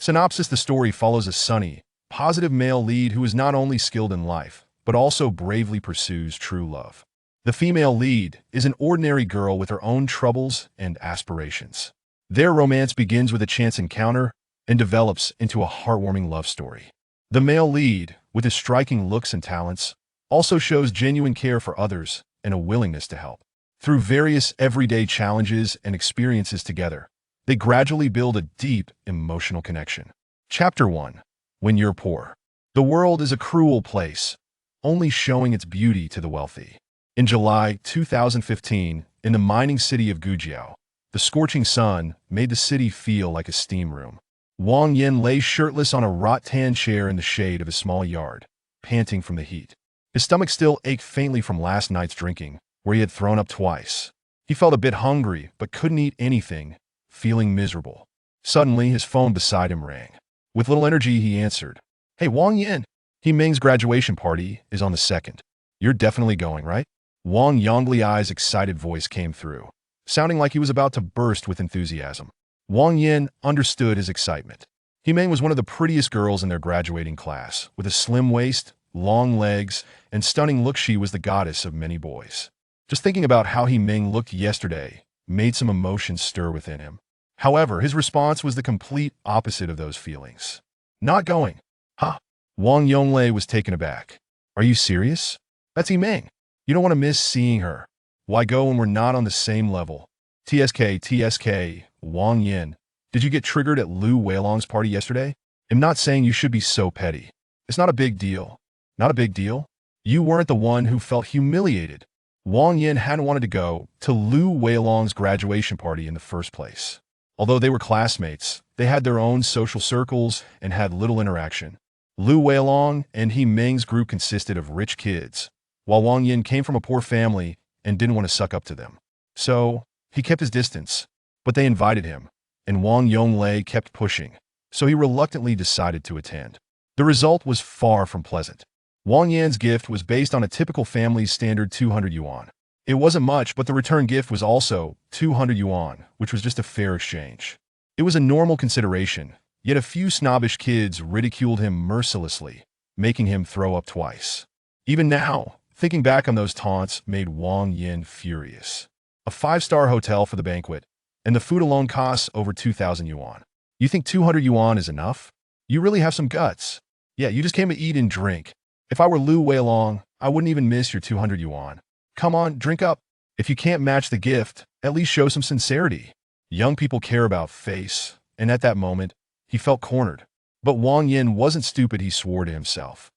Synopsis: the story follows a sunny, positive male lead who is not only skilled in life, but also bravely pursues true love. The female lead is an ordinary girl with her own troubles and aspirations. Their romance begins with a chance encounter and develops into a heartwarming love story. The male lead, with his striking looks and talents, also shows genuine care for others and a willingness to help. Through various everyday challenges and experiences together, they gradually build a deep emotional connection. Chapter 1. When You're Poor. The world is a cruel place, only showing its beauty to the wealthy. In July 2015, in the mining city of Gujiao, the scorching sun made the city feel like a steam room. Wang Yin lay shirtless on a rattan chair in the shade of his small yard, panting from the heat. His stomach still ached faintly from last night's drinking, where he had thrown up twice. He felt a bit hungry, but couldn't eat anything, feeling miserable. Suddenly, his phone beside him rang. With little energy, he answered. "Hey, Wang Yin, He Ming's graduation party is on the 2nd. You're definitely going, right?" Wang Yongli's excited voice came through, sounding like he was about to burst with enthusiasm. Wang Yin understood his excitement. He Ming was one of the prettiest girls in their graduating class, with a slim waist, long legs, and stunning look. She was the goddess of many boys. Just thinking about how He Ming looked yesterday made some emotions stir within him. However, his response was the complete opposite of those feelings. "Not going." "Huh?" Wang Yonglei was taken aback. "Are you serious? That's He Ming. You don't want to miss seeing her. Why go when we're not on the same level?" TSK, Wang Yin. "Did you get triggered at Lu Weilong's party yesterday? I'm not saying you should be so petty. It's not a big deal." "Not a big deal? You weren't the one who felt humiliated." Wang Yin hadn't wanted to go to Lu Weilong's graduation party in the first place. Although they were classmates, they had their own social circles and had little interaction. Lu Weilong and He Ming's group consisted of rich kids, while Wang Yin came from a poor family and didn't want to suck up to them. So, he kept his distance, but they invited him, and Wang Yonglei kept pushing, so he reluctantly decided to attend. The result was far from pleasant. Wang Yan's gift was based on a typical family's standard 200 yuan. It wasn't much, but the return gift was also 200 yuan, which was just a fair exchange. It was a normal consideration, yet a few snobbish kids ridiculed him mercilessly, making him throw up twice. Even now, thinking back on those taunts made Wang Yin furious. A 5-star hotel for the banquet, and the food alone costs over 2,000 yuan. You think 200 yuan is enough? You really have some guts. Yeah, you just came to eat and drink. If I were Lu Weilong, I wouldn't even miss your 200 yuan. Come on, drink up. If you can't match the gift, at least show some sincerity. Young people care about face, and at that moment, he felt cornered. But Wang Yin wasn't stupid, he swore to himself.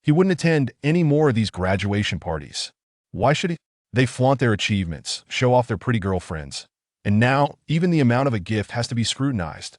He wouldn't attend any more of these graduation parties. Why should he? They flaunt their achievements, show off their pretty girlfriends, and now even the amount of a gift has to be scrutinized.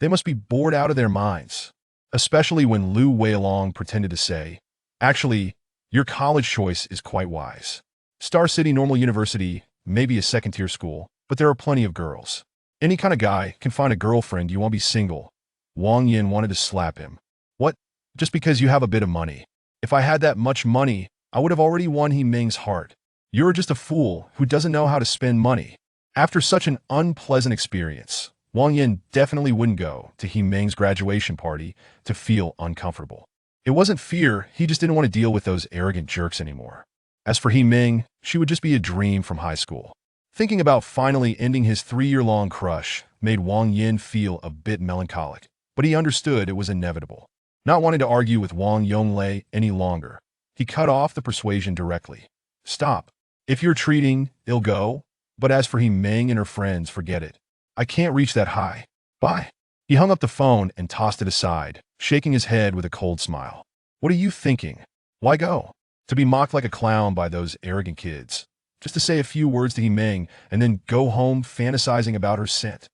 They must be bored out of their minds, especially when Lu Weilong pretended to say, "Actually, your college choice is quite wise. Star City Normal University may be a second-tier school, but there are plenty of girls. Any kind of guy can find a girlfriend. You won't be single." Wang Yin wanted to slap him. "What? Just because you have a bit of money? If I had that much money, I would have already won He Ming's heart. You're just a fool who doesn't know how to spend money." After such an unpleasant experience, Wang Yin definitely wouldn't go to He Ming's graduation party to feel uncomfortable. It wasn't fear, he just didn't want to deal with those arrogant jerks anymore. As for He Ming, she would just be a dream from high school. Thinking about finally ending his 3-year-long crush made Wang Yin feel a bit melancholic, but he understood it was inevitable. Not wanting to argue with Wang Yonglei any longer, he cut off the persuasion directly. "Stop. If you're treating, I'll go, but as for He Ming and her friends, forget it. I can't reach that high. Bye." He hung up the phone and tossed it aside, shaking his head with a cold smile. "What are you thinking? Why go? To be mocked like a clown by those arrogant kids. Just to say a few words to He Ming and then go home fantasizing about her scent."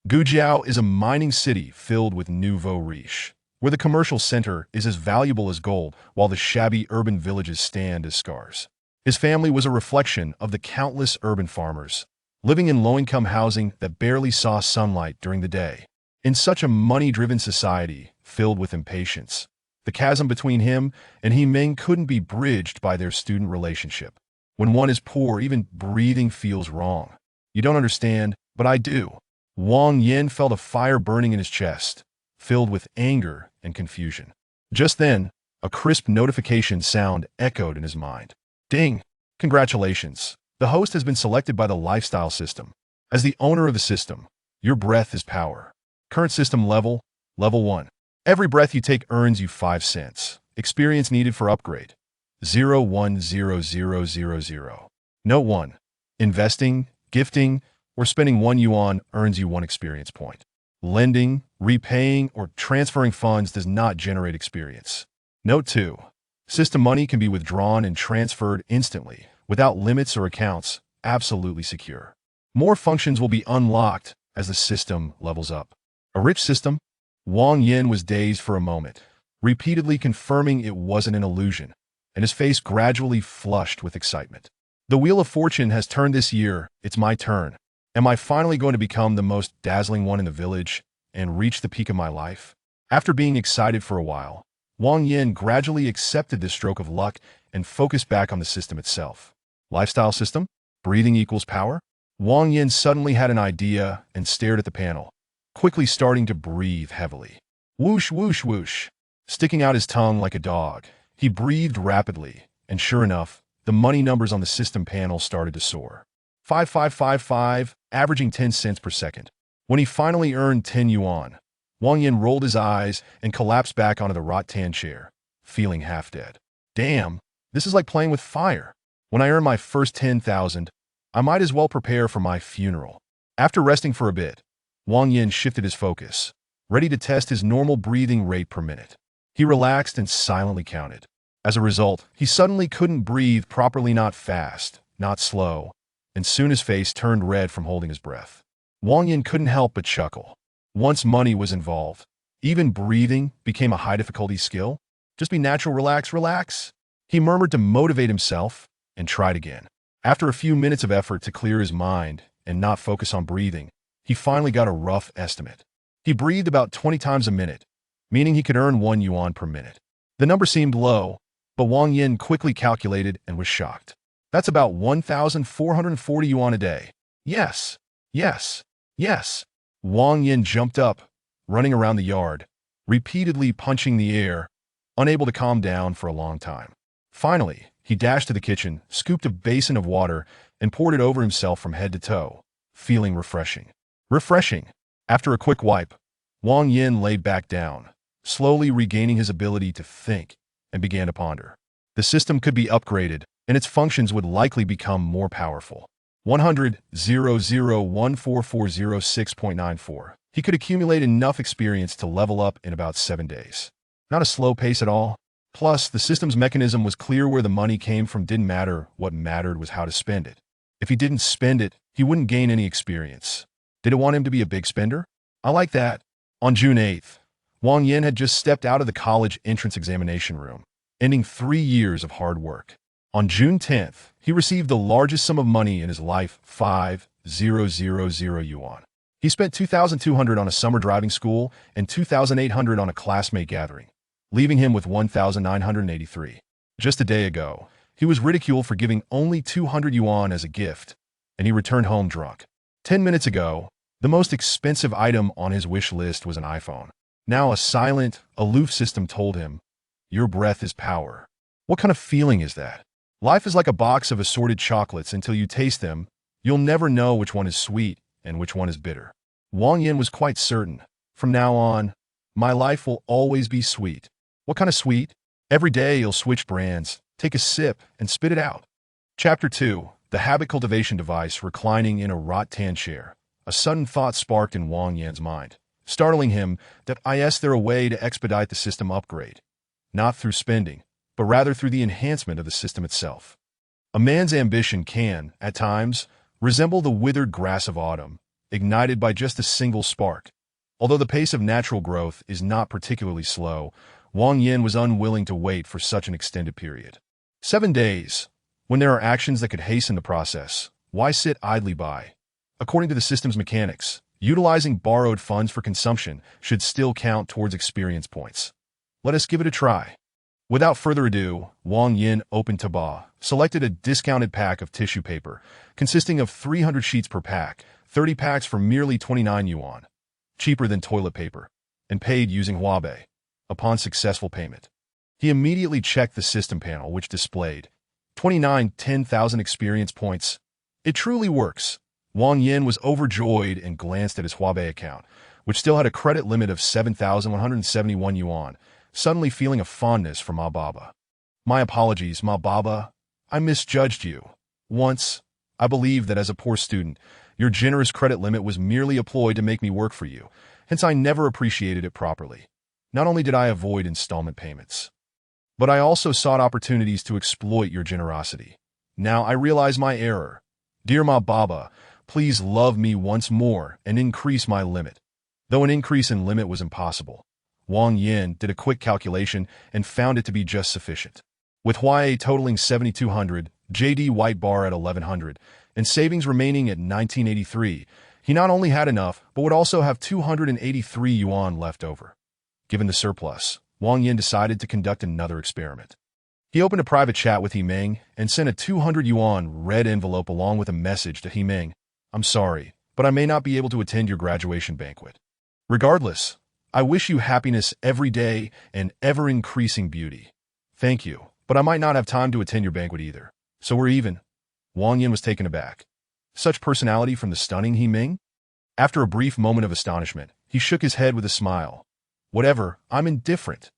Gujiao is a mining city filled with nouveau riche, where the commercial center is as valuable as gold, while the shabby urban villages stand as scars. His family was a reflection of the countless urban farmers, living in low-income housing that barely saw sunlight during the day. In such a money-driven society filled with impatience, the chasm between him and He Ming couldn't be bridged by their student relationship. When one is poor, even breathing feels wrong. You don't understand, but I do. Wang Yin felt a fire burning in his chest, filled with anger and confusion. Just then, a crisp notification sound echoed in his mind. Ding! Congratulations! The host has been selected by the lifestyle system. As the owner of the system, your breath is power. Current system level, level 1. Every breath you take earns you 5 cents. Experience needed for upgrade. 0.10000. Note 1. Investing, gifting, or spending 1 yuan earns you 1 experience point. Lending, repaying, or transferring funds does not generate experience. Note 2. System money can be withdrawn and transferred instantly, without limits or accounts, absolutely secure. More functions will be unlocked as the system levels up. A rich system? Wang Yin was dazed for a moment, repeatedly confirming it wasn't an illusion, and his face gradually flushed with excitement. The Wheel of Fortune has turned this year. It's my turn. Am I finally going to become the most dazzling one in the village and reach the peak of my life? After being excited for a while, Wang Yin gradually accepted this stroke of luck and focused back on the system itself. Lifestyle system? Breathing equals power? Wang Yin suddenly had an idea and stared at the panel, quickly starting to breathe heavily. Whoosh, whoosh, whoosh. Sticking out his tongue like a dog, he breathed rapidly, and sure enough, the money numbers on the system panel started to soar. 5555, averaging 10 cents per second. When he finally earned 10 yuan, Wang Yin rolled his eyes and collapsed back onto the rattan chair, feeling half dead. Damn, this is like playing with fire. When I earn my first 10,000, I might as well prepare for my funeral. After resting for a bit, Wang Yin shifted his focus, ready to test his normal breathing rate per minute. He relaxed and silently counted. As a result, he suddenly couldn't breathe properly, not fast, not slow, and soon his face turned red from holding his breath. Wang Yin couldn't help but chuckle. Once money was involved, even breathing became a high-difficulty skill. Just be natural, relax, relax. He murmured to motivate himself and tried again. After a few minutes of effort to clear his mind and not focus on breathing, he finally got a rough estimate. He breathed about 20 times a minute, meaning he could earn 1 yuan per minute. The number seemed low, but Wang Yin quickly calculated and was shocked. That's about 1,440 yuan a day. Yes, yes, yes. Wang Yin jumped up, running around the yard, repeatedly punching the air, unable to calm down for a long time. Finally, he dashed to the kitchen, scooped a basin of water, and poured it over himself from head to toe, feeling refreshing. Refreshing. After a quick wipe, Wang Yin laid back down, slowly regaining his ability to think, and began to ponder. The system could be upgraded, and its functions would likely become more powerful. 100,0014406.94. He could accumulate enough experience to level up in about 7 days. Not a slow pace at all. Plus, the system's mechanism was clear where the money came from didn't matter. What mattered was how to spend it. If he didn't spend it, he wouldn't gain any experience. Did it want him to be a big spender? I like that. On June 8th, Wang Yin had just stepped out of the college entrance examination room, ending 3 years of hard work. On June 10th, he received the largest sum of money in his life, 5,000 yuan. He spent 2,200 on a summer driving school and 2,800 on a classmate gathering, leaving him with 1,983. Just a day ago, he was ridiculed for giving only 200 yuan as a gift, and he returned home drunk. 10 minutes ago, the most expensive item on his wish list was an iPhone. Now a silent, aloof system told him, "Your breath is power." What kind of feeling is that? Life is like a box of assorted chocolates. Until you taste them, you'll never know which one is sweet and which one is bitter. Wang Yin was quite certain. From now on, my life will always be sweet. What kind of sweet? Every day you'll switch brands, take a sip, and spit it out. Chapter 2. The Habit Cultivation Device. Reclining in a rattan chair, a sudden thought sparked in Wang Yan's mind, startling him that is there a way to expedite the system upgrade? Not through spending, but rather through the enhancement of the system itself. A man's ambition can, at times, resemble the withered grass of autumn, ignited by just a single spark. Although the pace of natural growth is not particularly slow, Wang Yin was unwilling to wait for such an extended period. 7 days. When there are actions that could hasten the process, why sit idly by? According to the system's mechanics, utilizing borrowed funds for consumption should still count towards experience points. Let us give it a try. Without further ado, Wang Yin opened Taobao, selected a discounted pack of tissue paper, consisting of 300 sheets per pack, 30 packs for merely 29 yuan, cheaper than toilet paper, and paid using Huawei. Upon successful payment, he immediately checked the system panel, which displayed 10,000 experience points. It truly works. Wang Yin was overjoyed and glanced at his Huawei account, which still had a credit limit of 7,171 yuan, suddenly feeling a fondness for Ma Baba. My apologies, Ma Baba. I misjudged you. Once, I believed that as a poor student, your generous credit limit was merely a ploy to make me work for you, hence I never appreciated it properly. Not only did I avoid installment payments, but I also sought opportunities to exploit your generosity. Now I realize my error. Dear Ma Baba, please love me once more and increase my limit. Though an increase in limit was impossible, Wang Yin did a quick calculation and found it to be just sufficient. With Huawei totaling 7,200, JD White Bar at 1,100, and savings remaining at 1983, he not only had enough, but would also have 283 yuan left over. Given the surplus, Wang Yin decided to conduct another experiment. He opened a private chat with Himeng and sent a 200 yuan red envelope along with a message to Himeng. I'm sorry, but I may not be able to attend your graduation banquet. Regardless, I wish you happiness every day and ever-increasing beauty. Thank you, but I might not have time to attend your banquet either. So we're even. Wang Yin was taken aback. Such personality from the stunning Himeng? After a brief moment of astonishment, he shook his head with a smile. Whatever, I'm indifferent.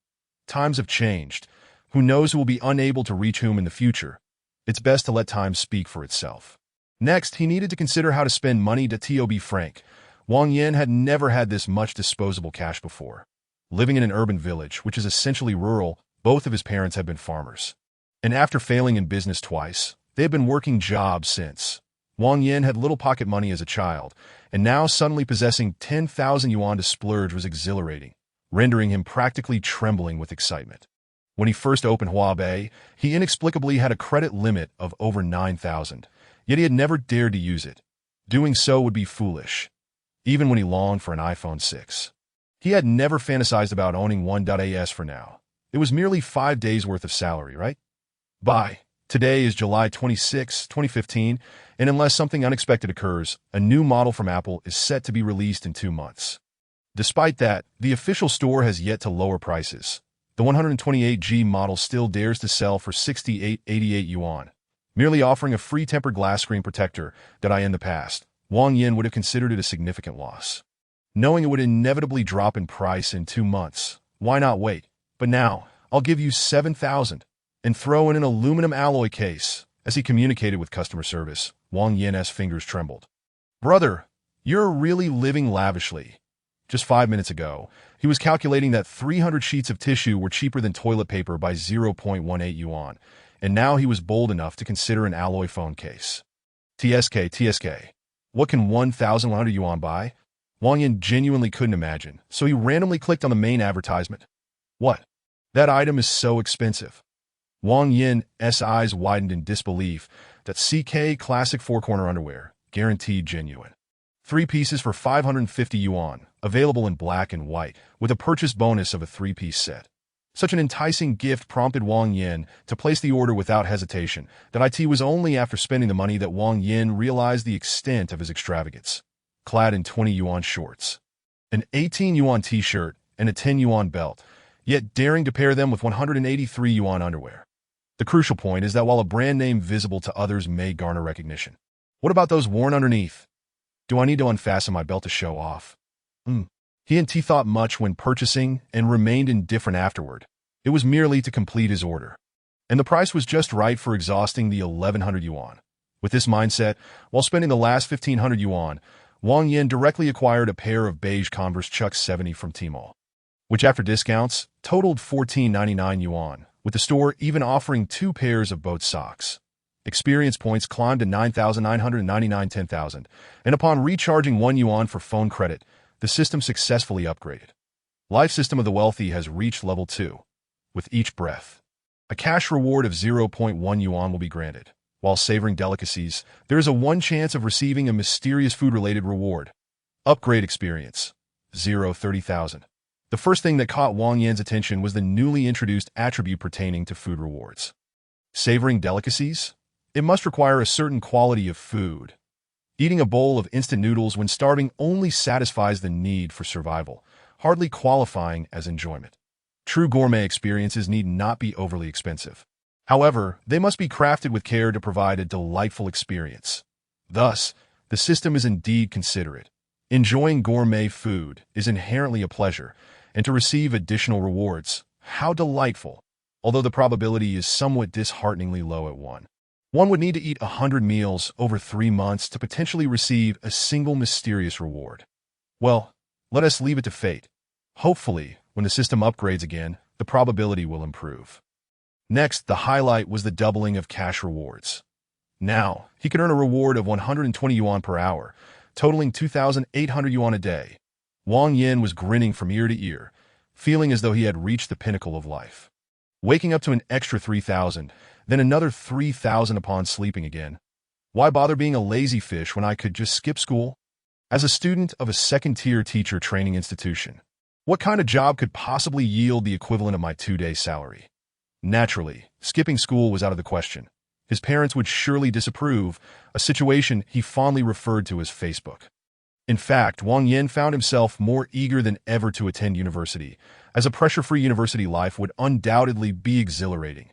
Times have changed. Who knows who will be unable to reach whom in the future? It's best to let time speak for itself. Next, he needed to consider how to spend money. To be frank, Wang Yin had never had this much disposable cash before. Living in an urban village, which is essentially rural, both of his parents had been farmers. And after failing in business twice, they had been working jobs since. Wang Yin had little pocket money as a child, and now suddenly possessing 10,000 yuan to splurge was exhilarating, rendering him practically trembling with excitement. When he first opened Huawei, he inexplicably had a credit limit of over 9,000, yet he had never dared to use it. Doing so would be foolish, even when he longed for an iPhone 6. He had never fantasized about owning one. As for now, it was merely 5 days' worth of salary, right? Bye. Today is July 26, 2015, and unless something unexpected occurs, a new model from Apple is set to be released in 2 months. Despite that, the official store has yet to lower prices. The 128G model still dares to sell for 68.88 yuan, merely offering a free tempered glass screen protector that in the past, Wang Yin would have considered it a significant loss. Knowing it would inevitably drop in price in 2 months, why not wait? But now, I'll give you 7,000 and throw in an aluminum alloy case. As he communicated with customer service, Wang Yin's fingers trembled. Brother, you're really living lavishly. Just 5 minutes ago, he was calculating that 300 sheets of tissue were cheaper than toilet paper by 0.18 yuan, and now he was bold enough to consider an alloy phone case. TSK. What can 1,100 yuan buy? Wang Yin genuinely couldn't imagine, so he randomly clicked on the main advertisement. What? That item is so expensive. Wang Yin's eyes widened in disbelief. That CK Classic 4-corner underwear, guaranteed genuine. 3 pieces for 550 yuan, available in black and white, with a purchase bonus of a 3-piece set. Such an enticing gift prompted Wang Yin to place the order without hesitation. That it was only after spending the money that Wang Yin realized the extent of his extravagance. Clad in 20 yuan shorts, an 18 yuan t-shirt, and a 10 yuan belt, yet daring to pair them with 183 yuan underwear. The crucial point is that while a brand name visible to others may garner recognition, what about those worn underneath? Do I need to unfasten my belt to show off? He thought much when purchasing and remained indifferent afterward. It was merely to complete his order. And the price was just right for exhausting the 1,100 yuan. With this mindset, while spending the last 1,500 yuan, Wang Yin directly acquired a pair of beige Converse Chuck 70 from Tmall, which after discounts totaled 14.99 yuan, with the store even offering 2 pairs of boat socks. Experience points climbed to 9,999 10,000, and upon recharging 1 yuan for phone credit, the system successfully upgraded. Life System of the Wealthy has reached level 2. With each breath, a cash reward of 0.1 yuan will be granted. While savoring delicacies, there is a 1 chance of receiving a mysterious food-related reward. Upgrade experience, 30,000. The first thing that caught Wang Yin's attention was the newly introduced attribute pertaining to food rewards. Savoring delicacies? It must require a certain quality of food. Eating a bowl of instant noodles when starving only satisfies the need for survival. hardly qualifying as enjoyment. True gourmet experiences need not be overly expensive. However, they must be crafted with care to provide a delightful experience. Thus, the system is indeed considerate. Enjoying gourmet food is inherently a pleasure, and to receive additional rewards, how delightful, although the probability is somewhat dishearteningly low at 1. One would need to eat 100 meals over 3 months to potentially receive a single mysterious reward. Well, let us leave it to fate. Hopefully, when the system upgrades again, the probability will improve. Next, the highlight was the doubling of cash rewards. Now, he could earn a reward of 120 yuan per hour, totaling 2,800 yuan a day. Wang Yin was grinning from ear to ear, feeling as though he had reached the pinnacle of life. Waking up to an extra 3,000, then another 3,000 upon sleeping again. Why bother being a lazy fish when I could just skip school? As a student of a second-tier teacher training institution, what kind of job could possibly yield the equivalent of my 2-day salary? Naturally, skipping school was out of the question. His parents would surely disapprove, a situation he fondly referred to as Facebook. In fact, Wang Yin found himself more eager than ever to attend university, as a pressure-free university life would undoubtedly be exhilarating.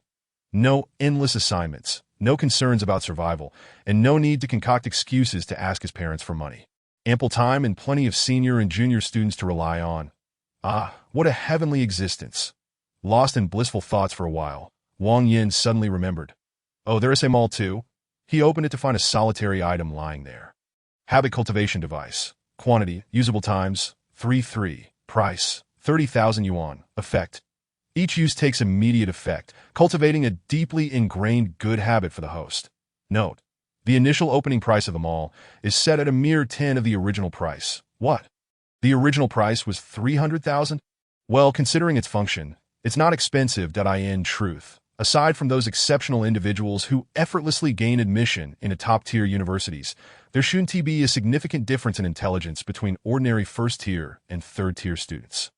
No endless assignments, no concerns about survival, and no need to concoct excuses to ask his parents for money. Ample time and plenty of senior and junior students to rely on. Ah, what a heavenly existence. Lost in blissful thoughts for a while, Wang Yin suddenly remembered. Oh, there is a mall too? He opened it to find a solitary item lying there. Habit cultivation device. Quantity, usable times, 3-3. Price, 30,000 yuan. Effect. Each use takes immediate effect, cultivating a deeply ingrained good habit for the host. Note: the initial opening price of the mall is set at a mere 10 of the original price. What? The original price was 300,000? Well, considering its function, it's not expensive. In truth, aside from those exceptional individuals who effortlessly gain admission into top-tier universities, there shouldn't be a significant difference in intelligence between ordinary first-tier and third-tier students.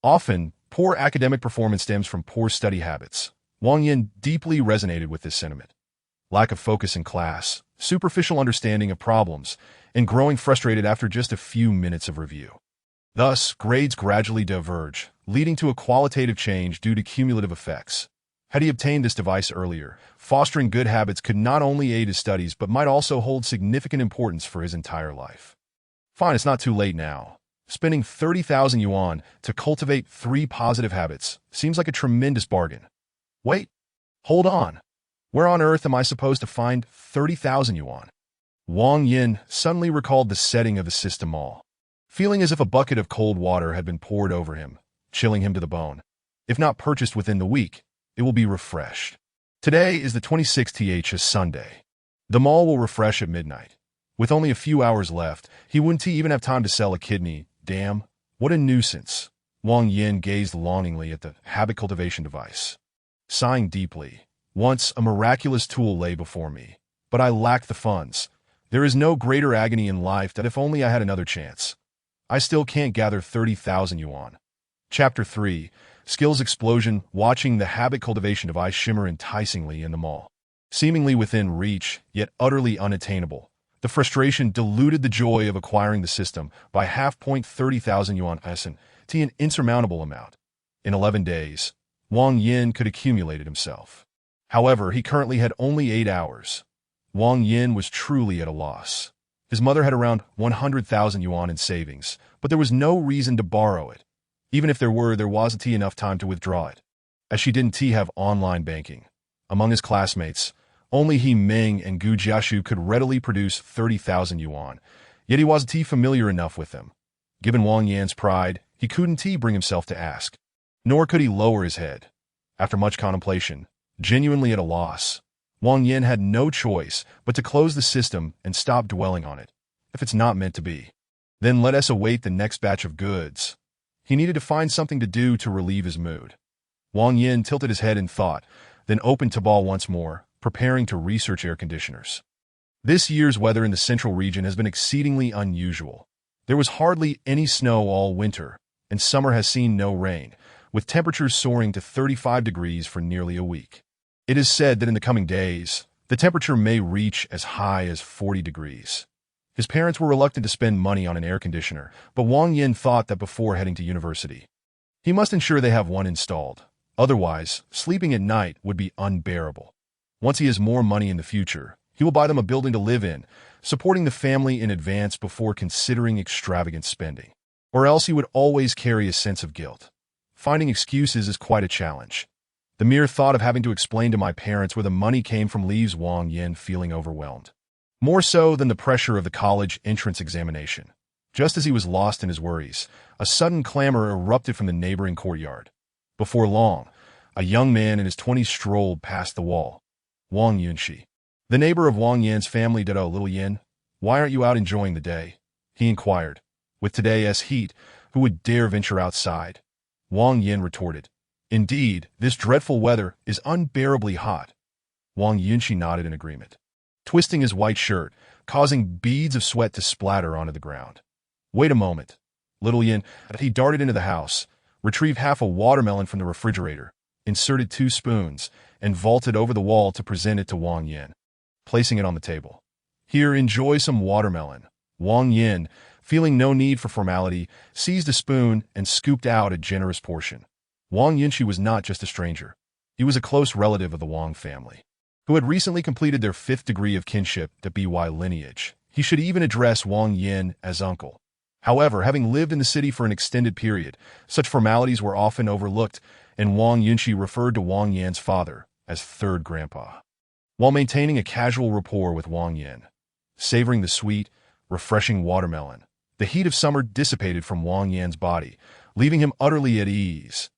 Often, poor academic performance stems from poor study habits. Wang Yin deeply resonated with this sentiment. Lack of focus in class, superficial understanding of problems, and growing frustrated after just a few minutes of review. Thus, grades gradually diverge, leading to a qualitative change due to cumulative effects. Had he obtained this device earlier, fostering good habits could not only aid his studies but might also hold significant importance for his entire life. Fine, it's not too late now. Spending 30,000 yuan to cultivate 3 positive habits seems like a tremendous bargain. Wait, hold on. Where on earth am I supposed to find 30,000 yuan? Wang Yin suddenly recalled the setting of the system mall, feeling as if a bucket of cold water had been poured over him, chilling him to the bone. If not purchased within the week, it will be refreshed. Today is the 26th Sunday. The mall will refresh at midnight. With only a few hours left, he wouldn't even have time to sell a kidney. Damn, what a nuisance. Wang Yin gazed longingly at the habit cultivation device. Sighing deeply, once a miraculous tool lay before me, but I lacked the funds. There is no greater agony in life than if only I had another chance. I still can't gather 30,000 yuan. Chapter 3. Skills Explosion. Watching the habit cultivation device shimmer enticingly in the mall. Seemingly within reach, yet utterly unattainable, the frustration diluted the joy of acquiring the system by 30,000 yuan to an insurmountable amount. In 11 days, Wang Yin could accumulate it himself. However, he currently had only 8 hours. Wang Yin was truly at a loss. His mother had around 100,000 yuan in savings, but there was no reason to borrow it. Even if there wasn't enough time to withdraw it, as she didn't have online banking. Among his classmates, only he Ming and Gu Jiashu could readily produce 30,000 yuan, yet he wasn't familiar enough with them. Given Wang Yan's pride, he couldn't bring himself to ask. Nor could he lower his head. After much contemplation, genuinely at a loss, Wang Yin had no choice but to close the system and stop dwelling on it. If it's not meant to be, then let us await the next batch of goods. He needed to find something to do to relieve his mood. Wang Yin tilted his head in thought, then opened Tabal once more, preparing to research air conditioners. This year's weather in the central region has been exceedingly unusual. There was hardly any snow all winter, and summer has seen no rain, with temperatures soaring to 35 degrees for nearly a week. It is said that in the coming days, the temperature may reach as high as 40 degrees. His parents were reluctant to spend money on an air conditioner, but Wang Yin thought that before heading to university, he must ensure they have one installed. Otherwise, sleeping at night would be unbearable. Once he has more money in the future, he will buy them a building to live in, supporting the family in advance before considering extravagant spending. Or else he would always carry a sense of guilt. Finding excuses is quite a challenge. The mere thought of having to explain to my parents where the money came from leaves Wang Yin feeling overwhelmed. More so than the pressure of the college entrance examination. Just as he was lost in his worries, a sudden clamor erupted from the neighboring courtyard. Before long, a young man in his 20s strolled past the wall. Wang Yunxi, the neighbor of Wang Yan's family. "Oh, little Yin, why aren't you out enjoying the day?" he inquired. "With today's heat, who would dare venture outside?" Wang Yin retorted. "Indeed, this dreadful weather is unbearably hot." Wang Yunxi nodded in agreement, twisting his white shirt, causing beads of sweat to splatter onto the ground. "Wait a moment, little Yin." He darted into the house, retrieved half a watermelon from the refrigerator, inserted 2 spoons, and vaulted over the wall to present it to Wang Yin, placing it on the table. "Here, enjoy some watermelon." Wang Yin, feeling no need for formality, seized a spoon and scooped out a generous portion. Wang Yunxi was not just a stranger. He was a close relative of the Wang family, who had recently completed their 5th degree of kinship to by lineage. He should even address Wang Yin as uncle. However, having lived in the city for an extended period, such formalities were often overlooked, and Wang Yunxi referred to Wang Yan's father as third grandpa, while maintaining a casual rapport with Wang Yin. Savoring the sweet, refreshing watermelon, the heat of summer dissipated from Wang Yan's body, leaving him utterly at ease.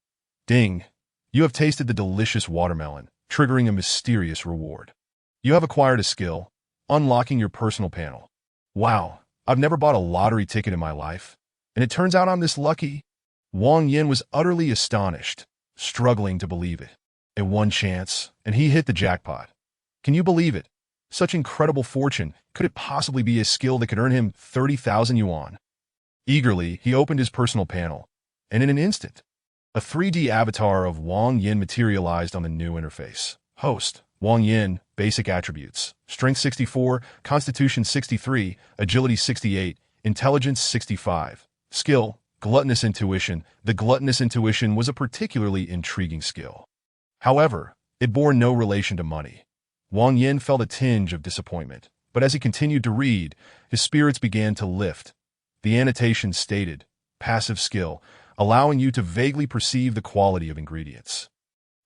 "Ding! You have tasted the delicious watermelon, triggering a mysterious reward. You have acquired a skill, unlocking your personal panel. Wow, I've never bought a lottery ticket in my life, and it turns out I'm this lucky." Wang Yin was utterly astonished, struggling to believe it. At one chance, and he hit the jackpot. Can you believe it? Such incredible fortune, could it possibly be a skill that could earn him 30,000 yuan? Eagerly, he opened his personal panel, and in an instant, a 3D avatar of Wang Yin materialized on the new interface. Host, Wang Yin, basic attributes: Strength 64, Constitution 63, Agility 68, Intelligence 65. Skill, Gluttonous Intuition. The Gluttonous Intuition was a particularly intriguing skill. However, it bore no relation to money. Wang Yin felt a tinge of disappointment, but as he continued to read, his spirits began to lift. The annotation stated, "Passive skill, allowing you to vaguely perceive the quality of ingredients,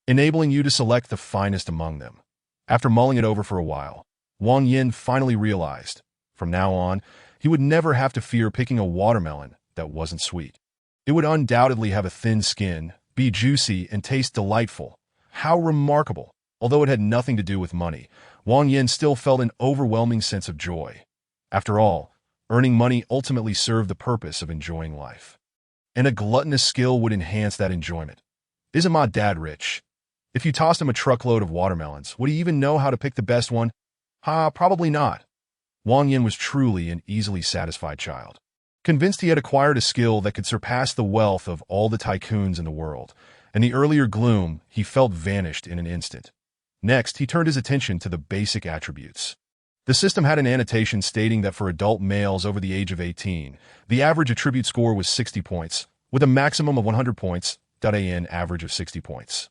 enabling you to select the finest among them." After mulling it over for a while, Wang Yin finally realized, from now on, he would never have to fear picking a watermelon that wasn't sweet. It would undoubtedly have a thin skin, be juicy, and taste delightful. How remarkable! Although it had nothing to do with money, Wang Yin still felt an overwhelming sense of joy. After all, earning money ultimately served the purpose of enjoying life. And a gluttonous skill would enhance that enjoyment. Isn't my dad rich? If you tossed him a truckload of watermelons, would he even know how to pick the best one? Probably not. Wang Yin was truly an easily satisfied child, convinced he had acquired a skill that could surpass the wealth of all the tycoons in the world, and the earlier gloom he felt vanished in an instant. Next, he turned his attention to the basic attributes. The system had an annotation stating that for adult males over the age of 18, the average attribute score was 60 points, with a maximum of 100 points, an average of 60 points.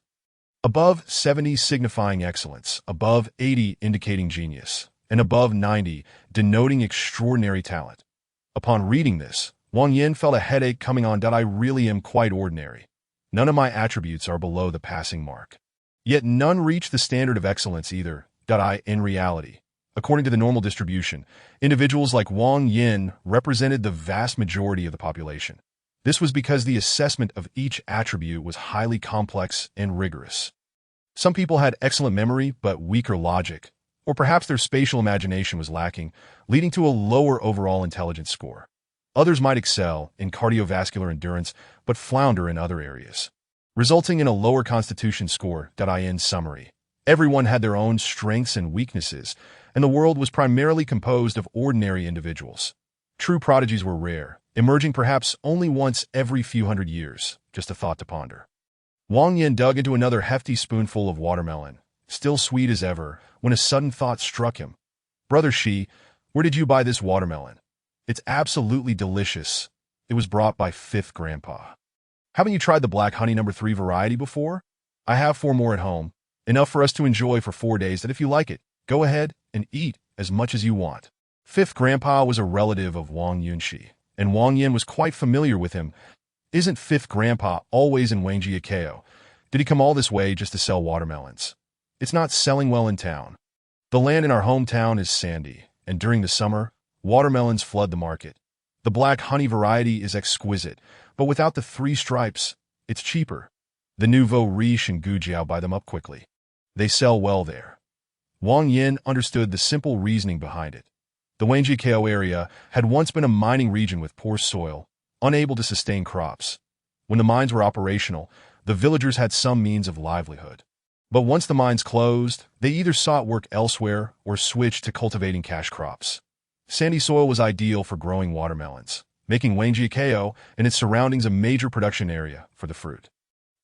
Above 70 signifying excellence, above 80 indicating genius, and above 90 denoting extraordinary talent. Upon reading this, Wang Yin felt a headache coming on. "I really am quite ordinary. None of my attributes are below the passing mark. Yet none reach the standard of excellence either. In reality, according to the normal distribution, individuals like Wang Yin represented the vast majority of the population. This was because the assessment of each attribute was highly complex and rigorous. Some people had excellent memory but weaker logic, or perhaps their spatial imagination was lacking, leading to a lower overall intelligence score. Others might excel in cardiovascular endurance but flounder in other areas, resulting in a lower constitution score. In summary, everyone had their own strengths and weaknesses, and the world was primarily composed of ordinary individuals. True prodigies were rare, emerging perhaps only once every few hundred years. Just a thought to ponder. Wang Yin dug into another hefty spoonful of watermelon, still sweet as ever, when a sudden thought struck him. "Brother Shi, Where did you buy this watermelon? It's absolutely delicious. It was brought by fifth grandpa. Haven't you tried the black honey #3 variety before? I have 4 more at home, enough for us to enjoy for 4 days that if you like it, go ahead and eat as much as you want. Fifth grandpa was a relative of Wang Yunxi, and Wang Yin was quite familiar with him. Isn't fifth grandpa always in Wangjiakao? Did he come all this way just to sell watermelons? It's not selling well in town. The land in our hometown is sandy, and during the summer, watermelons flood the market. The black honey variety is exquisite, but without the 3 stripes, it's cheaper. The nouveau riche and gujiao buy them up quickly. They sell well there. Wang Yin understood the simple reasoning behind it. The Wangjiakao area had once been a mining region with poor soil, unable to sustain crops. When the mines were operational, the villagers had some means of livelihood. But once the mines closed, they either sought work elsewhere or switched to cultivating cash crops. Sandy soil was ideal for growing watermelons, making Wangjiakao and its surroundings a major production area for the fruit.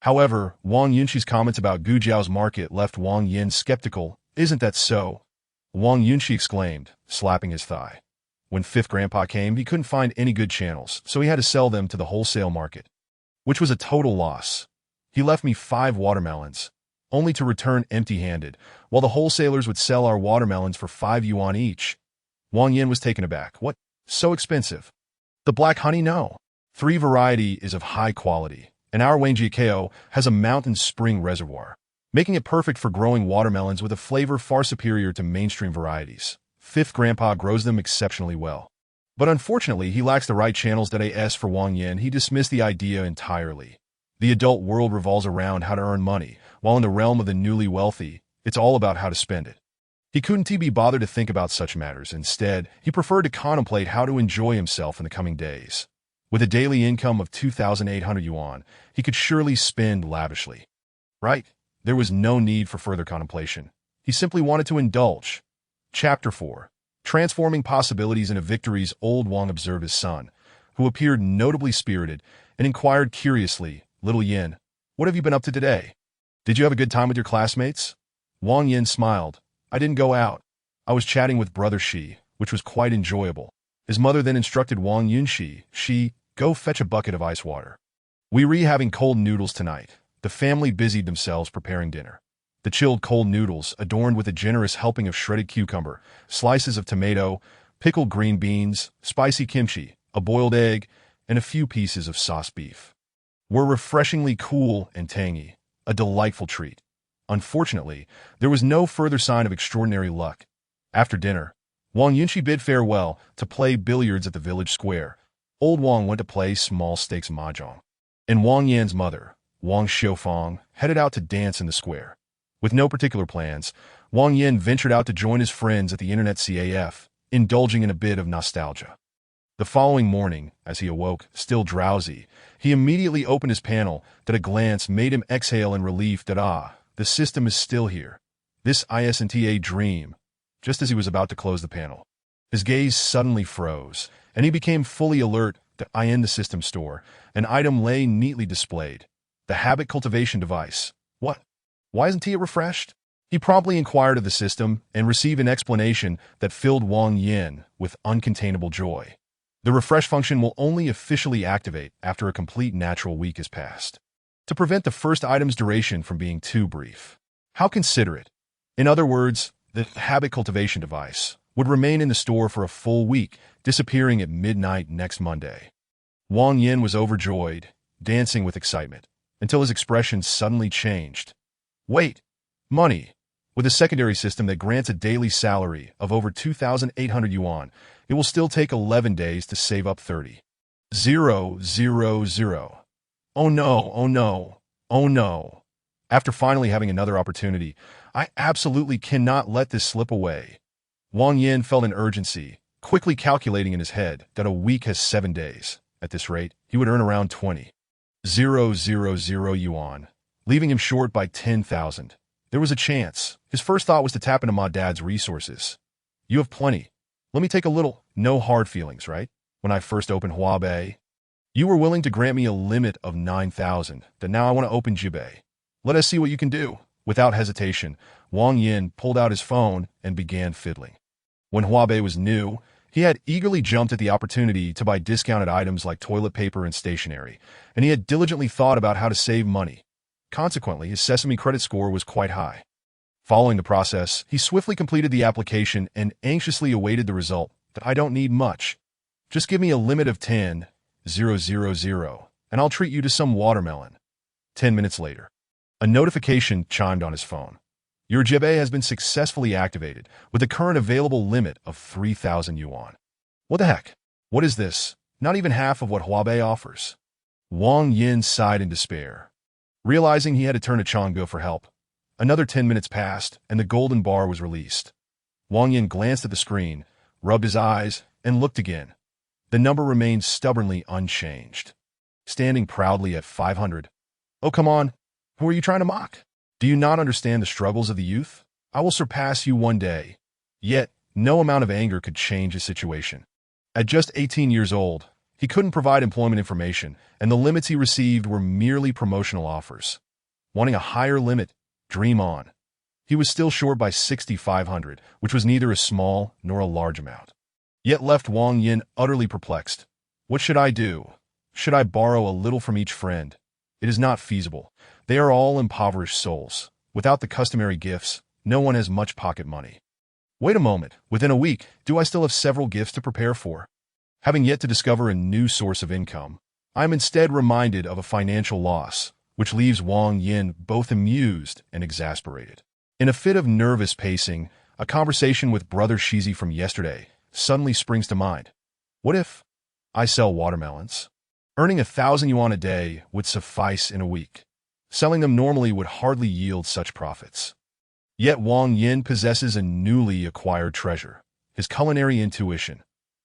However, Wang Yunxi's comments about Gujiao's market left Wang Yin skeptical. Isn't that so? Wang Yunxi exclaimed, slapping his thigh. When fifth grandpa came, he couldn't find any good channels, so he had to sell them to the wholesale market, which was a total loss. He left me 5 watermelons, only to return empty-handed, while the wholesalers would sell our watermelons for 5 yuan each. Wang Yin was taken aback. What? So expensive? The black honey? No. 3 variety is of high quality, and our Wangjiakao has a mountain spring reservoir, making it perfect for growing watermelons with a flavor far superior to mainstream varieties. Fifth grandpa grows them exceptionally well. But unfortunately, he lacks the right channels. As for Wang Yin, he dismissed the idea entirely. The adult world revolves around how to earn money, while in the realm of the newly wealthy, it's all about how to spend it. He couldn't be bothered to think about such matters. Instead, he preferred to contemplate how to enjoy himself in the coming days. With a daily income of 2,800 yuan, he could surely spend lavishly. Right? There was no need for further contemplation. He simply wanted to indulge. Chapter 4. Transforming Possibilities into Victories. Old Wang observed his son, who appeared notably spirited, and inquired curiously, Little Yin, what have you been up to today? Did you have a good time with your classmates? Wang Yin smiled. I didn't go out. I was chatting with Brother Shi, which was quite enjoyable. His mother then instructed Wang Yunxi, go fetch a bucket of ice water. We having cold noodles tonight. The family busied themselves preparing dinner. The chilled cold noodles, adorned with a generous helping of shredded cucumber, slices of tomato, pickled green beans, spicy kimchi, a boiled egg, and a few pieces of sauce beef, were refreshingly cool and tangy, a delightful treat. Unfortunately, there was no further sign of extraordinary luck. After dinner, Wang Yunxi bid farewell to play billiards at the village square. Old Wang went to play small stakes mahjong, and Wang Yan's mother, Wang Xiaofang, headed out to dance in the square. With no particular plans, Wang Yin ventured out to join his friends at the internet CAF, indulging in a bit of nostalgia. The following morning, as he awoke, still drowsy, he immediately opened his panel. That a glance made him exhale in relief. The system is still here. This isn't a dream. Just as he was about to close the panel, his gaze suddenly froze, and he became fully alert. In the system store, an item lay neatly displayed. The habit cultivation device. What? Why isn't it refreshed? He promptly inquired of the system and received an explanation that filled Wang Yin with uncontainable joy. The refresh function will only officially activate after a complete natural week has passed, to prevent the first item's duration from being too brief. How considerate. In other words, the habit cultivation device would remain in the store for a full week, disappearing at midnight next Monday. Wang Yin was overjoyed, dancing with excitement, until his expression suddenly changed. Wait, money. With a secondary system that grants a daily salary of over 2,800 yuan, it will still take 11 days to save up 30,000. Oh no, oh no, oh no. After finally having another opportunity, I absolutely cannot let this slip away. Wang Yin felt an urgency, quickly calculating in his head that a week has 7 days. At this rate, he would earn around 20,000 yuan, leaving him short by 10,000. There was a chance. His first thought was to tap into my dad's resources. You have plenty. Let me take a little. No hard feelings, right? When I first opened Huabei, you were willing to grant me a limit of 9,000. That now I want to open Jibei. Let us see what you can do. Without hesitation, Wang Yin pulled out his phone and began fiddling. When Huabei was new, he had eagerly jumped at the opportunity to buy discounted items like toilet paper and stationery, and he had diligently thought about how to save money. Consequently, his Sesame credit score was quite high. Following the process, he swiftly completed the application and anxiously awaited the result. "I don't need much. Just give me a limit of 10,000, and I'll treat you to some watermelon." 10 minutes later, a notification chimed on his phone. "Your jibe has been successfully activated with a current available limit of 3,000 yuan. What the heck? What is this? Not even half of what Huabei offers." Wang Yin sighed in despair. Realizing he had to turn to Changge for help, another 10 minutes passed and the golden bar was released. Wang Yin glanced at the screen, rubbed his eyes, and looked again. The number remained stubbornly unchanged, standing proudly at 500. "Oh, come on. Who are you trying to mock? Do you not understand the struggles of the youth? I will surpass you one day." Yet, no amount of anger could change his situation. At just 18 years old, he couldn't provide employment information, and the limits he received were merely promotional offers. Wanting a higher limit, dream on. He was still short by 6,500, which was neither a small nor a large amount. Yet left Wang Yin utterly perplexed. What should I do? Should I borrow a little from each friend? It is not feasible. They are all impoverished souls. Without the customary gifts, no one has much pocket money. Wait a moment. Within a week, do I still have several gifts to prepare for? Having yet to discover a new source of income, I am instead reminded of a financial loss, which leaves Wang Yin both amused and exasperated. In a fit of nervous pacing, a conversation with Brother Shizi from yesterday suddenly springs to mind. What if I sell watermelons? Earning 1,000 yuan a day would suffice in a week. Selling them normally would hardly yield such profits. Yet Wang Yin possesses a newly acquired treasure, his culinary intuition.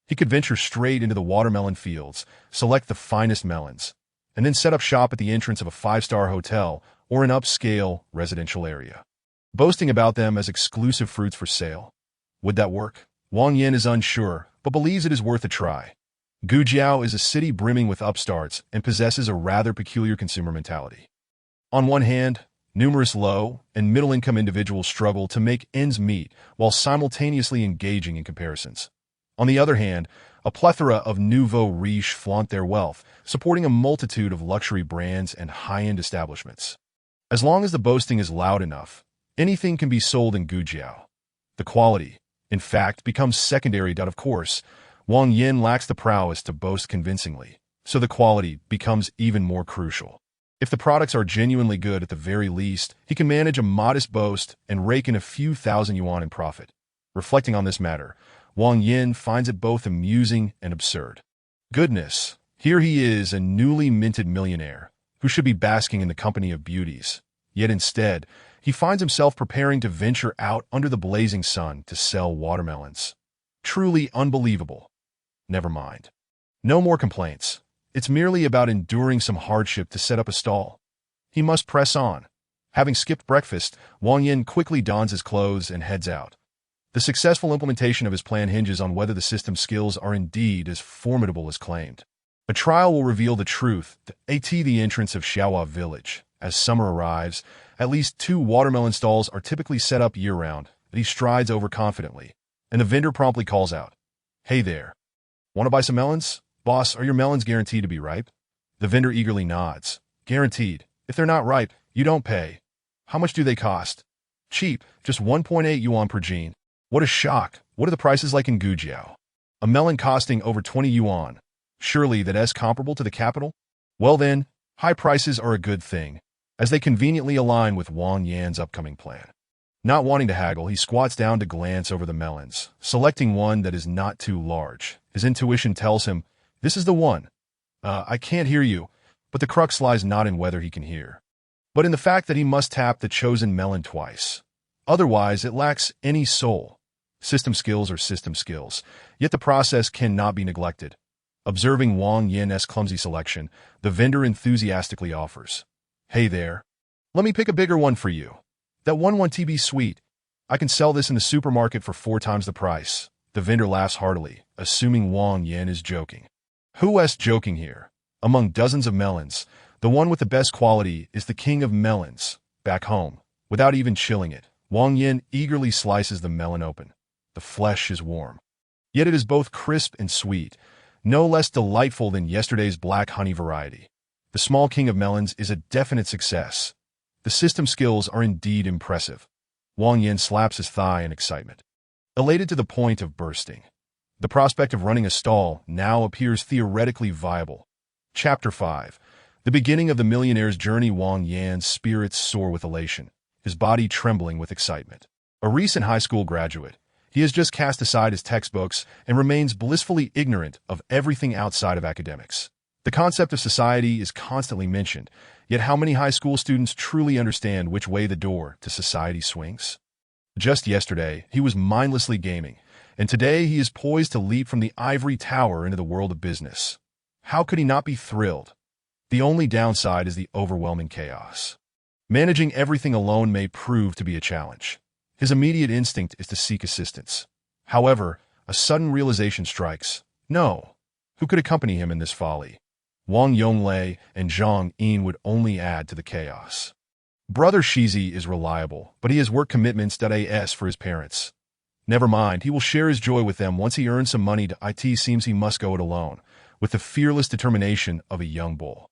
He could venture straight into the watermelon fields, select the finest melons, and then set up shop at the entrance of a 5-star hotel or an upscale residential area, boasting about them as exclusive fruits for sale. Would that work? Wang Yin is unsure, but believes it is worth a try. Gujiao is a city brimming with upstarts and possesses a rather peculiar consumer mentality. On one hand, numerous low and middle-income individuals struggle to make ends meet while simultaneously engaging in comparisons. On the other hand, a plethora of nouveau riche flaunt their wealth, supporting a multitude of luxury brands and high-end establishments. As long as the boasting is loud enough, anything can be sold in Gujiao. The quality, in fact, becomes secondary. Of course, Wang Yin lacks the prowess to boast convincingly, so the quality becomes even more crucial. If the products are genuinely good at the very least, he can manage a modest boast and rake in a few thousand yuan in profit. Reflecting on this matter, Wang Yin finds it both amusing and absurd. Goodness, here he is, a newly minted millionaire, who should be basking in the company of beauties. Yet instead, he finds himself preparing to venture out under the blazing sun to sell watermelons. Truly unbelievable. Never mind. No more complaints. It's merely about enduring some hardship to set up a stall. He must press on. Having skipped breakfast, Wang Yin quickly dons his clothes and heads out. The successful implementation of his plan hinges on whether the system's skills are indeed as formidable as claimed. A trial will reveal the truth at the entrance of Xiaohua village. As summer arrives, at least 2 watermelon stalls are typically set up year-round, but he strides over confidently, and the vendor promptly calls out, "Hey there. Want to buy some melons? Boss, are your melons guaranteed to be ripe?" The vendor eagerly nods. "Guaranteed. If they're not ripe, you don't pay." "How much do they cost?" "Cheap, just 1.8 yuan per gene." What a shock. What are the prices like in Gujiao? A melon costing over 20 yuan. Surely that's comparable to the capital? Well then, high prices are a good thing, as they conveniently align with Wang Yan's upcoming plan. Not wanting to haggle, he squats down to glance over the melons, selecting one that is not too large. His intuition tells him, this is the one. I can't hear you, but the crux lies not in whether he can hear, but in the fact that he must tap the chosen melon twice. Otherwise, it lacks any soul. System skills are system skills, yet the process cannot be neglected. Observing Wang Yin's clumsy selection, the vendor enthusiastically offers, "Hey there. Let me pick a bigger one for you. That one TB sweet. I can sell this in the supermarket for 4 times the price." The vendor laughs heartily, assuming Wang Yin is joking. Who is joking here? Among dozens of melons, the one with the best quality is the king of melons. Back home, without even chilling it, Wang Yin eagerly slices the melon open. The flesh is warm. Yet it is both crisp and sweet, no less delightful than yesterday's black honey variety. The small king of melons is a definite success. The system skills are indeed impressive. Wang Yin slaps his thigh in excitement, elated to the point of bursting. The prospect of running a stall now appears theoretically viable. Chapter 5. The beginning of the millionaire's journey. Wang Yan's spirits soar with elation, his body trembling with excitement. A recent high school graduate, he has just cast aside his textbooks and remains blissfully ignorant of everything outside of academics. The concept of society is constantly mentioned, yet how many high school students truly understand which way the door to society swings? Just yesterday, he was mindlessly gaming, and today he is poised to leap from the ivory tower into the world of business. How could he not be thrilled? The only downside is the overwhelming chaos. Managing everything alone may prove to be a challenge. His immediate instinct is to seek assistance. However, a sudden realization strikes. No. Who could accompany him in this folly? Wang Yonglei and Zhang Yin would only add to the chaos. Brother Shizi is reliable, but he has work commitments for his parents. Never mind, he will share his joy with them once he earns some money. It seems he must go it alone, with the fearless determination of a young bull.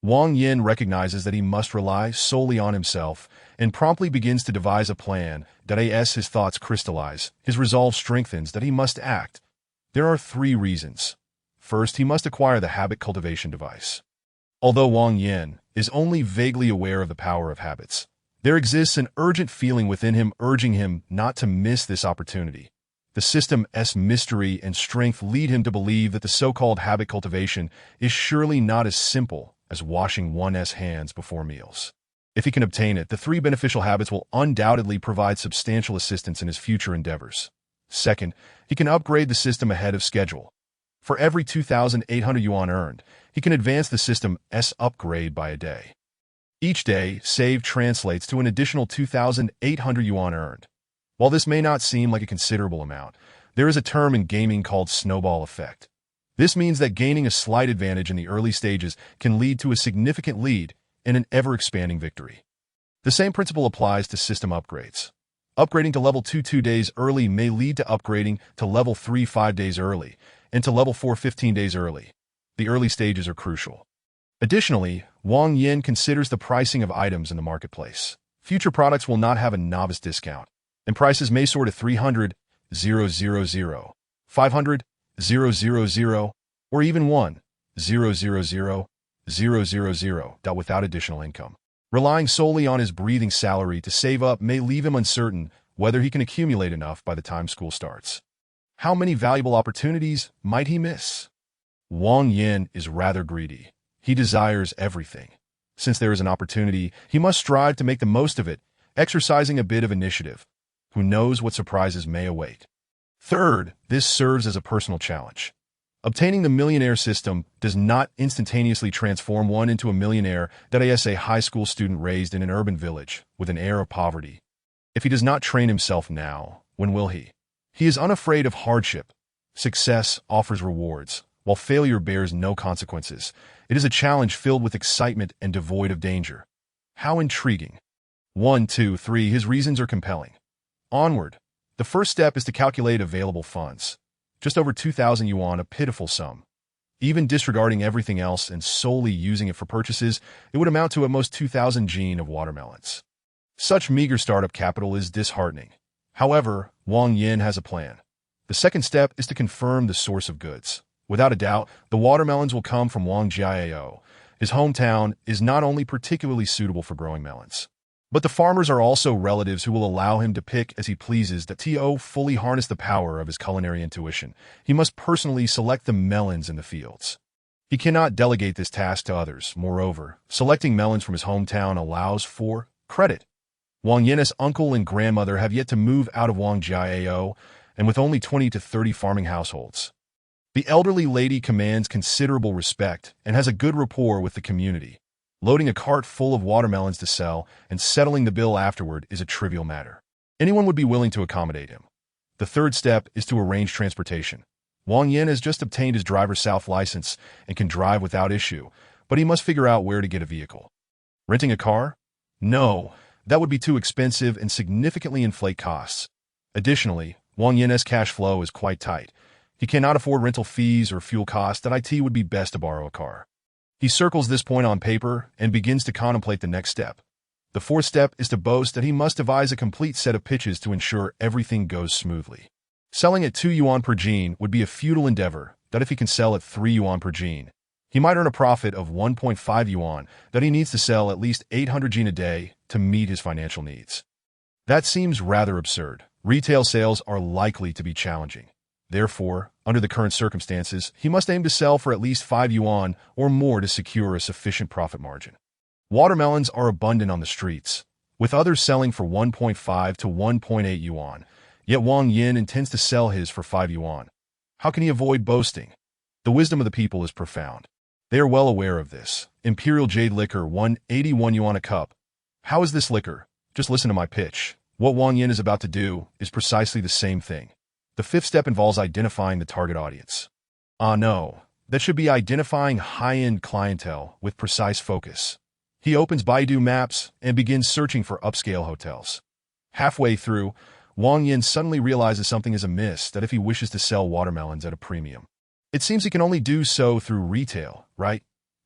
Wang Yin recognizes that he must rely solely on himself and promptly begins to devise a plan. As his thoughts crystallize, his resolve strengthens that he must act. There are 3 reasons. First, he must acquire the habit cultivation device. Although Wang Yin is only vaguely aware of the power of habits, there exists an urgent feeling within him urging him not to miss this opportunity. The system's mystery and strength lead him to believe that the so-called habit cultivation is surely not as simple as washing one's hands before meals. If he can obtain it, the 3 beneficial habits will undoubtedly provide substantial assistance in his future endeavors. Second, he can upgrade the system ahead of schedule. For every 2,800 yuan earned, he can advance the system's upgrade by a day. Each day saved translates to an additional 2,800 yuan earned. While this may not seem like a considerable amount, there is a term in gaming called snowball effect. This means that gaining a slight advantage in the early stages can lead to a significant lead and an ever-expanding victory. The same principle applies to system upgrades. Upgrading to level 2 2 days early may lead to upgrading to level 3 5 days early, and to level 4 15 days early. The early stages are crucial. Additionally, Wang Yin considers the pricing of items in the marketplace. Future products will not have a novice discount, and prices may soar to 300, 000, 500, 000, or even 1, 000, 000, without additional income. Relying solely on his breathing salary to save up may leave him uncertain whether he can accumulate enough by the time school starts. How many valuable opportunities might he miss? Wang Yin is rather greedy. He desires everything. Since there is an opportunity, he must strive to make the most of it, exercising a bit of initiative. Who knows what surprises may await? Third, this serves as a personal challenge. Obtaining the millionaire system does not instantaneously transform one into a millionaire. That is a high school student raised in an urban village with an air of poverty. If he does not train himself now, when will he? He is unafraid of hardship. Success offers rewards, while failure bears no consequences. It is a challenge filled with excitement and devoid of danger. How intriguing. 1, 2, 3. His reasons are compelling. Onward. The first step is to calculate available funds. Just over 2,000 yuan, a pitiful sum. Even disregarding everything else and solely using it for purchases, it would amount to at most 2,000 jin of watermelons. Such meager startup capital is disheartening. However, Wang Yin has a plan. The second step is to confirm the source of goods. Without a doubt, the watermelons will come from Wangjiao. His hometown is not only particularly suitable for growing melons, but the farmers are also relatives who will allow him to pick as he pleases. To fully harness the power of his culinary intuition, he must personally select the melons in the fields. He cannot delegate this task to others. Moreover, selecting melons from his hometown allows for credit. Wang Yin's uncle and grandmother have yet to move out of Wangjiao, and with only 20 to 30 farming households. The elderly lady commands considerable respect and has a good rapport with the community. Loading a cart full of watermelons to sell and settling the bill afterward is a trivial matter. Anyone would be willing to accommodate him. The third step is to arrange transportation. Wang Yin has just obtained his driver's South license and can drive without issue, but he must figure out where to get a vehicle. Renting a car? No, that would be too expensive and significantly inflate costs. Additionally, Wang Yin's cash flow is quite tight. He cannot afford rental fees or fuel costs. That it would be best to borrow a car. He circles this point on paper and begins to contemplate the next step. The fourth step is to boast that he must devise a complete set of pitches to ensure everything goes smoothly. Selling at 2 yuan per gene would be a futile endeavor. That if he can sell at 3 yuan per gene, he might earn a profit of 1.5 yuan. That he needs to sell at least 800 gene a day to meet his financial needs. That seems rather absurd. Retail sales are likely to be challenging. Therefore, under the current circumstances, he must aim to sell for at least 5 yuan or more to secure a sufficient profit margin. Watermelons are abundant on the streets, with others selling for 1.5 to 1.8 yuan, yet Wang Yin intends to sell his for 5 yuan. How can he avoid boasting? The wisdom of the people is profound. They are well aware of this. Imperial Jade Liquor, 181 yuan a cup. How is this liquor? Just listen to my pitch. What Wang Yin is about to do is precisely the same thing. The fifth step involves identifying the target audience. No, that should be identifying high-end clientele with precise focus. He opens Baidu Maps and begins searching for upscale hotels. Halfway through, Wang Yin suddenly realizes something is amiss. That if he wishes to sell watermelons at a premium, it seems he can only do so through retail, right?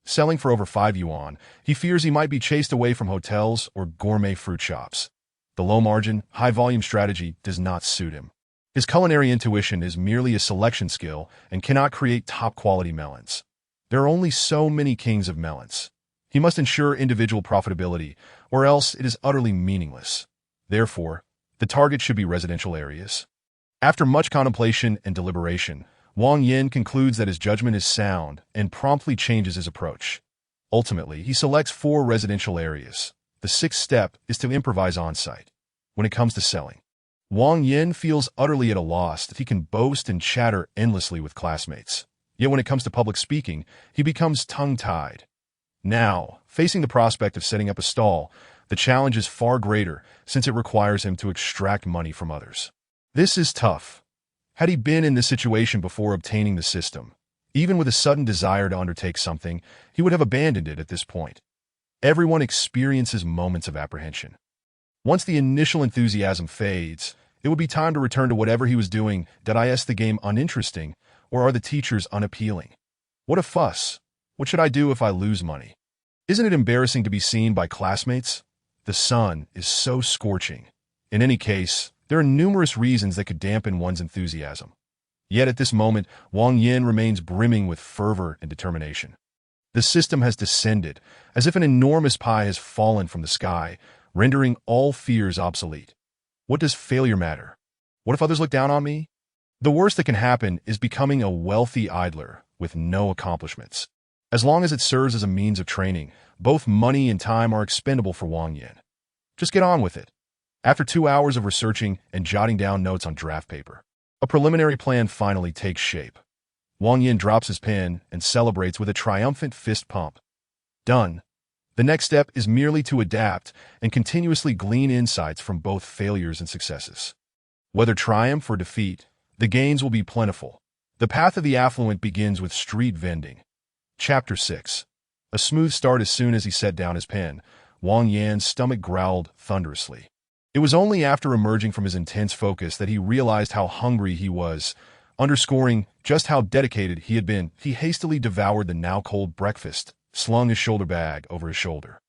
Selling for over 5 yuan, he fears he might be chased away from hotels or gourmet fruit shops. The low-margin, high-volume strategy does not suit him. His culinary intuition is merely a selection skill and cannot create top-quality melons. There are only so many kings of melons. He must ensure individual profitability, or else it is utterly meaningless. Therefore, the target should be residential areas. After much contemplation and deliberation, Wang Yin concludes that his judgment is sound and promptly changes his approach. Ultimately, he selects 4 residential areas. The sixth step is to improvise on-site. When it comes to selling, Wang Yin feels utterly at a loss if he can boast and chatter endlessly with classmates. Yet when it comes to public speaking, he becomes tongue-tied. Now, facing the prospect of setting up a stall, the challenge is far greater since it requires him to extract money from others. This is tough. Had he been in this situation before obtaining the system, even with a sudden desire to undertake something, he would have abandoned it at this point. Everyone experiences moments of apprehension. Once the initial enthusiasm fades, it would be time to return to whatever he was doing. Is the game uninteresting, or are the teachers unappealing? What a fuss! What should I do if I lose money? Isn't it embarrassing to be seen by classmates? The sun is so scorching. In any case, there are numerous reasons that could dampen one's enthusiasm. Yet at this moment, Wang Yin remains brimming with fervor and determination. The system has descended, as if an enormous pie has fallen from the sky, rendering all fears obsolete. What does failure matter? What if others look down on me? The worst that can happen is becoming a wealthy idler with no accomplishments. As long as it serves as a means of training, both money and time are expendable for Wang Yin. Just get on with it. After 2 hours of researching and jotting down notes on draft paper, a preliminary plan finally takes shape. Wang Yin drops his pen and celebrates with a triumphant fist pump. Done. The next step is merely to adapt and continuously glean insights from both failures and successes. Whether triumph or defeat, the gains will be plentiful. The path of the affluent begins with street vending. Chapter 6. A smooth start. As soon as he set down his pen, Wang Yan's stomach growled thunderously. It was only after emerging from his intense focus that he realized how hungry he was. Underscoring just how dedicated he had been, he hastily devoured the now-cold breakfast, slung his shoulder bag over his shoulder,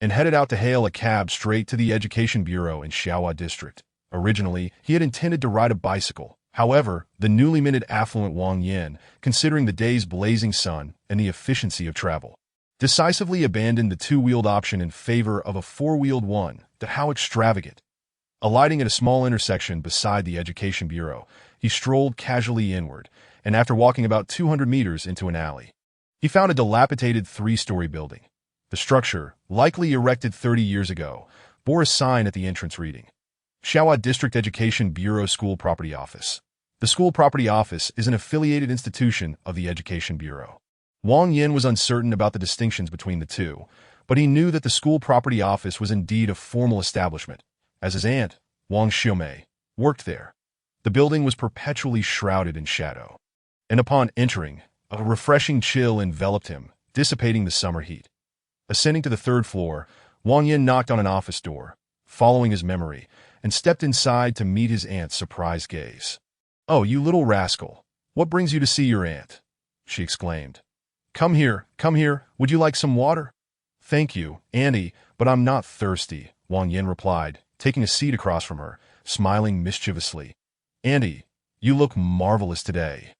and headed out to hail a cab straight to the Education Bureau in Xiaohua District. Originally, he had intended to ride a bicycle. However, the newly minted affluent Wang Yin, considering the day's blazing sun and the efficiency of travel, decisively abandoned the 2-wheeled option in favor of a 4-wheeled one. How extravagant! Alighting at a small intersection beside the Education Bureau, he strolled casually inward, and after walking about 200 meters into an alley, he found a dilapidated 3-story building. The structure, likely erected 30 years ago, bore a sign at the entrance reading, Xiaohua District Education Bureau School Property Office. The School Property Office is an affiliated institution of the Education Bureau. Wang Yin was uncertain about the distinctions between the two, but he knew that the School Property Office was indeed a formal establishment, as his aunt, Wang Xiumei, worked there. The building was perpetually shrouded in shadow, and upon entering, a refreshing chill enveloped him, dissipating the summer heat. Ascending to the 3rd floor, Wang Yin knocked on an office door, following his memory, and stepped inside to meet his aunt's surprised gaze. "Oh, you little rascal. What brings you to see your aunt?" she exclaimed. Come here, come here. Would you like some water?" "Thank you, Auntie, but I'm not thirsty," Wang Yin replied, taking a seat across from her, smiling mischievously. "Auntie, you look marvelous today.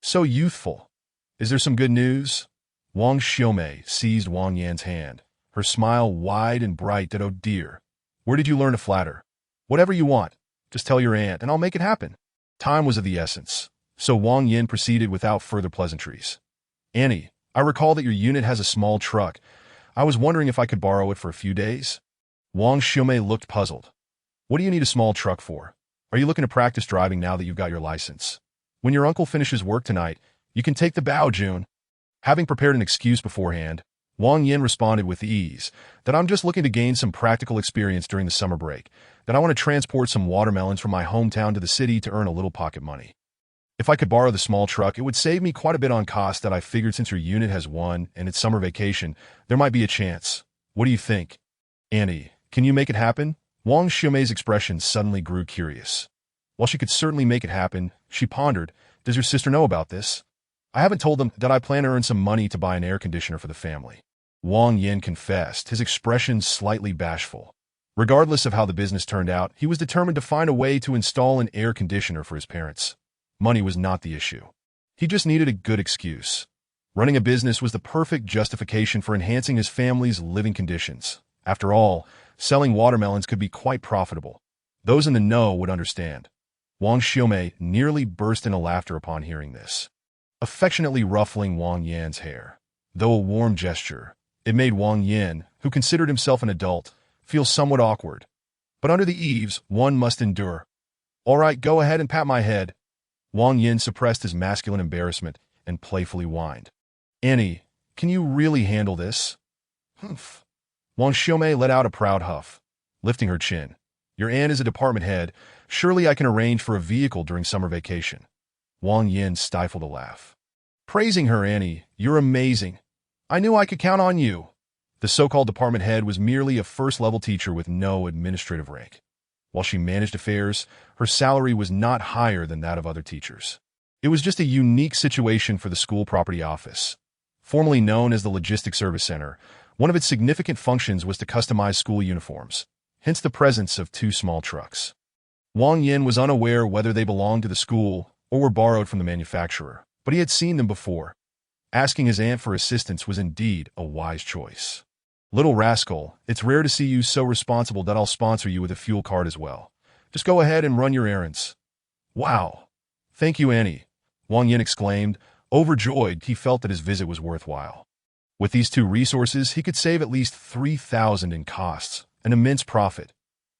So youthful. Is there some good news?" Wang Xiaomei seized Wang Yan's hand, her smile wide and bright that, "Oh dear. Where did you learn to flatter?" "Whatever you want. Just tell your aunt, and I'll make it happen." Time was of the essence, so Wang Yin proceeded without further pleasantries. "Annie, I recall that your unit has a small truck. I was wondering if I could borrow it for a few days." Wang Xiaomei looked puzzled. "What do you need a small truck for? Are you looking to practice driving now that you've got your license? When your uncle finishes work tonight, you can take the Bao Jun." Having prepared an excuse beforehand, Wang Yin responded with ease that, "I'm just looking to gain some practical experience during the summer break, that I want to transport some watermelons from my hometown to the city to earn a little pocket money. If I could borrow the small truck, it would save me quite a bit on cost that I figured since your unit has one and it's summer vacation, there might be a chance. What do you think? Annie, can you make it happen?" Wang Xiaomei's expression suddenly grew curious. While she could certainly make it happen, she pondered, "Does your sister know about this?" "I haven't told them that I plan to earn some money to buy an air conditioner for the family," Wang Yin confessed, his expression slightly bashful. Regardless of how the business turned out, he was determined to find a way to install an air conditioner for his parents. Money was not the issue. He just needed a good excuse. Running a business was the perfect justification for enhancing his family's living conditions. After all, selling watermelons could be quite profitable. Those in the know would understand. Wang Xiaomei nearly burst into laughter upon hearing this, affectionately ruffling Wang Yan's hair. Though a warm gesture, it made Wang Yin, who considered himself an adult, feel somewhat awkward. But under the eaves, one must endure. "All right, go ahead and pat my head." Wang Yin suppressed his masculine embarrassment and playfully whined. "Annie, can you really handle this?" "Humph." Wang Xiaomei let out a proud huff, lifting her chin. "Your aunt is a department head. Surely I can arrange for a vehicle during summer vacation." Wang Yin stifled a laugh. "Praising her, Annie, you're amazing. I knew I could count on you." The so-called department head was merely a first-level teacher with no administrative rank. While she managed affairs, her salary was not higher than that of other teachers. It was just a unique situation for the school property office. Formerly known as the Logistics Service Center, one of its significant functions was to customize school uniforms, hence the presence of 2 small trucks. Wang Yin was unaware whether they belonged to the school or were borrowed from the manufacturer, but he had seen them before. Asking his aunt for assistance was indeed a wise choice. "Little rascal, it's rare to see you so responsible that I'll sponsor you with a fuel card as well. Just go ahead and run your errands." "Wow. Thank you, Annie," Wang Yin exclaimed. Overjoyed, he felt that his visit was worthwhile. With these 2 resources, he could save at least 3,000 in costs, an immense profit.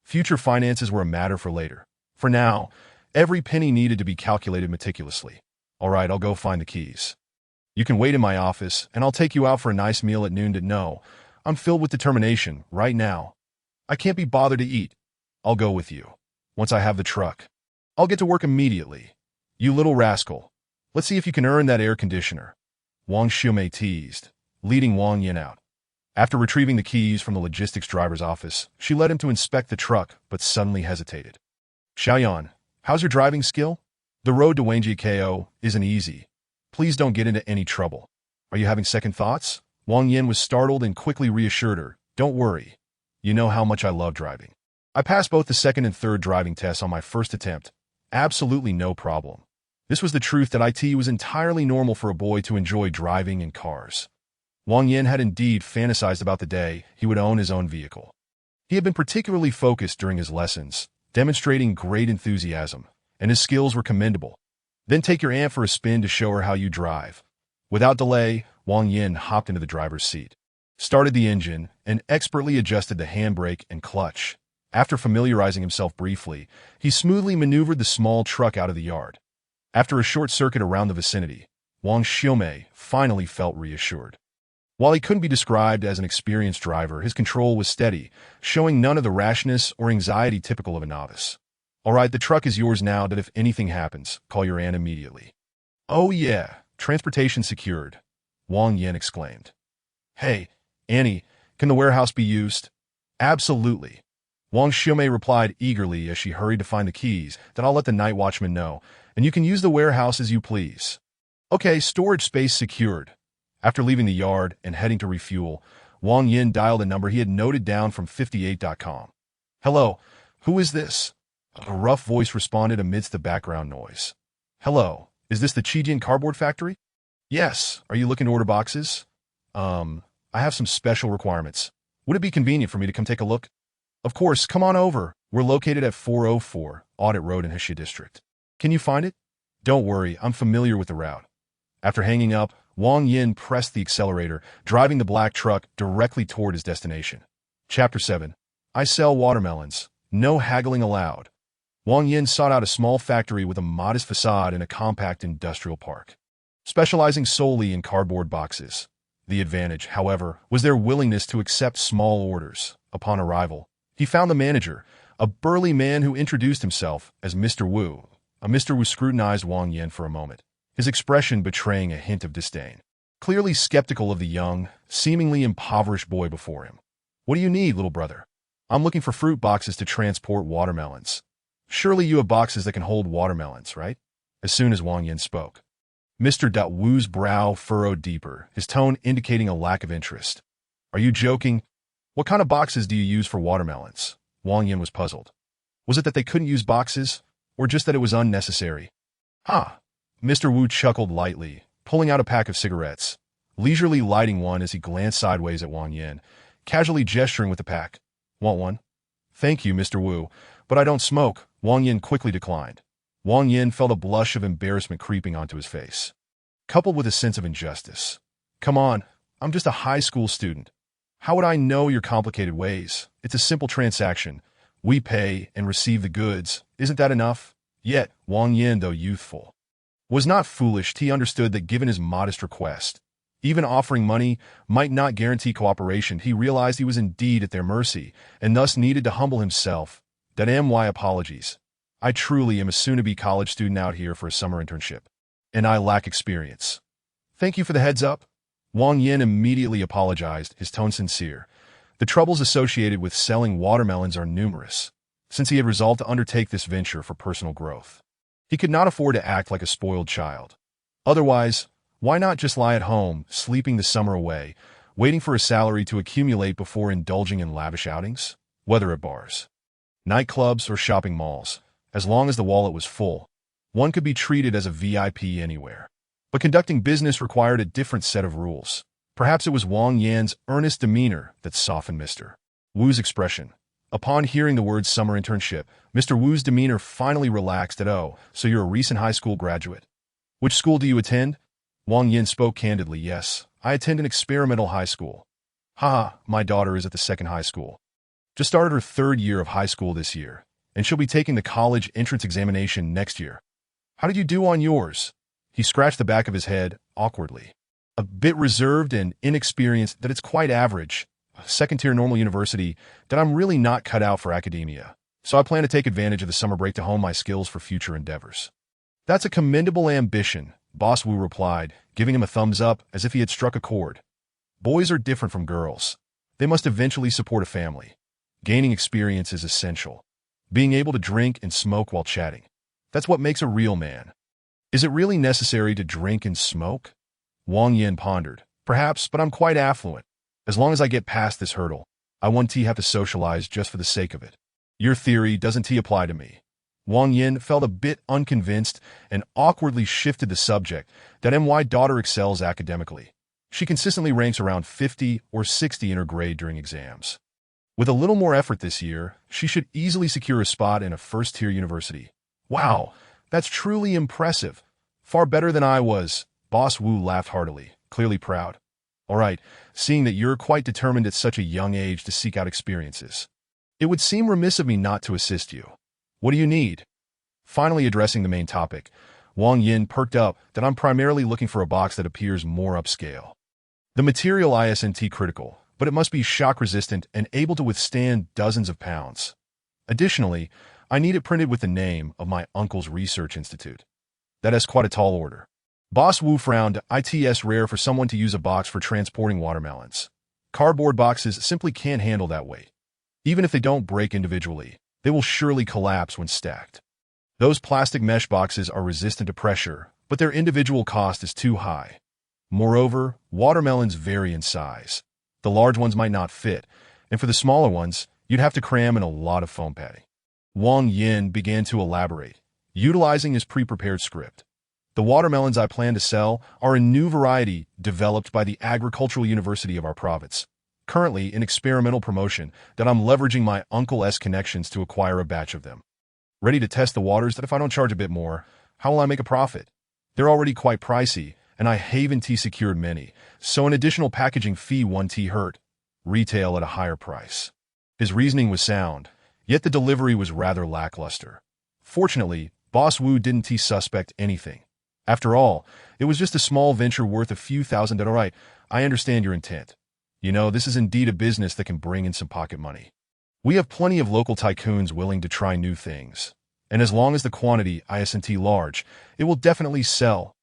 Future finances were a matter for later. For now, every penny needed to be calculated meticulously. "All right, I'll go find the keys. You can wait in my office, and I'll take you out for a nice meal at noon. No, I'm filled with determination right now. I can't be bothered to eat. I'll go with you. Once I have the truck, I'll get to work immediately. You little rascal. Let's see if you can earn that air conditioner," Wang Xiaomei teased, leading Wang Yin out. After retrieving the keys from the logistics driver's office, she led him to inspect the truck, but suddenly hesitated. "Xiaoyan, how's your driving skill? The road to Wangjiako isn't easy. Please don't get into any trouble. Are you having second thoughts?" Wang Yin was startled and quickly reassured her. "Don't worry. You know how much I love driving. I passed both the second and third driving tests on my first attempt. Absolutely no problem." This was the truth that it was entirely normal for a boy to enjoy driving in cars. Wang Yin had indeed fantasized about the day he would own his own vehicle. He had been particularly focused during his lessons, demonstrating great enthusiasm, and his skills were commendable. "Then take your aunt for a spin to show her how you drive." Without delay, Wang Yin hopped into the driver's seat, started the engine, and expertly adjusted the handbrake and clutch. After familiarizing himself briefly, he smoothly maneuvered the small truck out of the yard. After a short circuit around the vicinity, Wang Xiaomei finally felt reassured. While he couldn't be described as an experienced driver, his control was steady, showing none of the rashness or anxiety typical of a novice. "All right, the truck is yours now, that if anything happens, call your aunt immediately." "Oh yeah, transportation secured," Wang Yin exclaimed. "Hey, Annie, can the warehouse be used?" "Absolutely." Wang Xiumei replied eagerly as she hurried to find the keys. Then I'll let the night watchman know, and you can use the warehouse as you please. Okay, storage space secured. After leaving the yard and heading to refuel, Wang Yin dialed a number he had noted down from 58.com. Hello, who is this? A rough voice responded amidst the background noise. Hello, is this the Qijian cardboard factory? Yes, are you looking to order boxes? I have some special requirements. Would it be convenient for me to come take a look? Of course, come on over. We're located at 404 Audit Road in Hexia District. Can you find it? Don't worry, I'm familiar with the route. After hanging up, Wang Yin pressed the accelerator, driving the black truck directly toward his destination. Chapter 7. I sell watermelons. No haggling allowed. Wang Yin sought out a small factory with a modest facade in a compact industrial park, specializing solely in cardboard boxes. The advantage, however, was their willingness to accept small orders. Upon arrival, he found the manager, a burly man who introduced himself as Mr. Wu. Mr. Wu scrutinized Wang Yin for a moment, his expression betraying a hint of disdain, clearly skeptical of the young, seemingly impoverished boy before him. What do you need, little brother? I'm looking for fruit boxes to transport watermelons. Surely you have boxes that can hold watermelons, right? As soon as Wang Yin spoke, Mr. Wu's brow furrowed deeper, his tone indicating a lack of interest. Are you joking? What kind of boxes do you use for watermelons? Wang Yin was puzzled. Was it that they couldn't use boxes, or just that it was unnecessary? Mr. Wu chuckled lightly, pulling out a pack of cigarettes, leisurely lighting one as he glanced sideways at Wang Yin, casually gesturing with the pack. Want one? Thank you, Mr. Wu, but I don't smoke. Wang Yin quickly declined. Wang Yin felt a blush of embarrassment creeping onto his face, coupled with a sense of injustice. Come on, I'm just a high school student. How would I know your complicated ways? It's a simple transaction. We pay and receive the goods. Isn't that enough? Yet, Wang Yin, though youthful, was not foolish. He understood that given his modest request, even offering money might not guarantee cooperation. He realized he was indeed at their mercy, and thus needed to humble himself. My apologies. I truly am a soon-to-be college student out here for a summer internship, and I lack experience. Thank you for the heads up. Wang Yin immediately apologized, his tone sincere. The troubles associated with selling watermelons are numerous, since he had resolved to undertake this venture for personal growth. He could not afford to act like a spoiled child. Otherwise, why not just lie at home, sleeping the summer away, waiting for a salary to accumulate before indulging in lavish outings? Whether at bars, nightclubs, or shopping malls, as long as the wallet was full, one could be treated as a VIP anywhere. But conducting business required a different set of rules. Perhaps it was Wang Yin's earnest demeanor that softened Mr. Wu's expression. Upon hearing the words summer internship, Mr. Wu's demeanor finally relaxed at, "Oh, so you're a recent high school graduate. Which school do you attend?" Wang Yin spoke candidly. "Yes, I attend an experimental high school." My daughter is at the second high school. Just started her third year of high school this year, and she'll be taking the college entrance examination next year. How did you do on yours? He scratched the back of his head awkwardly. A bit reserved and inexperienced, that it's quite average. A second-tier normal university, that I'm really not cut out for academia. So I plan to take advantage of the summer break to hone my skills for future endeavors. That's a commendable ambition, Boss Wu replied, giving him a thumbs up as if he had struck a chord. Boys are different from girls. They must eventually support a family. Gaining experience is essential. Being able to drink and smoke while chatting. That's what makes a real man. Is it really necessary to drink and smoke? Wang Yin pondered. Perhaps, but I'm quite affluent. As long as I get past this hurdle, I won't have to socialize just for the sake of it. Your theory doesn't apply to me. Wang Yin felt a bit unconvinced and awkwardly shifted the subject. My daughter excels academically. She consistently ranks around 50 or 60 in her grade during exams. With a little more effort this year, she should easily secure a spot in a first-tier university. Wow, that's truly impressive. Far better than I was. Boss Wu laughed heartily, clearly proud. All right, seeing that you're quite determined at such a young age to seek out experiences, it would seem remiss of me not to assist you. What do you need? Finally addressing the main topic, Wang Yin perked up. That I'm primarily looking for a box that appears more upscale. The material isn't critical, but it must be shock-resistant and able to withstand dozens of pounds. Additionally, I need it printed with the name of my uncle's research institute. That's quite a tall order. Boss Wu frowned. It's rare for someone to use a box for transporting watermelons. Cardboard boxes simply can't handle that weight. Even if they don't break individually, they will surely collapse when stacked. Those plastic mesh boxes are resistant to pressure, but their individual cost is too high. Moreover, watermelons vary in size. The large ones might not fit, and for the smaller ones, you'd have to cram in a lot of foam padding. Wang Yin began to elaborate, utilizing his pre-prepared script. The watermelons I plan to sell are a new variety developed by the Agricultural University of our province, currently in experimental promotion that I'm leveraging my uncle's connections to acquire a batch of them. Ready to test the waters that if I don't charge a bit more, how will I make a profit? They're already quite pricey, and I haven't secured many, so an additional packaging fee 1T hurt. Retail at a higher price. His reasoning was sound, yet the delivery was rather lackluster. Fortunately, Boss Wu didn't suspect anything. After all, it was just a small venture worth a few $1,000. Alright, I understand your intent. You know, this is indeed a business that can bring in some pocket money. We have plenty of local tycoons willing to try new things. And as long as the quantity isn't large, it will definitely sell,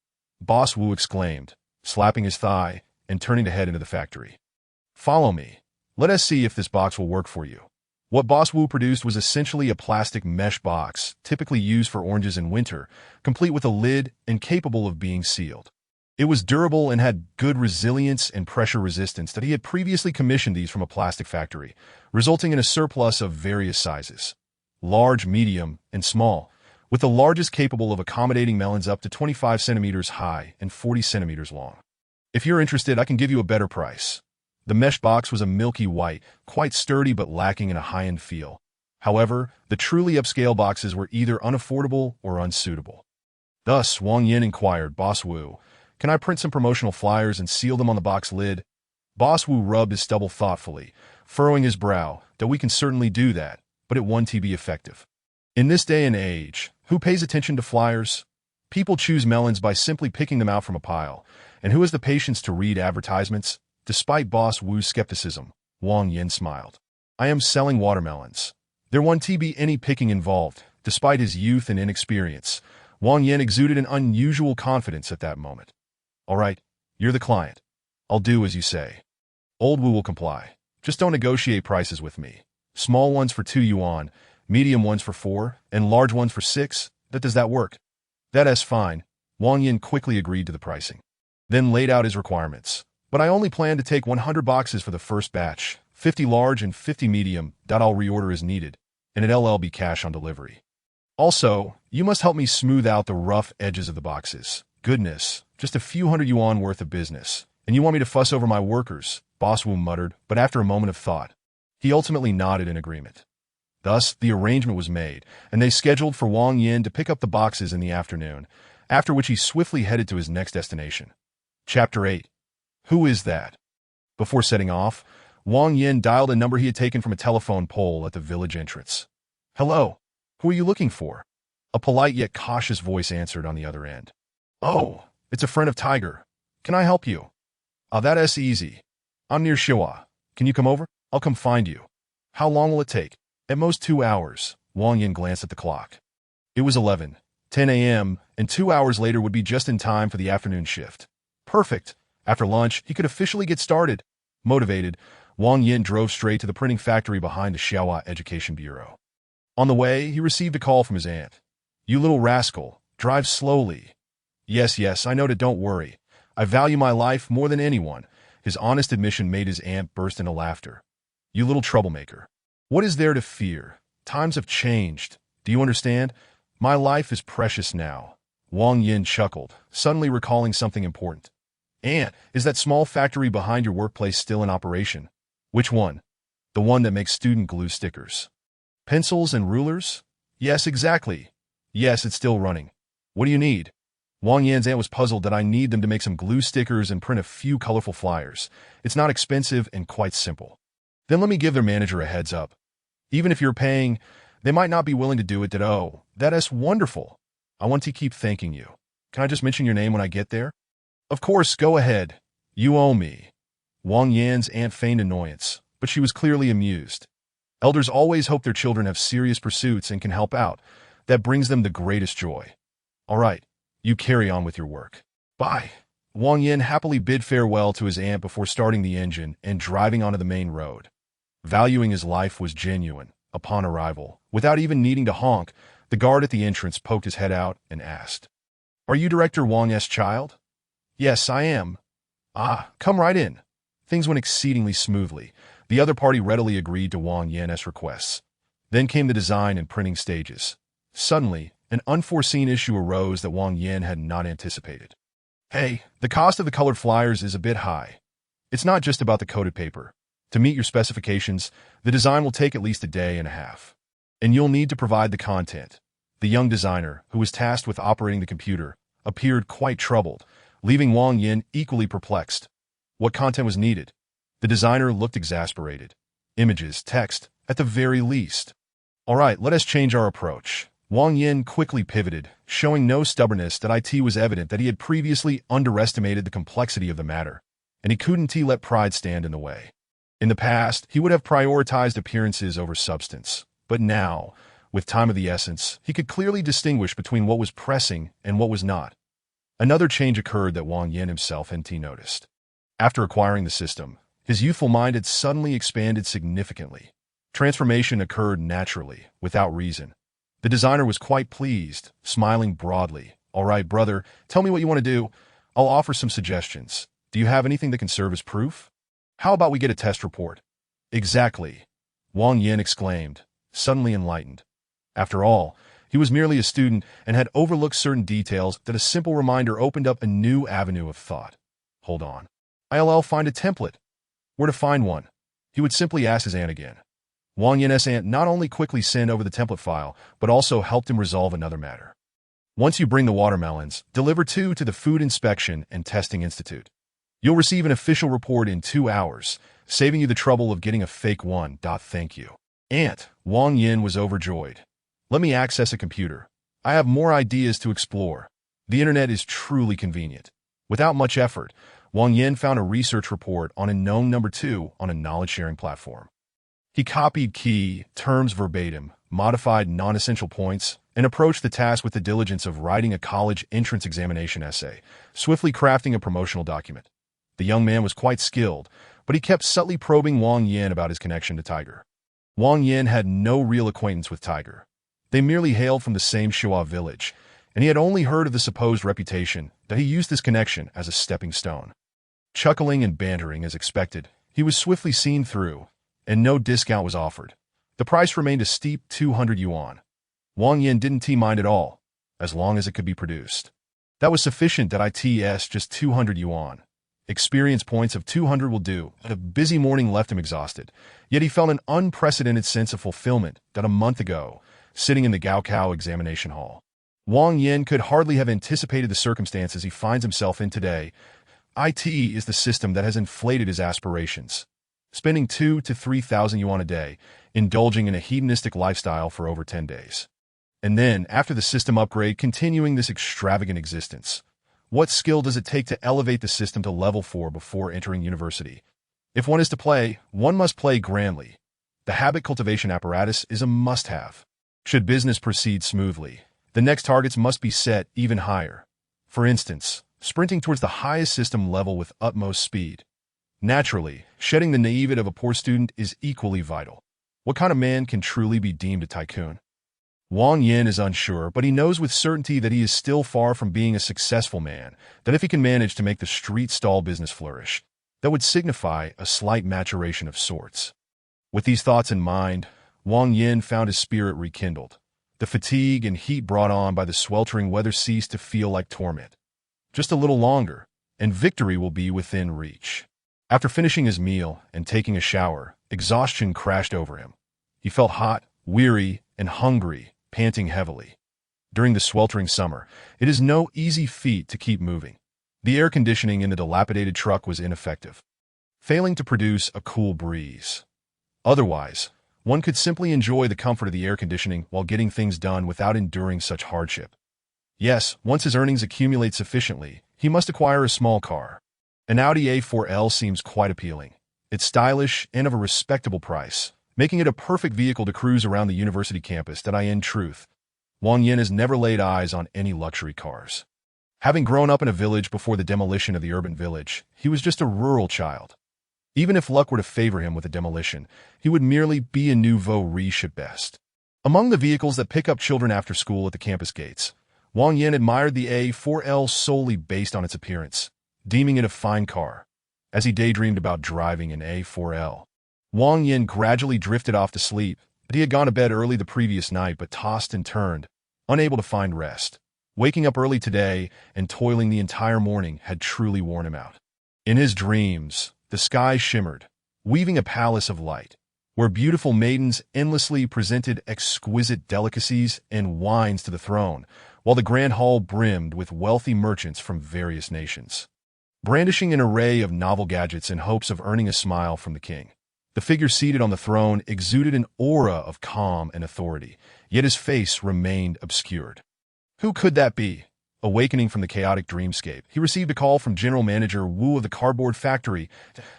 Boss Wu exclaimed, slapping his thigh and turning to head into the factory. Follow me. Let us see if this box will work for you. What Boss Wu produced was essentially a plastic mesh box, typically used for oranges in winter, complete with a lid and capable of being sealed. It was durable and had good resilience and pressure resistance that he had previously commissioned these from a plastic factory, resulting in a surplus of various sizes. Large, medium, and small, with the largest capable of accommodating melons up to 25 centimeters high and 40 centimeters long. If you're interested, I can give you a better price. The mesh box was a milky white, quite sturdy but lacking in a high-end feel. However, the truly upscale boxes were either unaffordable or unsuitable. Thus, Wang Yin inquired, Boss Wu, can I print some promotional flyers and seal them on the box lid? Boss Wu rubbed his stubble thoughtfully, furrowing his brow, that we can certainly do that, but it won't be effective. In this day and age, who pays attention to flyers? People choose melons by simply picking them out from a pile, and who has the patience to read advertisements? Despite Boss Wu's skepticism, Wang Yin smiled. I am selling watermelons. There won't be any picking involved. Despite his youth and inexperience, Wang Yin exuded an unusual confidence at that moment. All right, you're the client. I'll do as you say. Old Wu will comply. Just don't negotiate prices with me. Small ones for 2 yuan, medium ones for 4, and large ones for 6. Does that work? That's fine. Wang Yin quickly agreed to the pricing. Then laid out his requirements. But I only plan to take 100 boxes for the first batch, 50 large and 50 medium. I'll reorder as needed, and it'll be cash on delivery. Also, you must help me smooth out the rough edges of the boxes. Goodness, just a few hundred yuan worth of business. And you want me to fuss over my workers, Boss Wu muttered, but after a moment of thought, he ultimately nodded in agreement. Thus, the arrangement was made, and they scheduled for Wang Yin to pick up the boxes in the afternoon, after which he swiftly headed to his next destination. Chapter 8. Who is that? Before setting off, Wang Yin dialed a number he had taken from a telephone pole at the village entrance. Hello, who are you looking for? A polite yet cautious voice answered on the other end. Oh, it's a friend of Tiger. Can I help you? That's easy. I'm near Shiwa. Can you come over? I'll come find you. How long will it take? At most 2 hours. Wang Yin glanced at the clock. It was 11:10 a.m., and 2 hours later would be just in time for the afternoon shift. Perfect. After lunch, he could officially get started. Motivated, Wang Yin drove straight to the printing factory behind the Xiaohua Education Bureau. On the way, he received a call from his aunt. You little rascal, drive slowly. Yes, I know that, don't worry. I value my life more than anyone. His honest admission made his aunt burst into laughter. You little troublemaker. What is there to fear? Times have changed. Do you understand? My life is precious now. Wang Yin chuckled, suddenly recalling something important. Aunt, is that small factory behind your workplace still in operation? Which one? The one that makes student glue stickers. Pencils and rulers? Yes, exactly. Yes, it's still running. What do you need? Wang Yan's aunt was puzzled that I need them to make some glue stickers and print a few colorful flyers. It's not expensive and quite simple. Then let me give their manager a heads up. Even if you're paying, they might not be willing to do it. Oh, that's wonderful. I want to keep thanking you. Can I just mention your name when I get there? Of course, go ahead. You owe me. Wang Yan's aunt feigned annoyance, but she was clearly amused. Elders always hope their children have serious pursuits and can help out. That brings them the greatest joy. All right, you carry on with your work. Bye. Wang Yin happily bid farewell to his aunt before starting the engine and driving onto the main road. Valuing his life was genuine. Upon arrival, without even needing to honk, the guard at the entrance poked his head out and asked, "Are you Director Wang's child?" "Yes, I am." "Ah, come right in." Things went exceedingly smoothly. The other party readily agreed to Wang Yan's requests. Then came the design and printing stages. Suddenly, an unforeseen issue arose that Wang Yan had not anticipated. "Hey, the cost of the colored flyers is a bit high. It's not just about the coated paper. To meet your specifications, the design will take at least a day and a half. And you'll need to provide the content." The young designer, who was tasked with operating the computer, appeared quite troubled, leaving Wang Yan equally perplexed. What content was needed? The designer looked exasperated. Images, text, at the very least. "All right, let us change our approach." Wang Yan quickly pivoted, showing no stubbornness. That it was evident that he had previously underestimated the complexity of the matter, and he couldn't let pride stand in the way. In the past, he would have prioritized appearances over substance, but now, with time of the essence, he could clearly distinguish between what was pressing and what was not. Another change occurred that Wang Yan himself hadn't noticed. After acquiring the system, his youthful mind had suddenly expanded significantly. Transformation occurred naturally, without reason. The designer was quite pleased, smiling broadly. "All right, brother, tell me what you want to do. I'll offer some suggestions. Do you have anything that can serve as proof? How about we get a test report?" "Exactly," Wang Yan exclaimed, suddenly enlightened. After all, he was merely a student and had overlooked certain details that a simple reminder opened up a new avenue of thought. Hold on. I'll find a template. Where to find one? He would simply ask his aunt again. Wang Yan's aunt not only quickly sent over the template file, but also helped him resolve another matter. "Once you bring the watermelons, deliver two to the Food Inspection and Testing Institute. You'll receive an official report in 2 hours, saving you the trouble of getting a fake one. Thank you." Aunt Wang Yan was overjoyed. "Let me access a computer. I have more ideas to explore." The internet is truly convenient. Without much effort, Wang Yan found a research report on a known number 2 on a knowledge-sharing platform. He copied key terms verbatim, modified non-essential points, and approached the task with the diligence of writing a college entrance examination essay, swiftly crafting a promotional document. The young man was quite skilled, but he kept subtly probing Wang Yan about his connection to Tiger. Wang Yan had no real acquaintance with Tiger. They merely hailed from the same Shua village, and he had only heard of the supposed reputation that he used this connection as a stepping stone. Chuckling and bantering as expected, he was swiftly seen through, and no discount was offered. The price remained a steep 200 yuan. Wang Yan didn't mind at all, as long as it could be produced. That was sufficient. It's just 200 yuan. Experience points of 200 will do. A busy morning left him exhausted, yet he felt an unprecedented sense of fulfillment that a month ago, sitting in the Gaokao examination hall. Wang Yan could hardly have anticipated the circumstances he finds himself in today. IT is the system that has inflated his aspirations. Spending 2,000 to 3,000 yuan a day, indulging in a hedonistic lifestyle for over 10 days. And then, after the system upgrade, continuing this extravagant existence. What skill does it take to elevate the system to level 4 before entering university? If one is to play, one must play grandly. The habit cultivation apparatus is a must-have. Should business proceed smoothly, the next targets must be set even higher. For instance, sprinting towards the highest system level with utmost speed. Naturally, shedding the naivete of a poor student is equally vital. What kind of man can truly be deemed a tycoon? Wang Yan is unsure, but he knows with certainty that he is still far from being a successful man, that if he can manage to make the street stall business flourish, that would signify a slight maturation of sorts. With these thoughts in mind, Wang Yan found his spirit rekindled. The fatigue and heat brought on by the sweltering weather ceased to feel like torment. Just a little longer, and victory will be within reach. After finishing his meal and taking a shower, exhaustion crashed over him. He felt hot, weary, and hungry, panting heavily. During the sweltering summer, it is no easy feat to keep moving. The air conditioning in the dilapidated truck was ineffective, failing to produce a cool breeze. Otherwise, one could simply enjoy the comfort of the air conditioning while getting things done without enduring such hardship. Yes, once his earnings accumulate sufficiently, he must acquire a small car. An Audi A4L seems quite appealing. It's stylish and of a respectable price, making it a perfect vehicle to cruise around the university campus. In truth, Wang Yan has never laid eyes on any luxury cars. Having grown up in a village before the demolition of the urban village, he was just a rural child. Even if luck were to favor him with a demolition, he would merely be a nouveau riche at best. Among the vehicles that pick up children after school at the campus gates, Wang Yin admired the A4L solely based on its appearance, deeming it a fine car. As he daydreamed about driving an A4L, Wang Yin gradually drifted off to sleep. He had gone to bed early the previous night but tossed and turned, unable to find rest. Waking up early today and toiling the entire morning had truly worn him out. In his dreams, the sky shimmered, weaving a palace of light, where beautiful maidens endlessly presented exquisite delicacies and wines to the throne, while the grand hall brimmed with wealthy merchants from various nations, brandishing an array of novel gadgets in hopes of earning a smile from the king. The figure seated on the throne exuded an aura of calm and authority, yet his face remained obscured. Who could that be? Awakening from the chaotic dreamscape, he received a call from General Manager Wu of the cardboard factory.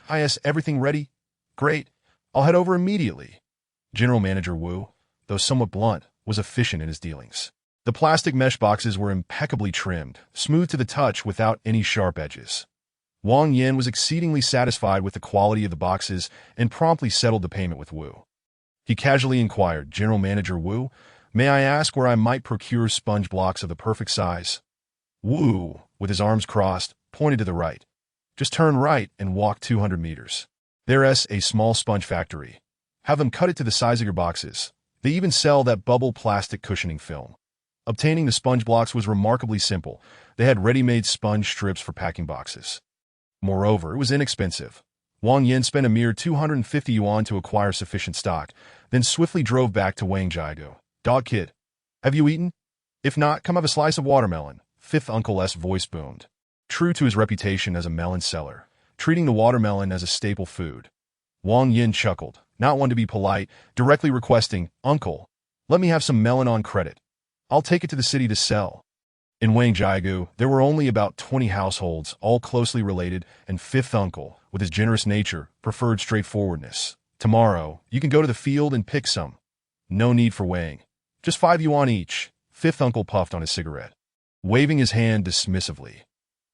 "Is everything ready? Great. I'll head over immediately." General Manager Wu, though somewhat blunt, was efficient in his dealings. The plastic mesh boxes were impeccably trimmed, smooth to the touch without any sharp edges. Wang Yin was exceedingly satisfied with the quality of the boxes and promptly settled the payment with Wu. He casually inquired, "General Manager Wu, may I ask where I might procure sponge blocks of the perfect size?" Wu, with his arms crossed, pointed to the right. "Just turn right and walk 200 meters. There's a small sponge factory. Have them cut it to the size of your boxes. They even sell that bubble plastic cushioning film." Obtaining the sponge blocks was remarkably simple. They had ready-made sponge strips for packing boxes. Moreover, it was inexpensive. Wang Yin spent a mere 250 yuan to acquire sufficient stock, then swiftly drove back to Wangjiagu. "Dog kid, have you eaten? If not, come have a slice of watermelon," Fifth Uncle's voice boomed. True to his reputation as a melon seller, treating the watermelon as a staple food, Wang Yin chuckled, not one to be polite, directly requesting, "Uncle, let me have some melon on credit. I'll take it to the city to sell." In Wangjiagu, there were only about 20 households, all closely related, and Fifth Uncle, with his generous nature, preferred straightforwardness. "Tomorrow, you can go to the field and pick some. No need for weighing. Just 5 yuan each." Fifth Uncle puffed on his cigarette, waving his hand dismissively.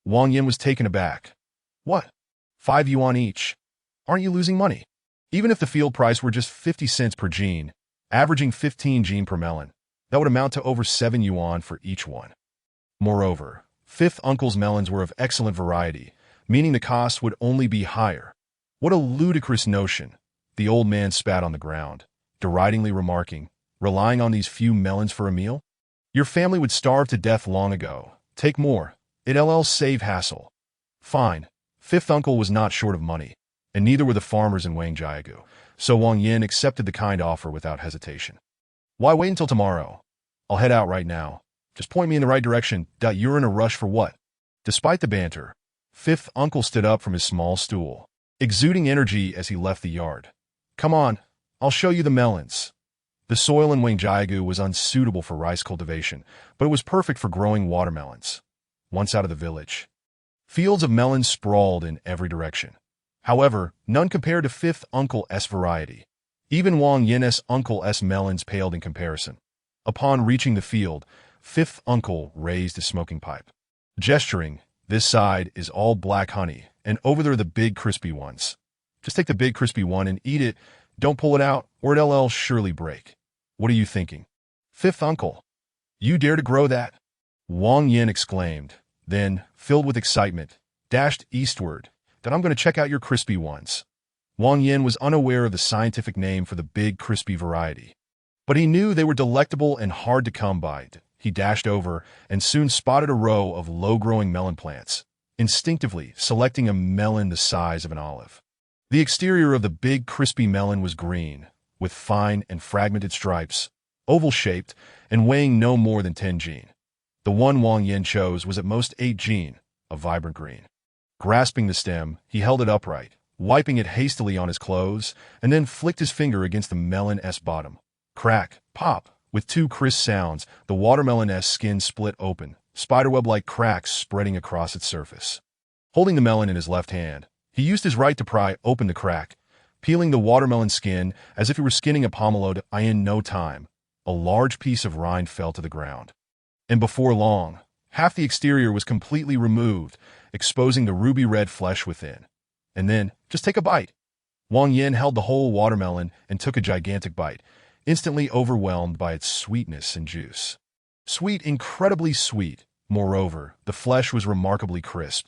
Wang Yin was taken aback. "What? 5 yuan each? Aren't you losing money? Even if the field price were just 50 cents per gene, averaging 15 gene per melon, that would amount to over 7 yuan for each one. Moreover, Fifth Uncle's melons were of excellent variety, meaning the cost would only be higher. What a ludicrous notion. The old man spat on the ground, deridingly remarking, "Relying on these few melons for a meal? Your family would starve to death long ago. Take more. It'll save hassle." Fine. Fifth Uncle was not short of money, and neither were the farmers in Wangjiagu, so Wang Yin accepted the kind offer without hesitation. "Why wait until tomorrow? I'll head out right now. Just point me in the right direction. You're in a rush for what?" Despite the banter, Fifth Uncle stood up from his small stool, exuding energy as he left the yard. "Come on, I'll show you the melons." The soil in Wangjiagu was unsuitable for rice cultivation, but it was perfect for growing watermelons. Once out of the village, fields of melons sprawled in every direction. However, none compared to Fifth Uncle's variety. Even Wang Yin's Uncle's melons paled in comparison. Upon reaching the field, Fifth Uncle raised his smoking pipe, gesturing, "This side is all black honey, and over there are the big crispy ones. Just take the big crispy one and eat it. Don't pull it out, or it'll surely break." "What are you thinking? Fifth Uncle, you dare to grow that?" Wang Yin exclaimed, then, filled with excitement, dashed eastward. "Then I'm going to check out your crispy ones." Wang Yin was unaware of the scientific name for the big crispy variety, but he knew they were delectable and hard to come by. He dashed over and soon spotted a row of low-growing melon plants, instinctively selecting a melon the size of an olive. The exterior of the big crispy melon was green, with fine and fragmented stripes, oval-shaped and weighing no more than 10 gene. The one Wang Yin chose was at most 8 gene, a vibrant green. Grasping the stem, he held it upright, wiping it hastily on his clothes, and then flicked his finger against the melon's bottom. Crack, pop. With 2 crisp sounds, the watermelon's skin split open, spiderweb-like cracks spreading across its surface. Holding the melon in his left hand, he used his right to pry open the crack, peeling the watermelon skin as if he were skinning a pomelo. In no time, a large piece of rind fell to the ground. And before long, half the exterior was completely removed, exposing the ruby-red flesh within. And then, just take a bite. Wang Yin held the whole watermelon and took a gigantic bite, instantly overwhelmed by its sweetness and juice. Sweet, incredibly sweet. Moreover, the flesh was remarkably crisp.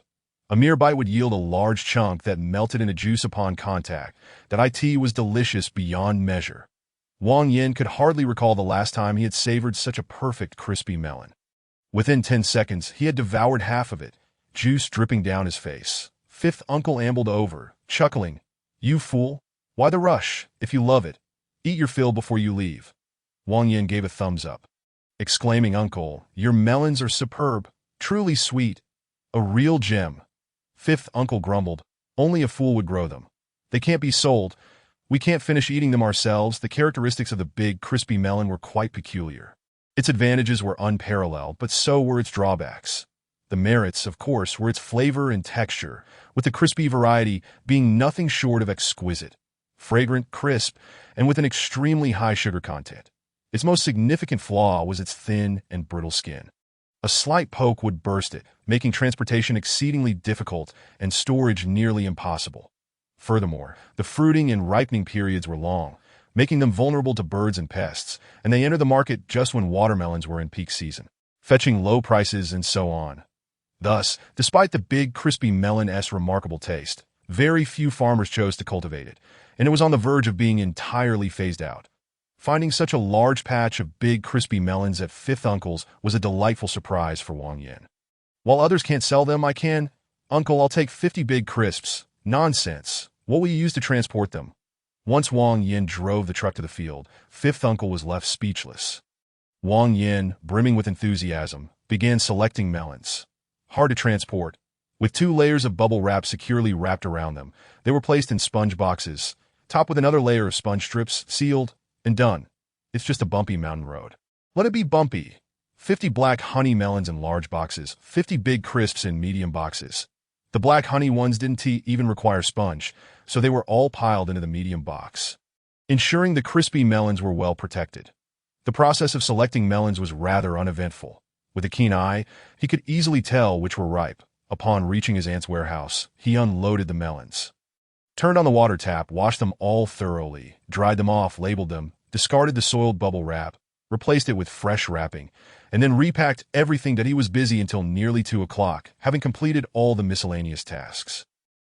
A mere bite would yield a large chunk that melted into juice upon contact. That it was delicious beyond measure. Wang Yin could hardly recall the last time he had savored such a perfect, crispy melon. Within 10 seconds, he had devoured half of it, juice dripping down his face. Fifth uncle ambled over, chuckling. "You fool! Why the rush, if you love it? Eat your fill before you leave." Wang Yin gave a thumbs up, exclaiming, "Uncle, your melons are superb, truly sweet, a real gem." Fifth uncle grumbled, "Only a fool would grow them. They can't be sold. We can't finish eating them ourselves." The characteristics of the big, crispy melon were quite peculiar. Its advantages were unparalleled, but so were its drawbacks. The merits, of course, were its flavor and texture, with the crispy variety being nothing short of exquisite, fragrant, crisp, and with an extremely high sugar content. Its most significant flaw was its thin and brittle skin. A slight poke would burst it, making transportation exceedingly difficult and storage nearly impossible. Furthermore, the fruiting and ripening periods were long, making them vulnerable to birds and pests, and they entered the market just when watermelons were in peak season, fetching low prices and so on. Thus, despite the big, crispy melon's remarkable taste, very few farmers chose to cultivate it, and it was on the verge of being entirely phased out. Finding such a large patch of big, crispy melons at Fifth Uncle's was a delightful surprise for Wang Yin. "While others can't sell them, I can. Uncle, I'll take 50 big crisps." "Nonsense. What will you use to transport them?" Once Wang Yin drove the truck to the field, Fifth Uncle was left speechless. Wang Yin, brimming with enthusiasm, began selecting melons. Hard to transport. With 2 layers of bubble wrap securely wrapped around them, they were placed in sponge boxes, topped with another layer of sponge strips, sealed, and done. It's just a bumpy mountain road. Let it be bumpy. 50 black honey melons in large boxes, 50 big crisps in medium boxes. The black honey ones didn't even require sponge, so they were all piled into the medium box, ensuring the crispy melons were well protected. The process of selecting melons was rather uneventful. With a keen eye, he could easily tell which were ripe. Upon reaching his aunt's warehouse, he unloaded the melons, turned on the water tap, washed them all thoroughly, dried them off, labeled them, discarded the soiled bubble wrap, replaced it with fresh wrapping, and then repacked everything. That he was busy until nearly 2 o'clock, having completed all the miscellaneous tasks.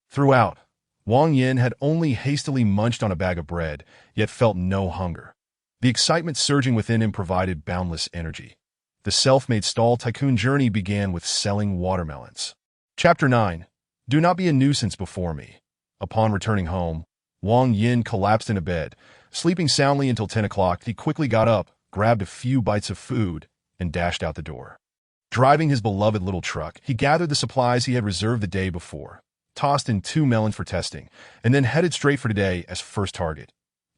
Throughout, Wang Yin had only hastily munched on a bag of bread, yet felt no hunger. The excitement surging within him provided boundless energy. The self-made stall tycoon journey began with selling watermelons. Chapter 9. Do not be a nuisance before me. Upon returning home, Wang Yin collapsed into bed. Sleeping soundly until 10 o'clock, he quickly got up, grabbed a few bites of food, and dashed out the door. Driving his beloved little truck, he gathered the supplies he had reserved the day before, tossed in 2 melons for testing, and then headed straight for today as first target,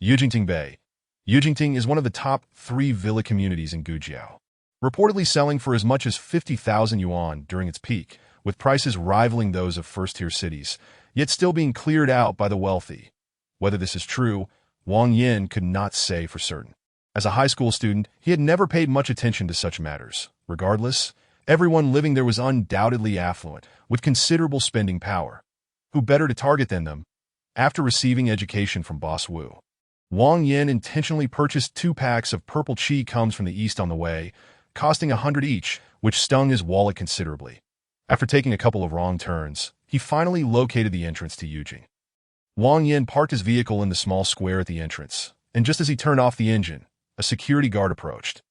Yijingting Bay. Yijingting is one of the top 3 villa communities in Gujiao, reportedly selling for as much as 50,000 yuan during its peak, with prices rivaling those of first-tier cities, yet still being cleared out by the wealthy. Whether this is true, Wang Yin could not say for certain. As a high school student, he had never paid much attention to such matters. Regardless, everyone living there was undoubtedly affluent, with considerable spending power. Who better to target than them? After receiving education from Boss Wu, Wang Yin intentionally purchased 2 packs of purple chi comes from the east on the way, costing 100 each, which stung his wallet considerably. After taking a couple of wrong turns, he finally located the entrance to Yujing. Wang Yin parked his vehicle in the small square at the entrance, and just as he turned off the engine, a security guard approached.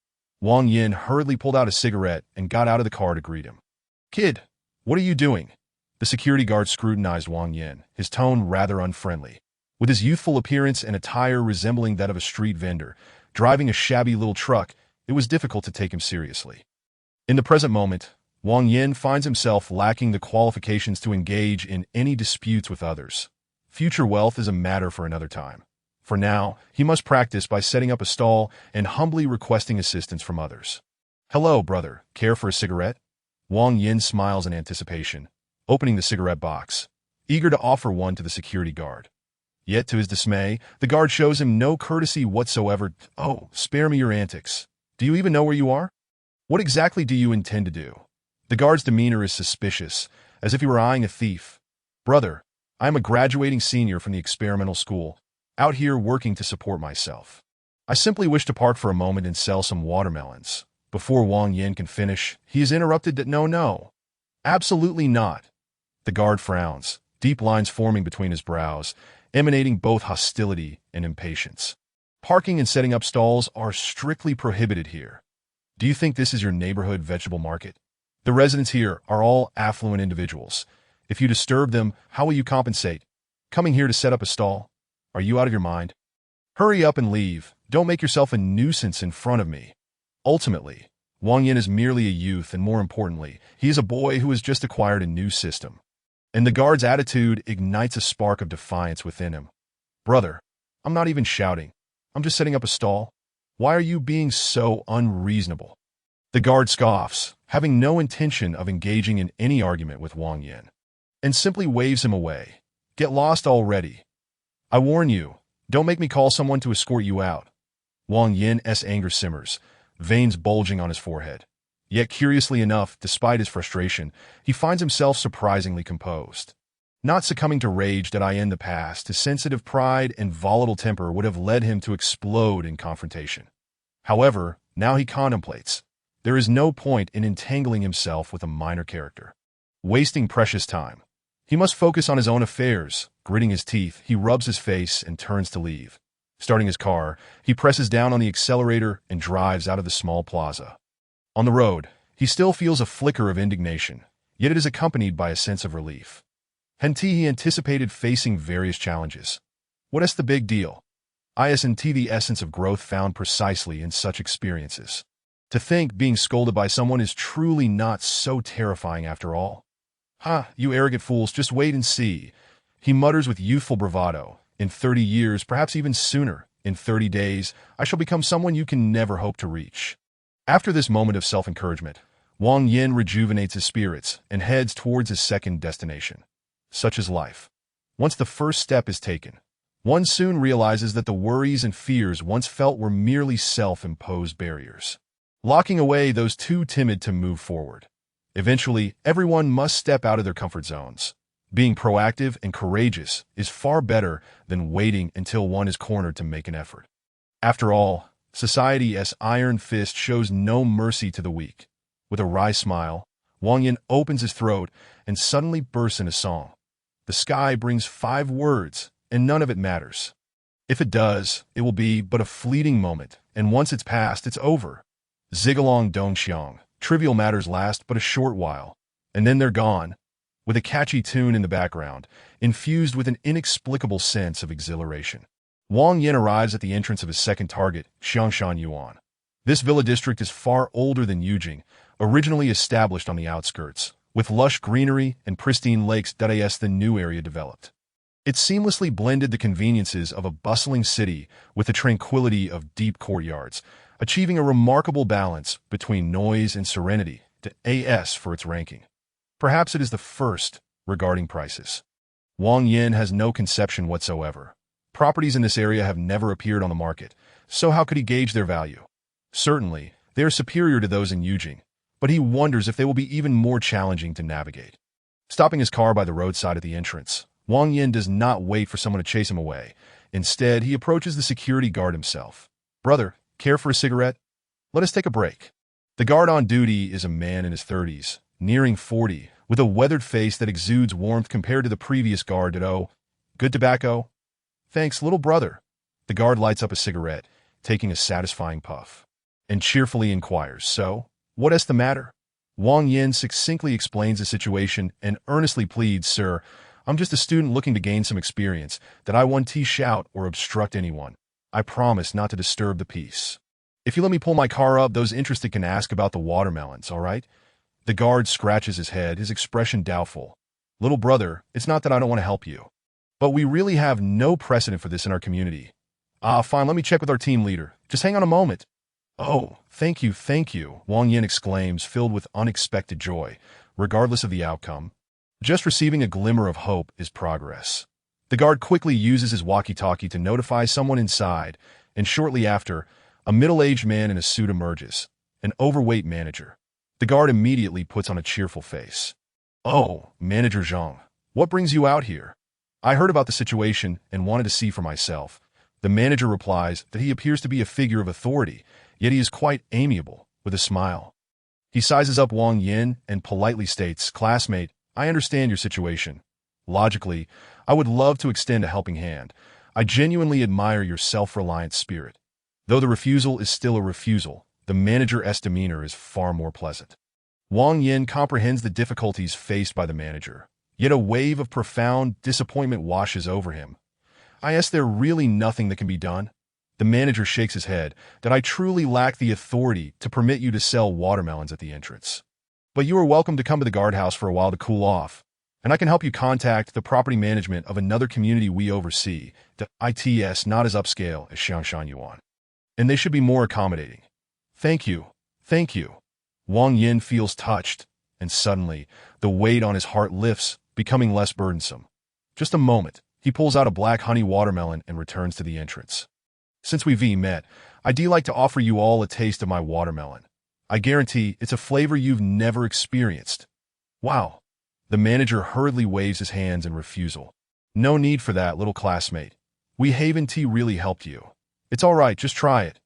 Wang Yin hurriedly pulled out a cigarette and got out of the car to greet him. "Kid, what are you doing?" The security guard scrutinized Wang Yin, his tone rather unfriendly. With his youthful appearance and attire resembling that of a street vendor, driving a shabby little truck, it was difficult to take him seriously. In the present moment, Wang Yin finds himself lacking the qualifications to engage in any disputes with others. Future wealth is a matter for another time. For now, he must practice by setting up a stall and humbly requesting assistance from others. "Hello, brother. Care for a cigarette?" Wang Yin smiles in anticipation, opening the cigarette box, eager to offer one to the security guard. Yet, to his dismay, the guard shows him no courtesy whatsoever. "Oh, spare me your antics. Do you even know where you are? What exactly do you intend to do?" The guard's demeanor is suspicious, as if he were eyeing a thief. "Brother, I am a graduating senior from the experimental school, out here working to support myself. I simply wish to park for a moment and sell some watermelons. Before Wang Yin can finish, he is interrupted that no, absolutely not. The guard frowns, deep lines forming between his brows, emanating both hostility and impatience. Parking and setting up stalls are strictly prohibited here. Do you think this is your neighborhood vegetable market? The residents here are all affluent individuals. If you disturb them, how will you compensate? Coming here to set up a stall? Are you out of your mind? Hurry up and leave. Don't make yourself a nuisance in front of me. Ultimately, Wang Yin is merely a youth, and more importantly, he is a boy who has just acquired a new system. And the guard's attitude ignites a spark of defiance within him. Brother, I'm not even shouting. I'm just setting up a stall. Why are you being so unreasonable? The guard scoffs, having no intention of engaging in any argument with Wang Yin, and simply waves him away. Get lost already. I warn you, don't make me call someone to escort you out. Wang Yin's anger simmers, veins bulging on his forehead. Yet curiously enough, despite his frustration, he finds himself surprisingly composed. Not succumbing to rage that in the past, his sensitive pride and volatile temper would have led him to explode in confrontation. However, now he contemplates. There is no point in entangling himself with a minor character, wasting precious time. He must focus on his own affairs. Gritting his teeth, he rubs his face and turns to leave. Starting his car, he presses down on the accelerator and drives out of the small plaza. On the road, he still feels a flicker of indignation, yet it is accompanied by a sense of relief. He anticipated facing various challenges. What is the big deal? Isn't the essence of growth found precisely in such experiences? To think being scolded by someone is truly not so terrifying after all. You arrogant fools, just wait and see. He mutters with youthful bravado. In 30 years, perhaps even sooner, in 30 days, I shall become someone you can never hope to reach. After this moment of self-encouragement, Wang Yin rejuvenates his spirits and heads towards his second destination. Such is life. Once the first step is taken, one soon realizes that the worries and fears once felt were merely self-imposed barriers, locking away those too timid to move forward. Eventually, everyone must step out of their comfort zones. Being proactive and courageous is far better than waiting until one is cornered to make an effort. After all, society's iron fist shows no mercy to the weak. With a wry smile, Wang Yin opens his throat and suddenly bursts into song. The sky brings 5 words, and none of it matters. If it does, it will be but a fleeting moment, and once it's passed, it's over. Zigalong dongxiang, trivial matters last but a short while, and then they're gone. With a catchy tune in the background, infused with an inexplicable sense of exhilaration, Wang Yin arrives at the entrance of his second target, Xiangshan Yuan. This villa district is far older than Yujing, originally established on the outskirts, with lush greenery and pristine lakes that the new area developed. It seamlessly blended the conveniences of a bustling city with the tranquility of deep courtyards, achieving a remarkable balance between noise and serenity, to AS for its ranking. Perhaps it is the first regarding prices. Wang Yin has no conception whatsoever. Properties in this area have never appeared on the market, so how could he gauge their value? Certainly, they are superior to those in Yujing, but he wonders if they will be even more challenging to navigate. Stopping his car by the roadside at the entrance, Wang Yin does not wait for someone to chase him away. Instead, he approaches the security guard himself. Brother, care for a cigarette? Let us take a break. The guard on duty is a man in his 30s, nearing 40, with a weathered face that exudes warmth compared to the previous guard that, good tobacco? Thanks, little brother. The guard lights up a cigarette, taking a satisfying puff, and cheerfully inquires, so, what is the matter? Wang Yin succinctly explains the situation and earnestly pleads, Sir, I'm just a student looking to gain some experience, that I won't shout or obstruct anyone. I promise not to disturb the peace. If you let me pull my car up, those interested can ask about the watermelons, all right? The guard scratches his head, his expression doubtful. Little brother, it's not that I don't want to help you, but we really have no precedent for this in our community. Fine, let me check with our team leader. Just hang on a moment. Oh, thank you, Wang Yin exclaims, filled with unexpected joy, regardless of the outcome. Just receiving a glimmer of hope is progress. The guard quickly uses his walkie-talkie to notify someone inside, and shortly after, a middle-aged man in a suit emerges, an overweight manager. The guard immediately puts on a cheerful face. Oh, Manager Zhang, what brings you out here? I heard about the situation and wanted to see for myself. The manager replies that he appears to be a figure of authority, yet he is quite amiable, with a smile. He sizes up Wang Yin and politely states, "Classmate, I understand your situation. Logically, I would love to extend a helping hand. I genuinely admire your self-reliant spirit." Though the refusal is still a refusal, the manager's demeanor is far more pleasant. Wang Yin comprehends the difficulties faced by the manager, yet a wave of profound disappointment washes over him. "I ask, there really nothing that can be done?" The manager shakes his head, "That I truly lack the authority to permit you to sell watermelons at the entrance. But you are welcome to come to the guardhouse for a while to cool off, and I can help you contact the property management of another community we oversee. The ITS not as upscale as Xiangshan Yuan, and they should be more accommodating." Thank you. Thank you." Wang Yin feels touched, and suddenly, the weight on his heart lifts, becoming less burdensome. Just a moment, he pulls out a black honey watermelon and returns to the entrance. "Since we've met, I'd like to offer you all a taste of my watermelon. I guarantee it's a flavor you've never experienced." "Wow." The manager hurriedly waves his hands in refusal. "No need for that, little classmate. We Haven Tea really helped you. It's all right, just try it."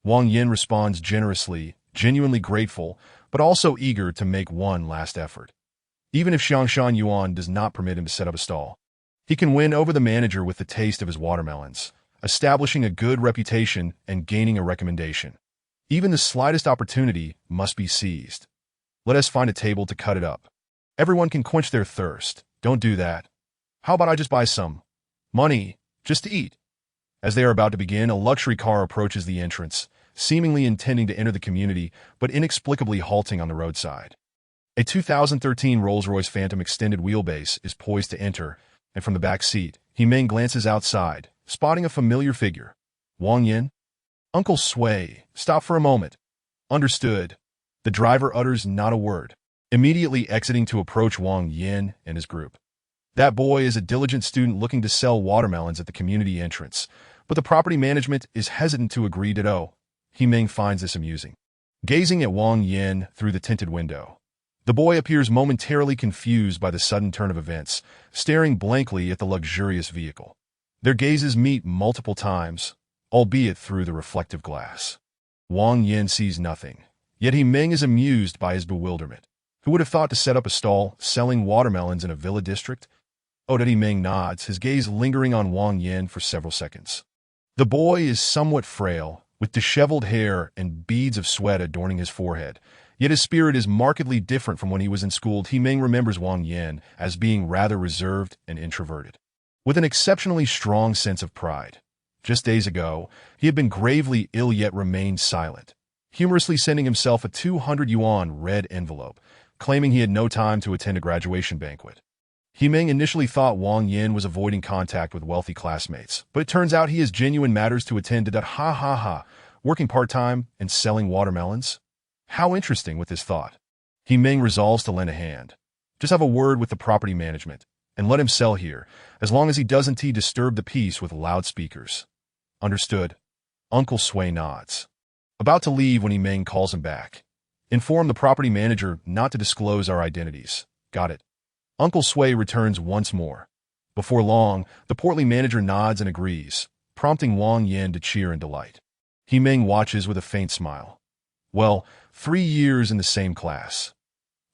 Wang Yin responds generously, genuinely grateful, but also eager to make one last effort. Even if Xiangshan Yuan does not permit him to set up a stall, he can win over the manager with the taste of his watermelons, establishing a good reputation and gaining a recommendation. Even the slightest opportunity must be seized. "Let us find a table to cut it up. Everyone can quench their thirst. Don't do that. How about I just buy some money just to eat?" As they are about to begin, a luxury car approaches the entrance, seemingly intending to enter the community, but inexplicably halting on the roadside. A 2013 Rolls-Royce Phantom extended wheelbase is poised to enter, and from the back seat, Himeng glances outside, spotting a familiar figure. "Wang Yin?" "Uncle Sui, stop for a moment." "Understood." The driver utters not a word, immediately exiting to approach Wang Yin and his group. That boy is a diligent student looking to sell watermelons at the community entrance, but the property management is hesitant to agree to. Himeng finds this amusing. Gazing at Wang Yin through the tinted window, the boy appears momentarily confused by the sudden turn of events, staring blankly at the luxurious vehicle. Their gazes meet multiple times, albeit through the reflective glass. Wang Yin sees nothing, yet Himeng is amused by his bewilderment. Who would have thought to set up a stall selling watermelons in a villa district? Himeng nods, his gaze lingering on Wang Yin for several seconds. The boy is somewhat frail, with disheveled hair and beads of sweat adorning his forehead, yet his spirit is markedly different from when he was in school. Himeng remembers Wang Yin as being rather reserved and introverted, with an exceptionally strong sense of pride. Just days ago, he had been gravely ill yet remained silent, humorously sending himself a 200 yuan red envelope, claiming he had no time to attend a graduation banquet. Himeng initially thought Wang Yin was avoiding contact with wealthy classmates, but it turns out he has genuine matters to attend to. Working part-time and selling watermelons? How interesting with this thought. Himeng resolves to lend a hand. Just have a word with the property management, and let him sell here, as long as he doesn't disturb the peace with loudspeakers. Understood. Uncle Sui nods. About to leave when Himeng calls him back. Inform the property manager not to disclose our identities. Got it. Uncle Sui returns once more. Before long, the portly manager nods and agrees, prompting Wang Yin to cheer in delight. Himeng watches with a faint smile. Well, 3 years in the same class.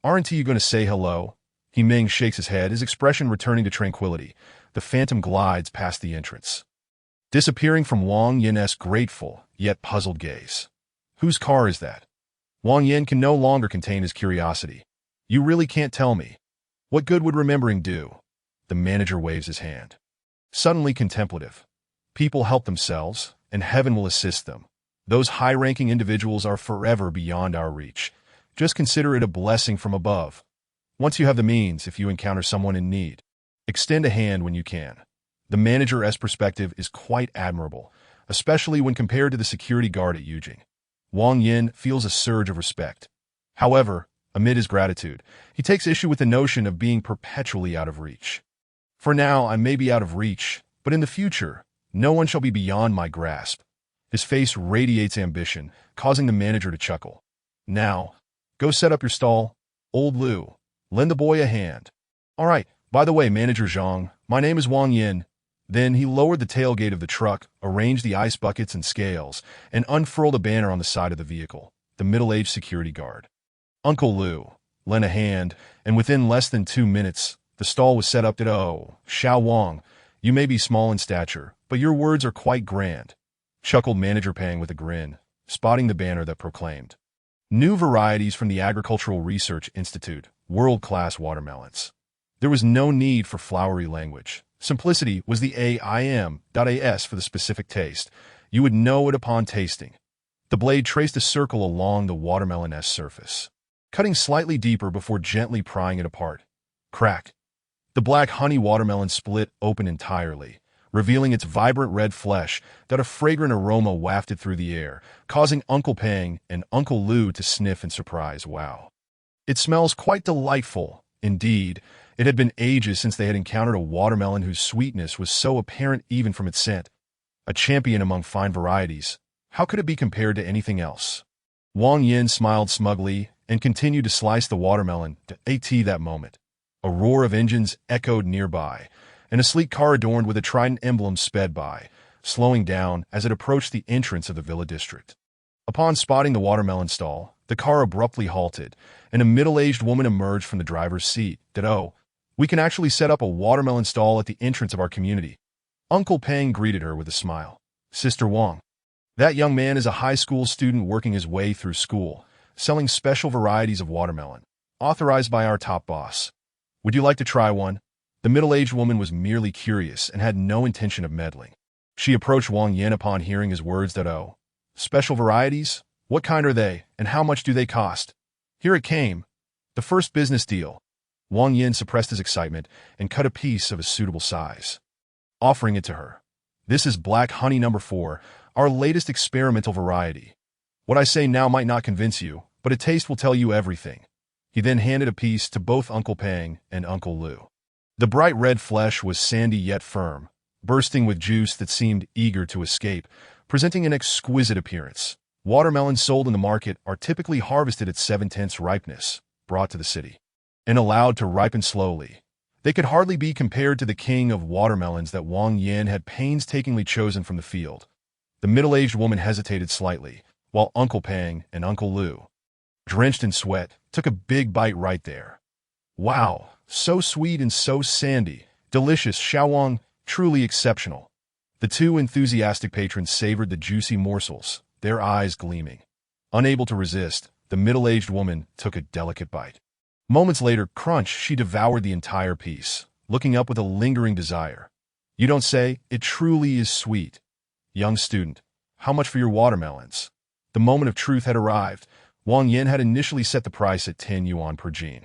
Aren't you going to say hello? Himeng shakes his head, his expression returning to tranquility. The phantom glides past the entrance, disappearing from Wang Yin's grateful, yet puzzled gaze. Whose car is that? Wang Yin can no longer contain his curiosity. You really can't tell me? What good would remembering do? The manager waves his hand. Suddenly contemplative. People help themselves, and heaven will assist them. Those high-ranking individuals are forever beyond our reach. Just consider it a blessing from above. Once you have the means, if you encounter someone in need, extend a hand when you can. The manager's perspective is quite admirable, especially when compared to the security guard at Yujing. Wang Yin feels a surge of respect. However, amid his gratitude, he takes issue with the notion of being perpetually out of reach. For now, I may be out of reach, but in the future, no one shall be beyond my grasp. His face radiates ambition, causing the manager to chuckle. Now, go set up your stall. Old Liu, lend the boy a hand. All right, by the way, Manager Zhang, My name is Wang Yin. Then he lowered the tailgate of the truck, arranged the ice buckets and scales, and unfurled a banner on the side of the vehicle. The middle-aged security guard, Uncle Lu, lent a hand, and within less than 2 minutes, the stall was set up. Oh, Xiao Wang, you may be small in stature, but your words are quite grand, chuckled Manager Pang with a grin, spotting the banner that proclaimed, New varieties from the Agricultural Research Institute, world-class watermelons. There was no need for flowery language. Simplicity was the AIM.AS for the specific taste. You would know it upon tasting. The blade traced a circle along the watermelon-esque surface, cutting slightly deeper before gently prying it apart. Crack. The black honey watermelon split open entirely, revealing its vibrant red flesh that a fragrant aroma wafted through the air, causing Uncle Pang and Uncle Lu to sniff in surprise. Wow. It smells quite delightful. Indeed, it had been ages since they had encountered a watermelon whose sweetness was so apparent even from its scent. A champion among fine varieties. How could it be compared to anything else? Wang Yin smiled smugly and continued to slice the watermelon to that moment. A roar of engines echoed nearby, and a sleek car adorned with a trident emblem sped by, slowing down as it approached the entrance of the villa district. Upon spotting the watermelon stall, the car abruptly halted, and a middle-aged woman emerged from the driver's seat. Oh, we can actually set up a watermelon stall at the entrance of our community. Uncle Pang greeted her with a smile. Sister Wang. That young man is a high school student working his way through school, selling special varieties of watermelon, authorized by our top boss. Would you like to try one? The middle-aged woman was merely curious and had no intention of meddling. She approached Wang Yin upon hearing his words. Oh, special varieties? What kind are they, and how much do they cost? Here it came. The first business deal. Wang Yin suppressed his excitement and cut a piece of a suitable size, offering it to her. This is Black Honey No. 4, our latest experimental variety. What I say now might not convince you, but a taste will tell you everything. He then handed a piece to both Uncle Pang and Uncle Lu. The bright red flesh was sandy yet firm, bursting with juice that seemed eager to escape, presenting an exquisite appearance. Watermelons sold in the market are typically harvested at 7/10 ripeness, brought to the city, and allowed to ripen slowly. They could hardly be compared to the king of watermelons that Wang Yin had painstakingly chosen from the field. The middle-aged woman hesitated slightly, while Uncle Pang and Uncle Lu, drenched in sweat, took a big bite right there. Wow, so sweet and so sandy. Delicious, Xiaowang, truly exceptional. The two enthusiastic patrons savored the juicy morsels, their eyes gleaming. Unable to resist, the middle-aged woman took a delicate bite. Moments later, crunch, she devoured the entire piece, looking up with a lingering desire. You don't say, it truly is sweet. Young student, how much for your watermelons? The moment of truth had arrived. Wang Yin had initially set the price at 10 yuan per jean.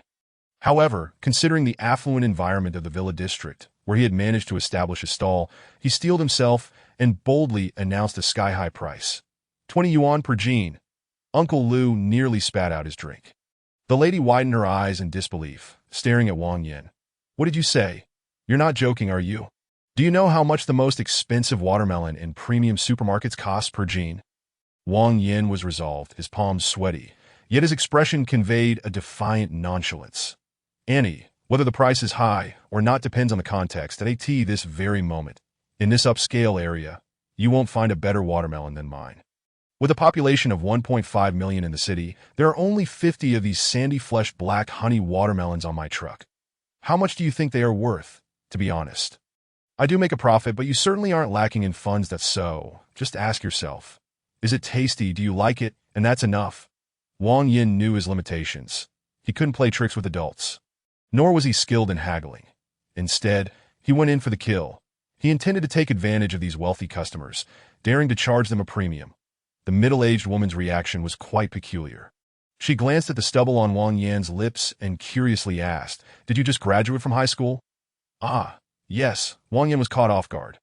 However, considering the affluent environment of the villa district, where he had managed to establish a stall, he steeled himself and boldly announced a sky-high price. 20 yuan per jean. Uncle Lu nearly spat out his drink. The lady widened her eyes in disbelief, staring at Wang Yin. What did you say? You're not joking, are you? Do you know how much the most expensive watermelon in premium supermarkets costs per jean? Wang Yin was resolved, his palms sweaty, yet his expression conveyed a defiant nonchalance. Annie, whether the price is high or not depends on the context. At this very moment, in this upscale area, you won't find a better watermelon than mine. With a population of 1.5 million in the city, there are only 50 of these sandy-fleshed black honey watermelons on my truck. How much do you think they are worth, to be honest? I do make a profit, but you certainly aren't lacking in funds. That's so. Just ask yourself. Is it tasty? Do you like it? And that's enough. Wang Yin knew his limitations. He couldn't play tricks with adults. Nor was he skilled in haggling. Instead, he went in for the kill. He intended to take advantage of these wealthy customers, daring to charge them a premium. The middle-aged woman's reaction was quite peculiar. She glanced at the stubble on Wang Yin's lips and curiously asked, Did you just graduate from high school? Ah, yes. Wang Yin was caught off guard.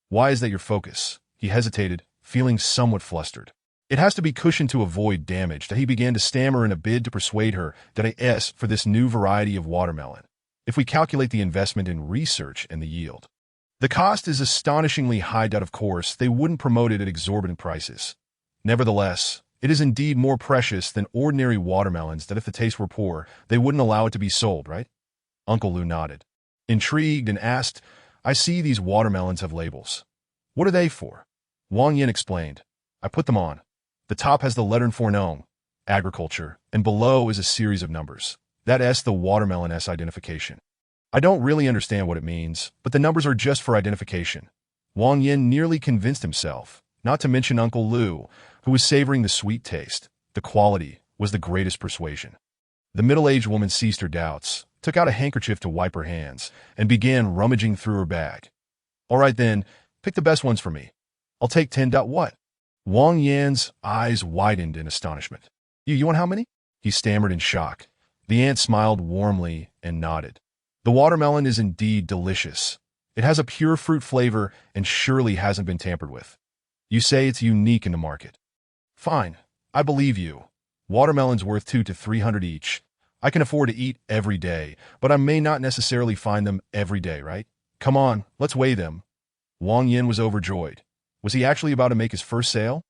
Why is that your focus? He hesitated, feeling somewhat flustered. It has to be cushioned to avoid damage. That he began to stammer in a bid to persuade her that for this new variety of watermelon. If we calculate the investment in research and the yield, the cost is astonishingly high. Of course, they wouldn't promote it at exorbitant prices. Nevertheless, it is indeed more precious than ordinary watermelons. That if the taste were poor, they wouldn't allow it to be sold, right? Uncle Lu nodded, intrigued, and asked, I see these watermelons have labels. What are they for? Wang Yin explained. I put them on. The top has the letter for Nong, agriculture, and below is a series of numbers. That S the watermelon S identification. I don't really understand what it means, but the numbers are just for identification. Wang Yin nearly convinced himself, not to mention Uncle Lu, who was savoring the sweet taste. The quality was the greatest persuasion. The middle-aged woman ceased her doubts, took out a handkerchief to wipe her hands, and began rummaging through her bag. All right then, pick the best ones for me. I'll take 10. What? Wang Yan's eyes widened in astonishment. You want how many? He stammered in shock. The aunt smiled warmly and nodded. The watermelon is indeed delicious. It has a pure fruit flavor and surely hasn't been tampered with. You say it's unique in the market. Fine, I believe you. Watermelon's worth 200 to 300 each. I can afford to eat every day, but I may not necessarily find them every day, right? Come on, let's weigh them. Wang Yin was overjoyed. Was he actually about to make his first sale?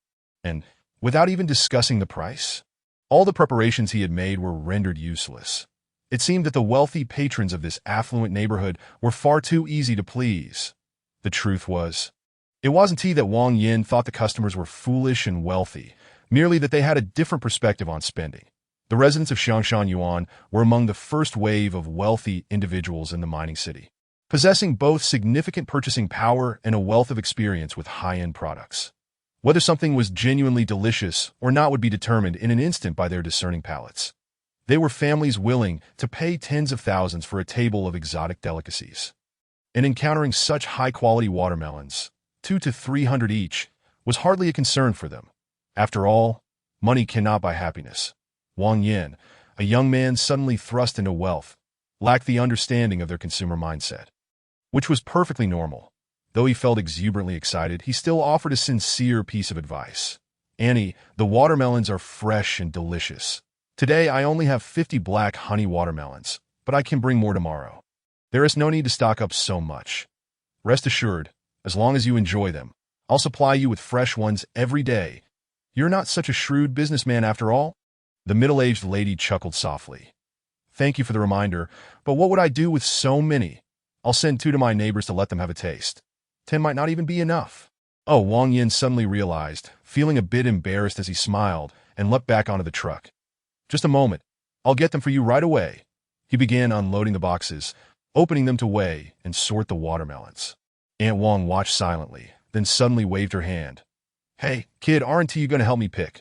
And without even discussing the price? All the preparations he had made were rendered useless. It seemed that the wealthy patrons of this affluent neighborhood were far too easy to please. The truth was, it wasn't that Wang Yin thought the customers were foolish and wealthy, merely that they had a different perspective on spending. The residents of Xiangshan Yuan were among the first wave of wealthy individuals in the mining city, possessing both significant purchasing power and a wealth of experience with high-end products. Whether something was genuinely delicious or not would be determined in an instant by their discerning palates. They were families willing to pay tens of thousands for a table of exotic delicacies. And encountering such high-quality watermelons, 200 to 300 each, was hardly a concern for them. After all, money cannot buy happiness. Wang Yin, a young man suddenly thrust into wealth, lacked the understanding of their consumer mindset, which was perfectly normal. Though he felt exuberantly excited, he still offered a sincere piece of advice. Annie, the watermelons are fresh and delicious. Today I only have 50 black honey watermelons, but I can bring more tomorrow. There is no need to stock up so much. Rest assured, as long as you enjoy them, I'll supply you with fresh ones every day. You're not such a shrewd businessman after all? The middle-aged lady chuckled softly. Thank you for the reminder, but what would I do with so many? I'll send 2 to my neighbors to let them have a taste. 10 might not even be enough. Oh, Wang Yin suddenly realized, feeling a bit embarrassed as he smiled and leapt back onto the truck. Just a moment. I'll get them for you right away. He began unloading the boxes, opening them to weigh and sort the watermelons. Aunt Wang watched silently, then suddenly waved her hand. Hey, kid, aren't you going to help me pick?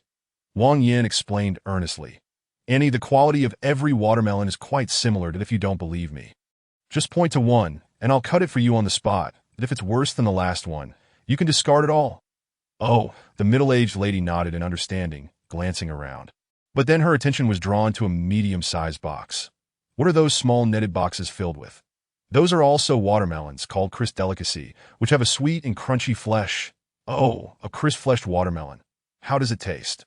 Wang Yin explained earnestly. Annie, the quality of every watermelon is quite similar to if you don't believe me. Just point to one, and I'll cut it for you on the spot. But if it's worse than the last one, you can discard it all. Oh, the middle-aged lady nodded in understanding, glancing around. But then her attention was drawn to a medium-sized box. What are those small netted boxes filled with? Those are also watermelons, called crisp delicacy, which have a sweet and crunchy flesh. Oh, a crisp-fleshed watermelon. How does it taste?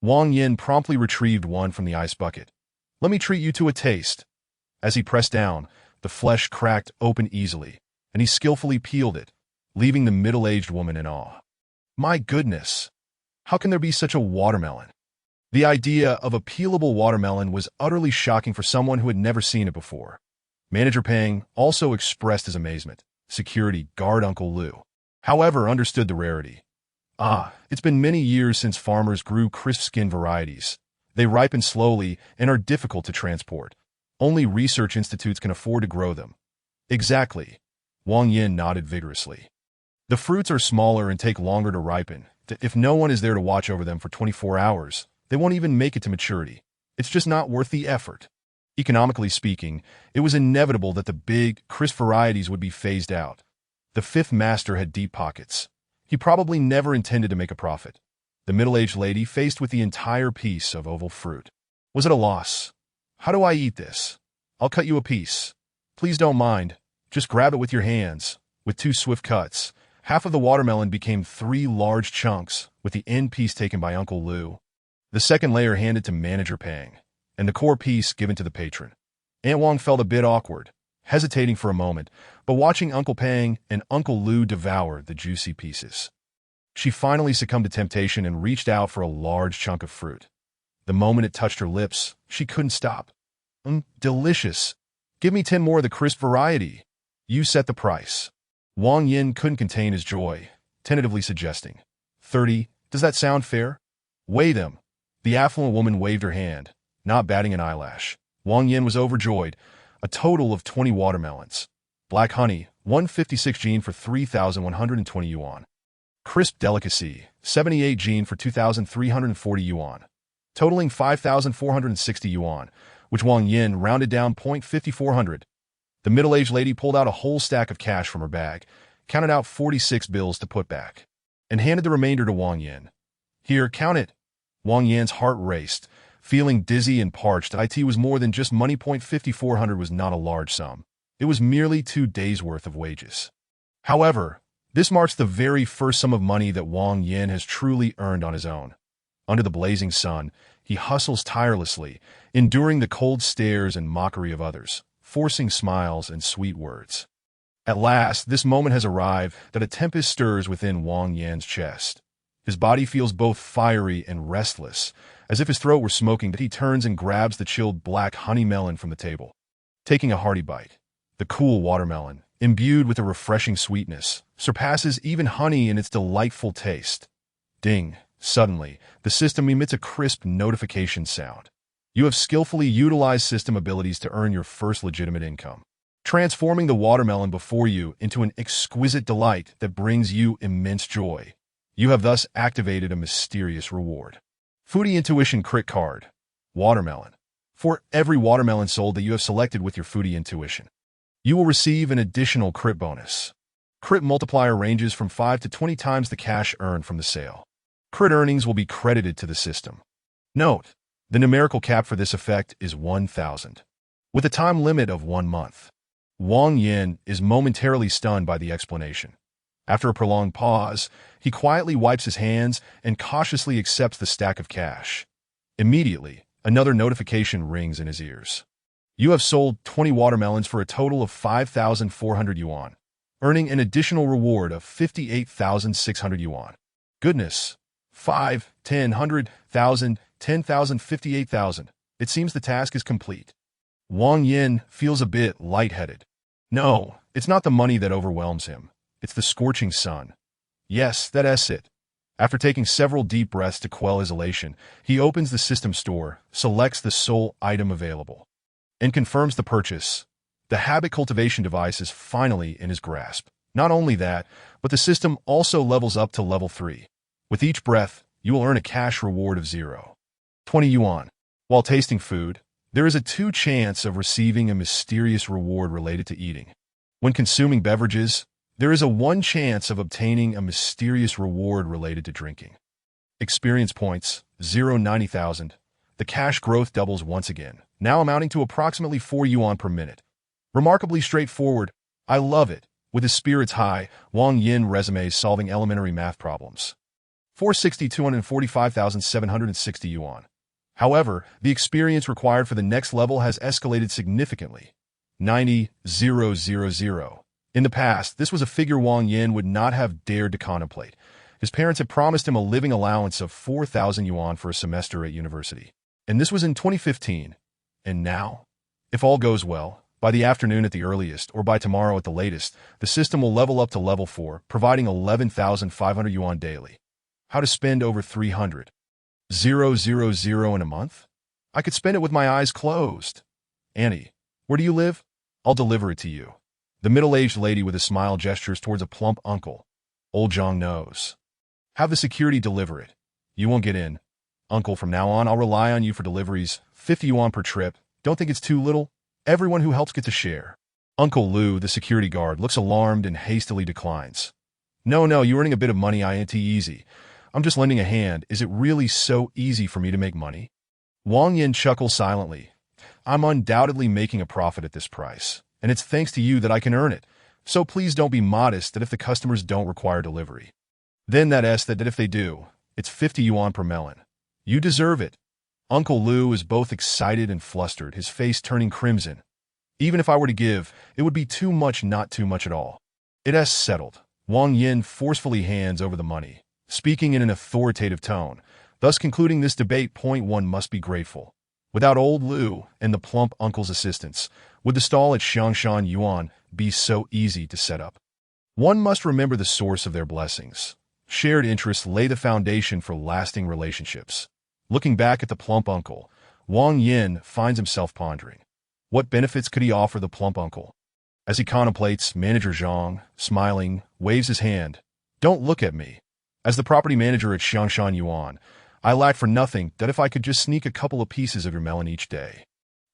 Wang Yin promptly retrieved one from the ice bucket. Let me treat you to a taste. As he pressed down, the flesh cracked open easily, and he skillfully peeled it, leaving the middle-aged woman in awe. My goodness! How can there be such a watermelon? The idea of a peelable watermelon was utterly shocking for someone who had never seen it before. Manager Pang also expressed his amazement. Security guard Uncle Lu, however, understood the rarity. It's been many years since farmers grew crisp-skin varieties. They ripen slowly and are difficult to transport. Only research institutes can afford to grow them. Exactly. Wang Yin nodded vigorously. The fruits are smaller and take longer to ripen. If no one is there to watch over them for 24 hours, they won't even make it to maturity. It's just not worth the effort. Economically speaking, it was inevitable that the big, crisp varieties would be phased out. The fifth master had deep pockets. He probably never intended to make a profit. The middle-aged lady faced with the entire piece of oval fruit. Was it a loss? How do I eat this? I'll cut you a piece. Please don't mind. Just grab it with your hands. With 2 swift cuts, half of the watermelon became 3 large chunks, with the end piece taken by Uncle Lu. The second layer handed to Manager Pang, and the core piece given to the patron. Aunt Wang felt a bit awkward, hesitating for a moment, but watching Uncle Pang and Uncle Lu devour the juicy pieces. She finally succumbed to temptation and reached out for a large chunk of fruit. The moment it touched her lips, she couldn't stop. Delicious. Give me 10 more of the crisp variety. You set the price. Wang Yin couldn't contain his joy, tentatively suggesting, 30, does that sound fair? Weigh them. The affluent woman waved her hand, not batting an eyelash. Wang Yin was overjoyed. A total of 20 watermelons. Black honey, 156 gene for 3,120 yuan. Crisp delicacy, 78 gene for 2,340 yuan. Totaling 5,460 yuan, which Wang Yin rounded down 0.5400. The middle-aged lady pulled out a whole stack of cash from her bag, counted out 46 bills to put back, and handed the remainder to Wang Yin. Here, count it. Wang Yin's heart raced. Feeling dizzy and parched, it was more than just money. 5,400 was not a large sum. It was merely 2 days' worth of wages. However, this marks the very first sum of money that Wang Yin has truly earned on his own. Under the blazing sun, he hustles tirelessly, enduring the cold stares and mockery of others, forcing smiles and sweet words. At last, this moment has arrived that a tempest stirs within Wang Yin's chest. His body feels both fiery and restless, as if his throat were smoking, but he turns and grabs the chilled black honey melon from the table. Taking a hearty bite, the cool watermelon, imbued with a refreshing sweetness, surpasses even honey in its delightful taste. Ding! Suddenly, the system emits a crisp notification sound. You have skillfully utilized system abilities to earn your first legitimate income, transforming the watermelon before you into an exquisite delight that brings you immense joy. You have thus activated a mysterious reward. Foodie Intuition Crit Card. Watermelon. For every watermelon sold that you have selected with your Foodie Intuition, you will receive an additional crit bonus. Crit multiplier ranges from 5 to 20 times the cash earned from the sale. Crit earnings will be credited to the system. Note, the numerical cap for this effect is 1,000, with a time limit of 1 month. Wang Yin is momentarily stunned by the explanation. After a prolonged pause, he quietly wipes his hands and cautiously accepts the stack of cash. Immediately, another notification rings in his ears. You have sold 20 watermelons for a total of 5,400 yuan, earning an additional reward of 58,600 yuan. Goodness! 5, 10, 100,000, 10,000, 58,000. It seems the task is complete. Wang Yin feels a bit lightheaded. No, it's not the money that overwhelms him. It's the scorching sun. Yes, that's it. After taking several deep breaths to quell his elation, he opens the system store, selects the sole item available, and confirms the purchase. The habit cultivation device is finally in his grasp. Not only that, but the system also levels up to level 3. With each breath, you will earn a cash reward of 0.20 yuan. While tasting food, there is a 2 chance of receiving a mysterious reward related to eating. When consuming beverages, there is a 1 chance of obtaining a mysterious reward related to drinking. Experience points, 90,000. The cash growth doubles once again, now amounting to approximately 4 yuan per minute. Remarkably straightforward. I love it. With his spirits high, Wang Yin resumes solving elementary math problems. 460, 245,760 yuan. However, the experience required for the next level has escalated significantly. 90,000. In the past, this was a figure Wang Yin would not have dared to contemplate. His parents had promised him a living allowance of 4,000 yuan for a semester at university. And this was in 2015. And now? If all goes well, by the afternoon at the earliest, or by tomorrow at the latest, the system will level up to level 4, providing 11,500 yuan daily. How to spend over 300,000 in a month? I could spend it with my eyes closed. Annie, where do you live? I'll deliver it to you. The middle-aged lady with a smile gestures towards a plump uncle. Old Zhang knows. Have the security deliver it. You won't get in. Uncle, from now on, I'll rely on you for deliveries. 50 yuan per trip. Don't think it's too little? Everyone who helps gets a share. Uncle Lu, the security guard, looks alarmed and hastily declines. No, you're earning a bit of money, ain't easy. I'm just lending a hand. Is it really so easy for me to make money? Wang Yin chuckles silently. I'm undoubtedly making a profit at this price, and it's thanks to you that I can earn it. So please don't be modest that if the customers don't require delivery. Then that if they do, it's 50 yuan per melon. You deserve it. Uncle Lu is both excited and flustered, his face turning crimson. Even if I were to give, it would be too much, not too much at all. It has settled. Wang Yin forcefully hands over the money, speaking in an authoritative tone, thus concluding this debate. One must be grateful. Without old Lu and the plump uncle's assistance, would the stall at Xiangshan Yuan be so easy to set up? One must remember the source of their blessings. Shared interests lay the foundation for lasting relationships. Looking back at the plump uncle, Wang Yin finds himself pondering. What benefits could he offer the plump uncle? As he contemplates, Manager Zhang, smiling, waves his hand. Don't look at me. As the property manager at Xiangshan Yuan, I lack for nothing that if I could just sneak a couple of pieces of your melon each day.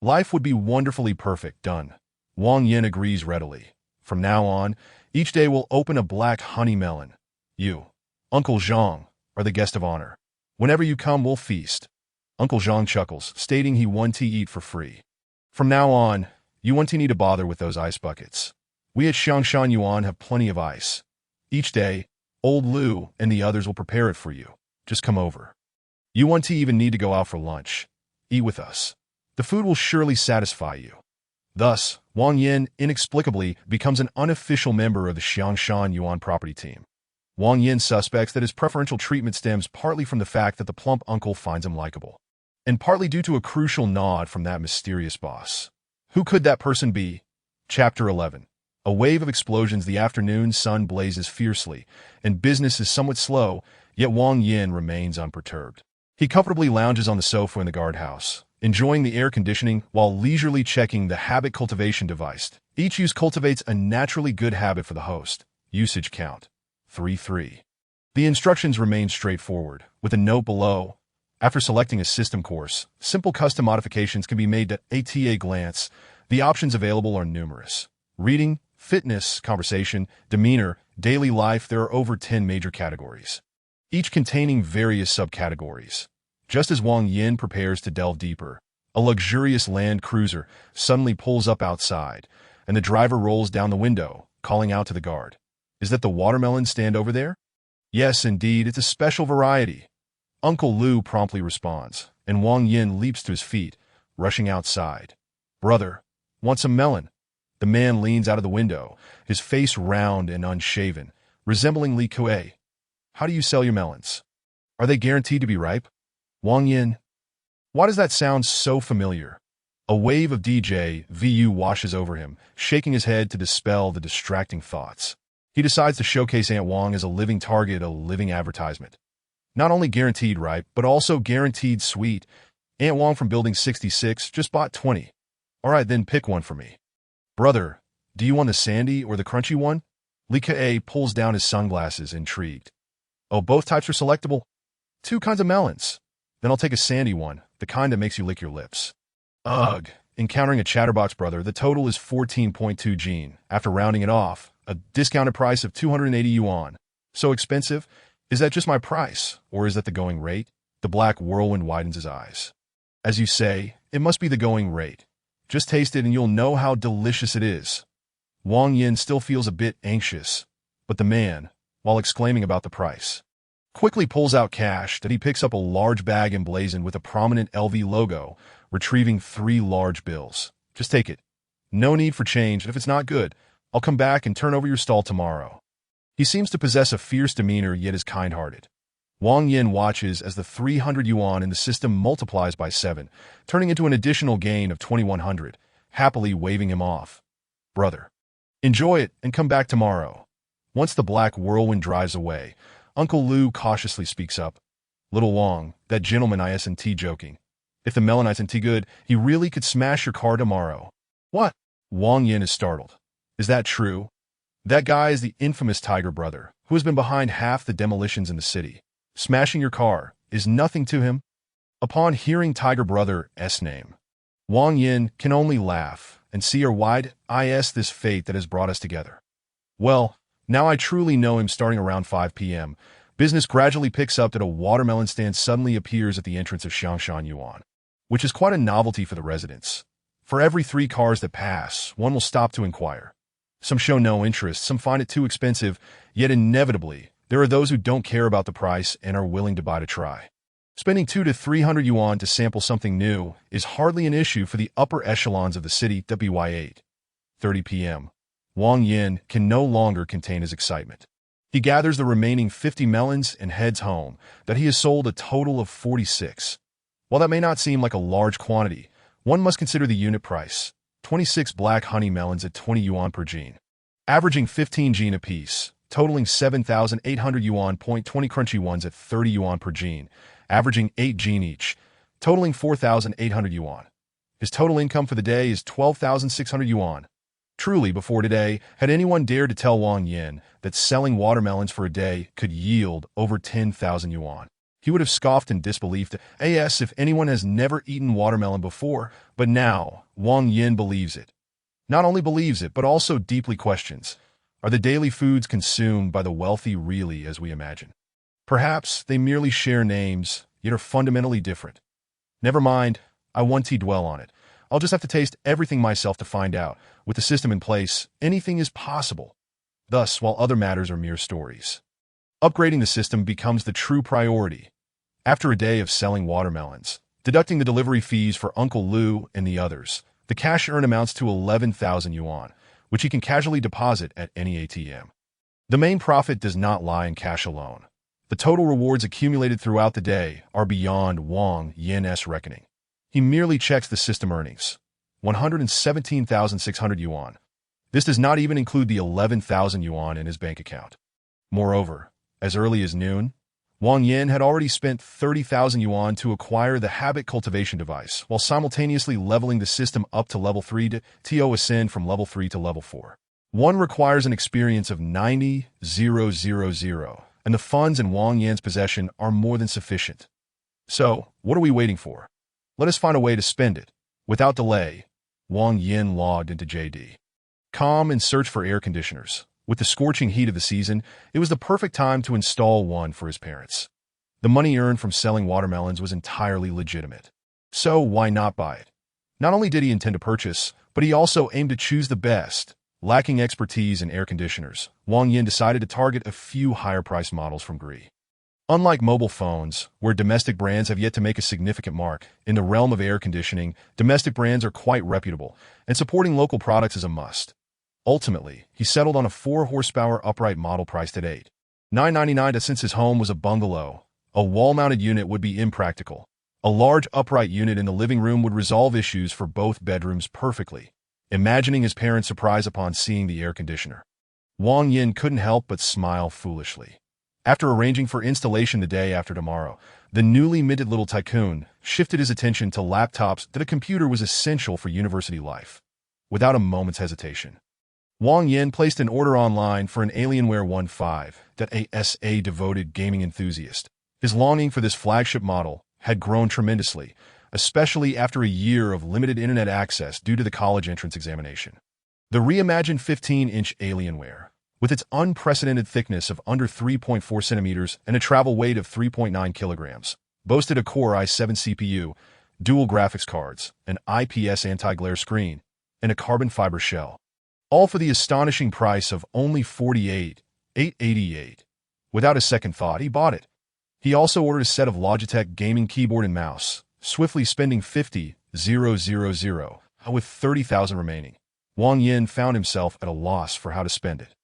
Life would be wonderfully perfect, done. Wang Yin agrees readily. From now on, each day will open a black honey melon. You, Uncle Zhang, are the guest of honor. Whenever you come, we'll feast. Uncle Zhang chuckles, stating he won't eat for free. From now on, you won't need to bother with those ice buckets. We at Xiangshan Yuan have plenty of ice. Each day, old Lu and the others will prepare it for you. Just come over. You won't even need to go out for lunch. Eat with us. The food will surely satisfy you. Thus, Wang Yin inexplicably becomes an unofficial member of the Xiangshan Yuan property team. Wang Yin suspects that his preferential treatment stems partly from the fact that the plump uncle finds him likable, and partly due to a crucial nod from that mysterious boss. Who could that person be? Chapter 11. A wave of explosions. The afternoon sun blazes fiercely, and business is somewhat slow, yet Wang Yin remains unperturbed. He comfortably lounges on the sofa in the guardhouse, enjoying the air conditioning while leisurely checking the habit cultivation device. Each use cultivates a naturally good habit for the host. Usage count 3-3. The instructions remain straightforward, with a note below. After selecting a system course, simple custom modifications can be made at a glance. The options available are numerous. Reading, fitness, conversation, demeanor, daily life. There are over 10 major categories, each containing various subcategories. Just as Wang Yin prepares to delve deeper, a luxurious Land Cruiser suddenly pulls up outside, and the driver rolls down the window, calling out to the guard. Is that the watermelon stand over there? Yes, indeed, it's a special variety. Uncle Lu promptly responds, and Wang Yin leaps to his feet, rushing outside. Brother, want some melon? The man leans out of the window, his face round and unshaven, resembling Li Kuei. How do you sell your melons? Are they guaranteed to be ripe? Wang Yin. Why does that sound so familiar? A wave of DJ VU washes over him, shaking his head to dispel the distracting thoughts. He decides to showcase Aunt Wang as a living target, a living advertisement. Not only guaranteed ripe, but also guaranteed sweet. Aunt Wang from Building 66 just bought 20. All right, then pick one for me. Brother, do you want the sandy or the crunchy one? Li Kuei pulls down his sunglasses, intrigued. Oh, both types are selectable? 2 kinds of melons. Then I'll take a sandy one, the kind that makes you lick your lips. Ugh. Encountering a chatterbox, brother, the total is 14.2 Gene. After rounding it off, a discounted price of 280 yuan. So expensive? Is that just my price, or is that the going rate? The black whirlwind widens his eyes. As you say, it must be the going rate. Just taste it and you'll know how delicious it is. Wang Yin still feels a bit anxious, but the man, while exclaiming about the price, quickly pulls out cash that he picks up a large bag emblazoned with a prominent LV logo, retrieving 3 large bills. Just take it. No need for change, and if it's not good, I'll come back and turn over your stall tomorrow. He seems to possess a fierce demeanor, yet is kind-hearted. Wang Yin watches as the 300 yuan in the system multiplies by 7, turning into an additional gain of 2100, happily waving him off. Brother, enjoy it and come back tomorrow. Once the black whirlwind drives away, Uncle Lu cautiously speaks up. Little Wang, that gentleman isn't joking. If the melon isn't good, he really could smash your car tomorrow. What? Wang Yin is startled. Is that true? That guy is the infamous Tiger Brother, who has been behind half the demolitions in the city. Smashing your car is nothing to him. Upon hearing Tiger Brother's name, Wang Yin can only laugh and see her wide eyes. This fate that has brought us together. Well, now I truly know him. Starting around 5 p.m., business gradually picks up that a watermelon stand suddenly appears at the entrance of Xiangshan Yuan, which is quite a novelty for the residents. For every 3 cars that pass, one will stop to inquire. Some show no interest, some find it too expensive, yet inevitably, there are those who don't care about the price and are willing to buy to try. Spending 200 to 300 yuan to sample something new is hardly an issue for the upper echelons of the city. WY 8:30 p.m. Wang Yin can no longer contain his excitement. He gathers the remaining 50 melons and heads home, that he has sold a total of 46. While that may not seem like a large quantity, one must consider the unit price. 26 black honey melons at 20 yuan per gene. averaging 15 jean apiece, totaling 7,800 yuan. 20 crunchy ones at 30 yuan per jean, averaging 8 jean each, totaling 4,800 yuan. His total income for the day is 12,600 yuan. Truly, before today, had anyone dared to tell Wang Yin that selling watermelons for a day could yield over 10,000 yuan, he would have scoffed in disbelief as if anyone has never eaten watermelon before. But now, Wang Yin believes it. Not only believes it, but also deeply questions. Are the daily foods consumed by the wealthy really as we imagine? Perhaps they merely share names, yet are fundamentally different. Never mind, I won't dwell on it. I'll just have to taste everything myself to find out. With the system in place, anything is possible. Thus, while other matters are mere stories, upgrading the system becomes the true priority. After a day of selling watermelons, deducting the delivery fees for Uncle Lu and the others, the cash earned amounts to 11,000 yuan, which he can casually deposit at any ATM. The main profit does not lie in cash alone. The total rewards accumulated throughout the day are beyond Wang Yin's reckoning. He merely checks the system earnings. 117,600 yuan. This does not even include the 11,000 yuan in his bank account. Moreover, as early as noon, Wang Yin had already spent 30,000 yuan to acquire the habit cultivation device, while simultaneously leveling the system up to level 3 to ascend from level 3 to level 4. One requires an experience of 90,000, and the funds in Wang Yin's possession are more than sufficient. So, what are we waiting for? Let us find a way to spend it. Without delay, Wang Yin logged into JD.com and searched for air conditioners. With the scorching heat of the season, it was the perfect time to install one for his parents. The money earned from selling watermelons was entirely legitimate. So why not buy it? Not only did he intend to purchase, but he also aimed to choose the best. Lacking expertise in air conditioners, Wang Yin decided to target a few higher-priced models from GRI. Unlike mobile phones, where domestic brands have yet to make a significant mark, in the realm of air conditioning, domestic brands are quite reputable, and supporting local products is a must. Ultimately, he settled on a 4-horsepower upright model priced at 8,999. Since his home was a bungalow, a wall-mounted unit would be impractical. A large upright unit in the living room would resolve issues for both bedrooms perfectly. Imagining his parents' surprise upon seeing the air conditioner, Wang Yin couldn't help but smile foolishly. After arranging for installation the day after tomorrow, the newly minted little tycoon shifted his attention to laptops. That a computer was essential for university life. Without a moment's hesitation, Wang Yin placed an order online for an Alienware 15 as a devoted gaming enthusiast. His longing for this flagship model had grown tremendously, especially after a year of limited internet access due to the college entrance examination. The reimagined 15-inch Alienware, with its unprecedented thickness of under 3.4 centimeters and a travel weight of 3.9 kilograms, boasted a Core i7 CPU, dual graphics cards, an IPS anti-glare screen, and a carbon fiber shell. All for the astonishing price of only 48,888. Without a second thought, he bought it. He also ordered a set of Logitech gaming keyboard and mouse, swiftly spending 50,000, with 30,000 remaining. Wang Yin found himself at a loss for how to spend it.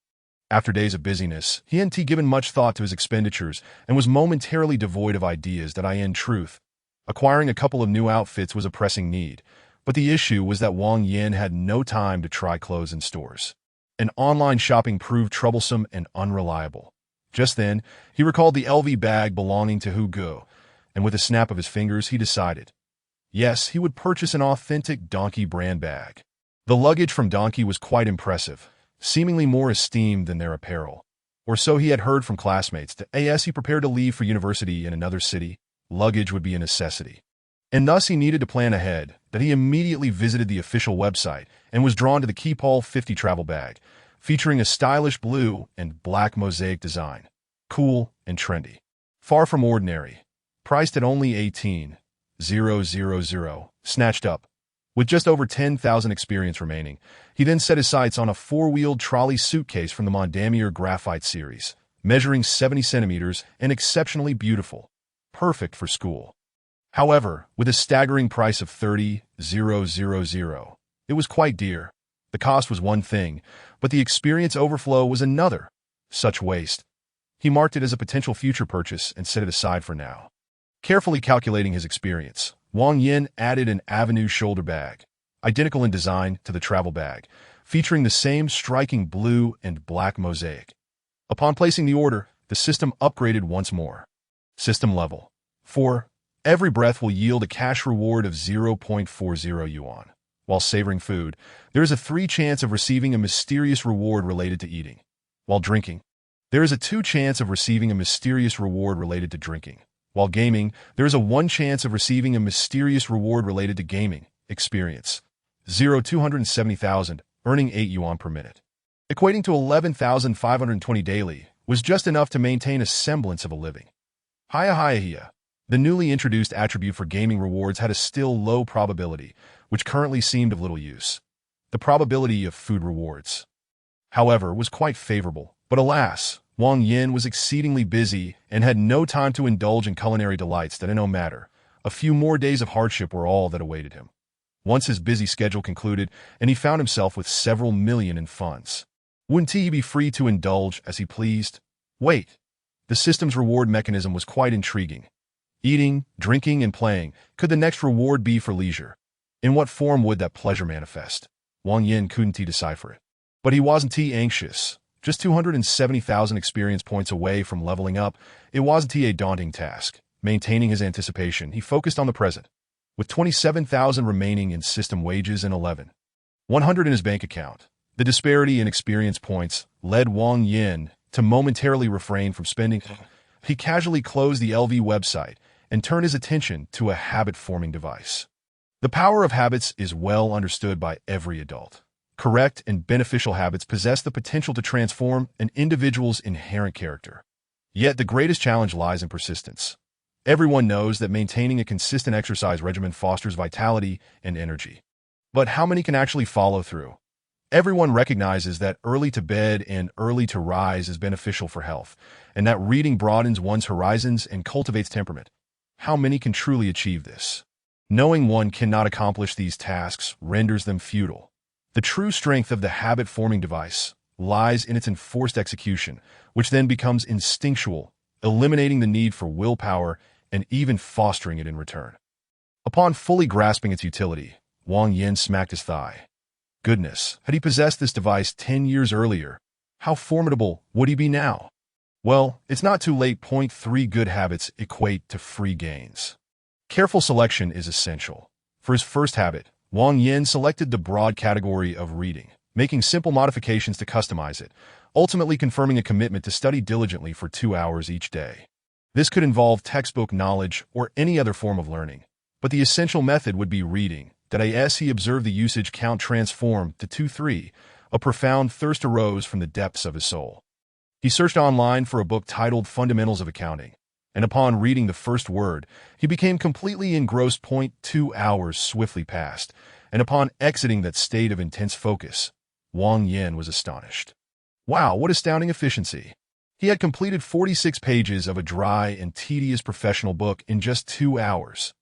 After days of busyness, he hadn't given much thought to his expenditures and was momentarily devoid of ideas. In truth, acquiring a couple of new outfits was a pressing need. But the issue was that Wang Yin had no time to try clothes in stores. And online shopping proved troublesome and unreliable. Just then, he recalled the LV bag belonging to Hugo, and with a snap of his fingers, he decided. Yes, he would purchase an authentic Donkey brand bag. The luggage from Donkey was quite impressive, seemingly more esteemed than their apparel. Or so he had heard from classmates. As he prepared to leave for university in another city, luggage would be a necessity. And thus he needed to plan ahead. That he immediately visited the official website and was drawn to the Keepall 50 travel bag, featuring a stylish blue and black mosaic design. Cool and trendy. Far from ordinary. Priced at only 18,000, snatched up. With just over 10,000 experience remaining, he then set his sights on a 4-wheeled trolley suitcase from the Mondamier Graphite series, measuring 70 centimeters and exceptionally beautiful. Perfect for school. However, with a staggering price of 30,000, it was quite dear. The cost was one thing, but the experience overflow was another. Such waste. He marked it as a potential future purchase and set it aside for now. Carefully calculating his experience, Wang Yin added an Avenue shoulder bag, identical in design to the travel bag, featuring the same striking blue and black mosaic. Upon placing the order, the system upgraded once more. System level 4. Every breath will yield a cash reward of 0.40 yuan. While savoring food, there is a 3 chance of receiving a mysterious reward related to eating. While drinking, there is a 2 chance of receiving a mysterious reward related to drinking. While gaming, there is a 1 chance of receiving a mysterious reward related to gaming. Experience 270,000, earning 8 yuan per minute. Equating to 11,520 daily, was just enough to maintain a semblance of a living. Hiya. The newly introduced attribute for gaming rewards had a still low probability, which currently seemed of little use. The probability of food rewards, however, was quite favorable, but alas, Wang Yin was exceedingly busy and had no time to indulge in culinary delights that no matter. A few more days of hardship were all that awaited him. Once his busy schedule concluded, and he found himself with several million in funds. Wouldn't he be free to indulge as he pleased? Wait. The system's reward mechanism was quite intriguing. Eating, drinking, and playing. Could the next reward be for leisure? In what form would that pleasure manifest? Wang Yin couldn't decipher it. But he wasn't anxious. Just 270,000 experience points away from leveling up, it wasn't a daunting task. Maintaining his anticipation, he focused on the present. With 27,000 remaining in system wages and 100 in his bank account, the disparity in experience points led Wang Yin to momentarily refrain from spending. He casually closed the LV website and turned his attention to a habit-forming device. The power of habits is well understood by every adult. Correct and beneficial habits possess the potential to transform an individual's inherent character. Yet the greatest challenge lies in persistence. Everyone knows that maintaining a consistent exercise regimen fosters vitality and energy. But how many can actually follow through? Everyone recognizes that early to bed and early to rise is beneficial for health, and that reading broadens one's horizons and cultivates temperament. How many can truly achieve this? Knowing one cannot accomplish these tasks renders them futile. The true strength of the habit-forming device lies in its enforced execution, which then becomes instinctual, eliminating the need for willpower and even fostering it in return. Upon fully grasping its utility, Wang Yin smacked his thigh. Goodness, had he possessed this device 10 years earlier, how formidable would he be now? Well, it's not too late. 3 good habits equate to free gains. Careful selection is essential. For his first habit, Wang Yin selected the broad category of reading, making simple modifications to customize it, ultimately confirming a commitment to study diligently for 2 hours each day. This could involve textbook knowledge or any other form of learning, but the essential method would be reading. As he observed the usage count transform to 2-3, a profound thirst arose from the depths of his soul. He searched online for a book titled Fundamentals of Accounting, and upon reading the first word, he became completely engrossed. 2 hours swiftly passed, and upon exiting that state of intense focus, Wang Yin was astonished. Wow, what astounding efficiency! He had completed 46 pages of a dry and tedious professional book in just 2 hours.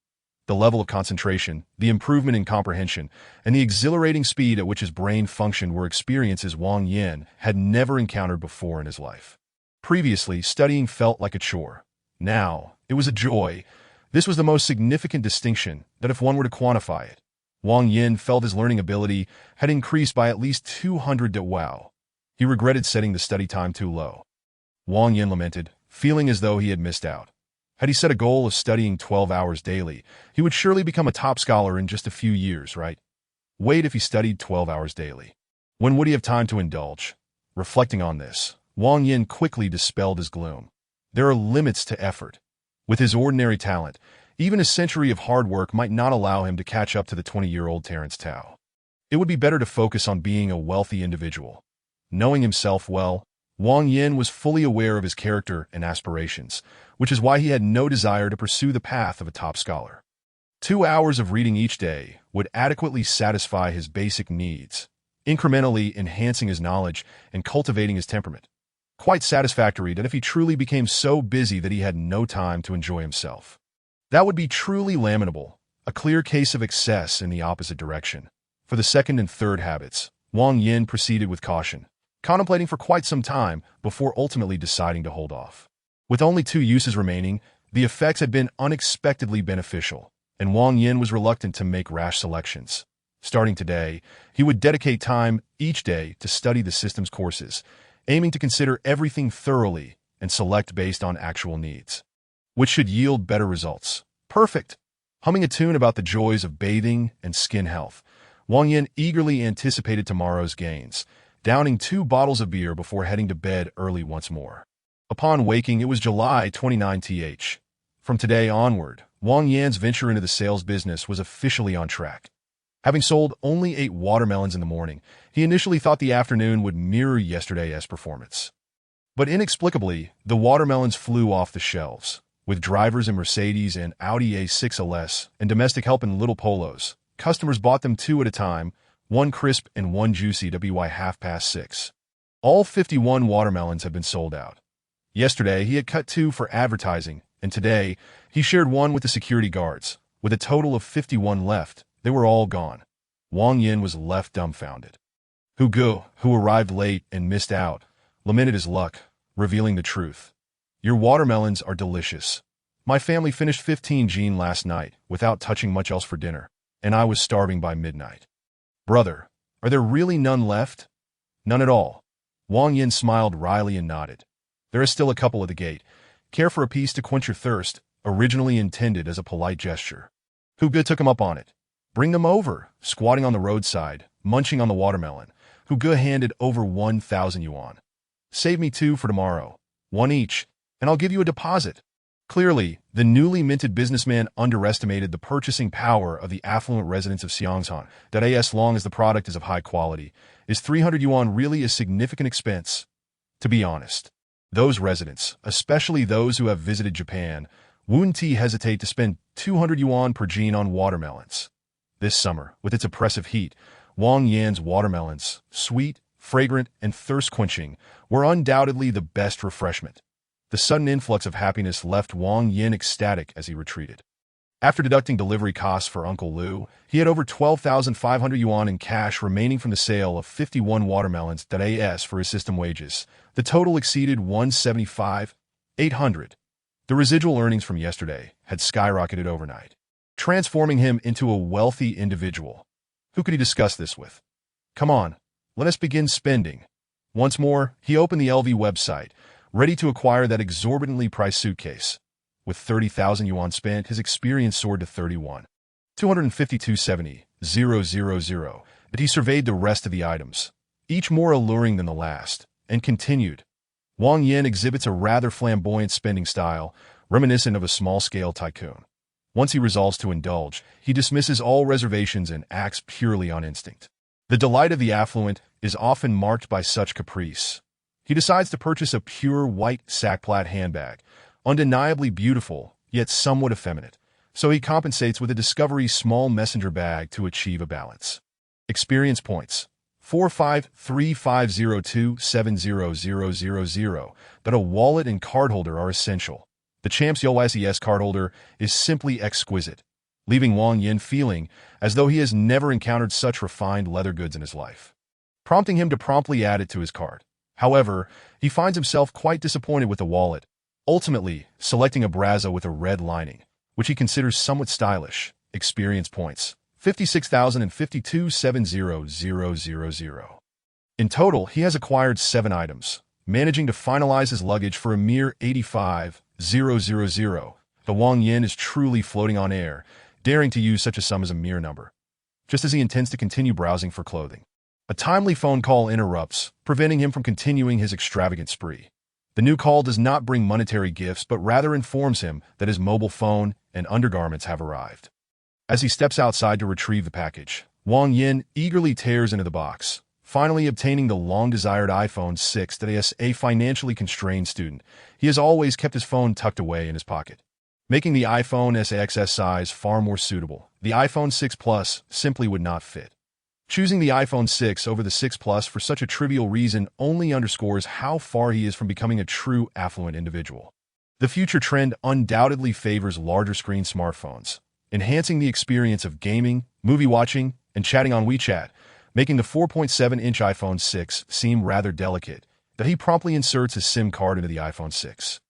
The level of concentration, the improvement in comprehension, and the exhilarating speed at which his brain functioned were experiences Wang Yin had never encountered before in his life. Previously, studying felt like a chore. Now, it was a joy. This was the most significant distinction that if one were to quantify it, Wang Yin felt his learning ability had increased by at least 200. Wow. He regretted setting the study time too low. Wang Yin lamented, feeling as though he had missed out. Had he set a goal of studying 12 hours daily, he would surely become a top scholar in just a few years, right? Wait, if he studied 12 hours daily, when would he have time to indulge? Reflecting on this, Wang Yin quickly dispelled his gloom. There are limits to effort. With his ordinary talent, even a century of hard work might not allow him to catch up to the 20-year-old Terence Tao. It would be better to focus on being a wealthy individual. Knowing himself well, Wang Yin was fully aware of his character and aspirations, which is why he had no desire to pursue the path of a top scholar. 2 hours of reading each day would adequately satisfy his basic needs, incrementally enhancing his knowledge and cultivating his temperament. Quite satisfactory that if he truly became so busy that he had no time to enjoy himself. That would be truly lamentable, a clear case of excess in the opposite direction. For the second and third habits, Wang Yin proceeded with caution, contemplating for quite some time before ultimately deciding to hold off. With only 2 uses remaining, the effects had been unexpectedly beneficial, and Wang Yin was reluctant to make rash selections. Starting today, he would dedicate time each day to study the system's courses, aiming to consider everything thoroughly and select based on actual needs, which should yield better results. Perfect! Humming a tune about the joys of bathing and skin health, Wang Yin eagerly anticipated tomorrow's gains, downing 2 bottles of beer before heading to bed early once more. Upon waking, it was July 29th. From today onward, Wang Yan's venture into the sales business was officially on track. Having sold only 8 watermelons in the morning, he initially thought the afternoon would mirror yesterday's performance. But inexplicably, the watermelons flew off the shelves. With drivers in Mercedes and Audi A6 LS and domestic help in little Polos, customers bought them 2 at a time, 1 crisp and 1 juicy by 6:30. All 51 watermelons had been sold out. Yesterday, he had cut 2 for advertising, and today, he shared 1 with the security guards. With a total of 51 left, they were all gone. Wang Yin was left dumbfounded. Hu Ge, who arrived late and missed out, lamented his luck, revealing the truth. Your watermelons are delicious. My family finished 15 Jin last night without touching much else for dinner, and I was starving by midnight. Brother, are there really none left? None at all. Wang Yin smiled wryly and nodded. There is still a couple at the gate. Care for a piece to quench your thirst, originally intended as a polite gesture. Hu Ge took him up on it. Bring them over. Squatting on the roadside, munching on the watermelon, Hu Ge handed over 1,000 yuan. Save me 2 for tomorrow, 1 each, and I'll give you a deposit. Clearly, the newly minted businessman underestimated the purchasing power of the affluent residents of Xiangshan. That as long as the product is of high quality, is 300 yuan really a significant expense? To be honest, those residents, especially those who have visited Japan, wouldn't hesitate to spend 200 yuan per Jin on watermelons. This summer, with its oppressive heat, Wang Yan's watermelons, sweet, fragrant, and thirst-quenching, were undoubtedly the best refreshment. The sudden influx of happiness left Wang Yin ecstatic as he retreated. After deducting delivery costs for Uncle Liu, he had over 12,500 yuan in cash remaining from the sale of 51 watermelons for his system wages. The total exceeded 175,800. The residual earnings from yesterday had skyrocketed overnight, transforming him into a wealthy individual. Who could he discuss this with? Come on, let us begin spending. Once more, he opened the LV website, ready to acquire that exorbitantly priced suitcase. With 30,000 yuan spent, his experience soared to 252.70,000, but he surveyed the rest of the items, each more alluring than the last, and continued. Wang Yin exhibits a rather flamboyant spending style, reminiscent of a small-scale tycoon. Once he resolves to indulge, he dismisses all reservations and acts purely on instinct. The delight of the affluent is often marked by such caprice. He decides to purchase a pure white sackplat handbag, undeniably beautiful, yet somewhat effeminate, so he compensates with a Discovery small messenger bag to achieve a balance. Experience points: 4535027000. That a wallet and card holder are essential. The Champ's USES card holder is simply exquisite, leaving Wang Yin feeling as though he has never encountered such refined leather goods in his life, prompting him to promptly add it to his cart. However, he finds himself quite disappointed with the wallet, ultimately selecting a brazo with a red lining, which he considers somewhat stylish. Experience points: 56,052.70,000. In total, he has acquired 7 items, managing to finalize his luggage for a mere 85,000. The Wang Yin is truly floating on air, daring to use such a sum as a mere number, just as he intends to continue browsing for clothing. A timely phone call interrupts, preventing him from continuing his extravagant spree. The new call does not bring monetary gifts, but rather informs him that his mobile phone and undergarments have arrived. As he steps outside to retrieve the package, Wang Yin eagerly tears into the box, finally obtaining the long-desired iPhone 6. As a financially constrained student, he has always kept his phone tucked away in his pocket, making the iPhone XS size far more suitable. The iPhone 6 Plus simply would not fit. Choosing the iPhone 6 over the 6 Plus for such a trivial reason only underscores how far he is from becoming a true affluent individual. The future trend undoubtedly favors larger screen smartphones, enhancing the experience of gaming, movie watching, and chatting on WeChat, making the 4.7-inch iPhone 6 seem rather delicate, that he promptly inserts his SIM card into the iPhone 6.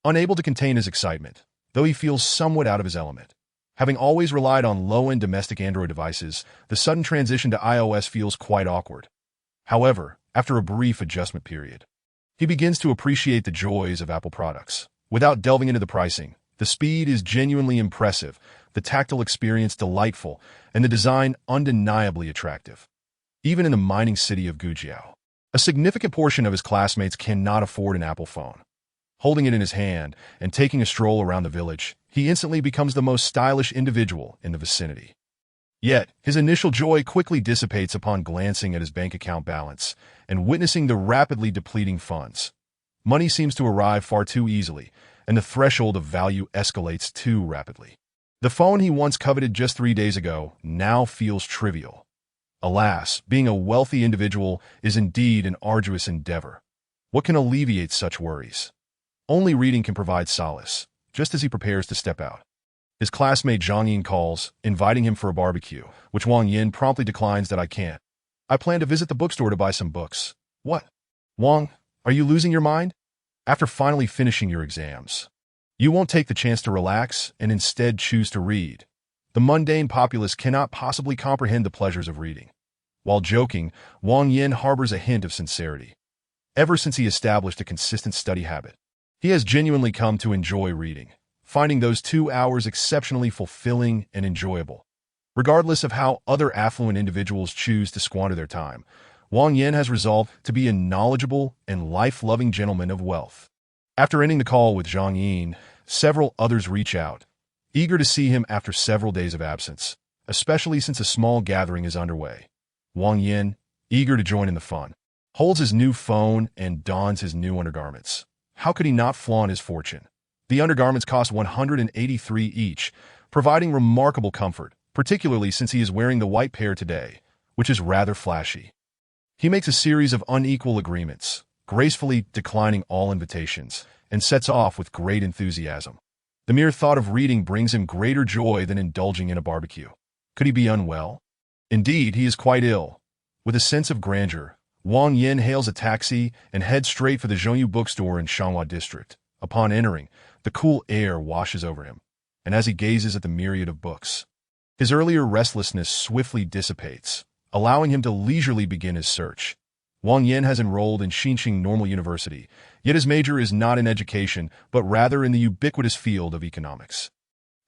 Unable to contain his excitement, though he feels somewhat out of his element, Having always relied on low-end domestic Android devices, the sudden transition to iOS feels quite awkward. However, after a brief adjustment period, he begins to appreciate the joys of Apple products. Without delving into the pricing, the speed is genuinely impressive, the tactile experience delightful, and the design undeniably attractive. Even in the mining city of Gujiao, a significant portion of his classmates cannot afford an Apple phone. Holding it in his hand and taking a stroll around the village, he instantly becomes the most stylish individual in the vicinity. Yet, his initial joy quickly dissipates upon glancing at his bank account balance and witnessing the rapidly depleting funds. Money seems to arrive far too easily, and the threshold of value escalates too rapidly. The phone he once coveted just 3 days ago now feels trivial. Alas, being a wealthy individual is indeed an arduous endeavor. What can alleviate such worries? Only reading can provide solace, just as he prepares to step out. His classmate Zhang Yin calls, inviting him for a barbecue, which Wang Yin promptly declines that I can't. I plan to visit the bookstore to buy some books. What? Wang, are you losing your mind? After finally finishing your exams, you won't take the chance to relax and instead choose to read. The mundane populace cannot possibly comprehend the pleasures of reading. While joking, Wang Yin harbors a hint of sincerity. Ever since he established a consistent study habit, he has genuinely come to enjoy reading, finding those 2 hours exceptionally fulfilling and enjoyable. Regardless of how other affluent individuals choose to squander their time, Wang Yin has resolved to be a knowledgeable and life-loving gentleman of wealth. After ending the call with Zhang Yin, several others reach out, eager to see him after several days of absence, especially since a small gathering is underway. Wang Yin, eager to join in the fun, holds his new phone and dons his new undergarments. How could he not flaunt his fortune? The undergarments cost 183 each, providing remarkable comfort, particularly since he is wearing the white pair today, which is rather flashy. He makes a series of unequal agreements, gracefully declining all invitations, and sets off with great enthusiasm. The mere thought of reading brings him greater joy than indulging in a barbecue. Could he be unwell? Indeed, he is quite ill. With a sense of grandeur, Wang Yin hails a taxi and heads straight for the Zhongyu bookstore in Shanghua district. Upon entering, the cool air washes over him, and as he gazes at the myriad of books, his earlier restlessness swiftly dissipates, allowing him to leisurely begin his search. Wang Yin has enrolled in Xinjiang Normal University, yet his major is not in education, but rather in the ubiquitous field of economics.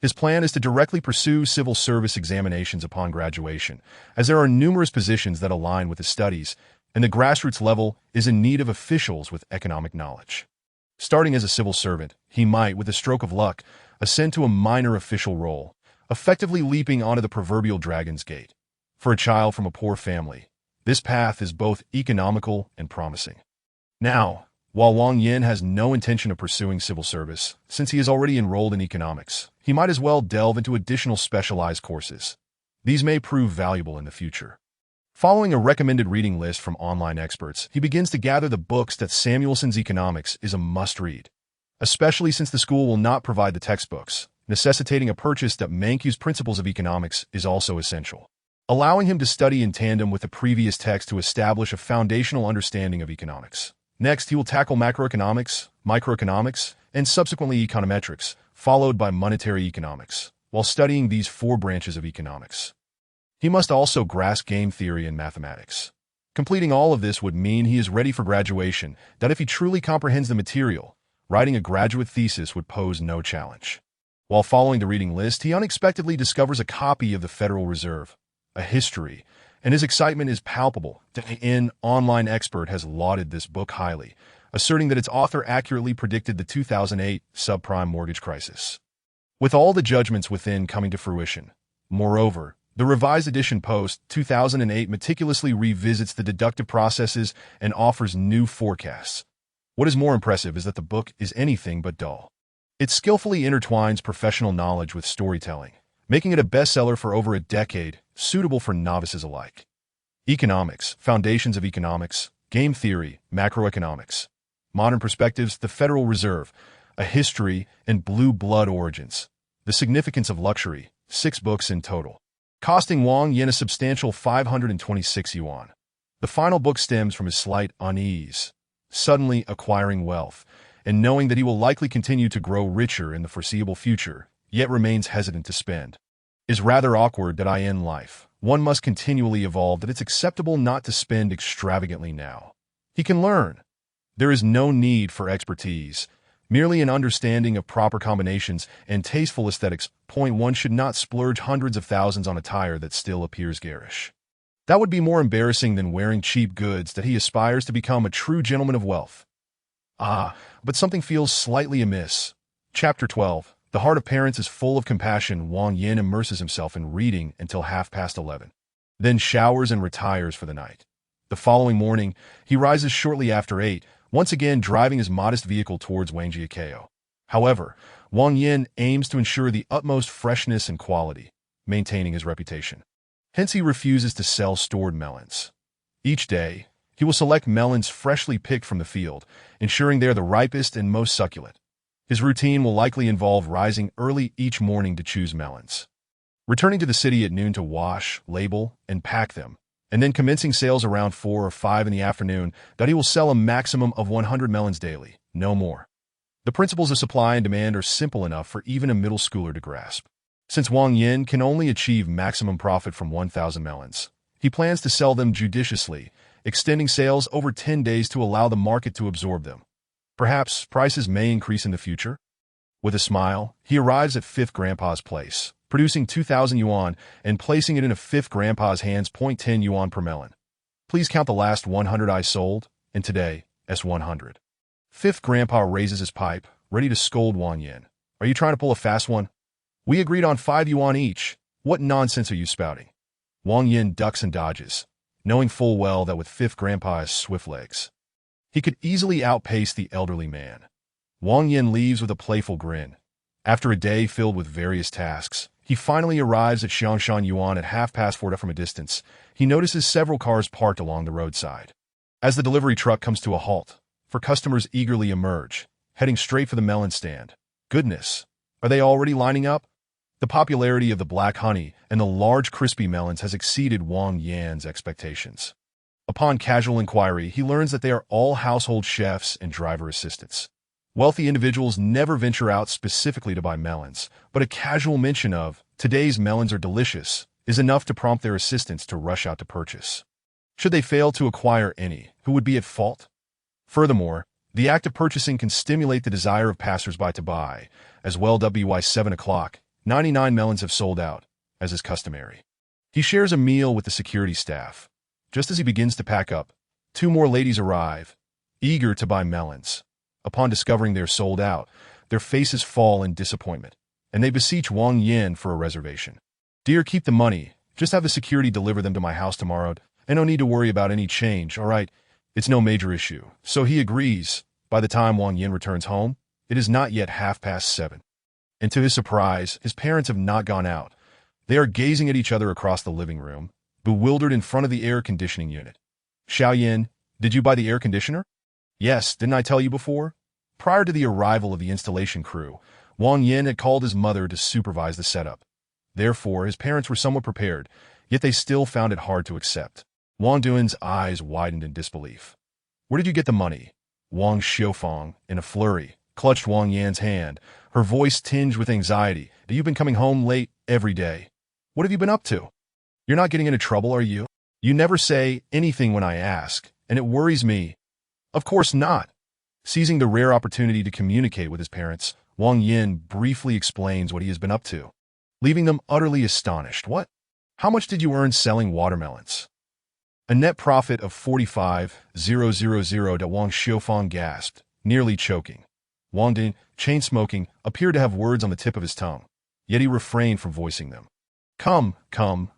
His plan is to directly pursue civil service examinations upon graduation, as there are numerous positions that align with his studies, and the grassroots level is in need of officials with economic knowledge. Starting as a civil servant, he might, with a stroke of luck, ascend to a minor official role, effectively leaping onto the proverbial dragon's gate. For a child from a poor family, this path is both economical and promising. Now, while Wang Yin has no intention of pursuing civil service, since he is already enrolled in economics, he might as well delve into additional specialized courses. These may prove valuable in the future. Following a recommended reading list from online experts, he begins to gather the books that Samuelson's Economics is a must-read, especially since the school will not provide the textbooks, necessitating a purchase that Mankyu's Principles of Economics is also essential, allowing him to study in tandem with the previous text to establish a foundational understanding of economics. Next, he will tackle macroeconomics, microeconomics, and subsequently econometrics, followed by monetary economics, while studying these 4 branches of economics. He must also grasp game theory and mathematics. Completing all of this would mean he is ready for graduation, that if he truly comprehends the material, writing a graduate thesis would pose no challenge. While following the reading list, he unexpectedly discovers a copy of the Federal Reserve, a history, and his excitement is palpable. An online expert has lauded this book highly, asserting that its author accurately predicted the 2008 subprime mortgage crisis, with all the judgments within coming to fruition. Moreover, the revised edition post-2008 meticulously revisits the deductive processes and offers new forecasts. What is more impressive is that the book is anything but dull. It skillfully intertwines professional knowledge with storytelling, making it a bestseller for over a decade, suitable for novices alike. Economics, Foundations of Economics, Game Theory, Macroeconomics, Modern Perspectives, the Federal Reserve, A History, and Blue Blood Origins. The Significance of Luxury, 6 books in total, costing Wang Yin a substantial 526 yuan. The final book stems from his slight unease, suddenly acquiring wealth, and knowing that he will likely continue to grow richer in the foreseeable future. yet remains hesitant to spend. Is rather awkward that in life, one must continually evolve that it's acceptable not to spend extravagantly now. He can learn. There is no need for expertise, merely an understanding of proper combinations and tasteful aesthetics. Point 1 should not splurge hundreds of thousands on attire that still appears garish. That would be more embarrassing than wearing cheap goods that he aspires to become a true gentleman of wealth. But something feels slightly amiss. Chapter 12. The heart of parents is full of compassion. Wang Yin immerses himself in reading until 11:30. Then showers and retires for the night. The following morning, he rises shortly after 8, once again driving his modest vehicle towards Wangjiakao. However, Wang Yin aims to ensure the utmost freshness and quality, maintaining his reputation. Hence he refuses to sell stored melons. Each day, he will select melons freshly picked from the field, ensuring they are the ripest and most succulent. His routine will likely involve rising early each morning to choose melons, returning to the city at noon to wash, label, and pack them, and then commencing sales around 4 or 5 in the afternoon. That he will sell a maximum of 100 melons daily, no more. The principles of supply and demand are simple enough for even a middle schooler to grasp. Since Wang Yin can only achieve maximum profit from 1,000 melons, he plans to sell them judiciously, extending sales over 10 days to allow the market to absorb them. Perhaps prices may increase in the future. With a smile, he arrives at Fifth Grandpa's place, producing 2,000 yuan and placing it in a Fifth Grandpa's hands. 10 yuan per melon. Please count the last 100 I sold, and today, S100. Fifth Grandpa raises his pipe, ready to scold Wang Yin. Are you trying to pull a fast one? We agreed on 5 yuan each. What nonsense are you spouting? Wang Yin ducks and dodges, knowing full well that with Fifth Grandpa has swift legs, he could easily outpace the elderly man. Wang Yin leaves with a playful grin. After a day filled with various tasks, he finally arrives at Xiangshan Yuan at 4:30. From a distance, he notices several cars parked along the roadside. As the delivery truck comes to a halt, four customers eagerly emerge, heading straight for the melon stand. Goodness, are they already lining up? The popularity of the black honey and the large crispy melons has exceeded Wang Yin's expectations. Upon casual inquiry, he learns that they are all household chefs and driver assistants. Wealthy individuals never venture out specifically to buy melons, but a casual mention of, "Today's melons are delicious," is enough to prompt their assistants to rush out to purchase. Should they fail to acquire any, who would be at fault? Furthermore, the act of purchasing can stimulate the desire of passers-by to buy. As well, by 7 o'clock, 99 melons have sold out, as is customary. He shares a meal with the security staff. Just as he begins to pack up, 2 more ladies arrive, eager to buy melons. Upon discovering they're sold out, their faces fall in disappointment, and they beseech Wang Yin for a reservation. "Dear, keep the money. Just have the security deliver them to my house tomorrow, and no need to worry about any change, all right? It's no major issue." So he agrees. By the time Wang Yin returns home, it is not yet 7:30. And to his surprise, his parents have not gone out. They are gazing at each other across the living room, bewildered in front of the air conditioning unit. "Xiao Yin, did you buy the air conditioner?" "Yes, didn't I tell you before?" Prior to the arrival of the installation crew, Wang Yin had called his mother to supervise the setup. Therefore, his parents were somewhat prepared, yet they still found it hard to accept. Wang Duan's eyes widened in disbelief. "Where did you get the money?" Wang Xiaofang, in a flurry, clutched Wang Yan's hand, her voice tinged with anxiety. "You've been coming home late every day. What have you been up to? You're not getting into trouble, are you? You never say anything when I ask, and it worries me." "Of course not." Seizing the rare opportunity to communicate with his parents, Wang Yin briefly explains what he has been up to, leaving them utterly astonished. "What? How much did you earn selling watermelons?" "A net profit of 45,000. Wang Xiaofang gasped, nearly choking. Wang Din, chain-smoking, appeared to have words on the tip of his tongue, yet he refrained from voicing them. Come,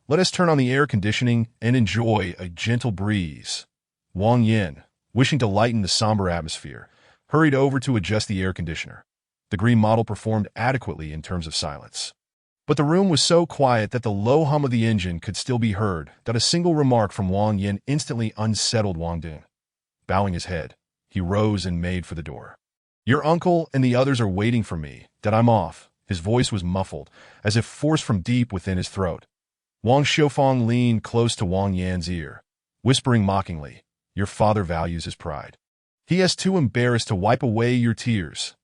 let us turn on the air conditioning and enjoy a gentle breeze." Wang Yin, wishing to lighten the somber atmosphere, hurried over to adjust the air conditioner. The green model performed adequately in terms of silence. But the room was so quiet that the low hum of the engine could still be heard, that a single remark from Wang Yin instantly unsettled Wang Din. Bowing his head, he rose and made for the door. "Your uncle and the others are waiting for me, that I'm off." His voice was muffled, as if forced from deep within his throat. Wang Xiaofang leaned close to Wang Yan's ear, whispering mockingly, "Your father values his pride. He is too embarrassed to wipe away your tears."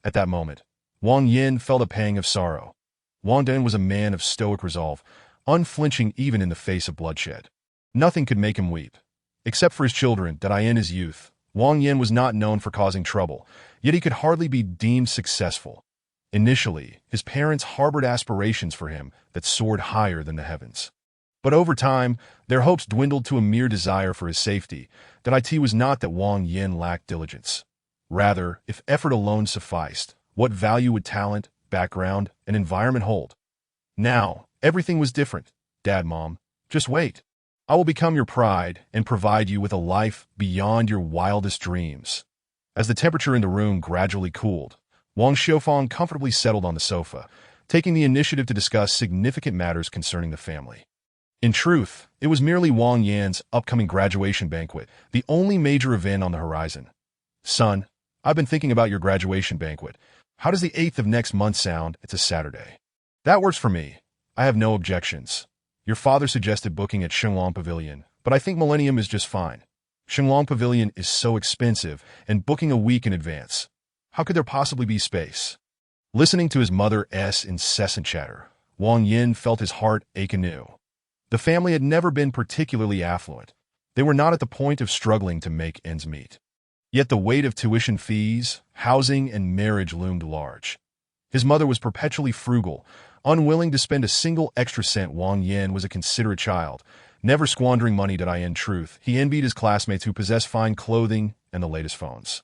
At that moment, Wang Yin felt a pang of sorrow. Wang Dan was a man of stoic resolve, unflinching even in the face of bloodshed. Nothing could make him weep. Except for his children, that in his youth, Wang Yin was not known for causing trouble, yet he could hardly be deemed successful. Initially, his parents harbored aspirations for him that soared higher than the heavens. But over time, their hopes dwindled to a mere desire for his safety. That it was not that Wang Yin lacked diligence. Rather, if effort alone sufficed, what value would talent, background, and environment hold? Now, everything was different. Dad, Mom, just wait. I will become your pride and provide you with a life beyond your wildest dreams. As the temperature in the room gradually cooled, Wang Xiaofang comfortably settled on the sofa, taking the initiative to discuss significant matters concerning the family. In truth, it was merely Wang Yan's upcoming graduation banquet, the only major event on the horizon. Son, I've been thinking about your graduation banquet. How does the 8th of next month sound? It's a Saturday. That works for me. I have no objections. Your father suggested booking at Shenglong Pavilion, but I think Millennium is just fine. Shenglong Pavilion is so expensive, and booking a week in advance. How could there possibly be space? Listening to his mother's incessant chatter, Wang Yin felt his heart ache anew. The family had never been particularly affluent. They were not at the point of struggling to make ends meet. Yet the weight of tuition fees, housing, and marriage loomed large. His mother was perpetually frugal, unwilling to spend a single extra cent. Wang Yin was a considerate child, never squandering money. In truth, he envied his classmates who possessed fine clothing and the latest phones.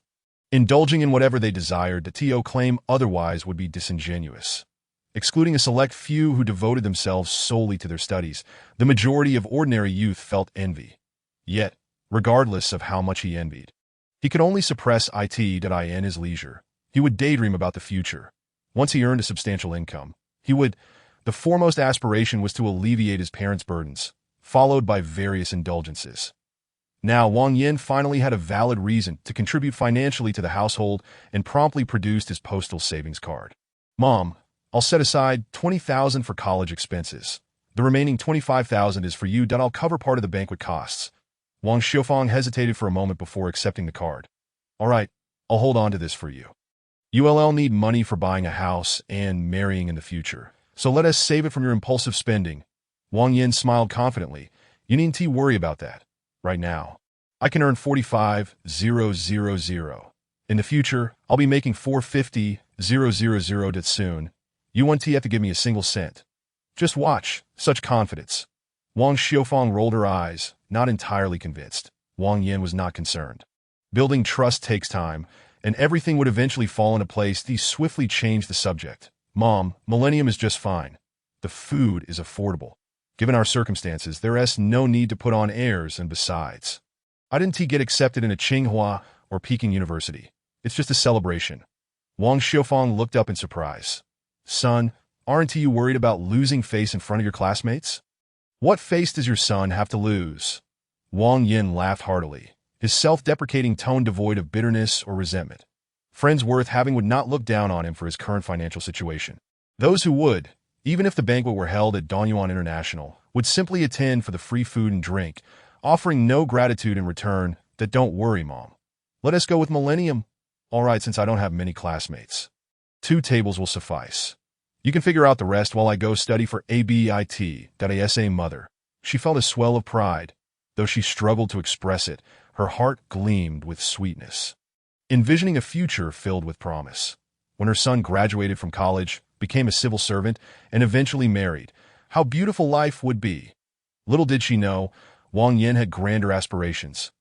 Indulging in whatever they desired, to claim otherwise would be disingenuous. Excluding a select few who devoted themselves solely to their studies, the majority of ordinary youth felt envy. Yet, regardless of how much he envied, he could only suppress it in his leisure. He would daydream about the future. Once he earned a substantial income, the foremost aspiration was to alleviate his parents' burdens, followed by various indulgences. Now, Wang Yin finally had a valid reason to contribute financially to the household and promptly produced his postal savings card. Mom, I'll set aside $20,000 for college expenses. The remaining $25,000 is for you. I'll cover part of the banquet costs. Wang Xiaofang hesitated for a moment before accepting the card. All right, I'll hold on to this for you. You'll need money for buying a house and marrying in the future, so let us save it from your impulsive spending. Wang Yin smiled confidently. You needn't worry about that. Right now, I can earn 45,000. In the future, I'll be making 450,000 soon. You won't have to give me a single cent. Just watch. Such confidence. Wang Xiaofang rolled her eyes, not entirely convinced. Wang Yin was not concerned. Building trust takes time, and everything would eventually fall into place. He swiftly changed the subject. Mom, Millennium is just fine. The food is affordable. Given our circumstances, there's no need to put on airs, and besides, I didn't get accepted in a Tsinghua or Peking University. It's just a celebration. Wang Xiaofang looked up in surprise. Son, aren't you worried about losing face in front of your classmates? What face does your son have to lose? Wang Yin laughed heartily, his self-deprecating tone devoid of bitterness or resentment. Friends worth having would not look down on him for his current financial situation. Those who would, even if the banquet were held at Donyuan International, would simply attend for the free food and drink, offering no gratitude in return. Don't worry, Mom. Let us go with Millennium. All right, since I don't have many classmates. 2 tables will suffice. You can figure out the rest while I go study for ABIT. Mother. She felt a swell of pride. Though she struggled to express it, her heart gleamed with sweetness, envisioning a future filled with promise. When her son graduated from college, became a civil servant, and eventually married, how beautiful life would be. Little did she know, Wang Yin had grander aspirations.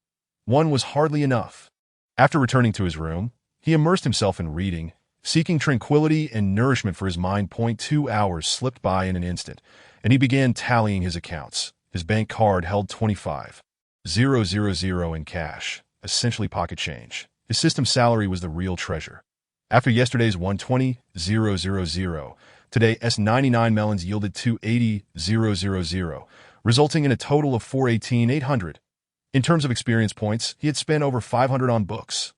One was hardly enough. After returning to his room, he immersed himself in reading, seeking tranquility and nourishment for his mind. 2 hours slipped by in an instant, and he began tallying his accounts. His bank card held 25,000 in cash, essentially pocket change. His system salary was the real treasure. After yesterday's 120,000, today's 99 melons yielded 280,000, resulting in a total of 418,800. In terms of experience points, he had spent over 500 on books,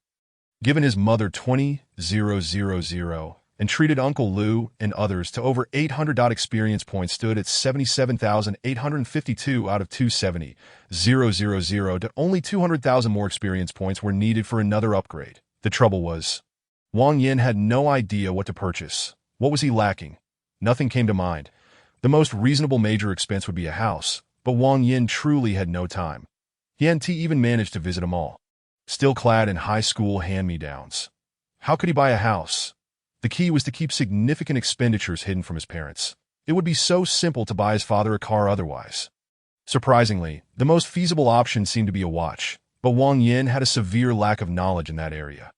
given his mother 20,000, and treated Uncle Lou and others to over 800. Experience points stood at 77,852 out of 270,000. Only 200,000 more experience points were needed for another upgrade. The trouble was, Wang Yin had no idea what to purchase. What was he lacking? Nothing came to mind. The most reasonable major expense would be a house, but Wang Yin truly had no time. He hadn't even managed to visit a mall. Still clad in high school hand-me-downs. How could he buy a house? The key was to keep significant expenditures hidden from his parents. It would be so simple to buy his father a car otherwise. Surprisingly, the most feasible option seemed to be a watch, but Wang Yin had a severe lack of knowledge in that area.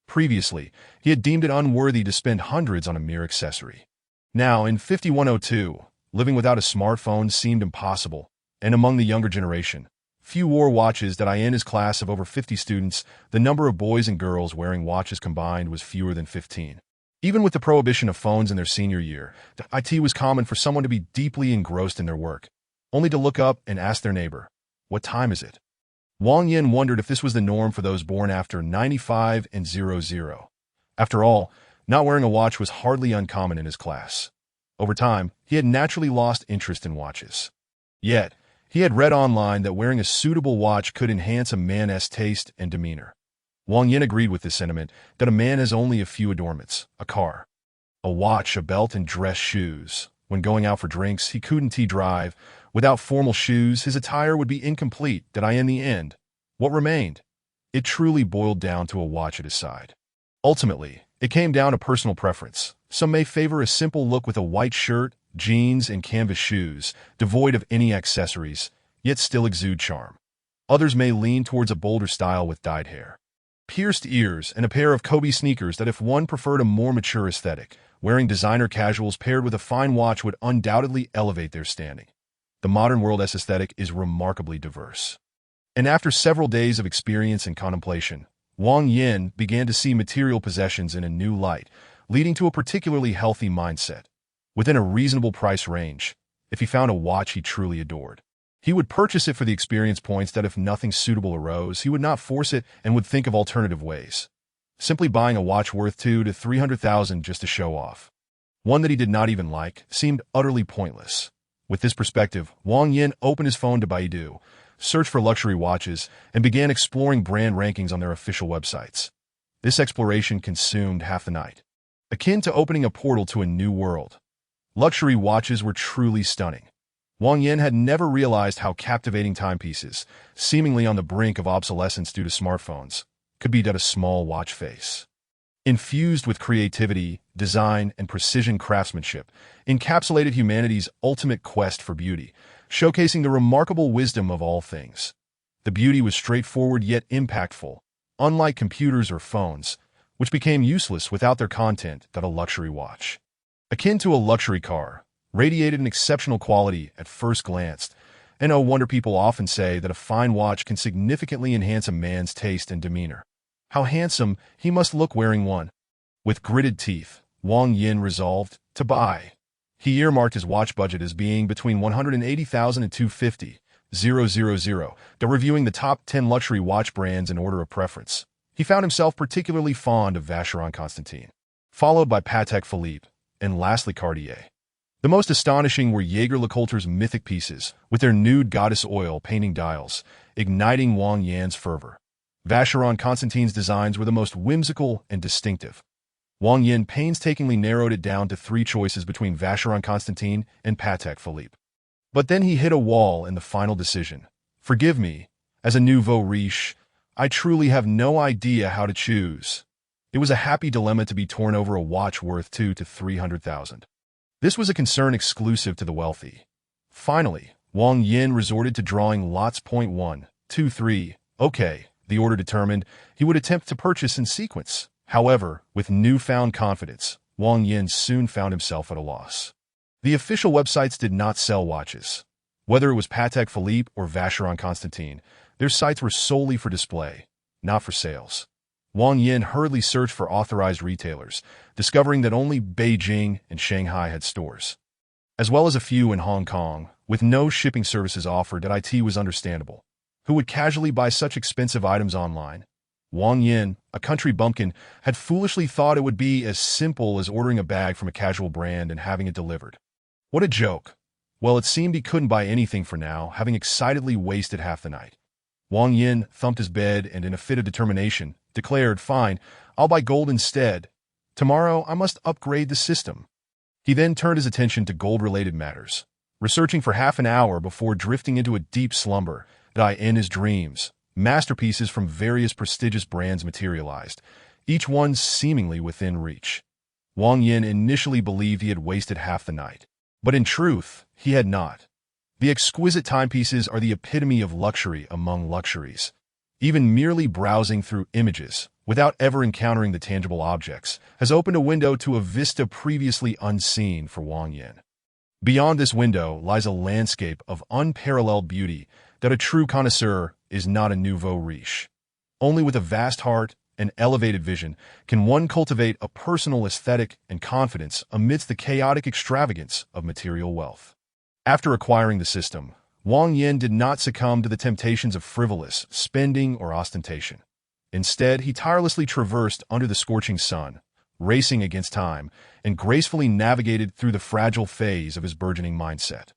Previously, he had deemed it unworthy to spend hundreds on a mere accessory. Now, in 5102, living without a smartphone seemed impossible, and among the younger generation, few wore watches. In his class of over 50 students, the number of boys and girls wearing watches combined was fewer than 15. Even with the prohibition of phones in their senior year, it was common for someone to be deeply engrossed in their work, only to look up and ask their neighbor, "What time is it?" Wang Yin wondered if this was the norm for those born after 95 and 00. After all, not wearing a watch was hardly uncommon in his class. Over time, he had naturally lost interest in watches. Yet, he had read online that wearing a suitable watch could enhance a man's taste and demeanor. Wang Yin agreed with this sentiment that a man has only a few adornments: a car, a watch, a belt, and dress shoes. When going out for drinks, he couldn't drive. Without formal shoes, his attire would be incomplete. In the end, what remained? It truly boiled down to a watch at his side. Ultimately, it came down to personal preference. Some may favor a simple look with a white shirt, jeans, and canvas shoes, devoid of any accessories, yet still exude charm. Others may lean towards a bolder style with dyed hair, pierced ears, and a pair of Kobe sneakers. If one preferred a more mature aesthetic, wearing designer casuals paired with a fine watch would undoubtedly elevate their standing. The modern world's aesthetic is remarkably diverse. And after several days of experience and contemplation, Wang Yin began to see material possessions in a new light, leading to a particularly healthy mindset. Within a reasonable price range, if he found a watch he truly adored, he would purchase it for the experience points. If nothing suitable arose, he would not force it and would think of alternative ways. Simply buying a watch worth 200,000 to 300,000 just to show off, one that he did not even like, seemed utterly pointless. With this perspective, Wang Yin opened his phone to Baidu, searched for luxury watches, and began exploring brand rankings on their official websites. This exploration consumed half the night, akin to opening a portal to a new world. Luxury watches were truly stunning. Wang Yin had never realized how captivating timepieces, seemingly on the brink of obsolescence due to smartphones, could be a small watch face. Infused with creativity, design, and precision craftsmanship, encapsulated humanity's ultimate quest for beauty, showcasing the remarkable wisdom of all things. The beauty was straightforward yet impactful, unlike computers or phones, which became useless without their content. A luxury watch, akin to a luxury car, radiated an exceptional quality at first glance, and no wonder people often say that a fine watch can significantly enhance a man's taste and demeanor. How handsome he must look wearing one. With gritted teeth, Wang Yin resolved to buy. He earmarked his watch budget as being between 180,000 and 250,000. Reviewing the top 10 luxury watch brands in order of preference, he found himself particularly fond of Vacheron Constantin, followed by Patek Philippe, and lastly Cartier. The most astonishing were Jaeger-LeCoultre's mythic pieces, with their nude goddess oil painting dials, igniting Wang Yin's fervor. Vacheron Constantin's designs were the most whimsical and distinctive. Wang Yin painstakingly narrowed it down to 3 choices between Vacheron Constantin and Patek Philippe. But then he hit a wall in the final decision. Forgive me, as a nouveau riche, I truly have no idea how to choose. It was a happy dilemma to be torn over a watch worth 200,000 to 300,000. This was a concern exclusive to the wealthy. Finally, Wang Yin resorted to drawing lots. 1, 2, 3. Okay, the order determined, he would attempt to purchase in sequence. However, with newfound confidence, Wang Yin soon found himself at a loss. The official websites did not sell watches. Whether it was Patek Philippe or Vacheron Constantin, their sites were solely for display, not for sales. Wang Yin hurriedly searched for authorized retailers, discovering that only Beijing and Shanghai had stores, as well as a few in Hong Kong, with no shipping services offered. It was understandable. Who would casually buy such expensive items online? Wang Yin, a country bumpkin, had foolishly thought it would be as simple as ordering a bag from a casual brand and having it delivered. What a joke. Well, it seemed he couldn't buy anything for now, having excitedly wasted half the night. Wang Yin thumped his bed and, in a fit of determination, declared, "Fine, I'll buy gold instead. Tomorrow I must upgrade the system." He then turned his attention to gold-related matters, researching for half an hour before drifting into a deep slumber. In his dreams, masterpieces from various prestigious brands materialized, each one seemingly within reach. Wang Yin initially believed he had wasted half the night, but in truth, he had not. The exquisite timepieces are the epitome of luxury among luxuries. Even merely browsing through images, without ever encountering the tangible objects, has opened a window to a vista previously unseen for Wang Yin. Beyond this window lies a landscape of unparalleled beauty that a true connoisseur is not a nouveau riche. Only with a vast heart and elevated vision can one cultivate a personal aesthetic and confidence amidst the chaotic extravagance of material wealth. After acquiring the system, Wang Yin did not succumb to the temptations of frivolous spending or ostentation. Instead, he tirelessly traversed under the scorching sun, racing against time, and gracefully navigated through the fragile phase of his burgeoning mindset.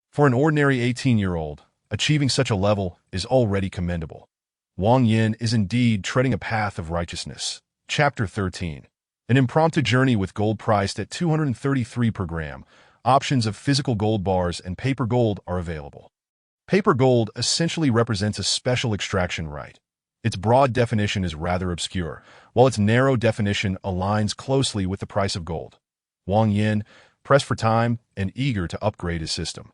For an ordinary 18-year-old, achieving such a level is already commendable. Wang Yin is indeed treading a path of righteousness. Chapter 13. An impromptu journey with gold priced at $233 per gram. Options of physical gold bars and paper gold are available. Paper gold essentially represents a special extraction right. Its broad definition is rather obscure, while its narrow definition aligns closely with the price of gold. Wang Yin, pressed for time and eager to upgrade his system,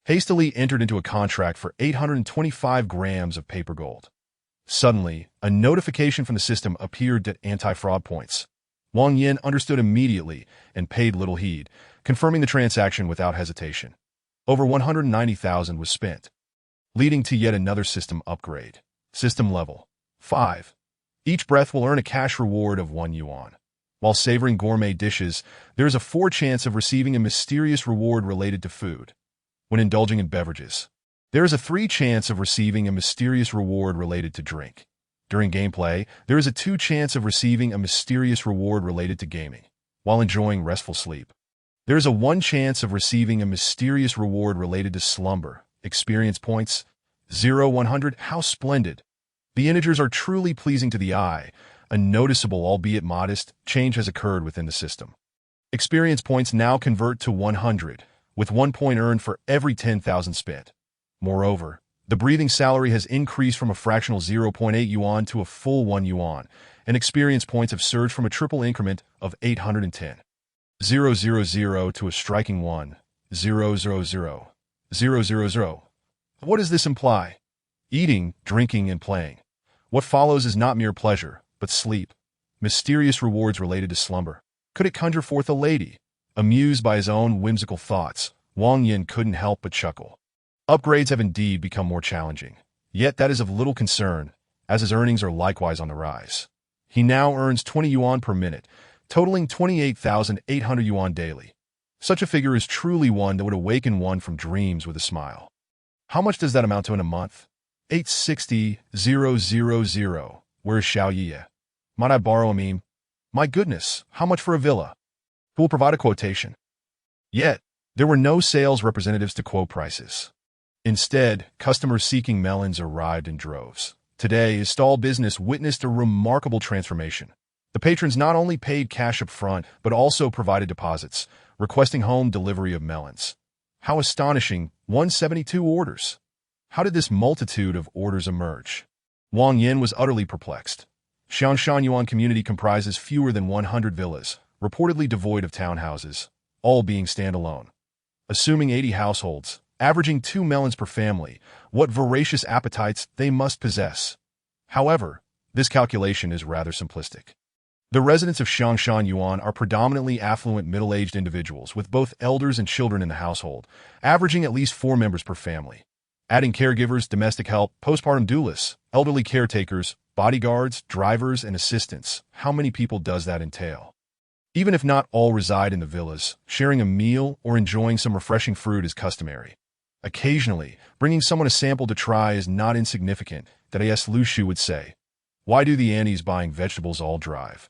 hastily entered into a contract for 825 grams of paper gold. Suddenly, a notification from the system appeared at anti-fraud points. Wang Yin understood immediately and paid little heed, confirming the transaction without hesitation. Over 190,000 was spent, leading to yet another system upgrade. System level 5. Each breath will earn a cash reward of 1 yuan. While savoring gourmet dishes, there is a 4 chance of receiving a mysterious reward related to food. When indulging in beverages, there is a 3 chance of receiving a mysterious reward related to drink. During gameplay, there is a 2 chance of receiving a mysterious reward related to gaming. While enjoying restful sleep, there is a 1 chance of receiving a mysterious reward related to slumber. Experience points 0-100. How splendid! The integers are truly pleasing to the eye. A noticeable, albeit modest, change has occurred within the system. Experience points now convert to 100, with 1 point earned for every 10,000 spent. Moreover, the breathing salary has increased from a fractional 0.8 yuan to a full 1 yuan, and experience points have surged from a triple increment of 810. 000 to a striking 1. 000. 000. What does this imply? Eating, drinking, and playing. What follows is not mere pleasure, but sleep. Mysterious rewards related to slumber. Could it conjure forth a lady? Amused by his own whimsical thoughts, Wang Yin couldn't help but chuckle. Upgrades have indeed become more challenging. Yet that is of little concern, as his earnings are likewise on the rise. He now earns 20 yuan per minute, totaling 28,800 yuan daily. Such a figure is truly one that would awaken one from dreams with a smile. How much does that amount to in a month? 860,000. Where's Xiao Yi? Might I borrow a meme? My goodness, how much for a villa? Who will provide a quotation? Yet, there were no sales representatives to quote prices. Instead, customers seeking melons arrived in droves. Today, his stall business witnessed a remarkable transformation. The patrons not only paid cash up front, but also provided deposits, requesting home delivery of melons. How astonishing, 172 orders. How did this multitude of orders emerge? Wang Yin was utterly perplexed. Xiangshan Yuan community comprises fewer than 100 villas, reportedly devoid of townhouses, all being standalone. Assuming 80 households, averaging 2 melons per family, what voracious appetites they must possess. However, this calculation is rather simplistic. The residents of Xiangshan Yuan are predominantly affluent middle-aged individuals with both elders and children in the household, averaging at least 4 members per family. Adding caregivers, domestic help, postpartum doulas, elderly caretakers, bodyguards, drivers, and assistants, how many people does that entail? Even if not all reside in the villas, sharing a meal or enjoying some refreshing fruit is customary. Occasionally, bringing someone a sample to try is not insignificant, that A.S. Lu Shu would say. Why do the Annies buying vegetables all drive?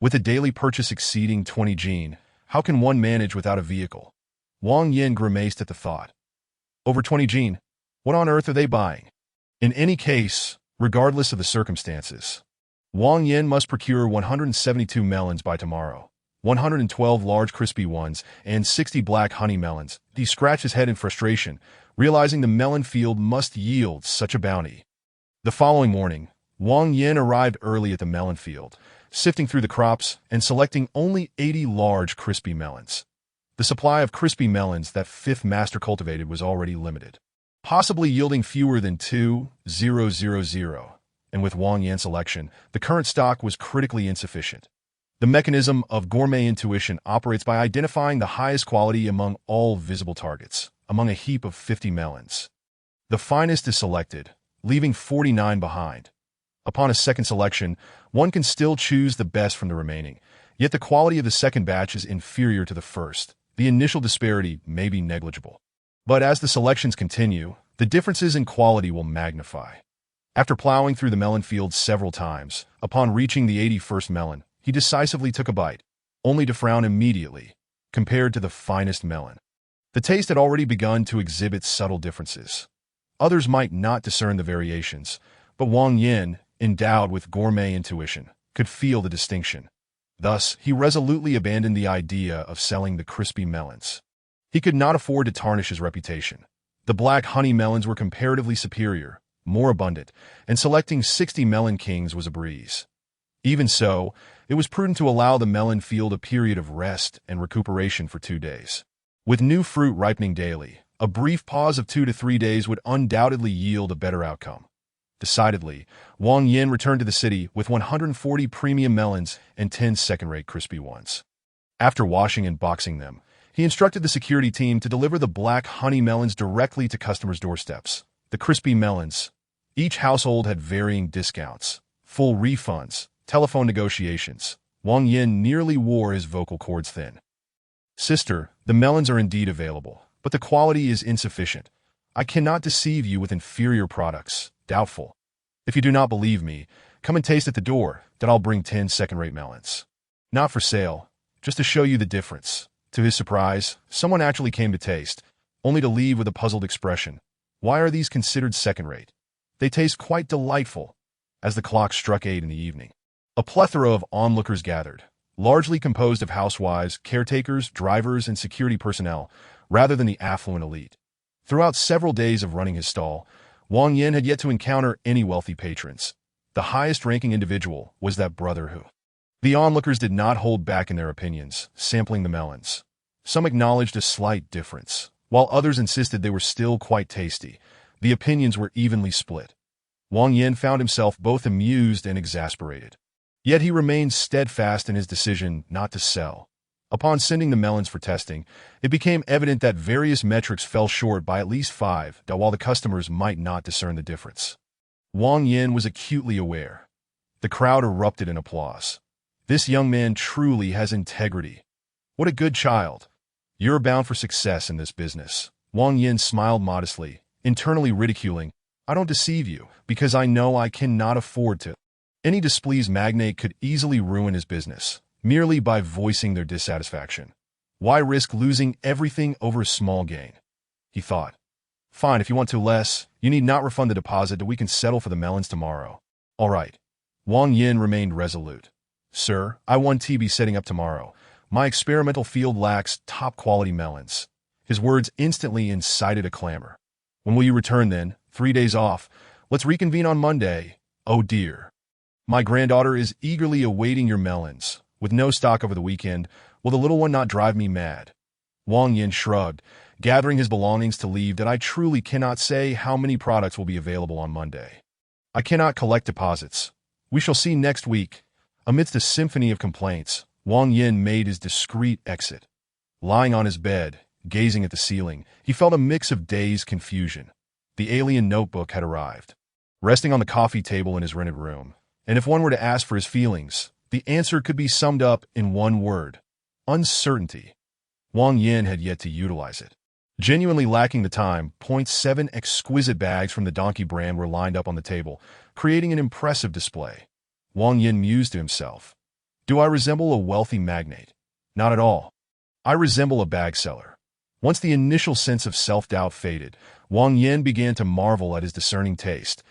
With a daily purchase exceeding 20 jin, how can one manage without a vehicle? Wang Yin grimaced at the thought. Over 20 jin? What on earth are they buying? In any case, regardless of the circumstances, Wang Yin must procure 172 melons by tomorrow, 112 large crispy ones, and 60 black honey melons. He scratched his head in frustration, realizing the melon field must yield such a bounty. The following morning, Wang Yin arrived early at the melon field, sifting through the crops and selecting only 80 large crispy melons. The supply of crispy melons that Fifth Master cultivated was already limited, possibly yielding fewer than 2,000, and with Wang Yin's selection, the current stock was critically insufficient. The mechanism of gourmet intuition operates by identifying the highest quality among all visible targets, among a heap of 50 melons. The finest is selected, leaving 49 behind. Upon a second selection, one can still choose the best from the remaining, yet the quality of the second batch is inferior to the first. The initial disparity may be negligible. But as the selections continue, the differences in quality will magnify. After plowing through the melon field several times, upon reaching the 81st melon, he decisively took a bite, only to frown immediately, compared to the finest melon. The taste had already begun to exhibit subtle differences. Others might not discern the variations, but Wang Yin, endowed with gourmet intuition, could feel the distinction. Thus, he resolutely abandoned the idea of selling the crispy melons. He could not afford to tarnish his reputation. The black honey melons were comparatively superior, more abundant, and selecting 60 melon kings was a breeze. Even so, it was prudent to allow the melon field a period of rest and recuperation for 2 days. With new fruit ripening daily, a brief pause of 2 to 3 days would undoubtedly yield a better outcome. Decidedly, Wang Yin returned to the city with 140 premium melons and 10 second-rate crispy ones. After washing and boxing them, he instructed the security team to deliver the black honey melons directly to customers' doorsteps. The crispy melons. Each household had varying discounts, full refunds, telephone negotiations. Wang Yin nearly wore his vocal cords thin. "Sister, the melons are indeed available, but the quality is insufficient. I cannot deceive you with inferior products. Doubtful. If you do not believe me, come and taste at the door, then I'll bring 10 second-rate melons. Not for sale, just to show you the difference." To his surprise, someone actually came to taste, only to leave with a puzzled expression. Why are these considered second-rate? They taste quite delightful. As the clock struck 8 in the evening, a plethora of onlookers gathered, largely composed of housewives, caretakers, drivers, and security personnel, rather than the affluent elite. Throughout several days of running his stall, Wang Yin had yet to encounter any wealthy patrons. The highest-ranking individual was that brother who. The onlookers did not hold back in their opinions, sampling the melons. Some acknowledged a slight difference, while others insisted they were still quite tasty. The opinions were evenly split. Wang Yin found himself both amused and exasperated. Yet he remained steadfast in his decision not to sell. Upon sending the melons for testing, it became evident that various metrics fell short by at least 5, while the customers might not discern the difference. Wang Yin was acutely aware. The crowd erupted in applause. "This young man truly has integrity. What a good child. You're bound for success in this business." Wang Yin smiled modestly, internally ridiculing, "I don't deceive you, because I know I cannot afford to." Any displeased magnate could easily ruin his business, merely by voicing their dissatisfaction. Why risk losing everything over a small gain? He thought. "Fine, if you want to less, you need not refund the deposit, we can settle for the melons tomorrow." "All right." Wang Yin remained resolute. "Sir, I won't be setting up tomorrow. My experimental field lacks top-quality melons." His words instantly incited a clamor. "When will you return then? 3 days off. Let's reconvene on Monday." "Oh dear. My granddaughter is eagerly awaiting your melons. With no stock over the weekend, will the little one not drive me mad?" Wang Yin shrugged, gathering his belongings to leave. "That I truly cannot say how many products will be available on Monday. I cannot collect deposits. We shall see next week." Amidst a symphony of complaints, Wang Yin made his discreet exit. Lying on his bed, gazing at the ceiling, he felt a mix of dazed confusion. The alien notebook had arrived, resting on the coffee table in his rented room. And if one were to ask for his feelings, the answer could be summed up in one word: uncertainty. Wang Yin had yet to utilize it. Genuinely lacking the time, 7 exquisite bags from the Donkey brand were lined up on the table, creating an impressive display. Wang Yin mused to himself. "Do I resemble a wealthy magnate? Not at all. I resemble a bag seller." Once the initial sense of self-doubt faded, Wang Yin began to marvel at his discerning taste.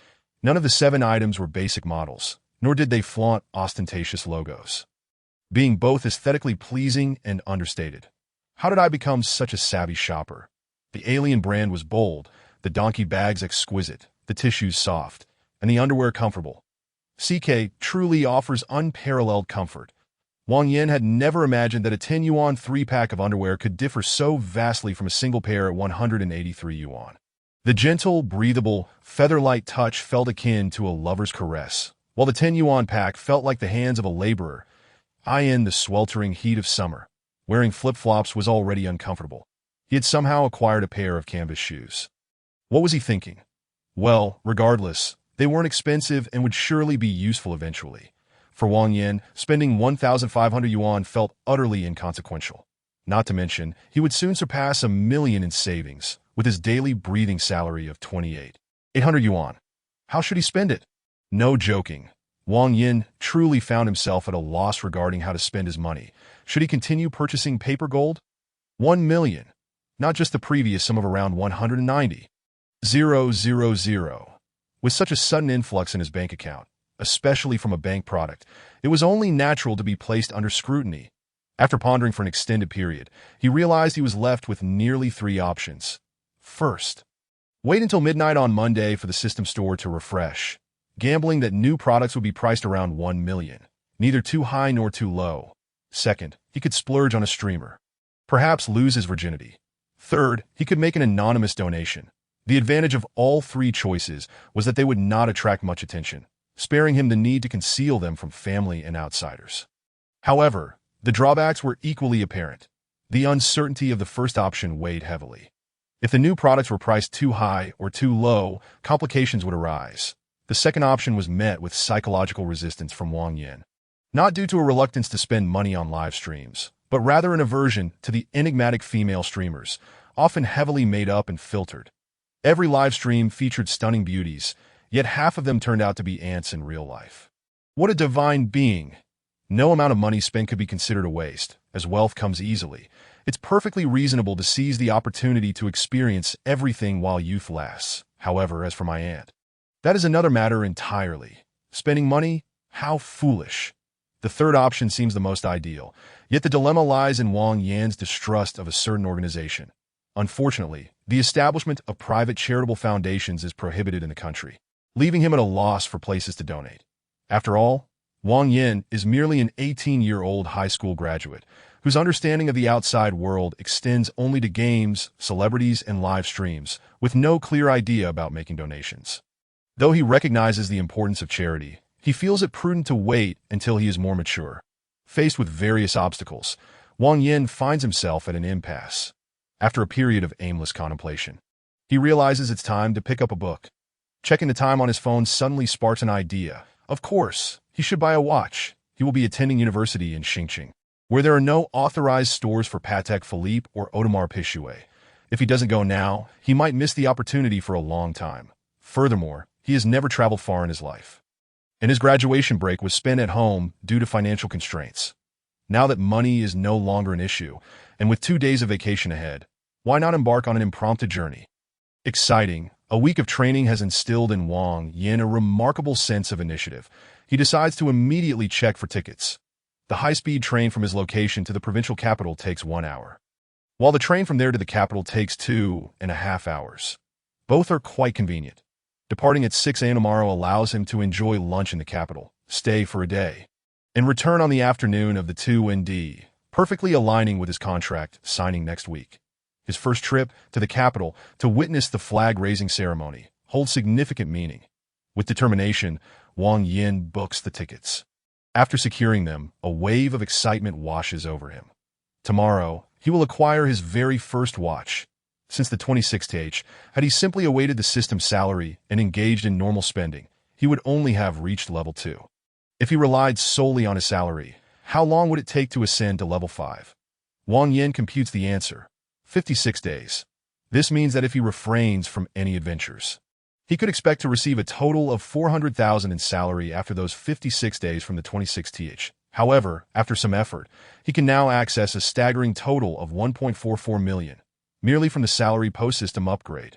None of the 7 items were basic models, nor did they flaunt ostentatious logos, being both aesthetically pleasing and understated. How did I become such a savvy shopper? The alien brand was bold, the donkey bags exquisite, the tissues soft, and the underwear comfortable. CK truly offers unparalleled comfort. Wang Yin had never imagined that a 10 yuan 3-pack of underwear could differ so vastly from a single pair at 183 yuan. The gentle, breathable, feather-light touch felt akin to a lover's caress, while the 10 yuan pack felt like the hands of a laborer. In the sweltering heat of summer, wearing flip-flops was already uncomfortable. He had somehow acquired a pair of canvas shoes. What was he thinking? Well, regardless, they weren't expensive and would surely be useful eventually. For Wang Yin, spending 1,500 yuan felt utterly inconsequential. Not to mention, he would soon surpass 1 million in savings, with his daily breathing salary of 28,800 yuan. How should he spend it? No joking. Wang Yin truly found himself at a loss regarding how to spend his money. Should he continue purchasing paper gold? 1 million. Not just the previous sum of around 190,000. With such a sudden influx in his bank account, especially from a bank product, it was only natural to be placed under scrutiny. After pondering for an extended period, he realized he was left with nearly 3 options. First, wait until midnight on Monday for the system store to refresh, gambling that new products would be priced around 1 million, neither too high nor too low. Second, he could splurge on a streamer, perhaps lose his virginity. Third, he could make an anonymous donation. The advantage of all 3 choices was that they would not attract much attention, sparing him the need to conceal them from family and outsiders. However, the drawbacks were equally apparent. The uncertainty of the first option weighed heavily. If the new products were priced too high or too low, complications would arise. The second option was met with psychological resistance from Wang Yin, not due to a reluctance to spend money on live streams, but rather an aversion to the enigmatic female streamers, often heavily made up and filtered. Every live stream featured stunning beauties, yet half of them turned out to be ants in real life. What a divine being! No amount of money spent could be considered a waste, as wealth comes easily. It's perfectly reasonable to seize the opportunity to experience everything while youth lasts. However, as for my aunt, that is another matter entirely. Spending money? How foolish! The third option seems the most ideal, yet the dilemma lies in Wang Yan's distrust of a certain organization. Unfortunately, the establishment of private charitable foundations is prohibited in the country, leaving him at a loss for places to donate. After all, Wang Yin is merely an 18-year-old high school graduate whose understanding of the outside world extends only to games, celebrities, and live streams, with no clear idea about making donations. Though he recognizes the importance of charity, he feels it prudent to wait until he is more mature. Faced with various obstacles, Wang Yin finds himself at an impasse. After a period of aimless contemplation, he realizes it's time to pick up a book. Checking the time on his phone suddenly sparks an idea. Of course, he should buy a watch. He will be attending university in Xinjiang, where there are no authorized stores for Patek Philippe or Audemars Piguet. If he doesn't go now, he might miss the opportunity for a long time. Furthermore, he has never traveled far in his life, and his graduation break was spent at home due to financial constraints. Now that money is no longer an issue, and with 2 days of vacation ahead, why not embark on an impromptu journey? Exciting, a week of training has instilled in Wang Yin a remarkable sense of initiative. He decides to immediately check for tickets. The high-speed train from his location to the provincial capital takes 1 hour, while the train from there to the capital takes 2.5 hours. Both are quite convenient. Departing at 6 a.m. tomorrow allows him to enjoy lunch in the capital, stay for a day, and return on the afternoon of the 2ND, perfectly aligning with his contract signing next week. His first trip to the capital to witness the flag-raising ceremony holds significant meaning. With determination, Wang Yin books the tickets. After securing them, a wave of excitement washes over him. Tomorrow, he will acquire his very first watch. Since the 26th, had he simply awaited the system salary and engaged in normal spending, he would only have reached level 2. If he relied solely on his salary, how long would it take to ascend to level 5? Wang Yin computes the answer: 56 days. This means that if he refrains from any adventures, he could expect to receive a total of 400,000 in salary after those 56 days from the 26th. However, after some effort, he can now access a staggering total of 1.44 million, merely from the salary post-system upgrade.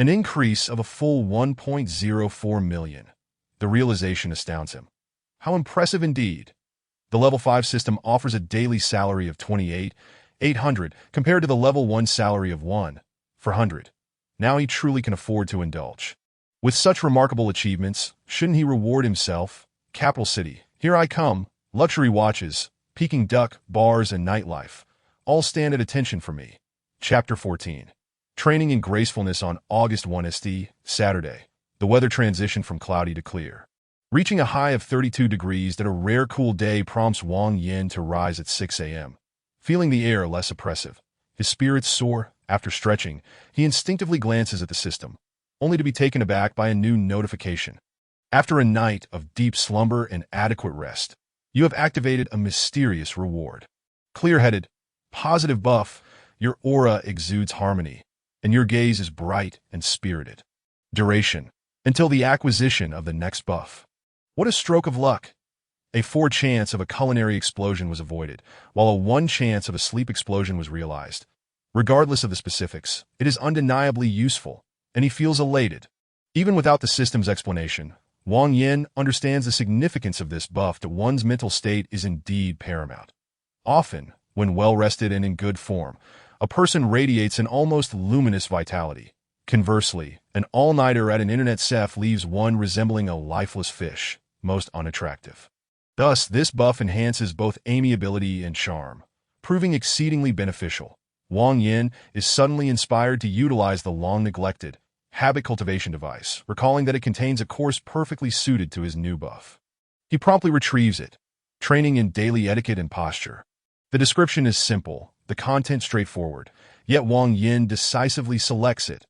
an increase of a full 1.04 million. The realization astounds him. How impressive indeed. The Level 5 system offers a daily salary of 28,800 compared to the Level 1 salary of 1,400. Now he truly can afford to indulge. With such remarkable achievements, shouldn't he reward himself? Capital City, here I come. Luxury watches, Peking duck, bars, and nightlife all stand at attention for me. Chapter 14. Training in gracefulness on August 1 ST, Saturday. The weather transitioned from cloudy to clear, reaching a high of 32 degrees that a rare cool day prompts Wang Yin to rise at 6 a.m. Feeling the air less oppressive, his spirits soar. After stretching, he instinctively glances at the system, only to be taken aback by a new notification. After a night of deep slumber and adequate rest, you have activated a mysterious reward. Clear-headed, positive buff, your aura exudes harmony, and your gaze is bright and spirited. Duration: until the acquisition of the next buff. What a stroke of luck! A 4 chance of a culinary explosion was avoided, while a 1 chance of a sleep explosion was realized. Regardless of the specifics, it is undeniably useful, and he feels elated. Even without the system's explanation, Wang Yin understands the significance of this buff. That one's mental state is indeed paramount. Often, when well-rested and in good form, a person radiates an almost luminous vitality. Conversely, an all-nighter at an internet cafe leaves one resembling a lifeless fish, most unattractive. Thus, this buff enhances both amiability and charm, proving exceedingly beneficial. Wang Yin is suddenly inspired to utilize the long-neglected habit cultivation device, recalling that it contains a course perfectly suited to his new buff. He promptly retrieves it, training in daily etiquette and posture. The description is simple, the content straightforward, yet Wang Yin decisively selects it.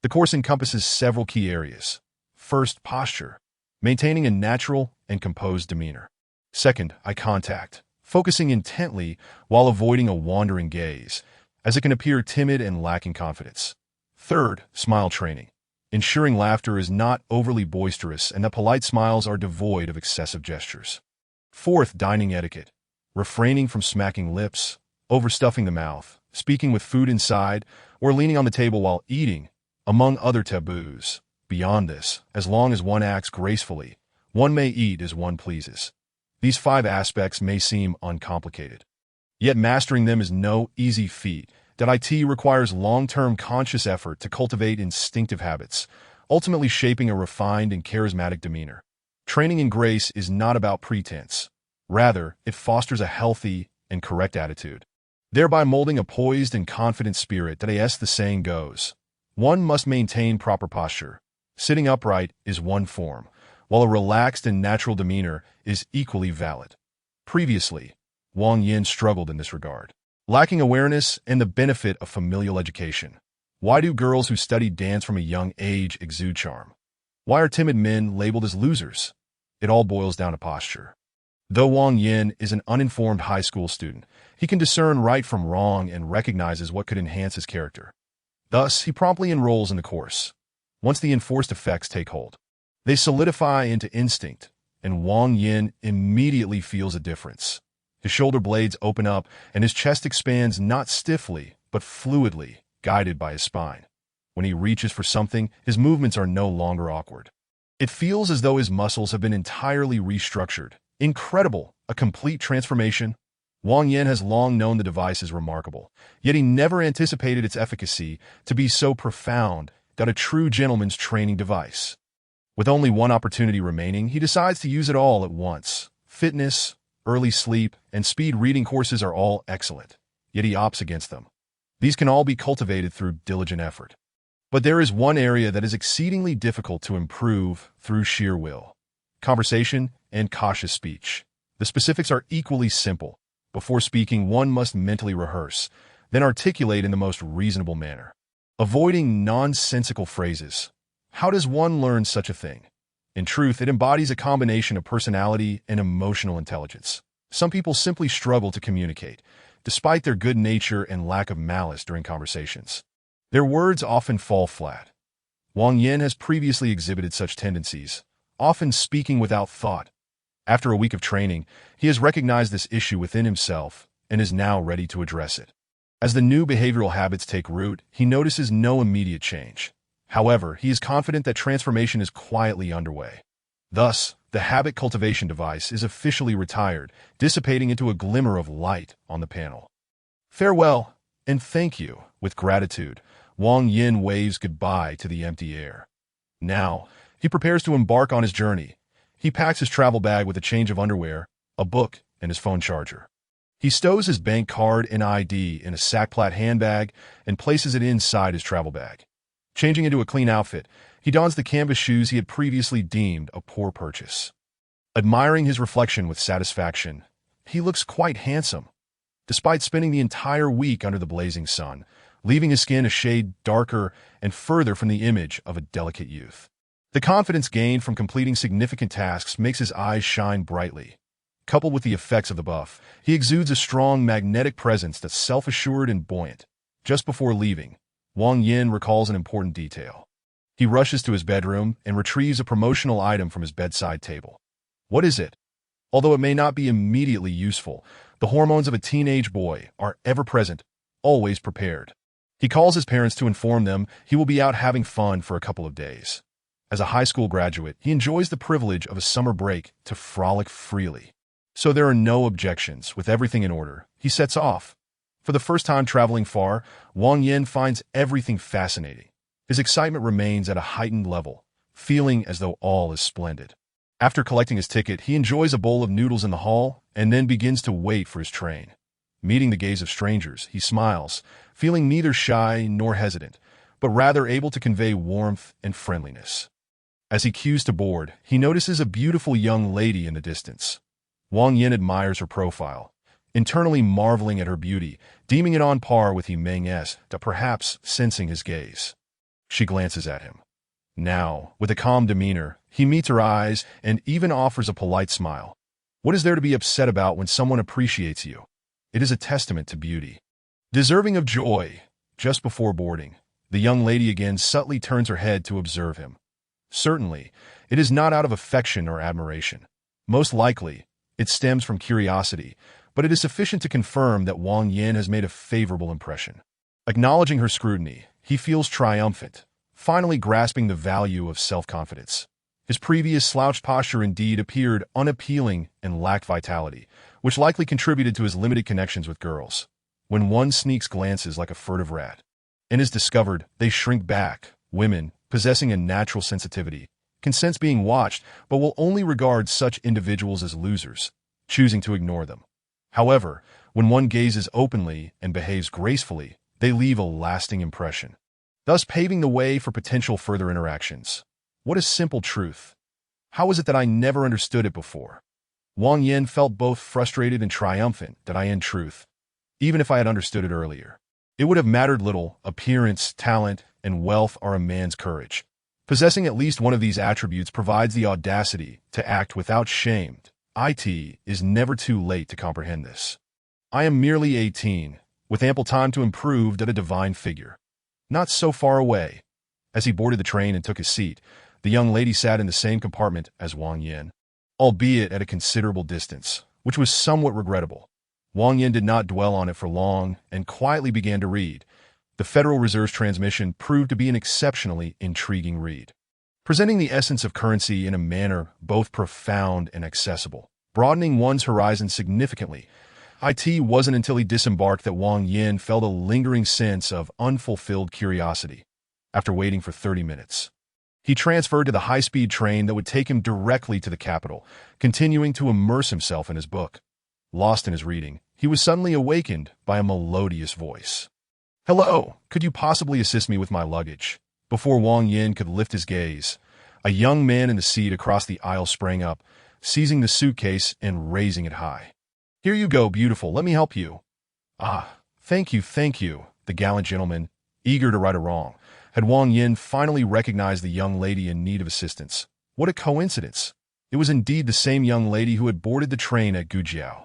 The course encompasses several key areas. First, posture, maintaining a natural and composed demeanor. Second, eye contact, focusing intently while avoiding a wandering gaze, as it can appear timid and lacking confidence. Third, smile training, ensuring laughter is not overly boisterous and that polite smiles are devoid of excessive gestures. Fourth, dining etiquette, refraining from smacking lips, overstuffing the mouth, speaking with food inside, or leaning on the table while eating, among other taboos. Beyond this, as long as one acts gracefully, one may eat as one pleases. These 5 aspects may seem uncomplicated, yet mastering them is no easy feat. IT requires long-term conscious effort to cultivate instinctive habits, ultimately shaping a refined and charismatic demeanor. Training in grace is not about pretense. Rather, it fosters a healthy and correct attitude, thereby molding a poised and confident spirit. As the saying goes, one must maintain proper posture. Sitting upright is one form, while a relaxed and natural demeanor is equally valid. Previously, Wang Yin struggled in this regard, lacking awareness and the benefit of familial education. Why do girls who study dance from a young age exude charm? Why are timid men labeled as losers? It all boils down to posture. Though Wang Yin is an uninformed high school student, he can discern right from wrong and recognizes what could enhance his character. Thus, he promptly enrolls in the course. Once the enforced effects take hold, they solidify into instinct, and Wang Yin immediately feels a difference. His shoulder blades open up, and his chest expands not stiffly, but fluidly, guided by his spine. When he reaches for something, his movements are no longer awkward. It feels as though his muscles have been entirely restructured. Incredible, a complete transformation. Wang Yin has long known the device is remarkable, yet he never anticipated its efficacy to be so profound. A true gentleman's training device. With only one opportunity remaining, he decides to use it all at once. Fitness, early sleep, and speed reading courses are all excellent, yet he opts against them. These can all be cultivated through diligent effort. But there is one area that is exceedingly difficult to improve through sheer will: conversation and cautious speech. The specifics are equally simple. Before speaking, one must mentally rehearse, then articulate in the most reasonable manner, avoiding nonsensical phrases. How does one learn such a thing? In truth, it embodies a combination of personality and emotional intelligence. Some people simply struggle to communicate, despite their good nature and lack of malice during conversations. Their words often fall flat. Wang Yin has previously exhibited such tendencies, often speaking without thought. After a week of training, he has recognized this issue within himself and is now ready to address it. As the new behavioral habits take root, he notices no immediate change. However, he is confident that transformation is quietly underway. Thus, the habit cultivation device is officially retired, dissipating into a glimmer of light on the panel. Farewell, and thank you. With gratitude, Wang Yin waves goodbye to the empty air. Now, he prepares to embark on his journey. He packs his travel bag with a change of underwear, a book, and his phone charger. He stows his bank card and ID in a sackplat handbag and places it inside his travel bag. Changing into a clean outfit, he dons the canvas shoes he had previously deemed a poor purchase. Admiring his reflection with satisfaction, he looks quite handsome, despite spending the entire week under the blazing sun, leaving his skin a shade darker and further from the image of a delicate youth. The confidence gained from completing significant tasks makes his eyes shine brightly. Coupled with the effects of the buff, he exudes a strong magnetic presence that's self-assured and buoyant. Just before leaving, Wang Yin recalls an important detail. He rushes to his bedroom and retrieves a promotional item from his bedside table. What is it? Although it may not be immediately useful, the hormones of a teenage boy are ever present, always prepared. He calls his parents to inform them he will be out having fun for a couple of days. As a high school graduate, he enjoys the privilege of a summer break to frolic freely. So there are no objections. With everything in order, he sets off. For the first time traveling far, Wang Yin finds everything fascinating. His excitement remains at a heightened level, feeling as though all is splendid. After collecting his ticket, he enjoys a bowl of noodles in the hall and then begins to wait for his train. Meeting the gaze of strangers, he smiles, feeling neither shy nor hesitant, but rather able to convey warmth and friendliness. As he queues to board, he notices a beautiful young lady in the distance. Wang Yin admires her profile, internally marveling at her beauty, deeming it on par with Meng's, perhaps sensing his gaze. She glances at him. Now, with a calm demeanor, he meets her eyes and even offers a polite smile. What is there to be upset about when someone appreciates you? It is a testament to beauty. Deserving of joy. Just before boarding, the young lady again subtly turns her head to observe him. Certainly, it is not out of affection or admiration. Most likely, it stems from curiosity, but it is sufficient to confirm that Wang Yin has made a favorable impression. Acknowledging her scrutiny, he feels triumphant, finally grasping the value of self-confidence. His previous slouched posture indeed appeared unappealing and lacked vitality, which likely contributed to his limited connections with girls. When one sneaks glances like a furtive rat and is discovered, they shrink back. Women, possessing a natural sensitivity, can sense being watched but will only regard such individuals as losers, choosing to ignore them. However, when one gazes openly and behaves gracefully, they leave a lasting impression, thus paving the way for potential further interactions. What a simple truth. How is it that I never understood it before? Wang Yin felt both frustrated and triumphant that in truth, even if I had understood it earlier, it would have mattered little. Appearance, talent, and wealth are a man's courage. Possessing at least one of these attributes provides the audacity to act without shame. It is never too late to comprehend this. I am merely 18, with ample time to improve at a divine figure. Not so far away. As he boarded the train and took his seat, the young lady sat in the same compartment as Wang Yin, albeit at a considerable distance, which was somewhat regrettable. Wang Yin did not dwell on it for long and quietly began to read. The Federal Reserve's transmission proved to be an exceptionally intriguing read, presenting the essence of currency in a manner both profound and accessible, broadening one's horizon significantly. It wasn't until he disembarked that Wang Yin felt a lingering sense of unfulfilled curiosity. After waiting for 30 minutes, he transferred to the high-speed train that would take him directly to the capital, continuing to immerse himself in his book. Lost in his reading, he was suddenly awakened by a melodious voice. "Hello, could you possibly assist me with my luggage?" Before Wang Yin could lift his gaze, a young man in the seat across the aisle sprang up, seizing the suitcase and raising it high. "Here you go, beautiful, let me help you." "Ah, thank you, the gallant gentleman, eager to right a wrong. Had Wang Yin finally recognized the young lady in need of assistance? What a coincidence! It was indeed the same young lady who had boarded the train at Gujiao.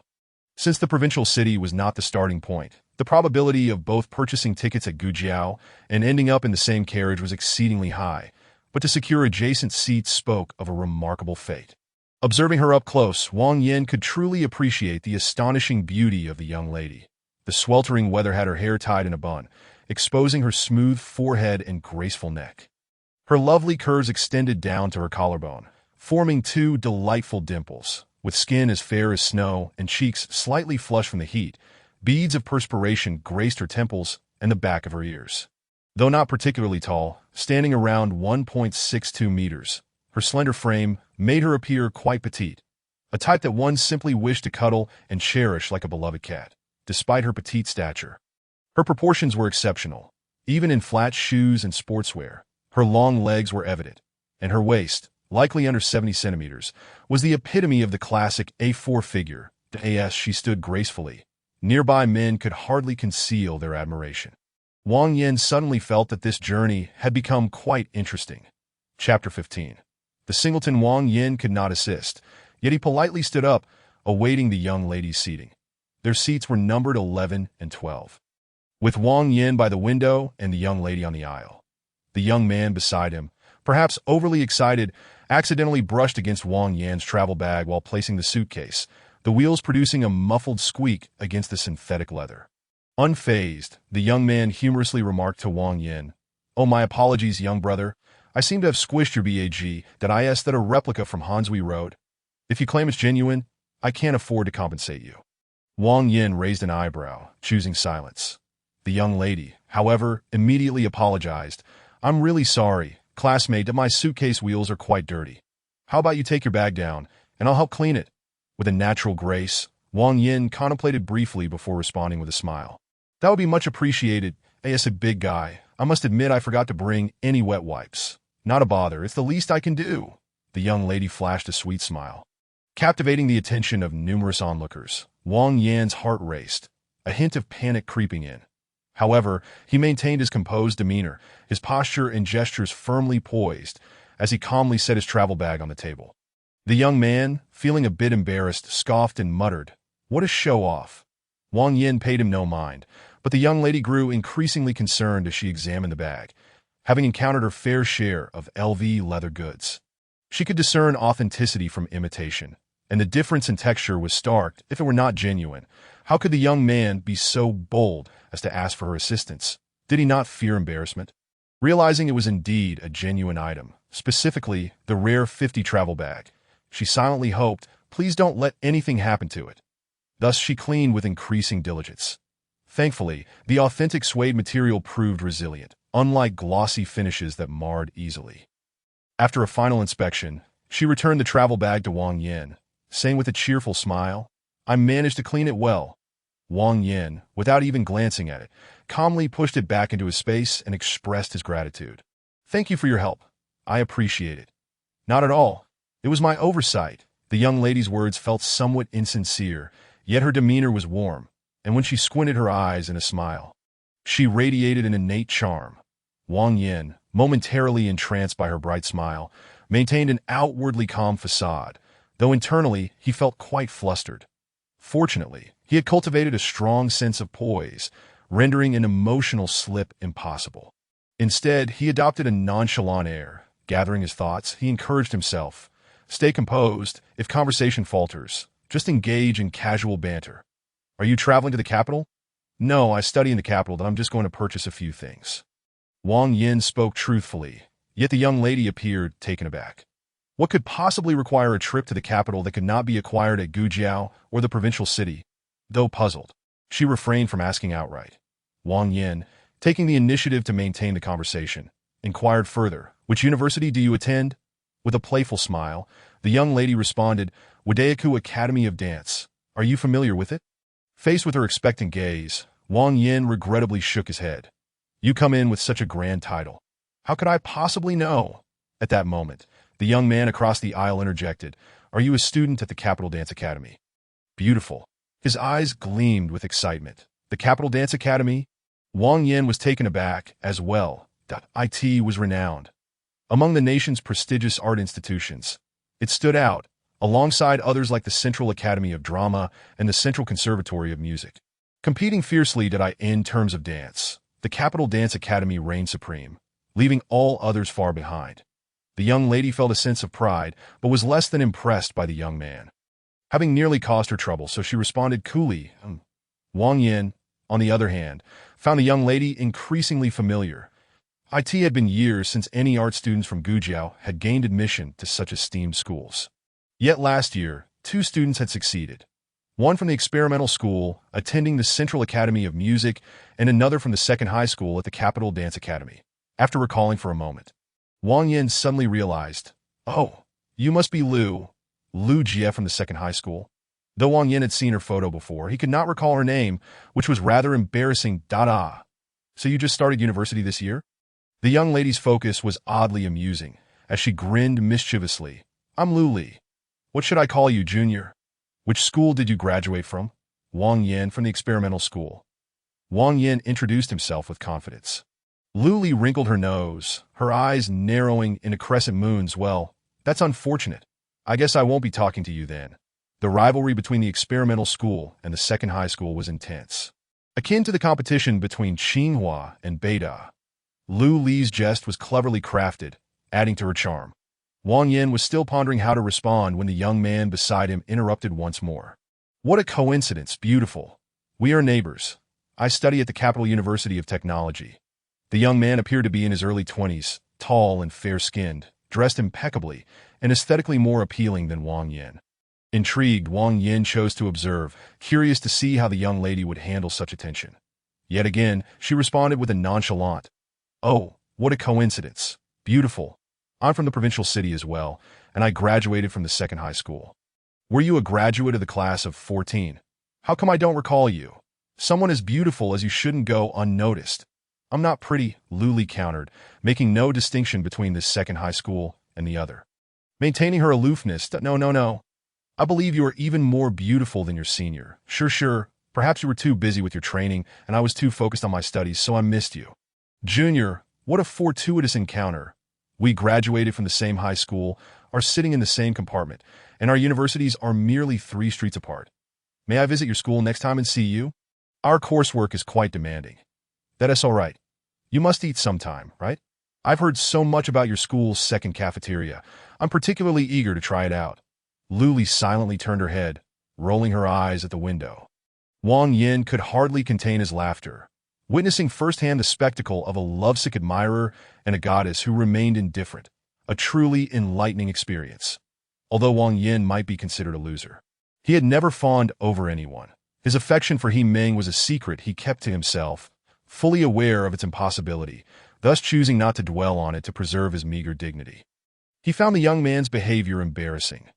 Since the provincial city was not the starting point, the probability of both purchasing tickets at Gujiao and ending up in the same carriage was exceedingly high, but to secure adjacent seats spoke of a remarkable fate. Observing her up close, Wang Yin could truly appreciate the astonishing beauty of the young lady. The sweltering weather had her hair tied in a bun, exposing her smooth forehead and graceful neck. Her lovely curves extended down to her collarbone, forming two delightful dimples. With skin as fair as snow and cheeks slightly flushed from the heat, beads of perspiration graced her temples and the back of her ears. Though not particularly tall, standing around 1.62 meters, her slender frame made her appear quite petite, a type that one simply wished to cuddle and cherish like a beloved cat. Despite her petite stature, her proportions were exceptional. Even in flat shoes and sportswear, her long legs were evident, and her waist, likely under 70 centimeters, was the epitome of the classic A4 figure. As she stood gracefully, nearby men could hardly conceal their admiration. Wang Yin suddenly felt that this journey had become quite interesting. Chapter 15. The singleton Wang Yin could not assist, yet he politely stood up, awaiting the young lady's seating. Their seats were numbered 11 and 12. With Wang Yin by the window and the young lady on the aisle. The young man beside him, perhaps overly excited, accidentally brushed against Wang Yin's travel bag while placing the suitcase, the wheels producing a muffled squeak against the synthetic leather. Unfazed, the young man humorously remarked to Wang Yin, "Oh, my apologies, young brother. I seem to have squished your bag. That a replica from Hansui Road. If you claim it's genuine, I can't afford to compensate you." Wang Yin raised an eyebrow, choosing silence. The young lady, however, immediately apologized. "I'm really sorry, classmate, that my suitcase wheels are quite dirty. How about you take your bag down, and I'll help clean it?" With a natural grace, Wang Yin contemplated briefly before responding with a smile. "That would be much appreciated. As a big guy, I must admit I forgot to bring any wet wipes." "Not a bother, it's the least I can do." The young lady flashed a sweet smile. Captivating the attention of numerous onlookers, Wang Yin's heart raced, a hint of panic creeping in. However, he maintained his composed demeanor, his posture and gestures firmly poised, as he calmly set his travel bag on the table. The young man, feeling a bit embarrassed, scoffed and muttered, "What a show-off." Wang Yin paid him no mind, but the young lady grew increasingly concerned as she examined the bag, having encountered her fair share of LV leather goods. She could discern authenticity from imitation, and the difference in texture was stark if it were not genuine. How could the young man be so bold as to ask for her assistance? Did he not fear embarrassment? Realizing it was indeed a genuine item, specifically the rare 50 travel bag, she silently hoped, "Please don't let anything happen to it." Thus she cleaned with increasing diligence. Thankfully, the authentic suede material proved resilient, unlike glossy finishes that marred easily. After a final inspection, she returned the travel bag to Wang Yin, saying with a cheerful smile, "I managed to clean it well." Wang Yin, without even glancing at it, calmly pushed it back into his space and expressed his gratitude. "Thank you for your help. I appreciate it." "Not at all. It was my oversight." The young lady's words felt somewhat insincere, yet her demeanor was warm, and when she squinted her eyes in a smile, she radiated an innate charm. Wang Yin, momentarily entranced by her bright smile, maintained an outwardly calm facade, though internally he felt quite flustered. Fortunately, he had cultivated a strong sense of poise, rendering an emotional slip impossible. Instead, he adopted a nonchalant air. Gathering his thoughts, he encouraged himself, "Stay composed. If conversation falters, just engage in casual banter." "Are you traveling to the capital?" "No, I study in the capital, but I'm just going to purchase a few things." Wang Yin spoke truthfully, yet the young lady appeared taken aback. What could possibly require a trip to the capital that could not be acquired at Gujiao or the provincial city? Though puzzled, she refrained from asking outright. Wang Yin, taking the initiative to maintain the conversation, inquired further, "Which university do you attend?" With a playful smile, the young lady responded, "Wadaiku Academy of Dance. Are you familiar with it?" Faced with her expectant gaze, Wang Yin regrettably shook his head. "You come in with such a grand title. How could I possibly know?" At that moment, the young man across the aisle interjected, "Are you a student at the Capital Dance Academy?" "Beautiful." His eyes gleamed with excitement. The Capital Dance Academy? Wang Yin was taken aback as well. It was renowned. Among the nation's prestigious art institutions, it stood out, alongside others like the Central Academy of Drama and the Central Conservatory of Music. Competing fiercely in terms of dance, the Capital Dance Academy reigned supreme, leaving all others far behind. The young lady felt a sense of pride, but was less than impressed by the young man. Having nearly caused her trouble, so she responded coolly. Wang Yin, on the other hand, found the young lady increasingly familiar. It had been years since any art students from Gujiao had gained admission to such esteemed schools. Yet last year, 2 students had succeeded. One from the experimental school, attending the Central Academy of Music, and another from the second high school at the Capital Dance Academy. After recalling for a moment, Wang Yin suddenly realized, "Oh, you must be Lu Jie from the second high school." Though Wang Yin had seen her photo before, he could not recall her name, which was rather embarrassing. So you just started university this year? The young lady's focus was oddly amusing, as she grinned mischievously. "I'm Lu Li. What should I call you, Junior? Which school did you graduate from?" "Wang Yin from the experimental school." Wang Yin introduced himself with confidence. Lu Li wrinkled her nose, her eyes narrowing into crescent moons. "Well, that's unfortunate. I guess I won't be talking to you then." The rivalry between the experimental school and the second high school was intense, akin to the competition between Tsinghua and Beida. Lu Li's jest was cleverly crafted, adding to her charm. Wang Yin was still pondering how to respond when the young man beside him interrupted once more. "What a coincidence, beautiful. We are neighbors. I study at the Capital University of Technology." The young man appeared to be in his early 20s, tall and fair-skinned, dressed impeccably, and aesthetically more appealing than Wang Yin. Intrigued, Wang Yin chose to observe, curious to see how the young lady would handle such attention. Yet again, she responded with a nonchalant, "Oh, what a coincidence. Beautiful. I'm from the provincial city as well, and I graduated from the second high school." "Were you a graduate of the class of 14? How come I don't recall you? Someone as beautiful as you shouldn't go unnoticed." "I'm not pretty," Lu Li countered, making no distinction between this second high school and the other. Maintaining her aloofness, No. I believe you are even more beautiful than your senior." Sure. Perhaps you were too busy with your training, and I was too focused on my studies, so I missed you." "Junior, what a fortuitous encounter. We graduated from the same high school, are sitting in the same compartment, and our universities are merely 3 streets apart. May I visit your school next time and see you? Our coursework is quite demanding." "That is all right. You must eat sometime, right? I've heard so much about your school's second cafeteria. I'm particularly eager to try it out." Lu Li silently turned her head, rolling her eyes at the window. Wang Yin could hardly contain his laughter, witnessing firsthand the spectacle of a lovesick admirer and a goddess who remained indifferent, a truly enlightening experience. Although Wang Yin might be considered a loser, he had never fawned over anyone. His affection for He Ming was a secret he kept to himself, fully aware of its impossibility, thus choosing not to dwell on it to preserve his meager dignity. He found the young man's behavior embarrassing.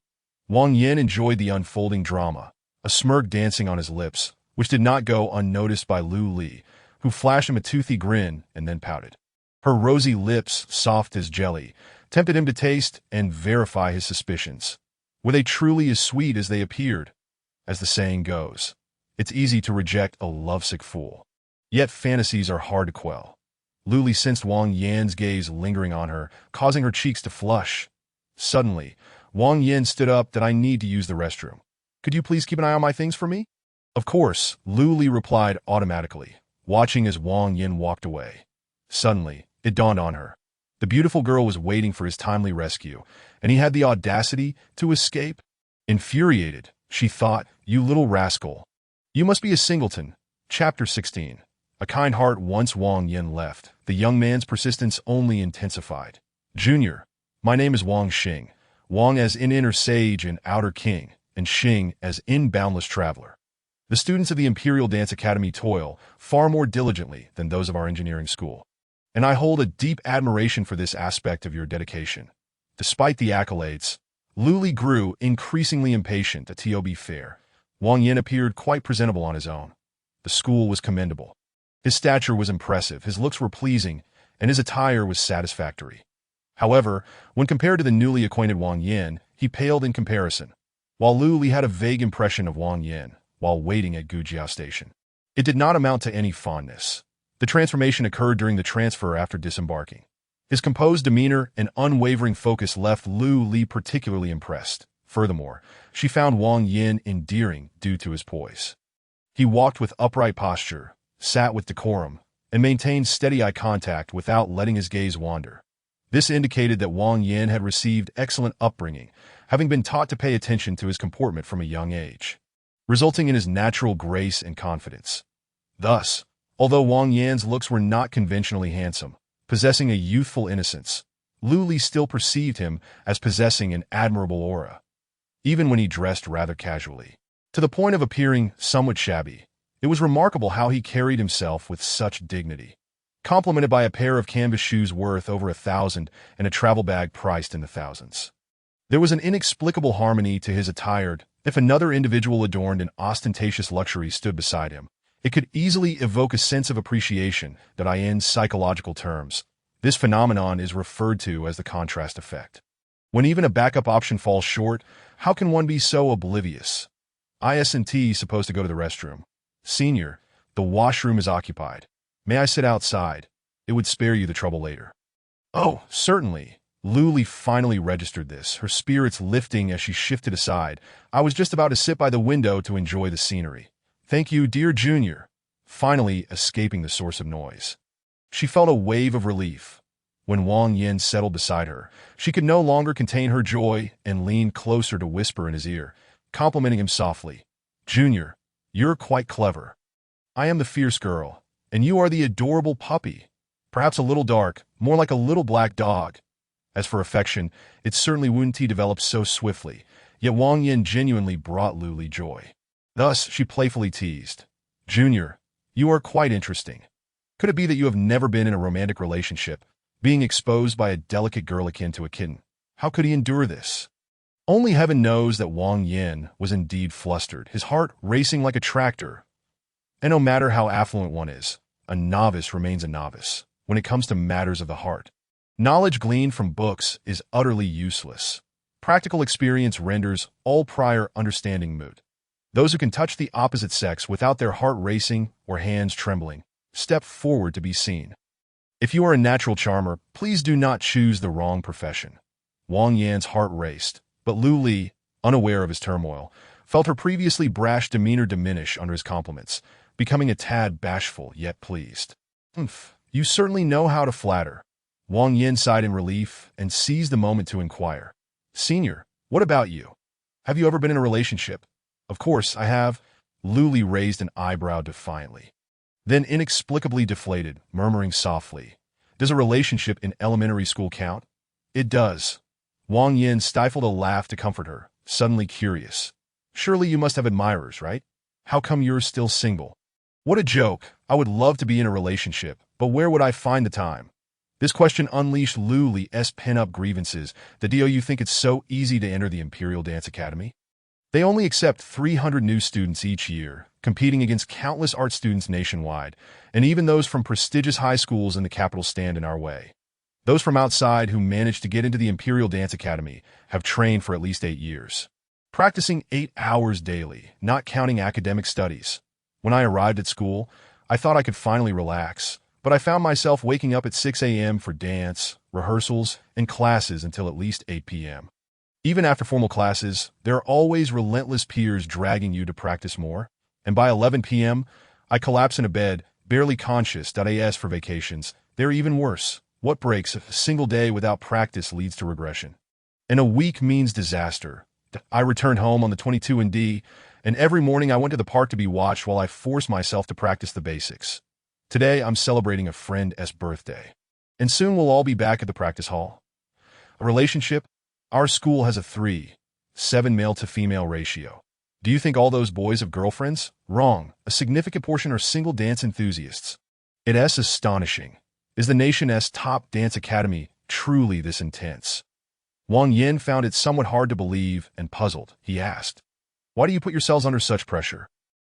Wang Yin enjoyed the unfolding drama, a smirk dancing on his lips, which did not go unnoticed by Lu Li, who flashed him a toothy grin and then pouted. Her rosy lips, soft as jelly, tempted him to taste and verify his suspicions. Were they truly as sweet as they appeared? As the saying goes, it's easy to reject a lovesick fool. Yet fantasies are hard to quell. Lu Li sensed Wang Yin's gaze lingering on her, causing her cheeks to flush. Suddenly, Wang Yin stood up. "That I need to use the restroom. Could you please keep an eye on my things for me?" "Of course," Lu Li replied automatically, watching as Wang Yin walked away. Suddenly, it dawned on her. The beautiful girl was waiting for his timely rescue, and he had the audacity to escape. Infuriated, she thought, "You little rascal. You must be a singleton." Chapter 16. A kind heart. Once Wang Yin left, the young man's persistence only intensified. "Junior, my name is Wang Xing. Wang as in inner sage and outer king, and Xing as in boundless traveler. The students of the Imperial Dance Academy toil far more diligently than those of our engineering school, and I hold a deep admiration for this aspect of your dedication." Despite the accolades, Lu Li grew increasingly impatient at TOB fair. Wang Yin appeared quite presentable on his own. The school was commendable. His stature was impressive, his looks were pleasing, and his attire was satisfactory. However, when compared to the newly acquainted Wang Yin, he paled in comparison, while Lu Li had a vague impression of Wang Yin while waiting at Gujiao Station. It did not amount to any fondness. The transformation occurred during the transfer after disembarking. His composed demeanor and unwavering focus left Lu Li particularly impressed. Furthermore, she found Wang Yin endearing due to his poise. He walked with upright posture, sat with decorum, and maintained steady eye contact without letting his gaze wander. This indicated that Wang Yin had received excellent upbringing, having been taught to pay attention to his comportment from a young age, resulting in his natural grace and confidence. Thus, although Wang Yan's looks were not conventionally handsome, possessing a youthful innocence. Lu Li still perceived him as possessing an admirable aura, even when he dressed rather casually, to the point of appearing somewhat shabby. It was remarkable how he carried himself with such dignity, complemented by a pair of canvas shoes worth over 1,000 and a travel bag priced in the thousands. There was an inexplicable harmony to his attire. If another individual adorned in ostentatious luxury stood beside him, it could easily evoke a sense of appreciation that in psychological terms. This phenomenon is referred to as the contrast effect. When even a backup option falls short, how can one be so oblivious? Isn't supposed to go to the restroom. Senior, the washroom is occupied. May I sit outside? It would spare you the trouble later. Oh, certainly. Lu Li finally registered this, her spirits lifting as she shifted aside. I was just about to sit by the window to enjoy the scenery. Thank you, dear Junior. Finally escaping the source of noise. She felt a wave of relief. When Wang Yin settled beside her, she could no longer contain her joy and leaned closer to whisper in his ear, complimenting him softly. Junior, you're quite clever. I am the fierce girl, and you are the adorable puppy. Perhaps a little dark, more like a little black dog. As for affection, it certainly wouldn't develop so swiftly, yet Wang Yin genuinely brought Lu Li joy. Thus, she playfully teased. Junior, you are quite interesting. Could it be that you have never been in a romantic relationship, being exposed by a delicate girl akin to a kitten? How could he endure this? Only heaven knows that Wang Yin was indeed flustered, his heart racing like a tractor. And no matter how affluent one is, a novice remains a novice when it comes to matters of the heart. Knowledge gleaned from books is utterly useless. Practical experience renders all prior understanding moot. Those who can touch the opposite sex without their heart racing or hands trembling, step forward to be seen. If you are a natural charmer, please do not choose the wrong profession. Wang Yan's heart raced, but Lu Li, unaware of his turmoil, felt her previously brash demeanor diminish under his compliments, becoming a tad bashful yet pleased. You certainly know how to flatter. Wang Yin sighed in relief and seized the moment to inquire. Senior, what about you? Have you ever been in a relationship? Of course, I have. Lu Li raised an eyebrow defiantly, then inexplicably deflated, murmuring softly. Does a relationship in elementary school count? It does. Wang Yin stifled a laugh to comfort her, suddenly curious. Surely you must have admirers, right? How come you're still single? What a joke. I would love to be in a relationship, but where would I find the time? This question unleashed Lu Li's pent-up grievances. Do you think it's so easy to enter the Imperial Dance Academy? They only accept 300 new students each year, competing against countless art students nationwide, and even those from prestigious high schools in the capital stand in our way. Those from outside who manage to get into the Imperial Dance Academy have trained for at least 8 years, practicing 8 hours daily, not counting academic studies. When I arrived at school, I thought I could finally relax, but I found myself waking up at 6 a.m. for dance, rehearsals, and classes until at least 8 p.m. Even after formal classes, there are always relentless peers dragging you to practice more, and by 11 p.m., I collapse in a bed, barely conscious. As for vacations, they're even worse. What breaks a single day without practice leads to regression. And a week means disaster. I returned home on the 22&D, and every morning I went to the park to be watched while I forced myself to practice the basics. Today, I'm celebrating a friend's birthday, and soon we'll all be back at the practice hall. A relationship? Our school has a 3:7 male-to-female ratio. Do you think all those boys have girlfriends? Wrong. A significant portion are single dance enthusiasts. It's astonishing. Is the nation's top dance academy truly this intense? Wang Yin found it somewhat hard to believe and puzzled. He asked, why do you put yourselves under such pressure?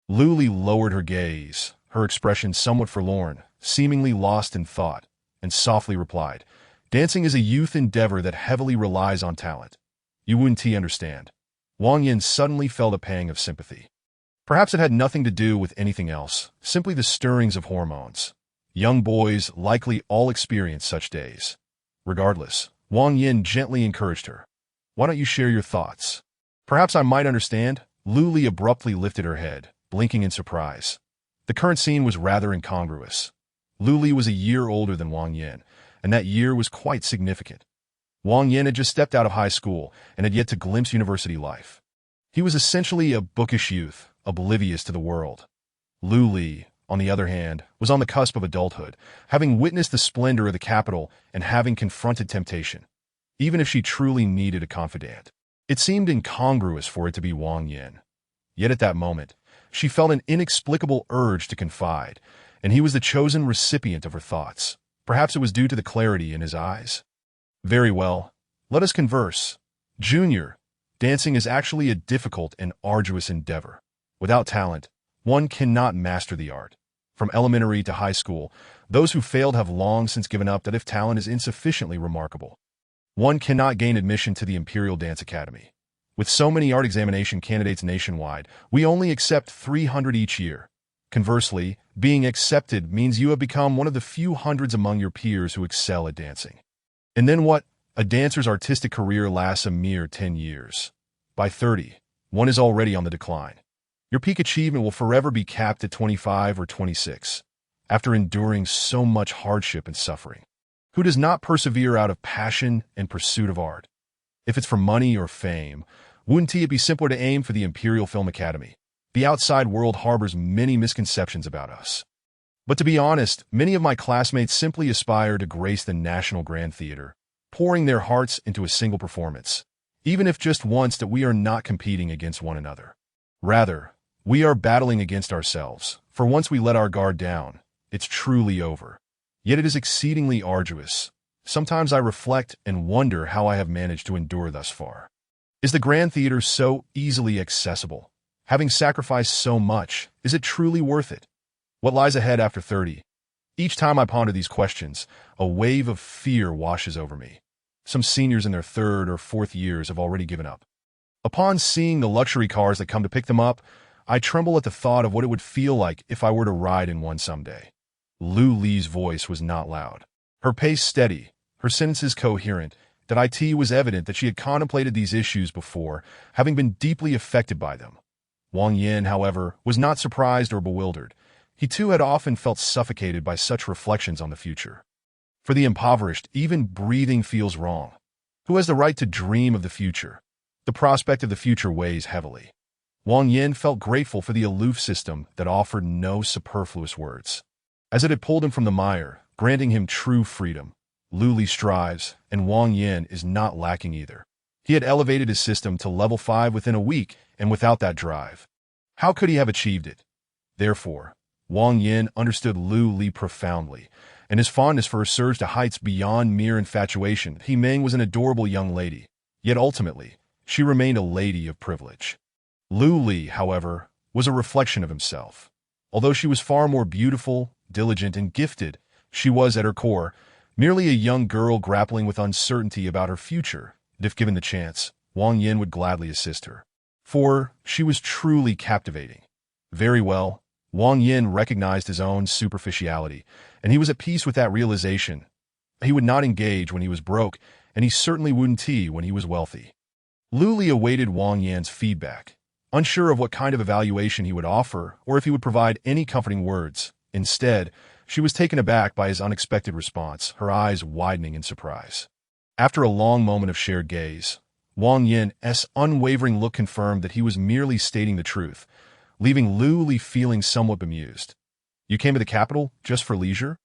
Lu Li lowered her gaze, her expression somewhat forlorn, seemingly lost in thought, and softly replied, dancing is a youth endeavor that heavily relies on talent. You wouldn't understand. Wang Yin suddenly felt a pang of sympathy. Perhaps it had nothing to do with anything else, simply the stirrings of hormones. Young boys likely all experience such days. Regardless, Wang Yin gently encouraged her. Why don't you share your thoughts? Perhaps I might understand. Lu Li abruptly lifted her head, blinking in surprise. The current scene was rather incongruous. Lu Li was a year older than Wang Yin, and that year was quite significant. Wang Yin had just stepped out of high school and had yet to glimpse university life. He was essentially a bookish youth, oblivious to the world. Lu Li, on the other hand, was on the cusp of adulthood, having witnessed the splendor of the capital and having confronted temptation, even if she truly needed a confidant. It seemed incongruous for it to be Wang Yin. Yet at that moment, she felt an inexplicable urge to confide, and he was the chosen recipient of her thoughts. Perhaps it was due to the clarity in his eyes. Very well, let us converse. Junior, dancing is actually a difficult and arduous endeavor. Without talent, one cannot master the art. From elementary to high school, those who failed have long since given up that if talent is insufficiently remarkable, one cannot gain admission to the Imperial Dance Academy. With so many art examination candidates nationwide, we only accept 300 each year. Conversely, being accepted means you have become one of the few hundreds among your peers who excel at dancing. And then what? A dancer's artistic career lasts a mere 10 years. By 30, one is already on the decline. Your peak achievement will forever be capped at 25 or 26, after enduring so much hardship and suffering. Who does not persevere out of passion and pursuit of art? If it's for money or fame, wouldn't it be simpler to aim for the Imperial Film Academy? The outside world harbors many misconceptions about us. But to be honest, many of my classmates simply aspire to grace the National Grand Theater, pouring their hearts into a single performance, even if just once. That we are not competing against one another. Rather, we are battling against ourselves, for once we let our guard down, it's truly over. Yet it is exceedingly arduous. Sometimes I reflect and wonder how I have managed to endure thus far. Is the Grand Theater so easily accessible? Having sacrificed so much, is it truly worth it? What lies ahead after 30? Each time I ponder these questions, a wave of fear washes over me. Some seniors in their third or fourth years have already given up. Upon seeing the luxury cars that come to pick them up, I tremble at the thought of what it would feel like if I were to ride in one someday. Lu Li's voice was not loud. Her pace steady, her sentences coherent. That it was evident that she had contemplated these issues before, having been deeply affected by them. Wang Yin, however, was not surprised or bewildered. He too had often felt suffocated by such reflections on the future. For the impoverished, even breathing feels wrong. Who has the right to dream of the future? The prospect of the future weighs heavily. Wang Yin felt grateful for the aloof system that offered no superfluous words, as it had pulled him from the mire, granting him true freedom. Lu Li strives, and Wang Yin is not lacking either. He had elevated his system to level 5 within a week, and without that drive, how could he have achieved it? Therefore, Wang Yin understood Lu Li profoundly, and his fondness for her surged to heights beyond mere infatuation. He Meng was an adorable young lady, yet ultimately, she remained a lady of privilege. Lu Li, however, was a reflection of himself. Although she was far more beautiful, diligent, and gifted, she was, at her core, merely a young girl grappling with uncertainty about her future, and if given the chance, Wang Yin would gladly assist her. For she was truly captivating. Very well, Wang Yin recognized his own superficiality, and he was at peace with that realization. He would not engage when he was broke, and he certainly wouldn't tea when he was wealthy. Lu Li awaited Wang Yin's feedback, unsure of what kind of evaluation he would offer or if he would provide any comforting words. Instead, she was taken aback by his unexpected response, her eyes widening in surprise. After a long moment of shared gaze, Wang Yin's unwavering look confirmed that he was merely stating the truth, leaving Lu Li feeling somewhat bemused. You came to the capital just for leisure?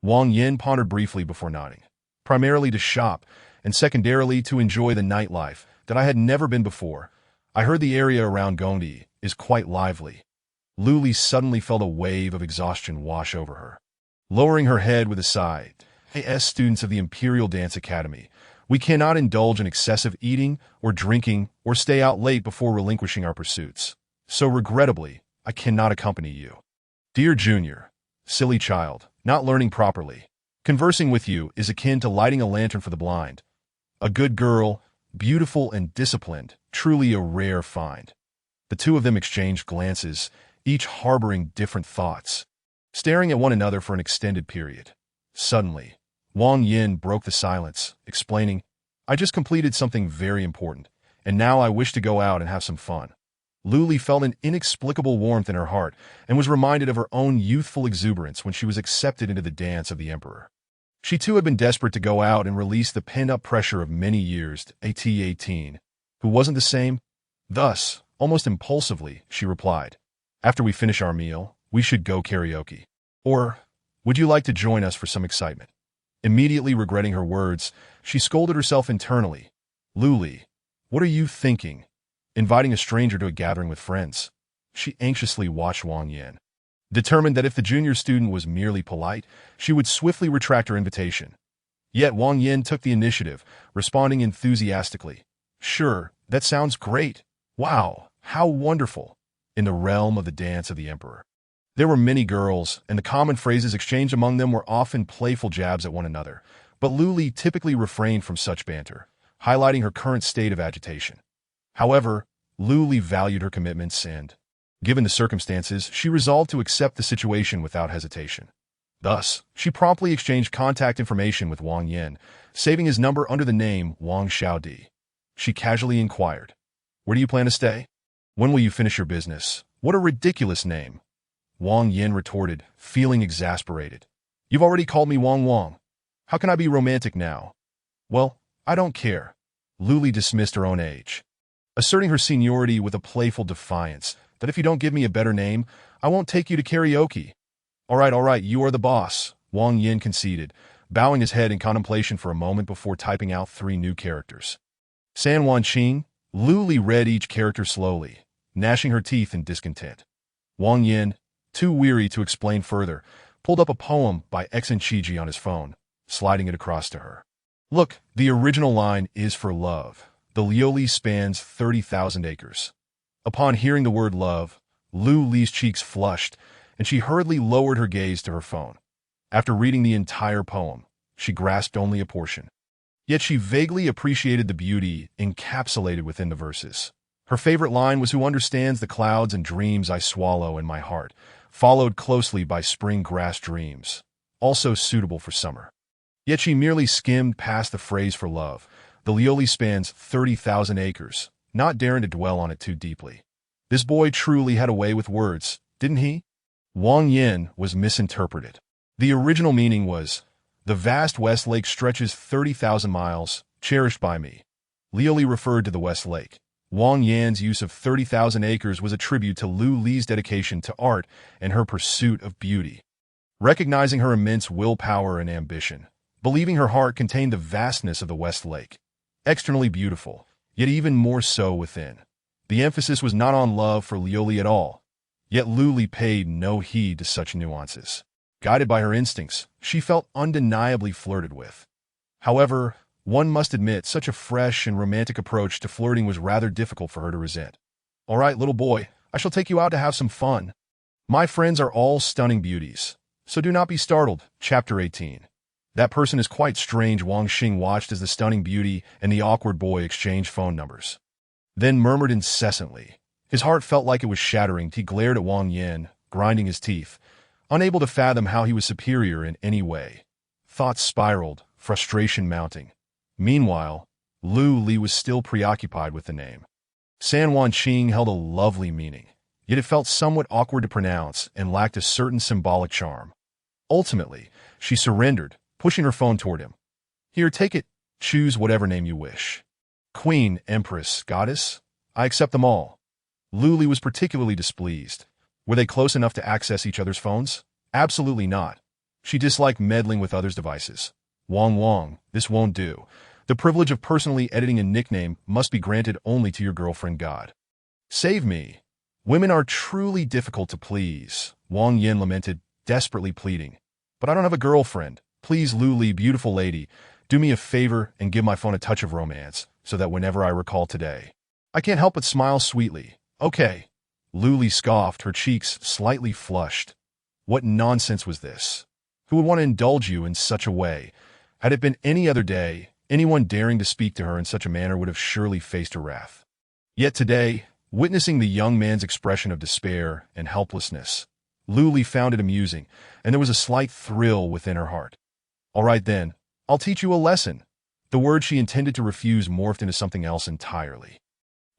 Wang Yin pondered briefly before nodding. Primarily to shop, and secondarily to enjoy the nightlife that I had never been before. I heard the area around Gongdi is quite lively. Lu Li suddenly felt a wave of exhaustion wash over her. Lowering her head with a sigh, as students of the Imperial Dance Academy, we cannot indulge in excessive eating or drinking or stay out late before relinquishing our pursuits. So regrettably, I cannot accompany you. Dear Junior, silly child, not learning properly. Conversing with you is akin to lighting a lantern for the blind. A good girl, beautiful and disciplined, truly a rare find. The two of them exchanged glances, each harboring different thoughts, staring at one another for an extended period. Suddenly, Wang Yin broke the silence, explaining, I just completed something very important, and now I wish to go out and have some fun. Lu Li felt an inexplicable warmth in her heart and was reminded of her own youthful exuberance when she was accepted into the dance of the Emperor. She too had been desperate to go out and release the pent-up pressure of many years, at 18. Who wasn't the same? Thus, almost impulsively, she replied, After we finish our meal, We should go karaoke. Or, would you like to join us for some excitement? Immediately regretting her words, she scolded herself internally. Luli, what are you thinking? Inviting a stranger to a gathering with friends. She anxiously watched Wang Yan. Determined that if the junior student was merely polite, she would swiftly retract her invitation. Yet Wang Yan took the initiative, responding enthusiastically. Sure, that sounds great. Wow, how wonderful. In the realm of the dance of the emperor. There were many girls, and the common phrases exchanged among them were often playful jabs at one another, but Luli typically refrained from such banter, highlighting her current state of agitation. However, Luli valued her commitments and, given the circumstances, she resolved to accept the situation without hesitation. Thus, she promptly exchanged contact information with Wang Yan, saving his number under the name Wang Xiaodi. She casually inquired, "Where do you plan to stay? When will you finish your business? What a ridiculous name." Wang Yan retorted, feeling exasperated. "You've already called me Wang. How can I be romantic now?" "Well, I don't care." Luli dismissed her own age, asserting her seniority with a playful defiance that if you don't give me a better name, I won't take you to karaoke. All right, you are the boss," Wang Yan conceded, bowing his head in contemplation for a moment before typing out 3 new characters. San Wan Qing. Luli read each character slowly, gnashing her teeth in discontent. Wang Yan, too weary to explain further, pulled up a poem by Xen Chiji on his phone, sliding it across to her. Look, the original line is for love. The Lioli spans 30,000 acres. Upon hearing the word love, Lu Li's cheeks flushed, and she hurriedly lowered her gaze to her phone. After reading the entire poem, she grasped only a portion. Yet she vaguely appreciated the beauty encapsulated within the verses. Her favorite line was, "Who understands the clouds and dreams I swallow in my heart," followed closely by "spring grass dreams," also suitable for summer. Yet she merely skimmed past the phrase for love. The Lioli spans 30,000 acres, not daring to dwell on it too deeply. This boy truly had a way with words, didn't he? Wang Yan was misinterpreted. The original meaning was, "The vast West Lake stretches 30,000 miles, cherished by me." Lioli referred to the West Lake. Wang Yan's use of 30,000 acres was a tribute to Lu Li's dedication to art and her pursuit of beauty. Recognizing her immense willpower and ambition, believing her heart contained the vastness of the West Lake, externally beautiful, yet even more so within. The emphasis was not on love for Lioli at all, yet Luli paid no heed to such nuances. Guided by her instincts, she felt undeniably flirted with. However, one must admit such a fresh and romantic approach to flirting was rather difficult for her to resent. "All right, little boy, I shall take you out to have some fun. My friends are all stunning beauties, so do not be startled." Chapter 18. That person is quite strange. Wang Xing watched as the stunning beauty and the awkward boy exchanged phone numbers, then murmured incessantly. His heart felt like it was shattering. He glared at Wang Yan, grinding his teeth, unable to fathom how he was superior in any way. Thoughts spiraled, frustration mounting. Meanwhile, Lu Li was still preoccupied with the name. San Wan Qing held a lovely meaning, yet it felt somewhat awkward to pronounce and lacked a certain symbolic charm. Ultimately, she surrendered, pushing her phone toward him. "Here, take it. Choose whatever name you wish. Queen, Empress, Goddess? I accept them all." Lu Li was particularly displeased. Were they close enough to access each other's phones? Absolutely not. She disliked meddling with others' devices. Wang, this won't do. The privilege of personally editing a nickname must be granted only to your girlfriend God. Save me. Women are truly difficult to please, Wang Yan lamented, desperately pleading. But I don't have a girlfriend. Please, Lu Li, beautiful lady, do me a favor and give my phone a touch of romance, so that whenever I recall today, I can't help but smile sweetly. Okay. Lu Li scoffed, her cheeks slightly flushed. What nonsense was this? Who would want to indulge you in such a way? Had it been any other day, anyone daring to speak to her in such a manner would have surely faced her wrath. Yet today, witnessing the young man's expression of despair and helplessness, Lu Li found it amusing, and there was a slight thrill within her heart. All right then, I'll teach you a lesson. The word she intended to refuse morphed into something else entirely.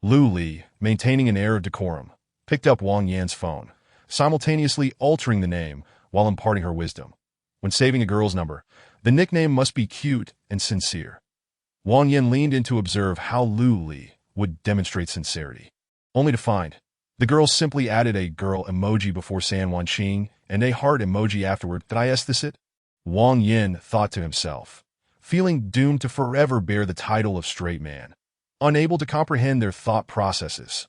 Lu Li, maintaining an air of decorum, picked up Wang Yan's phone, simultaneously altering the name while imparting her wisdom. When saving a girl's number, the nickname must be cute and sincere. Wang Yan leaned in to observe how Lu Li would demonstrate sincerity, only to find The girl simply added a girl emoji before San Wanqing and a heart emoji afterward. Did I this it? Wang Yin thought to himself, feeling doomed to forever bear the title of straight man, unable to comprehend their thought processes.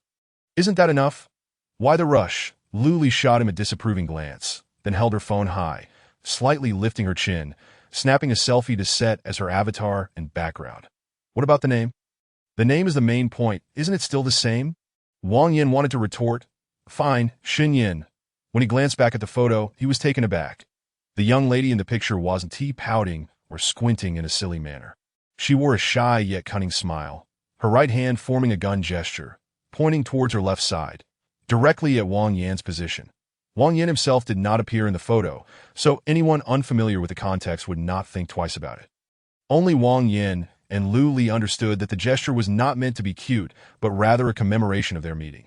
Isn't that enough? Why the rush? Luli shot him a disapproving glance, then held her phone high, slightly lifting her chin, snapping a selfie to set as her avatar and background. What about the name? The name is the main point. Isn't it still the same? Wang Yin wanted to retort, fine, Xin Yin. When he glanced back at the photo, he was taken aback. The young lady in the picture wasn't pouting or squinting in a silly manner. She wore a shy yet cunning smile, her right hand forming a gun gesture, pointing towards her left side, directly at Wang Yan's position. Wang Yan himself did not appear in the photo, so anyone unfamiliar with the context would not think twice about it. Only Wang Yan and Lu Li understood that the gesture was not meant to be cute, but rather a commemoration of their meeting.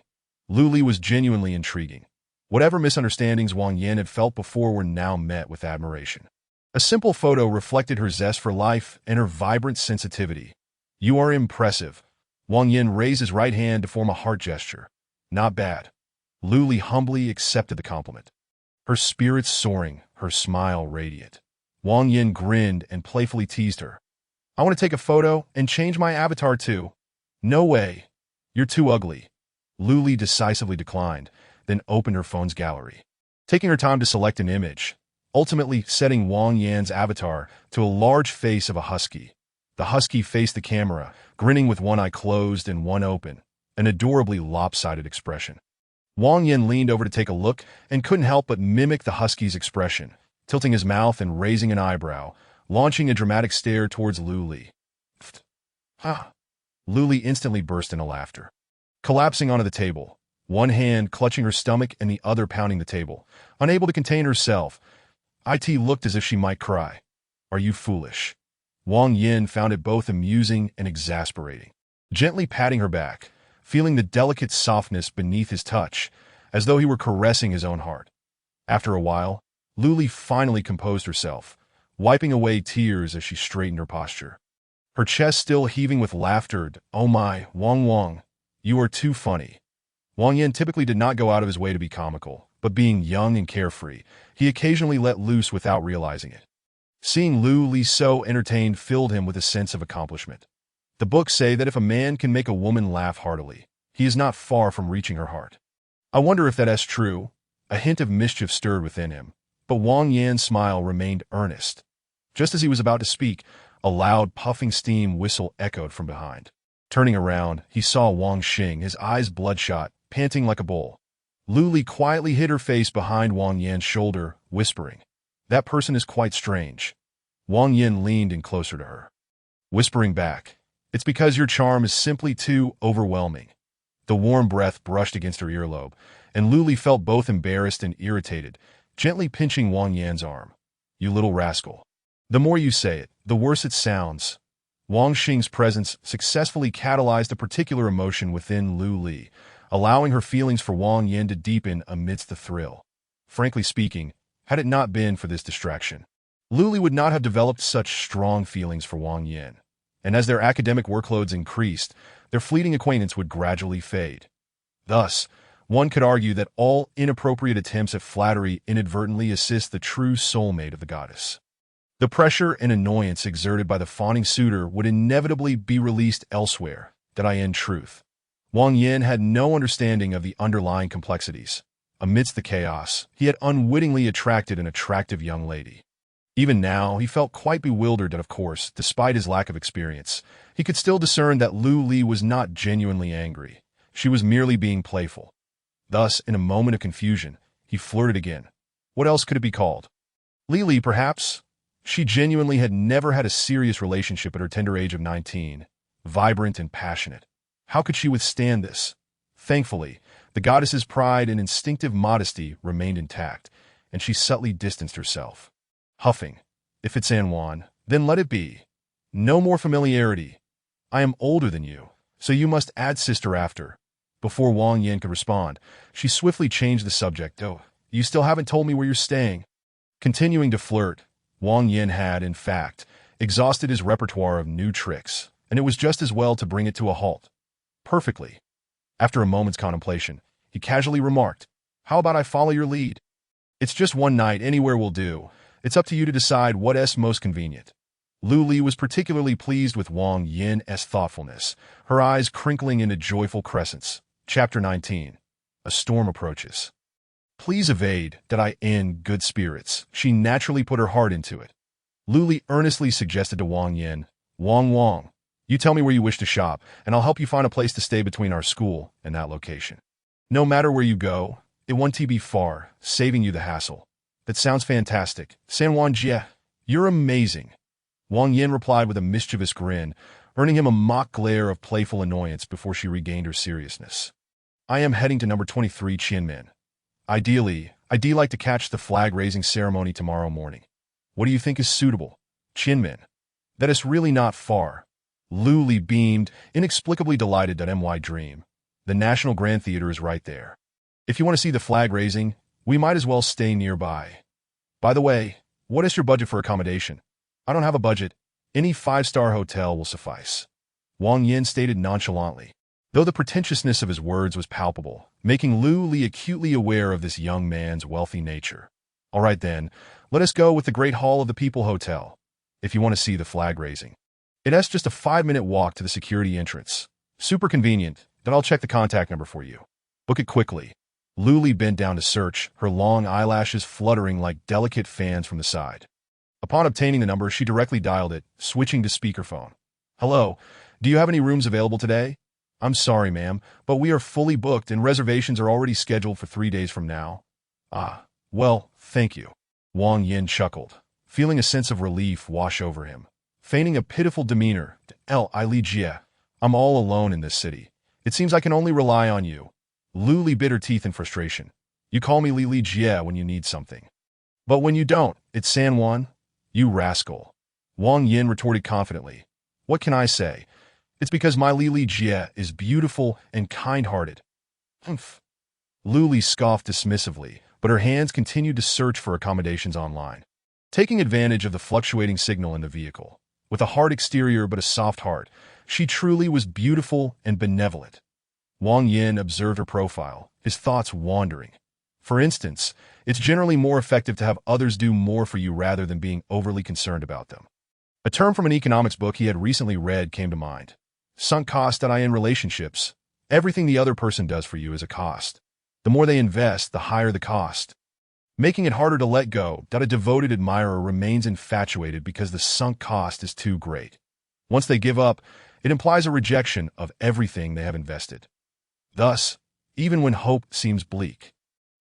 Lu Li was genuinely intriguing. Whatever misunderstandings Wang Yan had felt before were now met with admiration. A simple photo reflected her zest for life and her vibrant sensitivity. You are impressive. Wang Yan raised his right hand to form a heart gesture. Not bad. Lu Li humbly accepted the compliment. Her spirits soaring, her smile radiant. Wang Yan grinned and playfully teased her. I want to take a photo and change my avatar too. No way. You're too ugly. Lu Li decisively declined, then opened her phone's gallery, taking her time to select an image, ultimately setting Wang Yan's avatar to a large face of a husky. The husky faced the camera, grinning with one eye closed and one open, an adorably lopsided expression. Wang Yan leaned over to take a look and couldn't help but mimic the husky's expression, tilting his mouth and raising an eyebrow, launching a dramatic stare towards Lu Li. Ha! Lu Li instantly burst into laughter. Collapsing onto the table, one hand clutching her stomach and the other pounding the table, unable to contain herself, It looked as if she might cry. Are you foolish? Wang Yin found it both amusing and exasperating. Gently patting her back, feeling the delicate softness beneath his touch, as though he were caressing his own heart. After a while, Lu Li finally composed herself, wiping away tears as she straightened her posture. Her chest still heaving with laughter. Oh my, Wang, you are too funny. Wang Yin typically did not go out of his way to be comical, but being young and carefree, he occasionally let loose without realizing it. Seeing Lu Li so entertained filled him with a sense of accomplishment. The books say that if a man can make a woman laugh heartily, he is not far from reaching her heart. I wonder if that's true. A hint of mischief stirred within him, but Wang Yan's smile remained earnest. Just as he was about to speak, a loud puffing steam whistle echoed from behind. Turning around, he saw Wang Xing, his eyes bloodshot, panting like a bull. Lu Li quietly hid her face behind Wang Yan's shoulder, whispering, "That person is quite strange." Wang Yin leaned in closer to her, whispering back, "It's because your charm is simply too overwhelming." The warm breath brushed against her earlobe, and Lu Li felt both embarrassed and irritated, gently pinching Wang Yan's arm. "You little rascal. The more you say it, the worse it sounds." Wang Xing's presence successfully catalyzed a particular emotion within Lu Li, allowing her feelings for Wang Yin to deepen amidst the thrill. Frankly speaking, had it not been for this distraction, Lu Li would not have developed such strong feelings for Wang Yin, and as their academic workloads increased, their fleeting acquaintance would gradually fade. Thus, one could argue that all inappropriate attempts at flattery inadvertently assist the true soulmate of the goddess. The pressure and annoyance exerted by the fawning suitor would inevitably be released elsewhere, in truth. Wang Yin had no understanding of the underlying complexities. Amidst the chaos, he had unwittingly attracted an attractive young lady. Even now, he felt quite bewildered that, of course, despite his lack of experience, he could still discern that Lu Li was not genuinely angry. She was merely being playful. Thus, in a moment of confusion, he flirted again. What else could it be called? Li, perhaps? She genuinely had never had a serious relationship at her tender age of 19, vibrant and passionate. How could she withstand this? Thankfully, the goddess's pride and instinctive modesty remained intact, and she subtly distanced herself. Huffing, "If it's Anwan, then let it be. No more familiarity. I am older than you, so you must add sister after." Before Wang Yin could respond, she swiftly changed the subject. "Oh, you still haven't told me where you're staying." Continuing to flirt, Wang Yin had, in fact, exhausted his repertoire of new tricks, and it was just as well to bring it to a halt. Perfectly. After a moment's contemplation, he casually remarked, "How about I follow your lead? It's just one night, anywhere will do. It's up to you to decide what's most convenient." Lu Li was particularly pleased with Wang Yin's thoughtfulness, her eyes crinkling into joyful crescents. Chapter 19. A storm approaches. "Please evade that I in good spirits." She naturally put her heart into it. Lu Li earnestly suggested to Wang Yin, Wang, you tell me where you wish to shop, and I'll help you find a place to stay between our school and that location. No matter where you go, it won't be far, saving you the hassle." "That sounds fantastic. San Wan Jie, you're amazing." Wang Yin replied with a mischievous grin, earning him a mock glare of playful annoyance before she regained her seriousness. "I am heading to number 23 Qianmen. Ideally, I'd like to catch the flag-raising ceremony tomorrow morning. What do you think is suitable?" "Qianmen. That is really not far." Lu Li beamed, inexplicably delighted that my dream. "The National Grand Theater is right there. If you want to see the flag raising, we might as well stay nearby. By the way, what is your budget for accommodation?" "I don't have a budget. Any 5-star hotel will suffice," Wang Yin stated nonchalantly, though the pretentiousness of his words was palpable, making Lu Li acutely aware of this young man's wealthy nature. "All right then, let us go with the Great Hall of the People Hotel, if you want to see the flag raising. It's just a 5-minute walk to the security entrance. Super convenient, then I'll check the contact number for you. Book it quickly." Lu Li bent down to search, her long eyelashes fluttering like delicate fans from the side. Upon obtaining the number, she directly dialed it, switching to speakerphone. "Hello, do you have any rooms available today?" "I'm sorry, ma'am, but we are fully booked and reservations are already scheduled for 3 days from now." "Ah, well, thank you." Wang Yin chuckled, feeling a sense of relief wash over him. Feigning a pitiful demeanor, "I Li Jie, I'm all alone in this city. It seems I can only rely on you." Lu Li bit her teeth in frustration. "You call me Li Jie when you need something. But when you don't, it's San Wan? You rascal." Wang Yin retorted confidently. "What can I say? It's because my Li Jie is beautiful and kind-hearted." "Humph." Lu Li scoffed dismissively, but her hands continued to search for accommodations online. Taking advantage of the fluctuating signal in the vehicle, with a hard exterior but a soft heart, she truly was beautiful and benevolent. Wang Yin observed her profile, his thoughts wandering. For instance, it's generally more effective to have others do more for you rather than being overly concerned about them. A term from an economics book he had recently read came to mind. Sunk cost in relationships. Everything the other person does for you is a cost. The more they invest, the higher the cost. Making it harder to let go, that a devoted admirer remains infatuated because the sunk cost is too great. Once they give up, it implies a rejection of everything they have invested. Thus, even when hope seems bleak,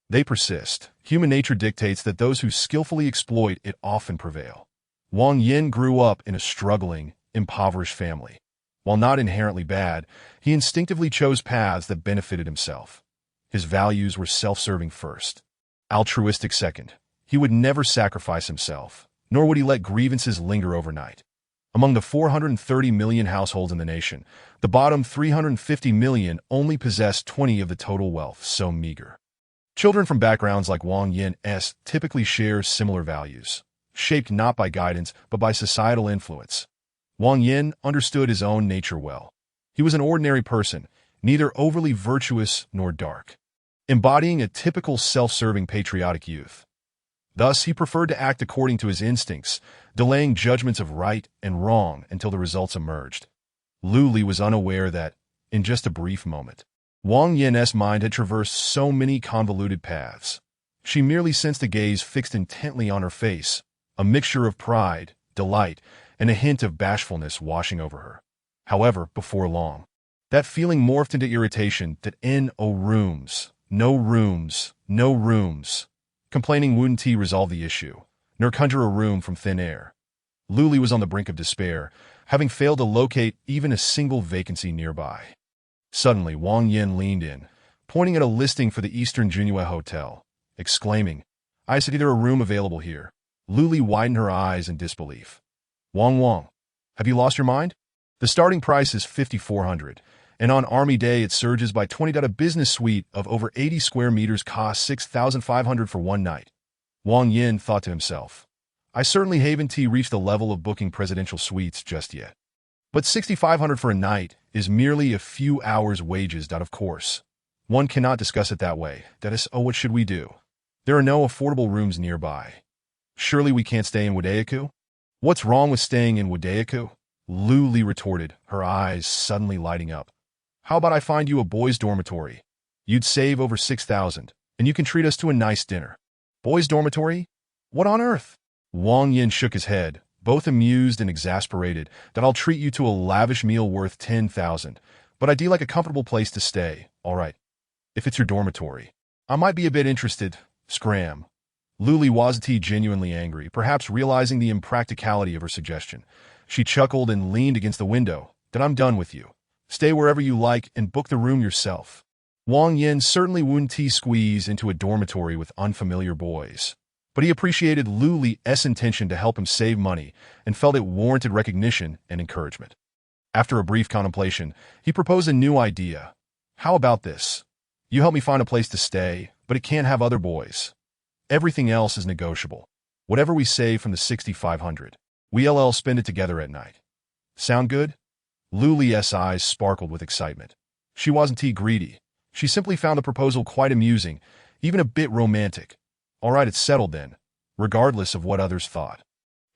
they persist. Human nature dictates that those who skillfully exploit it often prevail. Wang Yin grew up in a struggling, impoverished family. While not inherently bad, he instinctively chose paths that benefited himself. His values were self-serving first, altruistic second. He would never sacrifice himself, nor would he let grievances linger overnight. Among the 430 million households in the nation, the bottom 350 million only possess 20 of the total wealth, so meager. Children from backgrounds like Wang Yin's typically share similar values, shaped not by guidance but by societal influence. Wang Yin understood his own nature well. He was an ordinary person, neither overly virtuous nor dark, embodying a typical self-serving patriotic youth. Thus, he preferred to act according to his instincts, delaying judgments of right and wrong until the results emerged. Lu Li was unaware that, in just a brief moment, Wang Yin's mind had traversed so many convoluted paths. She merely sensed a gaze fixed intently on her face, a mixture of pride, delight, and a hint of bashfulness washing over her. However, before long, that feeling morphed into irritation that no rooms. Complaining wouldn't resolve the issue, nor conjure a room from thin air. Lu Li was on the brink of despair, having failed to locate even a single vacancy nearby. Suddenly, Wang Yin leaned in, pointing at a listing for the Eastern Junhua Hotel, exclaiming, "I see there a room available here." Lu Li widened her eyes in disbelief. Wang, have you lost your mind? The starting price is 5,400, and on Army Day it surges by 20. A business suite of over 80 square meters costs 6,500 for one night. Wang Yin thought to himself, I certainly haven't reached the level of booking presidential suites just yet. But 6,500 for a night is merely a few hours' wages. Of course, One cannot discuss it that way. That is, oh, what should we do? There are no affordable rooms nearby. Surely we can't stay in Wadayaku? What's wrong with staying in Wadayaku? Luli retorted, her eyes suddenly lighting up. How about I find you a boys' dormitory? You'd save over 6,000, and you can treat us to a nice dinner. Boys' dormitory? What on earth? Wang Yin shook his head, both amused and exasperated, that I'll treat you to a lavish meal worth 10,000, but I'd like a comfortable place to stay, all right. If it's your dormitory. I might be a bit interested. Scram. Luli wasn't genuinely angry, perhaps realizing the impracticality of her suggestion. She chuckled and leaned against the window. Then I'm done with you. Stay wherever you like and book the room yourself. Wang Yin certainly wouldn't squeeze into a dormitory with unfamiliar boys. But he appreciated Luli's intention to help him save money and felt it warranted recognition and encouragement. After a brief contemplation, he proposed a new idea. How about this? You help me find a place to stay, but it can't have other boys. Everything else is negotiable. Whatever we save from the 6,500, we'll spend it together at night. Sound good? Luli's eyes sparkled with excitement. She wasn't greedy. She simply found the proposal quite amusing, even a bit romantic. All right, it's settled then, regardless of what others thought.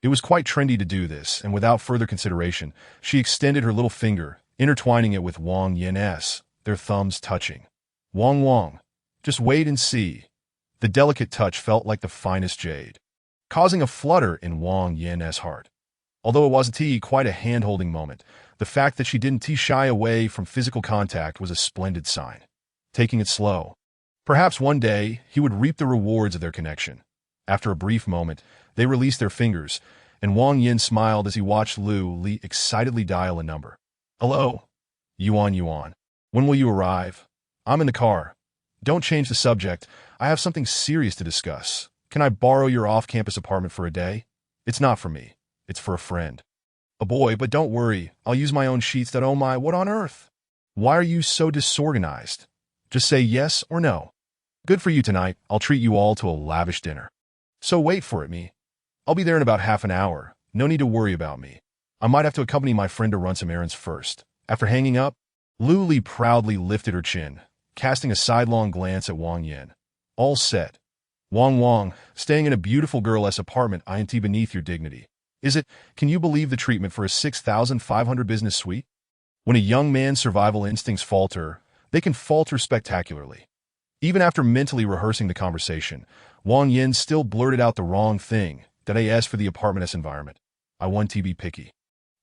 It was quite trendy to do this, and without further consideration, she extended her little finger, intertwining it with Wang Yin's, their thumbs touching. Wang, just wait and see. The delicate touch felt like the finest jade, causing a flutter in Wang Yin's heart. Although it wasn't quite a hand-holding moment, the fact that she didn't shy away from physical contact was a splendid sign. Taking it slow. Perhaps one day he would reap the rewards of their connection. After a brief moment, they released their fingers, and Wang Yin smiled as he watched Li excitedly dial a number. Hello? Yuan. When will you arrive? I'm in the car. Don't change the subject. I have something serious to discuss. Can I borrow your off-campus apartment for a day? It's not for me. It's for a friend. A boy, but don't worry. I'll use my own sheets that, oh my, what on earth? Why are you so disorganized? Just say yes or no. Good for you tonight. I'll treat you all to a lavish dinner. So wait for it, me. I'll be there in about half an hour. No need to worry about me. I might have to accompany my friend to run some errands first. After hanging up, Li proudly lifted her chin, casting a sidelong glance at Wang Yin. All set. Wang, staying in a beautiful girl's apartment isn't beneath your dignity. Is it? Can you believe the treatment for a 6,500 business suite? When a young man's survival instincts falter, they can falter spectacularly. Even after mentally rehearsing the conversation, Wang Yin still blurted out the wrong thing, that I asked for the apartment's environment. I want to be picky.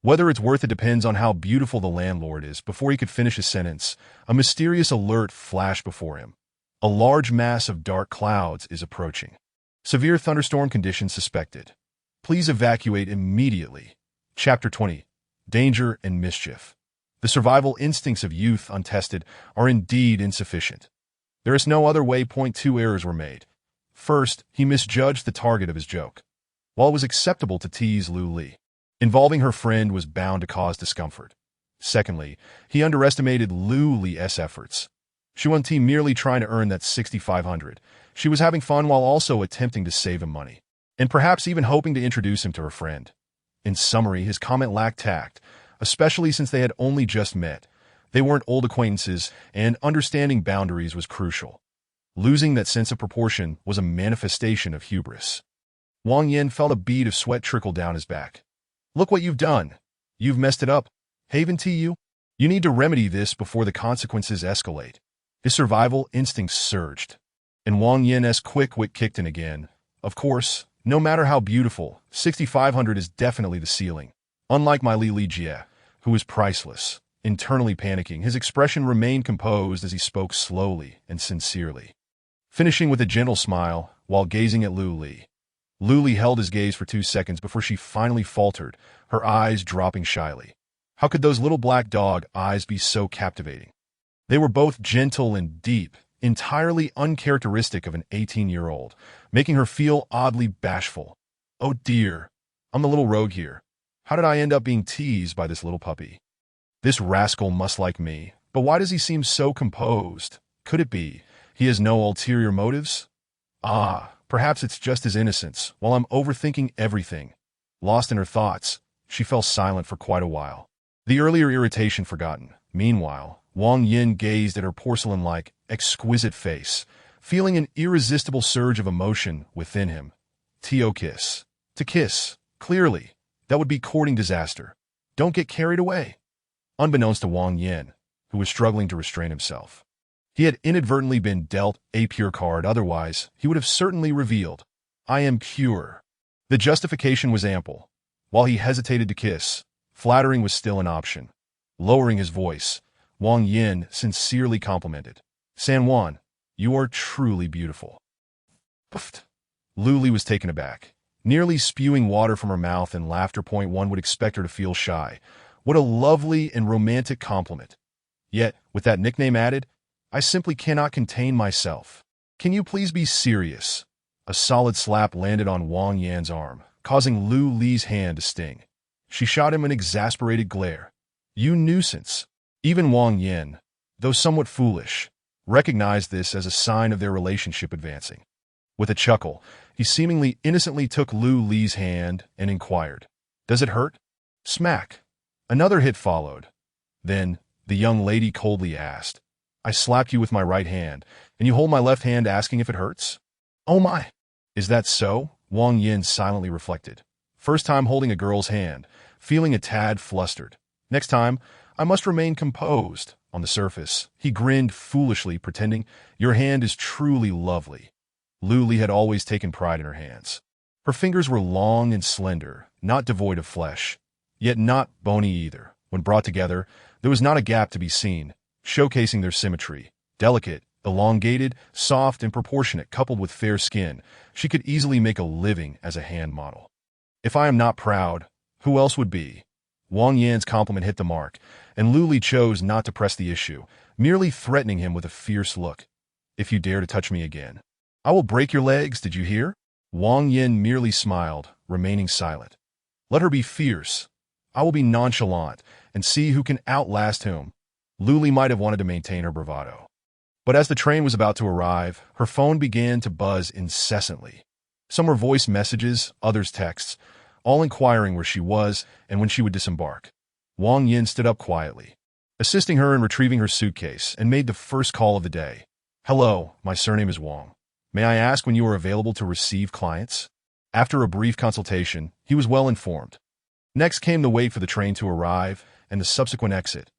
Whether it's worth it depends on how beautiful the landlord is. Before he could finish his sentence, a mysterious alert flashed before him. A large mass of dark clouds is approaching. Severe thunderstorm conditions suspected. Please evacuate immediately. Chapter 20. Danger and Mischief. The survival instincts of youth untested are indeed insufficient. There is no other way. Two errors were made. First, he misjudged the target of his joke. While it was acceptable to tease Li, involving her friend was bound to cause discomfort. Secondly, he underestimated Li's efforts. She wasn't merely trying to earn that 6,500. She was having fun while also attempting to save him money, and perhaps even hoping to introduce him to her friend. In summary, his comment lacked tact, especially since they had only just met. They weren't old acquaintances, and understanding boundaries was crucial. Losing that sense of proportion was a manifestation of hubris. Wang Yin felt a bead of sweat trickle down his back. Look what you've done. You've messed it up. Haven to you. You need to remedy this before the consequences escalate. His survival instincts surged, and Wang Yin's quick wit kicked in again. Of course, no matter how beautiful, 6,500 is definitely the ceiling. Unlike my Li Jie, who is priceless. Internally panicking, his expression remained composed as he spoke slowly and sincerely, finishing with a gentle smile while gazing at Li. Li held his gaze for 2 seconds before she finally faltered, her eyes dropping shyly. How could those little black dog eyes be so captivating? They were both gentle and deep, entirely uncharacteristic of an 18-year-old, making her feel oddly bashful. Oh dear, I'm the little rogue here. How did I end up being teased by this little puppy? This rascal must like me, but why does he seem so composed? Could it be he has no ulterior motives? Perhaps it's just his innocence, while I'm overthinking everything. Lost in her thoughts, she fell silent for quite a while. The earlier irritation forgotten. Meanwhile, Wang Yin gazed at her porcelain-like, exquisite face, feeling an irresistible surge of emotion within him. To kiss. To kiss. Clearly, that would be courting disaster. Don't get carried away. Unbeknownst to Wang Yin, who was struggling to restrain himself, he had inadvertently been dealt a pure card, otherwise he would have certainly revealed, "I am pure." The justification was ample. While he hesitated to kiss, flattering was still an option. Lowering his voice, Wang Yin sincerely complimented, "San Juan, you are truly beautiful." Puffed. Luli was taken aback, nearly spewing water from her mouth and laughter. One would expect her to feel shy. What a lovely and romantic compliment. Yet, with that nickname added, I simply cannot contain myself. Can you please be serious? A solid slap landed on Wang Yan's arm, causing Lu Li's hand to sting. She shot him an exasperated glare. You nuisance. Even Wang Yan, though somewhat foolish, recognized this as a sign of their relationship advancing. With a chuckle, he seemingly innocently took Lu Li's hand and inquired, "Does it hurt?" Smack. Another hit followed. Then, the young lady coldly asked, "I slapped you with my right hand, and you hold my left hand asking if it hurts?" "Oh my! Is that so?" Wang Yin silently reflected. First time holding a girl's hand, feeling a tad flustered. Next time, I must remain composed. On the surface, he grinned foolishly, pretending, "Your hand is truly lovely." Lu Li had always taken pride in her hands. Her fingers were long and slender, not devoid of flesh, yet not bony either. When brought together, there was not a gap to be seen, showcasing their symmetry. Delicate, elongated, soft, and proportionate, coupled with fair skin, she could easily make a living as a hand model. If I am not proud, who else would be? Wang Yan's compliment hit the mark, and Lu Li chose not to press the issue, merely threatening him with a fierce look. "If you dare to touch me again, I will break your legs, did you hear?" Wang Yin merely smiled, remaining silent. Let her be fierce. I will be nonchalant, and see who can outlast whom. Lu Li might have wanted to maintain her bravado. But as the train was about to arrive, her phone began to buzz incessantly. Some were voice messages, others texts, all inquiring where she was and when she would disembark. Wang Yin stood up quietly, assisting her in retrieving her suitcase, and made the first call of the day. "Hello, my surname is Wang. May I ask when you are available to receive clients?" After a brief consultation, he was well informed. Next came the wait for the train to arrive and the subsequent exit.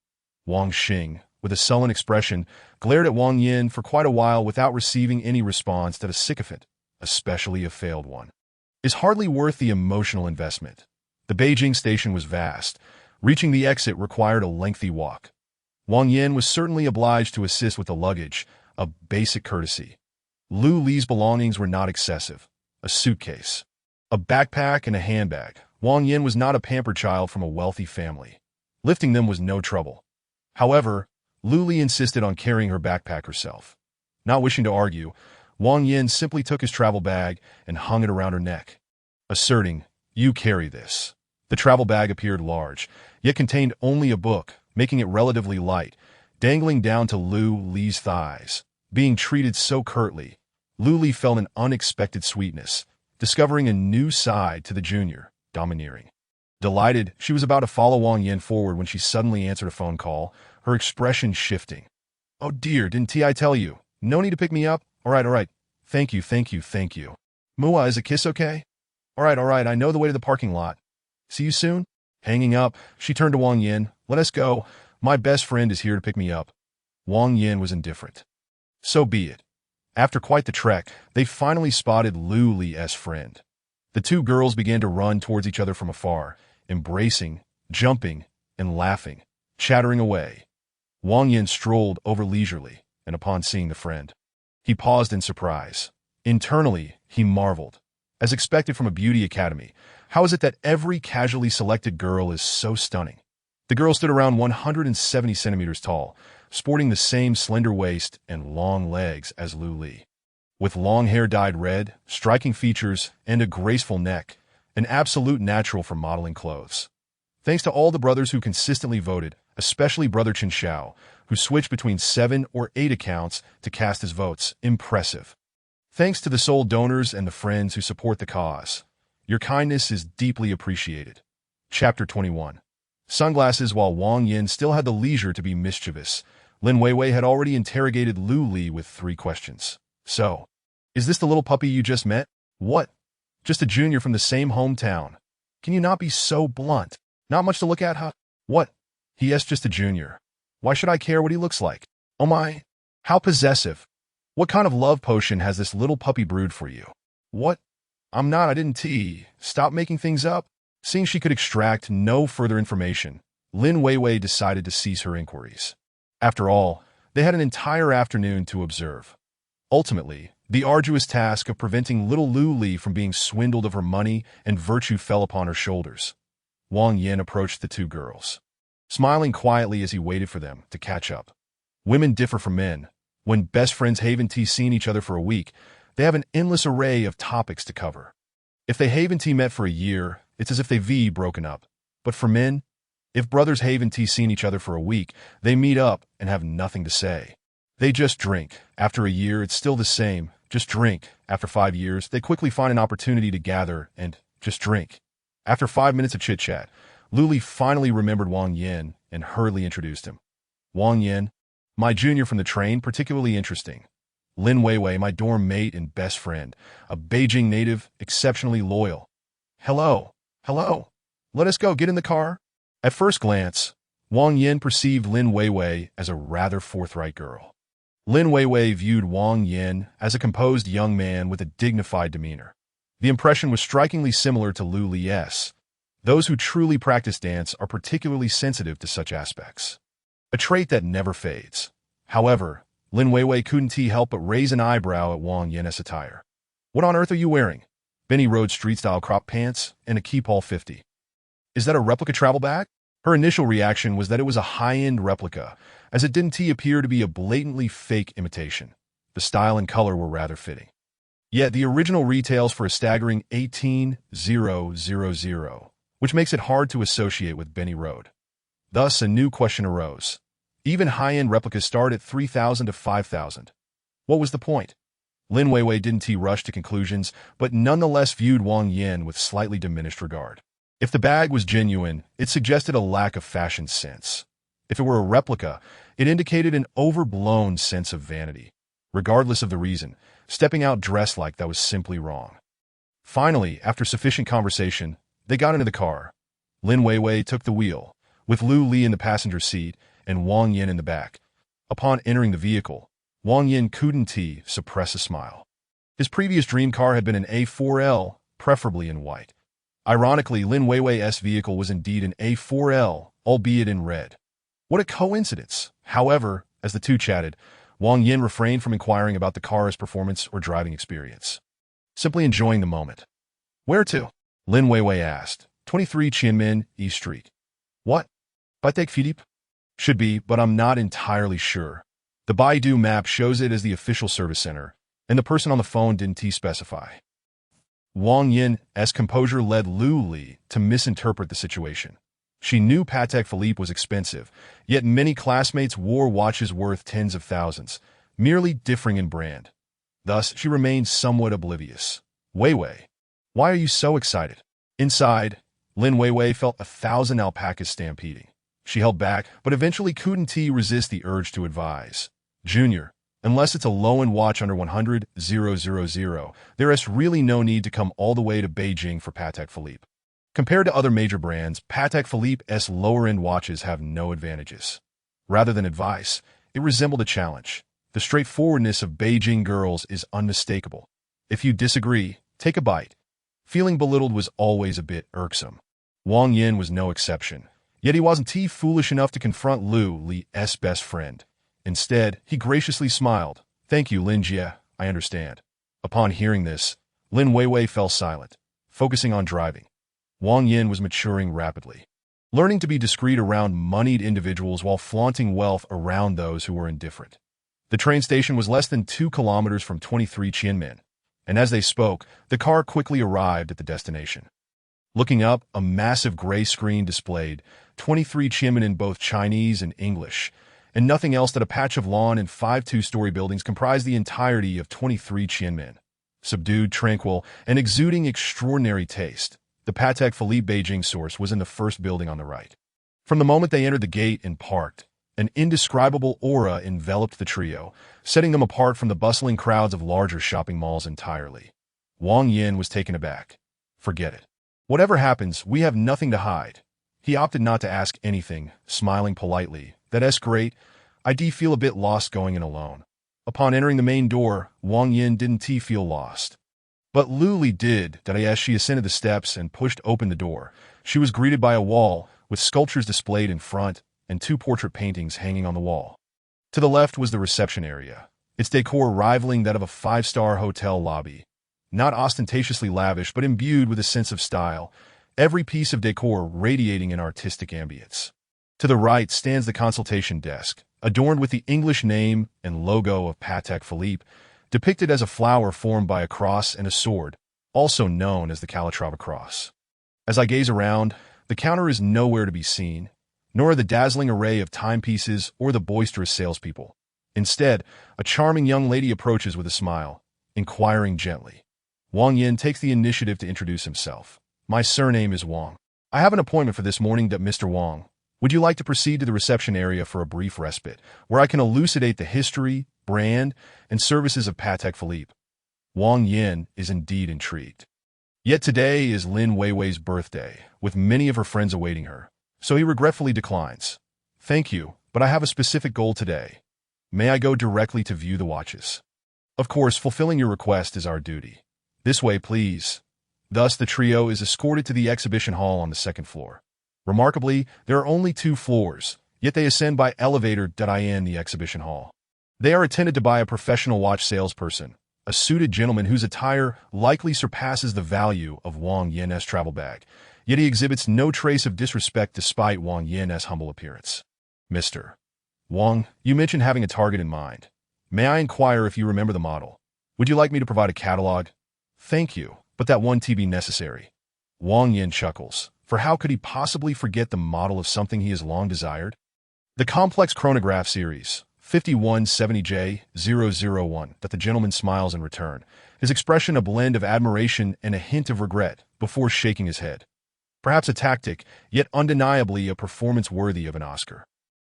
Wang Xing, with a sullen expression, glared at Wang Yin for quite a while without receiving any response that a sycophant, especially a failed one, is hardly worth the emotional investment. The Beijing station was vast. Reaching the exit required a lengthy walk. Wang Yin was certainly obliged to assist with the luggage, a basic courtesy. Lu Li's belongings were not excessive. A suitcase, a backpack, and a handbag. Wang Yin was not a pampered child from a wealthy family. Lifting them was no trouble. However, Lu Li insisted on carrying her backpack herself. Not wishing to argue, Wang Yin simply took his travel bag and hung it around her neck, asserting, "You carry this." The travel bag appeared large, yet contained only a book, making it relatively light, dangling down to Lu Li's thighs. Being treated so curtly, Lu Li felt an unexpected sweetness, discovering a new side to the junior, domineering. Delighted, she was about to follow Wang Yin forward when she suddenly answered a phone call, her expression shifting. "Oh dear, didn't I tell you? No need to pick me up? All right. Thank you. Mua, is a kiss okay? All right, I know the way to the parking lot. See you soon?" Hanging up, she turned to Wang Yin. "Let us go. My best friend is here to pick me up." Wang Yin was indifferent. So be it. After quite the trek, they finally spotted Lu Li's friend. The two girls began to run towards each other from afar, embracing, jumping, and laughing, chattering away. Wang Yin strolled over leisurely, and upon seeing the friend, he paused in surprise. Internally, he marveled. As expected from a beauty academy, how is it that every casually selected girl is so stunning? The girl stood around 170 centimeters tall, sporting the same slender waist and long legs as Lu Li. With long hair dyed red, striking features, and a graceful neck, an absolute natural for modeling clothes. Thanks to all the brothers who consistently voted, especially Brother Chen Xiao, who switched between 7 or 8 accounts to cast his votes. Impressive. Thanks to the sole donors and the friends who support the cause. Your kindness is deeply appreciated. Chapter 21. Sunglasses. While Wang Yin still had the leisure to be mischievous, Lin Weiwei had already interrogated Lu Li with 3 questions. So, is this the little puppy you just met? What? Just a junior from the same hometown. Can you not be so blunt? Not much to look at, huh? What? Yes, just a junior. Why should I care what he looks like? Oh my. How possessive. What kind of love potion has this little puppy brewed for you? What? I didn't tea. Stop making things up. Seeing she could extract no further information, Lin Weiwei decided to cease her inquiries. After all, they had an entire afternoon to observe. Ultimately, the arduous task of preventing little Lu Li from being swindled of her money and virtue fell upon her shoulders. Wang Yin approached the 2 girls, smiling quietly as he waited for them to catch up. Women differ from men. When best friends haven't seen each other for a week, they have an endless array of topics to cover. If they haven't met for a year, it's as if they've broken up. But for men, if brothers haven't seen each other for a week, they meet up and have nothing to say. They just drink. After a year, it's still the same. Just drink. After 5 years, they quickly find an opportunity to gather and just drink. After 5 minutes of chit-chat, Lu Li finally remembered Wang Yin and hurriedly introduced him. Wang Yin, my junior from the train, particularly interesting. Lin Weiwei, my dorm mate and best friend, a Beijing native, exceptionally loyal. Hello. Let us go, get in the car. At first glance, Wang Yin perceived Lin Weiwei as a rather forthright girl. Lin Weiwei viewed Wang Yin as a composed young man with a dignified demeanor. The impression was strikingly similar to Lu Li's. Those who truly practice dance are particularly sensitive to such aspects, a trait that never fades. However, Lin Weiwei couldn't help but raise an eyebrow at Wang Yin's attire. What on earth are you wearing? Benny Road street-style crop pants and a Keepall 50. Is that a replica travel bag? Her initial reaction was that it was a high-end replica, as it didn't appear to be a blatantly fake imitation. The style and color were rather fitting. Yet the original retails for a staggering $18,000, which makes it hard to associate with Benny Road. Thus, a new question arose. Even high-end replicas start at $3,000 to $5,000. What was the point? Lin Weiwei didn't rush to conclusions, but nonetheless viewed Wang Yin with slightly diminished regard. If the bag was genuine, it suggested a lack of fashion sense. If it were a replica, it indicated an overblown sense of vanity. Regardless of the reason, stepping out dressed like that was simply wrong. Finally, after sufficient conversation, they got into the car. Lin Weiwei took the wheel, with Lu Li in the passenger seat and Wang Yin in the back. Upon entering the vehicle, Wang Yin couldn't suppress a smile. His previous dream car had been an A4L, preferably in white. Ironically, Lin Weiwei's vehicle was indeed an A4L, albeit in red. What a coincidence! However, as the two chatted, Wang Yin refrained from inquiring about the car's performance or driving experience. Simply enjoying the moment. Where to? Lin Weiwei asked. 23 Qianmen, East Street. What? Patek Philippe? Should be, but I'm not entirely sure. The Baidu map shows it as the official service center, and the person on the phone didn't specify. Wang Yin's composure led Lu Li to misinterpret the situation. She knew Patek Philippe was expensive, yet many classmates wore watches worth tens of thousands, merely differing in brand. Thus, she remained somewhat oblivious. Weiwei, why are you so excited? Inside, Lin Weiwei felt 1,000 alpacas stampeding. She held back, but eventually couldn't resist the urge to advise. Junior, unless it's a low-end watch under 100,000, there is really no need to come all the way to Beijing for Patek Philippe. Compared to other major brands, Patek Philippe's lower-end watches have no advantages. Rather than advice, it resembled a challenge. The straightforwardness of Beijing girls is unmistakable. If you disagree, take a bite. Feeling belittled was always a bit irksome. Wang Yin was no exception. Yet he wasn't foolish enough to confront Lu Li's best friend. Instead, he graciously smiled. Thank you, Lin Jie, I understand. Upon hearing this, Lin Weiwei fell silent, focusing on driving. Wang Yin was maturing rapidly, learning to be discreet around moneyed individuals while flaunting wealth around those who were indifferent. The train station was less than 2 kilometers from 23 Qianmen, and as they spoke, the car quickly arrived at the destination. Looking up, a massive gray screen displayed 23 Qianmen in both Chinese and English, and nothing else than a patch of lawn and 5 two-story buildings comprised the entirety of 23 Qianmen. Subdued, tranquil, and exuding extraordinary taste, the Patek Philippe Beijing source was in the first building on the right. From the moment they entered the gate and parked, An indescribable aura enveloped the trio, setting them apart from the bustling crowds of larger shopping malls entirely. Wang Yin was taken aback. Forget it. Whatever happens, we have nothing to hide. He opted not to ask anything, smiling politely. That's great. I do feel a bit lost going in alone. Upon entering the main door, Wang Yin didn't feel lost. But Luli did, that as she ascended the steps and pushed open the door. She was greeted by a wall, with sculptures displayed in front, and 2 portrait paintings hanging on the wall. To the left was the reception area, its decor rivaling that of a 5-star hotel lobby. Not ostentatiously lavish, but imbued with a sense of style, every piece of decor radiating an artistic ambience. To the right stands the consultation desk, adorned with the English name and logo of Patek Philippe, depicted as a flower formed by a cross and a sword, also known as the Calatrava cross. As I gaze around, the counter is nowhere to be seen, nor are the dazzling array of timepieces or the boisterous salespeople. Instead, a charming young lady approaches with a smile, inquiring gently. Wang Yin takes the initiative to introduce himself. My surname is Wang. I have an appointment for this morning, Mr. Wang. Would you like to proceed to the reception area for a brief respite, where I can elucidate the history, brand, and services of Patek Philippe? Wang Yin is indeed intrigued. Yet today is Lin Weiwei's birthday, with many of her friends awaiting her, so he regretfully declines. Thank you, but I have a specific goal today. May I go directly to view the watches? Of course, fulfilling your request is our duty. This way, please. Thus, the trio is escorted to the exhibition hall on the 2nd floor. Remarkably, there are only 2 floors, yet they ascend by elevator in the exhibition hall. They are attended to by a professional watch salesperson, a suited gentleman whose attire likely surpasses the value of Wang Yin's travel bag, yet he exhibits no trace of disrespect despite Wang Yin's humble appearance. Mr. Wang, you mentioned having a target in mind. May I inquire if you remember the model? Would you like me to provide a catalog? Thank you, but that won't be necessary. Wang Yin chuckles, for how could he possibly forget the model of something he has long desired? The complex chronograph series, 5170J001, that the gentleman smiles in return, his expression a blend of admiration and a hint of regret before shaking his head. Perhaps a tactic, yet undeniably a performance worthy of an Oscar.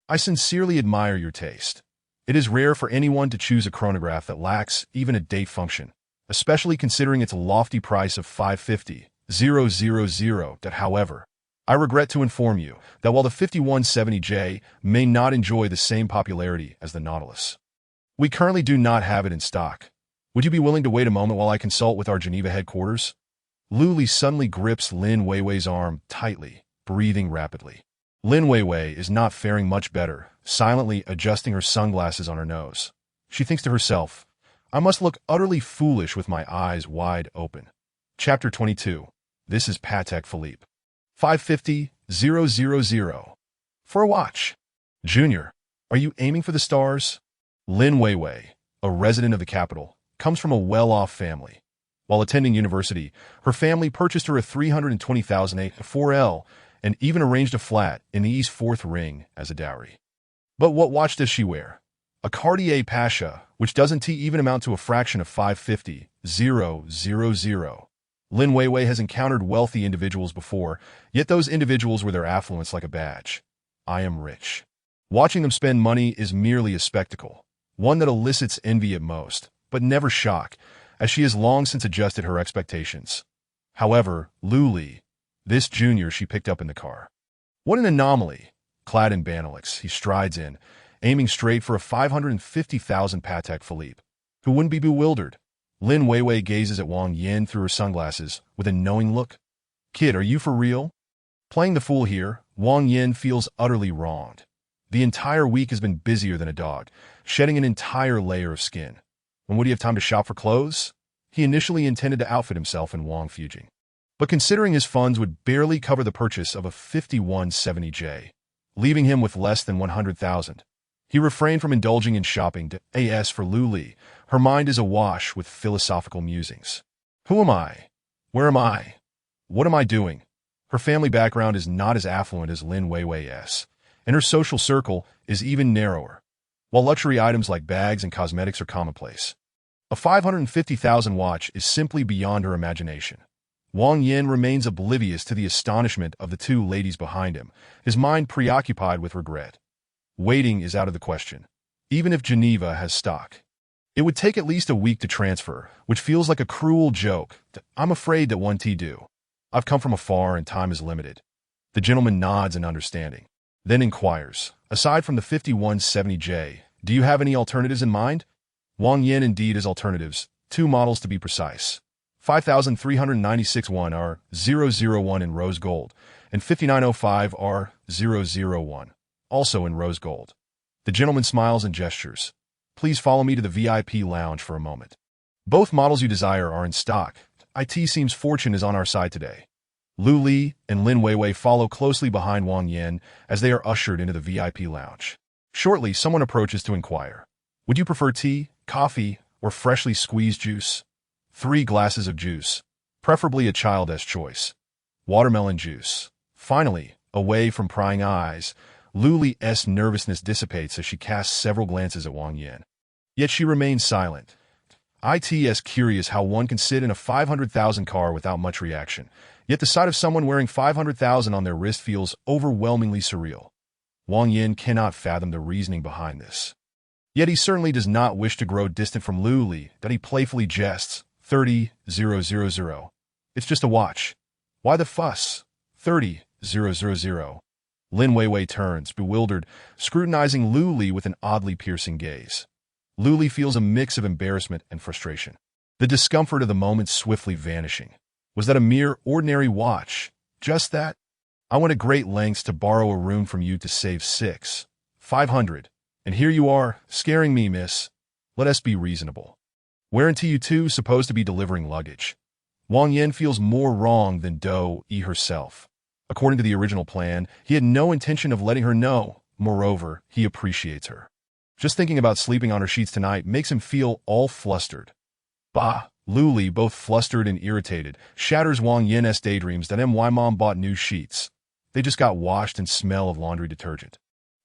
I sincerely admire your taste. It is rare for anyone to choose a chronograph that lacks even a date function, especially considering its lofty price of $550,000. However, I regret to inform you that while the 5170J may not enjoy the same popularity as the Nautilus, we currently do not have it in stock. Would you be willing to wait a moment while I consult with our Geneva headquarters? Luli suddenly grips Lin Weiwei's arm tightly, breathing rapidly. Lin Weiwei is not faring much better, silently adjusting her sunglasses on her nose. She thinks to herself, I must look utterly foolish with my eyes wide open. Chapter 22. This is Patek Philippe. 550,000. For a watch. Junior, are you aiming for the stars? Lin Weiwei, a resident of the capital, comes from a well-off family. While attending university, her family purchased her a 320,000 4L and even arranged a flat in the East 4th ring as a dowry. But what watch does she wear? A Cartier Pasha, which doesn't even amount to a fraction of 550,000. Lin Weiwei has encountered wealthy individuals before, yet those individuals wear their affluence like a badge. I am rich. Watching them spend money is merely a spectacle, one that elicits envy at most, but never shock, as she has long since adjusted her expectations. However, Luli, this junior she picked up in the car. What an anomaly! Clad in banalics, he strides in, aiming straight for a 550,000 Patek Philippe. Who wouldn't be bewildered? Lin Weiwei gazes at Wang Yin through her sunglasses with a knowing look. Kid, are you for real? Playing the fool here, Wang Yin feels utterly wronged. The entire week has been busier than a dog, shedding an entire layer of skin. When would he have time to shop for clothes? He initially intended to outfit himself in Wang Fujing. But considering his funds would barely cover the purchase of a 5170J, leaving him with less than 100,000, he refrained from indulging in shopping. As for Luli, her mind is awash with philosophical musings. Who am I? Where am I? What am I doing? Her family background is not as affluent as Lin Weiwei's, and her social circle is even narrower, while luxury items like bags and cosmetics are commonplace. A 550,000 watch is simply beyond her imagination. Wang Yin remains oblivious to the astonishment of the 2 ladies behind him, his mind preoccupied with regret. Waiting is out of the question, even if Geneva has stock. It would take at least a week to transfer, which feels like a cruel joke. I'm afraid that 1T do. I've come from afar and time is limited. The gentleman nods in understanding, then inquires, aside from the 5170J, do you have any alternatives in mind? Wang Yin indeed is alternatives, 2 models to be precise. 5396 1 are 001 in rose gold, and 5905 are 001, also in rose gold. The gentleman smiles and gestures. Please follow me to the VIP lounge for a moment. Both models you desire are in stock. IT seems fortune is on our side today. Lu Li and Lin Weiwei follow closely behind Wang Yin as they are ushered into the VIP lounge. Shortly, someone approaches to inquire. Would you prefer tea, coffee, or freshly squeezed juice? 3 glasses of juice, preferably a child's choice. Watermelon juice. Finally, away from prying eyes, Lu Li's nervousness dissipates as she casts several glances at Wang Yin. Yet she remains silent. It's curious how one can sit in a 500,000 car without much reaction, yet the sight of someone wearing 500,000 on their wrist feels overwhelmingly surreal. Wang Yin cannot fathom the reasoning behind this. Yet he certainly does not wish to grow distant from Lu Li, that he playfully jests, 30,000. It's just a watch. Why the fuss? 30,000. Lin Weiwei turns, bewildered, scrutinizing Lu Li with an oddly piercing gaze. Lu Li feels a mix of embarrassment and frustration, the discomfort of the moment swiftly vanishing. Was that a mere ordinary watch? Just that? I went to great lengths to borrow a room from you to save 500. And here you are, scaring me, miss. Let us be reasonable. Weren't you two supposed to be delivering luggage? Wang Yin feels more wrong than Dou Yi herself. According to the original plan, he had no intention of letting her know. Moreover, he appreciates her. Just thinking about sleeping on her sheets tonight makes him feel all flustered. Bah! Lu Li, both flustered and irritated, shatters Wang Yin's daydreams that my mom bought new sheets. They just got washed and smell of laundry detergent.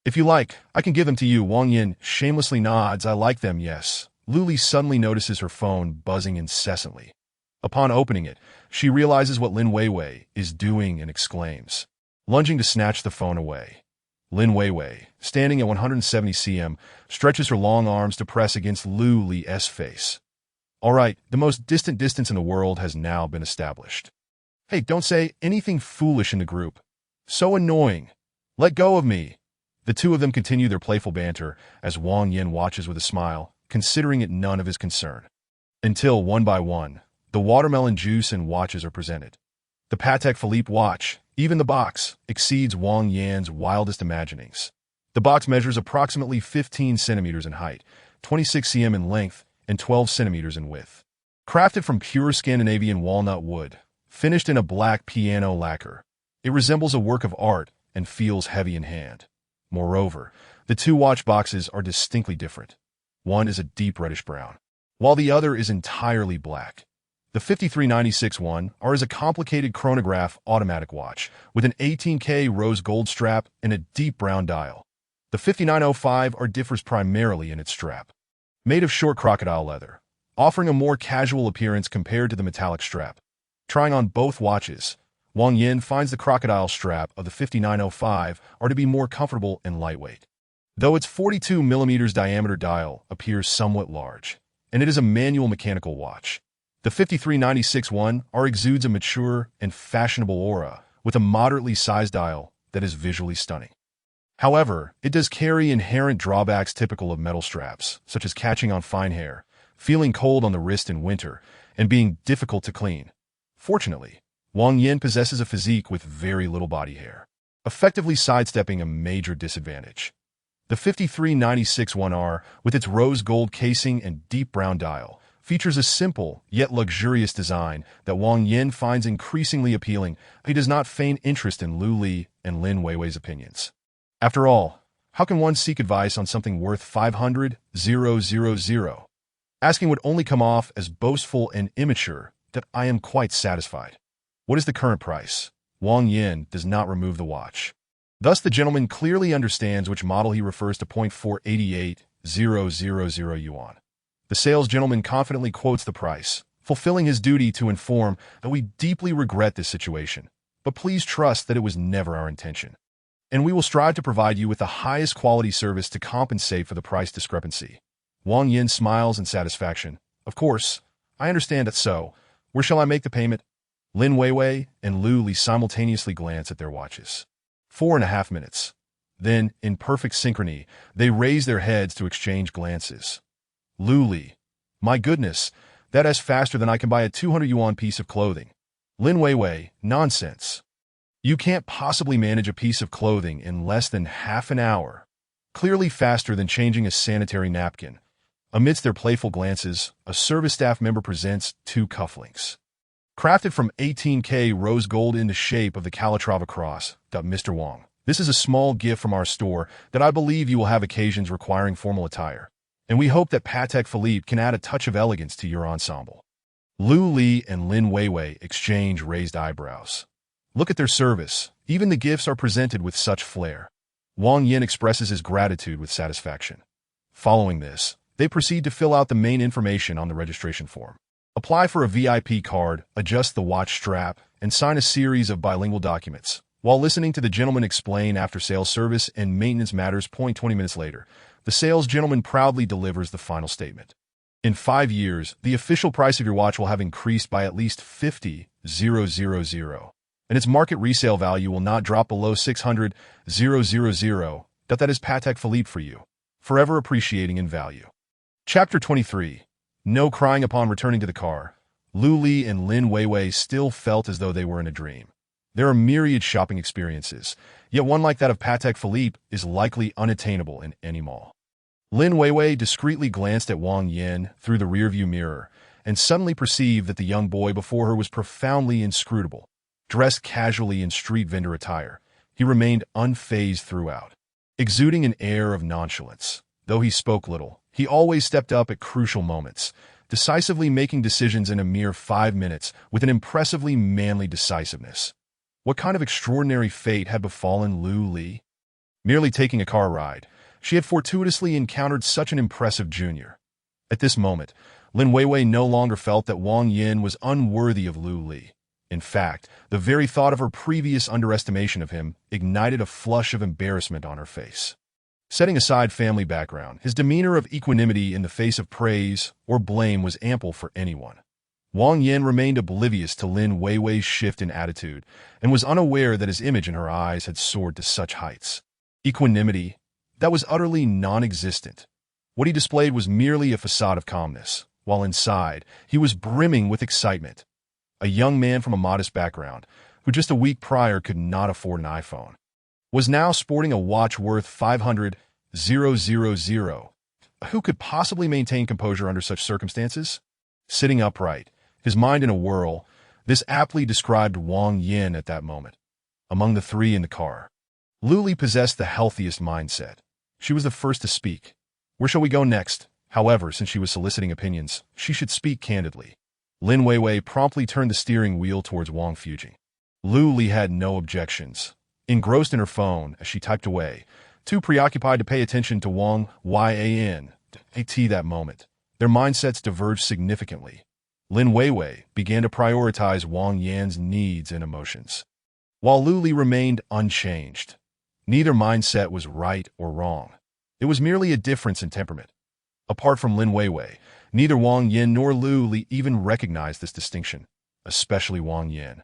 If you like, I can give them to you. Wang Yin shamelessly nods. I like them, yes. Lu Li suddenly notices her phone buzzing incessantly. Upon opening it, she realizes what Lin Weiwei is doing and exclaims, lunging to snatch the phone away. Lin Weiwei, standing at 170 cm, stretches her long arms to press against Lu Li's face. All right, the most distant distance in the world has now been established. Hey, don't say anything foolish in the group. So annoying. Let go of me. The two of them continue their playful banter as Wang Yin watches with a smile, considering it none of his concern. Until, one by one, the watermelon juice and watches are presented. The Patek Philippe watch, even the box, exceeds Wang Yin's wildest imaginings. The box measures approximately 15 centimeters in height, 26 cm in length, and 12 centimeters in width. Crafted from pure Scandinavian walnut wood, finished in a black piano lacquer, it resembles a work of art and feels heavy in hand. Moreover, the 2 watch boxes are distinctly different. One is a deep reddish brown, while the other is entirely black. The 5396 one is a complicated chronograph automatic watch with an 18K rose gold strap and a deep brown dial. The 5905 differs primarily in its strap, made of short crocodile leather, offering a more casual appearance compared to the metallic strap. Trying on both watches, Wang Yin finds the crocodile strap of the 5905 to be more comfortable and lightweight. Though its 42 mm diameter dial appears somewhat large, and it is a manual mechanical watch, the 5396 one exudes a mature and fashionable aura with a moderately sized dial that is visually stunning. However, it does carry inherent drawbacks typical of metal straps, such as catching on fine hair, feeling cold on the wrist in winter, and being difficult to clean. Fortunately, Wang Yin possesses a physique with very little body hair, effectively sidestepping a major disadvantage. The 5396 1R, with its rose gold casing and deep brown dial, features a simple yet luxurious design that Wang Yin finds increasingly appealing. He does not feign interest in Lu Li and Lin Weiwei's opinions. After all, how can one seek advice on something worth 500,000? Asking would only come off as boastful and immature. That I am quite satisfied. What is the current price? Wang Yin does not remove the watch. Thus, the gentleman clearly understands which model he refers to. 488,000 yuan. The sales gentleman confidently quotes the price, fulfilling his duty to inform that we deeply regret this situation, but please trust that it was never our intention. and we will strive to provide you with the highest quality service to compensate for the price discrepancy. Wang Yin smiles in satisfaction. Of course, I understand it so. Where shall I make the payment? Lin Weiwei and Lu Li simultaneously glance at their watches. 4.5 minutes. Then, in perfect synchrony, they raise their heads to exchange glances. Lu Li. My goodness, that is faster than I can buy a 200 yuan piece of clothing. Lin Weiwei, nonsense. You can't possibly manage a piece of clothing in less than half an hour. Clearly faster than changing a sanitary napkin. Amidst their playful glances, a service staff member presents 2 cufflinks. Crafted from 18K rose gold in the shape of the Calatrava cross. Mr. Wang. This is a small gift from our store that I believe you will have occasions requiring formal attire, and we hope that Patek Philippe can add a touch of elegance to your ensemble. Lu Li and Lin Weiwei exchange raised eyebrows. Look at their service. Even the gifts are presented with such flair. Wang Yin expresses his gratitude with satisfaction. Following this, they proceed to fill out the main information on the registration form. Apply for a VIP card, adjust the watch strap, and sign a series of bilingual documents. While listening to the gentleman explain after-sales service and maintenance matters. 20 minutes later, the sales gentleman proudly delivers the final statement. In 5 years, the official price of your watch will have increased by at least 50,000, and its market resale value will not drop below 600,000. That is Patek Philippe for you, forever appreciating in value. Chapter 23. No crying upon returning to the car. Lu Li and Lin Weiwei still felt as though they were in a dream. There are myriad shopping experiences, yet one like that of Patek Philippe is likely unattainable in any mall. Lin Weiwei discreetly glanced at Wang Yin through the rearview mirror and suddenly perceived that the young boy before her was profoundly inscrutable. Dressed casually in street vendor attire, he remained unfazed throughout, exuding an air of nonchalance. Though he spoke little, he always stepped up at crucial moments, decisively making decisions in a mere 5 minutes with an impressively manly decisiveness. What kind of extraordinary fate had befallen Lu Li? Merely taking a car ride, she had fortuitously encountered such an impressive junior. At this moment, Lin Weiwei no longer felt that Wang Yin was unworthy of Lu Li. In fact, the very thought of her previous underestimation of him ignited a flush of embarrassment on her face. Setting aside family background, his demeanor of equanimity in the face of praise or blame was ample for anyone. Wang Yin remained oblivious to Lin Weiwei's shift in attitude and was unaware that his image in her eyes had soared to such heights. Equanimity, that was utterly non-existent. What he displayed was merely a facade of calmness, while inside, he was brimming with excitement. A young man from a modest background, who just a week prior could not afford an iPhone, was now sporting a watch worth 500,000. Who could possibly maintain composure under such circumstances? Sitting upright, his mind in a whirl, this aptly described Wang Yin at that moment. Among the 3 in the car, Lu Li possessed the healthiest mindset. She was the first to speak. Where shall we go next? However, since she was soliciting opinions, she should speak candidly. Lin Weiwei promptly turned the steering wheel towards Wang Fujing. Lu Li had no objections. Engrossed in her phone as she typed away, too preoccupied to pay attention to Wang Yan at that moment, their mindsets diverged significantly. Lin Weiwei began to prioritize Wang Yan's needs and emotions, while Lu Li remained unchanged. Neither mindset was right or wrong. It was merely a difference in temperament. Apart from Lin Weiwei, neither Wang Yin nor Lu Li even recognized this distinction, especially Wang Yin,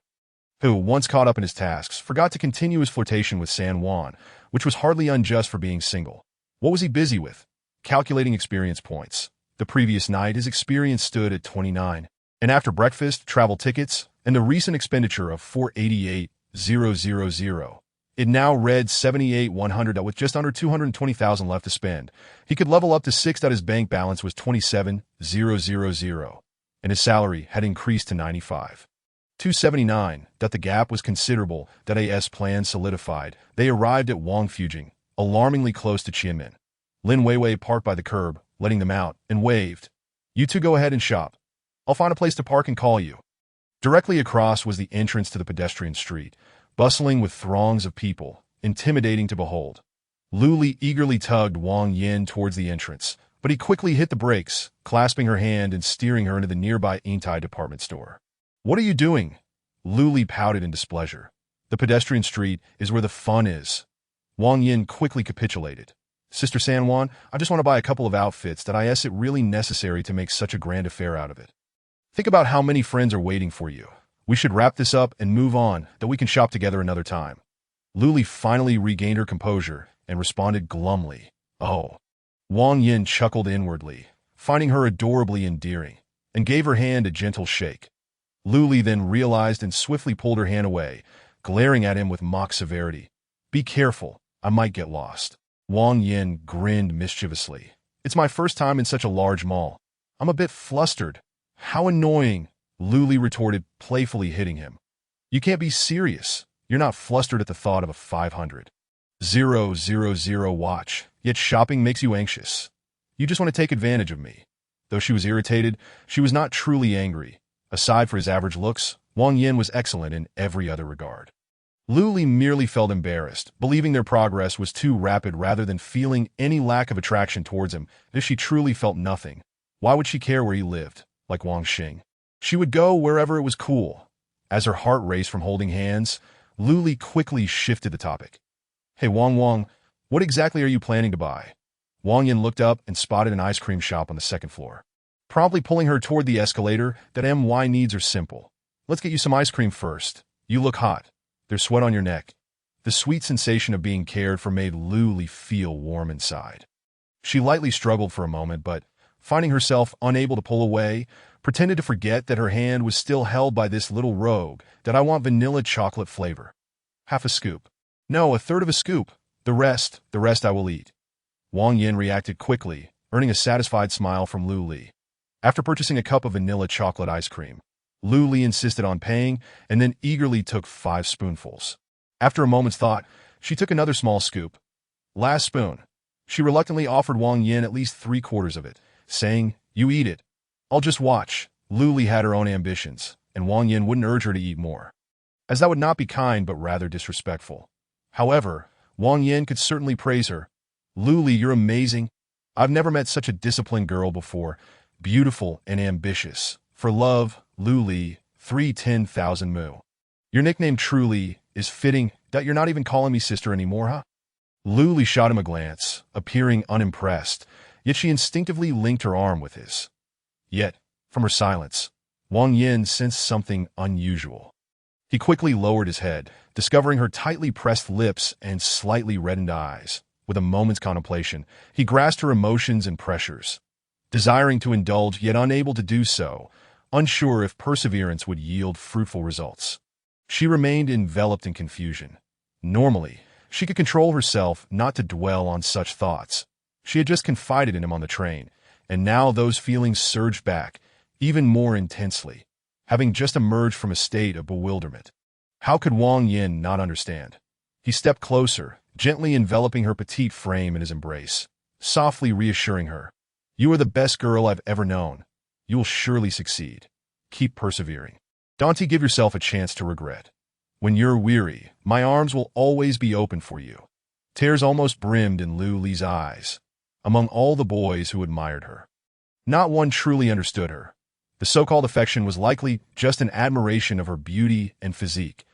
who, once caught up in his tasks, forgot to continue his flirtation with San Juan, which was hardly unjust for being single. What was he busy with? Calculating experience points. The previous night, his experience stood at 29, and after breakfast, travel tickets, and the recent expenditure of 488,000, it now read 78,100 with just under 220,000 left to spend. He could level up to 6. His bank balance was 27,000, and his salary had increased to 95,279. The gap was considerable. As plan solidified, they arrived at Wang Fujing, alarmingly close to Qianmen. Lin Weiwei parked by the curb, letting them out, and waved. You 2 go ahead and shop. I'll find a place to park and call you. Directly across was the entrance to the pedestrian street, bustling with throngs of people, intimidating to behold. Lu Li eagerly tugged Wang Yin towards the entrance, but he quickly hit the brakes, clasping her hand and steering her into the nearby Intai department store. What are you doing? Lu Li pouted in displeasure. The pedestrian street is where the fun is. Wang Yin quickly capitulated. Sister Sanwan, I just want to buy a couple of outfits that is it really necessary to make such a grand affair out of it. Think about how many friends are waiting for you. We should wrap this up and move on, that we can shop together another time. Luli finally regained her composure and responded glumly. Oh. Wang Yin chuckled inwardly, finding her adorably endearing, and gave her hand a gentle shake. Luli then realized and swiftly pulled her hand away, glaring at him with mock severity. Be careful, I might get lost. Wang Yin grinned mischievously. It's my first time in such a large mall. I'm a bit flustered. How annoying, Luli retorted, playfully hitting him. You can't be serious. You're not flustered at the thought of a 500,000 watch, yet shopping makes you anxious. You just want to take advantage of me. Though she was irritated, she was not truly angry. Aside for his average looks, Wang Yin was excellent in every other regard. Luli merely felt embarrassed, believing their progress was too rapid rather than feeling any lack of attraction towards him. If she truly felt nothing, why would she care where he lived, like Wang Xing? She would go wherever it was cool. As her heart raced from holding hands, Luli quickly shifted the topic. Hey Wang, what exactly are you planning to buy? Wang Yin looked up and spotted an ice cream shop on the second floor. Promptly pulling her toward the escalator, that MY needs are simple. Let's get you some ice cream first. You look hot. There's sweat on your neck. The sweet sensation of being cared for made Luli feel warm inside. She lightly struggled for a moment, but, finding herself unable to pull away, pretended to forget that her hand was still held by this little rogue, that I want vanilla chocolate flavor. Half a scoop. No, a third of a scoop. The rest I will eat. Wang Yin reacted quickly, earning a satisfied smile from Luli. After purchasing a cup of vanilla chocolate ice cream, Luli insisted on paying and then eagerly took 5 spoonfuls. After a moment's thought, she took another small scoop. Last spoon. She reluctantly offered Wang Yin at least 3/4 of it, saying, You eat it. I'll just watch. Luli had her own ambitions, and Wang Yin wouldn't urge her to eat more, as that would not be kind but rather disrespectful. However, Wang Yin could certainly praise her. Luli, you're amazing. I've never met such a disciplined girl before. Beautiful and ambitious. For love, Luli, 310,000 mu. Your nickname truly is fitting that you're not even calling me sister anymore, huh? Luli shot him a glance, appearing unimpressed, yet she instinctively linked her arm with his. Yet, from her silence, Wang Yin sensed something unusual. He quickly lowered his head, discovering her tightly pressed lips and slightly reddened eyes. With a moment's contemplation, he grasped her emotions and pressures, desiring to indulge yet unable to do so, unsure if perseverance would yield fruitful results. She remained enveloped in confusion. Normally, she could control herself not to dwell on such thoughts. She had just confided in him on the train, and now those feelings surged back, even more intensely, having just emerged from a state of bewilderment. How could Wang Yin not understand? He stepped closer, gently enveloping her petite frame in his embrace, softly reassuring her. You are the best girl I've ever known. You will surely succeed. Keep persevering. Don't give yourself a chance to regret. When you're weary, my arms will always be open for you. Tears almost brimmed in Luli's eyes. Among all the boys who admired her, not one truly understood her. The so-called affection was likely just an admiration of her beauty and physique.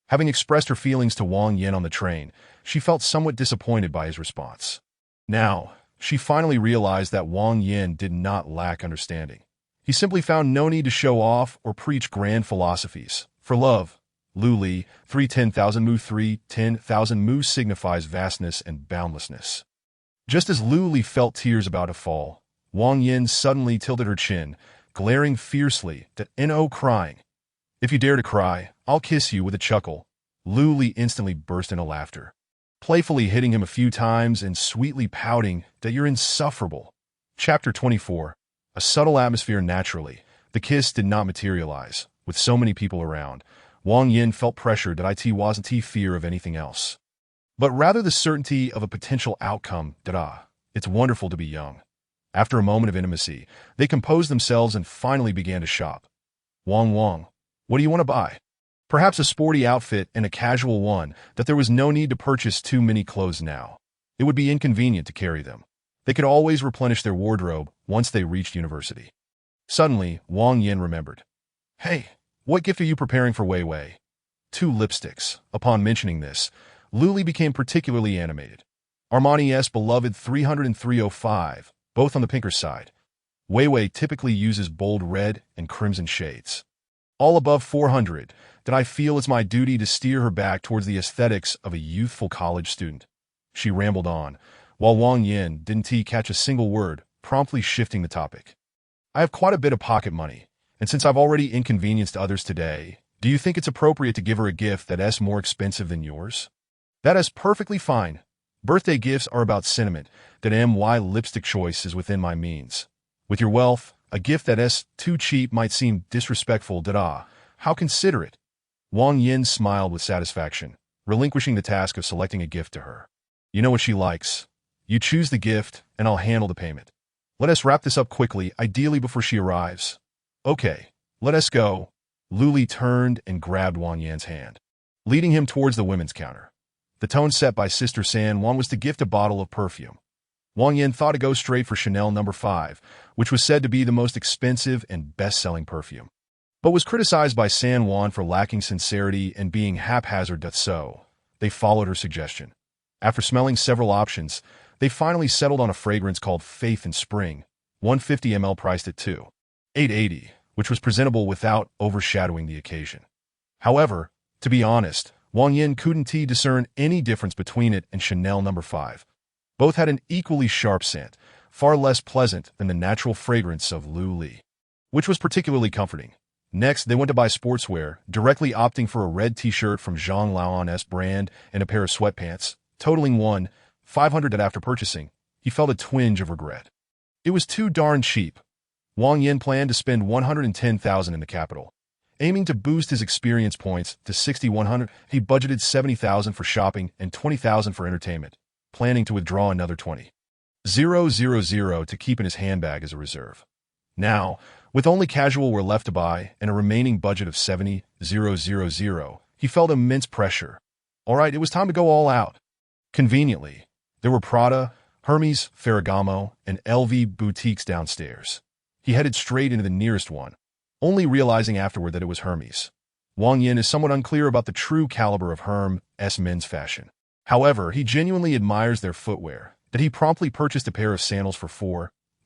Having expressed her feelings to Wang Yin on the train, she felt somewhat disappointed by his response. Now, she finally realized that Wang Yin did not lack understanding. He simply found no need to show off or preach grand philosophies. For love, Luli, 310,000 mu 310,000 mu signifies vastness and boundlessness. Just as Luli felt tears about to fall, Wang Yin suddenly tilted her chin, glaring fiercely that no crying. If you dare to cry, I'll kiss you. With a chuckle, Luli instantly burst into laughter, playfully hitting him a few times and sweetly pouting that you're insufferable. Chapter 24. A subtle atmosphere. Naturally, the kiss did not materialize. With so many people around, Wang Yin felt pressured that it wasn't fear of anything else, but rather the certainty of a potential outcome. It's wonderful to be young. After a moment of intimacy, they composed themselves and finally began to shop. Wang, what do you want to buy? Perhaps a sporty outfit and a casual one, that there was no need to purchase too many clothes now. It would be inconvenient to carry them. They could always replenish their wardrobe once they reached university. Suddenly, Wang Yin remembered. Hey, what gift are you preparing for Wei Wei? 2 lipsticks. Upon mentioning this, Lu Li became particularly animated. Armani's beloved 300 and 305, both on the pinker side. Wei Wei typically uses bold red and crimson shades. All above 400, that I feel it's my duty to steer her back towards the aesthetics of a youthful college student. She rambled on, while Wang Yin didn't catch a single word, promptly shifting the topic. I have quite a bit of pocket money, and since I've already inconvenienced others today, do you think it's appropriate to give her a gift that's more expensive than yours? That is perfectly fine. Birthday gifts are about sentiment, that my lipstick choice is within my means. With your wealth, a gift that's too cheap might seem disrespectful, How considerate. Wang Yin smiled with satisfaction, relinquishing the task of selecting a gift to her. You know what she likes. You choose the gift, and I'll handle the payment. Let us wrap this up quickly, ideally before she arrives. Okay, let us go. Lu Li turned and grabbed Wang Yan's hand, leading him towards the women's counter. The tone set by Sister San Juan was to gift a bottle of perfume. Wang Yan thought to go straight for Chanel No. 5, which was said to be the most expensive and best-selling perfume, but was criticized by San Juan for lacking sincerity and being haphazard. So, they followed her suggestion. After smelling several options, they finally settled on a fragrance called Faith in Spring, 150 ml priced at $2,880, which was presentable without overshadowing the occasion. However, to be honest, Wang Yin couldn't discern any difference between it and Chanel No. 5. Both had an equally sharp scent, far less pleasant than the natural fragrance of Lu Li, which was particularly comforting. Next, they went to buy sportswear, directly opting for a red t-shirt from Zhang Lao's brand and a pair of sweatpants, totaling $1,500 that after purchasing, he felt a twinge of regret. It was too darn cheap. Wang Yin planned to spend $110,000 in the capital. Aiming to boost his experience points to 6,100, he budgeted $70,000 for shopping and $20,000 for entertainment, planning to withdraw another $20,000 to keep in his handbag as a reserve. Now, with only casual wear left to buy and a remaining budget of $70,000, he felt immense pressure. All right, it was time to go all out. Conveniently, there were Prada, Hermes, Ferragamo, and LV boutiques downstairs. He headed straight into the nearest one, only realizing afterward that it was Hermes. Wang Yin is somewhat unclear about the true caliber of Hermes' men's fashion. However, he genuinely admires their footwear, that he promptly purchased a pair of sandals for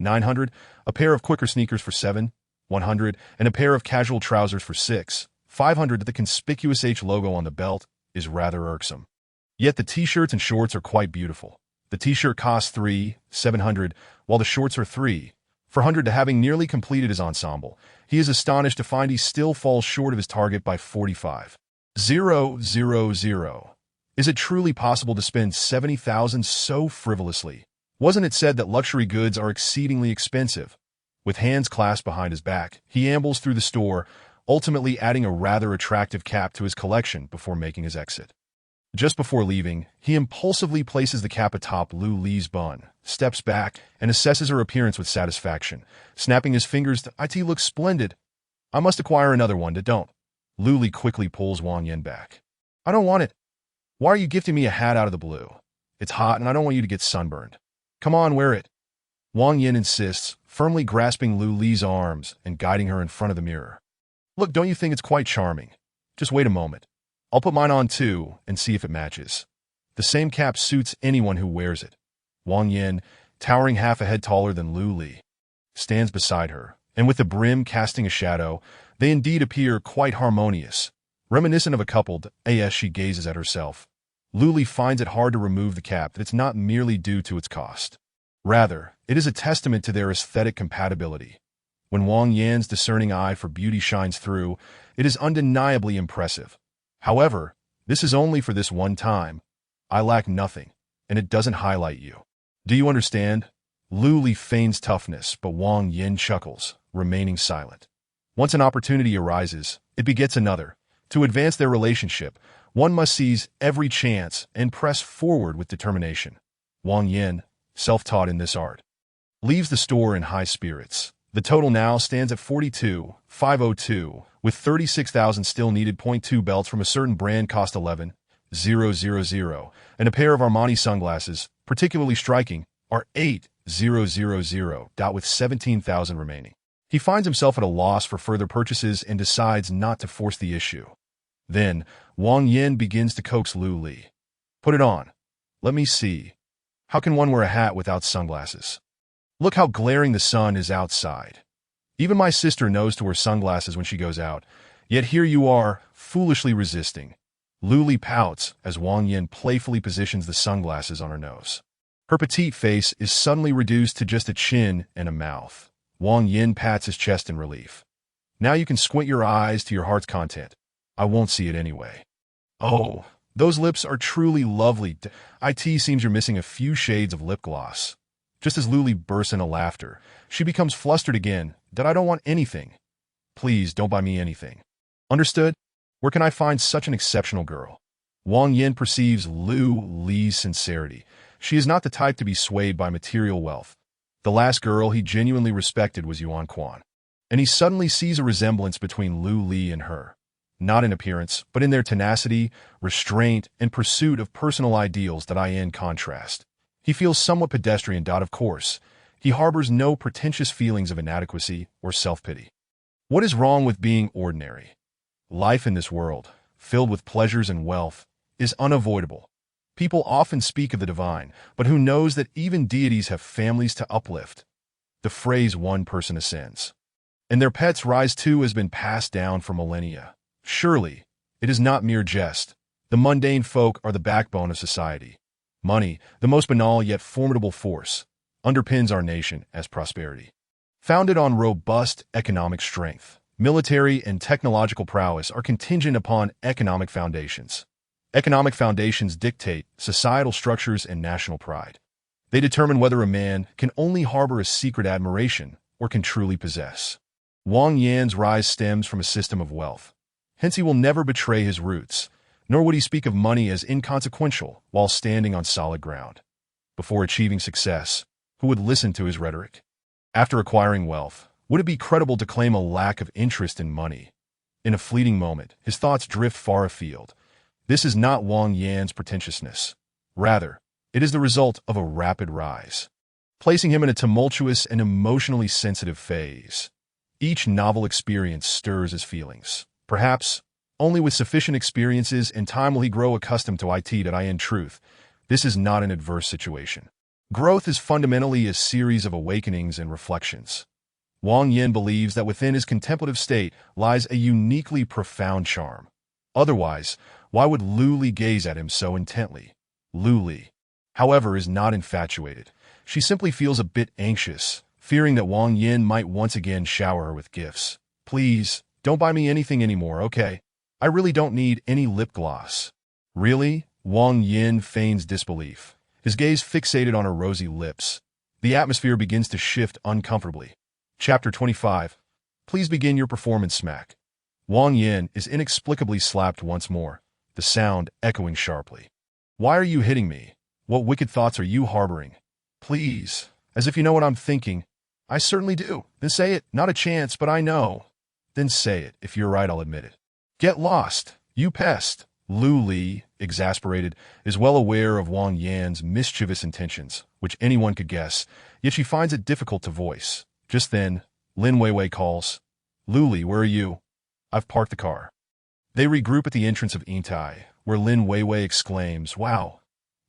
$4,900, a pair of quicker sneakers for $7,100, and a pair of casual trousers for $6,500. The conspicuous H logo on the belt is rather irksome. Yet the t-shirts and shorts are quite beautiful. The t-shirt costs $3,700, while the shorts are $3,400. Having nearly completed his ensemble, he is astonished to find he still falls short of his target by $45,000. Is it truly possible to spend $70,000 so frivolously? Wasn't it said that luxury goods are exceedingly expensive? With hands clasped behind his back, he ambles through the store, ultimately adding a rather attractive cap to his collection before making his exit. Just before leaving, he impulsively places the cap atop Lu Li's bun, steps back, and assesses her appearance with satisfaction, snapping his fingers to, "It looks splendid. I must acquire another one, don't." Lu Li quickly pulls Wang Yin back. "I don't want it. Why are you gifting me a hat out of the blue? It's hot and I don't want you to get sunburned. Come on, wear it." Wang Yin insists, firmly grasping Lu Li's arms and guiding her in front of the mirror. "Look, don't you think it's quite charming? Just wait a moment. I'll put mine on too and see if it matches." The same cap suits anyone who wears it. Wang Yin, towering half a head taller than Lu Li, stands beside her, and with the brim casting a shadow, they indeed appear quite harmonious, reminiscent of a couple as she gazes at herself. Lu Li finds it hard to remove the cap, that it's not merely due to its cost. Rather, it is a testament to their aesthetic compatibility. When Wang Yan's discerning eye for beauty shines through, it is undeniably impressive. However, this is only for this one time. I lack nothing, and it doesn't highlight you. Do you understand? Lu Li feigns toughness, but Wang Yin chuckles, remaining silent. Once an opportunity arises, it begets another. To advance their relationship, one must seize every chance and press forward with determination. Wang Yin, self-taught in this art, leaves the store in high spirits. The total now stands at $42,502, with $36,000 still needed. 2 belts from a certain brand cost $11,000, and a pair of Armani sunglasses, particularly striking, are $8,000, with $17,000 remaining. He finds himself at a loss for further purchases and decides not to force the issue. Then, Wang Yin begins to coax Lu Li. Put it on. Let me see. How can one wear a hat without sunglasses? Look how glaring the sun is outside. Even my sister knows to wear sunglasses when she goes out, yet here you are, foolishly resisting. Luli pouts as Wang Yin playfully positions the sunglasses on her nose. Her petite face is suddenly reduced to just a chin and a mouth. Wang Yin pats his chest in relief. Now you can squint your eyes to your heart's content. I won't see it anyway. Oh, those lips are truly lovely. It seems you're missing a few shades of lip gloss. Just as Luli bursts into laughter, she becomes flustered again. That I don't want anything. Please don't buy me anything. Understood? Where can I find such an exceptional girl? Wang Yin perceives Lu Li's sincerity. She is not the type to be swayed by material wealth. The last girl he genuinely respected was Yuan Quan. And he suddenly sees a resemblance between Lu Li and her. Not in appearance, but in their tenacity, restraint, and pursuit of personal ideals that in contrast. He feels somewhat pedestrian. Of course, he harbors no pretentious feelings of inadequacy or self-pity. What is wrong with being ordinary? Life in this world, filled with pleasures and wealth, is unavoidable. People often speak of the divine, but who knows that even deities have families to uplift? The phrase one person ascends, and their pets rise too has been passed down for millennia. Surely, it is not mere jest. The mundane folk are the backbone of society. Money, the most banal yet formidable force, underpins our nation as prosperity. Founded on robust economic strength, military and technological prowess are contingent upon economic foundations. Economic foundations dictate societal structures and national pride. They determine whether a man can only harbor a secret admiration or can truly possess. Wang Yan's rise stems from a system of wealth. Hence he will never betray his roots, nor would he speak of money as inconsequential while standing on solid ground. Before achieving success, who would listen to his rhetoric? After acquiring wealth, would it be credible to claim a lack of interest in money? In a fleeting moment, his thoughts drift far afield. This is not Wang Yan's pretentiousness. Rather, it is the result of a rapid rise, placing him in a tumultuous and emotionally sensitive phase. Each novel experience stirs his feelings. Perhaps, only with sufficient experiences and time will he grow accustomed to it. In truth, this is not an adverse situation. Growth is fundamentally a series of awakenings and reflections. Wang Yin believes that within his contemplative state lies a uniquely profound charm. Otherwise, why would Lu Li gaze at him so intently? Lu Li, however, is not infatuated. She simply feels a bit anxious, fearing that Wang Yin might once again shower her with gifts. Please, don't buy me anything anymore, okay? I really don't need any lip gloss. Really? Wang Yin feigns disbelief, his gaze fixated on her rosy lips. The atmosphere begins to shift uncomfortably. Chapter 25. Please begin your performance. Smack. Wang Yin is inexplicably slapped once more, the sound echoing sharply. Why are you hitting me? What wicked thoughts are you harboring? Please, as if you know what I'm thinking. I certainly do. Then say it. Not a chance, but I know. Then say it. If you're right, I'll admit it. Get lost, you pest. Lu Li, exasperated, is well aware of Wang Yan's mischievous intentions, which anyone could guess, yet she finds it difficult to voice. Just then, Lin Weiwei calls. Lu Li, where are you? I've parked the car. They regroup at the entrance of Yingtai, where Lin Weiwei exclaims, Wow!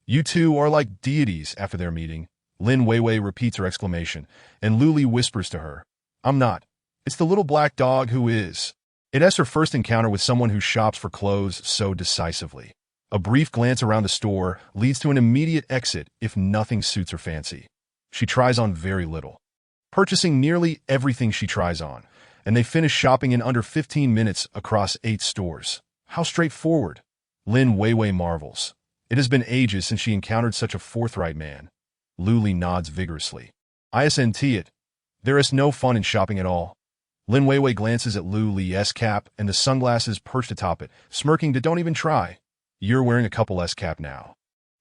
You two are like deities. After their meeting, Lin Weiwei repeats her exclamation, and Lu Li whispers to her, I'm not. It's the little black dog who is. It is her first encounter with someone who shops for clothes so decisively. A brief glance around the store leads to an immediate exit if nothing suits her fancy. She tries on very little, purchasing nearly everything she tries on, and they finish shopping in under 15 minutes across 8 stores. How straightforward. Lin Weiwei marvels. It has been ages since she encountered such a forthright man. Lu Li nods vigorously. Isn't it? There is no fun in shopping at all. Lin Weiwei glances at Lu Li's cap and the sunglasses perched atop it, smirking to don't even try. You're wearing a couple S cap now.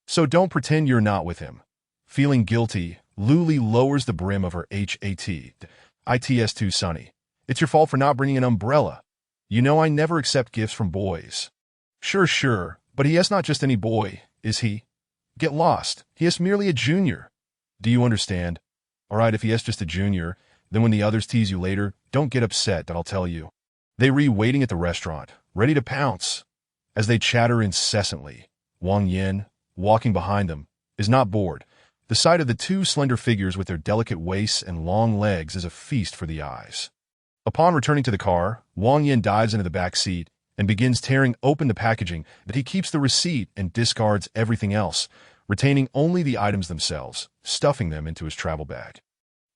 So don't pretend you're not with him. Feeling guilty, Lu Li lowers the brim of her hat. It's too sunny. It's your fault for not bringing an umbrella. You know I never accept gifts from boys. Sure, but he is not just any boy, is he? Get lost. He is merely a junior. Do you understand? All right, if he is just a junior, then when the others tease you later, don't get upset that I'll tell you. They waiting at the restaurant, ready to pounce. As they chatter incessantly, Wang Yin, walking behind them, is not bored. The sight of the two slender figures with their delicate waists and long legs is a feast for the eyes. Upon returning to the car, Wang Yin dives into the back seat and begins tearing open the packaging, but he keeps the receipt and discards everything else, retaining only the items themselves, stuffing them into his travel bag.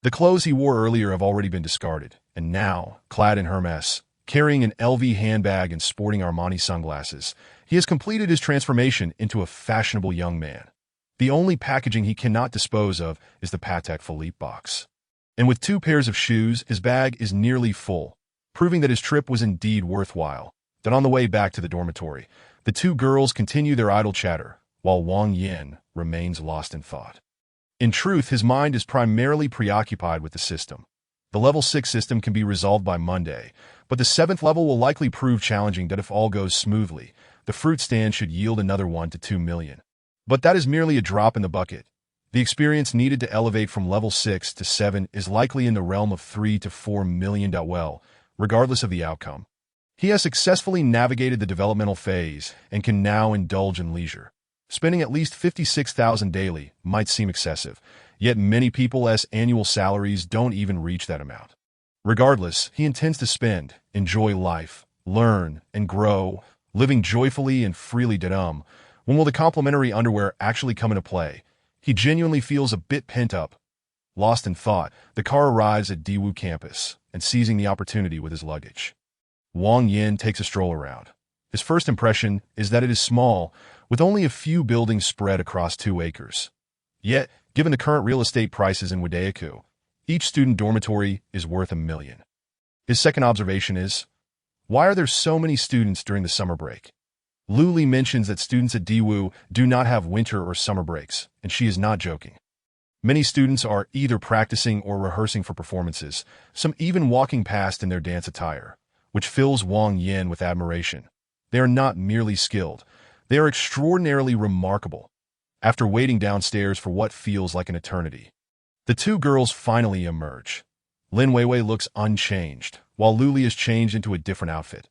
The clothes he wore earlier have already been discarded, and now, clad in Hermes, carrying an LV handbag and sporting Armani sunglasses, he has completed his transformation into a fashionable young man. The only packaging he cannot dispose of is the Patek Philippe box. And with 2 pairs of shoes, his bag is nearly full, proving that his trip was indeed worthwhile. Then on the way back to the dormitory, the 2 girls continue their idle chatter, while Wang Yin remains lost in thought. In truth, his mind is primarily preoccupied with the system. The level 6 system can be resolved by Monday, but the 7th level will likely prove challenging. That if all goes smoothly, the fruit stand should yield another 1 to 2 million. But that is merely a drop in the bucket. The experience needed to elevate from level 6 to 7 is likely in the realm of 3 to 4 million. Well, regardless of the outcome, he has successfully navigated the developmental phase and can now indulge in leisure. Spending at least 56,000 daily might seem excessive, yet many people's annual salaries don't even reach that amount. Regardless, he intends to spend, enjoy life, learn, and grow, living joyfully and freely. When will the complimentary underwear actually come into play? He genuinely feels a bit pent up. Lost in thought, the car arrives at Daewoo campus, and seizing the opportunity with his luggage, Wang Yin takes a stroll around. His first impression is that it is small, with only a few buildings spread across 2 acres. Yet, given the current real estate prices in Wadaeku, each student dormitory is worth $1 million. His second observation is, why are there so many students during the summer break? Luli mentions that students at Daewoo do not have winter or summer breaks, and she is not joking. Many students are either practicing or rehearsing for performances, some even walking past in their dance attire, which fills Wang Yin with admiration. They are not merely skilled, they are extraordinarily remarkable. After waiting downstairs for what feels like an eternity, the 2 girls finally emerge. Lin Weiwei looks unchanged, while Luli is changed into a different outfit.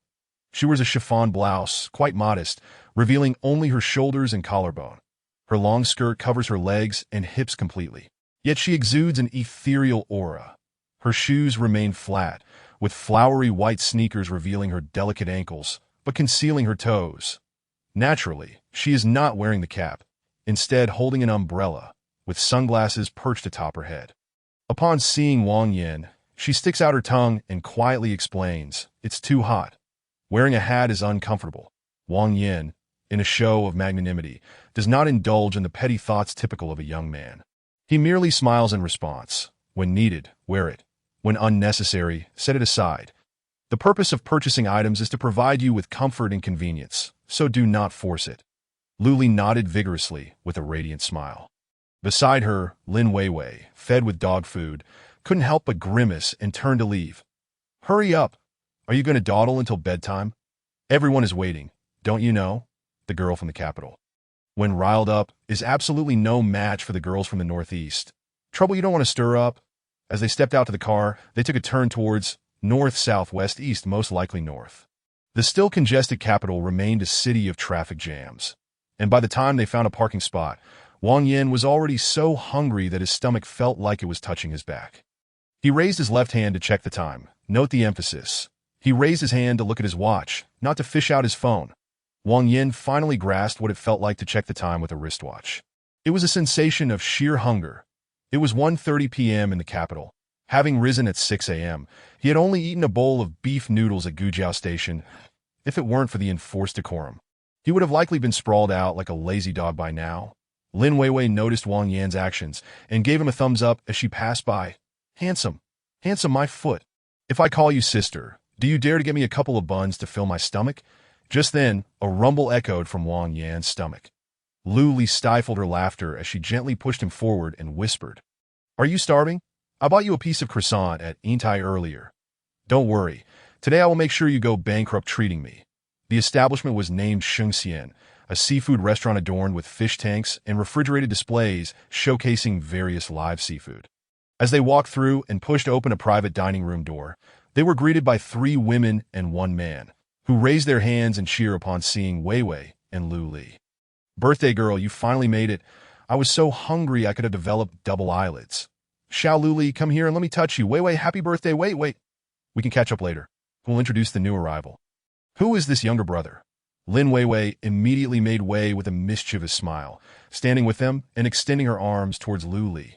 She wears a chiffon blouse, quite modest, revealing only her shoulders and collarbone. Her long skirt covers her legs and hips completely, yet she exudes an ethereal aura. Her shoes remain flat, with flowery white sneakers revealing her delicate ankles, but concealing her toes. Naturally, she is not wearing the cap, instead holding an umbrella, with sunglasses perched atop her head. Upon seeing Wang Yin, she sticks out her tongue and quietly explains, "It's too hot. Wearing a hat is uncomfortable." Wang Yin, in a show of magnanimity, does not indulge in the petty thoughts typical of a young man. He merely smiles in response. When needed, wear it. When unnecessary, set it aside. The purpose of purchasing items is to provide you with comfort and convenience, so do not force it. Luli nodded vigorously with a radiant smile. Beside her, Lin Weiwei, fed with dog food, couldn't help but grimace and turn to leave. "Hurry up! Are you going to dawdle until bedtime? Everyone is waiting, don't you know?" The girl from the capital, when riled up, is absolutely no match for the girls from the northeast. Trouble you don't want to stir up? As they stepped out to the car, they took a turn towards north, south, west, east, most likely north. The still congested capital remained a city of traffic jams, and by the time they found a parking spot, Wang Yin was already so hungry that his stomach felt like it was touching his back. He raised his left hand to check the time. Note the emphasis. He raised his hand to look at his watch, not to fish out his phone. Wang Yin finally grasped what it felt like to check the time with a wristwatch. It was a sensation of sheer hunger. It was 1:30 p.m. in the capital. Having risen at 6 a.m., he had only eaten a bowl of beef noodles at Gujiao Station. If it weren't for the enforced decorum, he would have likely been sprawled out like a lazy dog by now. Lin Weiwei noticed Wang Yan's actions and gave him a thumbs up as she passed by. Handsome, my foot. If I call you sister, do you dare to get me a couple of buns to fill my stomach?" Just then, a rumble echoed from Wang Yan's stomach. Luli stifled her laughter as she gently pushed him forward and whispered, "Are you starving? I bought you a piece of croissant at Intai earlier. Don't worry, today I will make sure you go bankrupt treating me." The establishment was named Shengxian, a seafood restaurant adorned with fish tanks and refrigerated displays showcasing various live seafood. As they walked through and pushed open a private dining room door, they were greeted by 3 women and 1 man, who raised their hands in cheer upon seeing Weiwei and Lu Li. Birthday girl, you finally made it. I was so hungry I could have developed double eyelids. Xiao Luli, come here and let me touch you. Wei, happy birthday. Wait. We can catch up later. We'll introduce the new arrival. Who is this younger brother? Lin Wei immediately made way with a mischievous smile, standing with them and extending her arms towards Lu Li.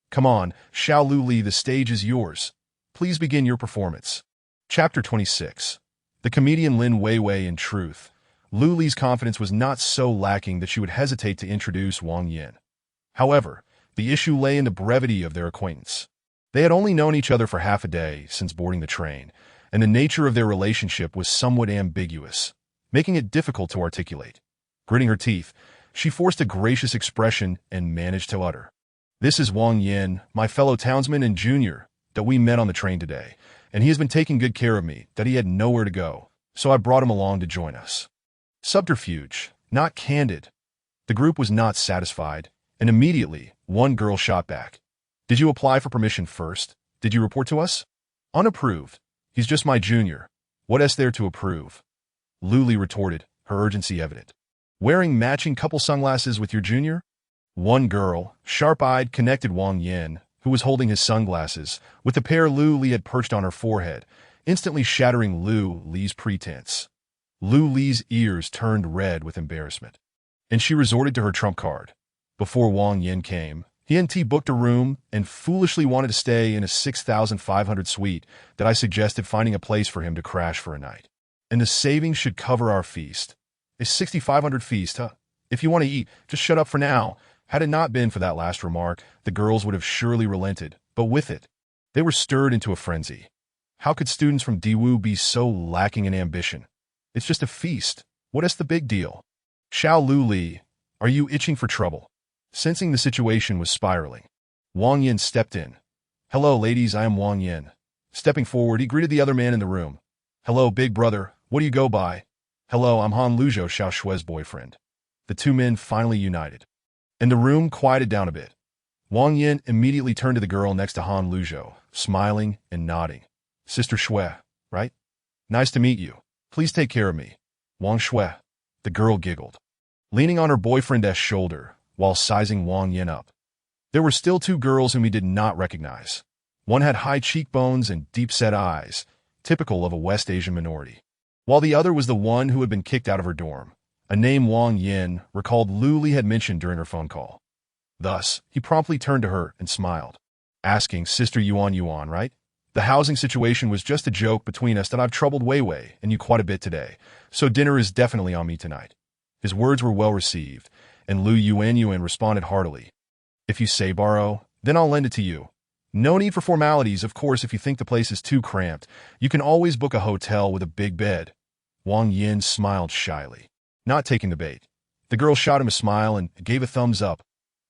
Come on, Xiao Lu Li, the stage is yours. Please begin your performance. Chapter 26. The comedian Lin Wei. In truth, Lu Li's confidence was not so lacking that she would hesitate to introduce Wang Yin. However, the issue lay in the brevity of their acquaintance. They had only known each other for half a day since boarding the train, and the nature of their relationship was somewhat ambiguous, making it difficult to articulate. Gritting her teeth, she forced a gracious expression and managed to utter, "This is Wang Yin, my fellow townsman and junior, that we met on the train today, and he has been taking good care of me, that he had nowhere to go, so I brought him along to join us." Subterfuge, not candid. The group was not satisfied, and immediately, one girl shot back. "Did you apply for permission first? Did you report to us?" "Unapproved. He's just my junior. What is there to approve?" Lu Li retorted, her urgency evident. "Wearing matching couple sunglasses with your junior?" One girl, sharp-eyed, connected Wang Yin, who was holding his sunglasses, with the pair Lu Li had perched on her forehead, instantly shattering Lu Li's pretense. Lu Li's ears turned red with embarrassment, and she resorted to her trump card. Before Wang Yin came, he and T booked a room and foolishly wanted to stay in a 6,500 suite that I suggested finding a place for him to crash for a night. And the savings should cover our feast. A 6,500 feast, huh? If you want to eat, just shut up for now. Had it not been for that last remark, the girls would have surely relented, but with it, they were stirred into a frenzy. How could students from Diwu be so lacking in ambition? It's just a feast. What is the big deal? Xiao Lu Li, are you itching for trouble? Sensing the situation was spiraling, Wang Yin stepped in. "Hello, ladies, I am Wang Yin." Stepping forward, he greeted the other man in the room. "Hello, big brother. What do you go by?" "Hello, I'm Han Luzhou, Xiao Shue's boyfriend." The two men finally united, and the room quieted down a bit. Wang Yin immediately turned to the girl next to Han Luzhou, smiling and nodding. "Sister Shui, right? Nice to meet you. Please take care of me. Wang Shui." The girl giggled, leaning on her boyfriend's shoulder while sizing Wang Yin up. There were still two girls whom he did not recognize. One had high cheekbones and deep-set eyes, typical of a West Asian minority, while the other was the one who had been kicked out of her dorm, a name Wang Yin recalled Lu Li had mentioned during her phone call. Thus, he promptly turned to her and smiled, asking, "Sister Yuan, right? The housing situation was just a joke between us that I've troubled Wei and you quite a bit today, so dinner is definitely on me tonight." His words were well received, and Lu Yuan responded heartily. "If you say borrow, then I'll lend it to you. No need for formalities, of course. If you think the place is too cramped, you can always book a hotel with a big bed." Wang Yin smiled shyly, not taking the bait. The girl shot him a smile and gave a thumbs up.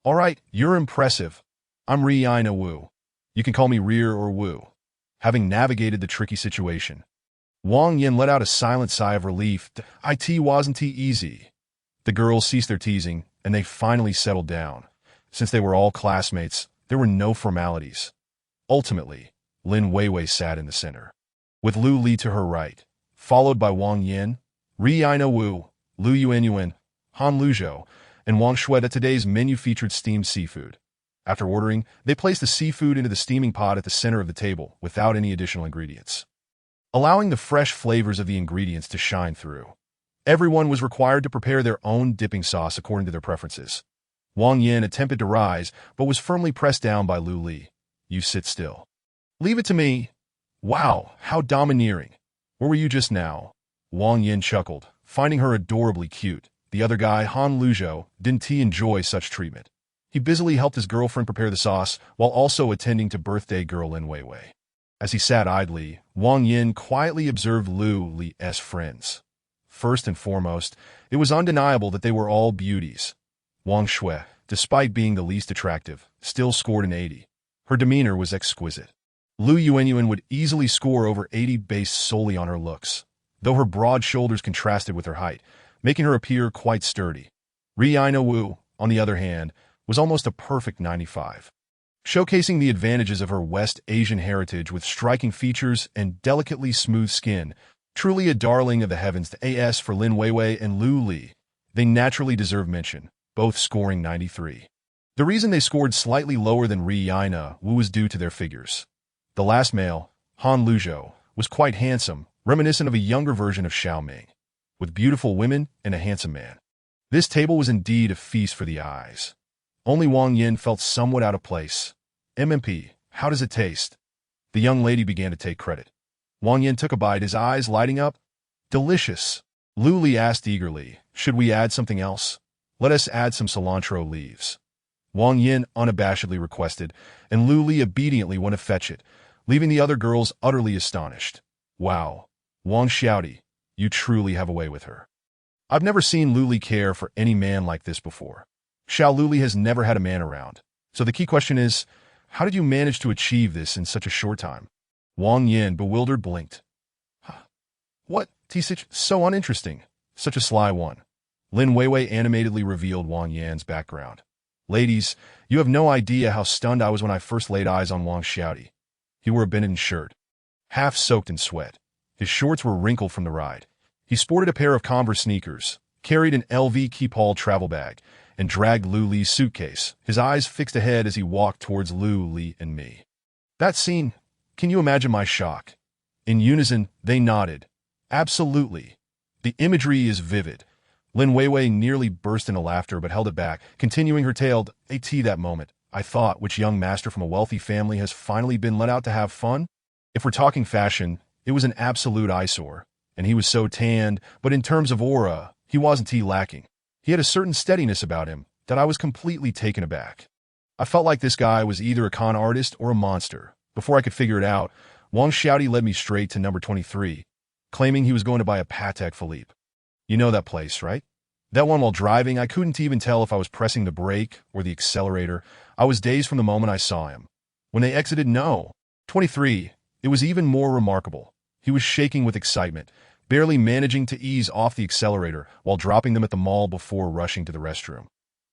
"All right, you're impressive. I'm Ina Wu. You can call me Rear or Wu." Having navigated the tricky situation, Wang Yin let out a silent sigh of relief. It wasn't easy. The girls ceased their teasing, and they finally settled down. Since they were all classmates, there were no formalities. Ultimately, Lin Wei sat in the center, with Lu Li to her right, followed by Wang Yin, Ina Wu, Lu Yuan, Han Luzhou, and Wang Shui. Today's menu featured steamed seafood. After ordering, they placed the seafood into the steaming pot at the center of the table without any additional ingredients, allowing the fresh flavors of the ingredients to shine through. Everyone was required to prepare their own dipping sauce according to their preferences. Wang Yin attempted to rise, but was firmly pressed down by Lu Li. "You sit still. Leave it to me." "Wow, how domineering. Where were you just now?" Wang Yin chuckled, finding her adorably cute. The other guy, Han Luzhou, didn't he enjoy such treatment? He busily helped his girlfriend prepare the sauce while also attending to birthday girl Lin Wei. As he sat idly, Wang Yin quietly observed Lu Li's friends. First and foremost, it was undeniable that they were all beauties. Wang Shui, despite being the least attractive, still scored an 80. Her demeanor was exquisite. Lu Yuan would easily score over 80 based solely on her looks, though her broad shoulders contrasted with her height, making her appear quite sturdy. Ina Wu, on the other hand, was almost a perfect 95, showcasing the advantages of her West Asian heritage with striking features and delicately smooth skin. Truly a darling of the heavens. As for Lin Wei and Lu Li, They naturally deserve mention, both scoring 93. The reason they scored slightly lower than Ri Yina Wu was due to their figures. The last male, Han Luzhou, was quite handsome, reminiscent of a younger version of Xiao Ming, with beautiful women and a handsome man. This table was indeed a feast for the eyes. Only Wang Yin felt somewhat out of place. "MMP, how does it taste?" The young lady began to take credit. Wang Yin took a bite, his eyes lighting up. "Delicious." Lu Li asked eagerly, "Should we add something else?" "Let us add some cilantro leaves," Wang Yin unabashedly requested, and Lu Li obediently went to fetch it, leaving the other girls utterly astonished. "Wow, Wang Xiaodi, you truly have a way with her. I've never seen Lu Li care for any man like this before. Xiao Lu Li has never had a man around. So the key question is, how did you manage to achieve this in such a short time?" Wang Yin, bewildered, blinked. "What? T-Sich, so uninteresting. Such a sly one." Lin Weiwei animatedly revealed Wang Yan's background. "Ladies, you have no idea how stunned I was when I first laid eyes on Wang Xiaodi. He wore a Benetton shirt, half soaked in sweat. His shorts were wrinkled from the ride. He sported a pair of Converse sneakers, carried an LV Keepall travel bag, and dragged Lu Li's suitcase, his eyes fixed ahead as he walked towards Lu Li and me. That scene, can you imagine my shock?" In unison, they nodded. "Absolutely. The imagery is vivid." Lin Weiwei nearly burst into laughter but held it back, continuing her tale. "At that moment, I thought, which young master from a wealthy family has finally been let out to have fun? If we're talking fashion, it was an absolute eyesore. And he was so tanned, but in terms of aura, he wasn't lacking. He had a certain steadiness about him that I was completely taken aback. I felt like this guy was either a con artist or a monster. Before I could figure it out, Wang Xiaodi led me straight to number 23, claiming he was going to buy a Patek Philippe. You know that place, right? That one while driving, I couldn't even tell if I was pressing the brake or the accelerator. I was dazed from the moment I saw him. When they exited, no. 23, it was even more remarkable. He was shaking with excitement, barely managing to ease off the accelerator while dropping them at the mall before rushing to the restroom.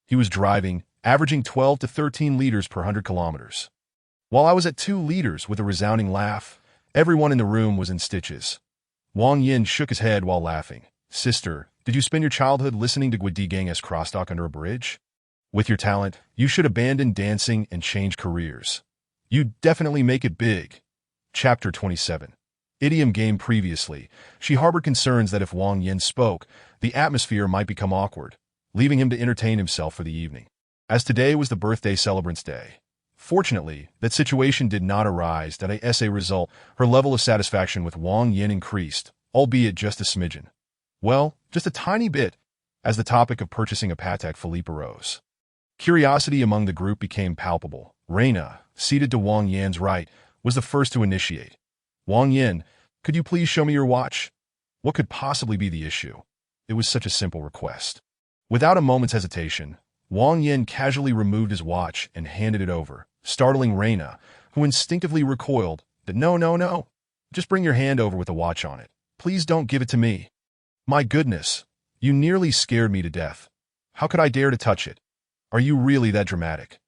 He was driving, averaging 12 to 13 liters per 100 kilometers. While I was at 2 liters with a resounding laugh, everyone in the room was in stitches. Wang Yin shook his head while laughing. "Sister, did you spend your childhood listening to Guidigan's crosstalk under a bridge? With your talent, you should abandon dancing and change careers. You'd definitely make it big." Chapter 27. Idiom game. Previously, she harbored concerns that if Wang Yin spoke, the atmosphere might become awkward, leaving him to entertain himself for the evening. As today was the birthday celebrant's day. Fortunately, that situation did not arise. As a result, her level of satisfaction with Wang Yin increased, albeit just a smidgen. Well, just a tiny bit, as the topic of purchasing a Patek Philippe arose. Curiosity among the group became palpable. Reina, seated to Wang Yan's right, was the first to initiate. "Wang Yin, could you please show me your watch?" What could possibly be the issue? It was such a simple request. Without a moment's hesitation, Wang Yin casually removed his watch and handed it over, startling Reina, who instinctively recoiled. No. Just bring your hand over with the watch on it. Please don't give it to me." "My goodness, you nearly scared me to death. How could I dare to touch it? Are you really that dramatic?"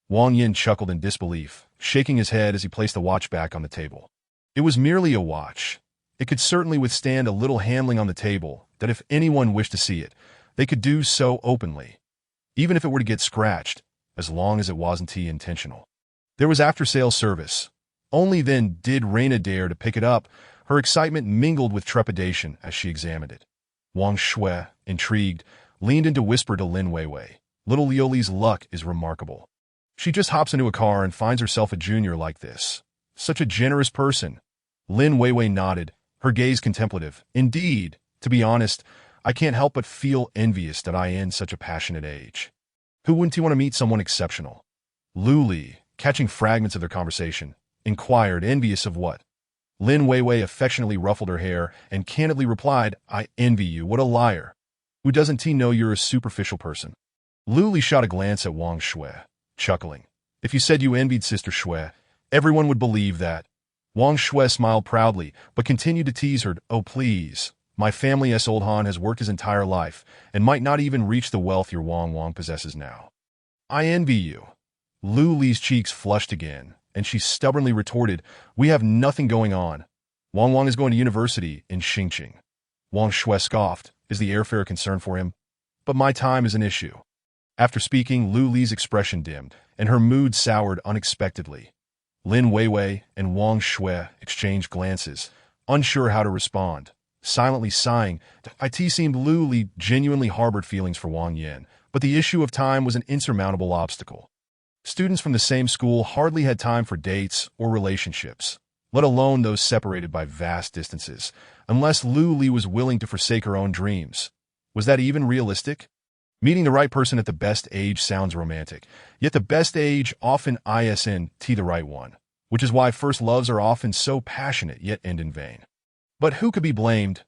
Wang Yin chuckled in disbelief, shaking his head as he placed the watch back on the table. It was merely a watch. It could certainly withstand a little handling on the table, that if anyone wished to see it, they could do so openly, even if it were to get scratched, as long as it wasn't intentional. There was after-sale service. Only then did Reina dare to pick it up, her excitement mingled with trepidation as she examined it. Wang Shui, intrigued, leaned in to whisper to Lin Weiwei, "Little Lioli's luck is remarkable. She just hops into a car and finds herself a junior like this. Such a generous person." Lin Weiwei nodded, her gaze contemplative. "Indeed, to be honest, I can't help but feel envious that I am such a passionate age. Who wouldn't want to meet someone exceptional?" Lu Li, catching fragments of their conversation, inquired, "Envious of what?" Lin Weiwei affectionately ruffled her hair and candidly replied, "I envy you. What a liar. Who doesn't know you're a superficial person?" Lu Li shot a glance at Wang Shui, chuckling. "If you said you envied Sister Shui, everyone would believe that." Wang Shui smiled proudly, but continued to tease her. "Oh, please. My family's old Han has worked his entire life and might not even reach the wealth your Wang possesses now." "I envy you." Lu Li's cheeks flushed again, and she stubbornly retorted, "We have nothing going on. Wang is going to university in Xinjiang." Wang Shui scoffed. "Is the airfare a concern for him?" but my time is an issue. After speaking, Lu Li's expression dimmed, and her mood soured unexpectedly. Lin Weiwei and Wang Shui exchanged glances, unsure how to respond. Silently sighing, it seemed Lu Li genuinely harbored feelings for Wang Yin, but the issue of time was an insurmountable obstacle. Students from the same school hardly had time for dates or relationships, let alone those separated by vast distances, unless Lu Li was willing to forsake her own dreams. Was that even realistic? Meeting the right person at the best age sounds romantic, yet the best age often isn't the right one, which is why first loves are often so passionate yet end in vain. But who could be blamed?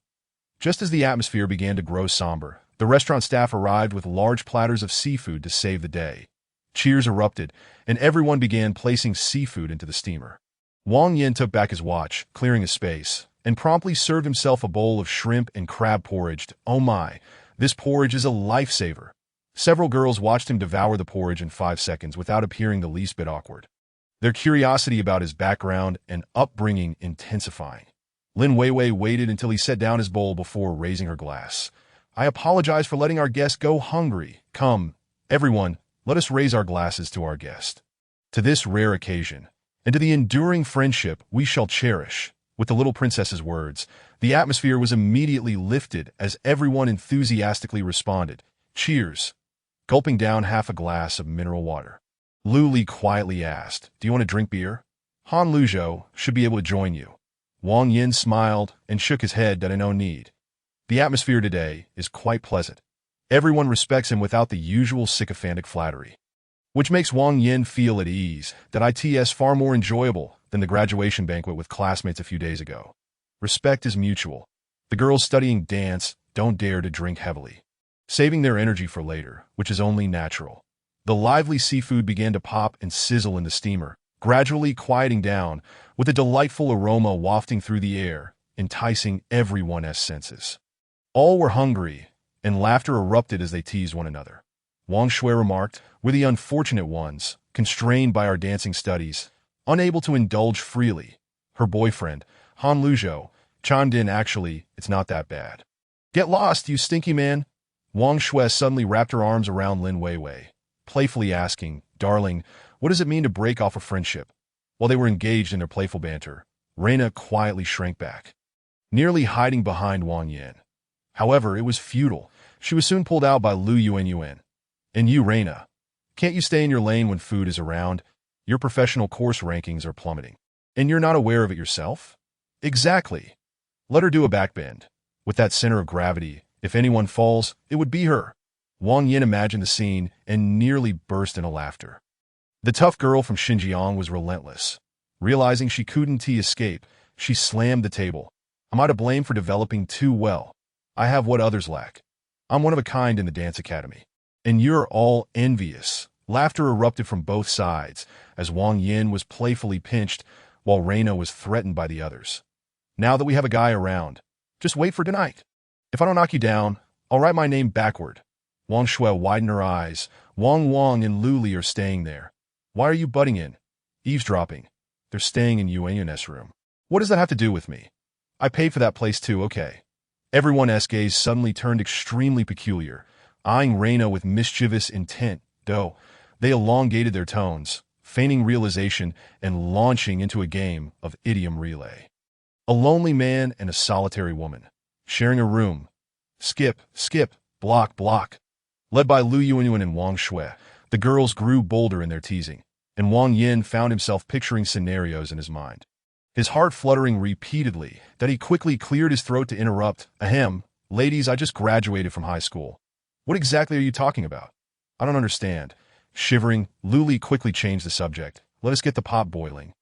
Just as the atmosphere began to grow somber, the restaurant staff arrived with large platters of seafood to save the day. Cheers erupted, and everyone began placing seafood into the steamer. Wang Yin took back his watch, clearing a space, and promptly served himself a bowl of shrimp and crab porridge. Oh my, this porridge is a lifesaver. Several girls watched him devour the porridge in 5 seconds without appearing the least bit awkward, their curiosity about his background and upbringing intensifying. Lin Weiwei waited until he set down his bowl before raising her glass. I apologize for letting our guest go hungry. Come, everyone, let us raise our glasses to our guest. To this rare occasion, and to the enduring friendship we shall cherish. With the little princess's words, the atmosphere was immediately lifted as everyone enthusiastically responded. Cheers. Gulping down half a glass of mineral water, Lu Li quietly asked, do you want to drink beer? Han Luzhou should be able to join you. Wang Yin smiled and shook his head that no need. The atmosphere today is quite pleasant. Everyone respects him without the usual sycophantic flattery, which makes Wang Yin feel at ease that it's far more enjoyable than the graduation banquet with classmates a few days ago. Respect is mutual. The girls studying dance don't dare to drink heavily, saving their energy for later, which is only natural. The lively seafood began to pop and sizzle in the steamer, gradually quieting down, with a delightful aroma wafting through the air, enticing everyone's senses. All were hungry, and laughter erupted as they teased one another. Wang Shui remarked, we're the unfortunate ones, constrained by our dancing studies, unable to indulge freely. Her boyfriend, Han Luzhou, chimed in, actually, it's not that bad. Get lost, you stinky man. Wang Shui suddenly wrapped her arms around Lin Weiwei, playfully asking, darling, what does it mean to break off a friendship? While they were engaged in their playful banter, Reina quietly shrank back, nearly hiding behind Wang Yin. However, it was futile. She was soon pulled out by Lu Yuan. And you, Reina, can't you stay in your lane when food is around? Your professional course rankings are plummeting, and you're not aware of it yourself? Exactly. Let her do a backbend. With that center of gravity, if anyone falls, it would be her. Wang Yin imagined the scene and nearly burst into laughter. The tough girl from Xinjiang was relentless. Realizing she couldn't escape, she slammed the table. Am I to blame for developing too well? I have what others lack. I'm one of a kind in the dance academy. And you're all envious. Laughter erupted from both sides as Wang Yin was playfully pinched while Reina was threatened by the others. Now that we have a guy around, just wait for tonight. If I don't knock you down, I'll write my name backward. Wang Shui widened her eyes. Wang and Lu Li are staying there. Why are you butting in? Eavesdropping. They're staying in Yuan's room. What does that have to do with me? I paid for that place too, okay. Everyone's gaze suddenly turned extremely peculiar, eyeing Reina with mischievous intent, though they elongated their tones, feigning realization and launching into a game of idiom relay. A lonely man and a solitary woman, sharing a room. Skip, block. Led by Lu Yuan and Wang Shui, the girls grew bolder in their teasing, and Wang Yin found himself picturing scenarios in his mind, his heart fluttering repeatedly that he quickly cleared his throat to interrupt. Ahem, ladies, I just graduated from high school. What exactly are you talking about? I don't understand. Shivering, Lu Li quickly changed the subject. Let us get the pot boiling.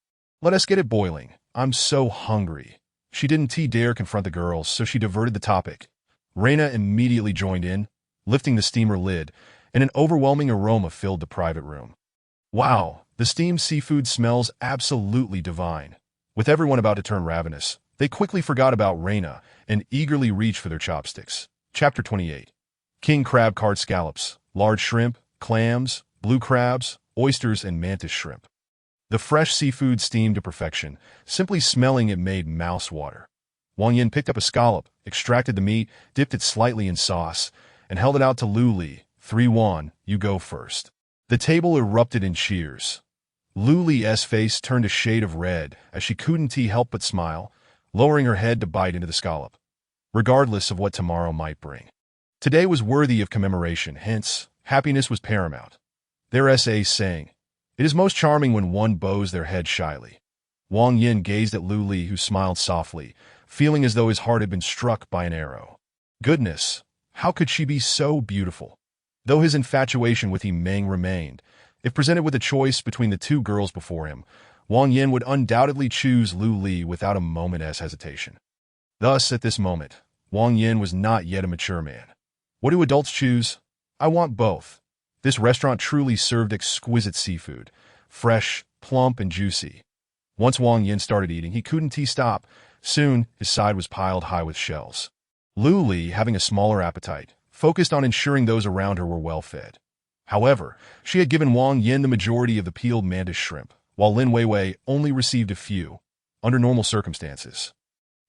Let us get it boiling. I'm so hungry. She didn't dare confront the girls, so she diverted the topic. Reina immediately joined in, lifting the steamer lid, and an overwhelming aroma filled the private room. Wow, the steamed seafood smells absolutely divine. With everyone about to turn ravenous, they quickly forgot about Reina and eagerly reached for their chopsticks. Chapter 28. King crab cart scallops, large shrimp, clams, blue crabs, oysters, and mantis shrimp. The fresh seafood steamed to perfection. Simply smelling it made mouth water. Wang Yin picked up a scallop, extracted the meat, dipped it slightly in sauce, and held it out to Lu Li. 3-1, you go first. The table erupted in cheers. Lu Li's face turned a shade of red as she couldn't help but smile, lowering her head to bite into the scallop, regardless of what tomorrow might bring. Today was worthy of commemoration, hence, happiness was paramount. Their essay saying, "It is most charming when one bows their head shyly." Wang Yin gazed at Lu Li, who smiled softly, feeling as though his heart had been struck by an arrow. Goodness, how could she be so beautiful? Though his infatuation with Meng remained, if presented with a choice between the two girls before him, Wang Yin would undoubtedly choose Lu Li without a moment's hesitation. Thus, at this moment, Wang Yin was not yet a mature man. What do adults choose? I want both. This restaurant truly served exquisite seafood, fresh, plump, and juicy. Once Wang Yin started eating, he couldn't stop. Soon, his side was piled high with shells. Lu Li, having a smaller appetite, focused on ensuring those around her were well fed. However, she had given Wang Yin the majority of the peeled mantis shrimp, while Lin Weiwei only received a few, under normal circumstances.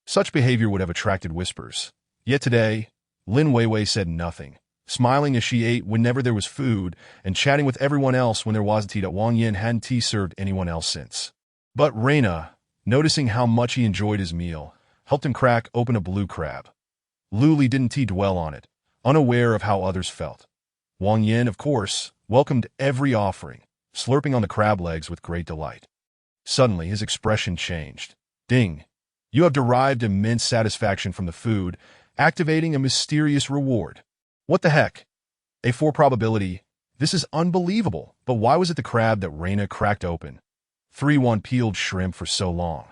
Such behavior would have attracted whispers. Yet today, Lin Weiwei said nothing, smiling as she ate whenever there was food and chatting with everyone else when there wasn't that Wang Yin hadn't served anyone else since. But Reina, noticing how much he enjoyed his meal, helped him crack open a blue crab. Lu Li didn't dwell on it, unaware of how others felt. Wang Yin, of course, welcomed every offering, slurping on the crab legs with great delight. Suddenly, his expression changed. Ding! You have derived immense satisfaction from the food, activating a mysterious reward. What the heck? A 4 probability. This is unbelievable, but why was it the crab that Reina cracked open? 3-1 peeled shrimp for so long.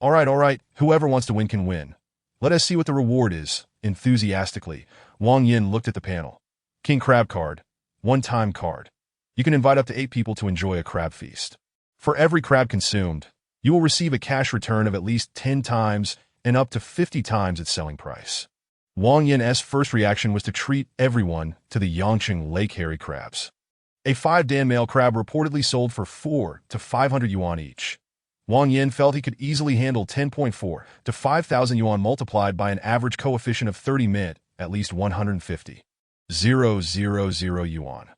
All right, whoever wants to win can win. Let us see what the reward is. Enthusiastically, Wang Yin looked at the panel. King Crab card, one-time card. You can invite up to 8 people to enjoy a crab feast. For every crab consumed, you will receive a cash return of at least 10 times and up to 50 times its selling price. Wang Yin's first reaction was to treat everyone to the Yangqing Lake Hairy crabs. A 5-dan male crab reportedly sold for 4 to 500 yuan each. Wang Yin felt he could easily handle 10.4 to 5,000 yuan multiplied by an average coefficient of 30 mint, at least 150. 000 yuan.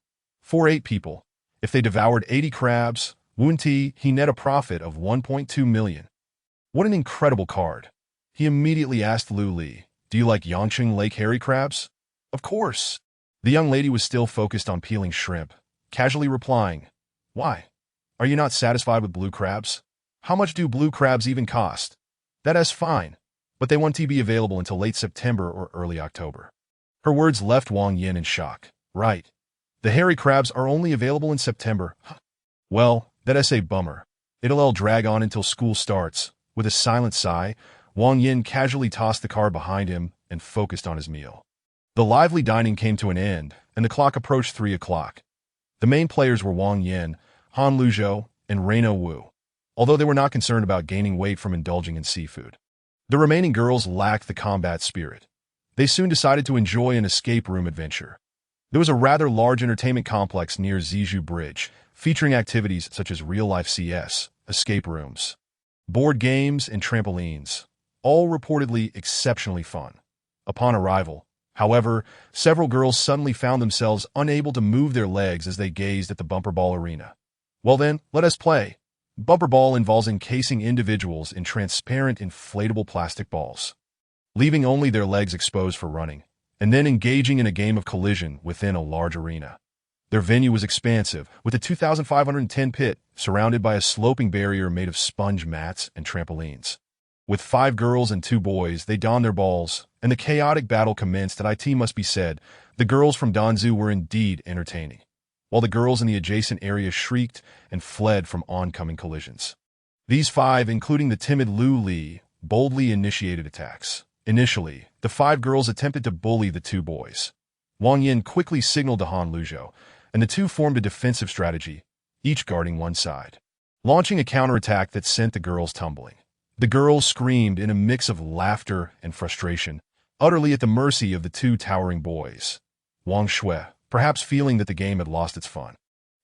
For 8 people, if they devoured 80 crabs, he net a profit of 1.2 million. What an incredible card. He immediately asked Lu Li, "Do you like Yangqing Lake Hairy crabs?" "Of course." The young lady was still focused on peeling shrimp, casually replying, "Why? Are you not satisfied with blue crabs? How much do blue crabs even cost?" "That's fine, but they won't be available until late September or early October." Her words left Wang Yin in shock. Right. The hairy crabs are only available in September. Well, that's a bummer. It'll drag on until school starts. With a silent sigh, Wang Yin casually tossed the card behind him and focused on his meal. The lively dining came to an end, and the clock approached 3 o'clock. The main players were Wang Yin, Han Luzhou, and Reina Wu, although they were not concerned about gaining weight from indulging in seafood. The remaining girls lacked the combat spirit. They soon decided to enjoy an escape room adventure. There was a rather large entertainment complex near Zizhu Bridge, featuring activities such as real-life CS, escape rooms, board games, and trampolines, all reportedly exceptionally fun. Upon arrival, however, several girls suddenly found themselves unable to move their legs as they gazed at the bumper ball arena. Well then, let us play. Bumper ball involves encasing individuals in transparent inflatable plastic balls, leaving only their legs exposed for running, and then engaging in a game of collision within a large arena. Their venue was expansive, with a 2,510 pit surrounded by a sloping barrier made of sponge mats and trampolines. With 5 girls and 2 boys, they donned their balls, and the chaotic battle commenced. It must be said, the girls from Danzu were indeed entertaining, while the girls in the adjacent area shrieked and fled from oncoming collisions. These 5, including the timid Lu Li, boldly initiated attacks. Initially, the 5 girls attempted to bully the 2 boys. Wang Yin quickly signaled to Han Luzhou, and the 2 formed a defensive strategy, each guarding one side, launching a counterattack that sent the girls tumbling. The girls screamed in a mix of laughter and frustration, utterly at the mercy of the 2 towering boys. Wang Shui, perhaps feeling that the game had lost its fun,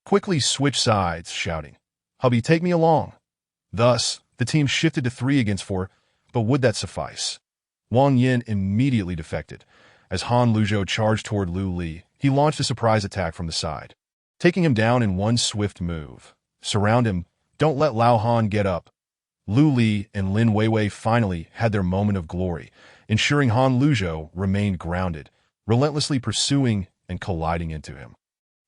quickly switched sides, shouting, "Hubby, take me along." Thus, the team shifted to 3 against 4, but would that suffice? Wang Yin immediately defected, As Han Luzhou charged toward Lu Li, he launched a surprise attack from the side, taking him down in one swift move. Surround him. Don't let Lao Han get up. Lu Li and Lin Weiwei finally had their moment of glory, ensuring Han Luzhou remained grounded, relentlessly pursuing and colliding into him.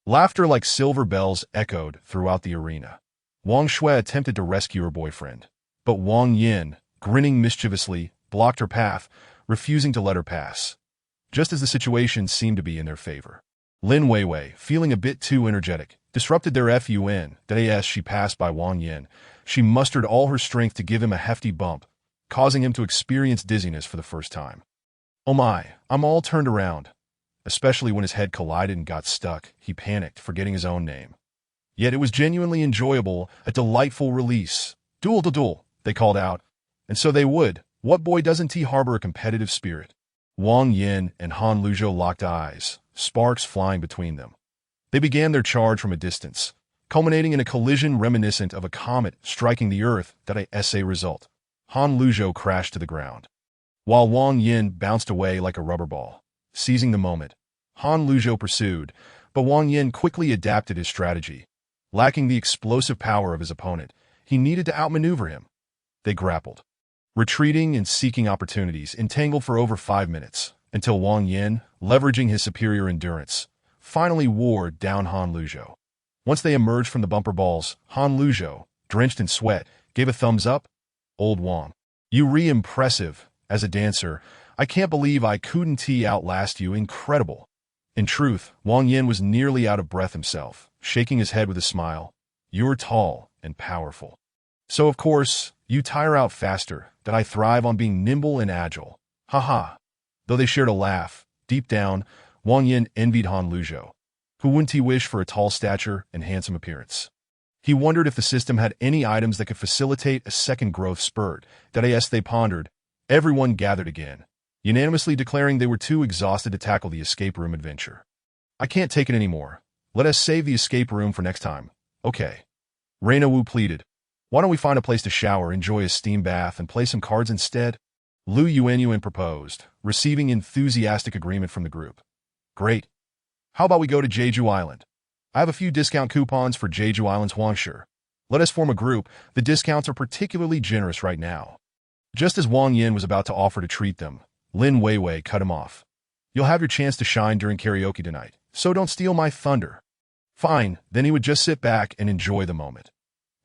Laughter like silver bells echoed throughout the arena. Wang Shui attempted to rescue her boyfriend, but Wang Yin, grinning mischievously, blocked her path, refusing to let her pass, just as the situation seemed to be in their favor. Lin Weiwei, feeling a bit too energetic, disrupted their fun that as she passed by Wang Yin. She mustered all her strength to give him a hefty bump, causing him to experience dizziness for the first time. Oh my, I'm all turned around. Especially when his head collided and got stuck, he panicked, forgetting his own name. Yet it was genuinely enjoyable, a delightful release. Duel, they called out. And so they would. What boy doesn't harbor a competitive spirit? Wang Yin and Han Luzhou locked eyes, sparks flying between them. They began their charge from a distance, culminating in a collision reminiscent of a comet striking the Earth that as a result. Han Luzhou crashed to the ground, while Wang Yin bounced away like a rubber ball. Seizing the moment, Han Luzhou pursued, but Wang Yin quickly adapted his strategy. Lacking the explosive power of his opponent, he needed to outmaneuver him. They grappled, retreating and seeking opportunities, entangled for over 5 minutes, until Wang Yin, leveraging his superior endurance, finally wore down Han Luzhou. Once they emerged from the bumper balls, Han Luzhou, drenched in sweat, gave a thumbs up. Old Wang, you impressive. As a dancer, I can't believe I couldn't outlast you. Incredible. In truth, Wang Yin was nearly out of breath himself, shaking his head with a smile. You're tall and powerful. So of course, you tire out faster, that I thrive on being nimble and agile. Haha. Though they shared a laugh, deep down, Wang Yin envied Han Luzhou, who wouldn't wish for a tall stature and handsome appearance. He wondered if the system had any items that could facilitate a second growth spurt. That as they pondered, everyone gathered again, unanimously declaring they were too exhausted to tackle the escape room adventure. I can't take it anymore. Let us save the escape room for next time. Okay. Reina Wu pleaded. Why don't we find a place to shower, enjoy a steam bath, and play some cards instead? Lu Yuanyuan proposed, receiving enthusiastic agreement from the group. Great. How about we go to Jeju Island? I have a few discount coupons for Jeju Island's Huangshi. Let us form a group. The discounts are particularly generous right now. Just as Wang Yin was about to offer to treat them, Lin Weiwei cut him off. You'll have your chance to shine during karaoke tonight, so don't steal my thunder. Fine, then he would just sit back and enjoy the moment.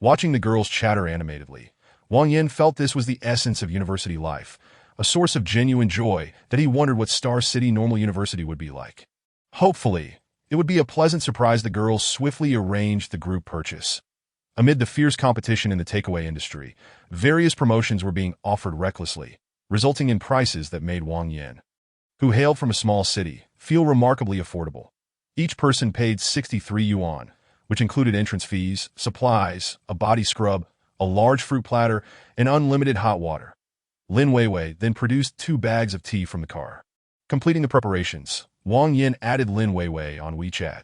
Watching the girls chatter animatedly, Wang Yin felt this was the essence of university life, a source of genuine joy that he wondered what Star City Normal University would be like. Hopefully, it would be a pleasant surprise. The girls swiftly arranged the group purchase. Amid the fierce competition in the takeaway industry, various promotions were being offered recklessly, resulting in prices that made Wang Yin, who hailed from a small city, feel remarkably affordable. Each person paid 63 yuan, which included entrance fees, supplies, a body scrub, a large fruit platter, and unlimited hot water. Lin Weiwei then produced 2 bags of tea from the car. Completing the preparations, Wang Yin added Lin Weiwei on WeChat,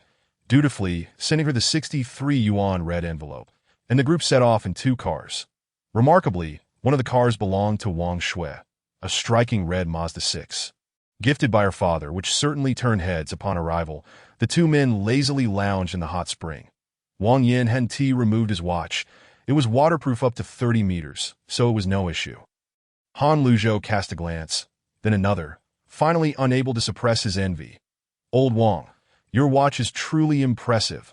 dutifully sending her the 63 yuan red envelope, and the group set off in 2 cars. Remarkably, one of the cars belonged to Wang Shui, a striking red Mazda 6. Gifted by her father, which certainly turned heads upon arrival, the 2 men lazily lounged in the hot spring. Wang Yin hadn't removed his watch. It was waterproof up to 30 meters, so it was no issue. Han Luzhou cast a glance, then another, finally unable to suppress his envy. Old Wang, your watch is truly impressive.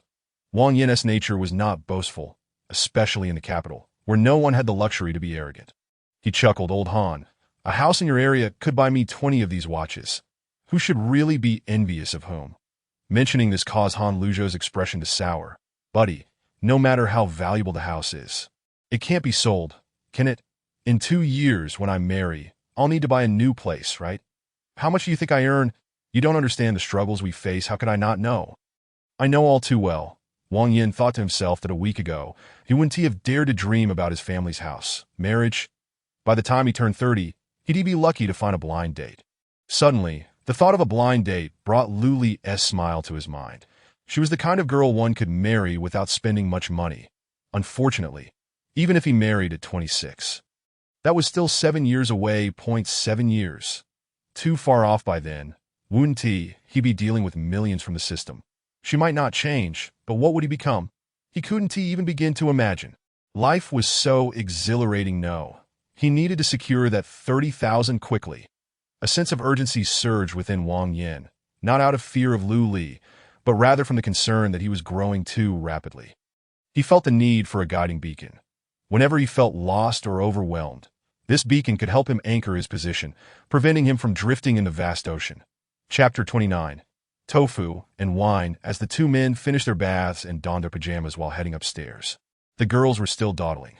Wang Yin's nature was not boastful, especially in the capital, where no one had the luxury to be arrogant. He chuckled. Old Han, a house in your area could buy me 20 of these watches. Who should really be envious of whom? Mentioning this caused Han Luzhou's expression to sour. Buddy, no matter how valuable the house is, it can't be sold, can it? In 2 years, when I marry, I'll need to buy a new place, right? How much do you think I earn? You don't understand the struggles we face. How could I not know? I know all too well. Wang Yin thought to himself that a week ago, he wouldn't have dared to dream about his family's house, marriage. By the time he turned 30, he'd be lucky to find a blind date. Suddenly, the thought of a blind date brought Lu Li's smile to his mind. She was the kind of girl one could marry without spending much money. Unfortunately, even if he married at 26. That was still 7 years away. 7 years. Too far off by then. Wouldn't he be dealing with millions from the system? She might not change, but what would he become? He couldn't even begin to imagine. Life was so exhilarating. No. He needed to secure that 30,000 quickly. A sense of urgency surged within Wang Yin, not out of fear of Lu Li, but rather from the concern that he was growing too rapidly. He felt the need for a guiding beacon. Whenever he felt lost or overwhelmed, this beacon could help him anchor his position, preventing him from drifting in the vast ocean. Chapter 29. Tofu and wine. As the two men finished their baths and donned their pajamas while heading upstairs, the girls were still dawdling.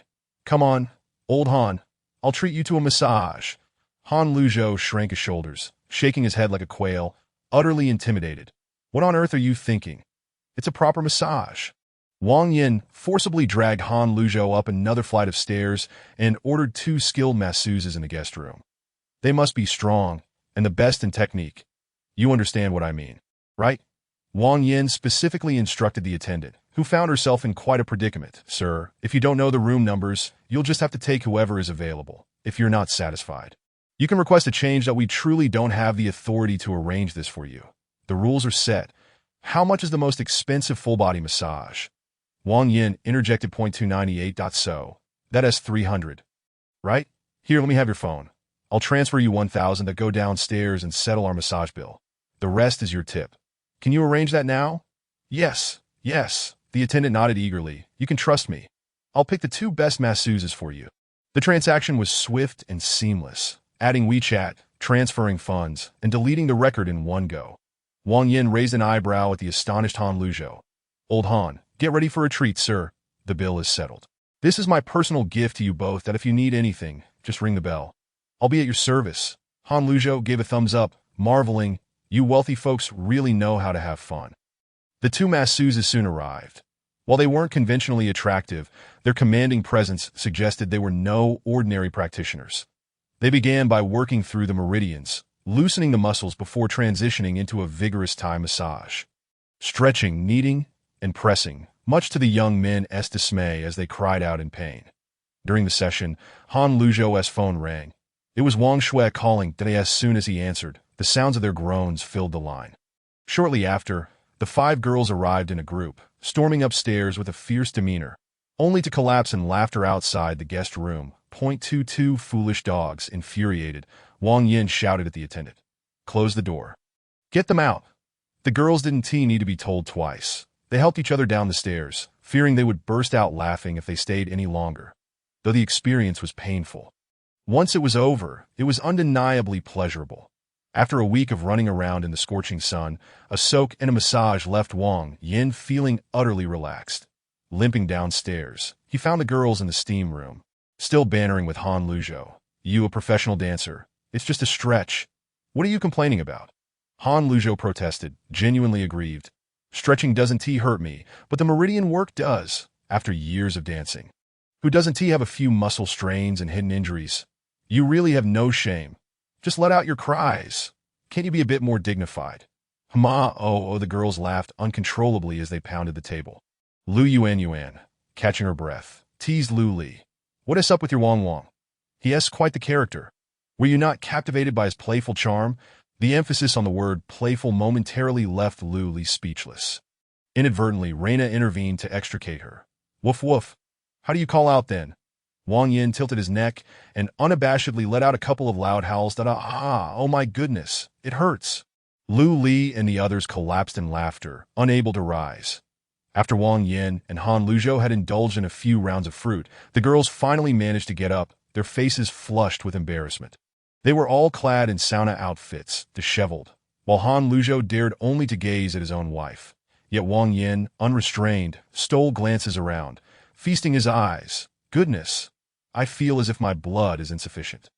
"Come on, old Han. I'll treat you to a massage." Han Luzhou shrank his shoulders, shaking his head like a quail, utterly intimidated. "What on earth are you thinking? It's a proper massage." Wang Yin forcibly dragged Han Luzhou up another flight of stairs and ordered 2 skilled masseuses in the guest room. They must be strong and the best in technique. You understand what I mean, right? Wang Yin specifically instructed the attendant, who found herself in quite a predicament. "Sir, if you don't know the room numbers, you'll just have to take whoever is available, if you're not satisfied. You can request a change that we truly don't have the authority to arrange this for you. The rules are set. How much is the most expensive full-body massage?" Wang Yin interjected .298. "So, that has 300. Right? Here, let me have your phone. I'll transfer you 1,000 that go downstairs and settle our massage bill. The rest is your tip. Can you arrange that now?" Yes. The attendant nodded eagerly. "You can trust me. I'll pick the 2 best masseuses for you." The transaction was swift and seamless, adding WeChat, transferring funds, and deleting the record in one go. Wang Yin raised an eyebrow at the astonished Han Luzhou. "Old Han, get ready for a treat, sir. The bill is settled. This is my personal gift to you both that if you need anything, just ring the bell. I'll be at your service." Han Luzhou gave a thumbs up, marveling, "You wealthy folks really know how to have fun." The 2 masseuses soon arrived. While they weren't conventionally attractive, their commanding presence suggested they were no ordinary practitioners. They began by working through the meridians, loosening the muscles before transitioning into a vigorous Thai massage. Stretching, kneading, and pressing, much to the young men's dismay as they cried out in pain. During the session, Han Luzhou's phone rang. It was Wang Shui calling, and as soon as he answered, the sounds of their groans filled the line. Shortly after, the 5 girls arrived in a group, storming upstairs with a fierce demeanor, only to collapse in laughter outside the guest room. .22 Foolish dogs. Infuriated, Wang Yin shouted at the attendant. "Close the door. Get them out." The girls didn't need to be told twice. They helped each other down the stairs, fearing they would burst out laughing if they stayed any longer, though the experience was painful. Once it was over, it was undeniably pleasurable. After a week of running around in the scorching sun, a soak and a massage left Wang Yin feeling utterly relaxed. Limping downstairs, he found the girls in the steam room, still bantering with Han Luzhou. "You a professional dancer. It's just a stretch. What are you complaining about?" Han Luzhou protested, genuinely aggrieved. "Stretching doesn't hurt me, but the meridian work does, after years of dancing. Who doesn't have a few muscle strains and hidden injuries? You really have no shame. Just let out your cries. Can't you be a bit more dignified?" Oh, the girls laughed uncontrollably as they pounded the table. Lu Yuan, catching her breath, teased Lu Li. "What is up with your Wang? He has quite the character. Were you not captivated by his playful charm?" The emphasis on the word playful momentarily left Lu Li speechless. Inadvertently, Reina intervened to extricate her. "Woof woof. How do you call out then?" Wang Yin tilted his neck and unabashedly let out a couple of loud howls that oh my goodness, it hurts. Lu Li and the others collapsed in laughter, unable to rise. After Wang Yin and Han Luzhou had indulged in a few rounds of fruit, the girls finally managed to get up, their faces flushed with embarrassment. They were all clad in sauna outfits, disheveled, while Han Luzhou dared only to gaze at his own wife. Yet Wang Yin, unrestrained, stole glances around, feasting his eyes. "Goodness, I feel as if my blood is insufficient.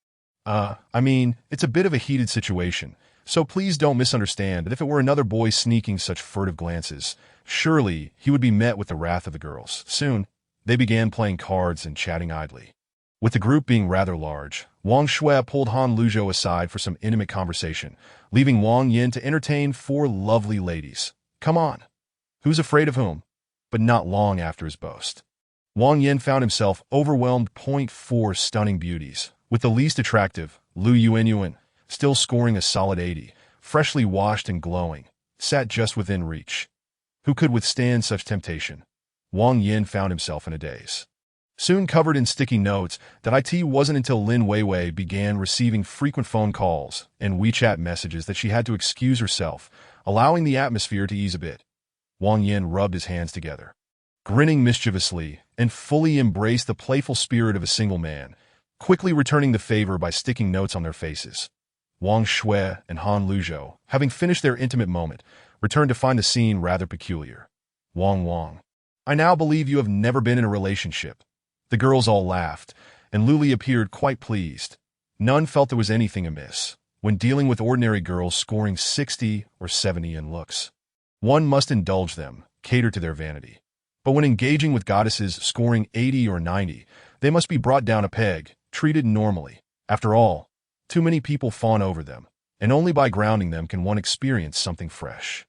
It's a bit of a heated situation, so please don't misunderstand that if it were another boy sneaking such furtive glances, surely he would be met with the wrath of the girls." Soon, they began playing cards and chatting idly. With the group being rather large, Wang Shui pulled Han Luzhou aside for some intimate conversation, leaving Wang Yin to entertain 4 lovely ladies. Come on. Who's afraid of whom? But not long after his boast, Wang Yin found himself overwhelmed. 4 stunning beauties, with the least attractive, Lu Yuan, still scoring a solid 80, freshly washed and glowing, sat just within reach. Who could withstand such temptation? Wang Yin found himself in a daze. Soon covered in sticky notes, that it wasn't until Lin Weiwei began receiving frequent phone calls and WeChat messages that she had to excuse herself, allowing the atmosphere to ease a bit. Wang Yin rubbed his hands together, grinning mischievously, and fully embraced the playful spirit of a single man, quickly returning the favor by sticking notes on their faces. Wang Shui and Han Luzhou, having finished their intimate moment, returned to find the scene rather peculiar. Wang, I now believe you have never been in a relationship. The girls all laughed, and Luli appeared quite pleased. None felt there was anything amiss when dealing with ordinary girls scoring 60 or 70 in looks. One must indulge them, cater to their vanity. But when engaging with goddesses scoring 80 or 90, they must be brought down a peg, treated normally. After all, too many people fawn over them, and only by grounding them can one experience something fresh.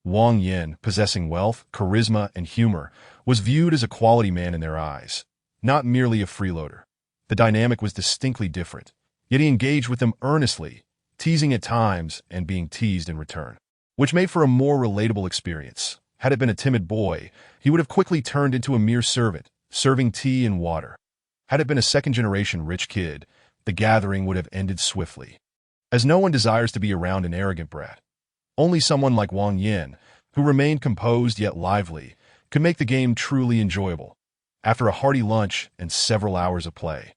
Wang Yin, possessing wealth, charisma, and humor, was viewed as a quality man in their eyes, not merely a freeloader. The dynamic was distinctly different, yet he engaged with them earnestly, teasing at times and being teased in return, which made for a more relatable experience. Had it been a timid boy, he would have quickly turned into a mere servant, serving tea and water. Had it been a second-generation rich kid, the gathering would have ended swiftly. As no one desires to be around an arrogant brat, only someone like Wang Yin, who remained composed yet lively, could make the game truly enjoyable. After a hearty lunch and several hours of play,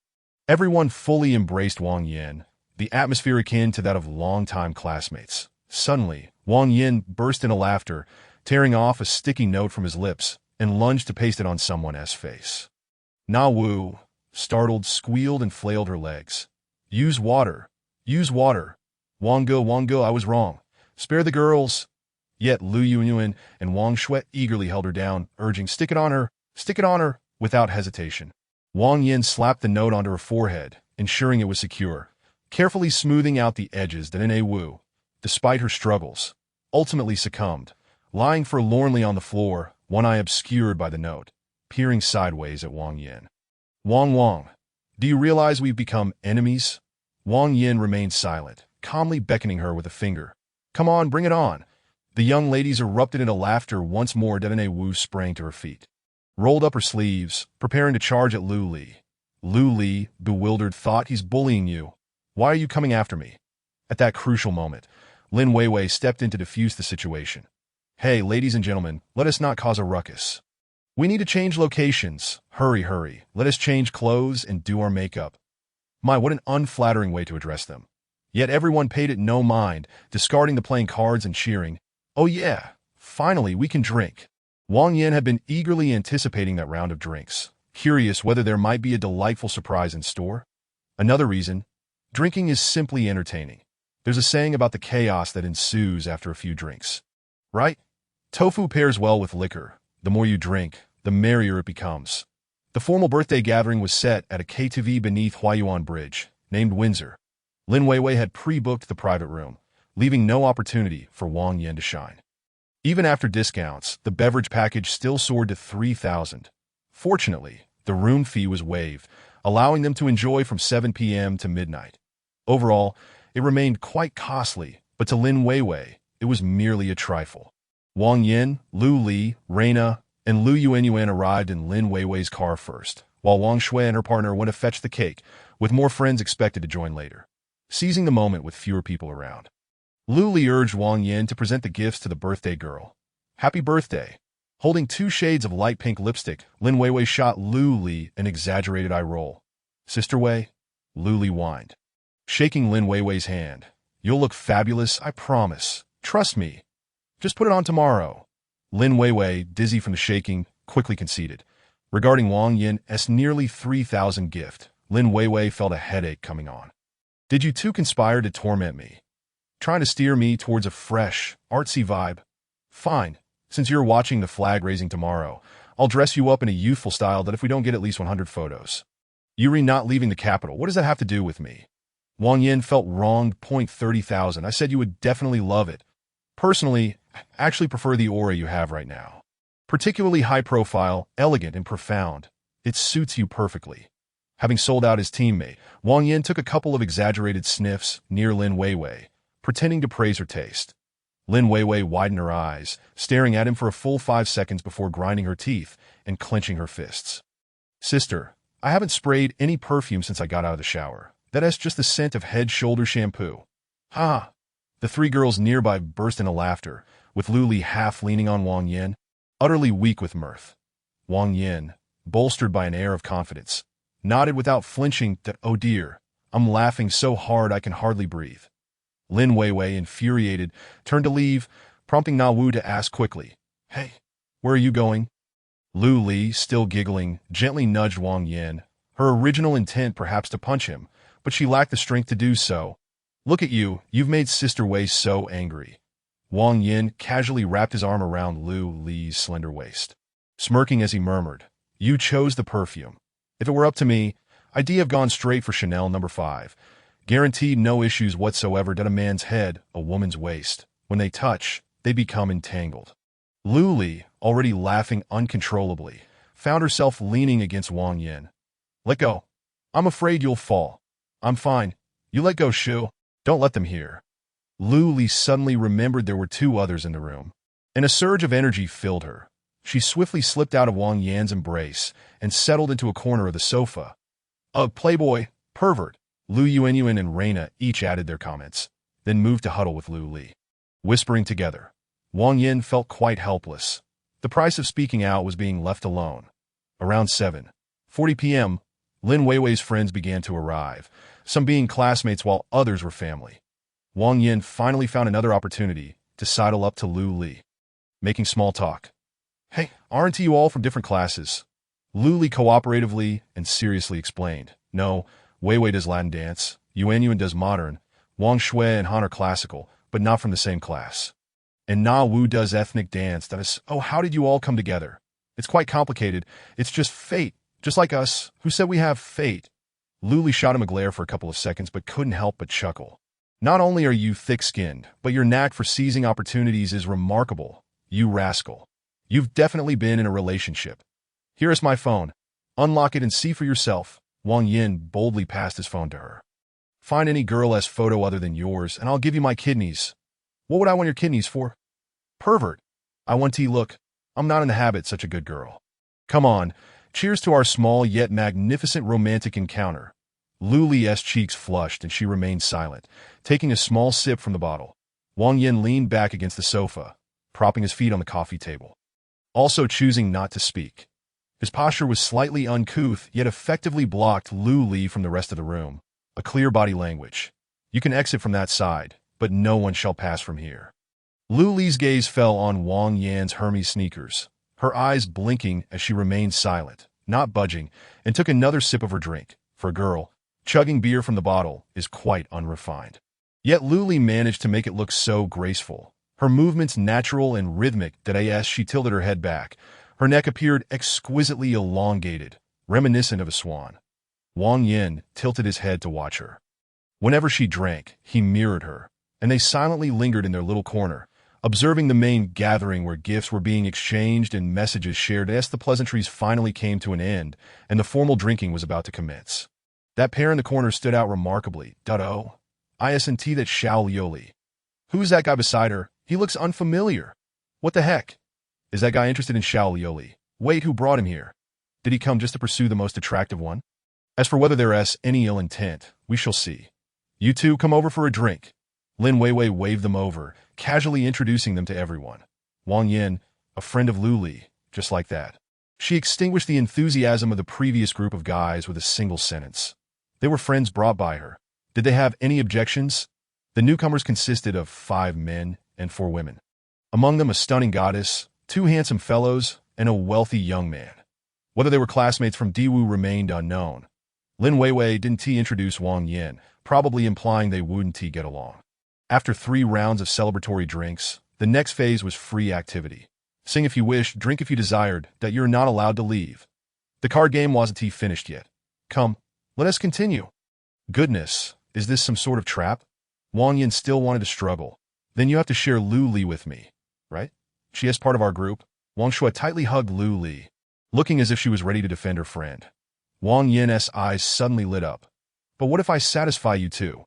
everyone fully embraced Wang Yin, the atmosphere akin to that of longtime classmates. Suddenly, Wang Yin burst into laughter, tearing off a sticky note from his lips, and lunged to paste it on someone's face. Na Wu, startled, squealed and flailed her legs. Use water. Use water. Wango, I was wrong. Spare the girls. Yet Lu Yunyuan and Wang Shui eagerly held her down, urging, stick it on her, without hesitation. Wang Yin slapped the note onto her forehead, ensuring it was secure, carefully smoothing out the edges that Na Wu, despite her struggles, ultimately succumbed, lying forlornly on the floor, one eye obscured by the note, peering sideways at Wang Yin. Wang, do you realize we've become enemies? Wang Yin remained silent, calmly beckoning her with a finger. Come on, bring it on. The young ladies erupted into laughter once more. Na Wu sprang to her feet, rolled up her sleeves, preparing to charge at Lu Li. Lu Li, bewildered, thought, he's bullying you. Why are you coming after me? At that crucial moment, Lin Weiwei stepped in to defuse the situation. Hey, ladies and gentlemen, let us not cause a ruckus. We need to change locations. Hurry. Let us change clothes and do our makeup. My, what an unflattering way to address them. Yet everyone paid it no mind, discarding the playing cards and cheering. Oh yeah, finally we can drink. Wang Yin had been eagerly anticipating that round of drinks, curious whether there might be a delightful surprise in store. Another reason, drinking is simply entertaining. There's a saying about the chaos that ensues after a few drinks. Right? Tofu pairs well with liquor. The more you drink, the merrier it becomes. The formal birthday gathering was set at a KTV beneath Huayuan Bridge, named Windsor. Lin Weiwei had pre-booked the private room, leaving no opportunity for Wang Yin to shine. Even after discounts, the beverage package still soared to 3,000. Fortunately, the room fee was waived, allowing them to enjoy from 7 p.m. to midnight. Overall, it remained quite costly, but to Lin Weiwei, it was merely a trifle. Wang Yin, Lu Li, Reina, and Lu Yuanyuan arrived in Lin Weiwei's car first, while Wang Shui and her partner went to fetch the cake, with more friends expected to join later. Seizing the moment with fewer people around, Lu Li urged Wang Yin to present the gifts to the birthday girl. Happy birthday! Holding 2 shades of light pink lipstick, Lin Weiwei shot Lu Li an exaggerated eye roll. Sister Wei? Lu Li whined, shaking Lin Weiwei's hand. You'll look fabulous, I promise. Trust me. Just put it on tomorrow. Lin Weiwei, dizzy from the shaking, quickly conceded. Regarding Wang Yin's nearly 3,000 gift, Lin Weiwei felt a headache coming on. Did you two conspire to torment me? Trying to steer me towards a fresh, artsy vibe? Fine. Since you're watching the flag raising tomorrow, I'll dress you up in a youthful style that if we don't get at least 100 photos. Yuri not leaving the capital, what does that have to do with me? Wang Yin felt wronged. 30,000. I said you would definitely love it. Personally, I actually prefer the aura you have right now. Particularly high profile, elegant, and profound. It suits you perfectly. Having sold out his teammate, Wang Yin took a couple of exaggerated sniffs near Lin Weiwei, pretending to praise her taste. Lin Weiwei widened her eyes, staring at him for a full 5 seconds before grinding her teeth and clenching her fists. Sister, I haven't sprayed any perfume since I got out of the shower. That's just the scent of Head Shoulder shampoo. Ha! The three girls nearby burst into laughter, with Lu Li half leaning on Wang Yin, utterly weak with mirth. Wang Yin, bolstered by an air of confidence, nodded without flinching that, oh dear, I'm laughing so hard I can hardly breathe. Lin Weiwei, infuriated, turned to leave, prompting Na Wu to ask quickly, Hey, where are you going? Lu Li, still giggling, gently nudged Wang Yin, her original intent perhaps to punch him, but she lacked the strength to do so. Look at you, you've made Sister Wei so angry. Wang Yin casually wrapped his arm around Lu Li's slender waist, smirking as he murmured, You chose the perfume. If it were up to me, I'd have gone straight for Chanel No. 5. Guaranteed no issues whatsoever at a man's head, a woman's waist. When they touch, they become entangled. Lu Li, already laughing uncontrollably, found herself leaning against Wang Yin. Let go. I'm afraid you'll fall. I'm fine. You let go, Shu. Don't let them hear. Lu Li suddenly remembered there were two others in the room, and a surge of energy filled her. She swiftly slipped out of Wang Yan's embrace and settled into a corner of the sofa. Playboy, pervert. Lu Yuanyuan and Reina each added their comments, then moved to huddle with Lu Li. Whispering together, Wang Yin felt quite helpless. The price of speaking out was being left alone. Around 7:40 p.m., Lin Weiwei's friends began to arrive, some being classmates while others were family. Wang Yin finally found another opportunity to sidle up to Lu Li, making small talk. Hey, aren't you all from different classes? Lu Li cooperatively and seriously explained. No, Weiwei does Latin dance, Yuanyuan does modern, Wang Shui and Han are classical, but not from the same class. And Na Wu does ethnic dance. That is, oh, how did you all come together? It's quite complicated. It's just fate, just like us. Who said we have fate? Lu Li shot him a glare for a couple of seconds, but couldn't help but chuckle. Not only are you thick-skinned, but your knack for seizing opportunities is remarkable. You rascal. You've definitely been in a relationship. Here is my phone. Unlock it and see for yourself. Wang Yin boldly passed his phone to her. Find any girl's photo other than yours, and I'll give you my kidneys. What would I want your kidneys for? Pervert. I want to look. I'm not in the habit, such a good girl. Come on. Cheers to our small yet magnificent romantic encounter. Lu Li's cheeks flushed and she remained silent, taking a small sip from the bottle. Wang Yin leaned back against the sofa, propping his feet on the coffee table, also choosing not to speak. His posture was slightly uncouth, yet effectively blocked Lu Li from the rest of the room. A clear body language. You can exit from that side, but no one shall pass from here. Lu Li's gaze fell on Wang Yan's Hermes sneakers, her eyes blinking as she remained silent, not budging, and took another sip of her drink. For a girl, chugging beer from the bottle is quite unrefined. Yet Lu Li managed to make it look so graceful. Her movements natural and rhythmic that as she tilted her head back, her neck appeared exquisitely elongated, reminiscent of a swan. Wang Yin tilted his head to watch her. Whenever she drank, he mirrored her, and they silently lingered in their little corner, observing the main gathering where gifts were being exchanged and messages shared as the pleasantries finally came to an end and the formal drinking was about to commence. That pair in the corner stood out remarkably. Oh, isn't that Xiao Liuli? Who's that guy beside her? He looks unfamiliar. What the heck? Is that guy interested in Xiao Liuli? Wait, who brought him here? Did he come just to pursue the most attractive one? As for whether there's any ill intent, we shall see. You two come over for a drink. Lin Weiwei waved them over, casually introducing them to everyone. Wang Yin, a friend of Lu Li, just like that. She extinguished the enthusiasm of the previous group of guys with a single sentence. They were friends brought by her. Did they have any objections? The newcomers consisted of 5 men and 4 women. Among them a stunning goddess, 2 handsome fellows, and a wealthy young man. Whether they were classmates from Diwu remained unknown. Lin Weiwei didn't introduce Wang Yin, probably implying they wouldn't get along. After 3 rounds of celebratory drinks, the next phase was free activity. Sing if you wish, drink if you desired, that you're not allowed to leave. The card game wasn't finished yet. Come, let us continue. Goodness, is this some sort of trap? Wang Yin still wanted to struggle. Then you have to share Lu Li with me, right? She is part of our group. Wang Shui tightly hugged Lu Li, looking as if she was ready to defend her friend. Wang Yin's eyes suddenly lit up. But what if I satisfy you too?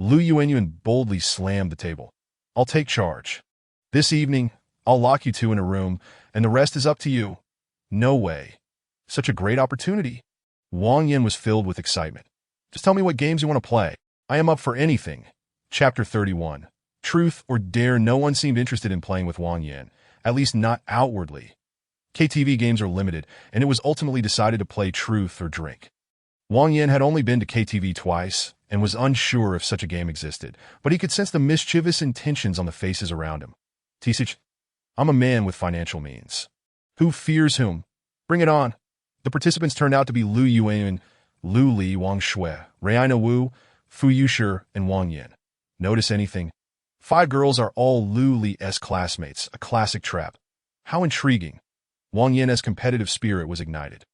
Lu Yuanyuan boldly slammed the table. I'll take charge. This evening, I'll lock you two in a room, and the rest is up to you. No way. Such a great opportunity. Wang Yin was filled with excitement. Just tell me what games you want to play. I am up for anything. Chapter 31. Truth or Dare. No one seemed interested in playing with Wang Yin, at least not outwardly. KTV games are limited, and it was ultimately decided to play Truth or Drink. Wang Yin had only been to KTV twice and was unsure if such a game existed, but he could sense the mischievous intentions on the faces around him. Tisich, I'm a man with financial means. Who fears whom? Bring it on. The participants turned out to be Lu Yuanyuan, Lu Li, Wang Shui, Raina Wu, Fu Yushi, and Wang Yin. Notice anything? 5 girls are all Lu Li's classmates, a classic trap. How intriguing. Wang Yin's competitive spirit was ignited,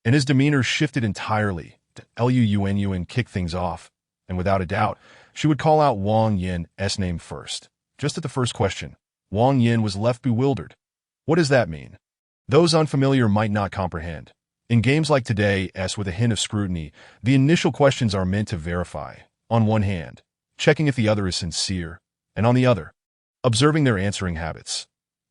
and his demeanor shifted entirely to Lu Yuanyuan kick things off, and without a doubt, she would call out Wang Yin's name first. Just at the first question, Wang Yin was left bewildered. What does that mean? Those unfamiliar might not comprehend. In games like today's with a hint of scrutiny, the initial questions are meant to verify, on one hand, checking if the other is sincere, and on the other, observing their answering habits.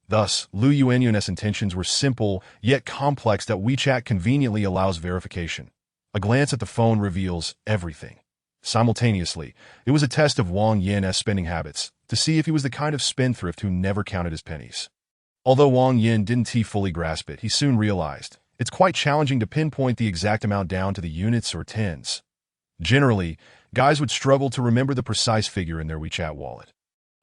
Thus, Lu Yuanyuan's intentions were simple yet complex that WeChat conveniently allows verification. A glance at the phone reveals everything. Simultaneously, it was a test of Wang Yin's spending habits to see if he was the kind of spendthrift who never counted his pennies. Although Wang Yin didn't fully grasp it, he soon realized it's quite challenging to pinpoint the exact amount down to the units or tens. Generally, guys would struggle to remember the precise figure in their WeChat wallet.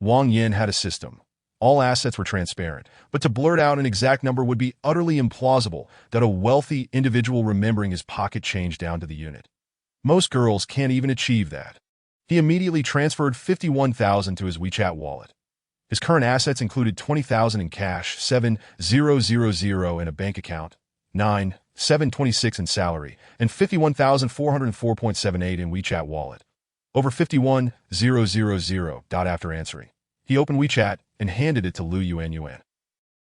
Wang Yin had a system. All assets were transparent, but to blurt out an exact number would be utterly implausible that a wealthy individual remembering his pocket change down to the unit. Most girls can't even achieve that. He immediately transferred 51,000 to his WeChat wallet. His current assets included 20,000 in cash, 7,000 in a bank account, 9,726 in salary, and 51,404.78 in WeChat wallet. Over 51,000. After answering, he opened WeChat and handed it to Lu Yuanyuan.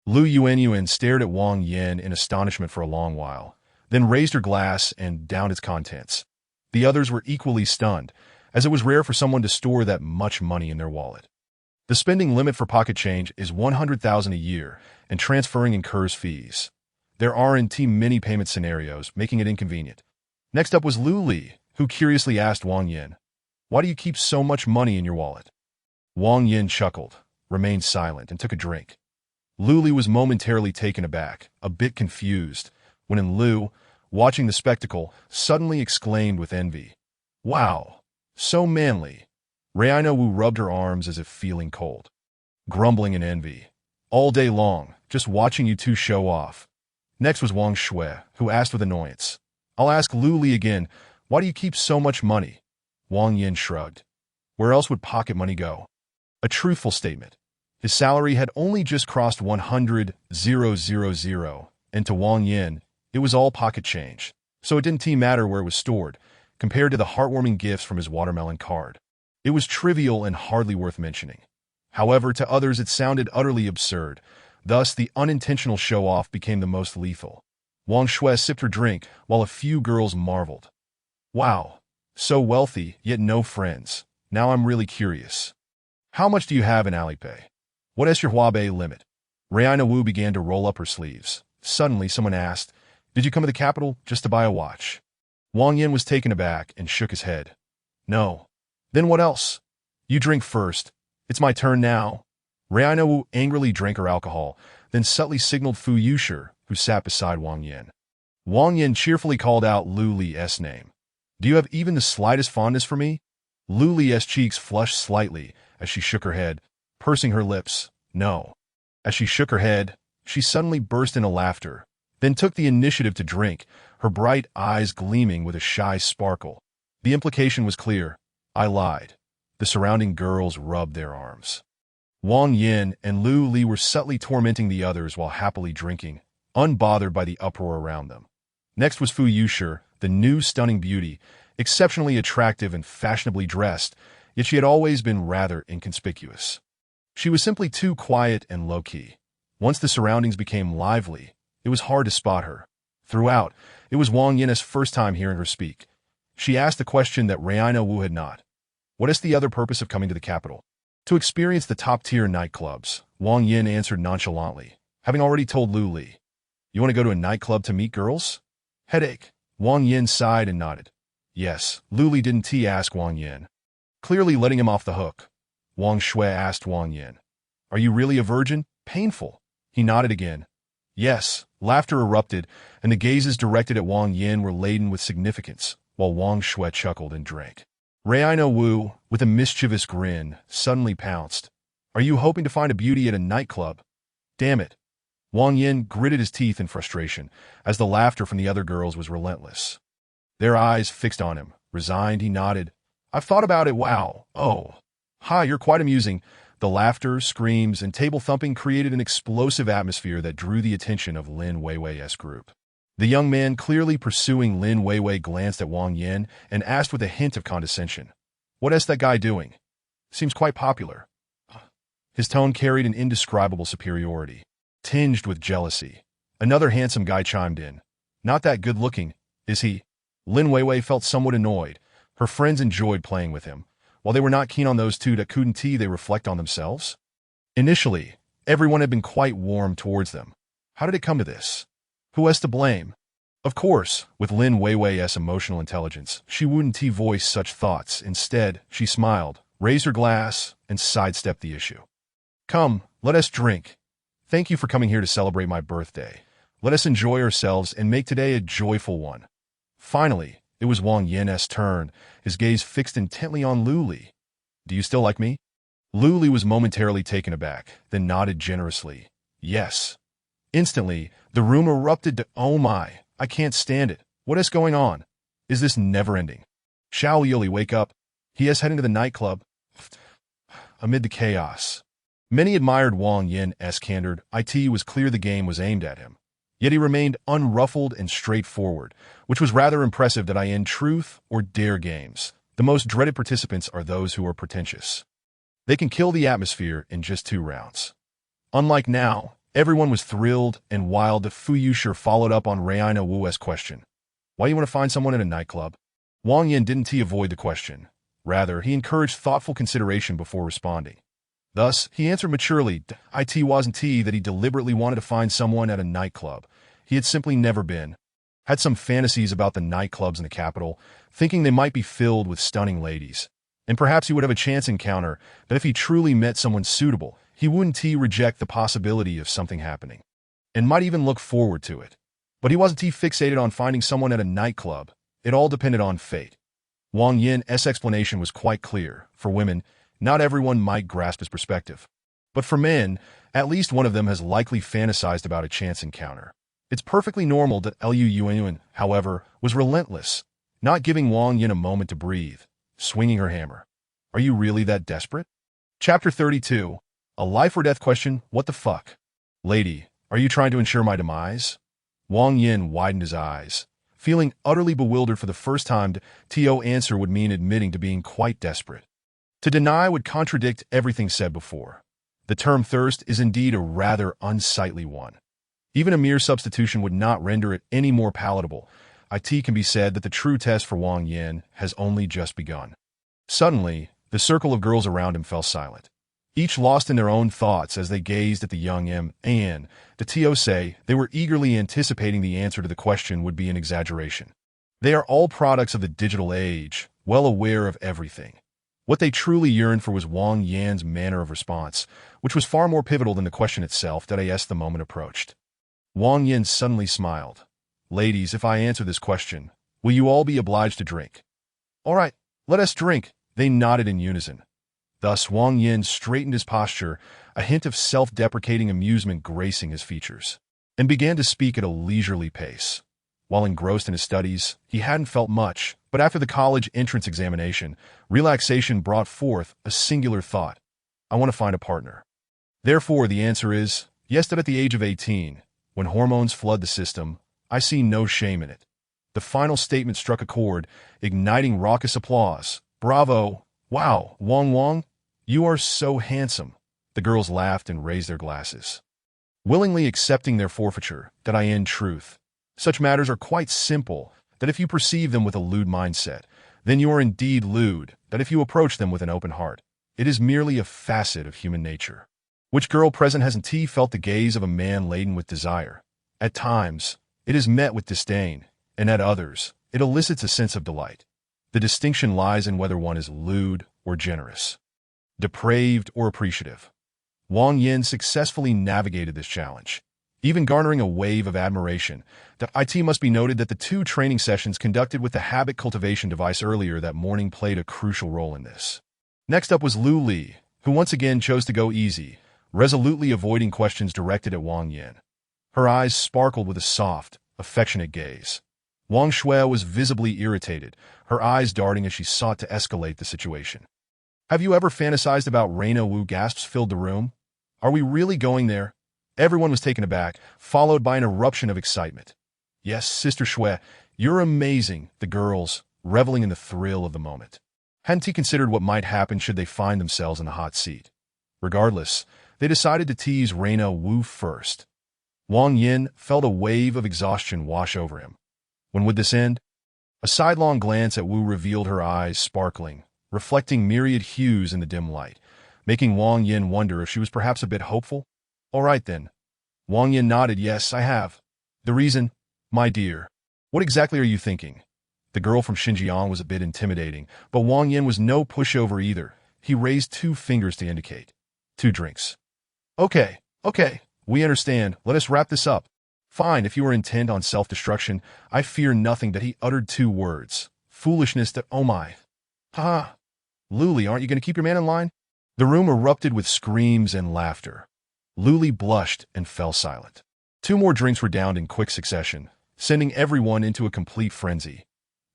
Lu Yuanyuan stared at Wang Yin in astonishment for a long while, then raised her glass and downed its contents. The others were equally stunned, as it was rare for someone to store that much money in their wallet. The spending limit for pocket change is 100,000 a year, and transferring incurs fees. There aren't many payment scenarios, making it inconvenient. Next up was Lu Li, who curiously asked Wang Yin, "Why do you keep so much money in your wallet?" Wang Yin chuckled, remained silent, and took a drink. Lu Li was momentarily taken aback, a bit confused, when Lu, watching the spectacle, suddenly exclaimed with envy, "Wow, so manly." Raina Wu rubbed her arms as if feeling cold, grumbling in envy. "All day long, just watching you two show off." Next was Wang Shui, who asked with annoyance, "I'll ask Lu Li again, why do you keep so much money?" Wang Yin shrugged. Where else would pocket money go? A truthful statement. His salary had only just crossed 100,000, and to Wang Yin, it was all pocket change, so it didn't matter where it was stored, compared to the heartwarming gifts from his watermelon card. It was trivial and hardly worth mentioning. However, to others it sounded utterly absurd. Thus, the unintentional show-off became the most lethal. Wang Shui sipped her drink, while a few girls marveled. "Wow, so wealthy, yet no friends. Now I'm really curious. How much do you have in Alipay? What is your Huabei limit?" Raina Wu began to roll up her sleeves. Suddenly, someone asked, "Did you come to the capital just to buy a watch?" Wang Yin was taken aback and shook his head. "No." "Then what else?" "You drink first. It's my turn now." Raina Wu angrily drank her alcohol, then subtly signaled Fu Yushi, who sat beside Wang Yin. Wang Yin cheerfully called out Lu Li's name. "Do you have even the slightest fondness for me?" Lu Li's cheeks flushed slightly as she shook her head, pursing her lips. "No." As she shook her head, she suddenly burst into laughter, then took the initiative to drink, her bright eyes gleaming with a shy sparkle. The implication was clear. I lied. The surrounding girls rubbed their arms. Wang Yin and Lu Li were subtly tormenting the others while happily drinking, unbothered by the uproar around them. Next was Fu Yushi, the new stunning beauty, exceptionally attractive and fashionably dressed, yet she had always been rather inconspicuous. She was simply too quiet and low-key. Once the surroundings became lively, it was hard to spot her. Throughout, it was Wang Yin's first time hearing her speak. She asked the question that Raina Wu had not. What is the other purpose of coming to the capital? To experience the top-tier nightclubs, Wang Yin answered nonchalantly, having already told Lu Li. You want to go to a nightclub to meet girls? Headache. Wang Yin sighed and nodded. Yes, Lu Li didn't ask Wang Yin, clearly letting him off the hook. Wang Shui asked Wang Yin, Are you really a virgin? Painful. He nodded again. Yes. Laughter erupted, and the gazes directed at Wang Yin were laden with significance, while Wang Shui chuckled and drank. Raino Wu, with a mischievous grin, suddenly pounced. Are you hoping to find a beauty at a nightclub? Damn it. Wang Yin gritted his teeth in frustration, as the laughter from the other girls was relentless. Their eyes fixed on him. Resigned, he nodded. I've thought about it. Wow. Oh. Hi, you're quite amusing. The laughter, screams, and table-thumping created an explosive atmosphere that drew the attention of Lin Weiwei's group. The young man, clearly pursuing Lin Weiwei, glanced at Wang Yin and asked with a hint of condescension, What is that guy doing? Seems quite popular. His tone carried an indescribable superiority, tinged with jealousy. Another handsome guy chimed in. Not that good-looking, is he? Lin Weiwei felt somewhat annoyed. Her friends enjoyed playing with him, while they were not keen on those two that couldn't they reflect on themselves? Initially, everyone had been quite warm towards them. How did it come to this? Who was to blame? Of course, with Lin Weiwei's emotional intelligence, she wouldn't voice such thoughts. Instead, she smiled, raised her glass, and sidestepped the issue. Come, let us drink. Thank you for coming here to celebrate my birthday. Let us enjoy ourselves and make today a joyful one. Finally, it was Wang Yin's turn, his gaze fixed intently on Lu Li. Do you still like me? Lu Li was momentarily taken aback, then nodded generously. Yes. Instantly, the room erupted to, oh my, I can't stand it. What is going on? Is this never-ending? Xiao Yili, wake up. He is heading to the nightclub. Amid the chaos, many admired Wang Yin's candor. It was clear the game was aimed at him. Yet he remained unruffled and straightforward, which was rather impressive. That in truth or dare games, the most dreaded participants are those who are pretentious. They can kill the atmosphere in just 2 rounds. Unlike now, everyone was thrilled and wild. Fu Yushi followed up on Raina Wu's question. Why you want to find someone at a nightclub? Wang Yin didn't avoid the question. Rather, he encouraged thoughtful consideration before responding. Thus, he answered maturely. It wasn't that he deliberately wanted to find someone at a nightclub. He had simply never been. Had some fantasies about the nightclubs in the capital, thinking they might be filled with stunning ladies. And perhaps he would have a chance encounter that if he truly met someone suitable, he wouldn't reject the possibility of something happening, and might even look forward to it. But he wasn't fixated on finding someone at a nightclub. It all depended on fate. Wang Yin's explanation was quite clear. For women, not everyone might grasp his perspective. But for men, at least one of them has likely fantasized about a chance encounter. It's perfectly normal that Lu Yuan, however, was relentless, not giving Wang Yin a moment to breathe, swinging her hammer. Are you really that desperate? Chapter 32. A life or death question. What the fuck? Lady, are you trying to ensure my demise? Wang Yin widened his eyes, feeling utterly bewildered for the first time. To answer would mean admitting to being quite desperate. To deny would contradict everything said before. The term thirst is indeed a rather unsightly one. Even a mere substitution would not render it any more palatable. It can be said that the true test for Wang Yin has only just begun. Suddenly, the circle of girls around him fell silent, each lost in their own thoughts as they gazed at the young M. And, to say, they were eagerly anticipating the answer to the question would be an exaggeration. They are all products of the digital age, well aware of everything. What they truly yearned for was Wang Yin's manner of response, which was far more pivotal than the question itself. As the moment approached, Wang Yin suddenly smiled. Ladies, if I answer this question, will you all be obliged to drink? All right, let us drink. They nodded in unison. Thus, Wang Yin straightened his posture, a hint of self-deprecating amusement gracing his features, and began to speak at a leisurely pace. While engrossed in his studies, he hadn't felt much, but after the college entrance examination, relaxation brought forth a singular thought. I want to find a partner. Therefore, the answer is yes. That at the age of 18, when hormones flood the system, I see no shame in it. The final statement struck a chord, igniting raucous applause. Bravo! Wow, Wang, you are so handsome. The girls laughed and raised their glasses, willingly accepting their forfeiture. That in truth, such matters are quite simple, that if you perceive them with a lewd mindset, then you are indeed lewd. that if you approach them with an open heart, it is merely a facet of human nature. Which girl present hasn't felt the gaze of a man laden with desire? At times, it is met with disdain, and at others, it elicits a sense of delight. The distinction lies in whether one is lewd or generous, depraved or appreciative. Wang Yin successfully navigated this challenge, even garnering a wave of admiration. It must be noted that the 2 training sessions conducted with the habit cultivation device earlier that morning played a crucial role in this. Next up was Lu Li, who once again chose to go easy, resolutely avoiding questions directed at Wang Yin. Her eyes sparkled with a soft, affectionate gaze. Wang Shui was visibly irritated, her eyes darting as she sought to escalate the situation. Have you ever fantasized about Reina Wu? Gasps filled the room. Are we really going there? Everyone was taken aback, followed by an eruption of excitement. Yes, Sister Shui, you're amazing, the girls, reveling in the thrill of the moment. Hadn't he considered what might happen should they find themselves in the hot seat? Regardless, they decided to tease Reina Wu first. Wang Yin felt a wave of exhaustion wash over him. When would this end? A sidelong glance at Wu revealed her eyes sparkling, reflecting myriad hues in the dim light, making Wang Yin wonder if she was perhaps a bit hopeful. All right then. Wang Yin nodded. Yes, I have. The reason? My dear. What exactly are you thinking? The girl from Xinjiang was a bit intimidating, but Wang Yin was no pushover either. He raised 2 fingers to indicate 2 drinks. Okay, we understand. Let us wrap this up. Fine, if you are intent on self-destruction, I fear nothing. That he uttered 2 words. Foolishness. That oh my. Ha! Lu Li, aren't you going to keep your man in line? The room erupted with screams and laughter. Lu Li blushed and fell silent. 2 more drinks were downed in quick succession, sending everyone into a complete frenzy.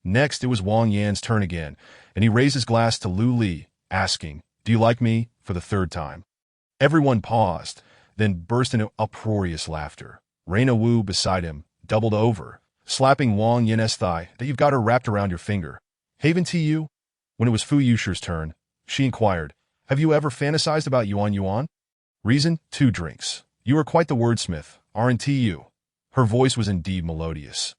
Next, it was Wang Yan's turn again, and he raised his glass to Lu Li, asking, "Do you like me?" for the 3rd time. Everyone paused, then burst into uproarious laughter. Reina Wu, beside him, doubled over, slapping Wang Yin's thigh. "That you've got her wrapped around your finger. Haven't you?" When it was Fu Yusher's turn, she inquired, "Have you ever fantasized about Yuan? Reason? 2 drinks. You are quite the wordsmith, aren't you?" Her voice was indeed melodious.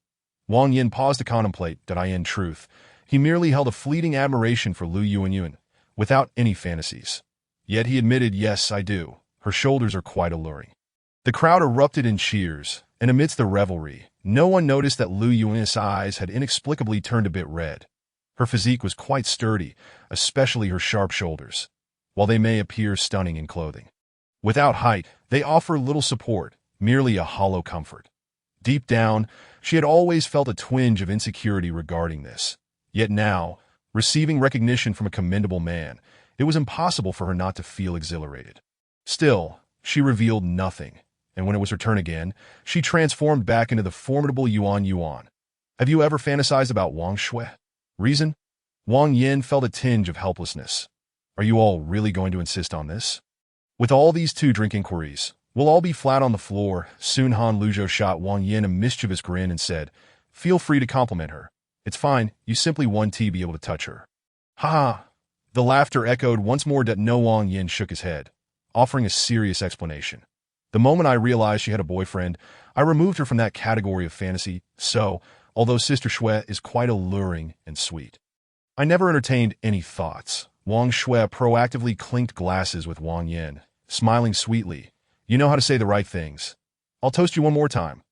Wang Yin paused to contemplate. That in truth, he merely held a fleeting admiration for Lu Yuan, without any fantasies. Yet he admitted, "Yes, I do. Her shoulders are quite alluring." The crowd erupted in cheers, and amidst the revelry, no one noticed that Lu Yuan's eyes had inexplicably turned a bit red. Her physique was quite sturdy, especially her sharp shoulders, while they may appear stunning in clothing. Without height, they offer little support, merely a hollow comfort. Deep down, she had always felt a twinge of insecurity regarding this. Yet now, receiving recognition from a commendable man, it was impossible for her not to feel exhilarated. Still, she revealed nothing, and when it was her turn again, she transformed back into the formidable Yuan. "Have you ever fantasized about Wang Shui?" Reason? Wang Yin felt a tinge of helplessness. "Are you all really going to insist on this? With all these 2 drink inquiries, we'll all be flat on the floor." Soon Han Luzhou shot Wang Yin a mischievous grin and said, "Feel free to compliment her. It's fine, you simply won't be able to touch her." "Ha ha!" The laughter echoed once more. No, Wang Yin shook his head, offering a serious explanation. "The moment I realized she had a boyfriend, I removed her from that category of fantasy, so, although Sister Shui is quite alluring and sweet, I never entertained any thoughts." Wang Shui proactively clinked glasses with Wang Yin, smiling sweetly. "You know how to say the right things. I'll toast you one more time."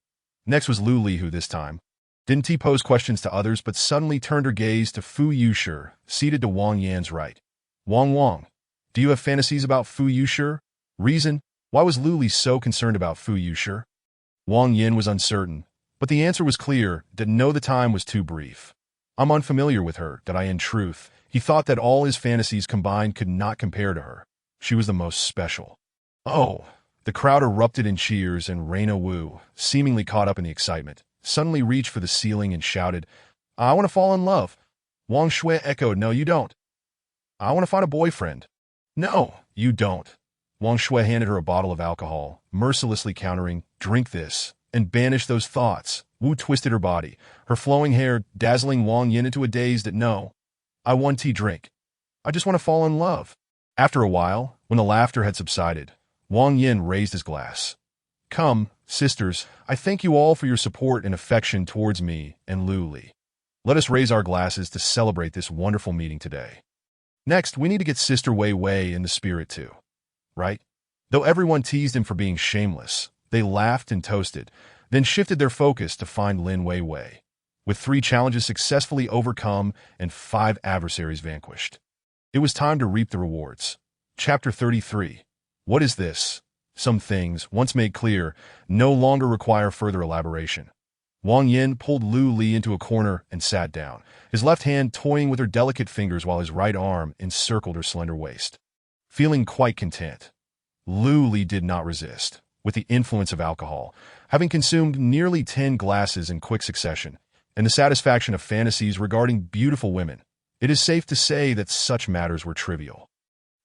Next was Lu Li, who this time didn't pose questions to others but suddenly turned her gaze to Fu Yusher, seated to Wang Yan's right. Wang, do you have fantasies about Fu Yusher? Reason? Why was Lu Li so concerned about Fu Yusher? Wang Yin was uncertain, but the answer was clear. No, the time was too brief. "I'm unfamiliar with her." In truth, he thought that all his fantasies combined could not compare to her. She was the most special. "Oh!" The crowd erupted in cheers, and Reina Wu, seemingly caught up in the excitement, suddenly reached for the ceiling and shouted, "I want to fall in love." Wang Shui echoed, "No, you don't." "I want to find a boyfriend." "No, you don't." Wang Shui handed her a bottle of alcohol, mercilessly countering, "Drink this, and banish those thoughts." Wu twisted her body, her flowing hair dazzling Wang Yin into a daze. "No, I want to drink. I just want to fall in love." After a while, when the laughter had subsided, Wang Yin raised his glass. "Come, sisters, I thank you all for your support and affection towards me and Lu Li. Let us raise our glasses to celebrate this wonderful meeting today." Next, we need to get Sister Wei Wei in the spirit too, right? Though everyone teased him for being shameless, they laughed and toasted, then shifted their focus to find Lin Wei Wei, with 3 challenges successfully overcome and 5 adversaries vanquished. It was time to reap the rewards. Chapter 33. What is this? Some things, once made clear, no longer require further elaboration. Wang Yin pulled Lu Li into a corner and sat down, his left hand toying with her delicate fingers while his right arm encircled her slender waist. Feeling quite content, Lu Li did not resist. With the influence of alcohol, having consumed nearly 10 glasses in quick succession, and the satisfaction of fantasies regarding beautiful women, it is safe to say that such matters were trivial.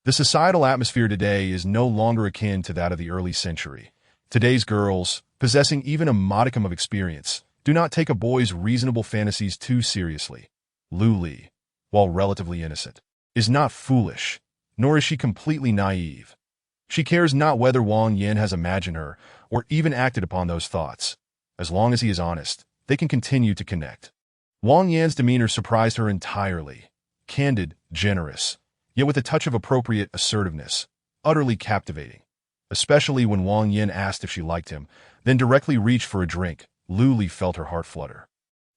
The societal atmosphere today is no longer akin to that of the early century. Today's girls, possessing even a modicum of experience, do not take a boy's reasonable fantasies too seriously. Lu Li, while relatively innocent, is not foolish, nor is she completely naive. She cares not whether Wang Yin has imagined her or even acted upon those thoughts. As long as he is honest, they can continue to connect. Wang Yan's demeanor surprised her entirely. Candid, generous, yet with a touch of appropriate assertiveness, utterly captivating. Especially when Wang Yin asked if she liked him, then directly reached for a drink, Lu Li felt her heart flutter.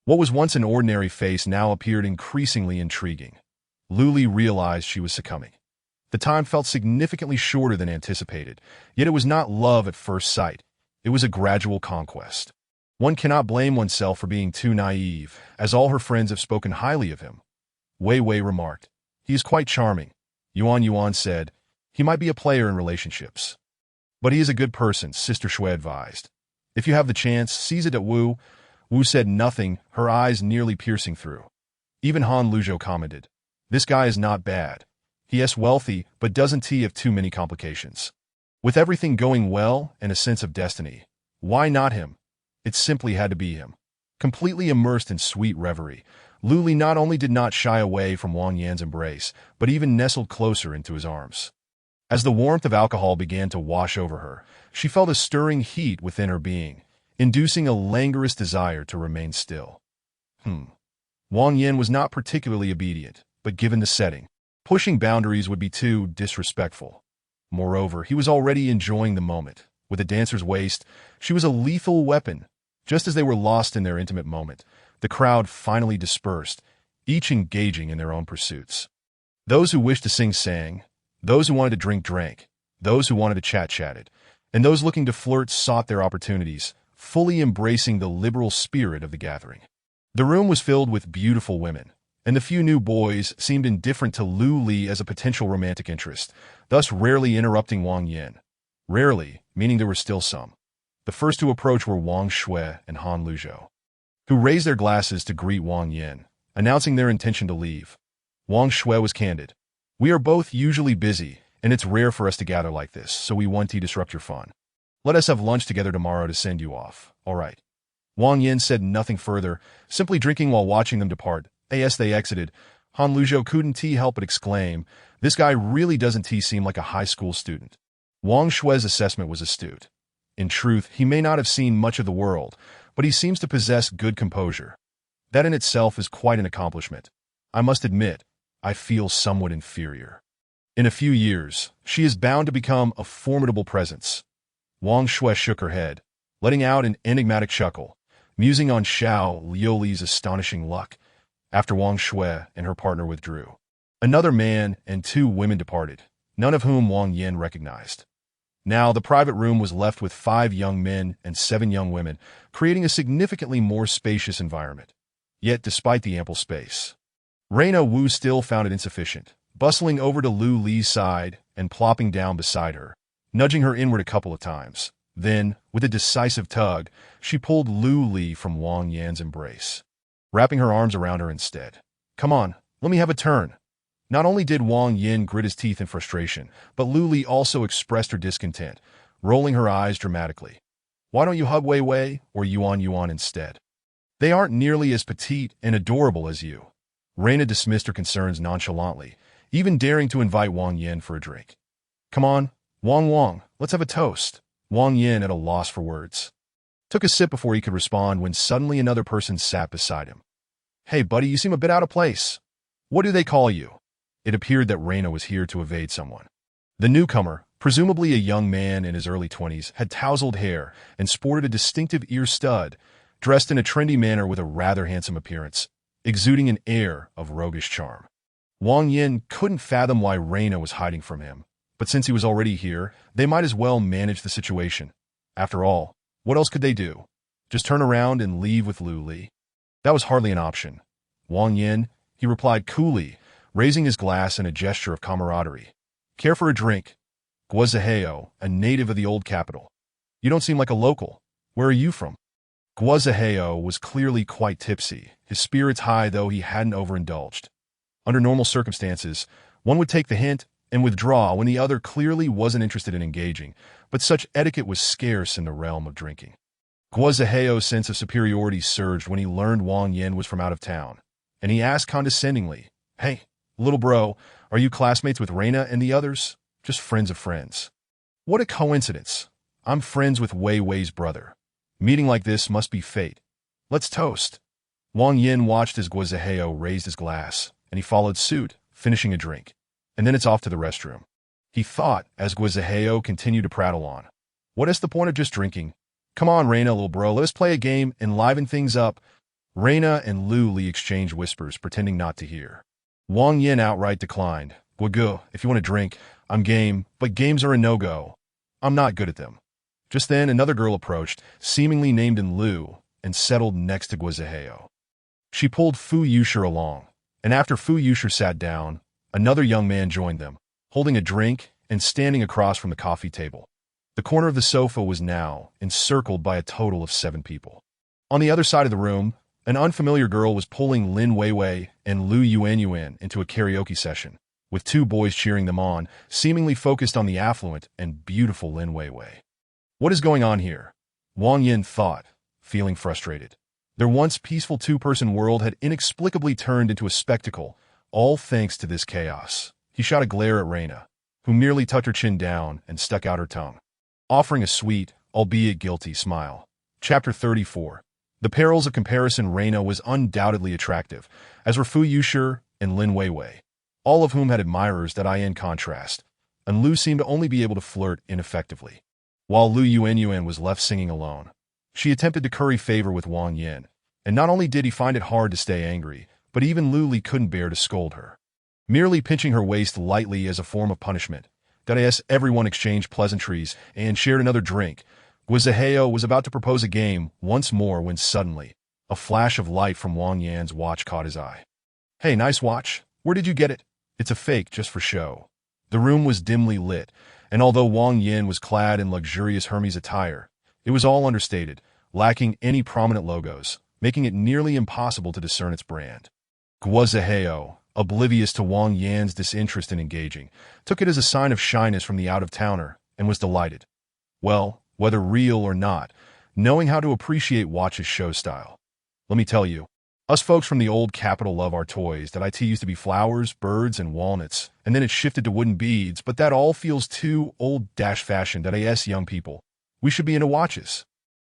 What was once an ordinary face now appeared increasingly intriguing. Lu Li realized she was succumbing. The time felt significantly shorter than anticipated, yet it was not love at first sight. It was a gradual conquest. One cannot blame oneself for being too naive, as all her friends have spoken highly of him. Wei Wei remarked, "He is quite charming." Yuan said, "He might be a player in relationships. But he is a good person," Sister Shui advised. "If you have the chance, seize it at Wu." Wu said nothing, her eyes nearly piercing through. Even Han Luzhou commented, "This guy is not bad. He is wealthy, but doesn't he have too many complications? With everything going well and a sense of destiny, why not him?" It simply had to be him. Completely immersed in sweet reverie, Lu Li not only did not shy away from Wang Yan's embrace, but even nestled closer into his arms. As the warmth of alcohol began to wash over her, she felt a stirring heat within her being, inducing a languorous desire to remain still. Wang Yan was not particularly obedient, but given the setting, pushing boundaries would be too disrespectful. Moreover, he was already enjoying the moment. With a dancer's waist, she was a lethal weapon. Just as they were lost in their intimate moment, the crowd finally dispersed, each engaging in their own pursuits. Those who wished to sing sang, those who wanted to drink drank, those who wanted to chat chatted, and those looking to flirt sought their opportunities, fully embracing the liberal spirit of the gathering. The room was filled with beautiful women, and the few new boys seemed indifferent to Lu Li as a potential romantic interest, thus rarely interrupting Wang Yin. Rarely, meaning there were still some. The first to approach were Wang Shui and Han Luzhou, who raised their glasses to greet Wang Yin, announcing their intention to leave. Wang Shui was candid. "We are both usually busy, and it's rare for us to gather like this, so we want to disrupt your fun. Let us have lunch together tomorrow to send you off, all right?" Wang Yin said nothing further, simply drinking while watching them depart. As they exited, Han Luzhou couldn't help but exclaim, "This guy really doesn't seem like a high school student." Wang Shui's assessment was astute. In truth, he may not have seen much of the world, but he seems to possess good composure. That in itself is quite an accomplishment. I must admit, I feel somewhat inferior. In a few years, she is bound to become a formidable presence. Wang Shui shook her head, letting out an enigmatic chuckle, musing on Xiao Liuli's astonishing luck. After Wang Shui and her partner withdrew, another man and 2 women departed, none of whom Wang Yin recognized. Now the private room was left with 5 young men and 7 young women, creating a significantly more spacious environment. Yet, despite the ample space, Reina Wu still found it insufficient, bustling over to Lu Li's side and plopping down beside her, nudging her inward a couple of times. Then, with a decisive tug, she pulled Lu Li from Wang Yan's embrace, wrapping her arms around her instead. "Come on, let me have a turn." Not only did Wang Yin grit his teeth in frustration, but Lu Li also expressed her discontent, rolling her eyes dramatically. "Why don't you hug Wei Wei or Yuan instead? They aren't nearly as petite and adorable as you." Reina dismissed her concerns nonchalantly, even daring to invite Wang Yin for a drink. "Come on, Wang, let's have a toast." Wang Yin, at a loss for words, took a sip before he could respond when suddenly another person sat beside him. "Hey, buddy, you seem a bit out of place. What do they call you?" It appeared that Reina was here to evade someone. The newcomer, presumably a young man in his early 20s, had tousled hair and sported a distinctive ear stud, dressed in a trendy manner with a rather handsome appearance, exuding an air of roguish charm. Wang Yin couldn't fathom why Reina was hiding from him, but since he was already here, they might as well manage the situation. After all, what else could they do? Just turn around and leave with Lu Li? That was hardly an option. Wang Yin, he replied coolly, raising his glass in a gesture of camaraderie. Care for a drink? Guozaheo, a native of the old capital. You don't seem like a local. Where are you from? Guozaheo was clearly quite tipsy, his spirits high though he hadn't overindulged. Under normal circumstances, one would take the hint and withdraw when the other clearly wasn't interested in engaging, but such etiquette was scarce in the realm of drinking. Guozaheo's sense of superiority surged when he learned Wang Yin was from out of town, and he asked condescendingly, Hey, little bro, are you classmates with Reina and the others? Just friends of friends. What a coincidence. I'm friends with Wei Wei's brother. Meeting like this must be fate. Let's toast. Wang Yin watched as Guozaheo raised his glass, and he followed suit, finishing a drink. And then it's off to the restroom. He thought as Guozaheo continued to prattle on. What is the point of just drinking? Come on, Reina, little bro, let us play a game and liven things up. Reina and Lu Li exchanged whispers, pretending not to hear. Wang Yin outright declined. Guogu, if you want to drink, I'm game, but games are a no-go. I'm not good at them. Just then, another girl approached, seemingly named in Lu, and settled next to Guozaheo. She pulled Fu Yusher along, and after Fu Yusher sat down, another young man joined them, holding a drink and standing across from the coffee table. The corner of the sofa was now encircled by a total of 7 people. On the other side of the room, an unfamiliar girl was pulling Lin Weiwei and Lu Yuanyuan into a karaoke session, with 2 boys cheering them on, seemingly focused on the affluent and beautiful Lin Weiwei. What is going on here? Wang Yin thought, feeling frustrated. Their once peaceful 2-person world had inexplicably turned into a spectacle, all thanks to this chaos. He shot a glare at Reina, who merely tucked her chin down and stuck out her tongue, offering a sweet, albeit guilty, smile. Chapter 34. The perils of comparison. Reina was undoubtedly attractive, as were Fu Yusher and Lin Weiwei, all of whom had admirers that in contrast, and Lu seemed to only be able to flirt ineffectively. While Lu Yuanyuan was left singing alone, she attempted to curry favor with Wang Yin, and not only did he find it hard to stay angry, but even Lu Li couldn't bear to scold her. Merely pinching her waist lightly as a form of punishment, everyone exchanged pleasantries and shared another drink. Guozaheo was about to propose a game once more when suddenly, a flash of light from Wang Yan's watch caught his eye. Hey, nice watch. Where did you get it? It's a fake, just for show. The room was dimly lit, and although Wang Yin was clad in luxurious Hermes attire, it was all understated, lacking any prominent logos, making it nearly impossible to discern its brand. Guozaheo, oblivious to Wang Yan's disinterest in engaging, took it as a sign of shyness from the out-of-towner and was delighted. Well, whether real or not, knowing how to appreciate watches show style. Let me tell you, us folks from the old capital love our toys that used to be flowers, birds, and walnuts, and then it shifted to wooden beads, but that all feels too old-fashioned young people. We should be into watches.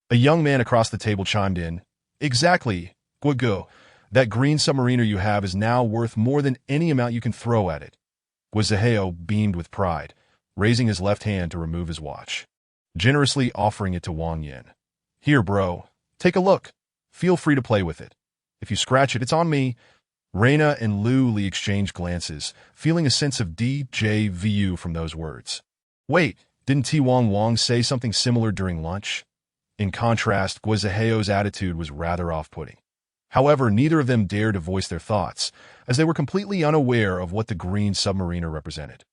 A young man across the table chimed in. Exactly, Guogu. That green submariner you have is now worth more than any amount you can throw at it. Guozaheo beamed with pride, raising his left hand to remove his watch, generously offering it to Wang Yin. Here, bro. Take a look. Feel free to play with it. If you scratch it, it's on me. Reina and Lu Li exchanged glances, feeling a sense of déjà vu from those words. Wait, didn't T. Wang say something similar during lunch? In contrast, Guozaheo's attitude was rather off-putting. However, neither of them dared to voice their thoughts, as they were completely unaware of what the green submariner represented.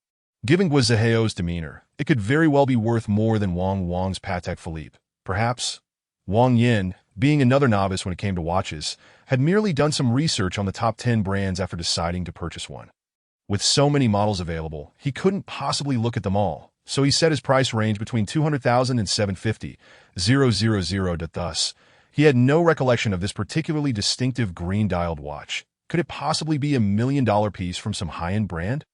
Given Guozaheo's demeanor, it could very well be worth more than Wang's Patek Philippe. Perhaps Wang Yin, being another novice when it came to watches, had merely done some research on the top 10 brands after deciding to purchase one. With so many models available, he couldn't possibly look at them all, so he set his price range between 200,000 and 750,000. Thus, he had no recollection of this particularly distinctive green-dialed watch. Could it possibly be $1 million piece from some high-end brand?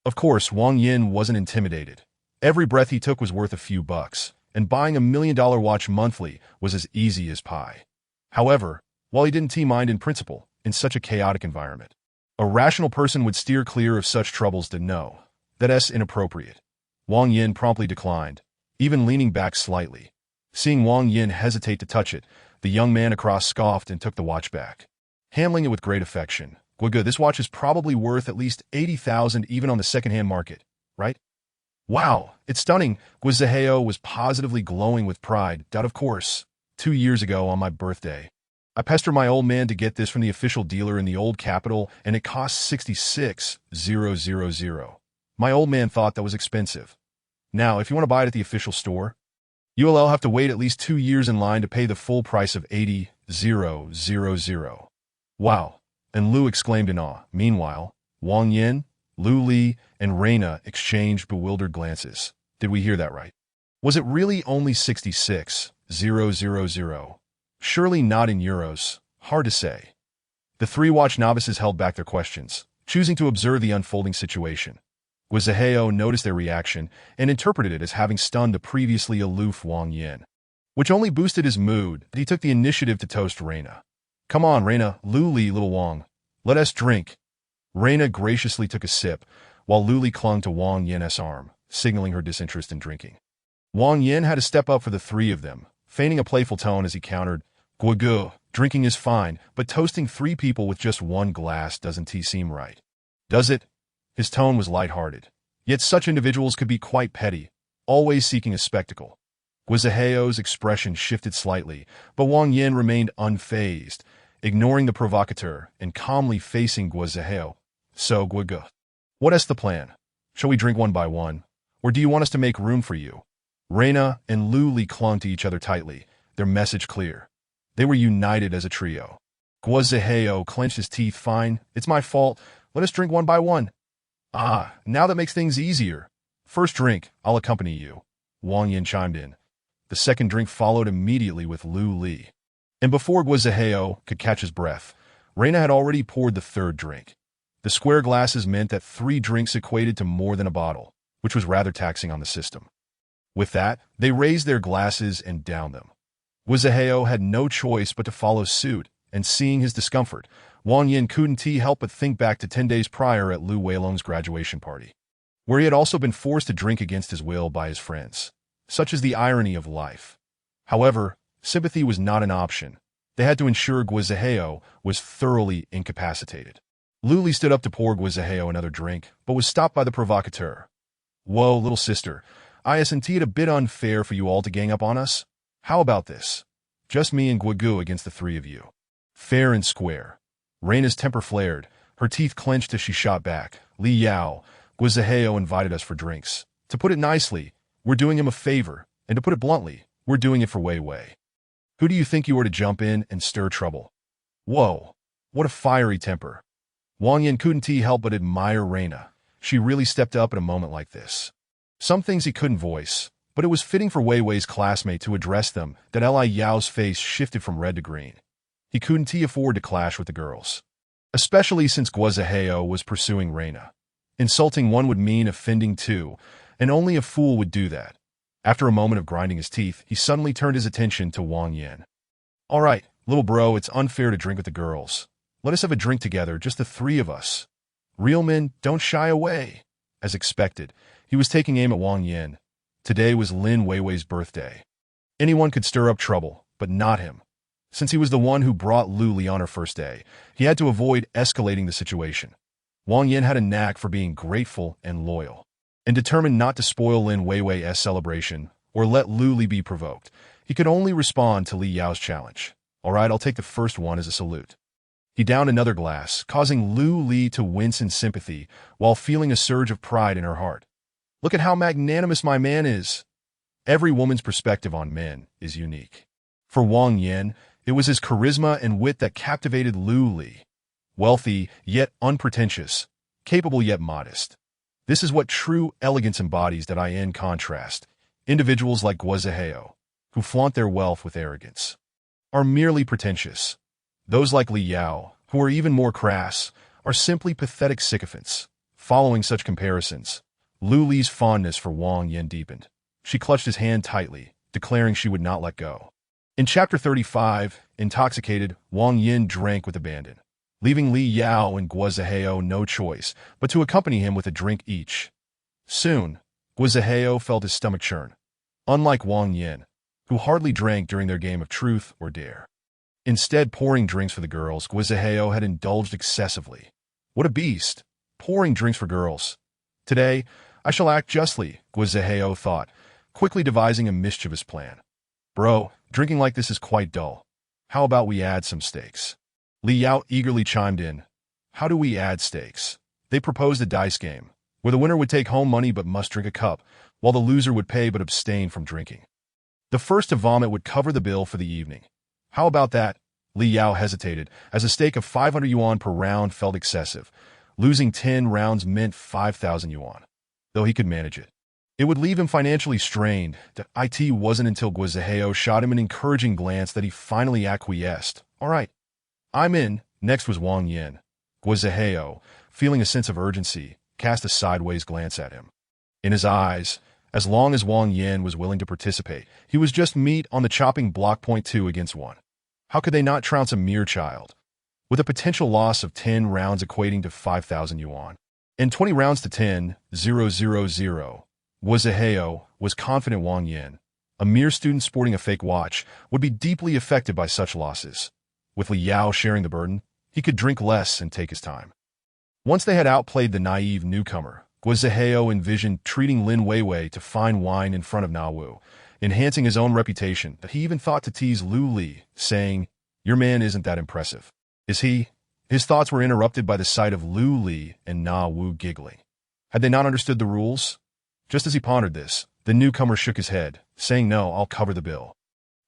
Of course, Wang Yin wasn't intimidated. Every breath he took was worth a few bucks, and buying $1 million watch monthly was as easy as pie. However, while he didn't mind in principle, in such a chaotic environment, A rational person would steer clear of such troubles to no. That's inappropriate. Wang Yin promptly declined, even leaning back slightly. Seeing Wang Yin hesitate to touch it, the young man across scoffed and took the watch back, handling it with great affection. Good, this watch is probably worth at least 80,000 even on the second-hand market, right? Wow, it's stunning. Guizaheo was positively glowing with pride. Of course, 2 years ago on my birthday, I pestered my old man to get this from the official dealer in the old capital, and it cost 66,000. My old man thought that was expensive. Now, if you want to buy it at the official store, you'll have to wait at least 2 years in line to pay the full price of 80,000. Wow, and Lu exclaimed in awe. Meanwhile, Wang Yin, Lu Li, and Reina exchanged bewildered glances. Did we hear that right? Was it really only 66,000? Surely not in euros. Hard to say. The three watch novices held back their questions, choosing to observe the unfolding situation. Guizaheo noticed their reaction and interpreted it as having stunned the previously aloof Wang Yin, which only boosted his mood. He took the initiative to toast Reina. Come on, Reina, Lu Li, little Wang. Let us drink. Reina graciously took a sip, while Lu Li clung to Wang Yin's arm, signaling her disinterest in drinking. Wang Yin had to step up for the three of them, feigning a playful tone as he countered, Guigu, drinking is fine, but toasting 3 people with just 1 glass doesn't seem right. Does it? His tone was light-hearted. Yet such individuals could be quite petty, always seeking a spectacle. Guizaheo's expression shifted slightly, but Wang Yin remained unfazed, ignoring the provocateur and calmly facing Guizaheo. So, Guigu, what is the plan? Shall we drink one by one? Or do you want us to make room for you? Reina and Lu Li clung to each other tightly, their message clear. They were united as a trio. Guizaheo clenched his teeth. Fine, it's my fault. Let us drink one by one. Ah, now that makes things easier. First drink, I'll accompany you. Wang Yin chimed in. The second drink followed immediately with Lu Li. And before Guizaheo could catch his breath, Reina had already poured the third drink. The square glasses meant that 3 drinks equated to more than a bottle, which was rather taxing on the system. With that, they raised their glasses and downed them. Guizaheo had no choice but to follow suit, and seeing his discomfort, Wang Yin couldn't help but think back to 10 days prior at Lu Weilong's graduation party, where he had also been forced to drink against his will by his friends. Such is the irony of life. However, sympathy was not an option. They had to ensure Guizaheo was thoroughly incapacitated. Lu Li stood up to pour Guizaheo another drink, but was stopped by the provocateur. Whoa, little sister, isn't it a bit unfair for you all to gang up on us? How about this? Just me and Guigu against the 3 of you. Fair and square. Reina's temper flared, her teeth clenched as she shot back. Li Yao, Guizaheo invited us for drinks. To put it nicely, we're doing him a favor, and to put it bluntly, we're doing it for Wei Wei. Who do you think you are to jump in and stir trouble? Whoa, what a fiery temper. Wang Yin couldn't help but admire Reina. She really stepped up at a moment like this. Some things he couldn't voice, but it was fitting for Wei Wei's classmate to address them that Li Yao's face shifted from red to green. He couldn't afford to clash with the girls, especially since Guizaheo was pursuing Reina. Insulting one would mean offending 2, and only a fool would do that. After a moment of grinding his teeth, he suddenly turned his attention to Wang Yin. All right, little bro, it's unfair to drink with the girls. Let us have a drink together, just the 3 of us. Real men don't shy away. As expected, he was taking aim at Wang Yin. Today was Lin Weiwei's birthday. Anyone could stir up trouble, but not him. Since he was the one who brought Lu Li on her first day, he had to avoid escalating the situation. Wang Yin had a knack for being grateful and loyal, and determined not to spoil Lin Weiwei's celebration or let Lu Li be provoked. He could only respond to Li Yao's challenge. All right, I'll take the first one as a salute. He downed another glass, causing Lu Li to wince in sympathy while feeling a surge of pride in her heart. Look at how magnanimous my man is. Every woman's perspective on men is unique. For Wang Yin, it was his charisma and wit that captivated Lu Li. Wealthy, yet unpretentious. Capable, yet modest. This is what true elegance embodies. In contrast, individuals like Guizaheo, who flaunt their wealth with arrogance, are merely pretentious. Those like Li Yao, who are even more crass, are simply pathetic sycophants. Following such comparisons, Lu Li's fondness for Wang Yin deepened. She clutched his hand tightly, declaring she would not let go. In Chapter 35, intoxicated, Wang Yin drank with abandon. leaving Li Yao and Guo no choice but to accompany him with a drink each. Soon, Guo felt his stomach churn, unlike Wang Yin, who hardly drank during their game of truth or dare. Instead pouring drinks for the girls, Guo had indulged excessively. What a beast! Pouring drinks for girls. Today, I shall act justly, Guo thought, quickly devising a mischievous plan. Bro, drinking like this is quite dull. How about we add some stakes? Li Yao eagerly chimed in. How do we add stakes? They proposed a dice game, where the winner would take home money but must drink a cup, while the loser would pay but abstain from drinking. The first to vomit would cover the bill for the evening. How about that? Li Yao hesitated, as a stake of 500 yuan per round felt excessive. Losing 10 rounds meant 5,000 yuan, though he could manage it. It would leave him financially strained. It wasn't until Guo shot him an encouraging glance that he finally acquiesced. All right, I'm in. Next was Wang Yin. Guo, feeling a sense of urgency, cast a sideways glance at him. In his eyes, as long as Wang Yin was willing to participate, he was just meat on the chopping block. 2 against 1. How could they not trounce a mere child? With a potential loss of 10 rounds equating to 5,000 yuan. And 20 rounds to 10, 000. Guo was confident Wang Yin, a mere student sporting a fake watch, would be deeply affected by such losses. With Li Yao sharing the burden, he could drink less and take his time. Once they had outplayed the naive newcomer, Guo envisioned treating Lin Weiwei to fine wine in front of Na Wu, enhancing his own reputation. That he even thought to tease Lu Li, saying, "Your man isn't that impressive, is he?" His thoughts were interrupted by the sight of Lu Li and Na Wu giggling. Had they not understood the rules? Just as he pondered this, the newcomer shook his head, saying, "No, I'll cover the bill.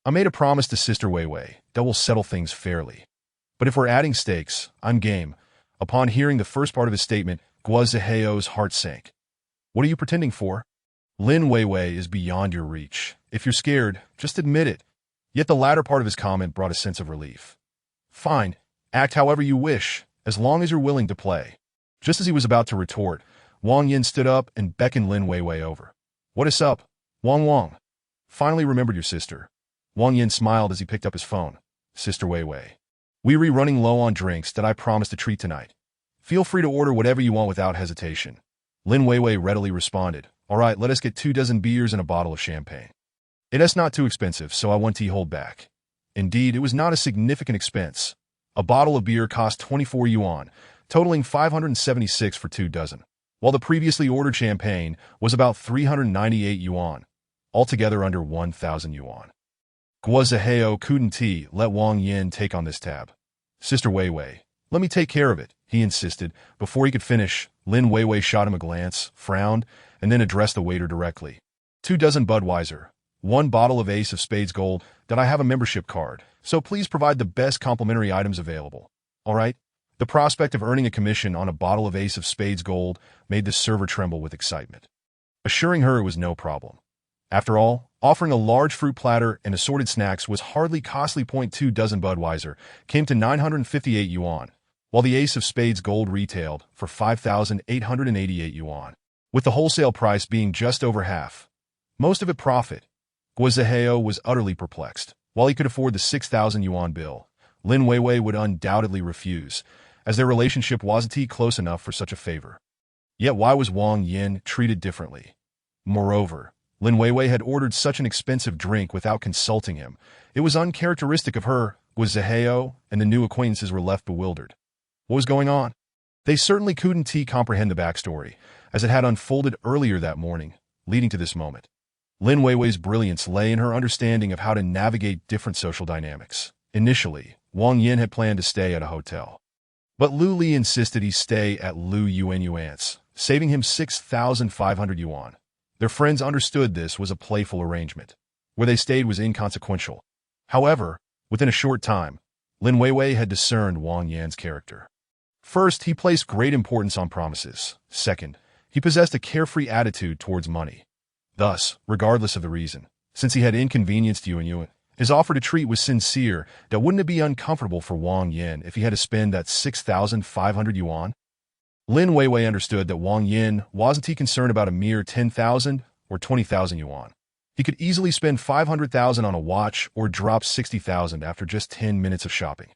I made a promise to Sister Weiwei that will settle things fairly. But if we're adding stakes, I'm game." Upon hearing the first part of his statement, Guo's heart sank. "What are you pretending for? Lin Weiwei is beyond your reach. If you're scared, just admit it." Yet the latter part of his comment brought a sense of relief. "Fine, act however you wish, as long as you're willing to play." Just as he was about to retort, Wang Yin stood up and beckoned Lin Weiwei over. "What is up, Wang? Finally remembered your sister." Wang Yin smiled as he picked up his phone. "Sister Weiwei, we're running low on drinks that I promised to treat tonight. Feel free to order whatever you want without hesitation." Lin Weiwei readily responded, "All right, let us get 2 dozen beers and a bottle of champagne. It's not too expensive, so I want to hold back." Indeed, it was not a significant expense. A bottle of beer cost 24 yuan, totaling 576 for 2 dozen, while the previously ordered champagne was about 398 yuan, altogether under 1,000 yuan. Guo couldn't let Wang Yin take on this tab. "Sister Weiwei, let me take care of it," he insisted. Before he could finish, Lin Weiwei shot him a glance, frowned, and then addressed the waiter directly. 2 dozen Budweiser, 1 bottle of Ace of Spades Gold. That I have a membership card, so please provide the best complimentary items available. All right?" The prospect of earning a commission on a bottle of Ace of Spades Gold made the server tremble with excitement, assuring her it was no problem. After all, offering a large fruit platter and assorted snacks was hardly costly. 2 dozen Budweiser came to 958 yuan, while the Ace of Spades Gold retailed for 5,888 yuan, with the wholesale price being just over half. Most of it profit. Guo was utterly perplexed. While he could afford the 6,000 yuan bill, Lin Weiwei would undoubtedly refuse, as their relationship wasn't close enough for such a favor. Yet why was Wang Yin treated differently? Moreover, Lin Weiwei had ordered such an expensive drink without consulting him. It was uncharacteristic of her. Guo and the new acquaintances were left bewildered. What was going on? They certainly couldn't comprehend the backstory, as it had unfolded earlier that morning, leading to this moment. Lin Weiwei's brilliance lay in her understanding of how to navigate different social dynamics. Initially, Wang Yin had planned to stay at a hotel, but Lu Li insisted he stay at Lu Yuan's, saving him 6,500 yuan. Their friends understood this was a playful arrangement. Where they stayed was inconsequential. However, within a short time, Lin Weiwei had discerned Wang Yan's character. First, he placed great importance on promises. Second, he possessed a carefree attitude towards money. Thus, regardless of the reason, since he had inconvenienced Yuan, his offer to treat was sincere. That wouldn't it be uncomfortable for Wang Yin if he had to spend that 6,500 yuan? Lin Weiwei understood that Wang Yin wasn't concerned about a mere 10,000 or 20,000 yuan. He could easily spend 500,000 on a watch or drop 60,000 after just 10 minutes of shopping.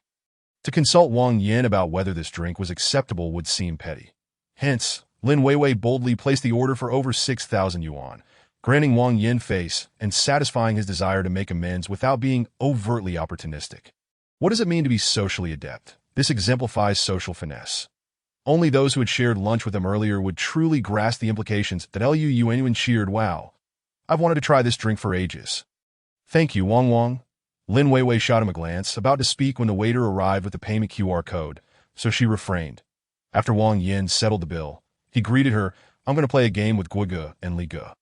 To consult Wang Yin about whether this drink was acceptable would seem petty. Hence, Lin Weiwei boldly placed the order for over 6,000 yuan, granting Wang Yin face and satisfying his desire to make amends without being overtly opportunistic. What does it mean to be socially adept? This exemplifies social finesse. Only those who had shared lunch with him earlier would truly grasp the implications that Lu Yuan cheered, "Wow, I've wanted to try this drink for ages." "Thank you, Wang Wang." Lin Weiwei shot him a glance, about to speak when the waiter arrived with the payment QR code, so she refrained. After Wang Yin settled the bill, he greeted her, "I'm going to play a game with Guige and Li Ge.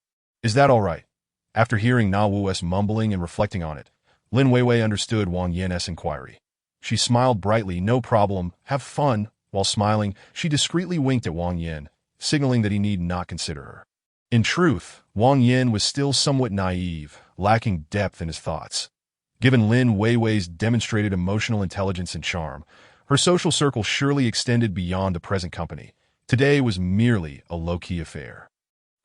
Is that all right?" After hearing Na Wu's mumbling and reflecting on it, Lin Weiwei understood Wang Yin's inquiry. She smiled brightly, "No problem, have fun." While smiling, she discreetly winked at Wang Yin, signaling that he need not consider her. In truth, Wang Yin was still somewhat naive, lacking depth in his thoughts. Given Lin Weiwei's demonstrated emotional intelligence and charm, her social circle surely extended beyond the present company. Today was merely a low-key affair.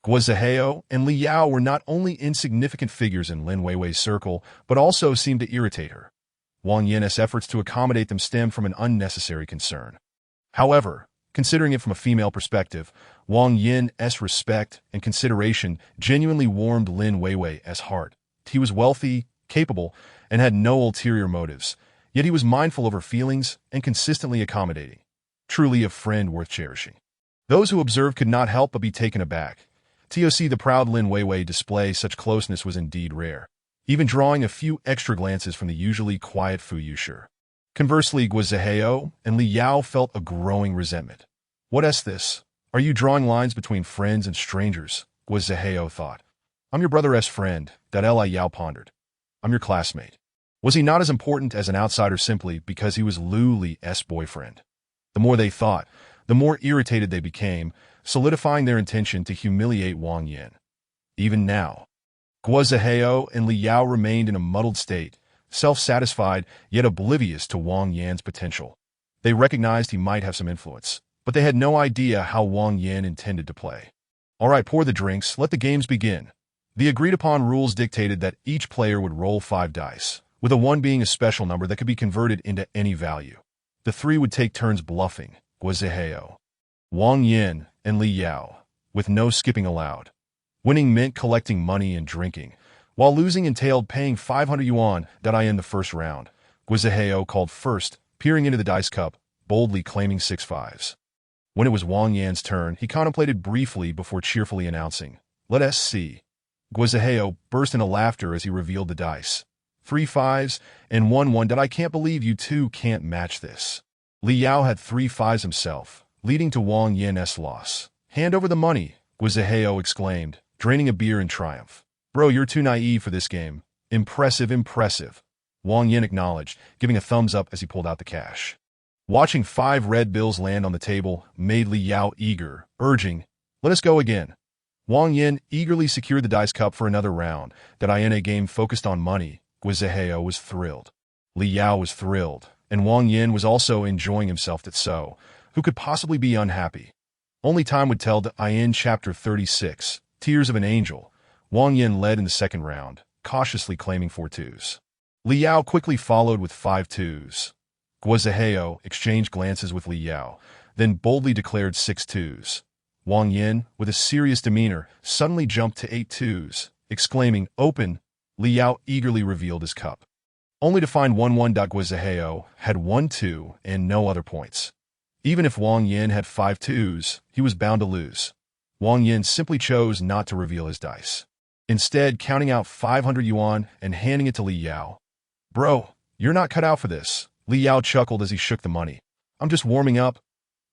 Guo Zihao and Li Yao were not only insignificant figures in Lin Weiwei's circle, but also seemed to irritate her. Wang Yin's efforts to accommodate them stemmed from an unnecessary concern. However, considering it from a female perspective, Wang Yin's respect and consideration genuinely warmed Lin Weiwei's heart. He was wealthy, capable, and had no ulterior motives, yet he was mindful of her feelings and consistently accommodating. Truly a friend worth cherishing. Those who observed could not help but be taken aback. To see the proud Lin Weiwei display such closeness was indeed rare, even drawing a few extra glances from the usually quiet Fu Yushi. Conversely, Guo Zihao and Li Yao felt a growing resentment. "What's this? Are you drawing lines between friends and strangers?" Guo Zihao thought. "I'm your brother's friend," Li Yao pondered. "I'm your classmate." Was he not as important as an outsider simply because he was Lu Li's boyfriend? The more they thought, the more irritated they became, solidifying their intention to humiliate Wang Yin. Even now, Guo Zihao and Li Yao remained in a muddled state, self-satisfied yet oblivious to Wang Yin's potential. They recognized he might have some influence, but they had no idea how Wang Yin intended to play. "All right, pour the drinks, let the games begin." The agreed-upon rules dictated that each player would roll 5 dice, with a 1 being a special number that could be converted into any value. The 3 would take turns bluffing, Guo Zihao, Wang Yin, and Li Yao, with no skipping allowed. Winning meant collecting money and drinking, while losing entailed paying 500 yuan in the first round. Guo Zihao called first, peering into the dice cup, boldly claiming 6 5s. When it was Wang Yan's turn, he contemplated briefly before cheerfully announcing, "Let us see." Guo Zihao burst into laughter as he revealed the dice. 3 5s and 1 1. "I can't believe you two can't match this." Li Yao had 3 5s himself, leading to Wang Yin's loss. "Hand over the money," Guo Zihao exclaimed, draining a beer in triumph. "Bro, you're too naive for this game." "Impressive, impressive," Wang Yin acknowledged, giving a thumbs up as he pulled out the cash. Watching 5 red bills land on the table made Li Yao eager, urging, "Let us go again." Wang Yin eagerly secured the dice cup for another round. In a game focused on money, Guo Zihao was thrilled. Li Yao was thrilled, and Wang Yin was also enjoying himself. Who could possibly be unhappy? Only time would tell. In Chapter 36, Tears of an Angel, Wang Yin led in the second round, cautiously claiming 4 2s. Li Yao quickly followed with 5 2s. Guo Zihao exchanged glances with Li Yao, then boldly declared 6 2s. Wang Yin, with a serious demeanor, suddenly jumped to 8 2s, exclaiming, "Open!" Li Yao eagerly revealed his cup, only to find 1 1. Guo Zihao had 1 2 and no other points. Even if Wang Yin had 5 2s, he was bound to lose. Wang Yin simply chose not to reveal his dice, instead counting out 500 yuan and handing it to Li Yao. "Bro, you're not cut out for this." Li Yao chuckled as he shook the money. "I'm just warming up."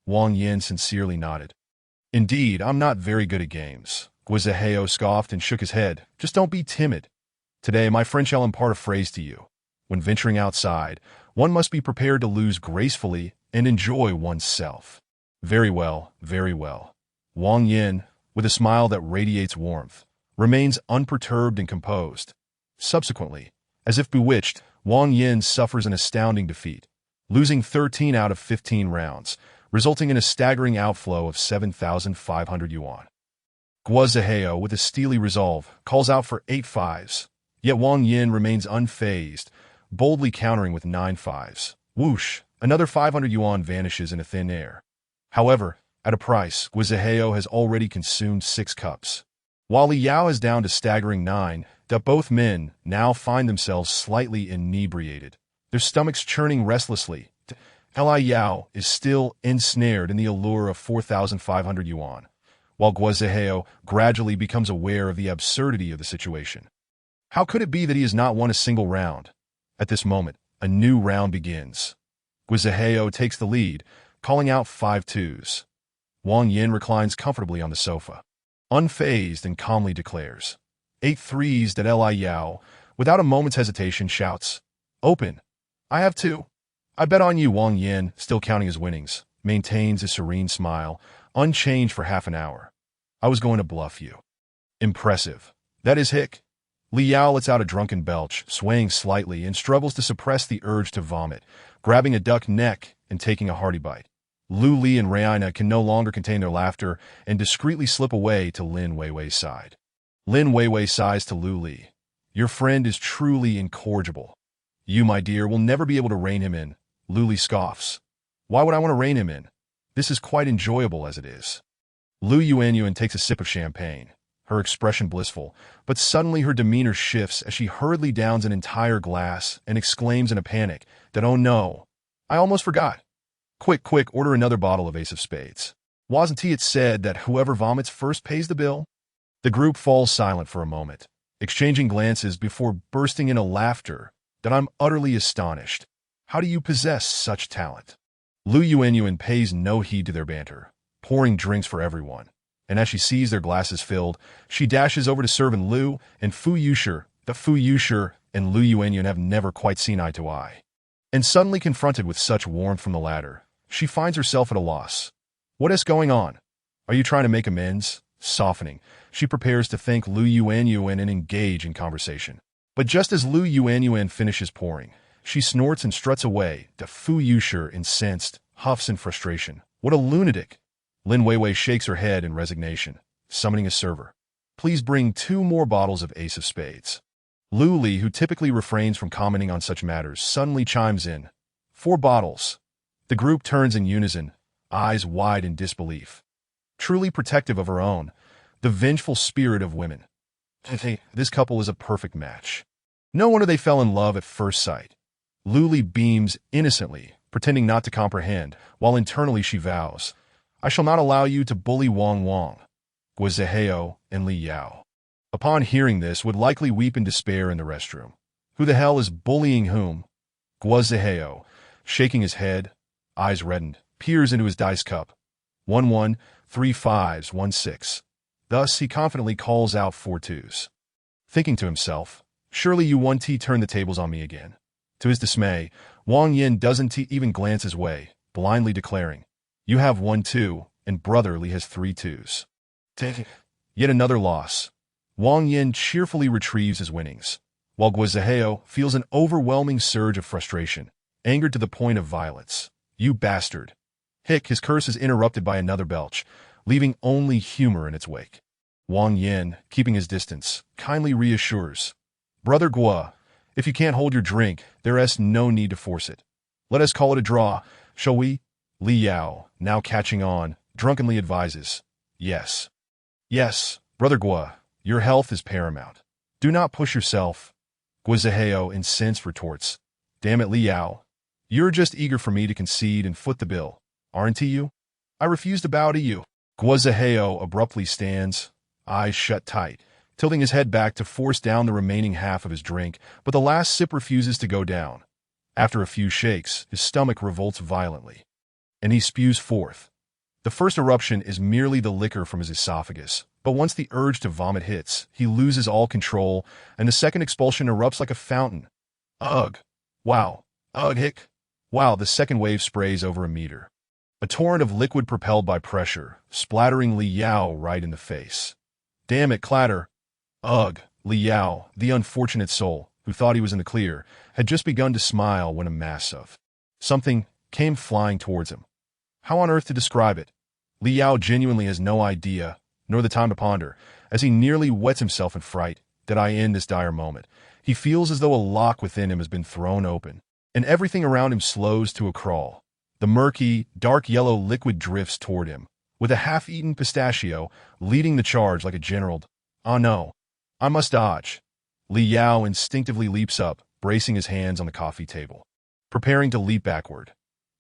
Wang Yin sincerely nodded. "Indeed, I'm not very good at games." Guo Zihao scoffed and shook his head. "Just don't be timid. Today, my friend shall impart a phrase to you. When venturing outside, one must be prepared to lose gracefully and enjoy oneself." "Very well, very well." Wang Yin, with a smile that radiates warmth, remains unperturbed and composed. Subsequently, as if bewitched, Wang Yin suffers an astounding defeat, losing 13 out of 15 rounds, resulting in a staggering outflow of 7,500 yuan. Guo Zihao, with a steely resolve, calls out for 8 5s, yet Wang Yin remains unfazed, boldly countering with 9 5s. Whoosh! Another 500 yuan vanishes into thin air. However, at a price, Guizaheo has already consumed 6 cups. While Li Yao is down to staggering 9, both men now find themselves slightly inebriated, their stomachs churning restlessly. Li Yao is still ensnared in the allure of 4,500 yuan, while Guizaheo gradually becomes aware of the absurdity of the situation. How could it be that he has not won a single round? At this moment, a new round begins. Guizaheo takes the lead, calling out 5 twos. Wang Yin reclines comfortably on the sofa, unfazed, and calmly declares 8 threes that Li Yao, without a moment's hesitation, shouts, "Open! I have 2. I bet on you." Wang Yin, still counting his winnings, maintains a serene smile, unchanged for half an hour. "I was going to bluff you." Impressive. That is hic. Li Yao lets out a drunken belch, swaying slightly, and struggles to suppress the urge to vomit, grabbing a duck neck and taking a hearty bite. Lu Li and Raina can no longer contain their laughter and discreetly slip away to Lin Weiwei's side. Lin Weiwei sighs to Lu Li. "Your friend is truly incorrigible. You, my dear, will never be able to rein him in." Lu Li scoffs. "Why would I want to rein him in? This is quite enjoyable as it is." Lu Yuanyuan takes a sip of champagne, her expression blissful, but suddenly her demeanor shifts as she hurriedly downs an entire glass and exclaims in a panic that, "Oh no, I almost forgot. Quick, quick, order another bottle of Ace of Spades. Wasn't it said that whoever vomits first pays the bill?" The group falls silent for a moment, exchanging glances before bursting into laughter that I'm utterly astonished. How do you possess such talent? Lu Yuanyuan pays no heed to their banter, pouring drinks for everyone, and as she sees their glasses filled, she dashes over to serve in Lu and Fu Yusher. The Fu Yusher and Lu Yuanyuan have never quite seen eye to eye. And suddenly confronted with such warmth from the latter, she finds herself at a loss. What is going on? Are you trying to make amends? Softening, she prepares to thank Lu Yuanyuan and engage in conversation. But just as Lu Yuanyuan finishes pouring, she snorts and struts away. The Fu Yusher, incensed, huffs in frustration. What a lunatic! Lin Weiwei shakes her head in resignation, summoning a server. "Please bring 2 more bottles of Ace of Spades." Lu Li, who typically refrains from commenting on such matters, suddenly chimes in. 4 bottles. The group turns in unison, eyes wide in disbelief. Truly protective of her own, the vengeful spirit of women. This couple is a perfect match. No wonder they fell in love at first sight. Lu Li beams innocently, pretending not to comprehend, while internally she vows, "I shall not allow you to bully Wang Wang, Guizaheo, and Li Yao." Upon hearing this, would likely weep in despair in the restroom. Who the hell is bullying whom? Guizaheo, shaking his head, eyes reddened, peers into his dice cup. 1-1, 3 5s, 1 6. Thus, he confidently calls out 4 twos. Thinking to himself, "Surely you 1T turn the tables on me again." To his dismay, Wang Yin doesn't even glance his way, blindly declaring, "You have 1 2, and Brother Li has 3 twos. Yet another loss. Wang Yin cheerfully retrieves his winnings, while Guizaheo feels an overwhelming surge of frustration, angered to the point of violence. "You bastard." Hic, his curse is interrupted by another belch, leaving only humor in its wake. Wang Yin, keeping his distance, kindly reassures, "Brother Gua, if you can't hold your drink, there is no need to force it. Let us call it a draw, shall we?" Li Yao, now catching on, drunkenly advises, "Yes. Yes, Brother Gua, your health is paramount. Do not push yourself." Guizaheo, incensed, retorts, "Damn it, Li Yao. You're just eager for me to concede and foot the bill, aren't you? I refuse to bow to you." Guizaheo abruptly stands, eyes shut tight, tilting his head back to force down the remaining half of his drink, but the last sip refuses to go down. After a few shakes, his stomach revolts violently, and he spews forth. The first eruption is merely the liquor from his esophagus, but once the urge to vomit hits, he loses all control, and the second expulsion erupts like a fountain. Ugh! Wow! Ugh, hic! Wow, the second wave sprays over a meter. A torrent of liquid propelled by pressure, splattering Li Yao right in the face. Damn it, clatter! Ugh! Li Yao, the unfortunate soul, who thought he was in the clear, had just begun to smile when a mass of something came flying towards him. How on earth to describe it? Li Yao genuinely has no idea, nor the time to ponder, as he nearly wets himself in fright, that I end this dire moment. He feels as though a lock within him has been thrown open, and everything around him slows to a crawl. The murky, dark yellow liquid drifts toward him, with a half-eaten pistachio leading the charge like a general. "Ah no, I must dodge." Li Yao instinctively leaps up, bracing his hands on the coffee table, preparing to leap backward.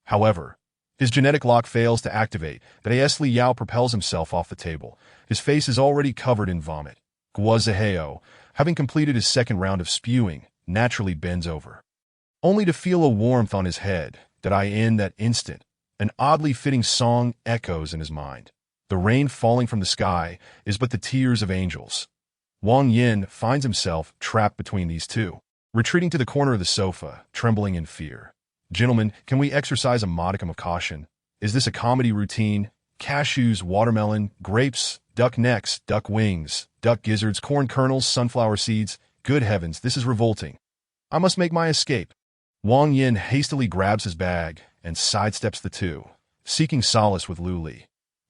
However, his genetic lock fails to activate. As Li Yao propels himself off the table, his face is already covered in vomit. Guo Zihao, having completed his second round of spewing, naturally bends over, only to feel a warmth on his head. In that instant, an oddly fitting song echoes in his mind. The rain falling from the sky is but the tears of angels. Wang Yin finds himself trapped between these two, retreating to the corner of the sofa, trembling in fear. "Gentlemen, can we exercise a modicum of caution? Is this a comedy routine? Cashews, watermelon, grapes, duck necks, duck wings, duck gizzards, corn kernels, sunflower seeds. Good heavens, this is revolting. I must make my escape." Wang Yin hastily grabs his bag and sidesteps the two, seeking solace with Lu Li.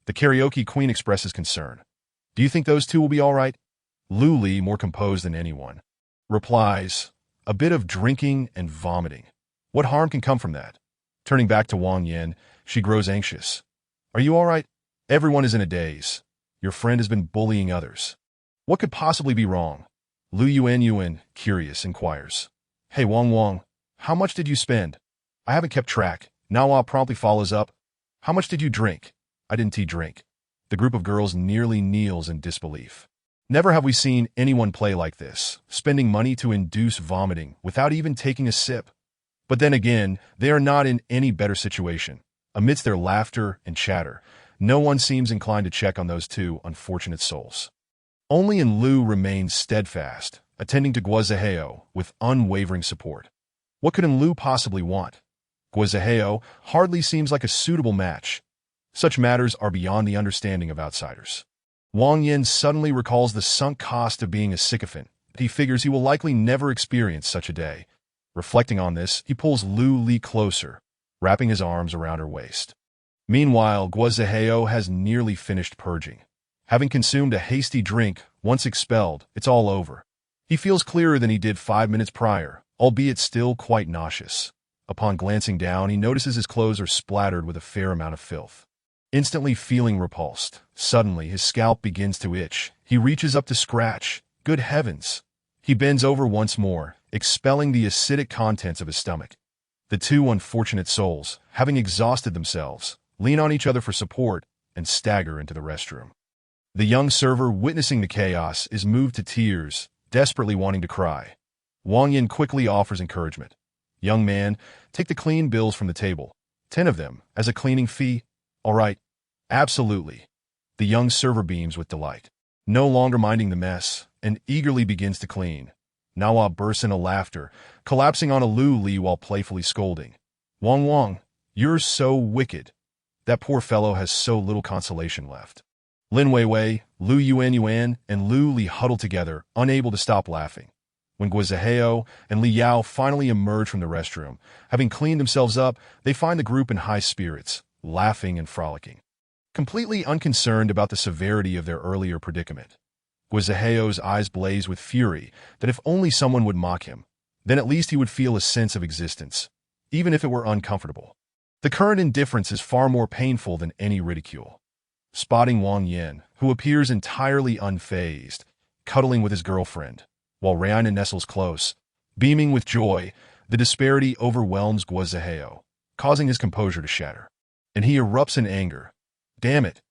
The karaoke queen expresses concern. "Do you think those two will be all right?" Lu Li, more composed than anyone, replies, "A bit of drinking and vomiting. What harm can come from that?" Turning back to Wang Yin, she grows anxious. "Are you all right? Everyone is in a daze. Your friend has been bullying others. What could possibly be wrong?" Lu Yuan, curious, inquires. "Hey Wang, how much did you spend?" "I haven't kept track." Nawa promptly follows up. "How much did you drink?" "I didn't drink." The group of girls nearly kneels in disbelief. Never have we seen anyone play like this, spending money to induce vomiting without even taking a sip. But then again, they are not in any better situation. Amidst their laughter and chatter, no one seems inclined to check on those two unfortunate souls. Only Lu remains steadfast, attending to Guo Zihao with unwavering support. What could Lu possibly want? Guo Zihao hardly seems like a suitable match. Such matters are beyond the understanding of outsiders. Wang Yin suddenly recalls the sunk cost of being a sycophant. He figures he will likely never experience such a day. Reflecting on this, he pulls Lu Li closer, wrapping his arms around her waist. Meanwhile, Guo Zihao has nearly finished purging. Having consumed a hasty drink, once expelled, it's all over. He feels clearer than he did 5 minutes prior, albeit still quite nauseous. Upon glancing down, he notices his clothes are splattered with a fair amount of filth. Instantly feeling repulsed, suddenly his scalp begins to itch. He reaches up to scratch. Good heavens! He bends over once more, expelling the acidic contents of his stomach. The two unfortunate souls, having exhausted themselves, lean on each other for support and stagger into the restroom. The young server, witnessing the chaos, is moved to tears, desperately wanting to cry. Wang Yin quickly offers encouragement. "Young man, take the clean bills from the table. 10 of them, as a cleaning fee." "All right." "Absolutely." The young server beams with delight, no longer minding the mess, and eagerly begins to clean. Nawa bursts into laughter, collapsing on Lu Li while playfully scolding. Wang, you're so wicked. That poor fellow has so little consolation left." Lin Weiwei, Lu Yuan, and Lu Li huddle together, unable to stop laughing. When Guo Zihao and Li Yao finally emerge from the restroom, having cleaned themselves up, they find the group in high spirits, laughing and frolicking, completely unconcerned about the severity of their earlier predicament. Guo Zihao's eyes blaze with fury that if only someone would mock him, then at least he would feel a sense of existence, even if it were uncomfortable. The current indifference is far more painful than any ridicule. Spotting Wang Yin, who appears entirely unfazed, cuddling with his girlfriend, while Rihanna nestles close, beaming with joy, the disparity overwhelms Guo Zihao, causing his composure to shatter. And he erupts in anger. "Damn it!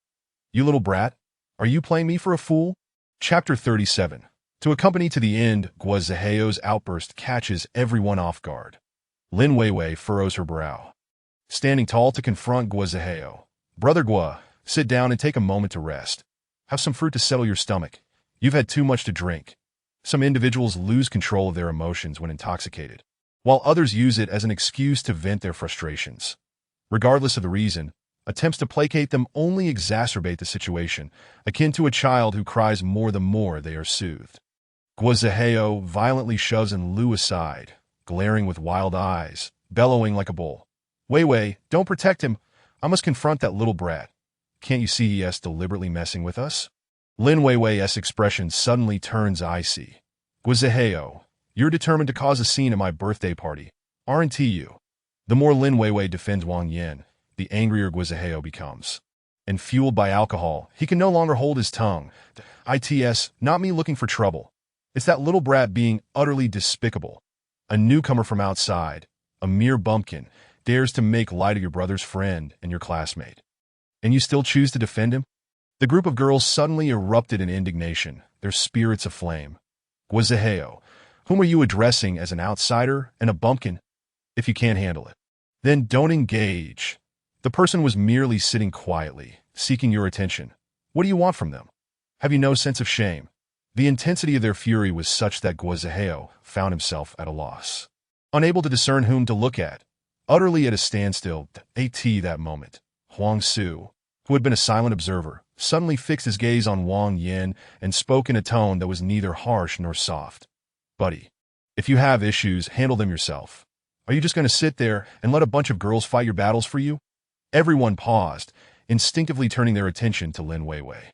You little brat! Are you playing me for a fool?" Chapter 37. To accompany to the end, Guo Zihao's outburst catches everyone off guard. Lin Weiwei furrows her brow, standing tall to confront Guo Zihao. "Brother Guo, sit down and take a moment to rest. Have some fruit to settle your stomach. You've had too much to drink." Some individuals lose control of their emotions when intoxicated, while others use it as an excuse to vent their frustrations. Regardless of the reason, attempts to placate them only exacerbate the situation, akin to a child who cries more the more they are soothed. Guo Zihao violently shoves Lu aside, glaring with wild eyes, bellowing like a bull. Weiwei, don't protect him. I must confront that little brat. Can't you see he's deliberately messing with us? Lin Weiwei's expression suddenly turns icy. Guo Zihao, you're determined to cause a scene at my birthday party. Aren't you? The more Lin Weiwei defends Wang Yin, the angrier Guizaheo becomes. And fueled by alcohol, he can no longer hold his tongue. It's not me looking for trouble. It's that little brat being utterly despicable. A newcomer from outside, a mere bumpkin, dares to make light of your brother's friend and your classmate. And you still choose to defend him? The group of girls suddenly erupted in indignation, their spirits aflame. Guizaheo, whom are you addressing as an outsider and a bumpkin? If you can't handle it, then don't engage. The person was merely sitting quietly, seeking your attention. What do you want from them? Have you no sense of shame? The intensity of their fury was such that Guizaheo found himself at a loss. Unable to discern whom to look at, utterly at a standstill, that moment, Huang Su, who had been a silent observer, suddenly fixed his gaze on Wang Yin and spoke in a tone that was neither harsh nor soft. Buddy, if you have issues, handle them yourself. Are you just going to sit there and let a bunch of girls fight your battles for you? Everyone paused, instinctively turning their attention to Lin Weiwei.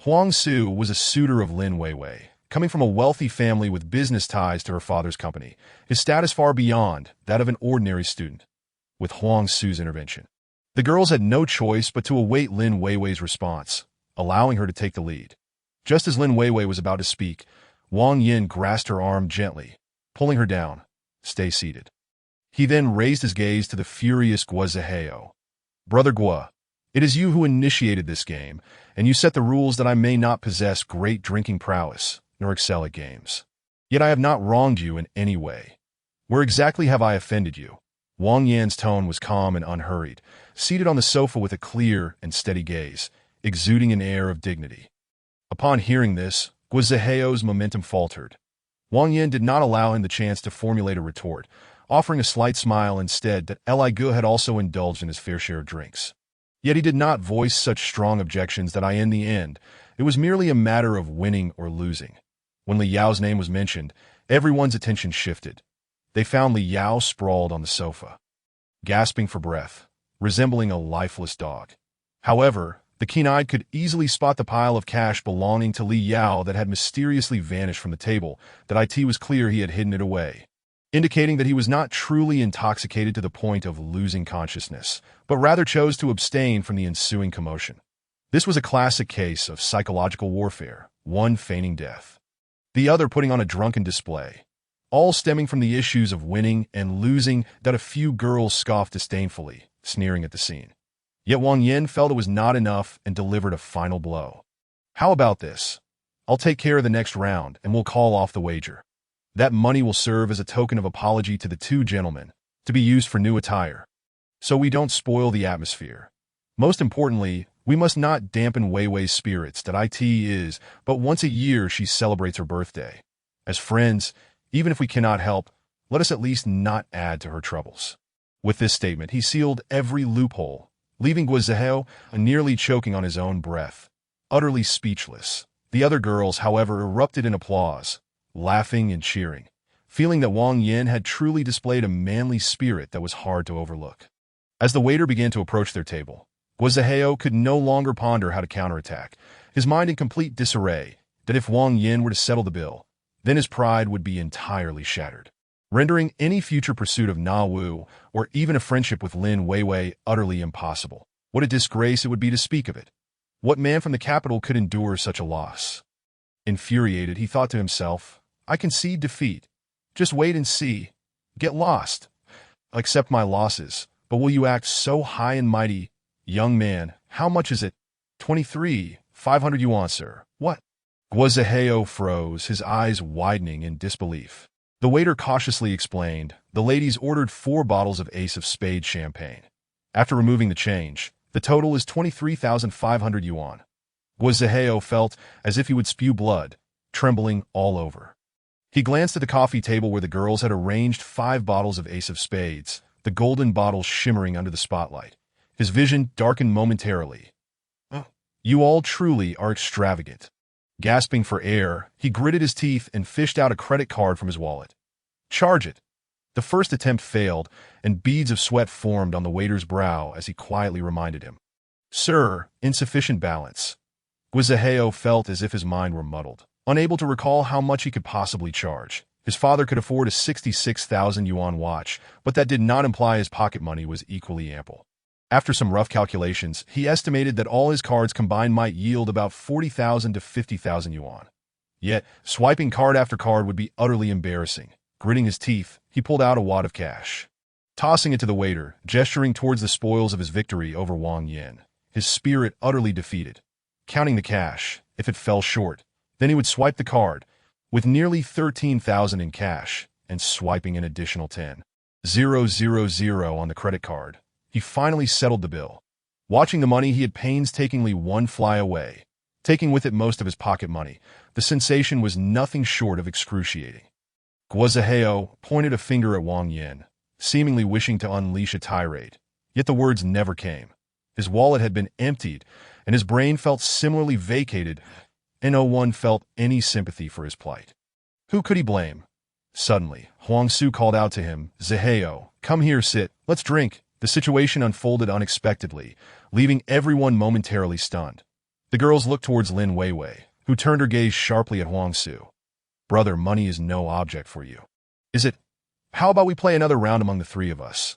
Huang Su was a suitor of Lin Weiwei, coming from a wealthy family with business ties to her father's company, his status far beyond that of an ordinary student. With Huang Su's intervention, the girls had no choice but to await Lin Weiwei's response, allowing her to take the lead. Just as Lin Weiwei was about to speak, Wang Yin grasped her arm gently, pulling her down. Stay seated. He then raised his gaze to the furious Guizaheo. Brother Gua, it is you who initiated this game, and you set the rules that I may not possess great drinking prowess, nor excel at games. Yet I have not wronged you in any way. Where exactly have I offended you? Wang Yan's tone was calm and unhurried, seated on the sofa with a clear and steady gaze, exuding an air of dignity. Upon hearing this, Guizaheo's momentum faltered. Wang Yan did not allow him the chance to formulate a retort, offering a slight smile instead that Li Gu had also indulged in his fair share of drinks. Yet he did not voice such strong objections that in the end, it was merely a matter of winning or losing. When Li Yao's name was mentioned, everyone's attention shifted. They found Li Yao sprawled on the sofa, gasping for breath, resembling a lifeless dog. However, the keen-eyed could easily spot the pile of cash belonging to Li Yao that had mysteriously vanished from the table, that it was clear he had hidden it away, indicating that he was not truly intoxicated to the point of losing consciousness, but rather chose to abstain from the ensuing commotion. This was a classic case of psychological warfare, one feigning death, the other putting on a drunken display, all stemming from the issues of winning and losing that a few girls scoffed disdainfully, sneering at the scene. Yet Wang Yin felt it was not enough and delivered a final blow. How about this? I'll take care of the next round and we'll call off the wager. That money will serve as a token of apology to the two gentlemen, to be used for new attire, so we don't spoil the atmosphere. Most importantly, we must not dampen Weiwei's spirits that it is, but once a year she celebrates her birthday. As friends, even if we cannot help, let us at least not add to her troubles. With this statement, he sealed every loophole, leaving Guizaheo nearly choking on his own breath, utterly speechless. The other girls, however, erupted in applause, laughing and cheering, feeling that Wang Yin had truly displayed a manly spirit that was hard to overlook. As the waiter began to approach their table, Guizaheo could no longer ponder how to counterattack, his mind in complete disarray, that if Wang Yin were to settle the bill, then his pride would be entirely shattered, rendering any future pursuit of Na Wu or even a friendship with Lin Weiwei utterly impossible. What a disgrace it would be to speak of it. What man from the capital could endure such a loss? Infuriated, he thought to himself, I concede defeat. Just wait and see. Get lost. Accept my losses. But will you act so high and mighty? Young man, how much is it? 23, 500 yuan, sir. What? Guizaheo froze, his eyes widening in disbelief. The waiter cautiously explained, the ladies ordered 4 bottles of Ace of Spades champagne. After removing the change, the total is 23,500 yuan. Guizaheo felt as if he would spew blood, trembling all over. He glanced at the coffee table where the girls had arranged 5 bottles of Ace of Spades, the golden bottles shimmering under the spotlight. His vision darkened momentarily. You all truly are extravagant. Gasping for air, he gritted his teeth and fished out a credit card from his wallet. Charge it. The first attempt failed, and beads of sweat formed on the waiter's brow as he quietly reminded him. Sir, insufficient balance. Guizaheo felt as if his mind were muddled. Unable to recall how much he could possibly charge, His father could afford a 66,000 yuan watch, but that did not imply his pocket money was equally ample. After some rough calculations, he estimated that all his cards combined might yield about 40,000 to 50,000 yuan. Yet, swiping card after card would be utterly embarrassing. Gritting his teeth, he pulled out a wad of cash. Tossing it to the waiter, gesturing towards the spoils of his victory over Wang Yin, his spirit utterly defeated. Counting the cash, if it fell short, then he would swipe the card, with nearly 13,000 in cash, and swiping an additional 10,000 on the credit card. He finally settled the bill. Watching the money he had painstakingly won fly away, taking with it most of his pocket money, the sensation was nothing short of excruciating. Guo Zihao pointed a finger at Wang Yin, seemingly wishing to unleash a tirade, yet the words never came. His wallet had been emptied, and his brain felt similarly vacated, and no one felt any sympathy for his plight. Who could he blame? Suddenly, Huang Su called out to him, "Zihao, come here, sit, let's drink." The situation unfolded unexpectedly, leaving everyone momentarily stunned. The girls looked towards Lin Weiwei, who turned her gaze sharply at Huang Su. "Brother, money is no object for you. Is it? How about we play another round among the three of us?"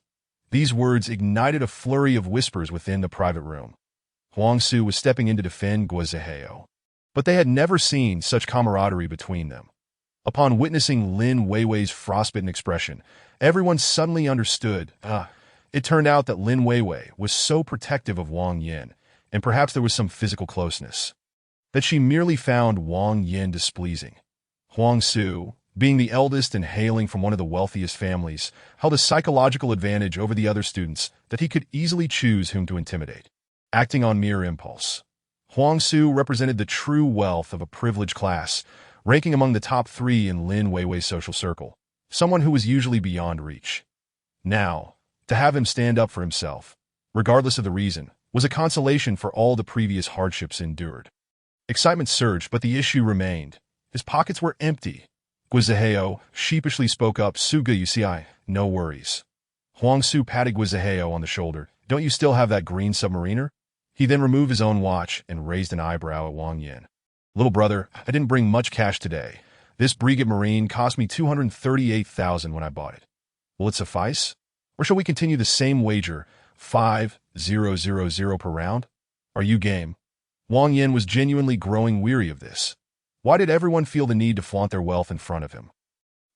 These words ignited a flurry of whispers within the private room. Huang Su was stepping in to defend Guo Zihao, but they had never seen such camaraderie between them. Upon witnessing Lin Weiwei's frostbitten expression, everyone suddenly understood. It turned out that Lin Weiwei was so protective of Wang Yin, and perhaps there was some physical closeness, that she merely found Wang Yin displeasing. Huang Su, being the eldest and hailing from one of the wealthiest families, held a psychological advantage over the other students that he could easily choose whom to intimidate. Acting on mere impulse, Huang Su represented the true wealth of a privileged class, ranking among the top 3 in Lin Weiwei's social circle, someone who was usually beyond reach. Now, to have him stand up for himself, regardless of the reason, was a consolation for all the previous hardships endured. Excitement surged, but the issue remained. His pockets were empty. Guo Zihao sheepishly spoke up, "Suga, you see, no worries." Huang Su patted Guo Zihao on the shoulder. "Don't you still have that green submariner?" He then removed his own watch and raised an eyebrow at Wang Yin. "Little brother, I didn't bring much cash today. This Brigade Marine cost me 238,000 when I bought it. Will it suffice? Or shall we continue the same wager, 5,000 per round? Are you game?" Wang Yin was genuinely growing weary of this. Why did everyone feel the need to flaunt their wealth in front of him?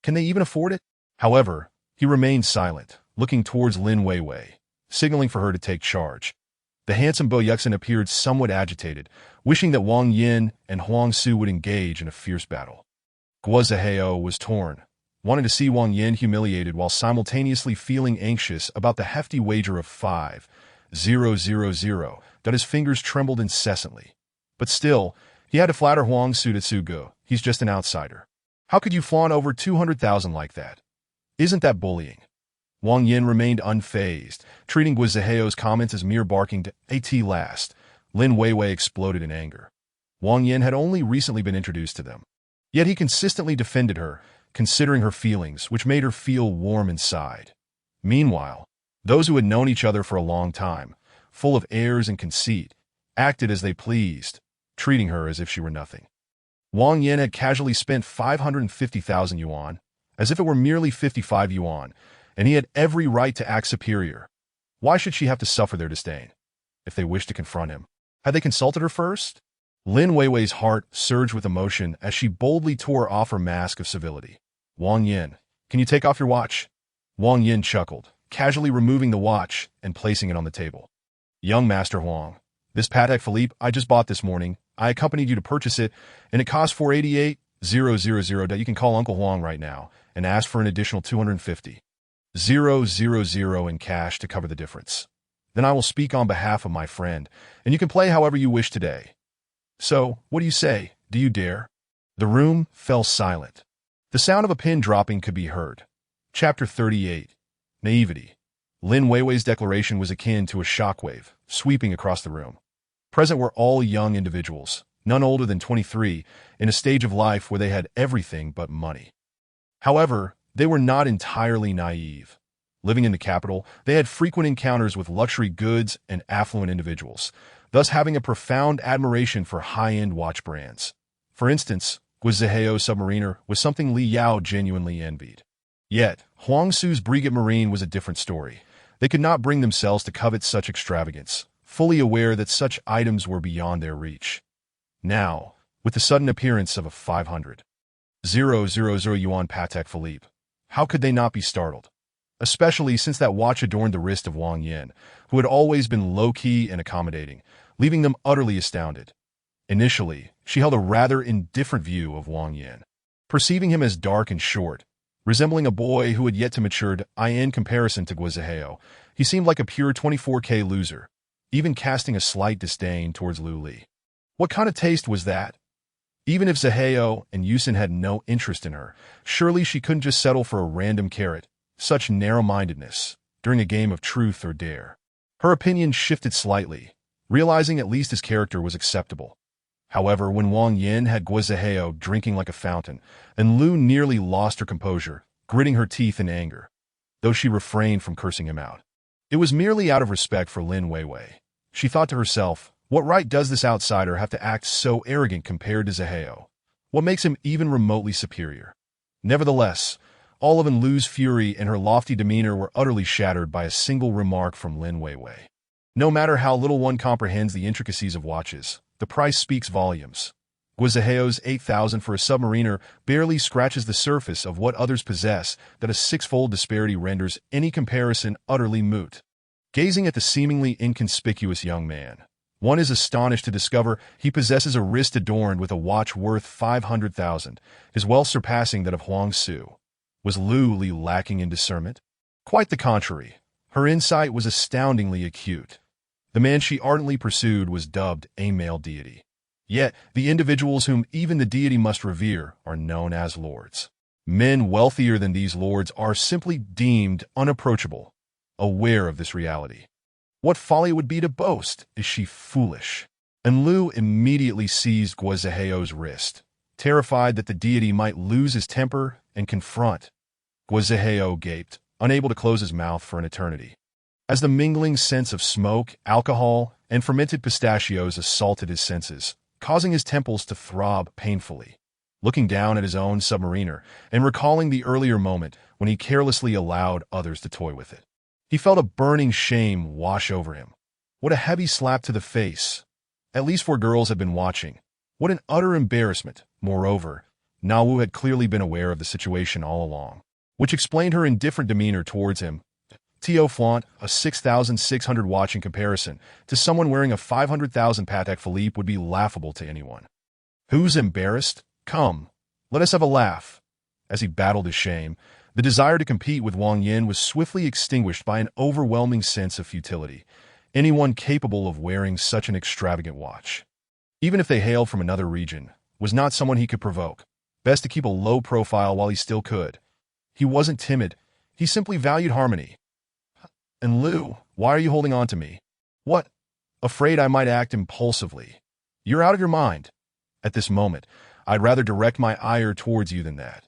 Can they even afford it? However, he remained silent, looking towards Lin Weiwei, signaling for her to take charge. The handsome Bo Yuxin appeared somewhat agitated, wishing that Wang Yin and Huang Su would engage in a fierce battle. Guo Zihao was torn, wanting to see Wang Yin humiliated while simultaneously feeling anxious about the hefty wager of 5,000, that his fingers trembled incessantly. But still, he had to flatter Huang Su to Tsugo. He's just an outsider. How could you flaunt over 200,000 like that? Isn't that bullying? Wang Yin remained unfazed, treating Guo Zihao's comments as mere barking to "At last." Lin Weiwei exploded in anger. Wang Yin had only recently been introduced to them. Yet he consistently defended her, considering her feelings, which made her feel warm inside. Meanwhile, those who had known each other for a long time, full of airs and conceit, acted as they pleased, treating her as if she were nothing. Wang Yin had casually spent 550,000 yuan, as if it were merely 55 yuan, and he had every right to act superior. Why should she have to suffer their disdain? If they wished to confront him, had they consulted her first? Lin Weiwei's heart surged with emotion as she boldly tore off her mask of civility. "Wang Yin, can you take off your watch?" Wang Yin chuckled, casually removing the watch and placing it on the table. "Young Master Huang, this Patek Philippe I just bought this morning. I accompanied you to purchase it, and it cost 488,000. You can call Uncle Huang right now and ask for an additional 250,000 in cash to cover the difference. Then I will speak on behalf of my friend, and you can play however you wish today. So, what do you say? Do you dare?" The room fell silent. The sound of a pin dropping could be heard. Chapter 38. Naivety. Lin Weiwei's declaration was akin to a shockwave, sweeping across the room. Present were all young individuals, none older than 23, in a stage of life where they had everything but money. However, they were not entirely naive. Living in the capital, they had frequent encounters with luxury goods and affluent individuals, thus having a profound admiration for high-end watch brands. For instance, Guizheo's submariner was something Li Yao genuinely envied. Yet, Huang Su's Brigade Marine was a different story. They could not bring themselves to covet such extravagance, fully aware that such items were beyond their reach. Now, with the sudden appearance of a 500,000 yuan Patek Philippe, how could they not be startled? Especially since that watch adorned the wrist of Wang Yan, who had always been low-key and accommodating, leaving them utterly astounded. Initially, she held a rather indifferent view of Wang Yan, perceiving him as dark and short, resembling a boy who had yet to mature. In comparison to Guizheo, he seemed like a pure 24K loser, even casting a slight disdain towards Lu Li. What kind of taste was that? Even if Zheheo and Yusin had no interest in her, surely she couldn't just settle for a random carrot. Such narrow-mindedness, during a game of truth or dare. Her opinion shifted slightly, realizing at least his character was acceptable. However, when Wang Yan had Guizheo drinking like a fountain, and Lu nearly lost her composure, gritting her teeth in anger, though she refrained from cursing him out. It was merely out of respect for Lin Weiwei. She thought to herself, what right does this outsider have to act so arrogant compared to Zheheo? What makes him even remotely superior? Nevertheless, all of Lu's fury and her lofty demeanor were utterly shattered by a single remark from Lin Weiwei. No matter how little one comprehends the intricacies of watches, the price speaks volumes. Guizheo's 8,000 for a submariner barely scratches the surface of what others possess, that a six-fold disparity renders any comparison utterly moot. Gazing at the seemingly inconspicuous young man, one is astonished to discover he possesses a wrist adorned with a watch worth 500,000, his wealth surpassing that of Huang Su. Was Lu Li lacking in discernment? Quite the contrary. Her insight was astoundingly acute. The man she ardently pursued was dubbed a male deity. Yet, the individuals whom even the deity must revere are known as lords. Men wealthier than these lords are simply deemed unapproachable. Aware of this reality, what folly it would be to boast, is she foolish? And Lu immediately seized Guizheo's wrist, terrified that the deity might lose his temper and confront. Guizheo gaped, unable to close his mouth for an eternity, as the mingling scents of smoke, alcohol, and fermented pistachios assaulted his senses, causing his temples to throb painfully. Looking down at his own submariner and recalling the earlier moment when he carelessly allowed others to toy with it, he felt a burning shame wash over him. What a heavy slap to the face. At least 4 girls had been watching. What an utter embarrassment. Moreover, Nawu had clearly been aware of the situation all along, which explained her indifferent demeanor towards him. Tio flaunt a 6,600 watch in comparison to someone wearing a 500,000 Patek Philippe would be laughable to anyone. Who's embarrassed? Come, let us have a laugh. As he battled his shame, the desire to compete with Wang Yan was swiftly extinguished by an overwhelming sense of futility. Anyone capable of wearing such an extravagant watch, even if they hailed from another region, was not someone he could provoke. Best to keep a low profile while he still could. He wasn't timid. He simply valued harmony. And Lu, why are you holding on to me? What? Afraid I might act impulsively. You're out of your mind. At this moment, I'd rather direct my ire towards you than that.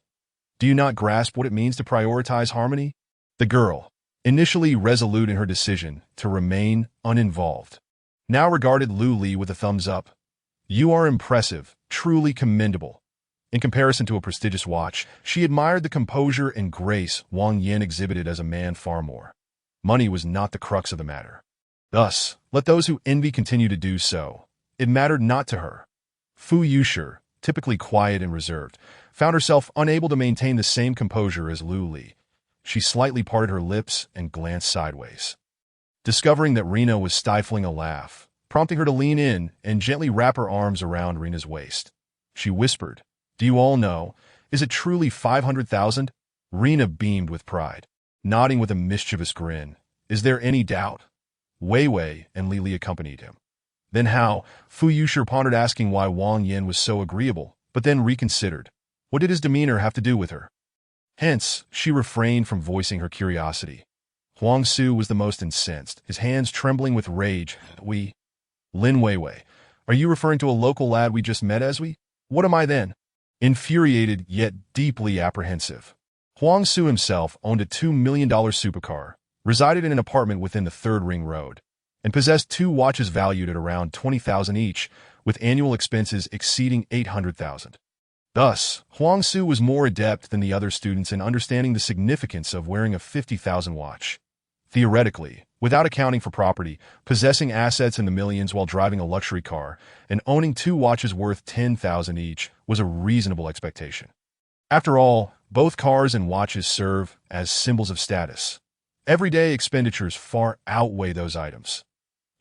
Do you not grasp what it means to prioritize harmony? The girl, initially resolute in her decision to remain uninvolved, now regarded Lu Li with a thumbs up. You are impressive, truly commendable. In comparison to a prestigious watch, she admired the composure and grace Wang Yan exhibited as a man far more. Money was not the crux of the matter. Thus, let those who envy continue to do so. It mattered not to her. Fu Yushi, typically quiet and reserved, found herself unable to maintain the same composure as Lu Li. She slightly parted her lips and glanced sideways, discovering that Rena was stifling a laugh, prompting her to lean in and gently wrap her arms around Rena's waist. She whispered, "Do you all know? Is it truly 500,000? Rena beamed with pride, nodding with a mischievous grin. Is there any doubt? Wei Wei and Li Li accompanied him. Then how? Fu Yushi pondered, asking why Wang Yan was so agreeable, but then reconsidered. What did his demeanor have to do with her? Hence, she refrained from voicing her curiosity. Huang Su was the most incensed, his hands trembling with rage. Lin Weiwei, are you referring to a local lad we just met as we? What am I then? Infuriated yet deeply apprehensive. Huang Su himself owned a $2 million supercar, resided in an apartment within the Third Ring Road, and possessed 2 watches valued at around 20,000 each, with annual expenses exceeding 800,000. Thus, Huang Su was more adept than the other students in understanding the significance of wearing a 50,000 watch. Theoretically, without accounting for property, possessing assets in the millions while driving a luxury car, and owning 2 watches worth 10,000 each was a reasonable expectation. After all, both cars and watches serve as symbols of status. Everyday expenditures far outweigh those items.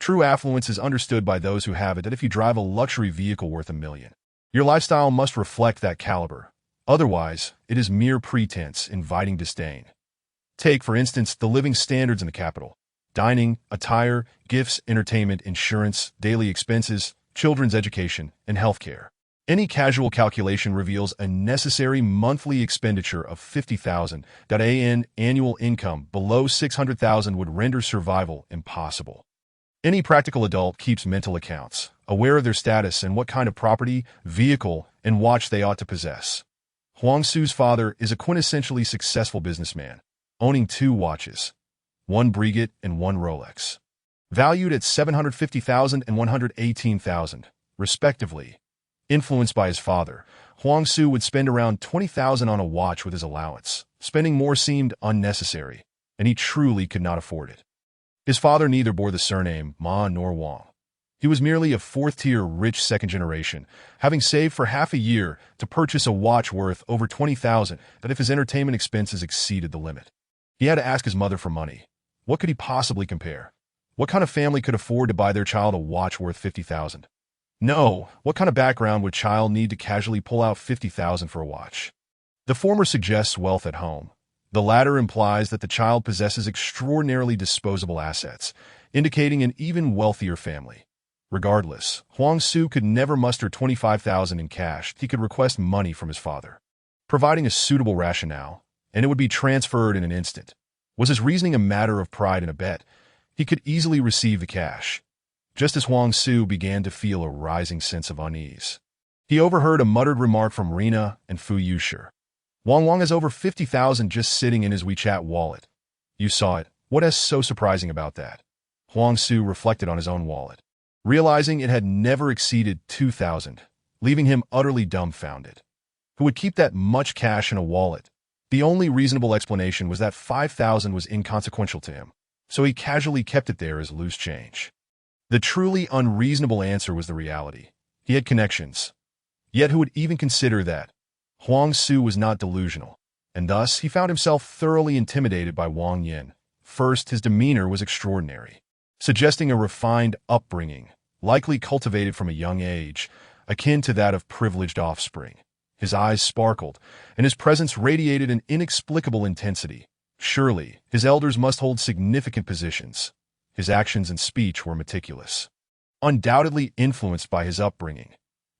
True affluence is understood by those who have it that if you drive a luxury vehicle worth $1 million, your lifestyle must reflect that caliber. Otherwise, it is mere pretense inviting disdain. Take, for instance, the living standards in the capital. Dining, attire, gifts, entertainment, insurance, daily expenses, children's education, and healthcare. Any casual calculation reveals a necessary monthly expenditure of 50,000 that annual income below 600,000 would render survival impossible. Any practical adult keeps mental accounts, aware of their status and what kind of property, vehicle, and watch they ought to possess. Huang Su's father is a quintessentially successful businessman, owning 2 watches, 1 Breguet and 1 Rolex, valued at 750,000 and 118,000, respectively. Influenced by his father, Huang Su would spend around 20,000 on a watch with his allowance. Spending more seemed unnecessary, and he truly could not afford it. His father neither bore the surname Ma nor Wang. He was merely a fourth-tier rich second generation, having saved for half a year to purchase a watch worth over 20,000 that if his entertainment expenses exceeded the limit. He had to ask his mother for money. What could he possibly compare? What kind of family could afford to buy their child a watch worth 50,000? No, what kind of background would child need to casually pull out 50,000 for a watch? The former suggests wealth at home. The latter implies that the child possesses extraordinarily disposable assets, indicating an even wealthier family. Regardless, Huang Su could never muster 25,000 in cash. He could request money from his father, providing a suitable rationale, and it would be transferred in an instant. Was his reasoning a matter of pride in a bet? He could easily receive the cash. Just as Huang Su began to feel a rising sense of unease, he overheard a muttered remark from Rina and Fu Yushi. Wang has over 50,000 just sitting in his WeChat wallet. You saw it. What is so surprising about that? Huang Su reflected on his own wallet, realizing it had never exceeded 2,000, leaving him utterly dumbfounded. Who would keep that much cash in a wallet? The only reasonable explanation was that 5,000 was inconsequential to him, so he casually kept it there as loose change. The truly unreasonable answer was the reality. He had connections. Yet who would even consider that? Huang Su was not delusional, and thus he found himself thoroughly intimidated by Wang Yin. First, his demeanor was extraordinary, suggesting a refined upbringing, likely cultivated from a young age, akin to that of privileged offspring. His eyes sparkled, and his presence radiated an inexplicable intensity. Surely, his elders must hold significant positions. His actions and speech were meticulous, undoubtedly influenced by his upbringing.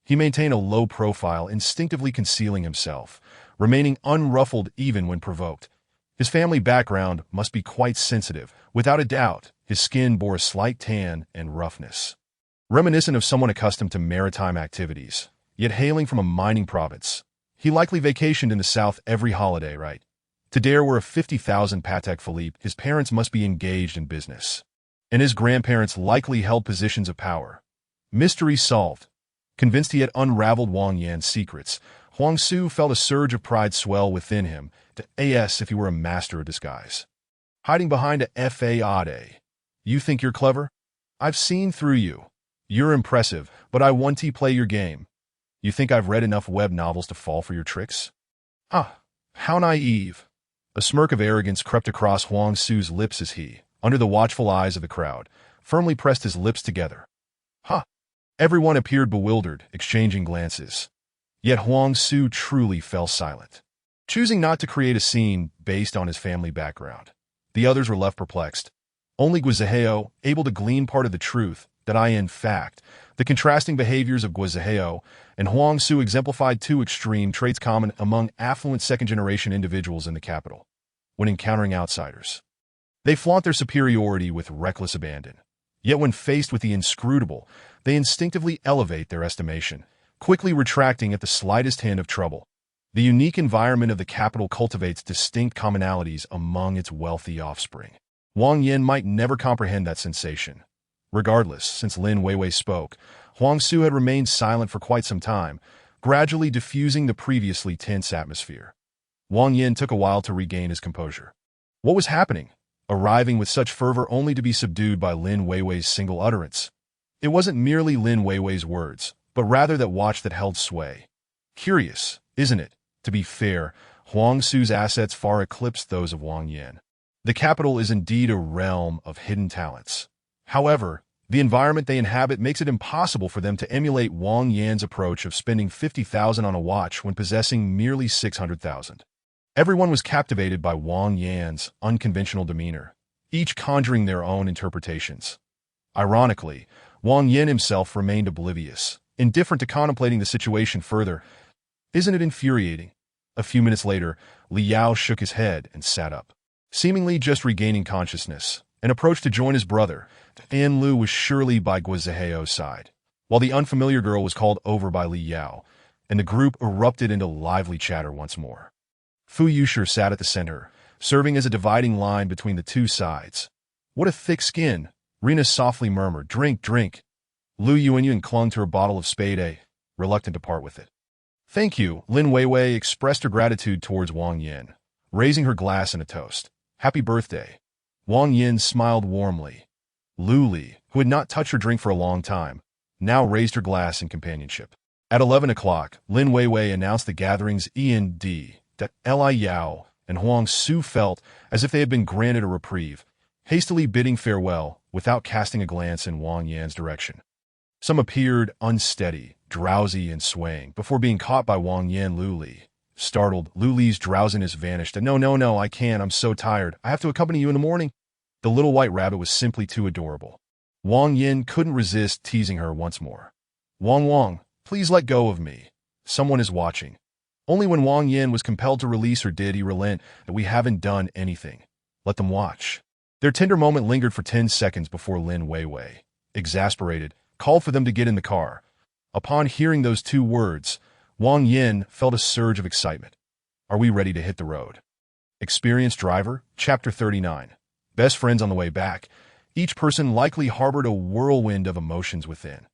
He maintained a low profile, instinctively concealing himself, remaining unruffled even when provoked. His family background must be quite sensitive. Without a doubt, his skin bore a slight tan and roughness, reminiscent of someone accustomed to maritime activities, yet hailing from a mining province. He likely vacationed in the south every holiday, right? To dare wear a 50,000 Patek Philippe, his parents must be engaged in business, and his grandparents likely held positions of power. Mystery solved. Convinced he had unraveled Wang Yan's secrets, Huang Su felt a surge of pride swell within him, to as if he were a master of disguise. Hiding behind a fade. You think you're clever? I've seen through you. You're impressive, but I want to play your game. You think I've read enough web novels to fall for your tricks? Ah, how naive. A smirk of arrogance crept across Huang Su's lips as he, under the watchful eyes of the crowd, firmly pressed his lips together. Ha! Everyone appeared bewildered, exchanging glances. Yet Huang Su truly fell silent, choosing not to create a scene based on his family background. The others were left perplexed. Only Guizhao, able to glean part of the truth, that in fact, the contrasting behaviors of Guizhao and Huang Su exemplified 2 extreme traits common among affluent second-generation individuals in the capital. When encountering outsiders, they flaunt their superiority with reckless abandon. Yet when faced with the inscrutable, they instinctively elevate their estimation, quickly retracting at the slightest hint of trouble. The unique environment of the capital cultivates distinct commonalities among its wealthy offspring. Wang Yin might never comprehend that sensation. Regardless, since Lin Weiwei spoke, Huang Su had remained silent for quite some time, gradually diffusing the previously tense atmosphere. Wang Yin took a while to regain his composure. What was happening? Arriving with such fervor only to be subdued by Lin Weiwei's single utterance. It wasn't merely Lin Weiwei's words, but rather that watch that held sway. Curious, isn't it? To be fair, Huang Su's assets far eclipsed those of Wang Yin. The capital is indeed a realm of hidden talents. However, the environment they inhabit makes it impossible for them to emulate Wang Yan's approach of spending 50,000 on a watch when possessing merely 600,000. Everyone was captivated by Wang Yan's unconventional demeanor, each conjuring their own interpretations. Ironically, Wang Yin himself remained oblivious, indifferent to contemplating the situation further. Isn't it infuriating? A few minutes later, Li Yao shook his head and sat up, seemingly just regaining consciousness, and approached to join his brother. An Lu was surely by Guo Ziheo's side, while the unfamiliar girl was called over by Li Yao, and the group erupted into lively chatter once more. Fu Yushi sat at the center, serving as a dividing line between the two sides. What a thick skin, Rena softly murmured. Drink, drink. Lu Yuanyuan clung to her bottle of spade, reluctant to part with it. Thank you, Lin Weiwei expressed her gratitude towards Wang Yin, raising her glass in a toast. Happy birthday. Wang Yin smiled warmly. Lu Li, who had not touched her drink for a long time, now raised her glass in companionship. At 11 o'clock, Lin Weiwei announced the gatherings E&D that Li Yao and Huang Su felt as if they had been granted a reprieve, hastily bidding farewell without casting a glance in Wang Yan's direction. Some appeared unsteady, drowsy, and swaying before being caught by Wang Yan. Lu Li. Startled, Lu Li's drowsiness vanished. No, I can't. I'm so tired. I have to accompany you in the morning. The little white rabbit was simply too adorable. Wang Yin couldn't resist teasing her once more. Wang, please let go of me. Someone is watching. Only when Wang Yin was compelled to release her did he relent that we haven't done anything. Let them watch. Their tender moment lingered for 10 seconds before Lin Weiwei, exasperated, called for them to get in the car. Upon hearing those two words, Wang Yin felt a surge of excitement. Are we ready to hit the road? Experienced driver, Chapter 39. Best friends on the way back. Each person likely harbored a whirlwind of emotions within.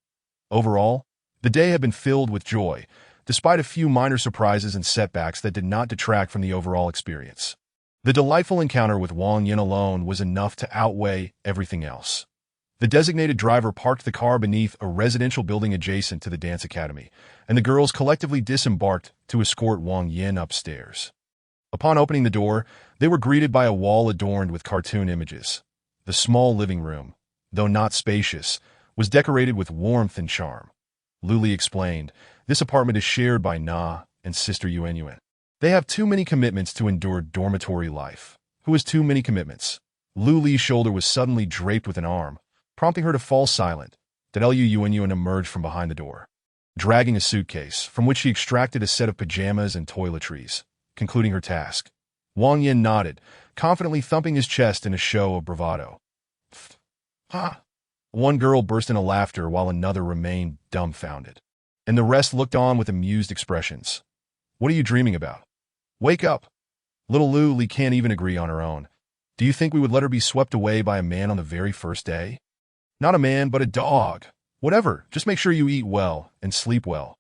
Overall, the day had been filled with joy, despite a few minor surprises and setbacks that did not detract from the overall experience. The delightful encounter with Wang Yin alone was enough to outweigh everything else. The designated driver parked the car beneath a residential building adjacent to the dance academy, and the girls collectively disembarked to escort Wang Yin upstairs. Upon opening the door, they were greeted by a wall adorned with cartoon images. The small living room, though not spacious, was decorated with warmth and charm. Lu Li explained, this apartment is shared by Na and Sister Yuanyuan. They have too many commitments to endure dormitory life. Who has too many commitments? Lu Li's shoulder was suddenly draped with an arm, prompting her to fall silent. Lu Yuanyuan emerged from behind the door, dragging a suitcase, from which she extracted a set of pajamas and toiletries, concluding her task. Wang Yin nodded, confidently thumping his chest in a show of bravado. Ha! One girl burst into laughter while another remained dumbfounded, and the rest looked on with amused expressions. What are you dreaming about? Wake up! Little Lu Li can't even agree on her own. Do you think we would let her be swept away by a man on the very first day? Not a man, but a dog. Whatever, just make sure you eat well and sleep well.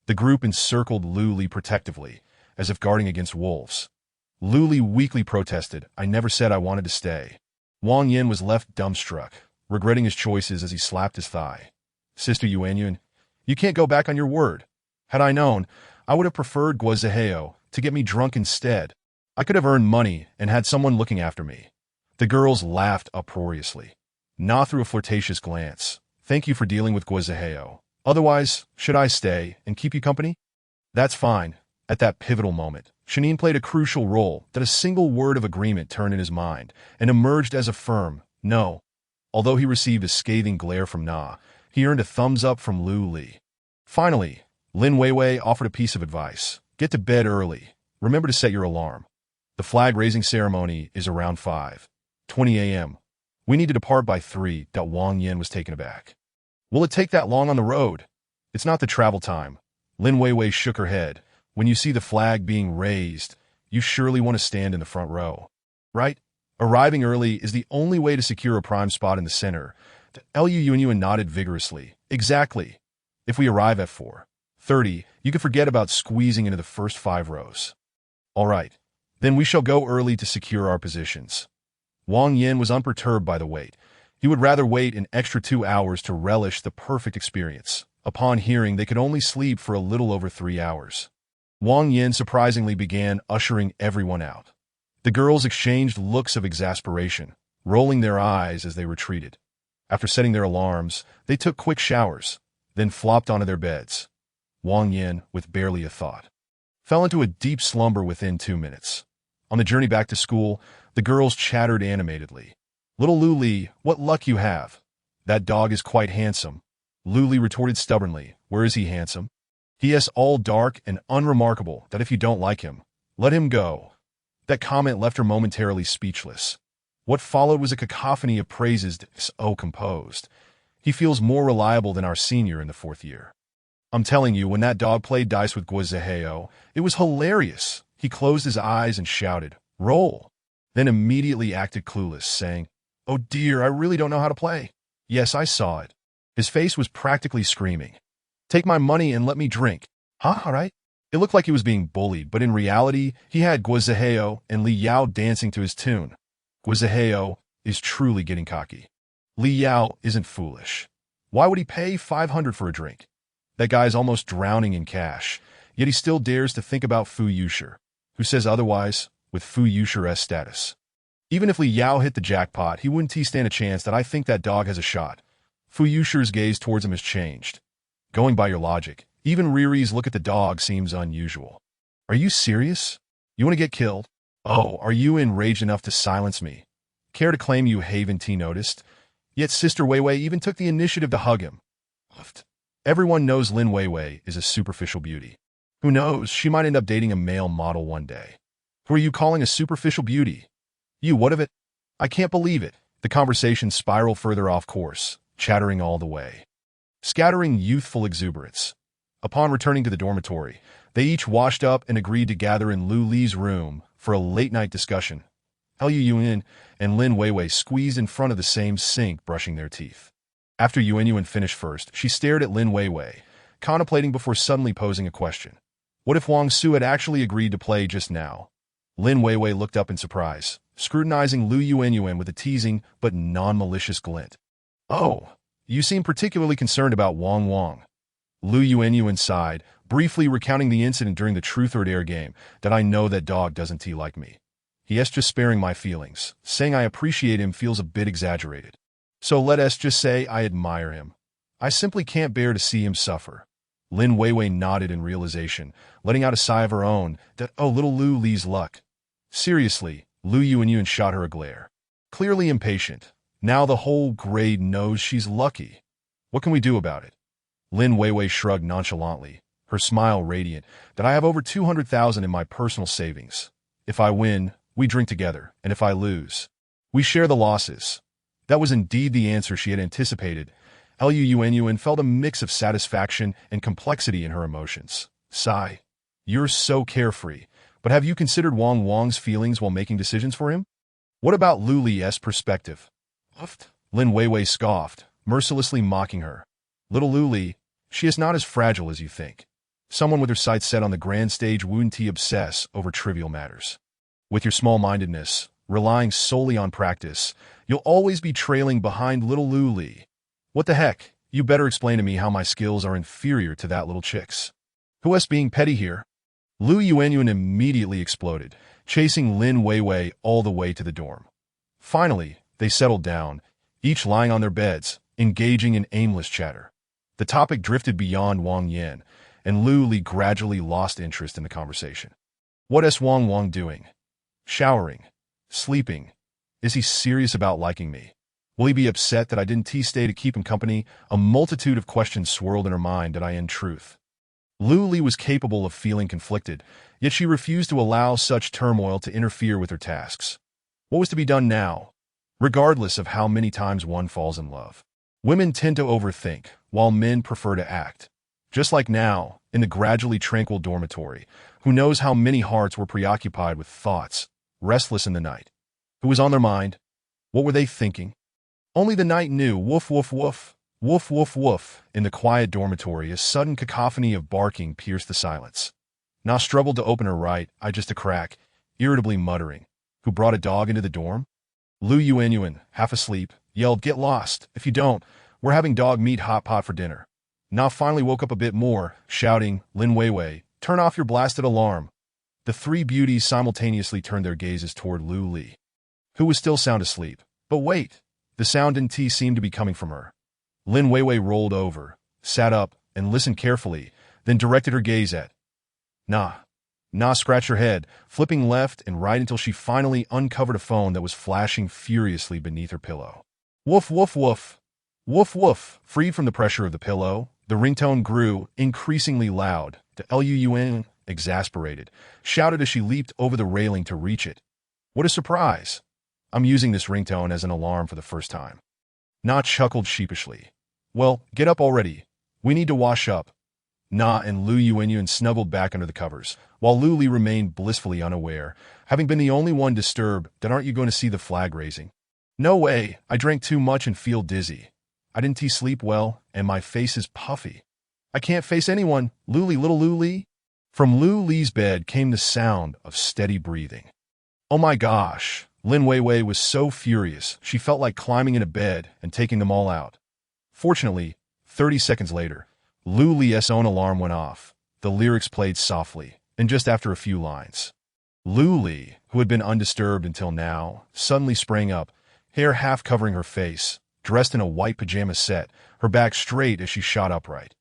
The group encircled Lu Li protectively, as if guarding against wolves. Lu Li weakly protested, I never said I wanted to stay. Wang Yin was left dumbstruck, regretting his choices as he slapped his thigh. Sister Yuanyuan, you can't go back on your word. Had I known, I would have preferred Guo Ziheo to get me drunk instead. I could have earned money and had someone looking after me. The girls laughed uproariously. Na threw a flirtatious glance. Thank you for dealing with Guo Ziheo. Otherwise, should I stay and keep you company? That's fine. At that pivotal moment, Shanin played a crucial role that a single word of agreement turned in his mind and emerged as a firm no. Although he received a scathing glare from Na, he earned a thumbs up from Lu Li. Finally, Lin Weiwei offered a piece of advice. Get to bed early. Remember to set your alarm. The flag-raising ceremony is around 5:20 a.m. We need to depart by 3. Wang Yin was taken aback. Will it take that long on the road? It's not the travel time. Lin Weiwei shook her head. When you see the flag being raised, you surely want to stand in the front row. Right? Arriving early is the only way to secure a prime spot in the center. Lu Yuanyuan nodded vigorously. Exactly. If we arrive at 4, 30, you can forget about squeezing into the first 5 rows. All right, then we shall go early to secure our positions. Wang Yin was unperturbed by the wait. He would rather wait an extra 2 hours to relish the perfect experience. Upon hearing they could only sleep for a little over 3 hours, Wang Yin surprisingly began ushering everyone out. The girls exchanged looks of exasperation, rolling their eyes as they retreated. After setting their alarms, they took quick showers, then flopped onto their beds. Wang Yin, with barely a thought, fell into a deep slumber within 2 minutes. On the journey back to school, the girls chattered animatedly. "Little Lu Li, what luck you have. That dog is quite handsome." Lu Li retorted stubbornly, "Where is he handsome? He is all dark and unremarkable that if you don't like him, let him go." That comment left her momentarily speechless. What followed was a cacophony of praises. "So composed. He feels more reliable than our senior in the 4th year. I'm telling you, when that dog played dice with Guizaheo, it was hilarious." He closed his eyes and shouted, "Roll!" Then immediately acted clueless, saying, "Oh dear, I really don't know how to play." "Yes, I saw it." His face was practically screaming. "Take my money and let me drink." "Huh, all right." It looked like he was being bullied, but in reality, he had Guizaheo and Li Yao dancing to his tune. Guizaheo is truly getting cocky. Li Yao isn't foolish. Why would he pay 500 for a drink? That guy's almost drowning in cash, yet he still dares to think about Fu Yushi, who says otherwise, with Fu Yushi's status. Even if Li Yao hit the jackpot, he wouldn't stand a chance that I think that dog has a shot. Fu Yushi's gaze towards him has changed. Going by your logic, even Riri's look at the dog seems unusual. Are you serious? You want to get killed? Oh, are you enraged enough to silence me? Care to claim you haven't noticed? Yet Sister Weiwei even took the initiative to hug him. Everyone knows Lin Weiwei is a superficial beauty. Who knows, she might end up dating a male model one day. Who are you calling a superficial beauty? You, what of it? I can't believe it. The conversation spiraled further off course, chattering all the way, scattering youthful exuberance. Upon returning to the dormitory, they each washed up and agreed to gather in Lu Li's room for a late-night discussion. Liu Yuan and Lin Weiwei squeezed in front of the same sink, brushing their teeth. After Yuan finished first, she stared at Lin Weiwei, contemplating before suddenly posing a question. What if Wang Su had actually agreed to play just now? Lin Weiwei looked up in surprise, scrutinizing Liu Yuan with a teasing but non-malicious glint. "Oh, you seem particularly concerned about Wang." Liu Yuan sighed, briefly recounting the incident during the Truth or Dare game, that I know that dog doesn't like me. He is just sparing my feelings, saying I appreciate him feels a bit exaggerated. So let us just say I admire him. I simply can't bear to see him suffer. Lin Weiwei nodded in realization, letting out a sigh of her own, that, oh, little Lu Li's luck. Seriously, Liu Yuan shot her a glare. Clearly impatient. Now the whole grade knows she's lucky. What can we do about it? Lin Weiwei shrugged nonchalantly, her smile radiant, that I have over 200,000 in my personal savings. If I win, we drink together, and if I lose, we share the losses. That was indeed the answer she had anticipated. Liu Yuan felt a mix of satisfaction and complexity in her emotions. Sigh. You're so carefree, but have you considered Wang's feelings while making decisions for him? What about Lu Li's perspective? Lin Weiwei scoffed, mercilessly mocking her. Little Lu Li, she is not as fragile as you think. Someone with her sights set on the grand stage wouldn't obsess over trivial matters. With your small-mindedness, relying solely on practice, you'll always be trailing behind little Lu Li. What the heck? You better explain to me how my skills are inferior to that little chick's. Who is being petty here? Liu Yuan immediately exploded, chasing Lin Weiwei all the way to the dorm. Finally, they settled down, each lying on their beds, engaging in aimless chatter. The topic drifted beyond Wang Yin, and Lu Li gradually lost interest in the conversation. What is Wang doing? Showering? Sleeping? Is he serious about liking me? Will he be upset that I didn't stay to keep him company? A multitude of questions swirled in her mind that in truth. Lu Li was capable of feeling conflicted, yet she refused to allow such turmoil to interfere with her tasks. What was to be done now? Regardless of how many times one falls in love, women tend to overthink, while men prefer to act. Just like now, in the gradually tranquil dormitory, who knows how many hearts were preoccupied with thoughts, restless in the night. Who was on their mind? What were they thinking? Only the night knew. Woof, woof, woof. Woof, woof, woof. In the quiet dormitory, a sudden cacophony of barking pierced the silence. Na struggled to open her right eye just a crack, irritably muttering, "Who brought a dog into the dorm?" Lu Yuanyuan, half asleep, yelled, "Get lost! If you don't, we're having dog meat hot pot for dinner." Na finally woke up a bit more, shouting, "Lin Weiwei, turn off your blasted alarm." The three beauties simultaneously turned their gazes toward Lu Li, who was still sound asleep. But wait, the sound and tea seemed to be coming from her. Lin Weiwei rolled over, sat up, and listened carefully, then directed her gaze at Na. Na scratched her head, flipping left and right until she finally uncovered a phone that was flashing furiously beneath her pillow. Woof, woof, woof. Woof, woof. Freed from the pressure of the pillow, the ringtone grew, increasingly loud. The Lun, exasperated, shouted as she leaped over the railing to reach it. What a surprise! I'm using this ringtone as an alarm for the first time. Na chuckled sheepishly. Well, get up already. We need to wash up. Na and Lu Yuanyuan snuggled back under the covers, while Lu Li remained blissfully unaware, having been the only one disturbed. That aren't you going to see the flag raising? No way, I drank too much and feel dizzy. I didn't sleep well, and my face is puffy. I can't face anyone, Lu Li, little Lu Li. From Lu Li's bed came the sound of steady breathing. Oh my gosh, Lin Weiwei was so furious, she felt like climbing into bed and taking them all out. Fortunately, 30 seconds later, Lu Li's own alarm went off. The lyrics played softly, and just after a few lines. Lu Li, who had been undisturbed until now, suddenly sprang up, hair half covering her face, dressed in a white pajama set, her back straight as she shot upright.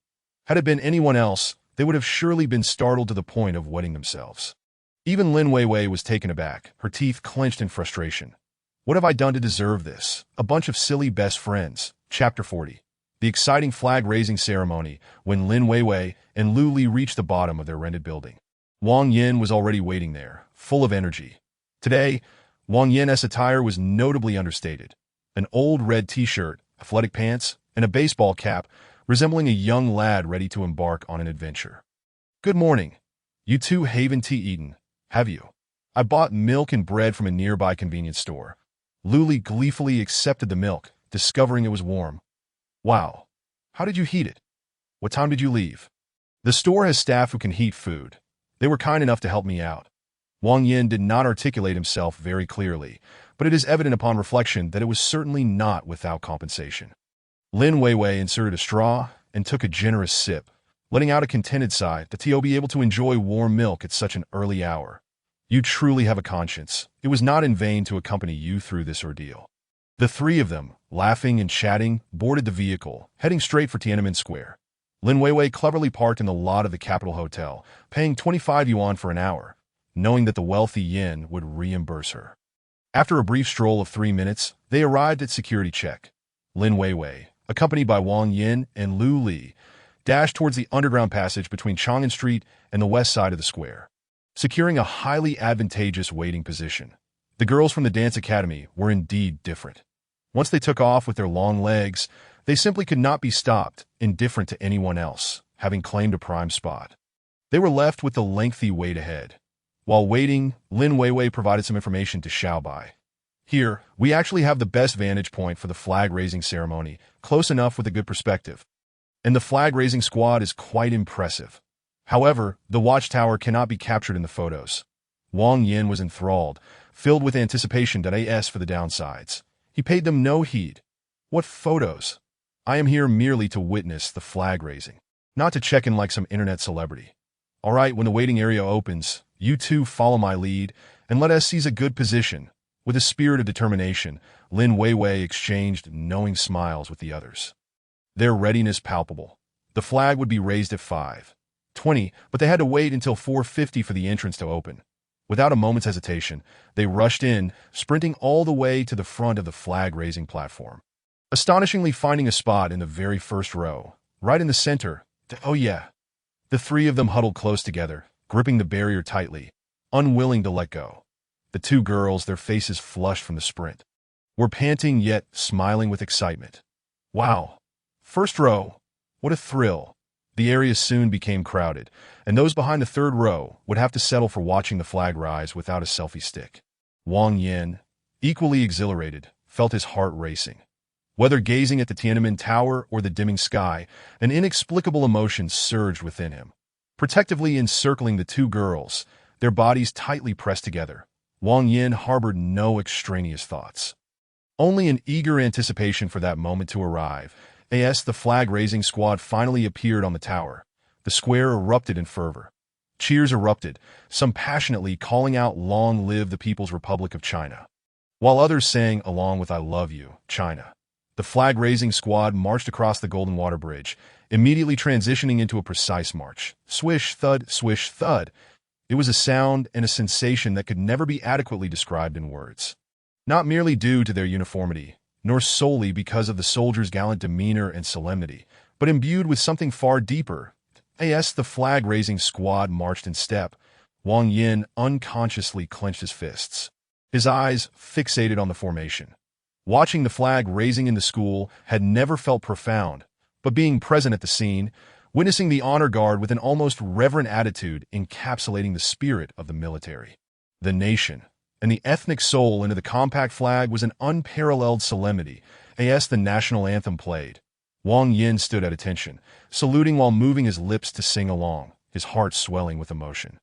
Had it been anyone else, they would have surely been startled to the point of wetting themselves. Even Lin Weiwei was taken aback, her teeth clenched in frustration. What have I done to deserve this? A bunch of silly best friends. Chapter 40. The exciting flag-raising ceremony when Lin Weiwei and Lu Li reached the bottom of their rented building. Wang Yin was already waiting there, full of energy. Today, Wang Yin's attire was notably understated. An old red t-shirt, athletic pants, and a baseball cap, resembling a young lad ready to embark on an adventure. Good morning. You two haven't tea eaten, have you? I bought milk and bread from a nearby convenience store. Lu Li gleefully accepted the milk, discovering it was warm. Wow. How did you heat it? What time did you leave? The store has staff who can heat food. They were kind enough to help me out. Wang Yin did not articulate himself very clearly, but it is evident upon reflection that it was certainly not without compensation. Lin Weiwei inserted a straw and took a generous sip, letting out a contented sigh that he'll be able to enjoy warm milk at such an early hour. You truly have a conscience. It was not in vain to accompany you through this ordeal. The three of them, laughing and chatting, boarded the vehicle, heading straight for Tiananmen Square. Lin Weiwei cleverly parked in the lot of the Capital Hotel, paying 25 yuan for an hour, knowing that the wealthy Yin would reimburse her. After a brief stroll of 3 minutes, they arrived at security check. Lin Weiwei, accompanied by Wang Yin and Lu Li, dashed towards the underground passage between Chang'an Street and the west side of the square, securing a highly advantageous waiting position. The girls from the dance academy were indeed different. Once they took off with their long legs, they simply could not be stopped, indifferent to anyone else, having claimed a prime spot. They were left with the lengthy wait ahead. While waiting, Lin Weiwei provided some information to Xiaobai. Here, we actually have the best vantage point for the flag-raising ceremony, close enough with a good perspective. And the flag-raising squad is quite impressive. However, the watchtower cannot be captured in the photos. Wang Yin was enthralled, filled with anticipation as for the downsides. He paid them no heed. What photos? I am here merely to witness the flag-raising, not to check in like some internet celebrity. All right, when the waiting area opens, you two follow my lead, and let us seize a good position. With a spirit of determination, Lin Weiwei exchanged knowing smiles with the others. Their readiness palpable. The flag would be raised at 5:20, but they had to wait until 4:50 for the entrance to open. Without a moment's hesitation, they rushed in, sprinting all the way to the front of the flag-raising platform. Astonishingly finding a spot in the very first row, right in the center. Oh yeah. The three of them huddled close together, gripping the barrier tightly, unwilling to let go. The two girls, their faces flushed from the sprint, were panting yet smiling with excitement. Wow. First row. What a thrill. The area soon became crowded, and those behind the third row would have to settle for watching the flag rise without a selfie stick. Wang Yin, equally exhilarated, felt his heart racing. Whether gazing at the Tiananmen Tower or the dimming sky, an inexplicable emotion surged within him. Protectively encircling the two girls, their bodies tightly pressed together, Wang Yin harbored no extraneous thoughts. Only an eager anticipation for that moment to arrive. As the flag-raising squad finally appeared on the tower, the square erupted in fervor. Cheers erupted, some passionately calling out "Long live the People's Republic of China," while others sang along with "I love you, China." The flag-raising squad marched across the Golden Water Bridge, immediately transitioning into a precise march. Swish, thud, swish, thud. It was a sound and a sensation that could never be adequately described in words. Not merely due to their uniformity, nor solely because of the soldiers' gallant demeanor and solemnity, but imbued with something far deeper. As the flag-raising squad marched in step, Wang Yin unconsciously clenched his fists, his eyes fixated on the formation. Watching the flag raising in the school had never felt profound, but being present at the scene, witnessing the honor guard with an almost reverent attitude encapsulating the spirit of the military, the nation, and the ethnic soul into the compact flag was an unparalleled solemnity. As the national anthem played, Wang Yin stood at attention, saluting while moving his lips to sing along, his heart swelling with emotion.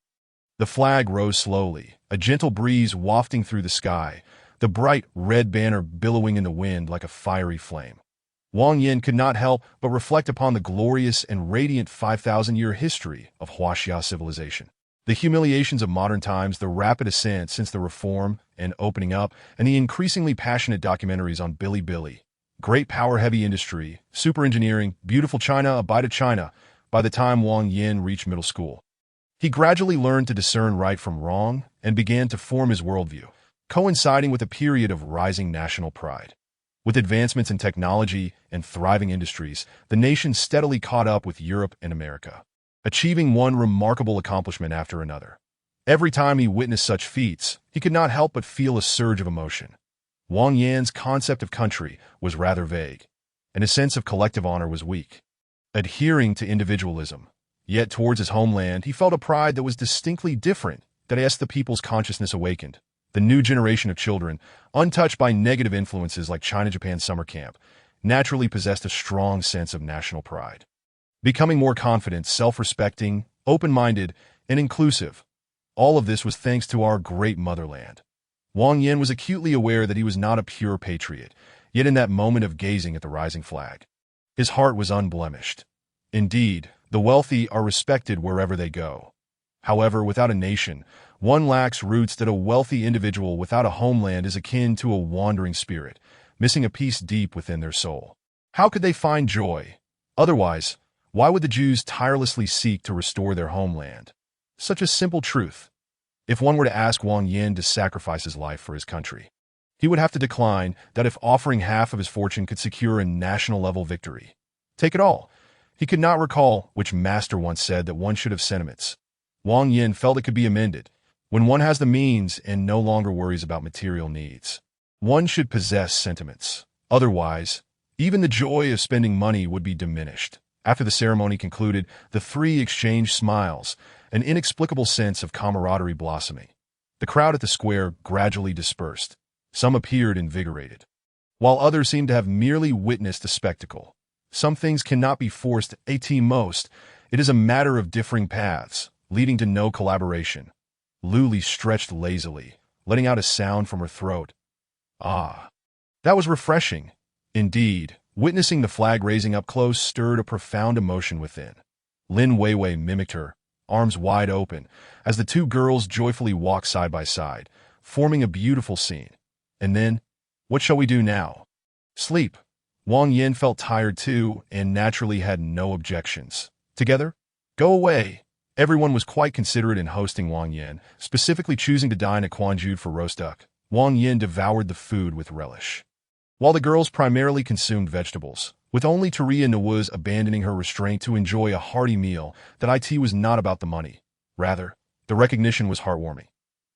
The flag rose slowly, a gentle breeze wafting through the sky, the bright red banner billowing in the wind like a fiery flame. Wang Yin could not help but reflect upon the glorious and radiant 5,000-year history of Huaxia civilization. The humiliations of modern times, the rapid ascent since the reform and opening up, and the increasingly passionate documentaries on Bilibili. Great power-heavy industry, super engineering, beautiful China, a bite of China. By the time Wang Yin reached middle school, he gradually learned to discern right from wrong and began to form his worldview, coinciding with a period of rising national pride. With advancements in technology and thriving industries, the nation steadily caught up with Europe and America, achieving one remarkable accomplishment after another. Every time he witnessed such feats, he could not help but feel a surge of emotion. Wang Yan's concept of country was rather vague, and his sense of collective honor was weak. Adhering to individualism, yet towards his homeland, he felt a pride that was distinctly different, that as the people's consciousness awakened, the new generation of children, untouched by negative influences like China-Japan summer camp, naturally possessed a strong sense of national pride. Becoming more confident, self-respecting, open-minded, and inclusive. All of this was thanks to our great motherland. Wang Yin was acutely aware that he was not a pure patriot, yet in that moment of gazing at the rising flag, his heart was unblemished. Indeed, the wealthy are respected wherever they go. However, without a nation, one lacks roots. That a wealthy individual without a homeland is akin to a wandering spirit, missing a piece deep within their soul. How could they find joy? Otherwise, why would the Jews tirelessly seek to restore their homeland? Such a simple truth. If one were to ask Wang Yin to sacrifice his life for his country, he would have to decline that if offering half of his fortune could secure a national-level victory. Take it all. He could not recall which master once said that one should have sentiments. Wang Yin felt it could be amended. When one has the means and no longer worries about material needs, one should possess sentiments. Otherwise, even the joy of spending money would be diminished. After the ceremony concluded, the three exchanged smiles, an inexplicable sense of camaraderie blossoming. The crowd at the square gradually dispersed. Some appeared invigorated, while others seemed to have merely witnessed a spectacle. Some things cannot be forced most. It is a matter of differing paths, leading to no collaboration. Luli stretched lazily, letting out a sound from her throat. Ah, that was refreshing. Indeed, witnessing the flag raising up close stirred a profound emotion within. Lin Weiwei mimicked her, arms wide open, as the two girls joyfully walked side by side, forming a beautiful scene. And then, what shall we do now? Sleep. Wang Yin felt tired too, and naturally had no objections. Together? Go away. Everyone was quite considerate in hosting Wang Yin, specifically choosing to dine at Quanjude for roast duck. Wang Yin devoured the food with relish, while the girls primarily consumed vegetables, with only Taria Nawuz abandoning her restraint to enjoy a hearty meal. That it was not about the money. Rather, the recognition was heartwarming.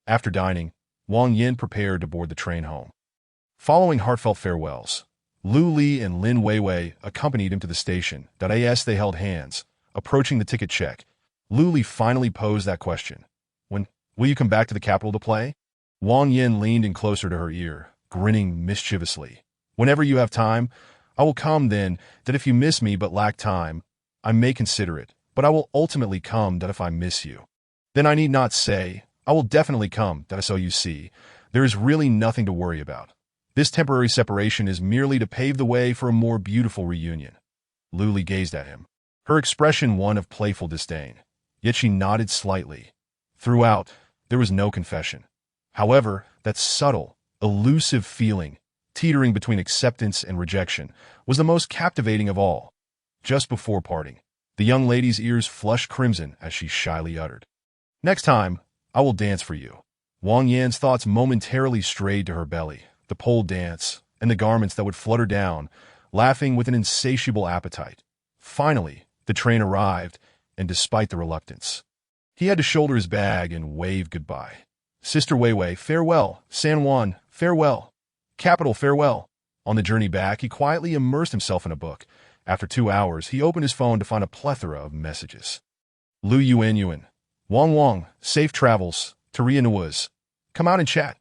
After dining, Wang Yin prepared to board the train home. Following heartfelt farewells, Lu Li and Lin Weiwei accompanied him to the station. As they held hands, approaching the ticket check, Lu Li finally posed that question. When will you come back to the capital to play? Wang Yin leaned in closer to her ear, grinning mischievously. Whenever you have time, I will come then, that if you miss me but lack time, I may consider it, but I will ultimately come that if I miss you. Then I need not say, I will definitely come, that so you see, there is really nothing to worry about. This temporary separation is merely to pave the way for a more beautiful reunion. Luli gazed at him, her expression one of playful disdain, yet she nodded slightly. Throughout, there was no confession. However, that subtle, elusive feeling, teetering between acceptance and rejection, was the most captivating of all. Just before parting, the young lady's ears flushed crimson as she shyly uttered, "Next time, I will dance for you." Wang Yan's thoughts momentarily strayed to her belly, the pole dance, and the garments that would flutter down, laughing with an insatiable appetite. Finally, the train arrived, and despite the reluctance, he had to shoulder his bag and wave goodbye. Sister Weiwei, farewell. San Juan, farewell. Capital, farewell. On the journey back, he quietly immersed himself in a book. After 2 hours, he opened his phone to find a plethora of messages. Lu Yuan, Wang, safe travels, Taria Nuwas. Come out and chat.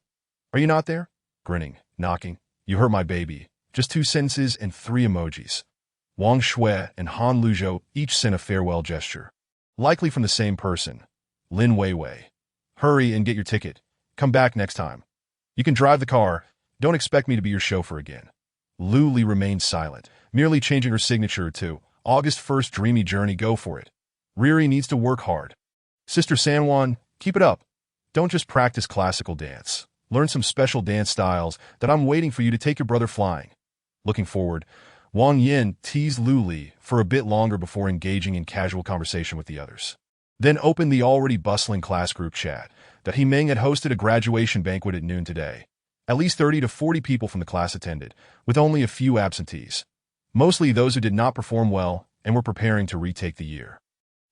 Are you not there? Grinning, knocking. You hurt my baby. Just 2 sentences and 3 emojis. Wang Shui and Han Luzhou each sent a farewell gesture. Likely from the same person. Lin Weiwei. Hurry and get your ticket. Come back next time. You can drive the car. Don't expect me to be your chauffeur again. Lu Li remained silent, merely changing her signature to August 1st dreamy journey, go for it. Riri needs to work hard. Sister San Juan, keep it up. Don't just practice classical dance. Learn some special dance styles that I'm waiting for you to take your brother flying. Looking forward, Wang Yin teased Lu Li for a bit longer before engaging in casual conversation with the others. Then opened the already bustling class group chat that he Ming had hosted a graduation banquet at noon today. At least 30 to 40 people from the class attended, with only a few absentees. Mostly those who did not perform well and were preparing to retake the year.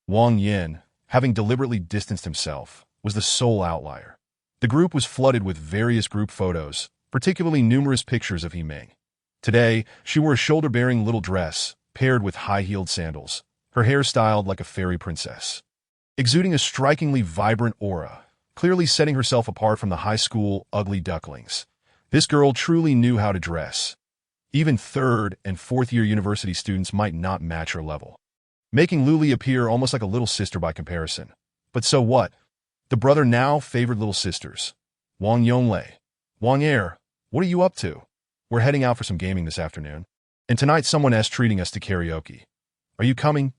Wang Yin, having deliberately distanced himself, was the sole outlier. The group was flooded with various group photos, particularly numerous pictures of He Ming. Today, she wore a shoulder-bearing little dress, paired with high-heeled sandals, her hair styled like a fairy princess. Exuding a strikingly vibrant aura, clearly setting herself apart from the high school ugly ducklings. This girl truly knew how to dress. Even 3rd and 4th year university students might not match her level, making Lu Li appear almost like a little sister by comparison. But so what? The brother now favored little sisters. Wang Yonglei. Wang Er, what are you up to? We're heading out for some gaming this afternoon. And tonight someone is treating us to karaoke. Are you coming?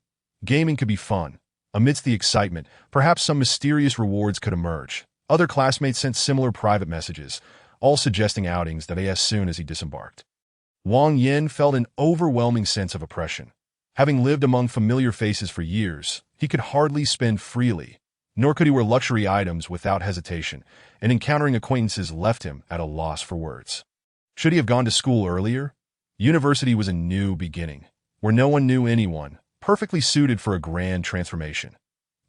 Gaming could be fun. Amidst the excitement, perhaps some mysterious rewards could emerge. Other classmates sent similar private messages, all suggesting outings that as soon as he disembarked. Wang Yin felt an overwhelming sense of oppression. Having lived among familiar faces for years, he could hardly spend freely, nor could he wear luxury items without hesitation, and encountering acquaintances left him at a loss for words. Should he have gone to school earlier? University was a new beginning, where no one knew anyone, perfectly suited for a grand transformation.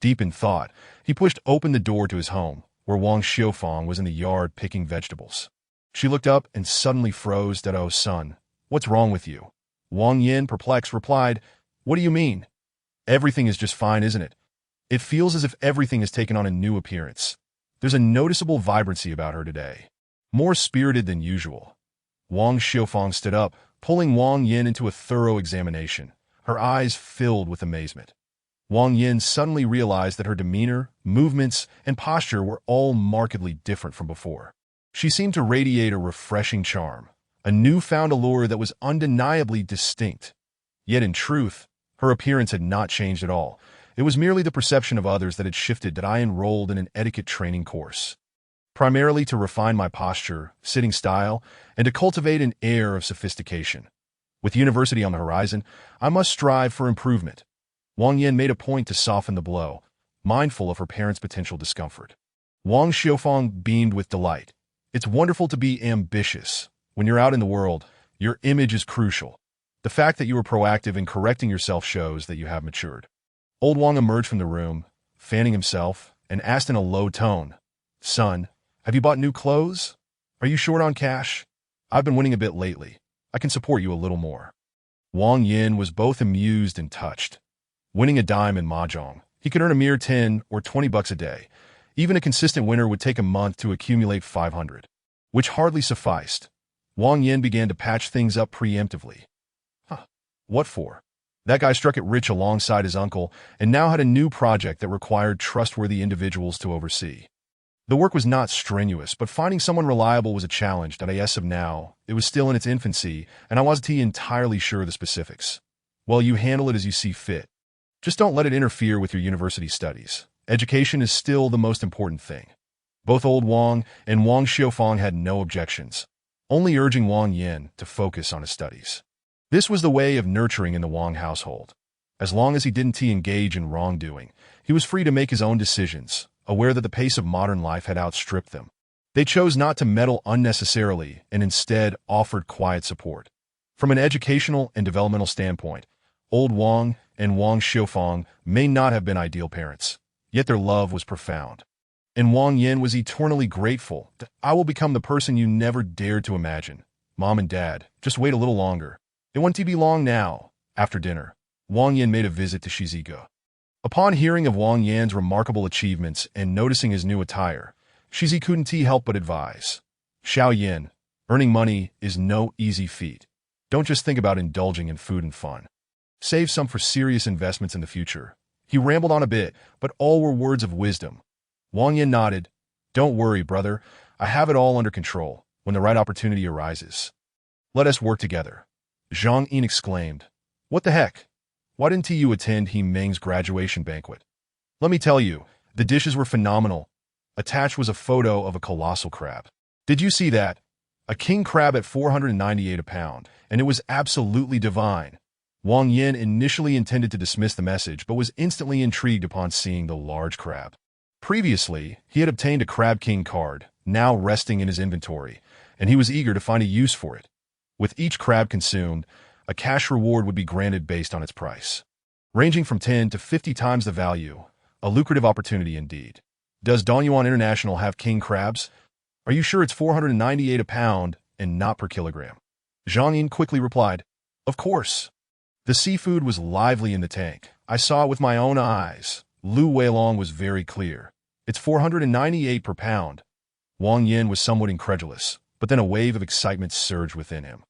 Deep in thought, he pushed open the door to his home, where Wang Xiufang was in the yard picking vegetables. She looked up and suddenly froze that, "Oh, son, what's wrong with you?" Wang Yin, perplexed, replied, "What do you mean? Everything is just fine, isn't it?" It feels as if everything has taken on a new appearance. There's a noticeable vibrancy about her today, more spirited than usual. Wang Xiufang stood up, pulling Wang Yin into a thorough examination, her eyes filled with amazement. Wang Yin suddenly realized that her demeanor, movements, and posture were all markedly different from before. She seemed to radiate a refreshing charm, a newfound allure that was undeniably distinct. Yet in truth, her appearance had not changed at all. It was merely the perception of others that had shifted. That I enrolled in an etiquette training course, primarily to refine my posture, sitting style, and to cultivate an air of sophistication. With university on the horizon, I must strive for improvement. Wang Yin made a point to soften the blow, mindful of her parents' potential discomfort. Wang Xiufang beamed with delight. It's wonderful to be ambitious. When you're out in the world, your image is crucial. The fact that you were proactive in correcting yourself shows that you have matured. Old Wang emerged from the room, fanning himself, and asked in a low tone, "Son, have you bought new clothes? Are you short on cash? I've been winning a bit lately. I can support you a little more." Wang Yin was both amused and touched. Winning a dime in mahjong, he could earn a mere 10 or 20 bucks a day. Even a consistent winner would take a month to accumulate 500, which hardly sufficed. Wang Yin began to patch things up preemptively. Huh. What for? That guy struck it rich alongside his uncle and now had a new project that required trustworthy individuals to oversee. The work was not strenuous, but finding someone reliable was a challenge. As of now, it was still in its infancy, and I wasn't entirely sure of the specifics. Well, you handle it as you see fit. Just don't let it interfere with your university studies. Education is still the most important thing. Both old Wang and Wang Xiaofang had no objections, only urging Wang Yin to focus on his studies. This was the way of nurturing in the Wang household. As long as he didn't engage in wrongdoing, he was free to make his own decisions, aware that the pace of modern life had outstripped them. They chose not to meddle unnecessarily and instead offered quiet support. From an educational and developmental standpoint, old Wang and Wang Xiaofang may not have been ideal parents, yet their love was profound. And Wang Yin was eternally grateful. I will become the person you never dared to imagine. Mom and Dad, just wait a little longer. It won't be long now. After dinner, Wang Yin made a visit to Shiziga. Upon hearing of Wang Yan's remarkable achievements and noticing his new attire, Shizi couldn't help but advise. Xiao Yin, earning money is no easy feat. Don't just think about indulging in food and fun. Save some for serious investments in the future. He rambled on a bit, but all were words of wisdom. Wang Yin nodded. Don't worry, brother. I have it all under control when the right opportunity arises. Let us work together. Zhang Yin exclaimed. What the heck? Why didn't you attend He Meng's graduation banquet? Let me tell you, the dishes were phenomenal. Attached was a photo of a colossal crab. Did you see that? A king crab at 498 a pound, and it was absolutely divine. Wang Yin initially intended to dismiss the message, but was instantly intrigued upon seeing the large crab. Previously, he had obtained a Crab King card, now resting in his inventory, and he was eager to find a use for it. With each crab consumed, a cash reward would be granted based on its price, ranging from 10 to 50 times the value, a lucrative opportunity indeed. Does Dongyuan International have king crabs? Are you sure it's 498 a pound and not per kilogram? Zhang Yin quickly replied, Of course. The seafood was lively in the tank. I saw it with my own eyes. Lu Weilong was very clear. It's 498 per pound. Wang Yin was somewhat incredulous, but then a wave of excitement surged within him.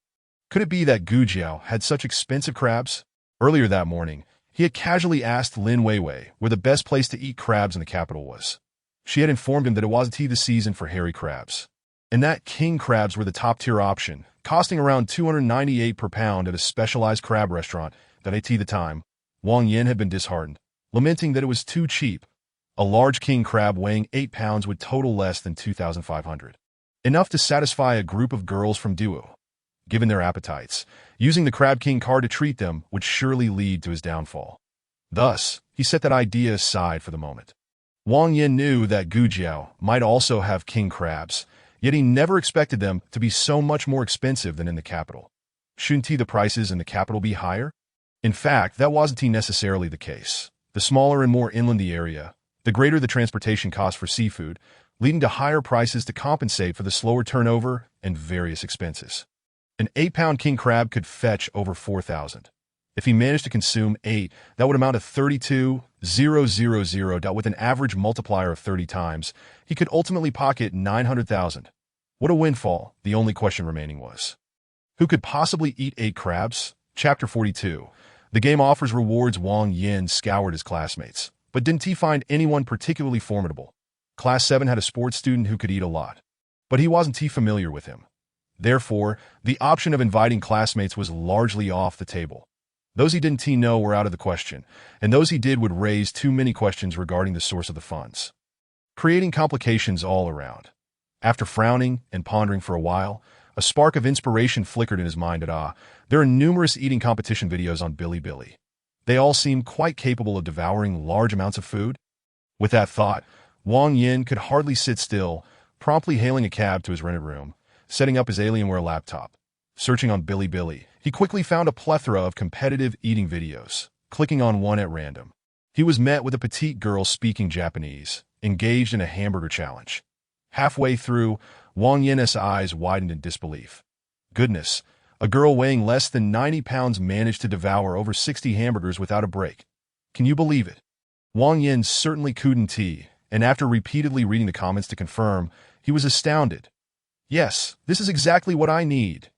Could it be that Gu Jiao had such expensive crabs? Earlier that morning, he had casually asked Lin Weiwei where the best place to eat crabs in the capital was. She had informed him that it wasn't the season for hairy crabs, and that king crabs were the top-tier option, costing around 298 per pound at a specialized crab restaurant that at the time. Wang Yin had been disheartened, lamenting that it was too cheap. A large king crab weighing 8 pounds would total less than 2,500. Enough to satisfy a group of girls from Duo. Given their appetites, using the Crab King card to treat them would surely lead to his downfall. Thus, he set that idea aside for the moment. Wang Yin knew that Gu Jiao might also have king crabs, yet he never expected them to be so much more expensive than in the capital. Shouldn't the prices in the capital be higher? In fact, that wasn't necessarily the case. The smaller and more inland the area, the greater the transportation cost for seafood, leading to higher prices to compensate for the slower turnover and various expenses. An 8-pound king crab could fetch over 4,000. If he managed to consume 8, that would amount to 32,000. With an average multiplier of 30 times, he could ultimately pocket 900,000. What a windfall, the only question remaining was. Who could possibly eat 8 crabs? Chapter 42. The game offers rewards. Wang Yin scoured his classmates, but didn't he find anyone particularly formidable? Class 7 had a sports student who could eat a lot, but he wasn't familiar with him. Therefore, the option of inviting classmates was largely off the table. Those he didn't know were out of the question, and those he did would raise too many questions regarding the source of the funds, creating complications all around. After frowning and pondering for a while, a spark of inspiration flickered in his mind. There are numerous eating competition videos on Bilibili. They all seem quite capable of devouring large amounts of food. With that thought, Wang Yin could hardly sit still, promptly hailing a cab to his rented room, setting up his Alienware laptop. Searching on Bilibili, he quickly found a plethora of competitive eating videos, clicking on one at random. He was met with a petite girl speaking Japanese, engaged in a hamburger challenge. Halfway through, Wang Yin's eyes widened in disbelief. Goodness, a girl weighing less than 90 pounds managed to devour over 60 hamburgers without a break. Can you believe it? Wang Yin certainly couldn't, and after repeatedly reading the comments to confirm, he was astounded. Yes, this is exactly what I need.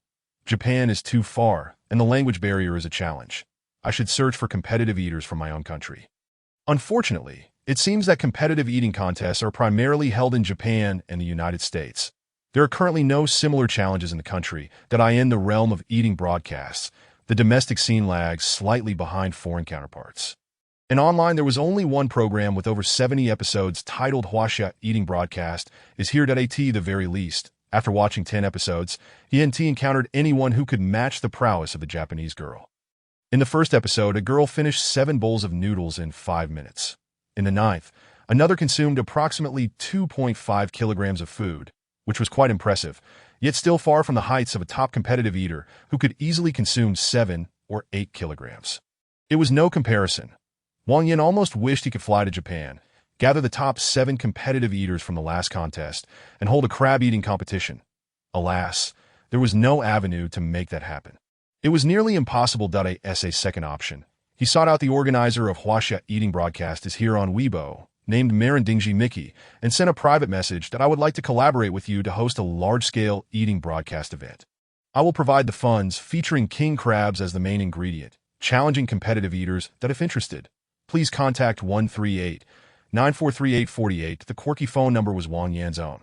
Japan is too far, and the language barrier is a challenge. I should search for competitive eaters from my own country. Unfortunately, it seems that competitive eating contests are primarily held in Japan and the United States. There are currently no similar challenges in the country that are in the realm of eating broadcasts. The domestic scene lags slightly behind foreign counterparts. And online, there was only one program with over 70 episodes titled Hwasha Eating Broadcast is here.at the very least. After watching 10 episodes, ENT encountered anyone who could match the prowess of the Japanese girl. In the first episode, a girl finished 7 bowls of noodles in 5 minutes. In the ninth, another consumed approximately 2.5 kilograms of food, which was quite impressive, yet still far from the heights of a top competitive eater who could easily consume 7 or 8 kilograms. It was no comparison. Wang Yin almost wished he could fly to Japan, gather the top 7 competitive eaters from the last contest, and hold a crab-eating competition. Alas, there was no avenue to make that happen. It was nearly impossible. As a second option, he sought out the organizer of Hwasha Eating Broadcast is here on Weibo, named Marindingji Mickey, and sent a private message that I would like to collaborate with you to host a large-scale eating broadcast event. I will provide the funds featuring king crabs as the main ingredient, challenging competitive eaters that if interested. Please contact 138-943-848. The quirky phone number was Wang Yan's own.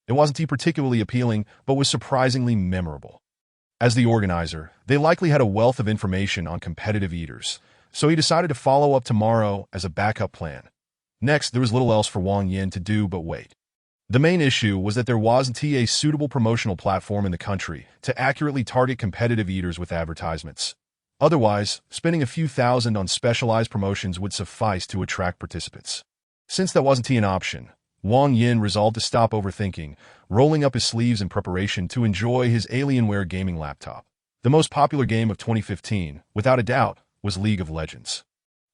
It wasn't particularly appealing, but was surprisingly memorable. As the organizer, they likely had a wealth of information on competitive eaters, so he decided to follow up tomorrow as a backup plan. Next, there was little else for Wang Yin to do but wait. The main issue was that there wasn't a suitable promotional platform in the country to accurately target competitive eaters with advertisements. Otherwise, spending a few thousand on specialized promotions would suffice to attract participants. Since that wasn't an option, Wang Yin resolved to stop overthinking, rolling up his sleeves in preparation to enjoy his Alienware gaming laptop. The most popular game of 2015, without a doubt, was League of Legends.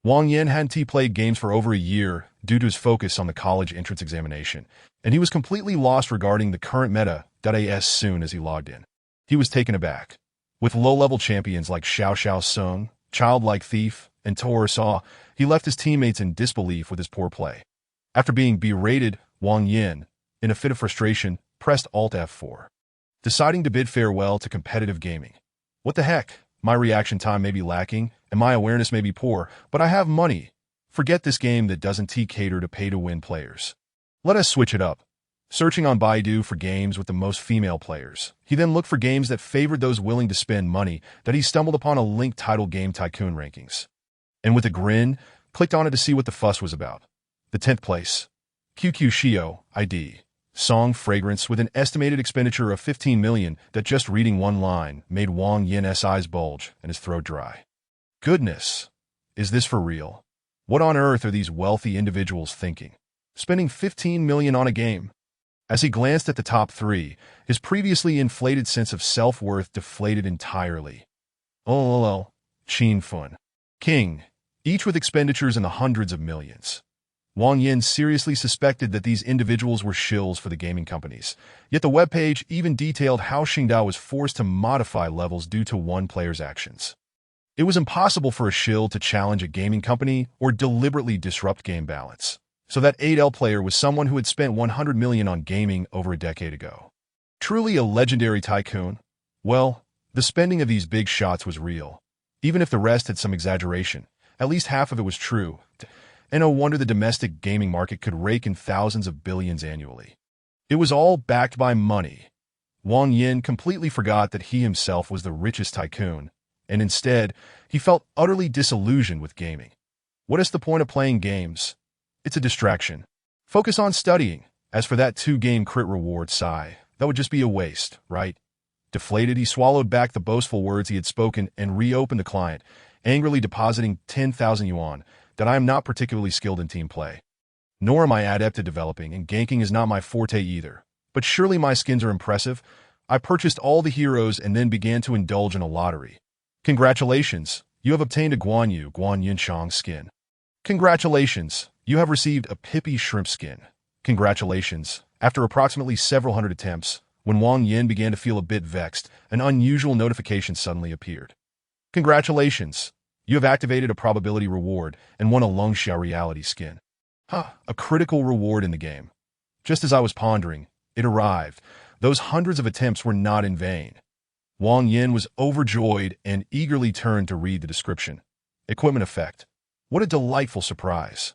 Wang Yin hadn't played games for over a year due to his focus on the college entrance examination, and he was completely lost regarding the current meta. As soon as he logged in, he was taken aback. With low-level champions like Xiao Xiao Sung, Childlike Thief, and Tor Saw, he left his teammates in disbelief with his poor play. After being berated, Wang Yin, in a fit of frustration, pressed Alt F4, deciding to bid farewell to competitive gaming. What the heck? My reaction time may be lacking, and my awareness may be poor, but I have money. Forget this game that doesn't cater to pay-to-win players. Let us switch it up. Searching on Baidu for games with the most female players, he then looked for games that favored those willing to spend money that he stumbled upon a link titled Game Tycoon Rankings. And with a grin, clicked on it to see what the fuss was about. The 10th place. QQ Shio, ID. Song Fragrance with an estimated expenditure of 15 million that just reading one line made Wang Yin's eyes bulge and his throat dry. Goodness. Is this for real? What on earth are these wealthy individuals thinking? Spending 15 million on a game? As he glanced at the top 3, his previously inflated sense of self-worth deflated entirely. Oh, Qin Fun. King, each with expenditures in the hundreds of millions. Wang Yin seriously suspected that these individuals were shills for the gaming companies, yet the webpage even detailed how Xingdao was forced to modify levels due to one player's actions. It was impossible for a shill to challenge a gaming company or deliberately disrupt game balance. So that 8L player was someone who had spent 100 million on gaming over a decade ago. Truly a legendary tycoon? Well, the spending of these big shots was real. Even if the rest had some exaggeration, at least half of it was true. And no wonder the domestic gaming market could rake in thousands of billions annually. It was all backed by money. Wang Yin completely forgot that he himself was the richest tycoon, and instead, he felt utterly disillusioned with gaming. What is the point of playing games? It's a distraction. Focus on studying. As for that 2-game crit reward, sigh, that would just be a waste, right? Deflated, he swallowed back the boastful words he had spoken and reopened the client, angrily depositing 10,000 yuan, that I am not particularly skilled in team play. Nor am I adept at developing, and ganking is not my forte either. But surely my skins are impressive. I purchased all the heroes and then began to indulge in a lottery. Congratulations, you have obtained a Guan Chang skin. Congratulations, you have received a Pippi shrimp skin. Congratulations. After approximately several hundred attempts, when Wang Yin began to feel a bit vexed, an unusual notification suddenly appeared. Congratulations, you have activated a probability reward and won a Longxia reality skin. A critical reward in the game. Just as I was pondering, it arrived. Those hundreds of attempts were not in vain. Wang Yin was overjoyed and eagerly turned to read the description. Equipment effect. What a delightful surprise.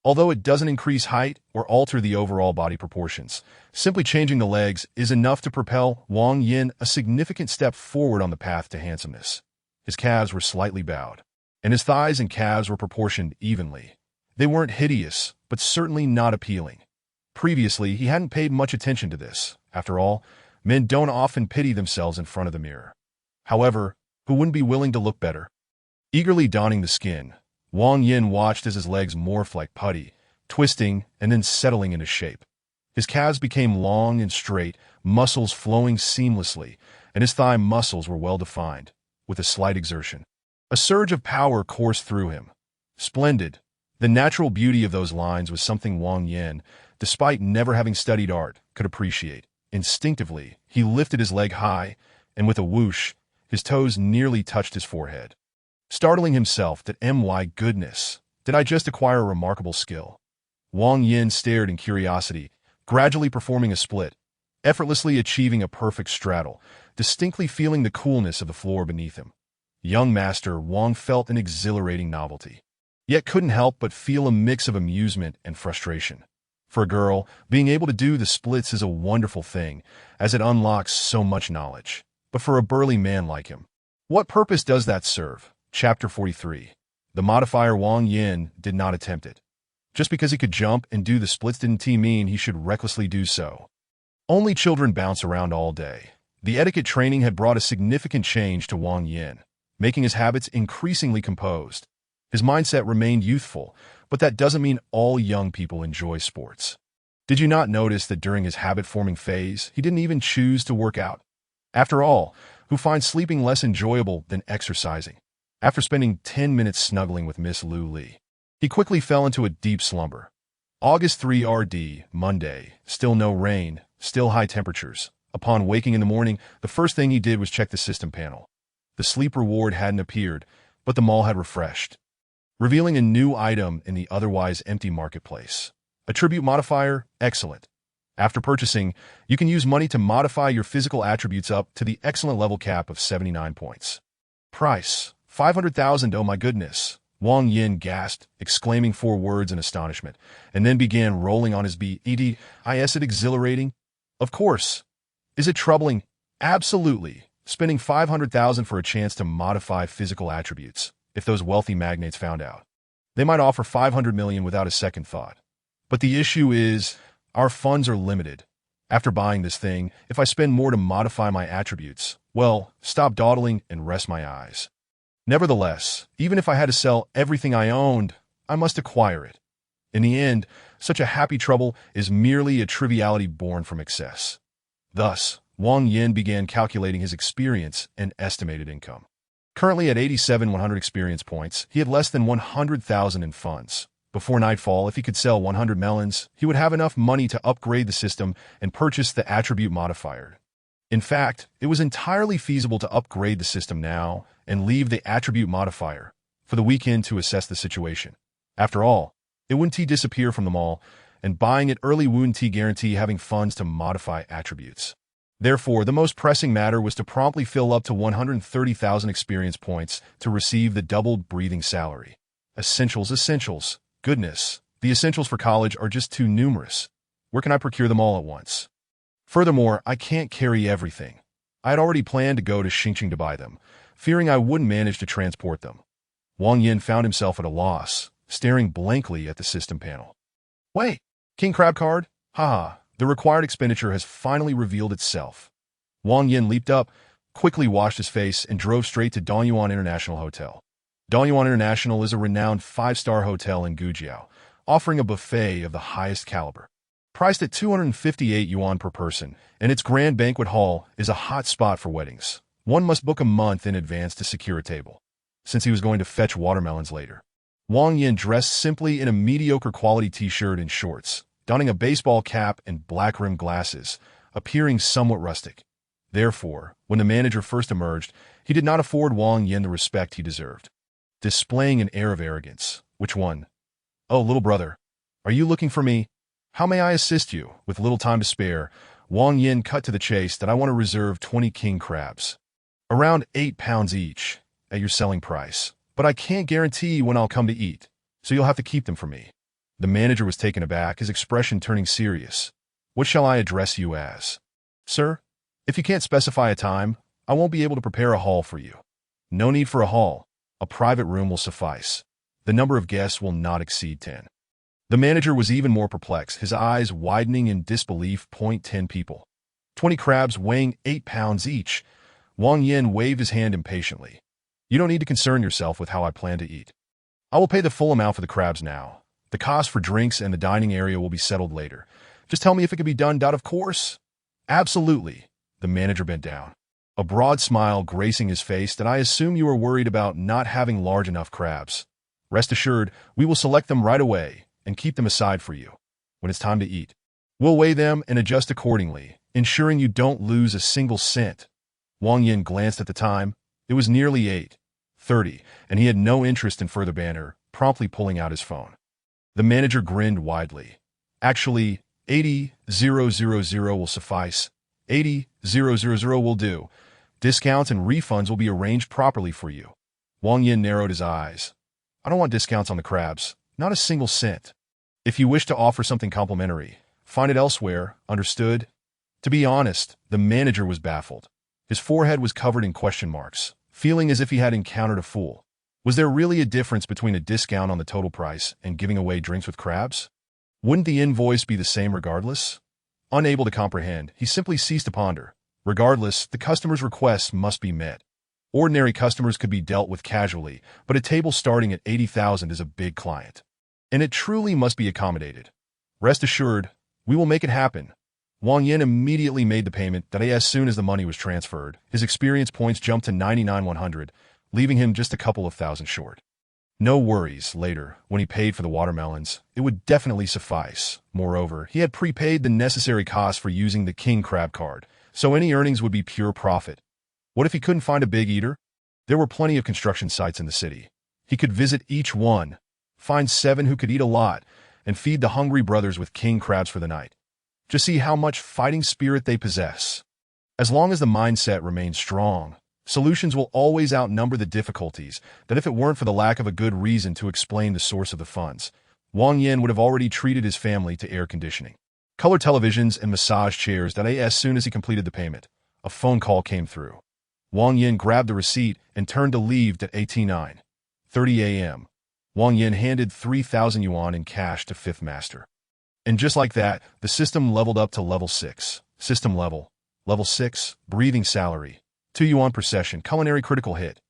Although it doesn't increase height or alter the overall body proportions, simply changing the legs is enough to propel Wang Yin a significant step forward on the path to handsomeness. His calves were slightly bowed, and his thighs and calves were proportioned evenly. They weren't hideous, but certainly not appealing. Previously, he hadn't paid much attention to this. After all, men don't often pity themselves in front of the mirror. However, who wouldn't be willing to look better? Eagerly donning the skin, Wang Yin watched as his legs morphed like putty, twisting and then settling into shape. His calves became long and straight, muscles flowing seamlessly, and his thigh muscles were well-defined, with a slight exertion. A surge of power coursed through him. Splendid. The natural beauty of those lines was something Wang Yin, despite never having studied art, could appreciate. Instinctively, he lifted his leg high, and with a whoosh, his toes nearly touched his forehead. Startling himself that my goodness, did I just acquire a remarkable skill? Wang Yin stared in curiosity, gradually performing a split, effortlessly achieving a perfect straddle, distinctly feeling the coolness of the floor beneath him. Young master Wang felt an exhilarating novelty, yet couldn't help but feel a mix of amusement and frustration. For a girl, being able to do the splits is a wonderful thing, as it unlocks so much knowledge. But for a burly man like him, what purpose does that serve? Chapter 43. The modifier Wang Yin did not attempt it. Just because he could jump and do the splits didn't mean he should recklessly do so. Only children bounce around all day. The etiquette training had brought a significant change to Wang Yin, making his habits increasingly composed. His mindset remained youthful, but that doesn't mean all young people enjoy sports. Did you not notice that during his habit-forming phase, he didn't even choose to work out? After all, who finds sleeping less enjoyable than exercising? After spending 10 minutes snuggling with Miss Lu Li, he quickly fell into a deep slumber. August 3 RD, Monday, still no rain, still high temperatures. Upon waking in the morning, the first thing he did was check the system panel. The sleep reward hadn't appeared, but the mall had refreshed, revealing a new item in the otherwise empty marketplace. Attribute modifier, excellent. After purchasing, you can use money to modify your physical attributes up to the excellent level cap of 79 points. Price, 500,000. Oh my goodness. Wang Yin gasped, exclaiming 4 words in astonishment, and then began rolling on his bed. Is it exhilarating? Of course. Is it troubling? Absolutely. Spending 500,000 for a chance to modify physical attributes. If those wealthy magnates found out, they might offer 500 million without a second thought. But the issue is, our funds are limited. After buying this thing, if I spend more to modify my attributes, well, stop dawdling and rest my eyes. Nevertheless, even if I had to sell everything I owned, I must acquire it. In the end, such a happy trouble is merely a triviality born from excess. Thus, Wang Yin began calculating his experience and estimated income. Currently at 87,100 experience points, he had less than 100,000 in funds. Before nightfall, if he could sell 100 melons, he would have enough money to upgrade the system and purchase the attribute modifier. In fact, it was entirely feasible to upgrade the system now and leave the attribute modifier for the weekend to assess the situation. After all, it wouldn't disappear from the mall, and buying it early wouldn't guarantee having funds to modify attributes. Therefore, the most pressing matter was to promptly fill up to 130,000 experience points to receive the doubled breathing salary. Essentials. Goodness, the essentials for college are just too numerous. Where can I procure them all at once? Furthermore, I can't carry everything. I had already planned to go to Xinjiang to buy them, fearing I wouldn't manage to transport them. Wang Yin found himself at a loss, staring blankly at the system panel. Wait, King Crab card? Haha, the required expenditure has finally revealed itself. Wang Yin leaped up, quickly washed his face, and drove straight to Dongyuan International Hotel. Dongyuan International is a renowned 5-star hotel in Gujiao, offering a buffet of the highest caliber. Priced at 258 yuan per person, and its grand banquet hall is a hot spot for weddings. One must book a month in advance to secure a table, since he was going to fetch watermelons later. Wang Yin dressed simply in a mediocre quality t-shirt and shorts, donning a baseball cap and black-rimmed glasses, appearing somewhat rustic. Therefore, when the manager first emerged, he did not afford Wang Yin the respect he deserved, displaying an air of arrogance. Which one? Oh, little brother, are you looking for me? How may I assist you? With little time to spare, Wang Yin cut to the chase that I want to reserve 20 king crabs. Around £8 each, at your selling price. But I can't guarantee when I'll come to eat, so you'll have to keep them for me. The manager was taken aback, his expression turning serious. What shall I address you as? Sir, if you can't specify a time, I won't be able to prepare a hall for you. No need for a hall. A private room will suffice. The number of guests will not exceed 10. The manager was even more perplexed, his eyes widening in disbelief. 10 people. 20 crabs weighing £8 each. Wang Yin waved his hand impatiently. You don't need to concern yourself with how I plan to eat. I will pay the full amount for the crabs now. The cost for drinks and the dining area will be settled later. Just tell me if it can be done. Of course. Absolutely. The manager bent down, a broad smile gracing his face. That I assume you are worried about not having large enough crabs. Rest assured, we will select them right away and keep them aside for you. When it's time to eat, we'll weigh them and adjust accordingly, ensuring you don't lose a single cent. Wang Yin glanced at the time. It was nearly 8:30, and he had no interest in further banter, promptly pulling out his phone. The manager grinned widely. Actually, 80,000 will suffice. 80,000 will do. Discounts and refunds will be arranged properly for you. Wang Yin narrowed his eyes. I don't want discounts on the crabs, not a single cent. If you wish to offer something complimentary, find it elsewhere, understood? To be honest, the manager was baffled. His forehead was covered in question marks, feeling as if he had encountered a fool. Was there really a difference between a discount on the total price and giving away drinks with crabs? Wouldn't the invoice be the same regardless? Unable to comprehend, he simply ceased to ponder. Regardless, the customer's requests must be met. Ordinary customers could be dealt with casually, but a table starting at 80,000 is a big client. And it truly must be accommodated. Rest assured, we will make it happen. Wang Yin immediately made the payment. As soon as the money was transferred, his experience points jumped to 99,100, leaving him just a couple of thousand short. No worries, later, when he paid for the watermelons, it would definitely suffice. Moreover, he had prepaid the necessary costs for using the king crab card, so any earnings would be pure profit. What if he couldn't find a big eater? There were plenty of construction sites in the city. He could visit each one, find 7 who could eat a lot, and feed the hungry brothers with king crabs for the night. Just see how much fighting spirit they possess. As long as the mindset remains strong, solutions will always outnumber the difficulties. That if it weren't for the lack of a good reason to explain the source of the funds, Wang Yin would have already treated his family to air conditioning, color televisions, and massage chairs. As soon as he completed the payment, a phone call came through. Wang Yin grabbed the receipt and turned to leave at 9:30 a.m. Wang Yin handed 3,000 yuan in cash to Fifth Master. And just like that, the system leveled up to level 6. System level. Level 6, breathing salary. 2 yuan per session, culinary critical hit.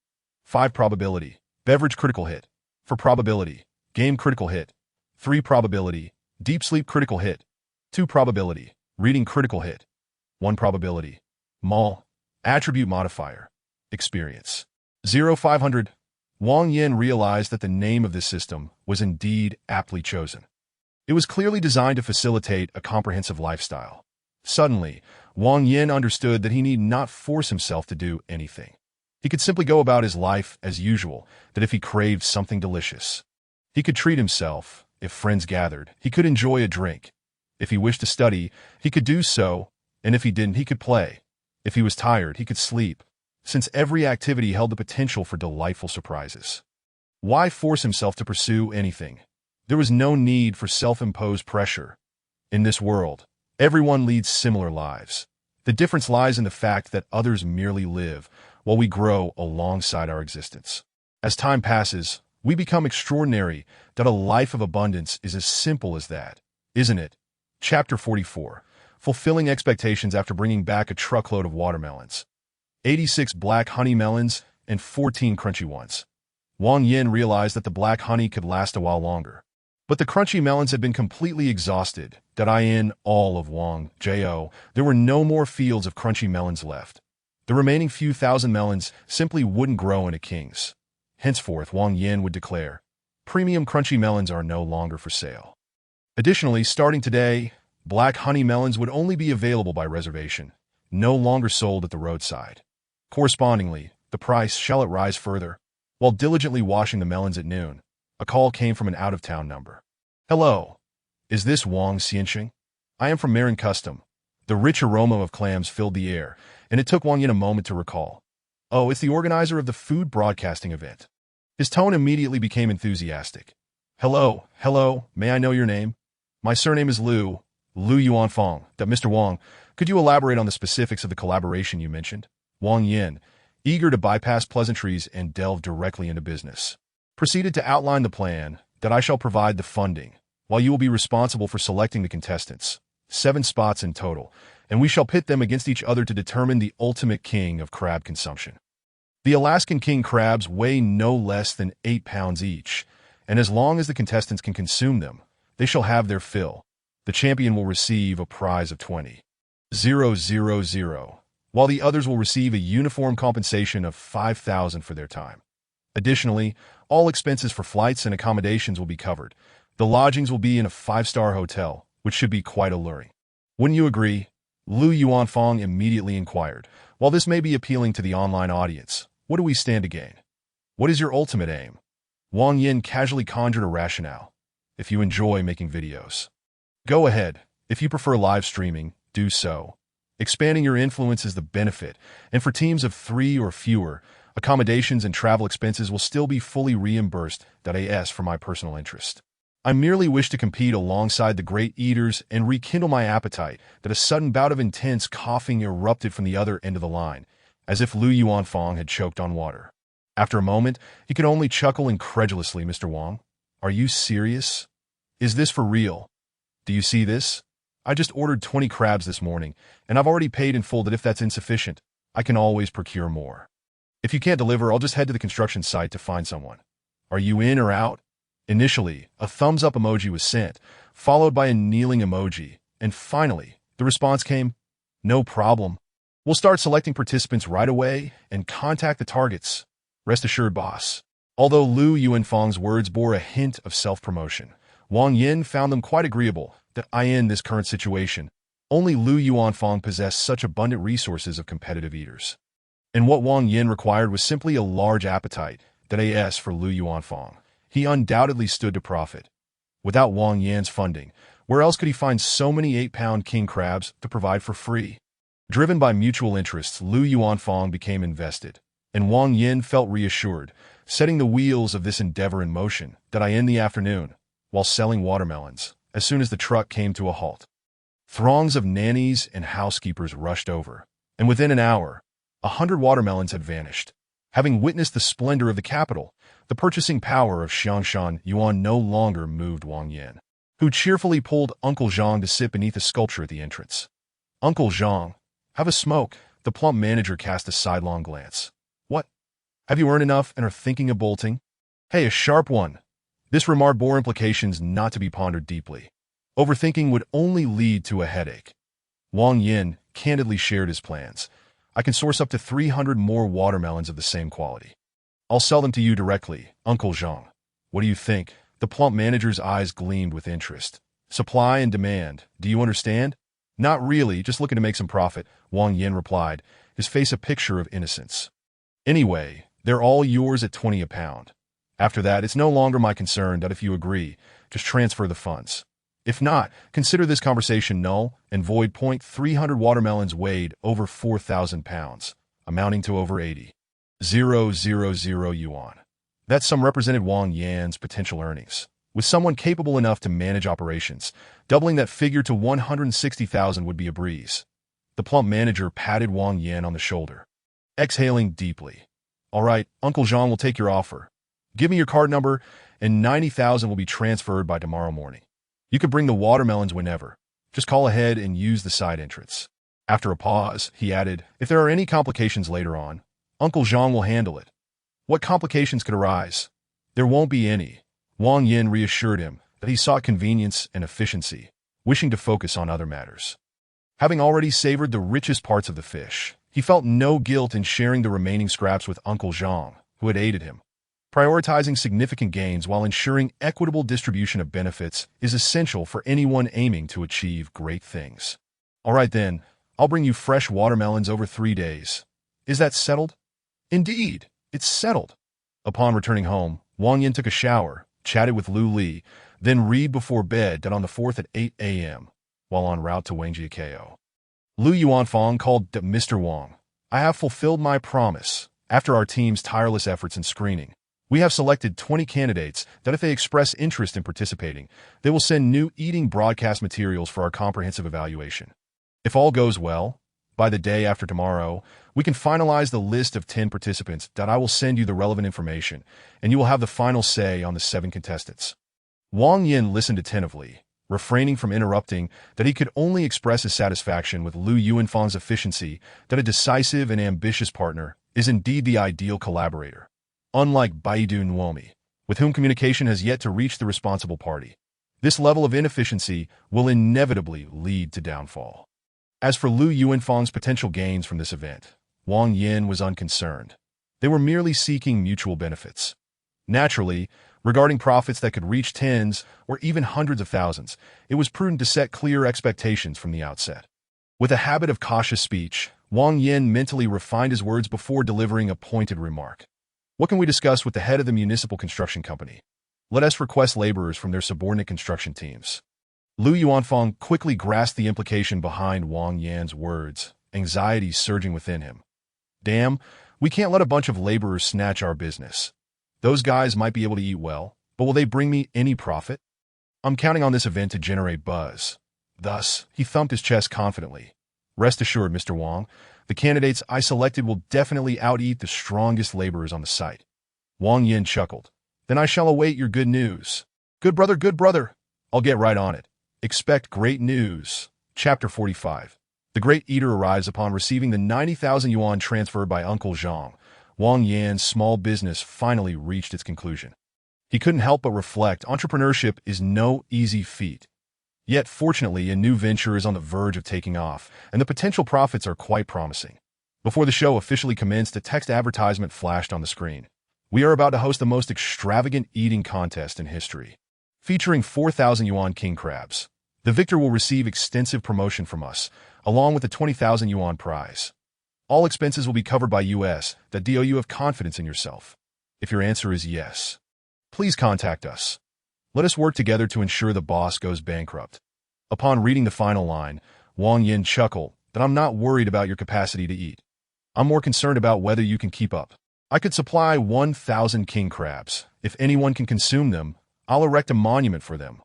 5 probability, beverage critical hit. 4 probability, game critical hit. 3 probability, deep sleep critical hit. 2 probability, reading critical hit. 1 probability, mall, attribute modifier, experience. 0500. Wang Yin realized that the name of this system was indeed aptly chosen. It was clearly designed to facilitate a comprehensive lifestyle. Suddenly, Wang Yin understood that he need not force himself to do anything. He could simply go about his life as usual, that if he craved something delicious, he could treat himself. If friends gathered, he could enjoy a drink. If he wished to study, he could do so, and if he didn't, he could play. If he was tired, he could sleep, since every activity held the potential for delightful surprises. Why force himself to pursue anything? There was no need for self-imposed pressure. In this world, everyone leads similar lives. The difference lies in the fact that others merely live, while we grow alongside our existence. As time passes, we become extraordinary. That a life of abundance is as simple as that, isn't it? Chapter 44. Fulfilling expectations after bringing back a truckload of watermelons. 86 black honey melons and 14 crunchy ones. Wang Yin realized that the black honey could last a while longer. But the crunchy melons had been completely exhausted. In all of Wang Jo, there were no more fields of crunchy melons left. The remaining few thousand melons simply wouldn't grow into kings. Henceforth, Wang Yin would declare, premium crunchy melons are no longer for sale. Additionally, starting today, black honey melons would only be available by reservation, no longer sold at the roadside. Correspondingly, the price shall it rise further. While diligently washing the melons at noon, a call came from an out-of-town number. Hello. Is this Wang Xianxing? I am from Marin Custom. The rich aroma of clams filled the air, and it took Wang Yin a moment to recall. Oh, it's the organizer of the food broadcasting event. His tone immediately became enthusiastic. Hello, may I know your name? My surname is Lu Yuanfang. Mr. Wang, could you elaborate on the specifics of the collaboration you mentioned? Wang Yin, eager to bypass pleasantries and delve directly into business, proceeded to outline the plan that I shall provide the funding, while you will be responsible for selecting the contestants, 7 spots in total, and we shall pit them against each other to determine the ultimate king of crab consumption. The Alaskan king crabs weigh no less than 8 pounds each, and as long as the contestants can consume them, they shall have their fill. The champion will receive a prize of 20,000, while the others will receive a uniform compensation of 5,000 for their time. Additionally, all expenses for flights and accommodations will be covered. The lodgings will be in a 5-star hotel, which should be quite alluring. Wouldn't you agree? Lu Yuanfang immediately inquired. While this may be appealing to the online audience, what do we stand to gain? What is your ultimate aim? Wang Yin casually conjured a rationale. If you enjoy making videos, go ahead. If you prefer live streaming, do so. Expanding your influence is the benefit, and for teams of 3 or fewer, accommodations and travel expenses will still be fully reimbursed. As for my personal interest, I merely wish to compete alongside the great eaters and rekindle my appetite. That a sudden bout of intense coughing erupted from the other end of the line, as if Lu Yuanfang had choked on water. After a moment, he could only chuckle incredulously. Mr. Wang, are you serious? Is this for real? Do you see this? I just ordered 20 crabs this morning, and I've already paid in full. That if that's insufficient, I can always procure more. If you can't deliver, I'll just head to the construction site to find someone. Are you in or out? Initially, a thumbs-up emoji was sent, followed by a kneeling emoji, and finally, the response came, no problem. We'll start selecting participants right away and contact the targets. Rest assured, boss. Although Lu Yuanfang's words bore a hint of self-promotion, Wang Yin found them quite agreeable. That in this current situation, only Lu Yuanfang possessed such abundant resources of competitive eaters. And what Wang Yin required was simply a large appetite. As for Lu Yuanfang, he undoubtedly stood to profit. Without Wang Yin's funding, where else could he find so many 8-pound king crabs to provide for free? Driven by mutual interests, Lu Yuanfang became invested, and Wang Yin felt reassured, setting the wheels of this endeavor in motion. In the afternoon, while selling watermelons, as soon as the truck came to a halt, throngs of nannies and housekeepers rushed over, and within an hour, 100 watermelons had vanished. Having witnessed the splendor of the capital, the purchasing power of Xiangshan Yuan no longer moved Wang Yin, who cheerfully pulled Uncle Zhang to sit beneath a sculpture at the entrance. Uncle Zhang, have a smoke. The plump manager cast a sidelong glance. What? Have you earned enough and are thinking of bolting? Hey, a sharp one. This remark bore implications not to be pondered deeply. Overthinking would only lead to a headache. Wang Yin candidly shared his plans. I can source up to 300 more watermelons of the same quality. I'll sell them to you directly, Uncle Zhang. What do you think? The plump manager's eyes gleamed with interest. Supply and demand, do you understand? Not really, just looking to make some profit, Wang Yin replied, his face a picture of innocence. Anyway, they're all yours at 20 a pound. After that, it's no longer my concern. If you agree, just transfer the funds. If not, consider this conversation null and void. 300 watermelons weighed over 4,000 pounds, amounting to over 80,000 yuan. That sum represented Wang Yan's potential earnings. With someone capable enough to manage operations, doubling that figure to 160,000 would be a breeze. The plump manager patted Wang Yan on the shoulder, exhaling deeply. All right, Uncle Zhang will take your offer. Give me your card number, and 90,000 will be transferred by tomorrow morning. You can bring the watermelons whenever. Just call ahead and use the side entrance. After a pause, he added, if there are any complications later on, Uncle Zhang will handle it. What complications could arise? There won't be any. Wang Yin reassured him that he sought convenience and efficiency, wishing to focus on other matters. Having already savored the richest parts of the fish, he felt no guilt in sharing the remaining scraps with Uncle Zhang, who had aided him. Prioritizing significant gains while ensuring equitable distribution of benefits is essential for anyone aiming to achieve great things. All right then, I'll bring you fresh watermelons over 3 days. Is that settled? Indeed, it's settled. Upon returning home, Wang Yin took a shower, chatted with Lu Li, then read before bed on the 4th at 8 a.m., while en route to Wangjiakao. Lu Yuanfang called Mr. Wang. I have fulfilled my promise. After our team's tireless efforts in screening, we have selected 20 candidates that if they express interest in participating, they will send new eating broadcast materials for our comprehensive evaluation. If all goes well, by the day after tomorrow, we can finalize the list of 10 participants that I will send you the relevant information, and you will have the final say on the 7 contestants. Wang Yin listened attentively, refraining from interrupting that he could only express his satisfaction with Lu Yuanfang's efficiency that a decisive and ambitious partner is indeed the ideal collaborator. Unlike Baidu Nuomi, with whom communication has yet to reach the responsible party, this level of inefficiency will inevitably lead to downfall. As for Lu Yuanfang's potential gains from this event, Wang Yin was unconcerned. They were merely seeking mutual benefits. Naturally, regarding profits that could reach tens or even hundreds of thousands, it was prudent to set clear expectations from the outset. With a habit of cautious speech, Wang Yin mentally refined his words before delivering a pointed remark. What can we discuss with the head of the municipal construction company? Let us request laborers from their subordinate construction teams. Lu Yuanfang quickly grasped the implication behind Wang Yan's words, anxiety surging within him. Damn, we can't let a bunch of laborers snatch our business. Those guys might be able to eat well, but will they bring me any profit? I'm counting on this event to generate buzz. Thus, he thumped his chest confidently. Rest assured, Mr. Wang, the candidates I selected will definitely out-eat the strongest laborers on the site. Wang Yin chuckled. Then I shall await your good news. Good brother. I'll get right on it. Expect great news. Chapter 45. The great eater arrives upon receiving the 90,000 yuan transferred by Uncle Zhang. Wang Yan's small business finally reached its conclusion. He couldn't help but reflect entrepreneurship is no easy feat. Yet, fortunately, a new venture is on the verge of taking off, and the potential profits are quite promising. Before the show officially commenced, a text advertisement flashed on the screen. We are about to host the most extravagant eating contest in history. Featuring 4,000 yuan king crabs. The victor will receive extensive promotion from us, along with a 20,000 yuan prize. All expenses will be covered by us. Do you have confidence in yourself? If your answer is yes, please contact us. Let us work together to ensure the boss goes bankrupt. Upon reading the final line, Wang Yin chuckled that I'm not worried about your capacity to eat. I'm more concerned about whether you can keep up. I could supply 1,000 king crabs. If anyone can consume them, I'll erect a monument for them.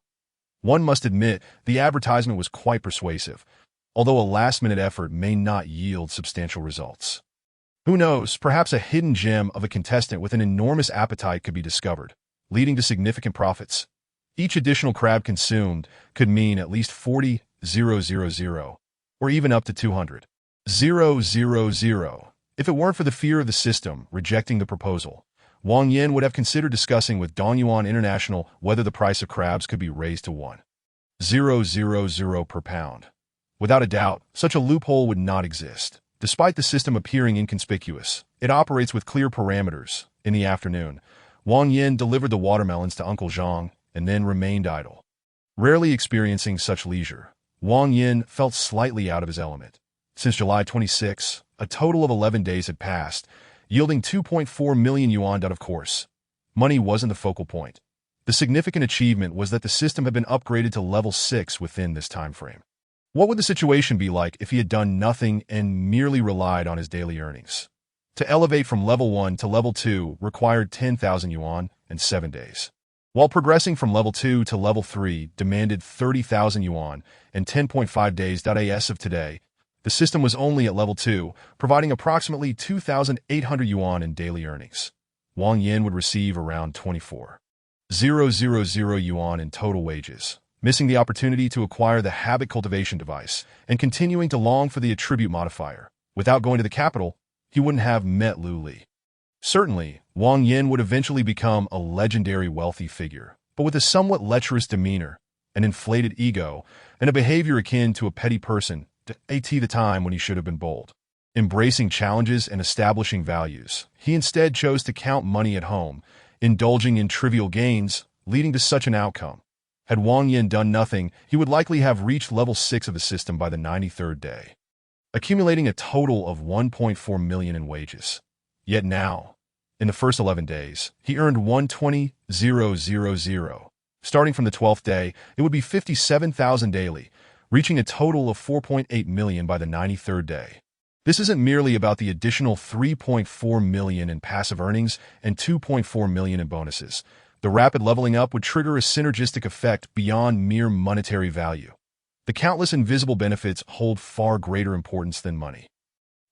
One must admit, the advertisement was quite persuasive, although a last-minute effort may not yield substantial results. Who knows, perhaps a hidden gem of a contestant with an enormous appetite could be discovered, leading to significant profits. Each additional crab consumed could mean at least 40,000, or even up to 200,000. If it weren't for the fear of the system rejecting the proposal, Wang Yin would have considered discussing with Dongyuan International whether the price of crabs could be raised to 1,000 per pound. Without a doubt, such a loophole would not exist. Despite the system appearing inconspicuous, it operates with clear parameters. In the afternoon, Wang Yin delivered the watermelons to Uncle Zhang and then remained idle. Rarely experiencing such leisure, Wang Yin felt slightly out of his element. Since July 26, a total of 11 days had passed, yielding 2.4 million yuan. Of course, money wasn't the focal point. The significant achievement was that the system had been upgraded to level 6 within this time frame. What would the situation be like if he had done nothing and merely relied on his daily earnings? To elevate from level 1 to level 2 required 10,000 yuan and 7 days. While progressing from level 2 to level 3 demanded 30,000 yuan and 10.5 days. As of today, the system was only at level 2, providing approximately 2,800 yuan in daily earnings. Wang Yin would receive around 24,000 yuan in total wages, missing the opportunity to acquire the habit cultivation device and continuing to long for the attribute modifier. Without going to the capital, he wouldn't have met Lu Li. Certainly, Wang Yin would eventually become a legendary wealthy figure, but with a somewhat lecherous demeanor, an inflated ego, and a behavior akin to a petty person at the time when he should have been bold. Embracing challenges and establishing values, he instead chose to count money at home, indulging in trivial gains, leading to such an outcome. Had Wang Yin done nothing, he would likely have reached level 6 of the system by the 93rd day, accumulating a total of 1.4 million in wages. Yet now, in the first 11 days, he earned 120,000. Starting from the 12th day, it would be 57,000 daily, reaching a total of 4.8 million by the 93rd day. This isn't merely about the additional 3.4 million in passive earnings and 2.4 million in bonuses. The rapid leveling up would trigger a synergistic effect beyond mere monetary value. The countless invisible benefits hold far greater importance than money.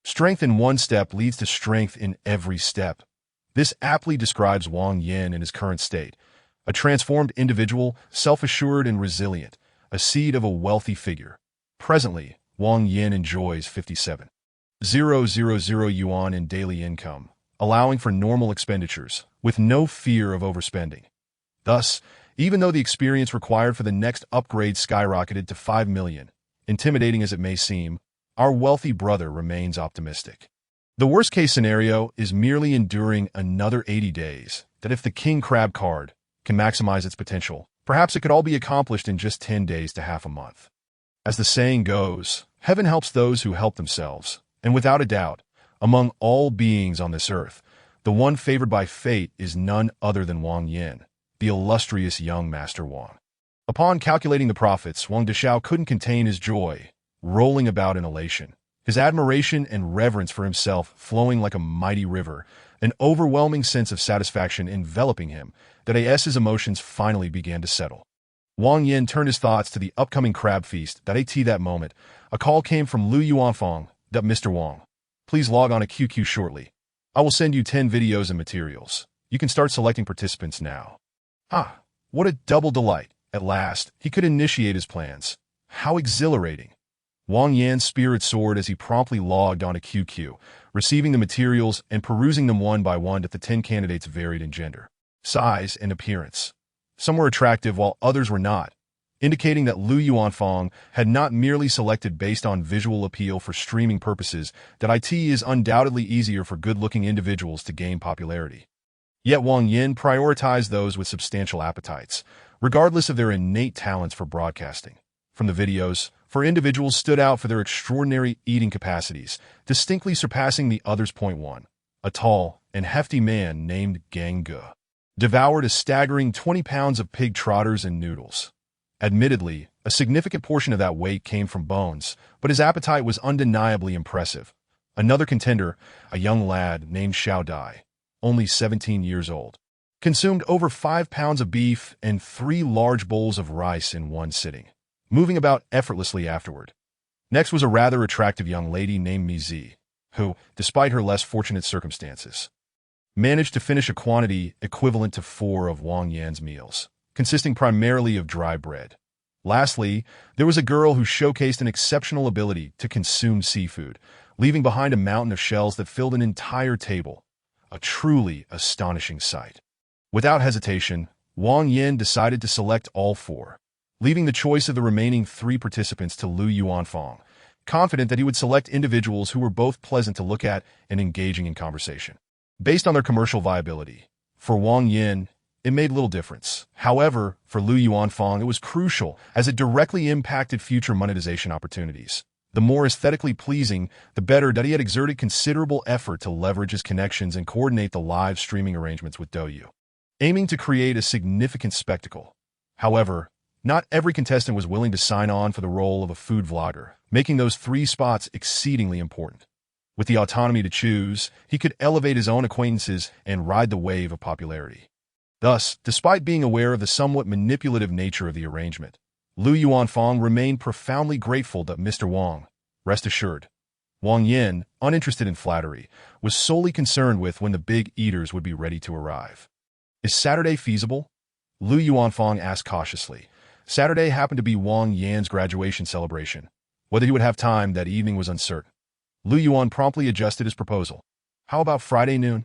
Strength in one step leads to strength in every step. This aptly describes Wang Yin in his current state, a transformed individual, self-assured and resilient, a seed of a wealthy figure. Presently, Wang Yin enjoys 57,000 yuan in daily income, allowing for normal expenditures, with no fear of overspending. Thus, even though the experience required for the next upgrade skyrocketed to 5 million, intimidating as it may seem, our wealthy brother remains optimistic. The worst-case scenario is merely enduring another 80 days, that if the King Crab card can maximize its potential, perhaps it could all be accomplished in just 10 days to half a month. As the saying goes, heaven helps those who help themselves, and without a doubt, among all beings on this earth, the one favored by fate is none other than Wang Yin, the illustrious young Master Wang. Upon calculating the profits, Wang Deshao couldn't contain his joy, rolling about in elation, his admiration and reverence for himself flowing like a mighty river, an overwhelming sense of satisfaction enveloping him, that his emotions finally began to settle. Wang Yin turned his thoughts to the upcoming crab feast. That moment, a call came from Lu Yuanfang. Mr. Wang, please log on a QQ shortly. I will send you 10 videos and materials. You can start selecting participants now. Ah, what a double delight. At last, he could initiate his plans. How exhilarating. Wang Yan's spirit soared as he promptly logged on a QQ, receiving the materials and perusing them one by one. The 10 candidates varied in gender, size, and appearance. Some were attractive while others were not, indicating that Lu Yuanfang had not merely selected based on visual appeal for streaming purposes. That it is undoubtedly easier for good-looking individuals to gain popularity. Yet Wang Yin prioritized those with substantial appetites, regardless of their innate talents for broadcasting. From the videos, 4 individuals stood out for their extraordinary eating capacities, distinctly surpassing the others. 1. A tall and hefty man named Gang Ge devoured a staggering 20 pounds of pig trotters and noodles. Admittedly, a significant portion of that weight came from bones, but his appetite was undeniably impressive. Another contender, a young lad named Xiao Dai, only 17 years old, consumed over 5 pounds of beef and 3 large bowls of rice in one sitting, moving about effortlessly afterward. Next was a rather attractive young lady named Mi Zi, who, despite her less fortunate circumstances, managed to finish a quantity equivalent to 4 of Wang Yan's meals, consisting primarily of dry bread. Lastly, there was a girl who showcased an exceptional ability to consume seafood, leaving behind a mountain of shells that filled an entire table. A truly astonishing sight. Without hesitation, Wang Yin decided to select all 4, leaving the choice of the remaining 3 participants to Lu Yuanfang, confident that he would select individuals who were both pleasant to look at and engaging in conversation. Based on their commercial viability, for Wang Yin, it made little difference. However, for Lu Yuanfang, it was crucial, as it directly impacted future monetization opportunities. The more aesthetically pleasing, the better. He had exerted considerable effort to leverage his connections and coordinate the live streaming arrangements with Douyu, aiming to create a significant spectacle. However, not every contestant was willing to sign on for the role of a food vlogger, making those 3 spots exceedingly important. With the autonomy to choose, he could elevate his own acquaintances and ride the wave of popularity. Thus, despite being aware of the somewhat manipulative nature of the arrangement, Lu Yuanfang remained profoundly grateful to Mr. Wang. Rest assured, Wang Yin, uninterested in flattery, was solely concerned with when the big eaters would be ready to arrive. Is Saturday feasible? Lu Yuanfang asked cautiously. Saturday happened to be Wang Yan's graduation celebration. Whether he would have time that evening was uncertain. Lu Yuan promptly adjusted his proposal. How about Friday noon?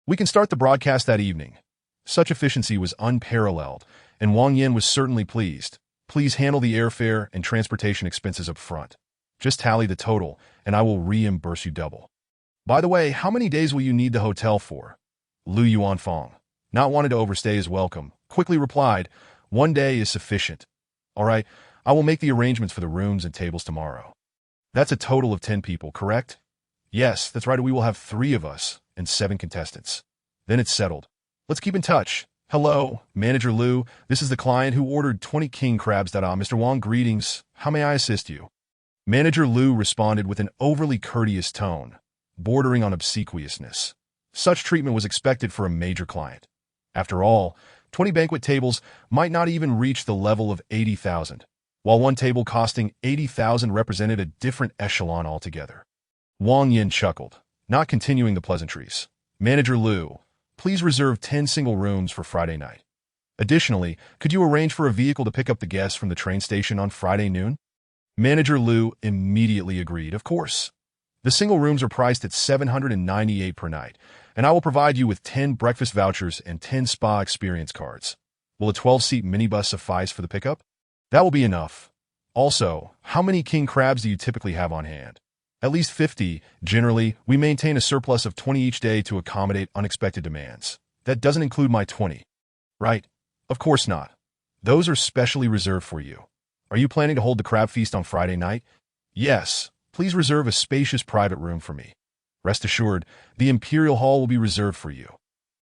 We can start the broadcast that evening. Such efficiency was unparalleled, and Wang Yin was certainly pleased. Please handle the airfare and transportation expenses up front. Just tally the total, and I will reimburse you double. By the way, how many days will you need the hotel for? Lu Yuanfang, not wanting to overstay his welcome, quickly replied, 1 day is sufficient. All right, I will make the arrangements for the rooms and tables tomorrow. That's a total of 10 people, correct? Yes, that's right. We will have 3 of us and 7 contestants. Then it's settled. Let's keep in touch. Hello, Manager Liu. This is the client who ordered 20 king crabs. Mr. Wang, greetings. How may I assist you? Manager Liu responded with an overly courteous tone, bordering on obsequiousness. Such treatment was expected for a major client. After all, 20 banquet tables might not even reach the level of 80,000, while one table costing 80,000 represented a different echelon altogether. Wang Yin chuckled, not continuing the pleasantries. Manager Liu, please reserve 10 single rooms for Friday night. Additionally, could you arrange for a vehicle to pick up the guests from the train station on Friday noon? Manager Liu immediately agreed, of course. The single rooms are priced at $798 per night, and I will provide you with 10 breakfast vouchers and 10 spa experience cards. Will a 12-seat minibus suffice for the pickup? That will be enough. Also, how many king crabs do you typically have on hand? At least 50. Generally, we maintain a surplus of 20 each day to accommodate unexpected demands. That doesn't include my 20. Right? Of course not. Those are specially reserved for you. Are you planning to hold the crab feast on Friday night? Yes. Please reserve a spacious private room for me. Rest assured, the Imperial Hall will be reserved for you.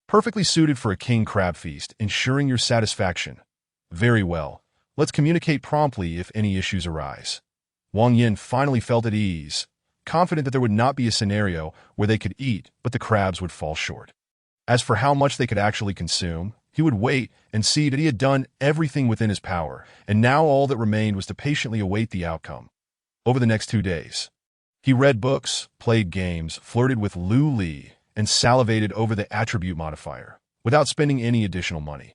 Perfectly suited for a king crab feast, ensuring your satisfaction. Very well. Let's communicate promptly if any issues arise. Wang Yin finally felt at ease, confident that there would not be a scenario where they could eat, but the crabs would fall short. As for how much they could actually consume, he would wait and see that he had done everything within his power, and now all that remained was to patiently await the outcome. Over the next 2 days, he read books, played games, flirted with Lu Li, and salivated over the attribute modifier, without spending any additional money.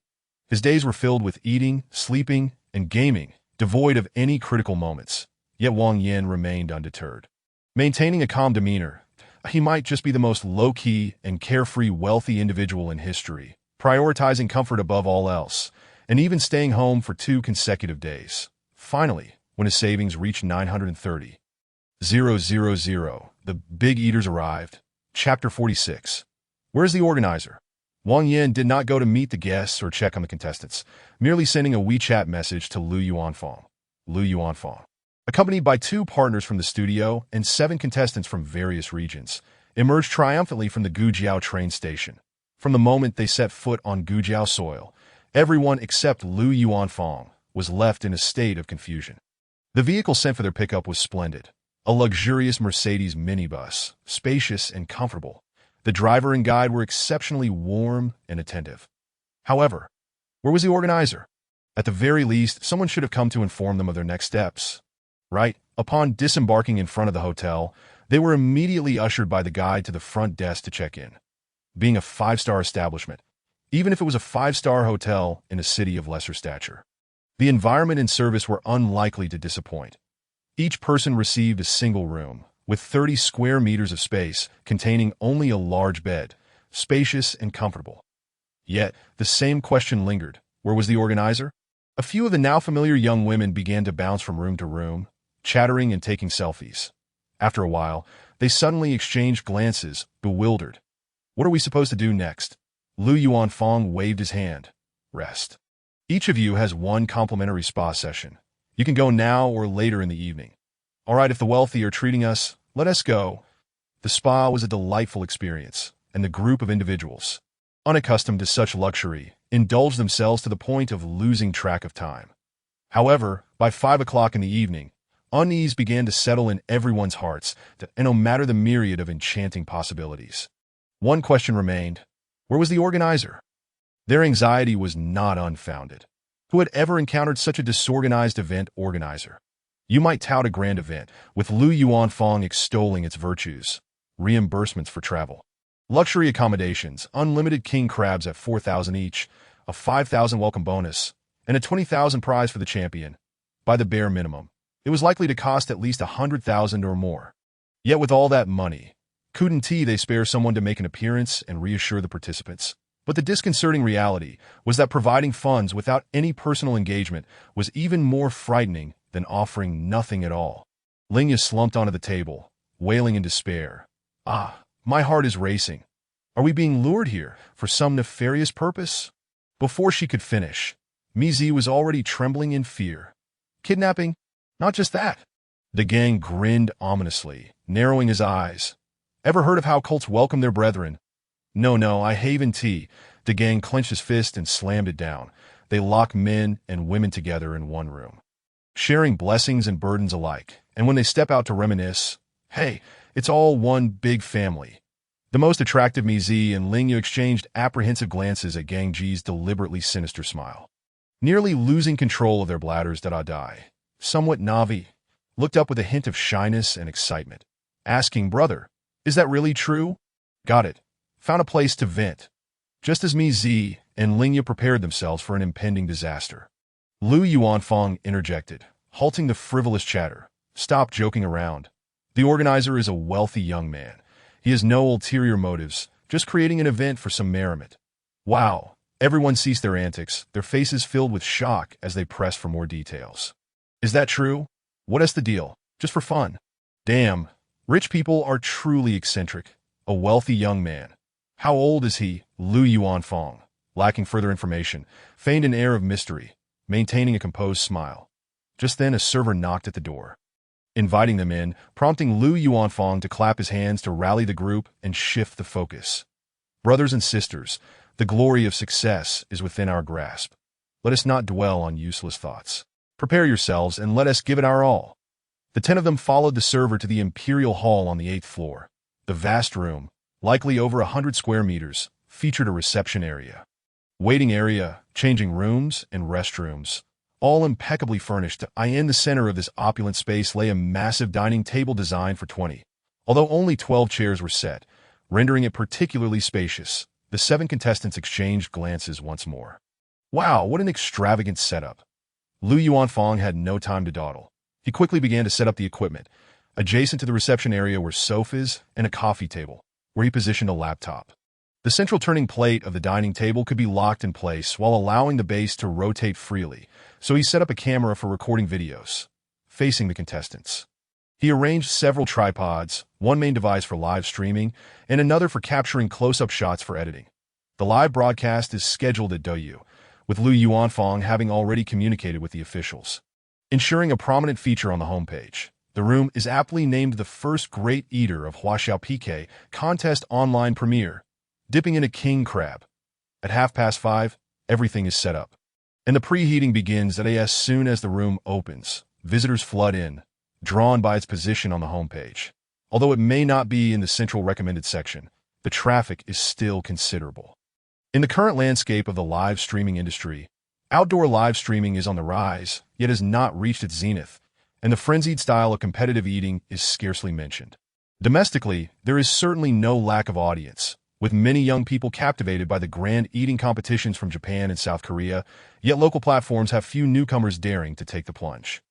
His days were filled with eating, sleeping, and gaming, devoid of any critical moments. Yet Wang Yin remained undeterred. Maintaining a calm demeanor, he might just be the most low-key and carefree wealthy individual in history, prioritizing comfort above all else, and even staying home for 2 consecutive days. Finally, when his savings reached 930,000, the big eaters arrived. Chapter 46. Where's the organizer? Wang Yin did not go to meet the guests or check on the contestants, merely sending a WeChat message to Lu Yuanfang. Accompanied by 2 partners from the studio and 7 contestants from various regions, emerged triumphantly from the Gujiao train station. From the moment they set foot on Gujiao soil, everyone except Lu Yuanfang was left in a state of confusion. The vehicle sent for their pickup was splendid. A luxurious Mercedes minibus, spacious and comfortable. The driver and guide were exceptionally warm and attentive. However, where was the organizer? At the very least, someone should have come to inform them of their next steps. Right? Upon disembarking in front of the hotel, they were immediately ushered by the guide to the front desk to check in. Being a 5-star establishment, even if it was a 5-star hotel in a city of lesser stature, the environment and service were unlikely to disappoint. Each person received a single room, with 30 square meters of space, containing only a large bed, spacious and comfortable. Yet, the same question lingered. Where was the organizer? A few of the now familiar young women began to bounce from room to room, chattering and taking selfies. After a while, they suddenly exchanged glances, bewildered. What are we supposed to do next? Lu Yuanfang waved his hand. Rest. Each of you has 1 complimentary spa session. You can go now or later in the evening. All right, if the wealthy are treating us, let us go. The spa was a delightful experience, and the group of individuals, unaccustomed to such luxury, indulged themselves to the point of losing track of time. However, by 5 o'clock in the evening, unease began to settle in everyone's hearts, and no matter the myriad of enchanting possibilities. One question remained. Where was the organizer? Their anxiety was not unfounded. Who had ever encountered such a disorganized event organizer? You might tout a grand event, with Lu Yuanfang extolling its virtues. Reimbursements for travel, luxury accommodations, unlimited king crabs at 4,000 each, a 5,000 welcome bonus, and a 20,000 prize for the champion. By the bare minimum, it was likely to cost at least 100,000 or more. Yet with all that money, couldn't they spare someone to make an appearance and reassure the participants? But the disconcerting reality was that providing funds without any personal engagement was even more frightening than offering nothing at all. Lingya slumped onto the table, wailing in despair. My heart is racing. Are we being lured here for some nefarious purpose? Before she could finish, Mizi was already trembling in fear. Kidnapping? Not just that. The gang grinned ominously, narrowing his eyes. Ever heard of how cults welcome their brethren? No, I haven't. The gang clenched his fist and slammed it down. They locked men and women together in one room, sharing blessings and burdens alike. And when they step out to reminisce, hey, it's all one big family. The most attractive Mizi and Lingyu exchanged apprehensive glances at Gang Ji's deliberately sinister smile. Nearly losing control of their bladders, Dai, somewhat Navi, looked up with a hint of shyness and excitement, asking, "Brother, is that really true?" "Got it. Found a place to vent." Just as Mizi and Lingyu prepared themselves for an impending disaster, Lu Yuanfang interjected, halting the frivolous chatter. "Stop joking around. The organizer is a wealthy young man. He has no ulterior motives, just creating an event for some merriment." Wow! Everyone ceased their antics, their faces filled with shock as they pressed for more details. "Is that true? What is the deal? Just for fun?" "Damn, rich people are truly eccentric. A wealthy young man. How old is he?" Lu Yuanfang, lacking further information, feigned an air of mystery, maintaining a composed smile. Just then a server knocked at the door, inviting them in, prompting Lu Yuanfang to clap his hands to rally the group and shift the focus. "Brothers and sisters, the glory of success is within our grasp. Let us not dwell on useless thoughts. Prepare yourselves and let us give it our all." The 10 of them followed the server to the Imperial Hall on the 8th floor. The vast room, likely over 100 square meters, featured a reception area, waiting area, changing rooms, and restrooms, all impeccably furnished. In the center of this opulent space lay a massive dining table designed for 20. Although only 12 chairs were set, rendering it particularly spacious, the 7 contestants exchanged glances once more. Wow, what an extravagant setup. Lu Yuanfang had no time to dawdle. He quickly began to set up the equipment. Adjacent to the reception area were sofas and a coffee table, where he positioned a laptop. The central turning plate of the dining table could be locked in place while allowing the base to rotate freely, so he set up a camera for recording videos, facing the contestants. He arranged several tripods, one main device for live streaming, and another for capturing close-up shots for editing. The live broadcast is scheduled at Douyu, with Lu Yuanfang having already communicated with the officials, ensuring a prominent feature on the homepage. The room is aptly named the first great eater of Huaxiao PK contest online premiere, dipping in a king crab. At 5:30, everything is set up, and the preheating begins as soon as the room opens. Visitors flood in, drawn by its position on the homepage. Although it may not be in the central recommended section, the traffic is still considerable. In the current landscape of the live streaming industry, outdoor live streaming is on the rise, yet has not reached its zenith, and the frenzied style of competitive eating is scarcely mentioned. Domestically, there is certainly no lack of audience, with many young people captivated by the grand eating competitions from Japan and South Korea, yet local platforms have few newcomers daring to take the plunge.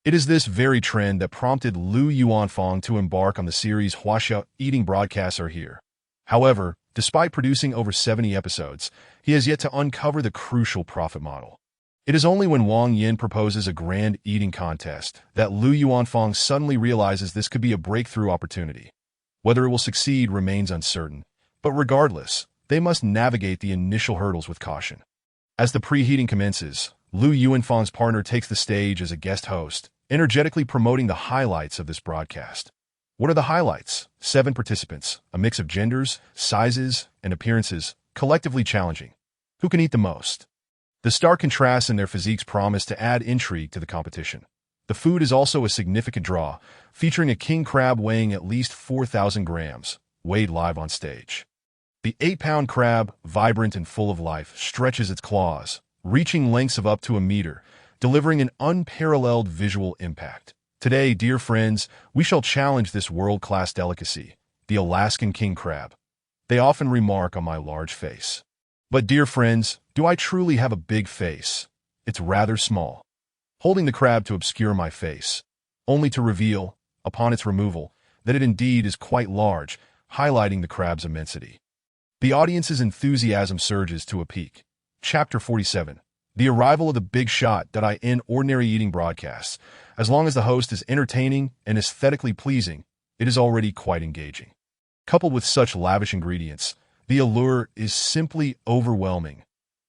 It is this very trend that prompted Lu Yuanfang to embark on the series Huaxiao Eating Broadcasts Are Here. However, despite producing over 70 episodes, he has yet to uncover the crucial profit model. It is only when Wang Yin proposes a grand eating contest that Lu Yuanfang suddenly realizes this could be a breakthrough opportunity. Whether it will succeed remains uncertain, but regardless, they must navigate the initial hurdles with caution. As the preheating commences, Lu Yuanfang's partner takes the stage as a guest host, energetically promoting the highlights of this broadcast. What are the highlights? 7 participants, a mix of genders, sizes, and appearances, collectively challenging. Who can eat the most? The stark contrasts in their physiques promise to add intrigue to the competition. The food is also a significant draw, featuring a king crab weighing at least 4,000 grams, weighed live on stage. The 8-pound crab, vibrant and full of life, stretches its claws, reaching lengths of up to a meter, delivering an unparalleled visual impact. Today, dear friends, we shall challenge this world-class delicacy, the Alaskan king crab. They often remark on my large face. But dear friends, do I truly have a big face? It's rather small. Holding the crab to obscure my face, only to reveal, upon its removal, that it indeed is quite large, highlighting the crab's immensity. The audience's enthusiasm surges to a peak. Chapter 47. The arrival of the big shot. In ordinary eating broadcasts, as long as the host is entertaining and aesthetically pleasing, it is already quite engaging. Coupled with such lavish ingredients, the allure is simply overwhelming.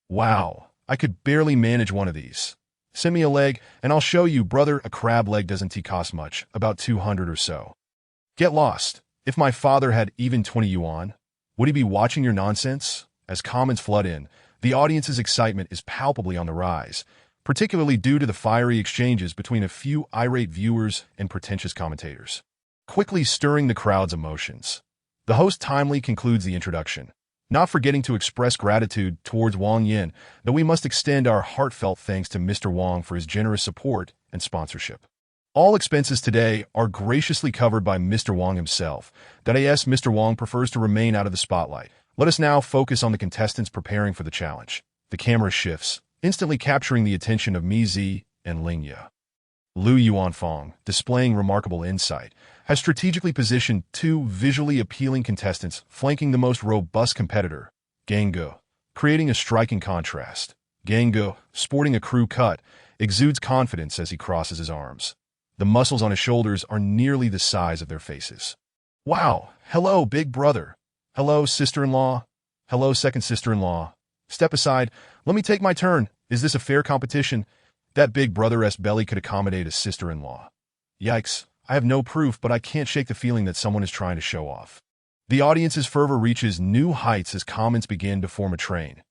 Wow, I could barely manage one of these. Send me a leg, and I'll show you, brother. A crab leg doesn't cost much, about 200 or so. Get lost. If my father had even 20 yuan, would he be watching your nonsense? As comments flood in, the audience's excitement is palpably on the rise, particularly due to the fiery exchanges between a few irate viewers and pretentious commentators, quickly stirring the crowd's emotions. The host timely concludes the introduction, not forgetting to express gratitude towards Wang Yin, that we must extend our heartfelt thanks to Mr. Wang for his generous support and sponsorship. All expenses today are graciously covered by Mr. Wang himself. Mr. Wang prefers to remain out of the spotlight. Let us now focus on the contestants preparing for the challenge. The camera shifts, instantly capturing the attention of Mi Zi and Ling Ye. Lu Yuanfang, displaying remarkable insight, has strategically positioned two visually appealing contestants flanking the most robust competitor, Gang Ge, creating a striking contrast. Gang Ge, sporting a crew cut, exudes confidence as he crosses his arms. The muscles on his shoulders are nearly the size of their faces. Wow! Hello, big brother! Hello, sister-in-law. Hello, second sister-in-law. Step aside. Let me take my turn. Is this a fair competition? That big brother-esque belly could accommodate a sister-in-law. Yikes. I have no proof, but I can't shake the feeling that someone is trying to show off. The audience's fervor reaches new heights as comments begin to form a train.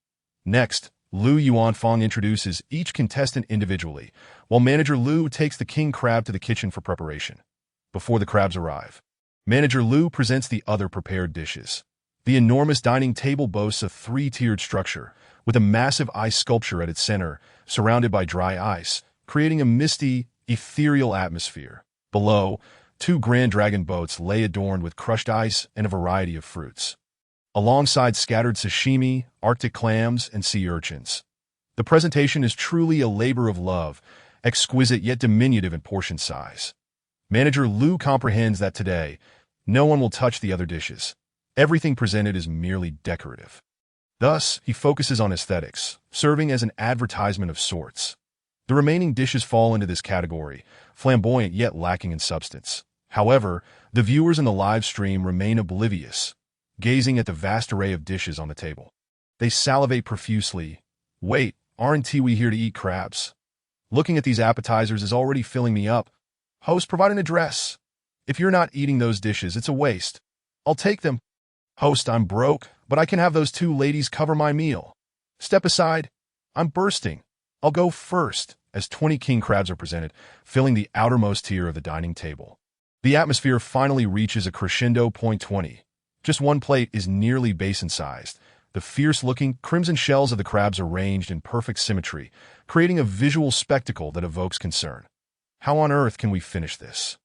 Next, Lu Yuanfang introduces each contestant individually, while manager Lu takes the king crab to the kitchen for preparation. Before the crabs arrive, manager Lu presents the other prepared dishes. The enormous dining table boasts a three-tiered structure, with a massive ice sculpture at its center, surrounded by dry ice, creating a misty, ethereal atmosphere. Below, two grand dragon boats lay adorned with crushed ice and a variety of fruits, alongside scattered sashimi, Arctic clams, and sea urchins. The presentation is truly a labor of love, exquisite yet diminutive in portion size. Manager Lu comprehends that today, no one will touch the other dishes. Everything presented is merely decorative. Thus, he focuses on aesthetics, serving as an advertisement of sorts. The remaining dishes fall into this category, flamboyant yet lacking in substance. However, the viewers in the live stream remain oblivious, gazing at the vast array of dishes on the table. They salivate profusely. Wait, aren't we here to eat crabs? Looking at these appetizers is already filling me up. Host, provide an address. If you're not eating those dishes, it's a waste. I'll take them. Host, I'm broke, but I can have those two ladies cover my meal. Step aside. I'm bursting. I'll go first, as 20 king crabs are presented, filling the outermost tier of the dining table. The atmosphere finally reaches a crescendo point 20. Just one plate is nearly basin-sized. The fierce-looking, crimson shells of the crabs arranged in perfect symmetry, creating a visual spectacle that evokes concern. How on earth can we finish this?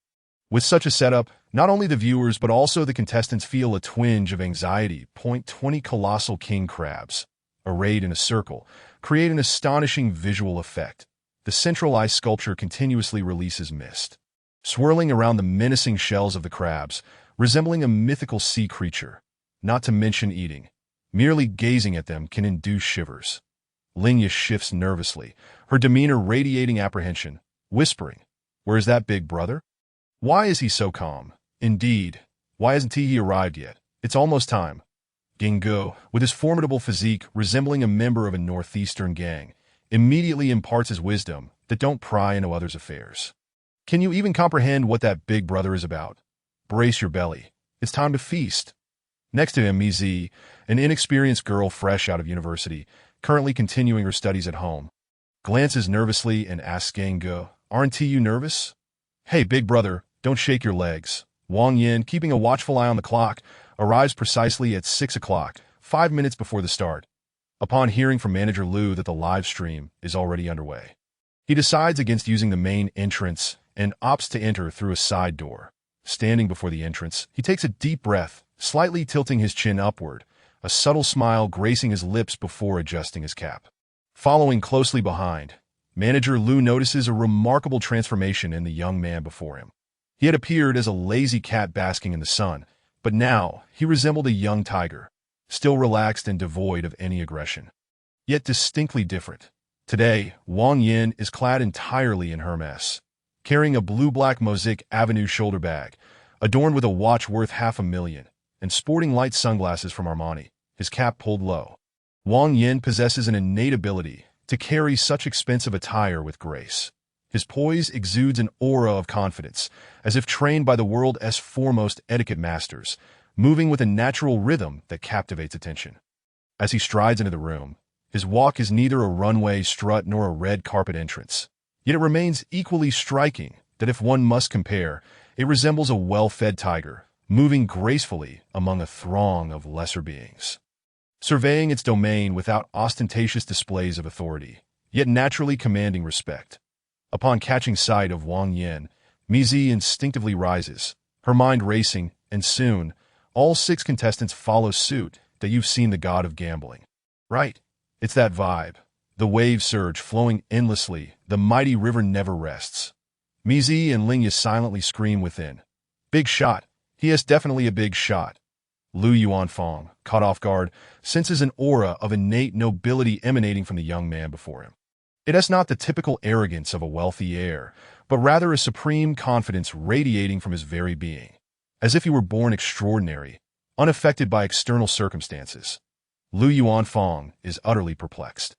With such a setup, not only the viewers but also the contestants feel a twinge of anxiety. Point 20 colossal king crabs, arrayed in a circle, create an astonishing visual effect. The central ice sculpture continuously releases mist, swirling around the menacing shells of the crabs, resembling a mythical sea creature. Not to mention eating. Merely gazing at them can induce shivers. Ling Ye shifts nervously, her demeanor radiating apprehension, whispering, "Where's that big brother? Why is he so calm? Indeed, why hasn't he arrived yet? It's almost time." Gang Ge, with his formidable physique resembling a member of a northeastern gang, immediately imparts his wisdom that don't pry into others' affairs. Can you even comprehend what that big brother is about? Brace your belly. It's time to feast. Next to him, Mi Zi, an inexperienced girl fresh out of university, currently continuing her studies at home, glances nervously and asks Gang Ge, "Aren't you nervous?" "Hey, big brother, don't shake your legs." Wang Yin, keeping a watchful eye on the clock, arrives precisely at 6 o'clock, 5 minutes before the start. Upon hearing from manager Lu that the live stream is already underway, he decides against using the main entrance and opts to enter through a side door. Standing before the entrance, he takes a deep breath, slightly tilting his chin upward, a subtle smile gracing his lips before adjusting his cap. Following closely behind, manager Lu notices a remarkable transformation in the young man before him. He had appeared as a lazy cat basking in the sun, but now he resembled a young tiger, still relaxed and devoid of any aggression, yet distinctly different. Today, Wang Yin is clad entirely in Hermes, carrying a blue-black Mosaic Avenue shoulder bag, adorned with a watch worth $500,000, and sporting light sunglasses from Armani, his cap pulled low. Wang Yin possesses an innate ability to carry such expensive attire with grace. His poise exudes an aura of confidence, as if trained by the world's foremost etiquette masters, moving with a natural rhythm that captivates attention. As he strides into the room, his walk is neither a runway strut nor a red carpet entrance. Yet it remains equally striking that if one must compare, it resembles a well-fed tiger, moving gracefully among a throng of lesser beings, surveying its domain without ostentatious displays of authority, yet naturally commanding respect. Upon catching sight of Wang Yin, Mizi instinctively rises, her mind racing, and soon, all 6 contestants follow suit. That you've seen the god of gambling. Right, it's that vibe. The waves surge, flowing endlessly, the mighty river never rests. Mizi and Lingya silently scream within. Big shot. He is definitely a big shot. Lu Yuanfang, caught off guard, senses an aura of innate nobility emanating from the young man before him. It is not the typical arrogance of a wealthy heir, but rather a supreme confidence radiating from his very being, as if he were born extraordinary, unaffected by external circumstances. Lu Yuanfang is utterly perplexed.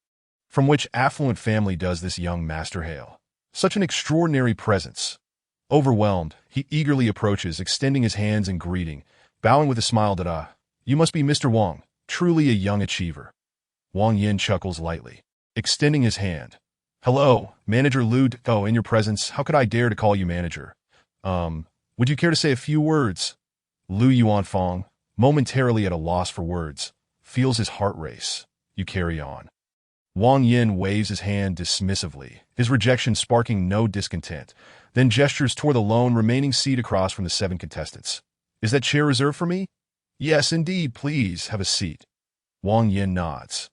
From which affluent family does this young master hail? Such an extraordinary presence. Overwhelmed, he eagerly approaches, extending his hands in greeting, bowing with a smile that, you must be Mr. Wang, truly a young achiever. Wang Yin chuckles lightly, extending his hand. Hello, Manager Lu. Oh, in your presence, how could I dare to call you manager? Would you care to say a few words? Lu Yuanfang, momentarily at a loss for words, feels his heart race. You carry on. Wang Yin waves his hand dismissively, his rejection sparking no discontent, then gestures toward the lone remaining seat across from the 7 contestants. Is that chair reserved for me? Yes, indeed, please, have a seat. Wang Yin nods,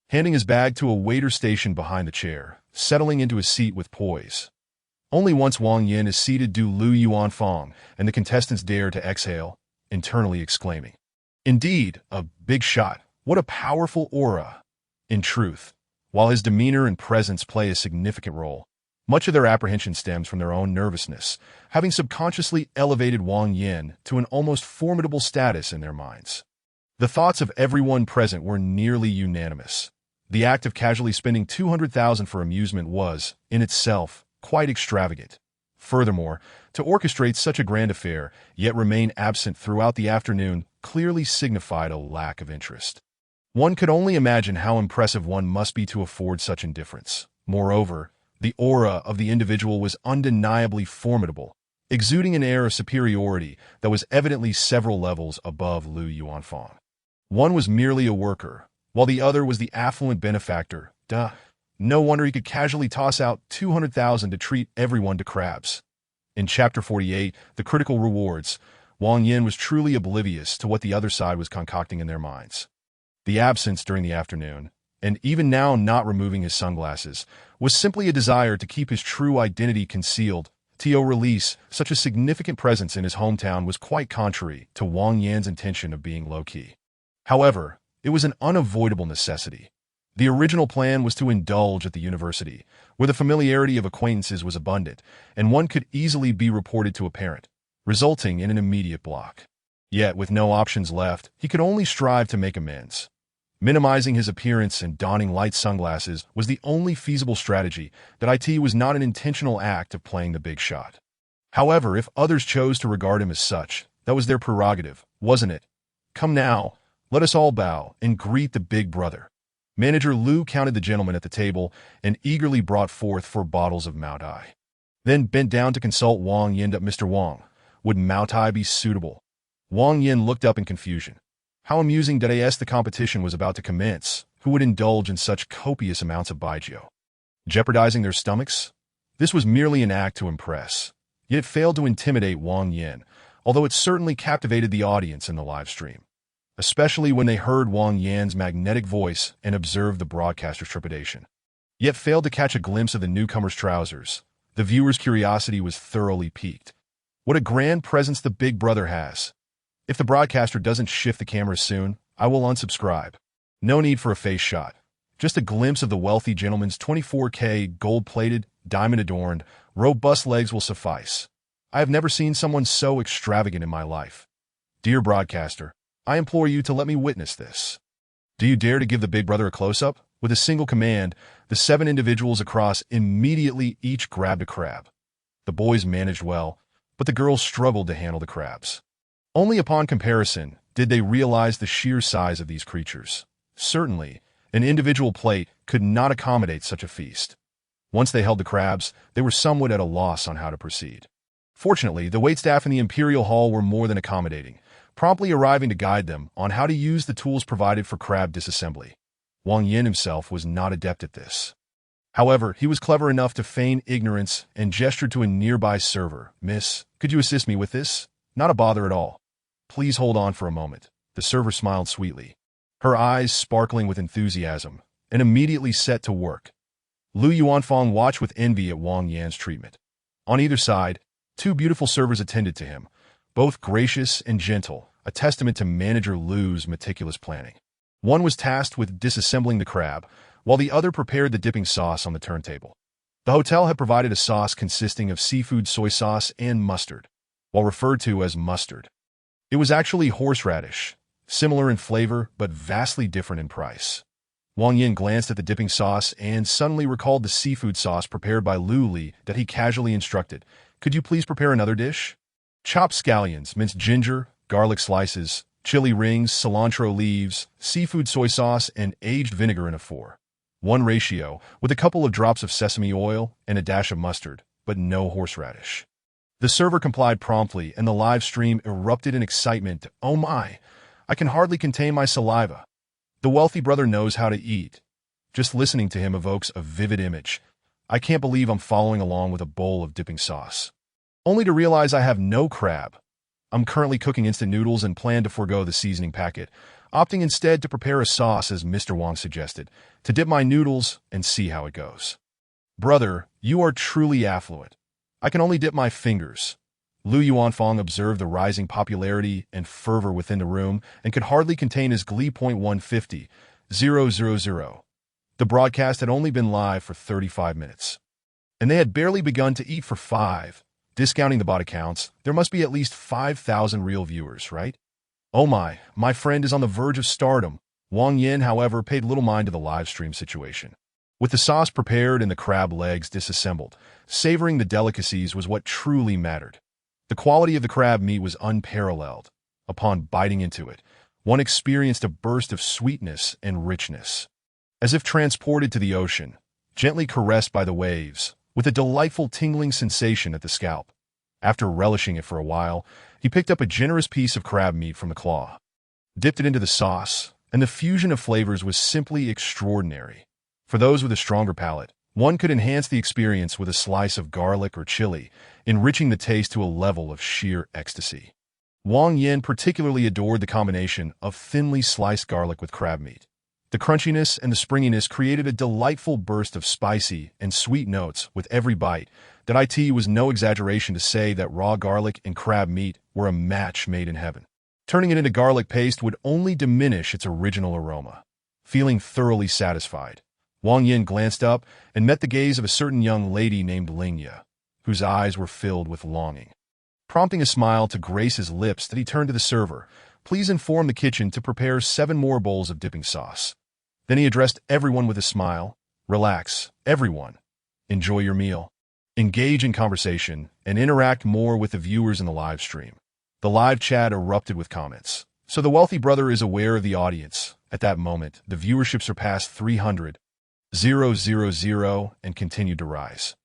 handing his bag to a waiter stationed behind the chair, settling into his seat with poise. Only once Wang Yin is seated do Lu Yuanfang and the contestants dare to exhale, internally exclaiming, indeed, a big shot. What a powerful aura. In truth, while his demeanor and presence play a significant role, much of their apprehension stems from their own nervousness, having subconsciously elevated Wang Yin to an almost formidable status in their minds. The thoughts of everyone present were nearly unanimous. The act of casually spending 200,000 for amusement was, in itself, quite extravagant. Furthermore, to orchestrate such a grand affair, yet remain absent throughout the afternoon, clearly signified a lack of interest. One could only imagine how impressive one must be to afford such indifference. Moreover, the aura of the individual was undeniably formidable, exuding an air of superiority that was evidently several levels above Lu Yuanfang. One was merely a worker, while the other was the affluent benefactor. No wonder he could casually toss out 200,000 to treat everyone to crabs. In Chapter 48, The Critical Rewards, Wang Yin was truly oblivious to what the other side was concocting in their minds. The absence during the afternoon, and even now not removing his sunglasses, was simply a desire to keep his true identity concealed. To release such a significant presence in his hometown was quite contrary to Wang Yan's intention of being low-key. However, it was an unavoidable necessity. The original plan was to indulge at the university, where the familiarity of acquaintances was abundant, and one could easily be reported to a parent, resulting in an immediate block. Yet, with no options left, he could only strive to make amends. Minimizing his appearance and donning light sunglasses was the only feasible strategy. That it was not an intentional act of playing the big shot. However, if others chose to regard him as such, that was their prerogative, wasn't it? Come now, let us all bow and greet the big brother. Manager Lu counted the gentlemen at the table and eagerly brought forth 4 bottles of Mao Tai. Then bent down to consult Wang Yin. Mr. Wang, would Mao Tai be suitable? Wang Yin looked up in confusion. How amusing that the competition was about to commence. Who would indulge in such copious amounts of baijiu? Jeopardizing their stomachs? This was merely an act to impress. Yet it failed to intimidate Wang Yin, although it certainly captivated the audience in the live stream, especially when they heard Wang Yan's magnetic voice and observed the broadcaster's trepidation. Yet failed to catch a glimpse of the newcomer's trousers. The viewer's curiosity was thoroughly piqued. What a grand presence the big brother has. If the broadcaster doesn't shift the camera soon, I will unsubscribe. No need for a face shot. Just a glimpse of the wealthy gentleman's 24K gold-plated, diamond-adorned, robust legs will suffice. I have never seen someone so extravagant in my life. Dear broadcaster, I implore you to let me witness this. Do you dare to give the big brother a close-up? With a single command, the 7 individuals across immediately each grabbed a crab. The boys managed well, but the girls struggled to handle the crabs. Only upon comparison did they realize the sheer size of these creatures. Certainly, an individual plate could not accommodate such a feast. Once they held the crabs, they were somewhat at a loss on how to proceed. Fortunately, the waitstaff in the Imperial Hall were more than accommodating, promptly arriving to guide them on how to use the tools provided for crab disassembly. Wang Yin himself was not adept at this. However, he was clever enough to feign ignorance and gestured to a nearby server. "Miss, could you assist me with this?" "Not a bother at all. Please hold on for a moment." The server smiled sweetly, her eyes sparkling with enthusiasm, and immediately set to work. Lu Yuanfang watched with envy at Wang Yan's treatment. On either side, two beautiful servers attended to him, both gracious and gentle, a testament to manager Lu's meticulous planning. One was tasked with disassembling the crab, while the other prepared the dipping sauce on the turntable. The hotel had provided a sauce consisting of seafood soy sauce and mustard, while referred to as mustard. It was actually horseradish, similar in flavor but vastly different in price. Wang Yin glanced at the dipping sauce and suddenly recalled the seafood sauce prepared by Lu Li that he casually instructed. "Could you please prepare another dish?" "Chopped scallions, minced ginger, garlic slices, chili rings, cilantro leaves, seafood soy sauce, and aged vinegar in a 4:1 ratio, with a couple of drops of sesame oil and a dash of mustard, but no horseradish." The server complied promptly, and the live stream erupted in excitement. "Oh my! I can hardly contain my saliva. The wealthy brother knows how to eat. Just listening to him evokes a vivid image. I can't believe I'm following along with a bowl of dipping sauce. Only to realize I have no crab. I'm currently cooking instant noodles and plan to forego the seasoning packet, opting instead to prepare a sauce as Mr. Wang suggested, to dip my noodles and see how it goes." "Brother, you are truly affluent. I can only dip my fingers." Lu Yuanfang observed the rising popularity and fervor within the room and could hardly contain his glee. 150,000. The broadcast had only been live for 35 minutes, and they had barely begun to eat for 5. Discounting the bot accounts, there must be at least 5,000 real viewers, right? "Oh my friend is on the verge of stardom." Wang Yin, however, paid little mind to the live stream situation. With the sauce prepared and the crab legs disassembled, savoring the delicacies was what truly mattered. The quality of the crab meat was unparalleled. Upon biting into it, one experienced a burst of sweetness and richness, as if transported to the ocean, gently caressed by the waves, with a delightful tingling sensation at the scalp. After relishing it for a while, he picked up a generous piece of crab meat from the claw, dipped it into the sauce, and the fusion of flavors was simply extraordinary. For those with a stronger palate, one could enhance the experience with a slice of garlic or chili, enriching the taste to a level of sheer ecstasy. Wang Yin particularly adored the combination of thinly sliced garlic with crab meat. The crunchiness and the springiness created a delightful burst of spicy and sweet notes with every bite. That it was no exaggeration to say that raw garlic and crab meat were a match made in heaven. Turning it into garlic paste would only diminish its original aroma. Feeling thoroughly satisfied, Wang Yin glanced up and met the gaze of a certain young lady named Lingya, whose eyes were filled with longing. Prompting a smile to grace his lips, that he turned to the server. "Please inform the kitchen to prepare 7 more bowls of dipping sauce." Then he addressed everyone with a smile. "Relax, everyone. Enjoy your meal. Engage in conversation and interact more with the viewers in the live stream." The live chat erupted with comments. "So the wealthy brother is aware of the audience." At that moment, the viewership surpassed 300,000 and continued to rise.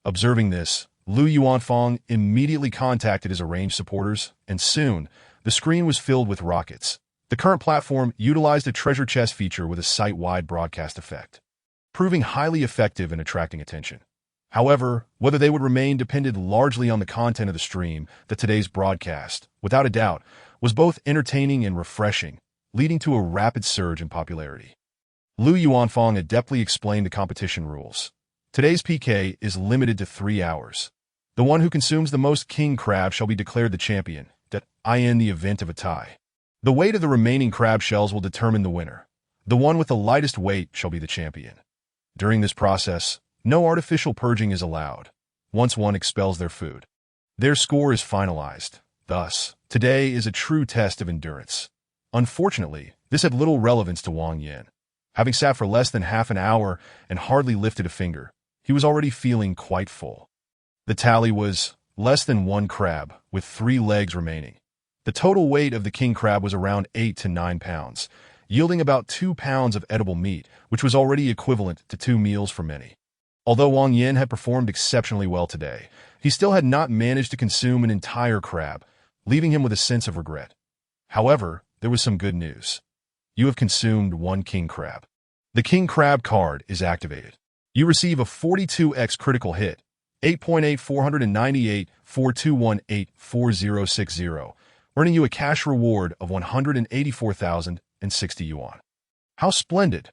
Observing this, Lu Yuanfang immediately contacted his arranged supporters, and soon, the screen was filled with rockets. The current platform utilized a treasure chest feature with a site-wide broadcast effect, proving highly effective in attracting attention. However, whether they would remain depended largely on the content of the stream. That today's broadcast, without a doubt, was both entertaining and refreshing, leading to a rapid surge in popularity. Lu Yuanfang adeptly explained the competition rules. Today's PK is limited to 3 hours. The one who consumes the most king crab shall be declared the champion. That in the event of a tie, the weight of the remaining crab shells will determine the winner. The one with the lightest weight shall be the champion. During this process, no artificial purging is allowed. Once one expels their food, their score is finalized. Thus, today is a true test of endurance. Unfortunately, this had little relevance to Wang Yin. Having sat for less than half an hour and hardly lifted a finger, he was already feeling quite full. The tally was less than 1 crab, with 3 legs remaining. The total weight of the king crab was around 8 to 9 pounds, yielding about 2 pounds of edible meat, which was already equivalent to 2 meals for many. Although Wang Yin had performed exceptionally well today, he still had not managed to consume an entire crab, leaving him with a sense of regret. However, there was some good news. You have consumed 1 king crab. The king crab card is activated. You receive a 42x critical hit, 8.8 498 4218 4060, earning you a cash reward of 184,060 yuan. How splendid!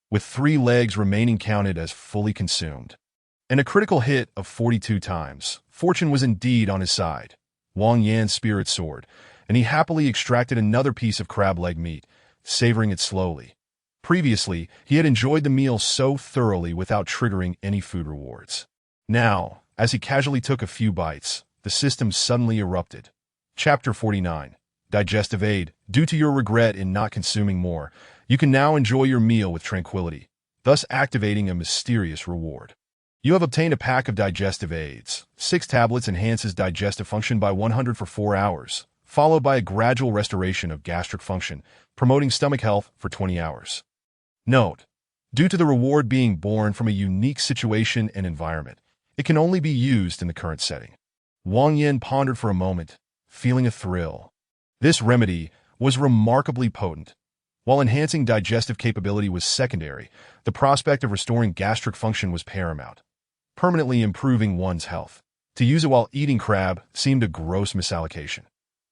With 3 legs remaining counted as fully consumed. And a critical hit of 42 times, fortune was indeed on his side. Wang Yan's spirit soared, and he happily extracted another piece of crab leg meat, savoring it slowly. Previously, he had enjoyed the meal so thoroughly without triggering any food rewards. Now, as he casually took a few bites, the system suddenly erupted. Chapter 49. Digestive Aid. Due to your regret in not consuming more, you can now enjoy your meal with tranquility, thus activating a mysterious reward. You have obtained a pack of digestive aids. 6 tablets enhances digestive function by 100 for 4 hours, followed by a gradual restoration of gastric function, promoting stomach health for 20 hours. Note: due to the reward being born from a unique situation and environment, it can only be used in the current setting. Wang Yin pondered for a moment, feeling a thrill. This remedy was remarkably potent. While enhancing digestive capability was secondary, the prospect of restoring gastric function was paramount, permanently improving one's health. To use it while eating crab seemed a gross misallocation.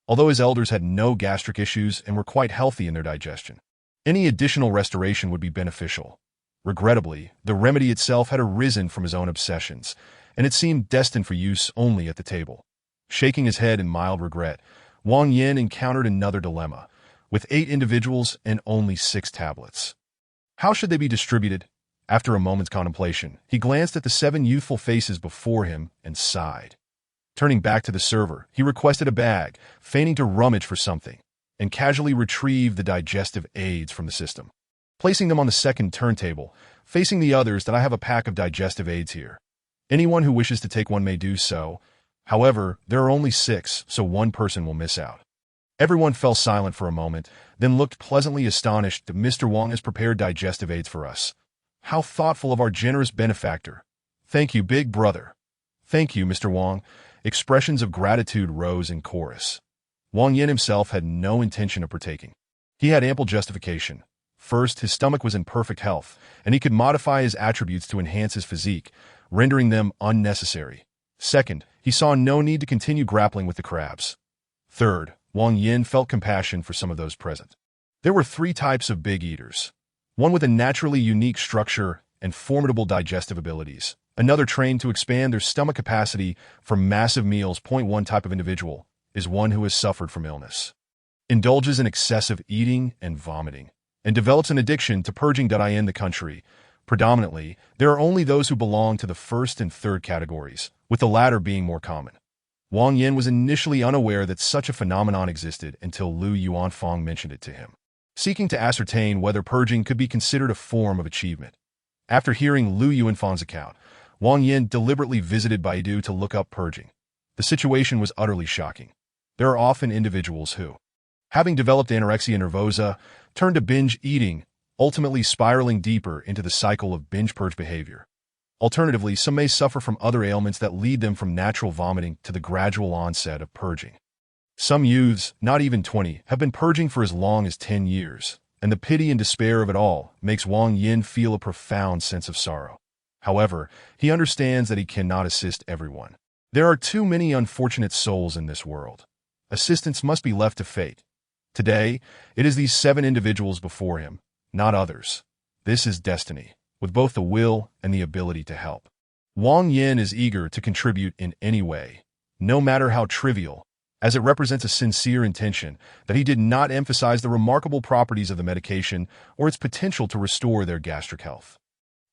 Although his elders had no gastric issues and were quite healthy in their digestion, any additional restoration would be beneficial. Regrettably, the remedy itself had arisen from his own obsessions, and it seemed destined for use only at the table. Shaking his head in mild regret, Wang Yin encountered another dilemma, with 8 individuals and only 6 tablets. How should they be distributed? After a moment's contemplation, he glanced at the 7 youthful faces before him and sighed. Turning back to the server, he requested a bag, feigning to rummage for something, and casually retrieved the digestive aids from the system. Placing them on the second turntable, facing the others, that I have a pack of digestive aids here. Anyone who wishes to take one may do so. However, there are only 6, so one person will miss out. Everyone fell silent for a moment, then looked pleasantly astonished that Mr. Wang has prepared digestive aids for us. How thoughtful of our generous benefactor. Thank you, big brother. Thank you, Mr. Wang. Expressions of gratitude rose in chorus. Wang Yin himself had no intention of partaking. He had ample justification. First, his stomach was in perfect health, and he could modify his attributes to enhance his physique, rendering them unnecessary. Second, he saw no need to continue grappling with the crabs. Third, Wang Yin felt compassion for some of those present. There were 3 types of big eaters. One with a naturally unique structure and formidable digestive abilities. Another trained to expand their stomach capacity for massive meals. One type of individual is one who has suffered from illness, indulges in excessive eating and vomiting, and develops an addiction to purging. In the country, predominantly, there are only those who belong to the first and third categories, with the latter being more common. Wang Yin was initially unaware that such a phenomenon existed until Lu Yuanfang mentioned it to him, seeking to ascertain whether purging could be considered a form of achievement. After hearing Lu Yuanfang's account, Wang Yin deliberately visited Baidu to look up purging. The situation was utterly shocking. There are often individuals who, having developed anorexia nervosa, turn to binge eating, ultimately spiraling deeper into the cycle of binge-purge behavior. Alternatively, some may suffer from other ailments that lead them from natural vomiting to the gradual onset of purging. Some youths, not even 20, have been purging for as long as 10 years, and the pity and despair of it all makes Wang Yin feel a profound sense of sorrow. However, he understands that he cannot assist everyone. There are too many unfortunate souls in this world. Assistance must be left to fate. Today, it is these 7 individuals before him, not others. This is destiny, with both the will and the ability to help. Wang Yin is eager to contribute in any way, no matter how trivial, as it represents a sincere intention that he did not emphasize the remarkable properties of the medication or its potential to restore their gastric health.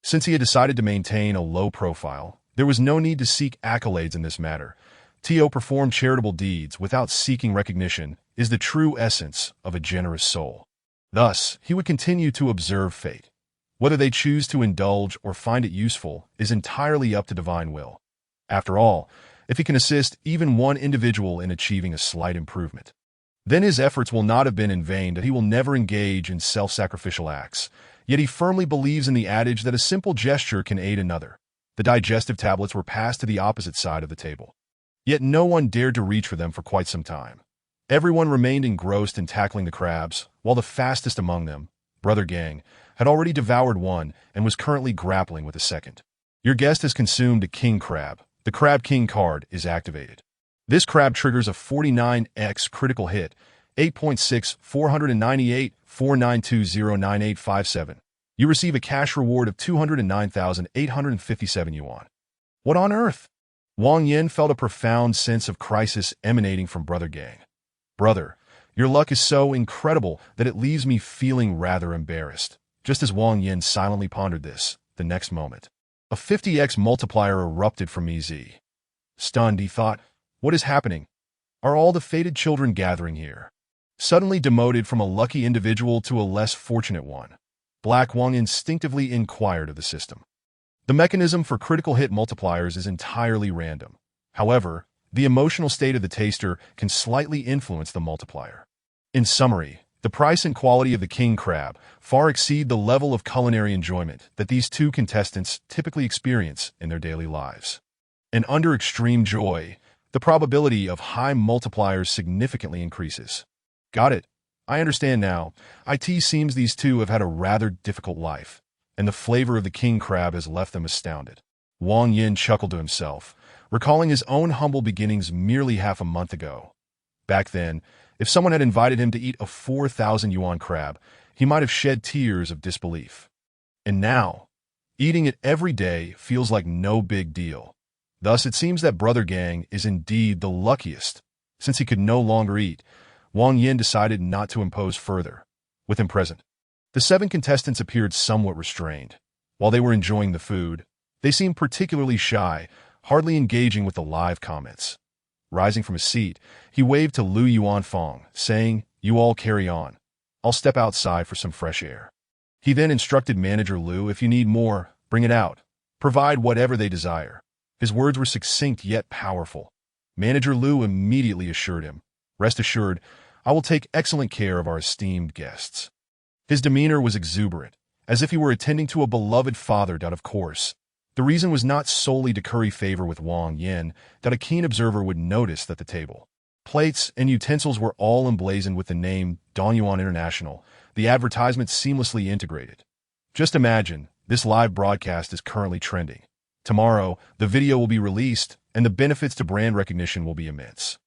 Since he had decided to maintain a low profile, there was no need to seek accolades in this matter. To perform charitable deeds without seeking recognition is the true essence of a generous soul. Thus, he would continue to observe fate. Whether they choose to indulge or find it useful is entirely up to divine will. After all, if he can assist even one individual in achieving a slight improvement, Then his efforts will not have been in vain, that he will never engage in self-sacrificial acts. Yet he firmly believes in the adage that a simple gesture can aid another. The digestive tablets were passed to the opposite side of the table. Yet no one dared to reach for them for quite some time. Everyone remained engrossed in tackling the crabs, while the fastest among them, Brother Gang, had already devoured one and was currently grappling with a second. Your guest has consumed a king crab. The Crab King card is activated. This crab triggers a 49x critical hit, 8.6 498 49209857. You receive a cash reward of 209,857 yuan. What on earth? Wang Yin felt a profound sense of crisis emanating from Brother Gang. Brother, your luck is so incredible that it leaves me feeling rather embarrassed. Just as Wang Yin silently pondered this, the next moment, a 50x multiplier erupted from Ez. Stunned, he thought, what is happening? Are all the fated children gathering here? Suddenly demoted from a lucky individual to a less fortunate one, Black Wang instinctively inquired of the system. The mechanism for critical hit multipliers is entirely random. However, the emotional state of the taster can slightly influence the multiplier. In summary, the price and quality of the king crab far exceed the level of culinary enjoyment that these two contestants typically experience in their daily lives. And under extreme joy, the probability of high multipliers significantly increases. Got it. I understand now. It seems these two have had a rather difficult life, and the flavor of the king crab has left them astounded. Wang Yin chuckled to himself, recalling his own humble beginnings merely half a month ago. Back then, if someone had invited him to eat a 4,000 yuan crab, he might have shed tears of disbelief. And now, eating it every day feels like no big deal. Thus, it seems that Brother Gang is indeed the luckiest. Since he could no longer eat, Wang Yin decided not to impose further. With him present, the 7 contestants appeared somewhat restrained. While they were enjoying the food, they seemed particularly shy, hardly engaging with the live comments. Rising from his seat, he waved to Lu Yuanfang, saying, "You all carry on. I'll step outside for some fresh air." He then instructed Manager Lu, "If you need more, bring it out. Provide whatever they desire." His words were succinct yet powerful. Manager Lu immediately assured him, "Rest assured, I will take excellent care of our esteemed guests." His demeanor was exuberant, as if he were attending to a beloved father. Of course, the reason was not solely to curry favor with Wang Yin, that a keen observer would notice that the table, plates, and utensils were all emblazoned with the name Donyuan International, the advertisement seamlessly integrated. Just imagine, this live broadcast is currently trending. Tomorrow, the video will be released, and the benefits to brand recognition will be immense.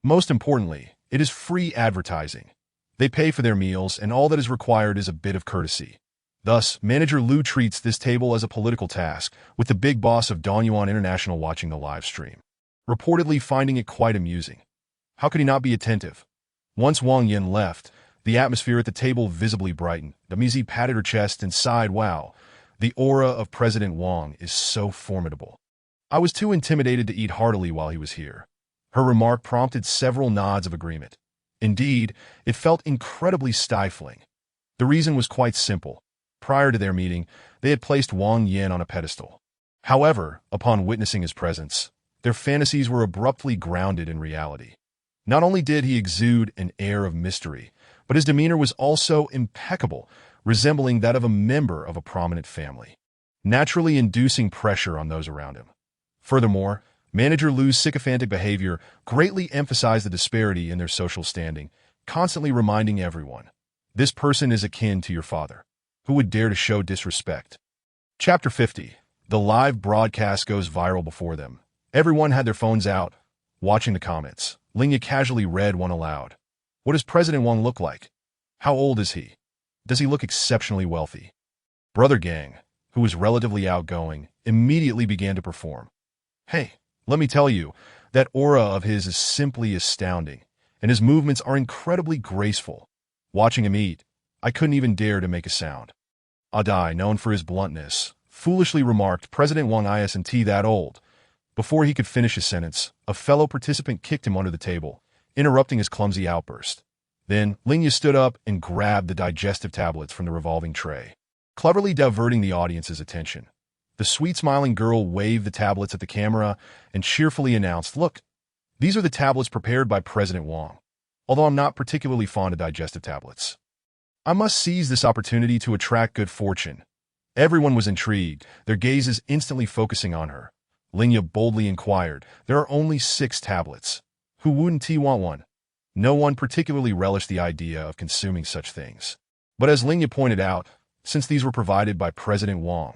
Most importantly, it is free advertising. They pay for their meals, and all that is required is a bit of courtesy. Thus, Manager Lu treats this table as a political task, with the big boss of Donyuan International watching the live stream, reportedly finding it quite amusing. How could he not be attentive? Once Wang Yin left, the atmosphere at the table visibly brightened. Damizi patted her chest and sighed, "Wow, the aura of President Wang is so formidable. I was too intimidated to eat heartily while he was here." Her remark prompted several nods of agreement. Indeed, it felt incredibly stifling. The reason was quite simple. Prior to their meeting, they had placed Wang Yin on a pedestal. However, upon witnessing his presence, their fantasies were abruptly grounded in reality. Not only did he exude an air of mystery, but his demeanor was also impeccable, resembling that of a member of a prominent family, naturally inducing pressure on those around him. Furthermore, Manager Lu's sycophantic behavior greatly emphasized the disparity in their social standing, constantly reminding everyone, "This person is akin to your father. Who would dare to show disrespect?" Chapter 50. The live broadcast goes viral before them. Everyone had their phones out, watching the comments. Lingya casually read one aloud. "What does President Wang look like? How old is he? Does he look exceptionally wealthy?" Brother Gang, who was relatively outgoing, immediately began to perform. "Hey, let me tell you, that aura of his is simply astounding, and his movements are incredibly graceful. Watching him eat, I couldn't even dare to make a sound." Adai, known for his bluntness, foolishly remarked, "President Wang isn't that old." Before he could finish his sentence, a fellow participant kicked him under the table, interrupting his clumsy outburst. Then, Lingya stood up and grabbed the digestive tablets from the revolving tray, cleverly diverting the audience's attention. The sweet-smiling girl waved the tablets at the camera and cheerfully announced, "Look, these are the tablets prepared by President Wang. although I'm not particularly fond of digestive tablets. I must seize this opportunity to attract good fortune. Everyone was intrigued, their gazes instantly focusing on her. Linya boldly inquired, there are only 6 tablets. Who wouldn't want one? No one particularly relished the idea of consuming such things. But as Linya pointed out, since these were provided by President Wang,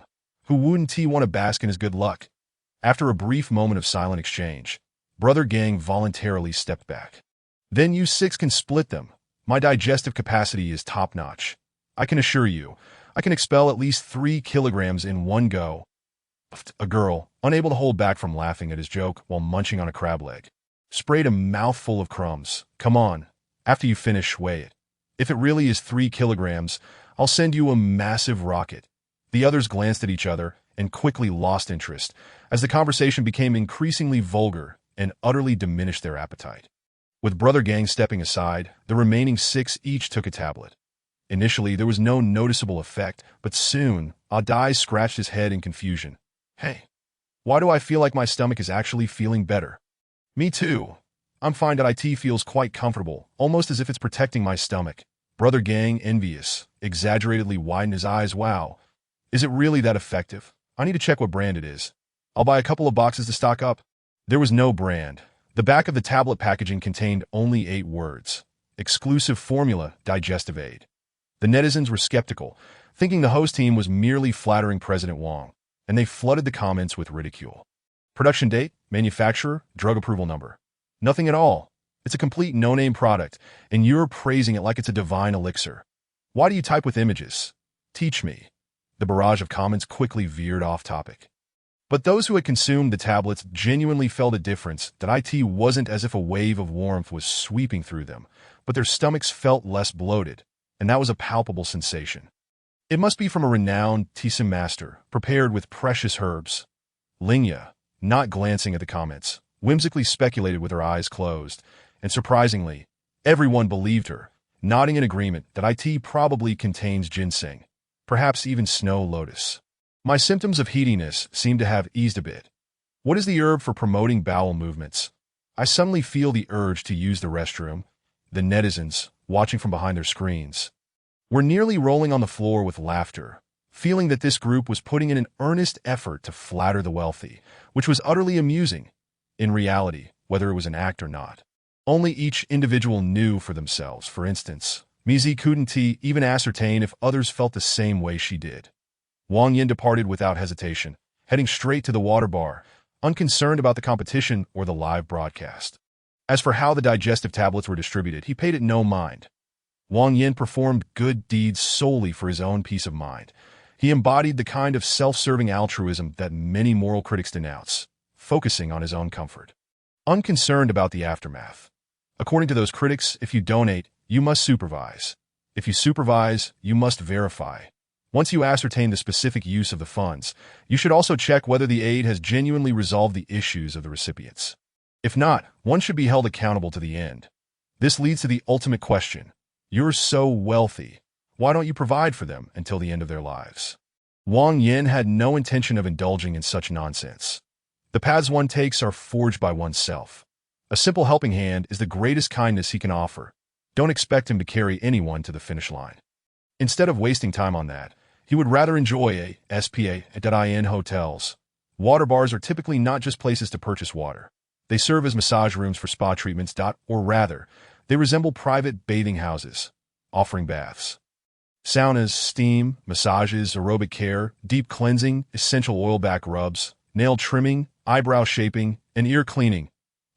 who wouldn't want to bask in his good luck? After a brief moment of silent exchange, Brother Gang voluntarily stepped back. Then you 6 can split them. My digestive capacity is top-notch. I can assure you, I can expel at least 3 kilograms in one go. A girl, unable to hold back from laughing at his joke while munching on a crab leg, sprayed a mouthful of crumbs. Come on, after you finish, weigh it. If it really is 3 kilograms, I'll send you a massive rocket. The others glanced at each other and quickly lost interest as the conversation became increasingly vulgar and utterly diminished their appetite. With Brother Gang stepping aside, the remaining 6 each took a tablet. Initially, there was no noticeable effect, but soon, Adai scratched his head in confusion. Hey, why do I feel like my stomach is actually feeling better? Me too. I'm fine that IT feels quite comfortable, almost as if it's protecting my stomach. Brother Gang, envious, exaggeratedly widened his eyes. Wow. Is it really that effective? I need to check what brand it is. I'll buy a couple of boxes to stock up. There was no brand. The back of the tablet packaging contained only 8 words. Exclusive formula, digestive aid. The netizens were skeptical, thinking the host team was merely flattering President Wang, and they flooded the comments with ridicule. Production date, manufacturer, drug approval number. Nothing at all. It's a complete no-name product, and you're praising it like it's a divine elixir. Why do you type with images? Teach me. The barrage of comments quickly veered off topic. But those who had consumed the tablets genuinely felt a difference. That it wasn't as if a wave of warmth was sweeping through them, but their stomachs felt less bloated, and that was a palpable sensation. It must be from a renowned Tisim master, prepared with precious herbs. Linya, not glancing at the comments, whimsically speculated with her eyes closed, and surprisingly, everyone believed her, nodding in agreement that it probably contains ginseng, perhaps even snow lotus. My symptoms of heatiness seem to have eased a bit. What is the herb for promoting bowel movements? I suddenly feel the urge to use the restroom. The netizens, watching from behind their screens, were nearly rolling on the floor with laughter, feeling that this group was putting in an earnest effort to flatter the wealthy, which was utterly amusing. In reality, whether it was an act or not, only each individual knew for themselves. For instance, Mizi couldn't even ascertain if others felt the same way she did. Wang Yin departed without hesitation, heading straight to the water bar, unconcerned about the competition or the live broadcast. As for how the digestive tablets were distributed, he paid it no mind. Wang Yin performed good deeds solely for his own peace of mind. He embodied the kind of self-serving altruism that many moral critics denounce, focusing on his own comfort, unconcerned about the aftermath. According to those critics, if you donate, you must supervise. If you supervise, you must verify. Once you ascertain the specific use of the funds, you should also check whether the aid has genuinely resolved the issues of the recipients. If not, one should be held accountable to the end. This leads to the ultimate question. You're so wealthy. Why don't you provide for them until the end of their lives? Wang Yin had no intention of indulging in such nonsense. The paths one takes are forged by oneself. A simple helping hand is the greatest kindness he can offer. Don't expect him to carry anyone to the finish line. Instead of wasting time on that, he would rather enjoy a SPA at IN hotels. Water bars are typically not just places to purchase water. They serve as massage rooms for spa treatments, or rather, they resemble private bathing houses, offering baths, saunas, steam, massages, aerobic care, deep cleansing, essential oil back rubs, nail trimming, eyebrow shaping, and ear cleaning.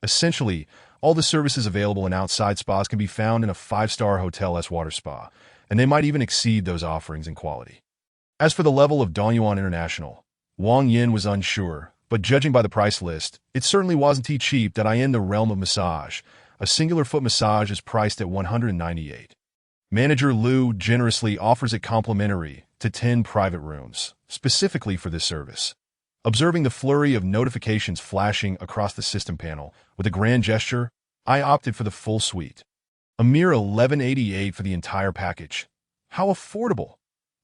Essentially, all the services available in outside spas can be found in a 5-star hotel-esque water spa, and they might even exceed those offerings in quality. As for the level of Dongyuan International, Wang Yin was unsure, but judging by the price list, it certainly wasn't cheap. That in the realm of massage, a singular foot massage is priced at $198. Manager Liu generously offers it complimentary to 10 private rooms, specifically for this service. Observing the flurry of notifications flashing across the system panel, with a grand gesture, I opted for the full suite. A mere $11.88 for the entire package. How affordable!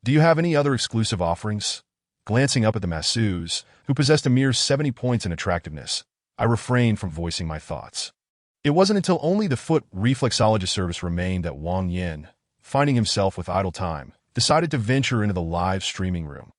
Do you have any other exclusive offerings? Glancing up at the masseuse, who possessed a mere 70 points in attractiveness, I refrained from voicing my thoughts. It wasn't until only the foot reflexologist service remained that Wang Yin, finding himself with idle time, decided to venture into the live streaming room.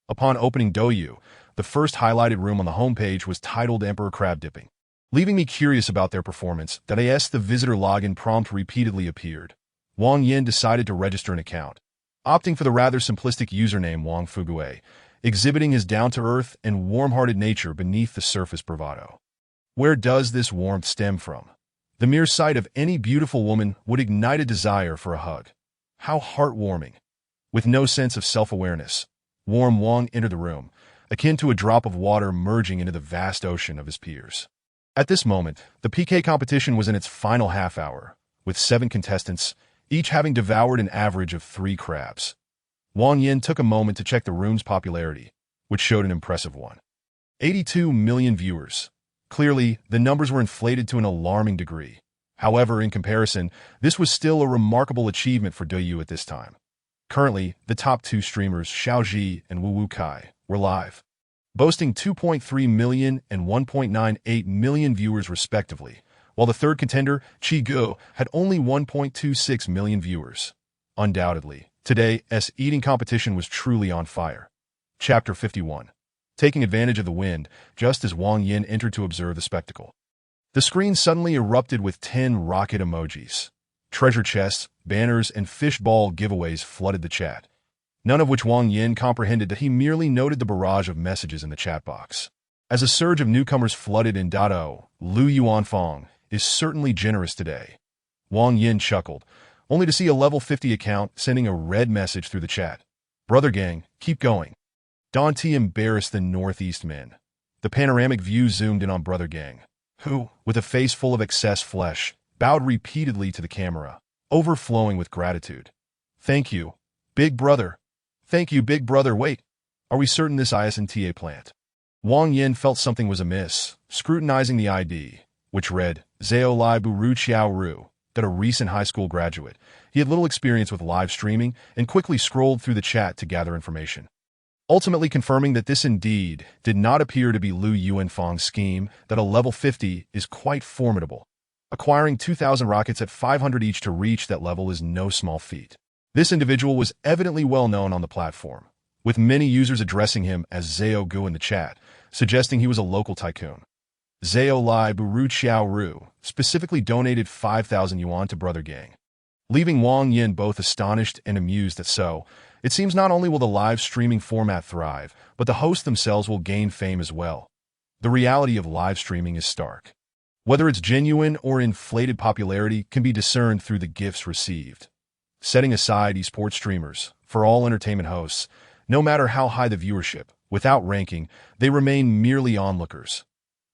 Upon opening Douyu, the first highlighted room on the homepage was titled Emperor Crab Dipping. Leaving me curious about their performance, that as the visitor login prompt repeatedly appeared, Wang Yin decided to register an account, opting for the rather simplistic username Wang Fugue, exhibiting his down-to-earth and warm-hearted nature beneath the surface bravado. Where does this warmth stem from? The mere sight of any beautiful woman would ignite a desire for a hug. How heartwarming. With no sense of self-awareness, warm Wang entered the room, akin to a drop of water merging into the vast ocean of his peers. At this moment, the PK competition was in its final half hour, with 7 contestants, each having devoured an average of 3 crabs. Wang Yin took a moment to check the room's popularity, which showed an impressive one. 82 million viewers. Clearly, the numbers were inflated to an alarming degree. However, in comparison, this was still a remarkable achievement for Douyu at this time. Currently, the top 2 streamers, Xiaoji and Wu Kai, were live, boasting 2.3 million and 1.98 million viewers respectively, while the third contender, Qi Gu, had only 1.26 million viewers. Undoubtedly, today's eating competition was truly on fire. Chapter 51. Taking advantage of the wind, just as Wang Yin entered to observe the spectacle. The screen suddenly erupted with 10 rocket emojis. Treasure chests, banners, and fishball giveaways flooded the chat, none of which Wang Yin comprehended that he merely noted the barrage of messages in the chat box. As a surge of newcomers flooded in .o, Lu Yuanfang is certainly generous today. Wang Yin chuckled, only to see a level 50 account sending a red message through the chat. Brother gang, keep going. Dante embarrassed the Northeast men. The panoramic view zoomed in on Brother Gang, who, with a face full of excess flesh, bowed repeatedly to the camera, overflowing with gratitude. Thank you, Big Brother. Thank you, Big Brother. Wait, are we certain this ISNTA plant? Wang Yin felt something was amiss, scrutinizing the ID, which read, Zhao Lai Buru Qiao Ru, that a recent high school graduate. He had little experience with live streaming and quickly scrolled through the chat to gather information, ultimately confirming that this indeed did not appear to be Lu Yuanfang's scheme, that a level 50 is quite formidable. Acquiring 2,000 rockets at 500 each to reach that level is no small feat. This individual was evidently well known on the platform, with many users addressing him as Zhao Gu in the chat, suggesting he was a local tycoon. Zhao Lai Buru Qiao Ru specifically donated 5,000 yuan to Brother Gang, leaving Wang Yin both astonished and amused that so, it seems not only will the live streaming format thrive, but the hosts themselves will gain fame as well. The reality of live streaming is stark. Whether it's genuine or inflated popularity can be discerned through the gifts received. Setting aside esports streamers, for all entertainment hosts, no matter how high the viewership, without ranking, they remain merely onlookers.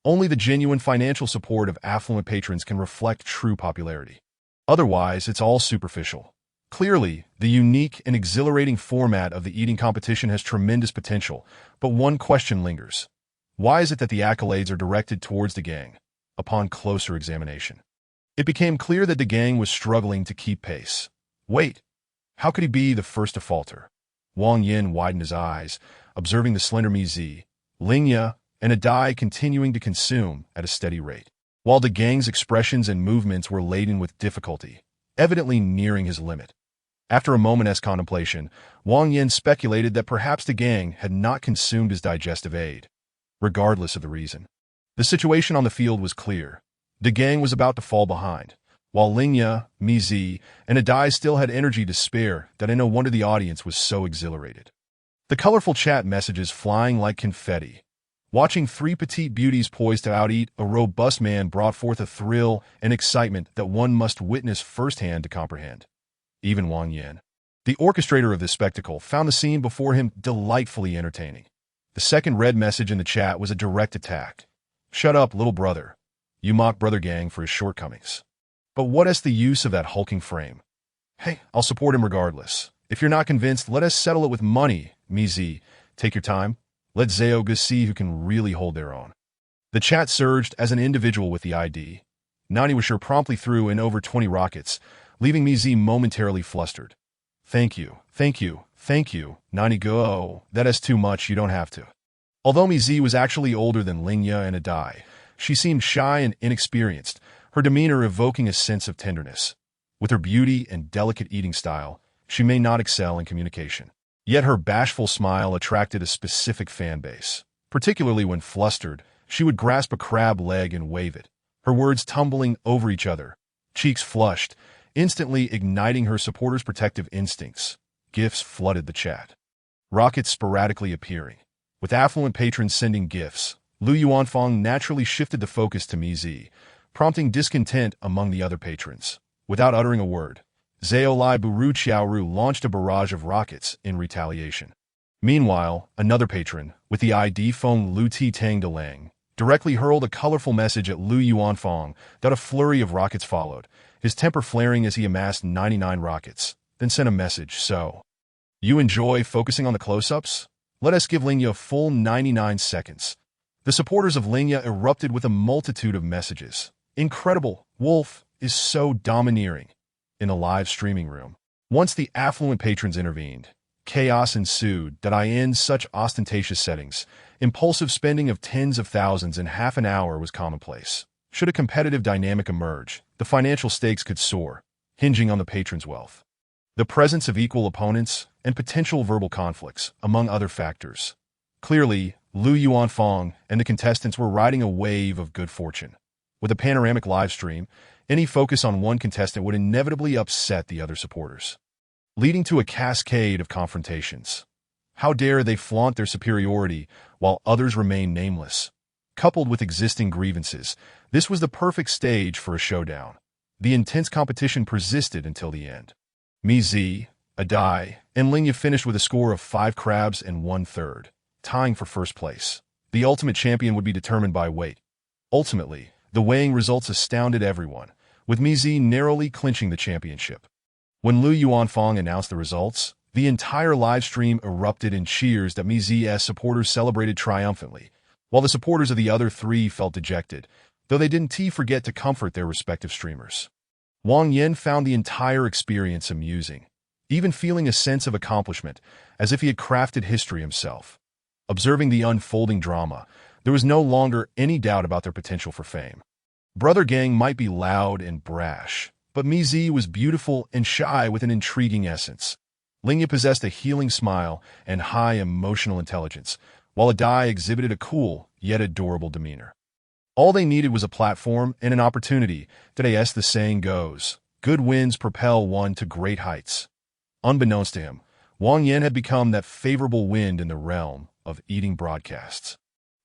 Only the genuine financial support of affluent patrons can reflect true popularity. Otherwise, it's all superficial. Clearly, the unique and exhilarating format of the eating competition has tremendous potential, but one question lingers. Why is it that the accolades are directed towards the gang? Upon closer examination, it became clear that the gang was struggling to keep pace. Wait, how could he be the first to falter? Wang Yin widened his eyes, observing the slender Mizi, Lingya, and Adai continuing to consume at a steady rate, while the gang's expressions and movements were laden with difficulty, evidently nearing his limit. After a moment's contemplation, Wang Yin speculated that perhaps the gang had not consumed his digestive aid. Regardless of the reason, the situation on the field was clear. The gang was about to fall behind, while Lingya, Mizi, and Adai still had energy to spare. That no wonder the audience was so exhilarated. The colorful chat messages flying like confetti. Watching 3 petite beauties poised to out-eat a robust man brought forth a thrill and excitement that one must witness firsthand to comprehend. Even Wang Yin, the orchestrator of this spectacle, found the scene before him delightfully entertaining. The second red message in the chat was a direct attack. Shut up, little brother. You mock Brother Gang for his shortcomings. But what is the use of that hulking frame? Hey, I'll support him regardless. If you're not convinced, let us settle it with money, Mizi. Take your time. Let Zhao Gu see who can really hold their own. The chat surged as an individual with the ID. Nani was sure promptly threw in over 20 rockets, leaving Mizi momentarily flustered. Thank you, thank you, thank you, Nani go. That is too much, you don't have to. Although Mizi was actually older than Lingya and Adai, she seemed shy and inexperienced, her demeanor evoking a sense of tenderness. With her beauty and delicate eating style, she may not excel in communication. Yet her bashful smile attracted a specific fan base. Particularly when flustered, she would grasp a crab leg and wave it, her words tumbling over each other, cheeks flushed, instantly igniting her supporters' protective instincts. Gifts flooded the chat, rockets sporadically appearing. With affluent patrons sending gifts, Lu Yuanfang naturally shifted the focus to Mi, prompting discontent among the other patrons. Without uttering a word, Zhao Lai Buru Qiaoru launched a barrage of rockets in retaliation. Meanwhile, another patron, with the ID phone Lu Ti Tang Delang, directly hurled a colorful message at Lu Yuanfang that a flurry of rockets followed, his temper flaring as he amassed 99 rockets, then sent a message, "So, you enjoy focusing on the close-ups? Let us give Lingya a full 99 seconds." The supporters of Lingya erupted with a multitude of messages. "Incredible! Wolf is so domineering." In the live streaming room, once the affluent patrons intervened, chaos ensued that in such ostentatious settings, impulsive spending of tens of thousands in half an hour was commonplace. Should a competitive dynamic emerge, the financial stakes could soar, hinging on the patron's wealth. The presence of equal opponents and potential verbal conflicts, among other factors. Clearly, Lu Yuanfang and the contestants were riding a wave of good fortune. With a panoramic livestream, any focus on one contestant would inevitably upset the other supporters, leading to a cascade of confrontations. How dare they flaunt their superiority while others remain nameless? Coupled with existing grievances, this was the perfect stage for a showdown. The intense competition persisted until the end. Mi, Adai, and Lingya finished with a score of 5 crabs and 1/3, tying for first place. The ultimate champion would be determined by weight. Ultimately, the weighing results astounded everyone, with Mi narrowly clinching the championship. When Lu Yuanfang announced the results, the entire livestream erupted in cheers that Mi's supporters celebrated triumphantly, while the supporters of the other 3 felt dejected, though they didn't forget to comfort their respective streamers. Wang Yen found the entire experience amusing, even feeling a sense of accomplishment, as if he had crafted history himself. Observing the unfolding drama, there was no longer any doubt about their potential for fame. Brother Gang might be loud and brash, but Mi was beautiful and shy with an intriguing essence. Lingya possessed a healing smile and high emotional intelligence, while Adai exhibited a cool, yet adorable demeanor. All they needed was a platform and an opportunity that, as the saying goes, good winds propel one to great heights. Unbeknownst to him, Wang Yen had become that favorable wind in the realm of eating broadcasts.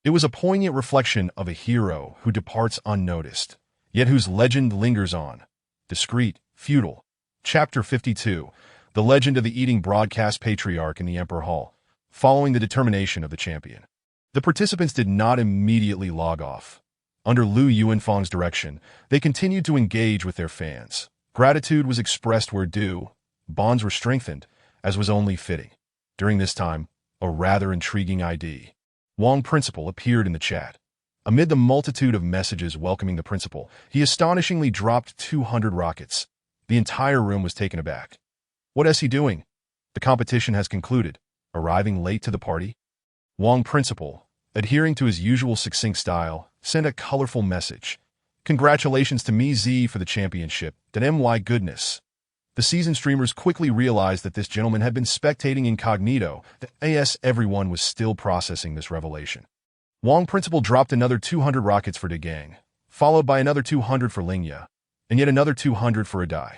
It was a poignant reflection of a hero who departs unnoticed, yet whose legend lingers on. Discreet, feudal. Chapter 52, The Legend of the Eating Broadcast Patriarch in the Emperor Hall, following the determination of the champion. The participants did not immediately log off. Under Lu Yuanfang's direction, they continued to engage with their fans. Gratitude was expressed where due, bonds were strengthened, as was only fitting. During this time, a rather intriguing ID, Wang Principal, appeared in the chat. Amid the multitude of messages welcoming the principal, he astonishingly dropped 200 rockets. The entire room was taken aback. What is he doing? The competition has concluded. Arriving late to the party? Wang Principal, adhering to his usual succinct style, sent a colorful message. Congratulations to Mi for the championship. My goodness. The seasoned streamers quickly realized that this gentleman had been spectating incognito, that everyone was still processing this revelation. Wang Principal dropped another 200 rockets for De Gang, followed by another 200 for Lingya, and yet another 200 for Adai.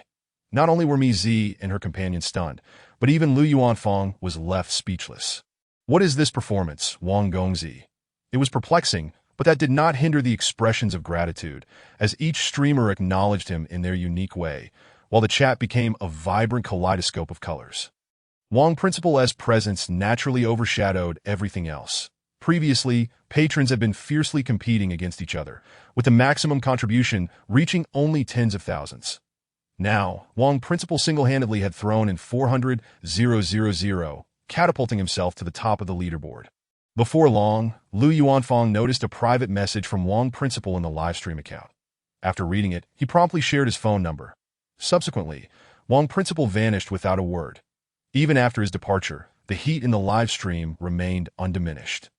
Not only were Mi and her companion stunned, but even Lu Yuanfang was left speechless. What is this performance, Wang Gongzi? It was perplexing, but that did not hinder the expressions of gratitude, as each streamer acknowledged him in their unique way, while the chat became a vibrant kaleidoscope of colors. Wang Principal's presence naturally overshadowed everything else. Previously, patrons had been fiercely competing against each other, with the maximum contribution reaching only tens of thousands. Now, Wang Principal single-handedly had thrown in 400,000, catapulting himself to the top of the leaderboard. Before long, Lu Yuanfang noticed a private message from Wang Principal in the livestream account. After reading it, he promptly shared his phone number. Subsequently, Wang Principal vanished without a word. Even after his departure, the heat in the livestream remained undiminished.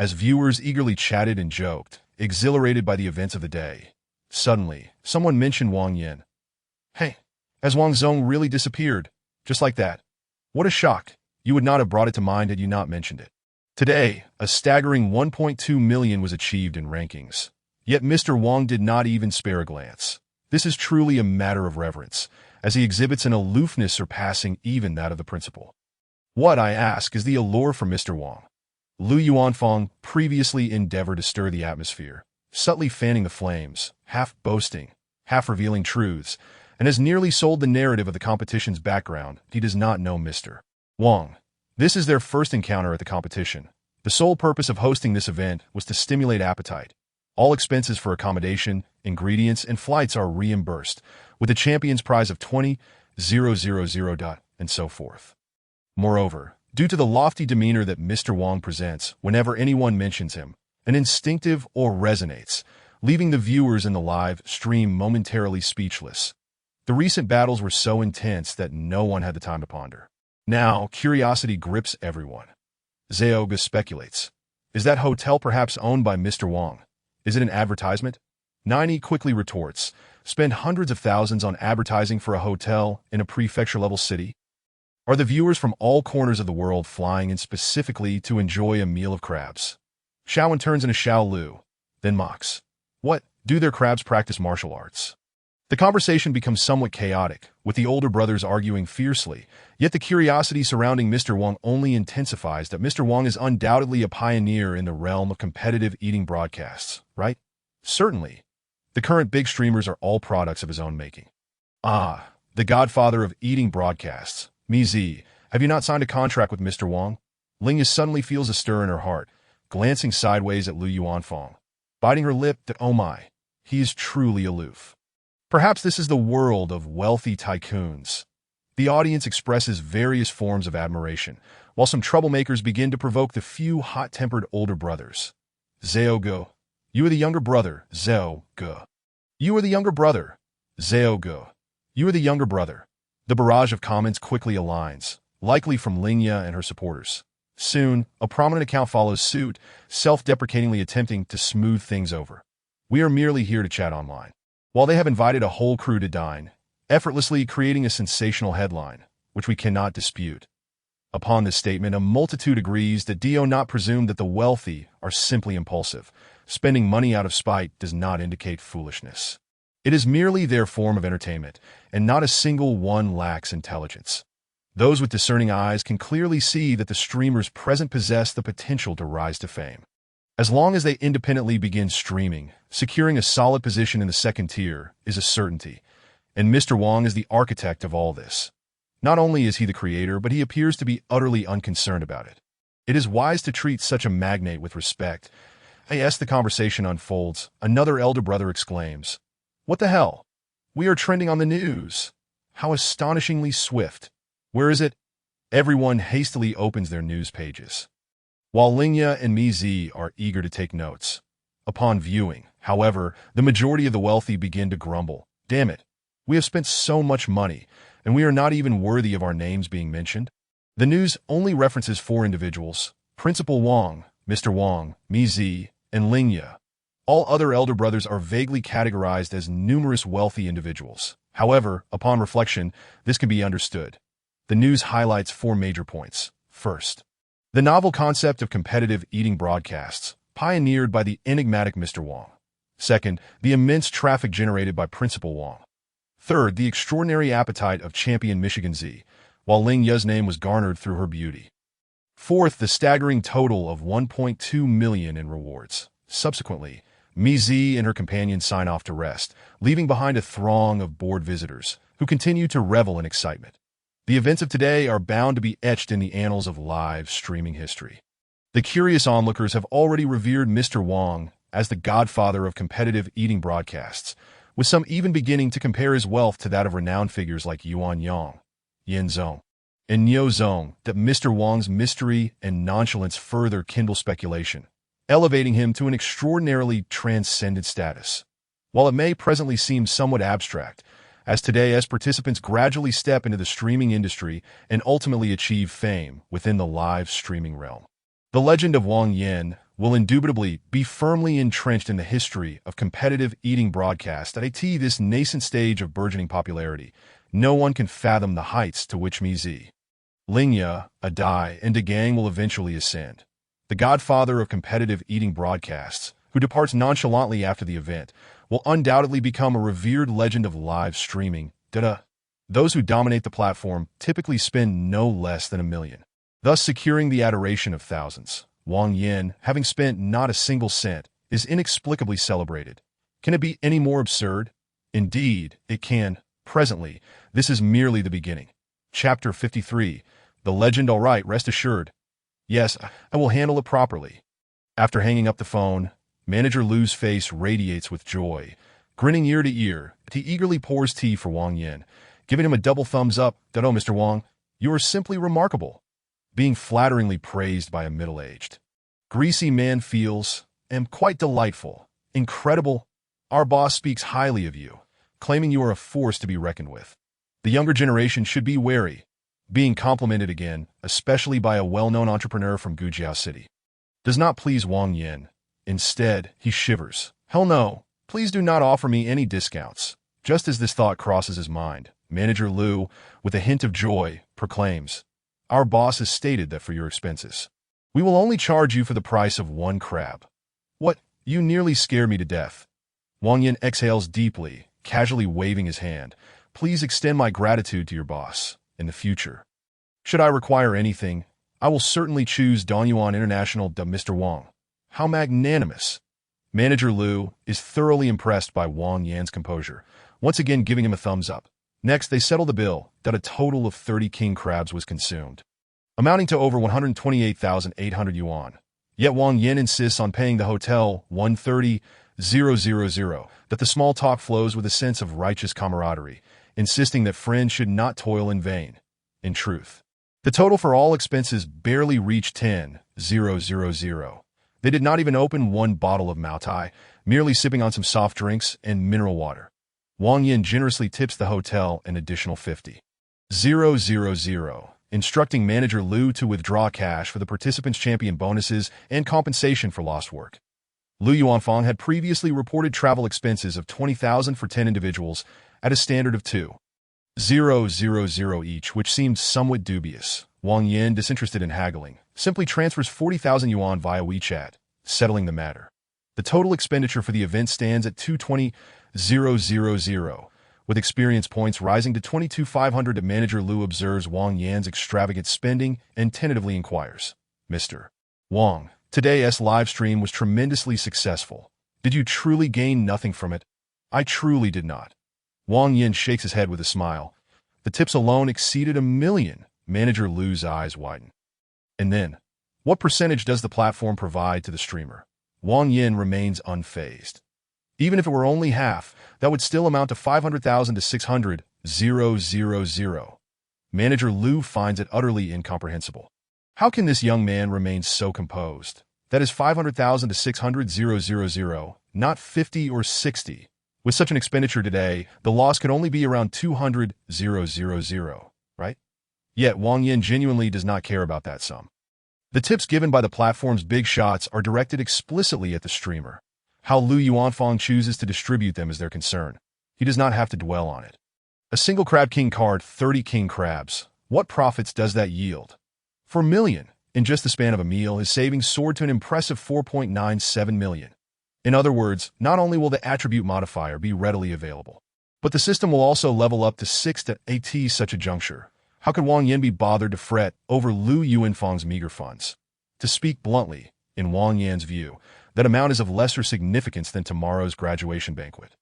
As viewers eagerly chatted and joked, exhilarated by the events of the day, Suddenly, someone mentioned Wang Yin. Hey, has Wang Zong really disappeared? Just like that. What a shock. You would not have brought it to mind had you not mentioned it. Today, a staggering 1.2 million was achieved in rankings. Yet Mr. Wang did not even spare a glance. This is truly a matter of reverence, as he exhibits an aloofness surpassing even that of the principal. What, I ask, is the allure for Mr. Wang? Lu Yuanfang previously endeavored to stir the atmosphere, subtly fanning the flames, half boasting, half revealing truths, and has nearly sold the narrative of the competition's background. He does not know Mr. Wang. This is their first encounter at the competition. The sole purpose of hosting this event was to stimulate appetite. All expenses for accommodation, ingredients, and flights are reimbursed, with a champion's prize of 20,000, and so forth. Moreover, due to the lofty demeanor that Mr. Wang presents whenever anyone mentions him, an instinctive or resonates, leaving the viewers in the live stream momentarily speechless. The recent battles were so intense that no one had the time to ponder. Now, curiosity grips everyone. Zhaoga speculates. Is that hotel perhaps owned by Mr. Wang? Is it an advertisement? Nini quickly retorts. Spend hundreds of thousands on advertising for a hotel in a prefecture-level city? Are the viewers from all corners of the world flying in specifically to enjoy a meal of crabs? Xiaowen turns into Xiao Lu, then mocks. What, do their crabs practice martial arts? The conversation becomes somewhat chaotic, with the older brothers arguing fiercely, yet the curiosity surrounding Mr. Wang only intensifies that Mr. Wang is undoubtedly a pioneer in the realm of competitive eating broadcasts, right? Certainly. The current big streamers are all products of his own making. Ah, the godfather of eating broadcasts. Mizi, have you not signed a contract with Mr. Wang? Ling suddenly feels a stir in her heart, glancing sideways at Lu Yuanfang. Biting her lip that, oh my, he is truly aloof. Perhaps this is the world of wealthy tycoons. The audience expresses various forms of admiration, while some troublemakers begin to provoke the few hot-tempered older brothers. Zhao Go. You are the younger brother, Zhao Go. You are the younger brother, Zhao Go. You are the younger brother. The barrage of comments quickly aligns, likely from Lingya and her supporters. Soon, a prominent account follows suit, self-deprecatingly attempting to smooth things over. We are merely here to chat online. While they have invited a whole crew to dine, effortlessly creating a sensational headline, which we cannot dispute. Upon this statement, a multitude agrees that Dio not presume that the wealthy are simply impulsive. Spending money out of spite does not indicate foolishness. It is merely their form of entertainment, and not a single one lacks intelligence. Those with discerning eyes can clearly see that the streamers present possess the potential to rise to fame. As long as they independently begin streaming, securing a solid position in the second tier is a certainty, and Mr. Wang is the architect of all this. Not only is he the creator, but he appears to be utterly unconcerned about it. It is wise to treat such a magnate with respect. As the conversation unfolds, another elder brother exclaims, "What the hell? We are trending on the news. How astonishingly swift. Where is it?" Everyone hastily opens their news pages, while Lingya and Mizi are eager to take notes. Upon viewing, however, the majority of the wealthy begin to grumble. Damn it, we have spent so much money, and we are not even worthy of our names being mentioned. The news only references 4 individuals: Principal Wang, Mr. Wang, Mizi, and Lingya. All other elder brothers are vaguely categorized as numerous wealthy individuals. However, upon reflection, this can be understood. The news highlights 4 major points. First, the novel concept of competitive eating broadcasts, pioneered by the enigmatic Mr. Wang. Second, the immense traffic generated by Principal Wang. Third, the extraordinary appetite of champion Michigan Z, while Ling Ya's name was garnered through her beauty. Fourth, the staggering total of 1.2 million in rewards. Subsequently, Mizi and her companions sign off to rest, leaving behind a throng of bored visitors who continue to revel in excitement. The events of today are bound to be etched in the annals of live streaming history. The curious onlookers have already revered Mr. Wang as the godfather of competitive eating broadcasts, with some even beginning to compare his wealth to that of renowned figures like Yuan Yang, Yin Zong, and Niu Zong. That Mr. Wang's mystery and nonchalance further kindle speculation, elevating him to an extraordinarily transcendent status. While it may presently seem somewhat abstract, as today as participants gradually step into the streaming industry and ultimately achieve fame within the live streaming realm. The legend of Wang Yin, will indubitably be firmly entrenched in the history of competitive eating broadcast at this nascent stage of burgeoning popularity. No one can fathom the heights to which Lingya, Adai, and Degang will eventually ascend. The godfather of competitive eating broadcasts, who departs nonchalantly after the event, will undoubtedly become a revered legend of live streaming. Those who dominate the platform typically spend no less than $1 million, thus securing the adoration of thousands. Wang Yin, having spent not a single cent, is inexplicably celebrated. Can it be any more absurd? Indeed, it can. Presently, this is merely the beginning. Chapter 53. The legend. All right, rest assured. Yes, I will handle it properly. After hanging up the phone, Manager Lu's face radiates with joy. Grinning ear to ear, he eagerly pours tea for Wang Yin, giving him a double thumbs up. Oh, Mr. Wang, you are simply remarkable. Being flatteringly praised by a middle-aged, greasy man feels, quite delightful. Incredible. Our boss speaks highly of you, claiming you are a force to be reckoned with. The younger generation should be wary. Being complimented again, especially by a well-known entrepreneur from Gujiao City, does not please Wang Yin. Instead, he shivers. Hell no, please do not offer me any discounts. Just as this thought crosses his mind, Manager Lu, with a hint of joy, proclaims, Our boss has stated that for your expenses, we will only charge you for the price of 1 crab. What? You nearly scared me to death. Wang Yin exhales deeply, casually waving his hand. Please extend my gratitude to your boss. In the future, should I require anything, I will certainly choose Donyuan International. Mr. Wang. How magnanimous. Manager Lu is thoroughly impressed by Wang Yan's composure, once again giving him a thumbs up. Next, they settle the bill. A total of 30 king crabs was consumed, amounting to over 128,800 yuan. Yet Wang Yin insists on paying the hotel 130,000, that the small talk flows with a sense of righteous camaraderie, insisting that friends should not toil in vain. In truth, the total for all expenses barely reached 10,000. They did not even open 1 bottle of Maotai, merely sipping on some soft drinks and mineral water. Wang Yin generously tips the hotel an additional 50,000, instructing Manager Lu to withdraw cash for the participants' champion bonuses and compensation for lost work. Lu Yuanfang had previously reported travel expenses of 20,000 for 10 individuals at a standard of 2,000 each, which seemed somewhat dubious. Wang Yin, disinterested in haggling, simply transfers 40,000 yuan via WeChat, settling the matter. The total expenditure for the event stands at 220,000, with experience points rising to 22,500. Manager Lu observes Wang Yan's extravagant spending and tentatively inquires, Mr. Wang, today's live stream was tremendously successful. Did you truly gain nothing from it? I truly did not. Wang Yin shakes his head with a smile. The tips alone exceeded $1 million. Manager Lu's eyes widen. And then, what percentage does the platform provide to the streamer? Wang Yin remains unfazed. Even if it were only half, that would still amount to 500,000 to 600,000. Manager Lu finds it utterly incomprehensible. How can this young man remain so composed? That is 500,000 to 600,000, not 50 or 60. With such an expenditure today, the loss could only be around 200,000, right? Yet Wang Yin genuinely does not care about that sum. The tips given by the platform's big shots are directed explicitly at the streamer. How Lu Yuanfang chooses to distribute them is their concern. He does not have to dwell on it. A single Crab King card, 30 king crabs. What profits does that yield? For $1 million, in just the span of a meal, his savings soared to an impressive 4.97 million. In other words, not only will the attribute modifier be readily available, but the system will also level up to 6 to 8 such a juncture. How could Wang Yin be bothered to fret over Lu Yuanfang's meager funds? To speak bluntly, in Wang Yan's view, that amount is of lesser significance than tomorrow's graduation banquet.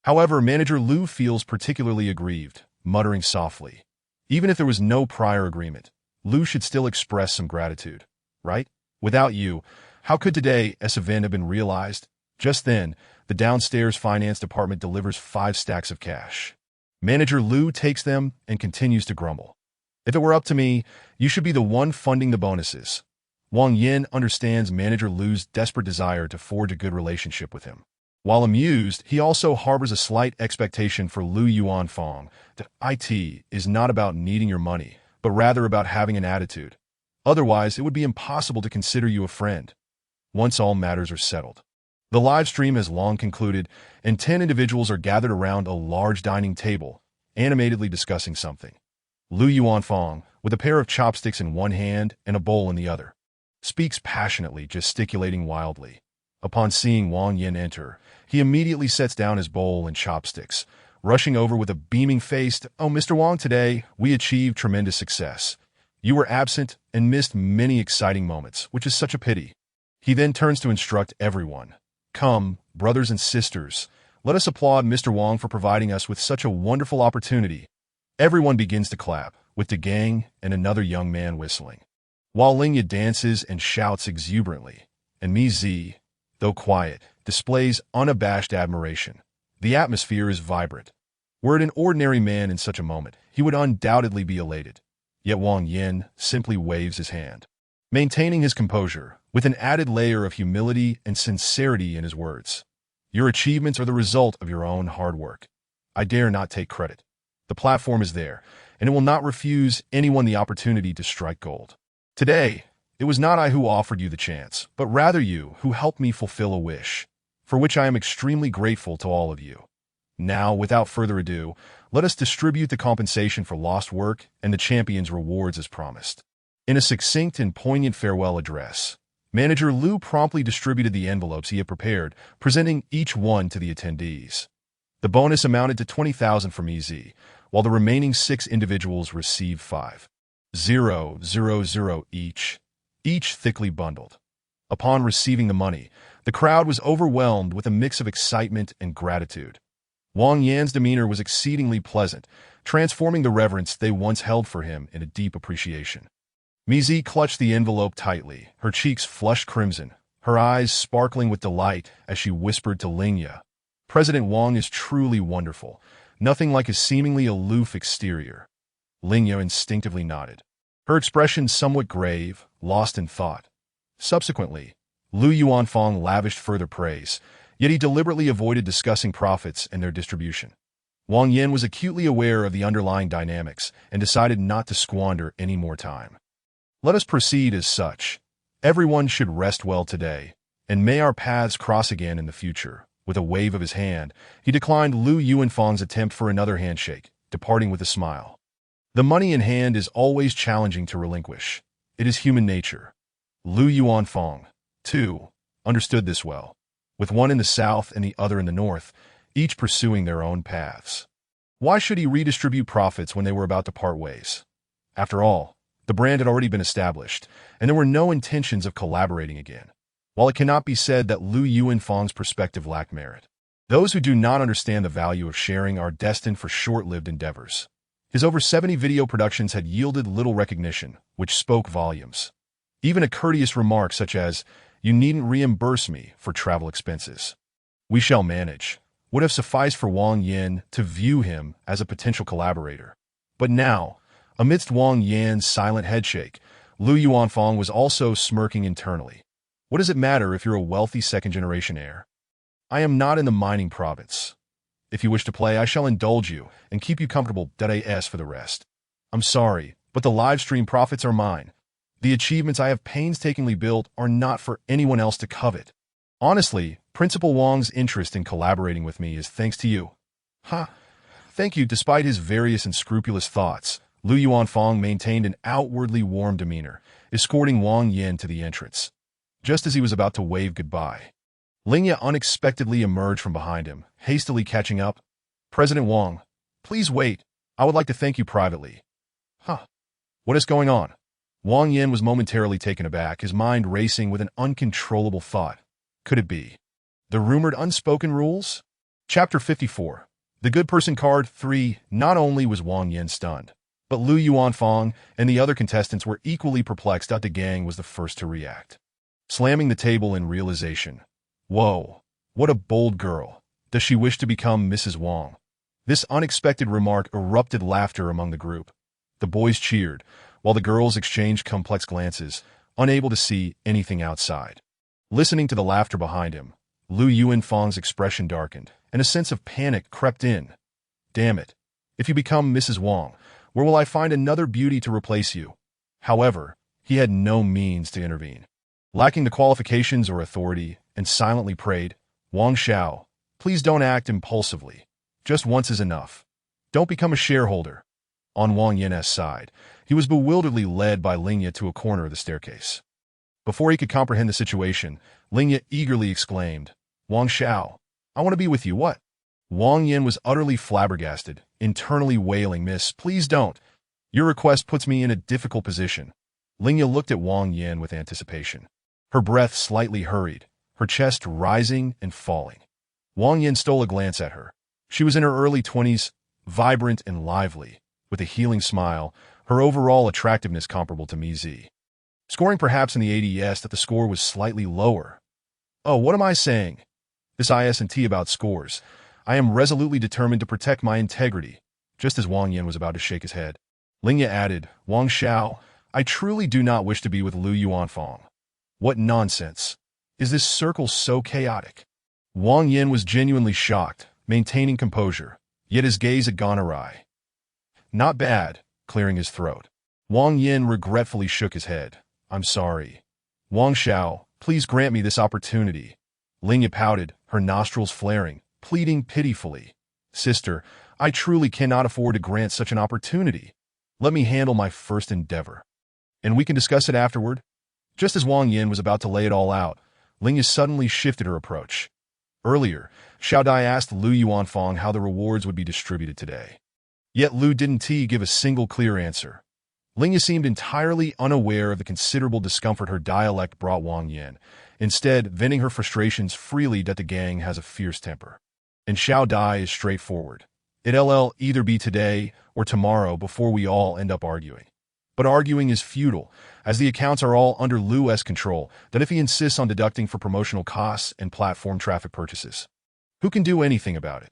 However, Manager Lu feels particularly aggrieved, muttering softly. Even if there was no prior agreement, Lu should still express some gratitude, right? Without you, how could today's event have been realized? Just then, the downstairs finance department delivers 5 stacks of cash. Manager Lu takes them and continues to grumble. If it were up to me, you should be the one funding the bonuses. Wang Yin understands Manager Lu's desperate desire to forge a good relationship with him. While amused, he also harbors a slight expectation for Lu Yuanfang that IT is not about needing your money, but rather about having an attitude. Otherwise, it would be impossible to consider you a friend. once all matters are settled. The live stream has long concluded, and 10 individuals are gathered around a large dining table, animatedly discussing something. Lu Yuanfang, with a pair of chopsticks in one hand and a bowl in the other, speaks passionately, gesticulating wildly. Upon seeing Wang Yin enter, he immediately sets down his bowl and chopsticks, rushing over with a beaming face. "Oh, Mr. Wang, today we achieved tremendous success. You were absent and missed many exciting moments, which is such a pity." He then turns to instruct everyone. "Come, brothers and sisters, let us applaud Mr. Wang for providing us with such a wonderful opportunity." Everyone begins to clap, with the gang and another young man whistling, while Lingya dances and shouts exuberantly, and Mi Zi, though quiet, displays unabashed admiration. The atmosphere is vibrant. Were it an ordinary man in such a moment, he would undoubtedly be elated. Yet Wang Yin simply waves his hand, maintaining his composure, with an added layer of humility and sincerity in his words. "Your achievements are the result of your own hard work. I dare not take credit. The platform is there, and it will not refuse anyone the opportunity to strike gold. Today, it was not I who offered you the chance, but rather you who helped me fulfill a wish, for which I am extremely grateful to all of you. Now, without further ado, let us distribute the compensation for lost work and the champion's rewards as promised." In a succinct and poignant farewell address, Manager Lu promptly distributed the envelopes he had prepared, presenting each one to the attendees. The bonus amounted to 20,000 from EZ, while the remaining 6 individuals received 5,000 each thickly bundled. Upon receiving the money, the crowd was overwhelmed with a mix of excitement and gratitude. Wang Yan's demeanor was exceedingly pleasant, transforming the reverence they once held for him in a deep appreciation. Mizi clutched the envelope tightly, her cheeks flushed crimson, her eyes sparkling with delight as she whispered to Lingya, "President Wang is truly wonderful, nothing like his seemingly aloof exterior." Lingya instinctively nodded, her expression somewhat grave, lost in thought. Subsequently, Lu Yuanfang lavished further praise, yet he deliberately avoided discussing profits and their distribution. Wang Yin was acutely aware of the underlying dynamics and decided not to squander any more time. "Let us proceed as such. Everyone should rest well today, and may our paths cross again in the future." With a wave of his hand, he declined Lu Yuanfang's attempt for another handshake, departing with a smile. The money in hand is always challenging to relinquish. It is human nature. Lu Yuanfang, too, understood this well, with one in the south and the other in the north, each pursuing their own paths. Why should he redistribute profits when they were about to part ways? After all, the brand had already been established, and there were no intentions of collaborating again. While it cannot be said that Lu Yuanfang's perspective lacked merit, those who do not understand the value of sharing are destined for short-lived endeavors. His over 70 video productions had yielded little recognition, which spoke volumes. Even a courteous remark such as, "You needn't reimburse me for travel expenses. We shall manage," would have sufficed for Wang Yin to view him as a potential collaborator. But now, amidst Wang Yan's silent headshake, Lu Yuanfang was also smirking internally. "What does it matter if you're a wealthy second-generation heir? I am not in the mining province. If you wish to play, I shall indulge you and keep you comfortable as for the rest. I'm sorry, but the live stream profits are mine. The achievements I have painstakingly built are not for anyone else to covet. Honestly, Principal Wang's interest in collaborating with me is thanks to you." Thank you. Despite his various and scrupulous thoughts, Lu Yuanfang maintained an outwardly warm demeanor, escorting Wang Yin to the entrance. Just as he was about to wave goodbye, Lingya unexpectedly emerged from behind him, hastily catching up. "President Wang, please wait. I would like to thank you privately." What is going on? Wang Yin was momentarily taken aback, his mind racing with an uncontrollable thought. Could it be the rumored unspoken rules? Chapter 54. The Good Person Card 3. Not only was Wang Yin stunned, but Lu Yuanfang and the other contestants were equally perplexed. The gang was the first to react, slamming the table in realization. Whoa, what a bold girl. Does she wish to become Mrs. Wang? This unexpected remark erupted laughter among the group. The boys cheered, while the girls exchanged complex glances, unable to see anything outside. Listening to the laughter behind him, Lu Yuanfang's expression darkened, and a sense of panic crept in. Damn it. If you become Mrs. Wang, where will I find another beauty to replace you? However, he had no means to intervene. lacking the qualifications or authority, and silently prayed, "Wang Xiao, please don't act impulsively. Just once is enough. Don't become a shareholder." On Wang Yin's side, he was bewilderedly led by Lingya to a corner of the staircase. Before he could comprehend the situation, Lingya eagerly exclaimed, "Wang Xiao, I want to be with you, what?" Wang Yin was utterly flabbergasted, internally wailing, "Miss, please don't. Your request puts me in a difficult position." Lingya looked at Wang Yin with anticipation. Her breath slightly hurried, her chest rising and falling. Wang Yin stole a glance at her. She was in her early 20s, vibrant and lively, with a healing smile, her overall attractiveness comparable to Mi Zi. Scoring perhaps in the 80s that the score was slightly lower. "Oh, what am I saying? This is about scores. I am resolutely determined to protect my integrity." Just as Wang Yin was about to shake his head, Lingya added, "Wang Xiao, I truly do not wish to be with Lu Yuanfang." "What nonsense. Is this circle so chaotic?" Wang Yin was genuinely shocked, maintaining composure, yet his gaze had gone awry. "Not bad," clearing his throat. Wang Yin regretfully shook his head. "I'm sorry. Wang Xiao, please grant me this opportunity." Lingya pouted, her nostrils flaring, pleading pitifully. "Sister, I truly cannot afford to grant such an opportunity. Let me handle my first endeavor, and we can discuss it afterward." Just as Wang Yin was about to lay it all out, Lingya suddenly shifted her approach. Earlier, Xiao Dai asked Lu Yuanfang how the rewards would be distributed today. Yet Lu didn't give a single clear answer. Lingya seemed entirely unaware of the considerable discomfort her dialect brought Wang Yin, instead venting her frustrations freely that the gang has a fierce temper. And Xiao Dai is straightforward. It'll either be today or tomorrow before we all end up arguing. But arguing is futile, as the accounts are all under Lu's control, that if he insists on deducting for promotional costs and platform traffic purchases. Who can do anything about it?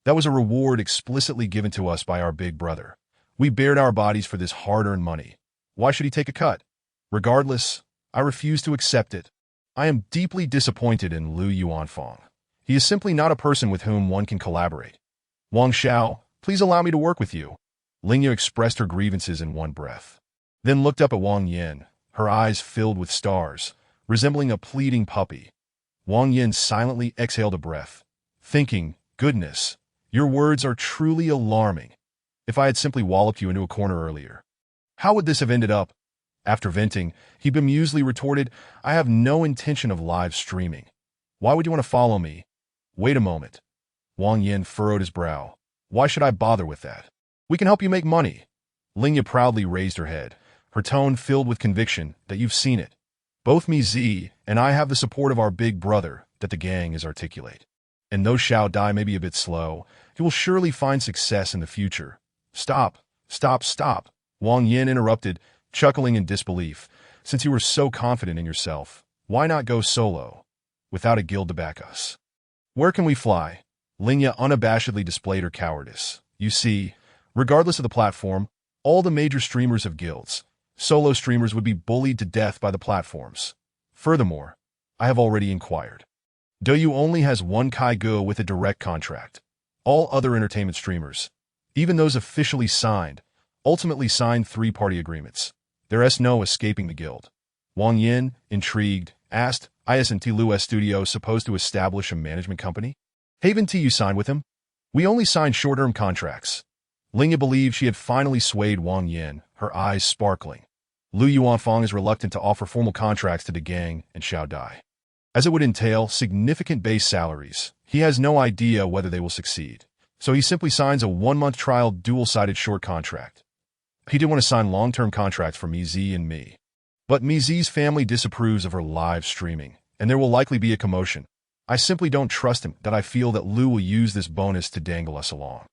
That was a reward explicitly given to us by our big brother. We bared our bodies for this hard-earned money. Why should he take a cut? Regardless, I refuse to accept it. I am deeply disappointed in Lu Yuanfang. He is simply not a person with whom one can collaborate. "Wang Xiao, please allow me to work with you." Lingya expressed her grievances in one breath, then looked up at Wang Yin, her eyes filled with stars, resembling a pleading puppy. Wang Yin silently exhaled a breath, thinking, "Goodness, your words are truly alarming. If I had simply walloped you into a corner earlier, how would this have ended up?" After venting, he bemusedly retorted, "I have no intention of live streaming. Why would you want to follow me?" "Wait a moment." Wang Yin furrowed his brow. "Why should I bother with that? We can help you make money." Lingya proudly raised her head, her tone filled with conviction that you've seen it. "Both Mi Zi and I have the support of our big brother that the gang is articulate. And though Xiao Dai may be a bit slow, he will surely find success in the future." "Stop, stop," Wang Yin interrupted, chuckling in disbelief. "Since you were so confident in yourself, why not go solo, without a guild to back us? Where can we fly?" Lingya unabashedly displayed her cowardice. "You see, regardless of the platform, all the major streamers have guilds. Solo streamers would be bullied to death by the platforms. Furthermore, I have already inquired. Douyu only has one Kaigu with a direct contract. All other entertainment streamers, even those officially signed, ultimately signed three-party agreements. There is no escaping the guild." Wang Yin, intrigued, asked, "Isn't Lu's studio supposed to establish a management company? Haven't you signed with him?" "We only signed short-term contracts." Lingya believed she had finally swayed Wang Yin, her eyes sparkling. Lu Yuanfang is reluctant to offer formal contracts to the gang and Xiao Dai, as it would entail significant base salaries. He has no idea whether they will succeed, so he simply signs a one-month trial dual-sided short contract. He didn't want to sign long-term contracts for Mi Zi and me. But Mi Zi's family disapproves of her live streaming, and there will likely be a commotion. I simply don't trust him that I feel that Lu will use this bonus to dangle us along,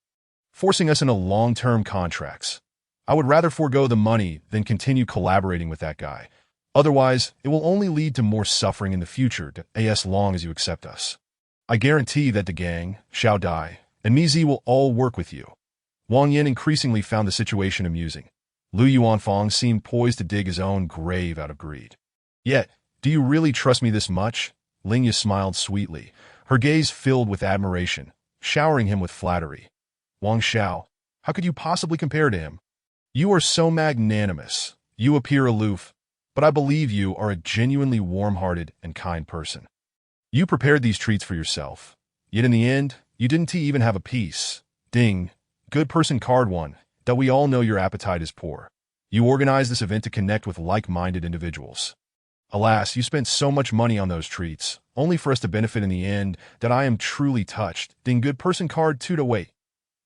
forcing us into long-term contracts. I would rather forego the money than continue collaborating with that guy. Otherwise, it will only lead to more suffering in the future as long as you accept us. I guarantee that the gang, Xiao Dai, and Mi Zi will all work with you." Wang Yin increasingly found the situation amusing. Lu Yuanfang seemed poised to dig his own grave out of greed. "Yet, do you really trust me this much?" Lingya smiled sweetly, her gaze filled with admiration, showering him with flattery. "Wang Xiao, how could you possibly compare to him? You are so magnanimous. You appear aloof. but I believe you are a genuinely warm-hearted and kind person. You prepared these treats for yourself. Yet in the end, you didn't even have a piece. Ding. Good person card 1. That we all know your appetite is poor. You organized this event to connect with like-minded individuals. Alas, you spent so much money on those treats, only for us to benefit in the end, that I am truly touched. Ding. Good person card 2 to wait.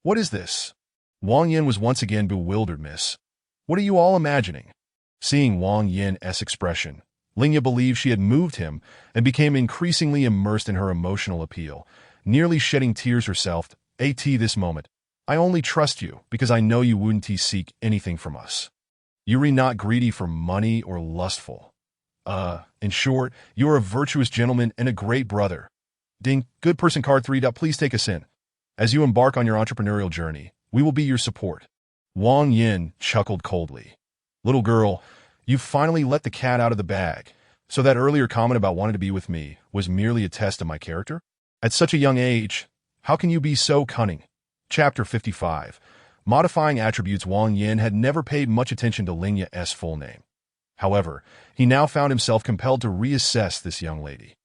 What is this? Wang Yin was once again bewildered, miss. What are you all imagining? Seeing Wang Yin's expression, Lingya believed she had moved him and became increasingly immersed in her emotional appeal, nearly shedding tears herself. At this moment, I only trust you because I know you wouldn't seek anything from us. You are not greedy for money or lustful. In short, you are a virtuous gentleman and a great brother. Ding. Good person card 3. Please take us in. As you embark on your entrepreneurial journey, we will be your support. Wang Yin chuckled coldly. Little girl, you've finally let the cat out of the bag. So that earlier comment about wanting to be with me was merely a test of my character? At such a young age, how can you be so cunning? Chapter 55. Modifying attributes. Wang Yin had never paid much attention to Lingya's full name. However, he now found himself compelled to reassess this young lady.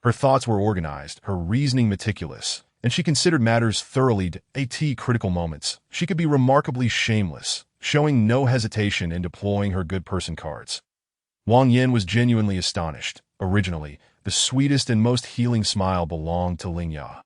Her thoughts were organized, her reasoning meticulous, and she considered matters thoroughly. At critical moments, she could be remarkably shameless, showing no hesitation in deploying her good person cards. Wang Yin was genuinely astonished. Originally, the sweetest and most healing smile belonged to Lingya,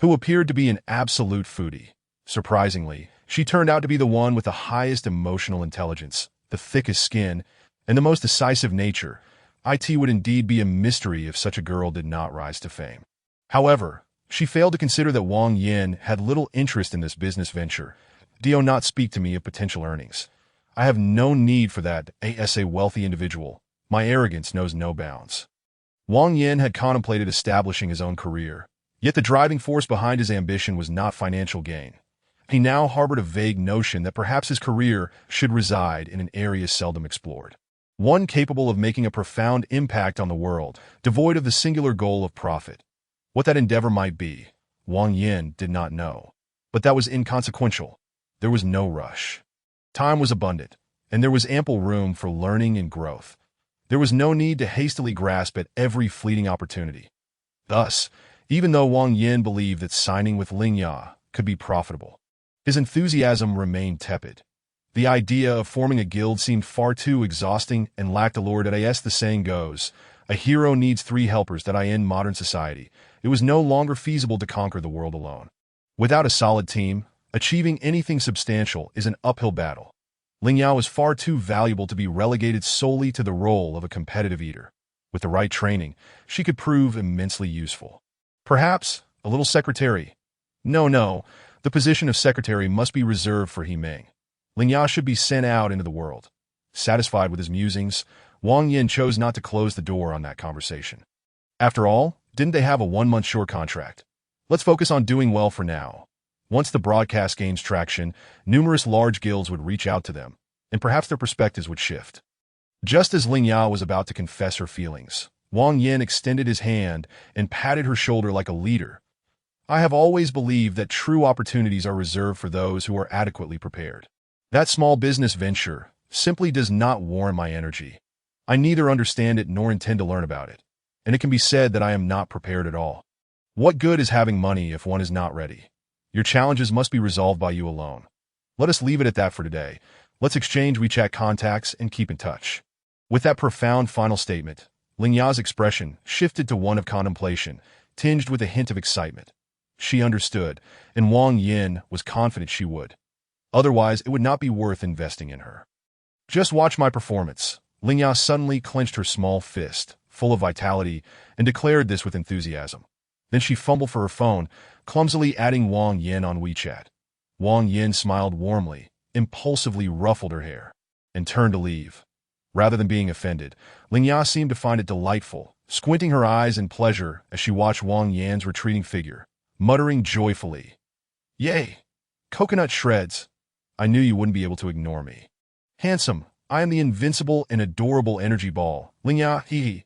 who appeared to be an absolute foodie. Surprisingly, she turned out to be the one with the highest emotional intelligence, the thickest skin, and the most decisive nature. It would indeed be a mystery if such a girl did not rise to fame. However, she failed to consider that Wang Yin had little interest in this business venture. Do not speak to me of potential earnings. I have no need for that. As a wealthy individual, my arrogance knows no bounds. Wang Yin had contemplated establishing his own career, yet the driving force behind his ambition was not financial gain. He now harbored a vague notion that perhaps his career should reside in an area seldom explored, one capable of making a profound impact on the world, devoid of the singular goal of profit. What that endeavor might be, Wang Yin did not know, but that was inconsequential. There was no rush. Time was abundant, and there was ample room for learning and growth. There was no need to hastily grasp at every fleeting opportunity. Thus, even though Wang Yin believed that signing with Lingya could be profitable, his enthusiasm remained tepid. The idea of forming a guild seemed far too exhausting and lacked allure. As the saying goes, a hero needs 3 helpers. In modern society, it was no longer feasible to conquer the world alone. Without a solid team, achieving anything substantial is an uphill battle. Lingya was far too valuable to be relegated solely to the role of a competitive eater. With the right training, she could prove immensely useful. Perhaps a little secretary. No, the position of secretary must be reserved for He Ming. Lingya should be sent out into the world. Satisfied with his musings, Wang Yin chose not to close the door on that conversation. After all, didn't they have a 1-month short contract? Let's focus on doing well for now. Once the broadcast gains traction, numerous large guilds would reach out to them, and perhaps their perspectives would shift. Just as Lingya was about to confess her feelings, Wang Yin extended his hand and patted her shoulder like a leader. I have always believed that true opportunities are reserved for those who are adequately prepared. That small business venture simply does not warrant my energy. I neither understand it nor intend to learn about it, and it can be said that I am not prepared at all. What good is having money if one is not ready? Your challenges must be resolved by you alone. Let us leave it at that for today. Let's exchange WeChat contacts and keep in touch. With that profound final statement, Lingya's expression shifted to one of contemplation, tinged with a hint of excitement. She understood, and Wang Yin was confident she would. Otherwise, it would not be worth investing in her. Just watch my performance. Lingya suddenly clenched her small fist, full of vitality, and declared this with enthusiasm. Then she fumbled for her phone, clumsily adding Wang Yin on WeChat. Wang Yin smiled warmly, impulsively ruffled her hair, and turned to leave. Rather than being offended, Lingya seemed to find it delightful, squinting her eyes in pleasure as she watched Wang Yin's retreating figure, muttering joyfully, "Yay! Coconut shreds! I knew you wouldn't be able to ignore me. Handsome, I am the invincible and adorable energy ball. Lingya, hee."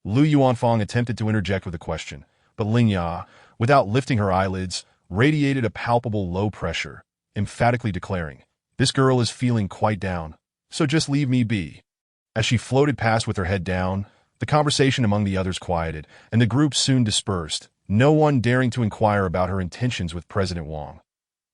Lu Yuanfang attempted to interject with a question, but Lingya, without lifting her eyelids, radiated a palpable low pressure, emphatically declaring, "This girl is feeling quite down, so just leave me be." As she floated past with her head down, the conversation among the others quieted, and the group soon dispersed, no one daring to inquire about her intentions with President Wang.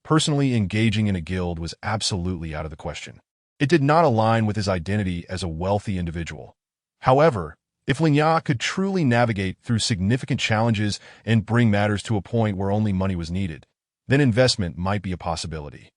Personally engaging in a guild was absolutely out of the question. It did not align with his identity as a wealthy individual. However, if Lingya could truly navigate through significant challenges and bring matters to a point where only money was needed, then investment might be a possibility.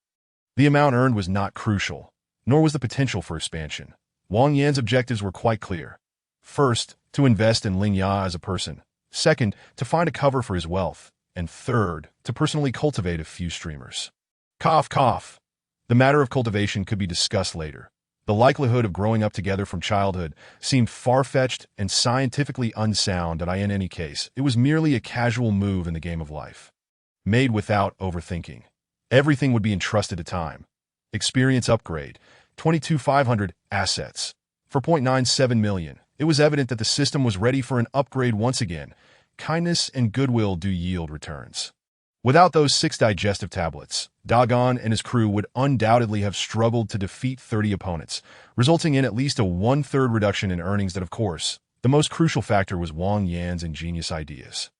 The amount earned was not crucial, nor was the potential for expansion. Wang Yan's objectives were quite clear. First, to invest in Lingya as a person. Second, to find a cover for his wealth. And third, to personally cultivate a few streamers. Cough, cough. The matter of cultivation could be discussed later. The likelihood of growing up together from childhood seemed far-fetched and scientifically unsound, and in any case, it was merely a casual move in the game of life. Made without overthinking. Everything would be entrusted to time. Experience upgrade. 22,500 assets. For 0.97 million, it was evident that the system was ready for an upgrade once again. Kindness and goodwill do yield returns. Without those 6 digestive tablets, Dagon and his crew would undoubtedly have struggled to defeat 30 opponents, resulting in at least a 1/3 reduction in earnings. That, of course, the most crucial factor was Wang Yan's ingenious ideas.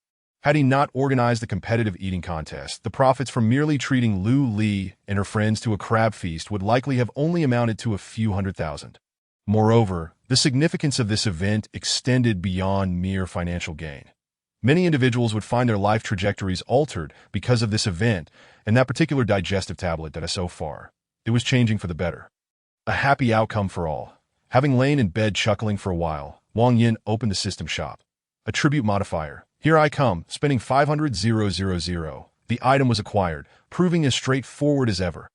Had he not organized the competitive eating contest, the profits from merely treating Lu Li and her friends to a crab feast would likely have only amounted to a few $100,000. Moreover, the significance of this event extended beyond mere financial gain. Many individuals would find their life trajectories altered because of this event and that particular digestive tablet that so far, it was changing for the better. A happy outcome for all. Having lain in bed chuckling for a while, Wang Yan opened the system shop. Attribute modifier. Here I come, spending 500,000. The item was acquired, proving as straightforward as ever.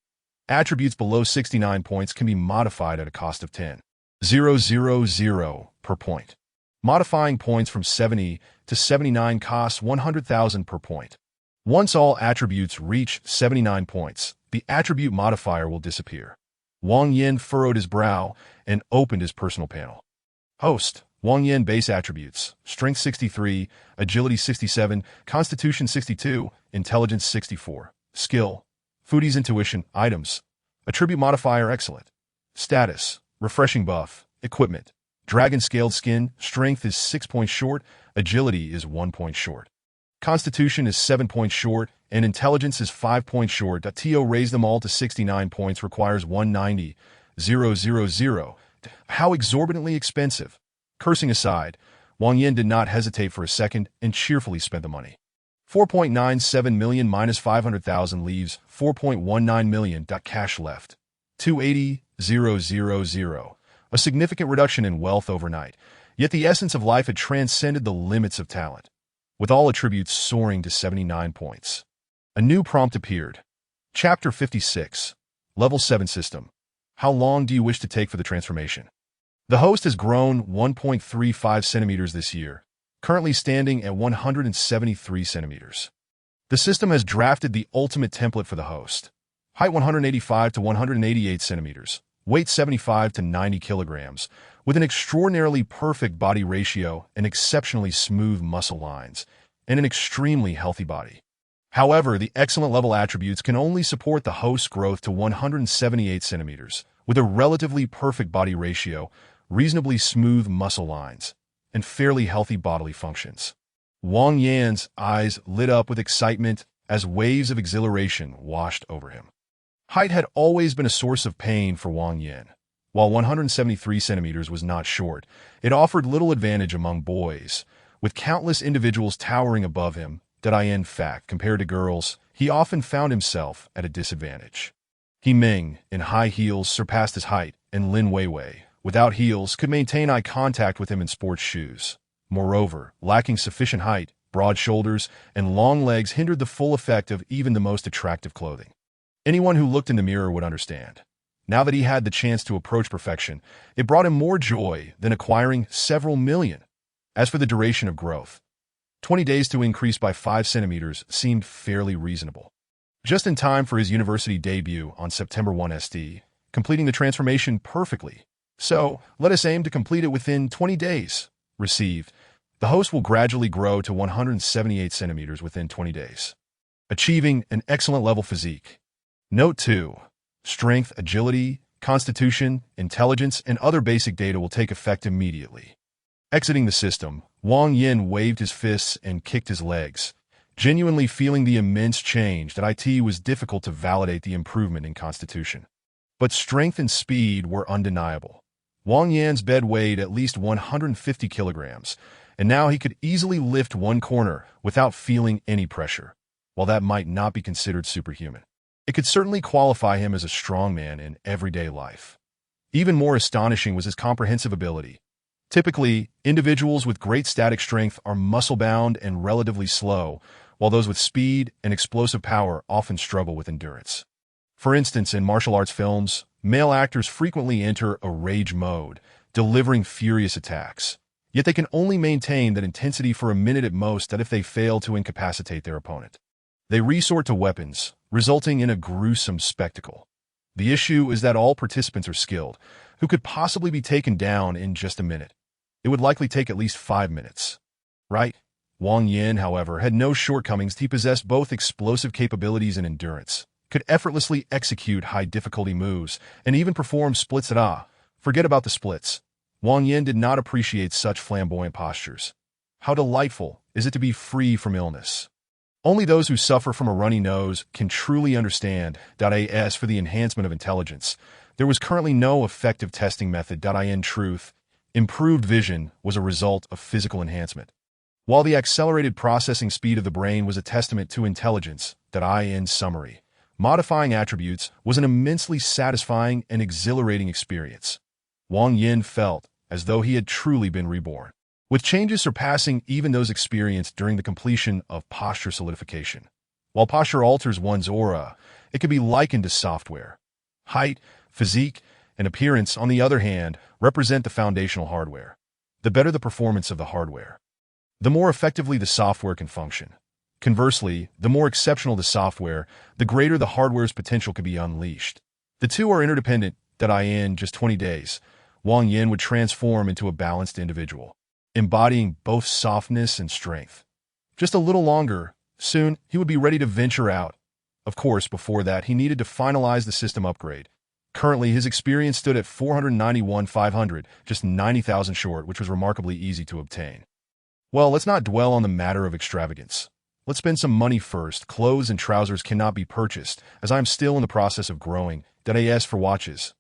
Attributes below 69 points can be modified at a cost of 10,000 per point. Modifying points from 70 to 79 costs 100,000 per point. Once all attributes reach 79 points, the attribute modifier will disappear. Wang Yan furrowed his brow and opened his personal panel. Host. Wang Yan base attributes. Strength 63, Agility 67, Constitution 62, Intelligence 64. Skill. Foodie's Intuition. Items. Attribute modifier Excellent. Status. Refreshing buff. Equipment. Dragon Scaled Skin. Strength is 6 points short. Agility is 1 point short. Constitution is 7 points short, and Intelligence is 5 points short. To raise them all to 69 points requires 190,000. How exorbitantly expensive. Cursing aside, Wang Yan did not hesitate for a second and cheerfully spent the money. 4.97 million minus 500,000 leaves 4.19 million. Cash left. 280,000. A significant reduction in wealth overnight, yet the essence of life had transcended the limits of talent, with all attributes soaring to 79 points. A new prompt appeared. Chapter 56. Level 7 System. How long do you wish to take for the transformation? The host has grown 1.35 centimeters this year, currently standing at 173 centimeters. The system has drafted the ultimate template for the host. Height 185 to 188 centimeters, weight 75 to 90 kilograms, with an extraordinarily perfect body ratio and exceptionally smooth muscle lines, and an extremely healthy body. However, the excellent level attributes can only support the host's growth to 178 centimeters, with a relatively perfect body ratio, reasonably smooth muscle lines, and fairly healthy bodily functions. Wang Yan's eyes lit up with excitement as waves of exhilaration washed over him. Height had always been a source of pain for Wang Yan. While 173 centimeters was not short, it offered little advantage among boys, with countless individuals towering above him. In fact, compared to girls, he often found himself at a disadvantage. He Ming, in high heels, surpassed his height, and Lin Weiwei, without heels, could maintain eye contact with him in sports shoes. Moreover, lacking sufficient height, broad shoulders, and long legs hindered the full effect of even the most attractive clothing. Anyone who looked in the mirror would understand. Now that he had the chance to approach perfection, it brought him more joy than acquiring several million. As for the duration of growth, 20 days to increase by 5 centimeters seemed fairly reasonable. Just in time for his university debut on September 1 SD, completing the transformation perfectly. So, let us aim to complete it within 20 days. Received. The host will gradually grow to 178 centimeters within 20 days. Achieving an excellent level physique. Note 2. Strength, agility, constitution, intelligence, and other basic data will take effect immediately. Exiting the system, Wang Yin waved his fists and kicked his legs, genuinely feeling the immense change that it was difficult to validate the improvement in constitution. But strength and speed were undeniable. Wang Yan's bed weighed at least 150 kilograms, and now he could easily lift one corner without feeling any pressure. While that might not be considered superhuman, it could certainly qualify him as a strongman in everyday life. Even more astonishing was his comprehensive ability. Typically, individuals with great static strength are muscle-bound and relatively slow, while those with speed and explosive power often struggle with endurance. For instance, in martial arts films, male actors frequently enter a rage mode, delivering furious attacks. Yet they can only maintain that intensity for a minute at most if they fail to incapacitate their opponent. They resort to weapons, resulting in a gruesome spectacle. The issue is that all participants are skilled, who could possibly be taken down in just a minute. It would likely take at least 5 minutes. Right? Wang Yin, however, had no shortcomings. He possessed both explosive capabilities and endurance, could effortlessly execute high-difficulty moves, and even perform splits. Forget about the splits. Wang Yin did not appreciate such flamboyant postures. How delightful is it to be free from illness? Only those who suffer from a runny nose can truly understand. As for the enhancement of intelligence, there was currently no effective testing method. In truth, improved vision was a result of physical enhancement, while the accelerated processing speed of the brain was a testament to intelligence. In summary, modifying attributes was an immensely satisfying and exhilarating experience. Wang Yin felt as though he had truly been reborn, with changes surpassing even those experienced during the completion of posture solidification. While posture alters one's aura, it can be likened to software. Height, physique, and appearance, on the other hand, represent the foundational hardware. The better the performance of the hardware, the more effectively the software can function. Conversely, the more exceptional the software, the greater the hardware's potential can be unleashed. The two are interdependent. In just 20 days, Wang Yin would transform into a balanced individual, embodying both softness and strength. Just a little longer, soon he would be ready to venture out. Of course, before that, he needed to finalize the system upgrade. Currently, his experience stood at 491,500, just 90,000 short, which was remarkably easy to obtain. Well, let's not dwell on the matter of extravagance. Let's spend some money first. Clothes and trousers cannot be purchased, as I am still in the process of growing. As for watches,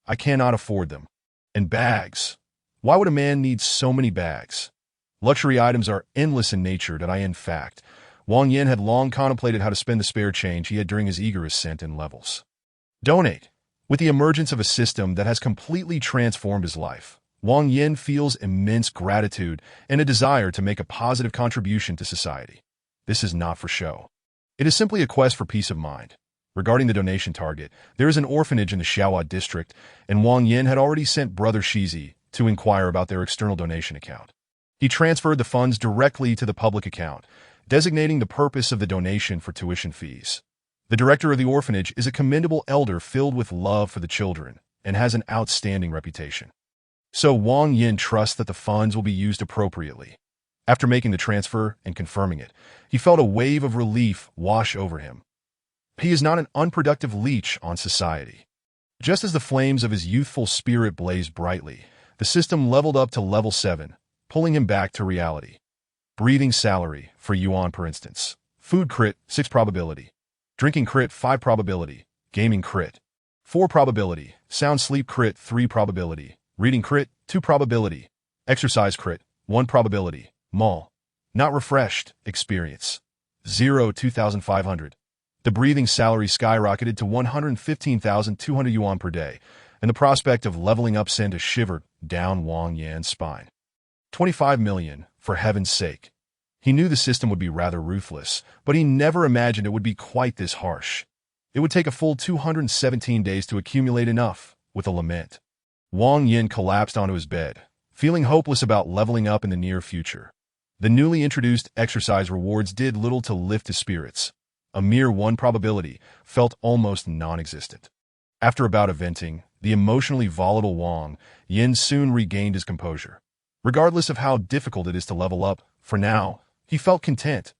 I cannot afford them. And bags. Why would a man need so many bags? Luxury items are endless in nature. In fact, Wang Yin had long contemplated how to spend the spare change he had during his eager ascent in levels. Donate. With the emergence of a system that has completely transformed his life, Wang Yin feels immense gratitude and a desire to make a positive contribution to society. This is not for show. It is simply a quest for peace of mind. Regarding the donation target, there is an orphanage in the Xiaohua district, and Wang Yin had already sent Brother Shizi to inquire about their external donation account. He transferred the funds directly to the public account, designating the purpose of the donation for tuition fees. The director of the orphanage is a commendable elder filled with love for the children and has an outstanding reputation. So Wang Yin trusts that the funds will be used appropriately. After making the transfer and confirming it, he felt a wave of relief wash over him. He is not an unproductive leech on society. Just as the flames of his youthful spirit blazed brightly, the system leveled up to level 7, pulling him back to reality. Breathing salary, for Yuan per instance. Food crit, 6 probability. Drinking crit, 5 probability. Gaming crit, 4 probability. Sound sleep crit, 3 probability. Reading crit, 2 probability. Exercise crit, 1 probability. Mall. Not refreshed, experience. 2,500. The breathing salary skyrocketed to 115,200 yuan per day, and the prospect of leveling up sent a shiver down Wang Yan's spine. 25 million, for heaven's sake. He knew the system would be rather ruthless, but he never imagined it would be quite this harsh. It would take a full 217 days to accumulate enough. With a lament, Wang Yin collapsed onto his bed, feeling hopeless about leveling up in the near future. The newly introduced exercise rewards did little to lift his spirits. A mere 1 probability felt almost non-existent. After a bout of venting, the emotionally volatile Wang Yin soon regained his composure. Regardless of how difficult it is to level up, for now, he felt content.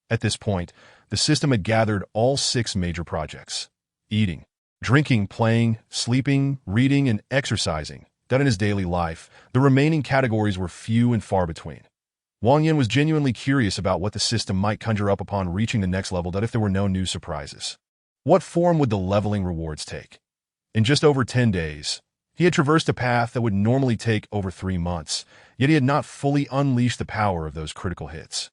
At this point, the system had gathered all 6 major projects: eating, Drinking, playing, sleeping, reading, and exercising. That in his daily life, the remaining categories were few and far between. Wang Yin was genuinely curious about what the system might conjure up upon reaching the next level, that if there were no new surprises. What form would the leveling rewards take? In just over 10 days, he had traversed a path that would normally take over 3 months, yet he had not fully unleashed the power of those critical hits.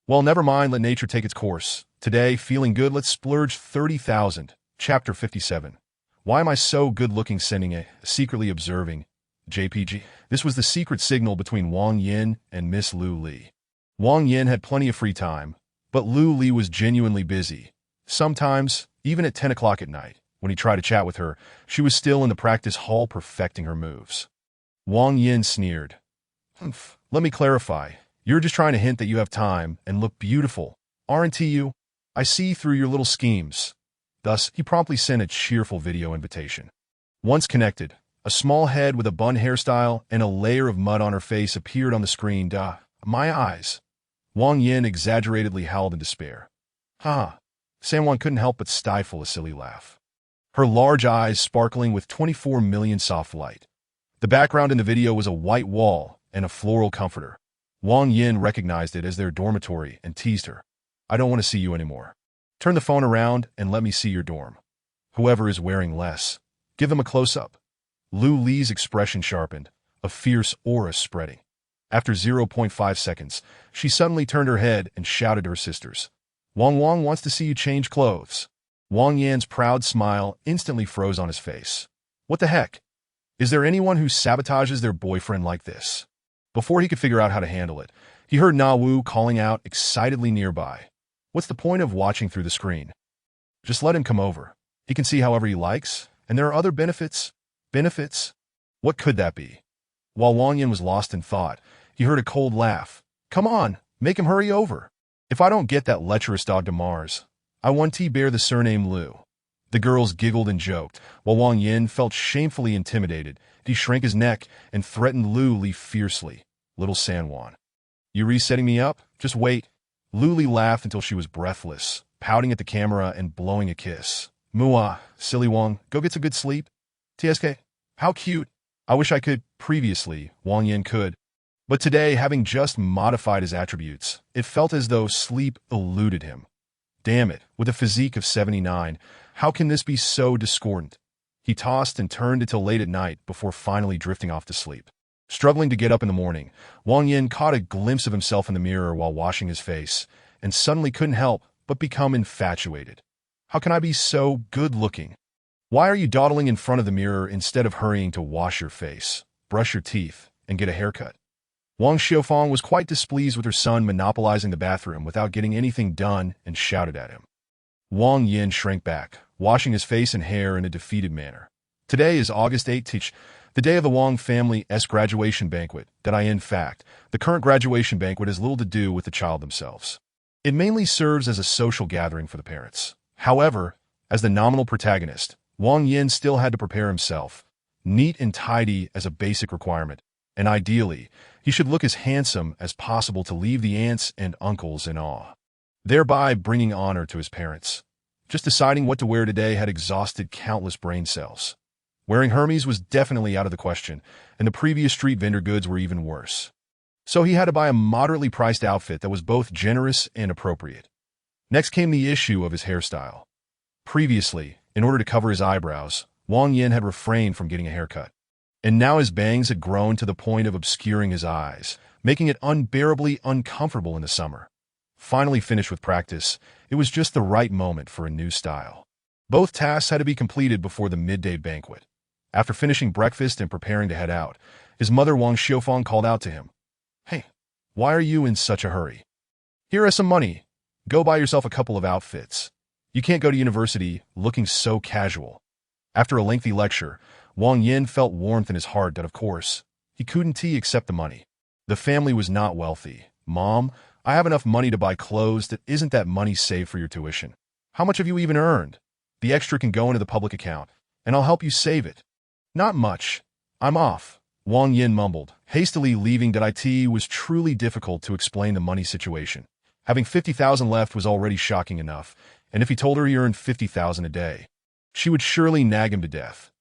Well, never mind, let nature take its course. Today, feeling good, let's splurge 30,000. Chapter 57. Why am I so good-looking? Sending a secretly observing JPG. This was the secret signal between Wang Yin and Miss Lu Li. Wang Yin had plenty of free time, but Lu Li was genuinely busy. Sometimes, even at 10 o'clock at night, when he tried to chat with her, she was still in the practice hall perfecting her moves. Wang Yin sneered. Let me clarify. You're just trying to hint that you have time and look beautiful, aren't you? I see through your little schemes. Thus, he promptly sent a cheerful video invitation. Once connected, a small head with a bun hairstyle and a layer of mud on her face appeared on the screen. My eyes. Wang Yin exaggeratedly howled in despair. Sanwan couldn't help but stifle a silly laugh. Her large eyes sparkling with 24 million soft light. The background in the video was a white wall and a floral comforter. Wang Yin recognized it as their dormitory and teased her. I don't want to see you anymore. Turn the phone around and let me see your dorm. Whoever is wearing less, give them a close-up. Lu Li's expression sharpened, a fierce aura spreading. After 0.5 seconds, she suddenly turned her head and shouted to her sisters. Wang wants to see you change clothes. Wang Yan's proud smile instantly froze on his face. What the heck? Is there anyone who sabotages their boyfriend like this? Before he could figure out how to handle it, he heard Na Wu calling out excitedly nearby. What's the point of watching through the screen? Just let him come over. He can see however he likes, and there are other benefits. Benefits? What could that be? While Wang Yin was lost in thought, he heard a cold laugh. Come on, make him hurry over. If I don't get that lecherous dog to Mars, I want to bear the surname Lu. The girls giggled and joked, while Wang Yin felt shamefully intimidated. He shrank his neck and threatened Lu Li fiercely. Little Sanwan. You resetting me up? Just wait. Lu Li laughed until she was breathless, pouting at the camera and blowing a kiss. Mua, silly Wang, go get some good sleep. TSK, how cute. I wish I could. Previously, Wang Yin could. But today, having just modified his attributes, it felt as though sleep eluded him. Damn it, with a physique of 79, how can this be so discordant? He tossed and turned until late at night before finally drifting off to sleep. Struggling to get up in the morning, Wang Yin caught a glimpse of himself in the mirror while washing his face, and suddenly couldn't help but become infatuated. How can I be so good-looking? Why are you dawdling in front of the mirror instead of hurrying to wash your face, brush your teeth, and get a haircut? Wang Xiaofang was quite displeased with her son monopolizing the bathroom without getting anything done and shouted at him. Wang Yin shrank back, washing his face and hair in a defeated manner. Today is August 18th, the day of the Wang family's graduation banquet. In fact, the current graduation banquet has little to do with the child themselves. It mainly serves as a social gathering for the parents. However, as the nominal protagonist, Wang Yin still had to prepare himself, neat and tidy as a basic requirement, and ideally, he should look as handsome as possible to leave the aunts and uncles in awe, thereby bringing honor to his parents. Just deciding what to wear today had exhausted countless brain cells. Wearing Hermes was definitely out of the question, and the previous street vendor goods were even worse. So he had to buy a moderately priced outfit that was both generous and appropriate. Next came the issue of his hairstyle. Previously, in order to cover his eyebrows, Wang Yin had refrained from getting a haircut. And now his bangs had grown to the point of obscuring his eyes, making it unbearably uncomfortable in the summer. Finally finished with practice, it was just the right moment for a new style. Both tasks had to be completed before the midday banquet. After finishing breakfast and preparing to head out, his mother Wang Xiaofang called out to him. Hey, why are you in such a hurry? Here is some money. Go buy yourself a couple of outfits. You can't go to university looking so casual. After a lengthy lecture, Wang Yin felt warmth in his heart that, of course, he couldn't accept the money. The family was not wealthy. Mom, I have enough money to buy clothes. That isn't that money saved for your tuition. How much have you even earned? The extra can go into the public account, and I'll help you save it. Not much. I'm off. Wang Yin mumbled, hastily leaving that it was truly difficult to explain the money situation. Having 50,000 left was already shocking enough, and if he told her he earned 50,000 a day, She would surely nag him to death.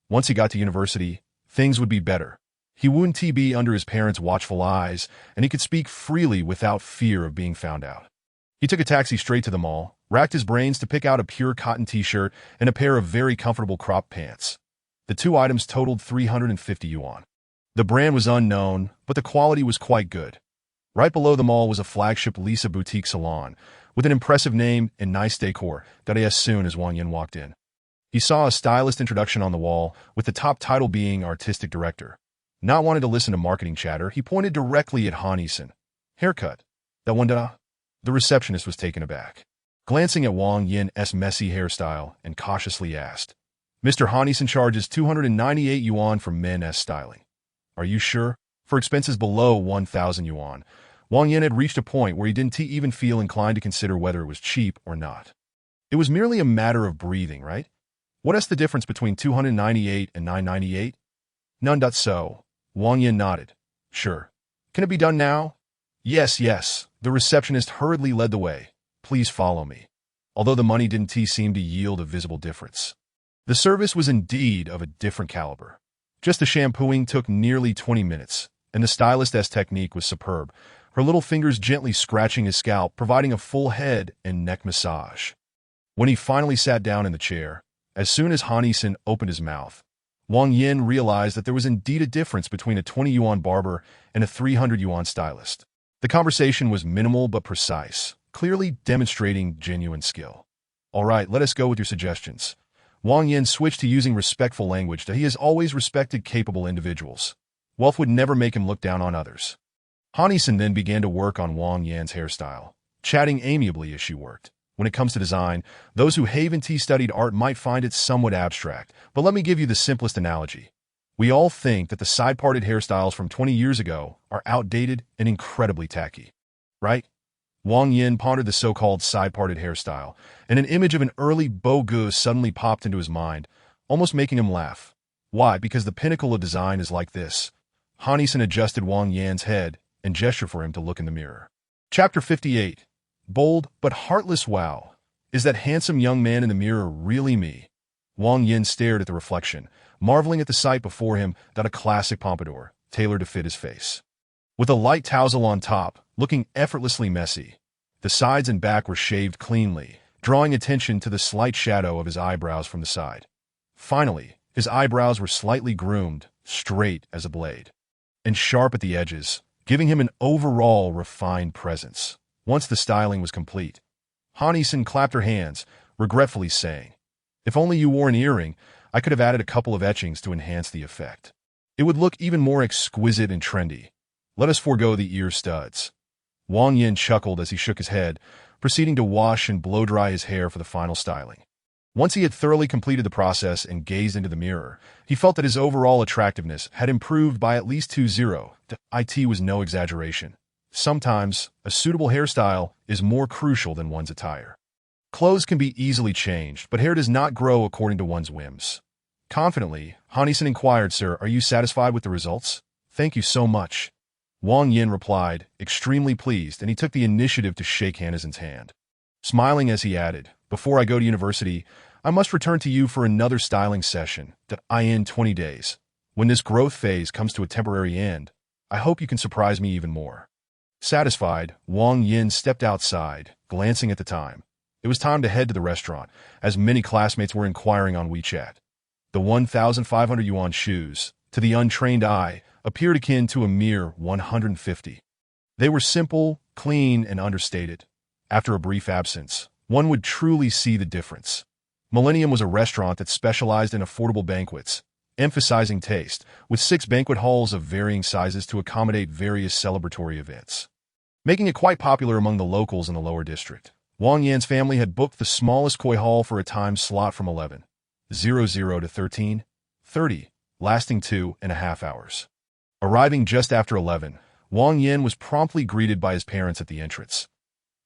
Once he got to university, things would be better. He wouldn't be under his parents' watchful eyes, and he could speak freely without fear of being found out. He took a taxi straight to the mall, racked his brains to pick out a pure cotton t-shirt and a pair of very comfortable crop pants. The two items totaled 350 yuan. The brand was unknown, but the quality was quite good. Right below the mall was a flagship Lisa boutique salon, with an impressive name and nice decor, as soon as Wang Yin walked in. He saw a stylist introduction on the wall, with the top title being Artistic Director. Not wanting to listen to marketing chatter, he pointed directly at Han Yisen. Haircut. That one da? The receptionist was taken aback. Glancing at Wang Yin's messy hairstyle and cautiously asked, Mr. Han Yisen charges 298 yuan for men's styling. Are you sure? For expenses below 1,000 yuan, Wang Yin had reached a point where he didn't even feel inclined to consider whether it was cheap or not. It was merely a matter of breathing, right? What is the difference between 298 and 998? None. So. Wang Yin nodded. Sure. Can it be done now? Yes. The receptionist hurriedly led the way. Please follow me. Although the money didn't seem to yield a visible difference. The service was indeed of a different caliber. Just the shampooing took nearly 20 minutes, and the stylist's technique was superb, her little fingers gently scratching his scalp, providing a full head and neck massage. When he finally sat down in the chair, as soon as Han Yisen opened his mouth, Wang Yin realized that there was indeed a difference between a 20 yuan barber and a 300 yuan stylist. The conversation was minimal but precise, clearly demonstrating genuine skill. All right, let us go with your suggestions. Wang Yin switched to using respectful language that he has always respected capable individuals. Wealth would never make him look down on others. Han Yisen then began to work on Wang Yin's hairstyle, chatting amiably as she worked. When it comes to design, those who haven't studied art might find it somewhat abstract, but let me give you the simplest analogy. We all think that the side-parted hairstyles from 20 years ago are outdated and incredibly tacky. Right? Wang Yin pondered the so-called side-parted hairstyle, and an image of an early beau gosse suddenly popped into his mind, almost making him laugh. Why? Because the pinnacle of design is like this. Han Yisen adjusted Wang Yin's head and gestured for him to look in the mirror. Chapter 58. Bold but heartless. Wow. Is that handsome young man in the mirror really me? Wang Yin stared at the reflection, marveling at the sight before him, that a classic pompadour, tailored to fit his face. With a light tousle on top, looking effortlessly messy. The sides and back were shaved cleanly, drawing attention to the slight shadow of his eyebrows from the side. Finally, his eyebrows were slightly groomed, straight as a blade, and sharp at the edges, giving him an overall refined presence. Once the styling was complete, Han Yisen clapped her hands, regretfully saying, If only you wore an earring, I could have added a couple of etchings to enhance the effect. It would look even more exquisite and trendy. Let us forego the ear studs. Wang Yin chuckled as he shook his head, proceeding to wash and blow-dry his hair for the final styling. Once he had thoroughly completed the process and gazed into the mirror, he felt that his overall attractiveness had improved by at least 2-0. It was no exaggeration. Sometimes, a suitable hairstyle is more crucial than one's attire. Clothes can be easily changed, but hair does not grow according to one's whims. Confidently, Han Yisen inquired, Sir, are you satisfied with the results? Thank you so much. Wang Yin replied, extremely pleased, and he took the initiative to shake Han Yisen's hand. Smiling as he added, Before I go to university, I must return to you for another styling session in 20 days. When this growth phase comes to a temporary end, I hope you can surprise me even more. Satisfied, Wang Yin stepped outside, glancing at the time. It was time to head to the restaurant, as many classmates were inquiring on WeChat. The 1,500 yuan shoes, to the untrained eye, appeared akin to a mere 150. They were simple, clean, and understated. After a brief absence, one would truly see the difference. Millennium was a restaurant that specialized in affordable banquets, emphasizing taste, with 6 banquet halls of varying sizes to accommodate various celebratory events. Making it quite popular among the locals in the lower district, Wang Yan's family had booked the smallest koi hall for a time slot from 11:00 to 13:30, lasting 2.5 hours. Arriving just after 11, Wang Yin was promptly greeted by his parents at the entrance.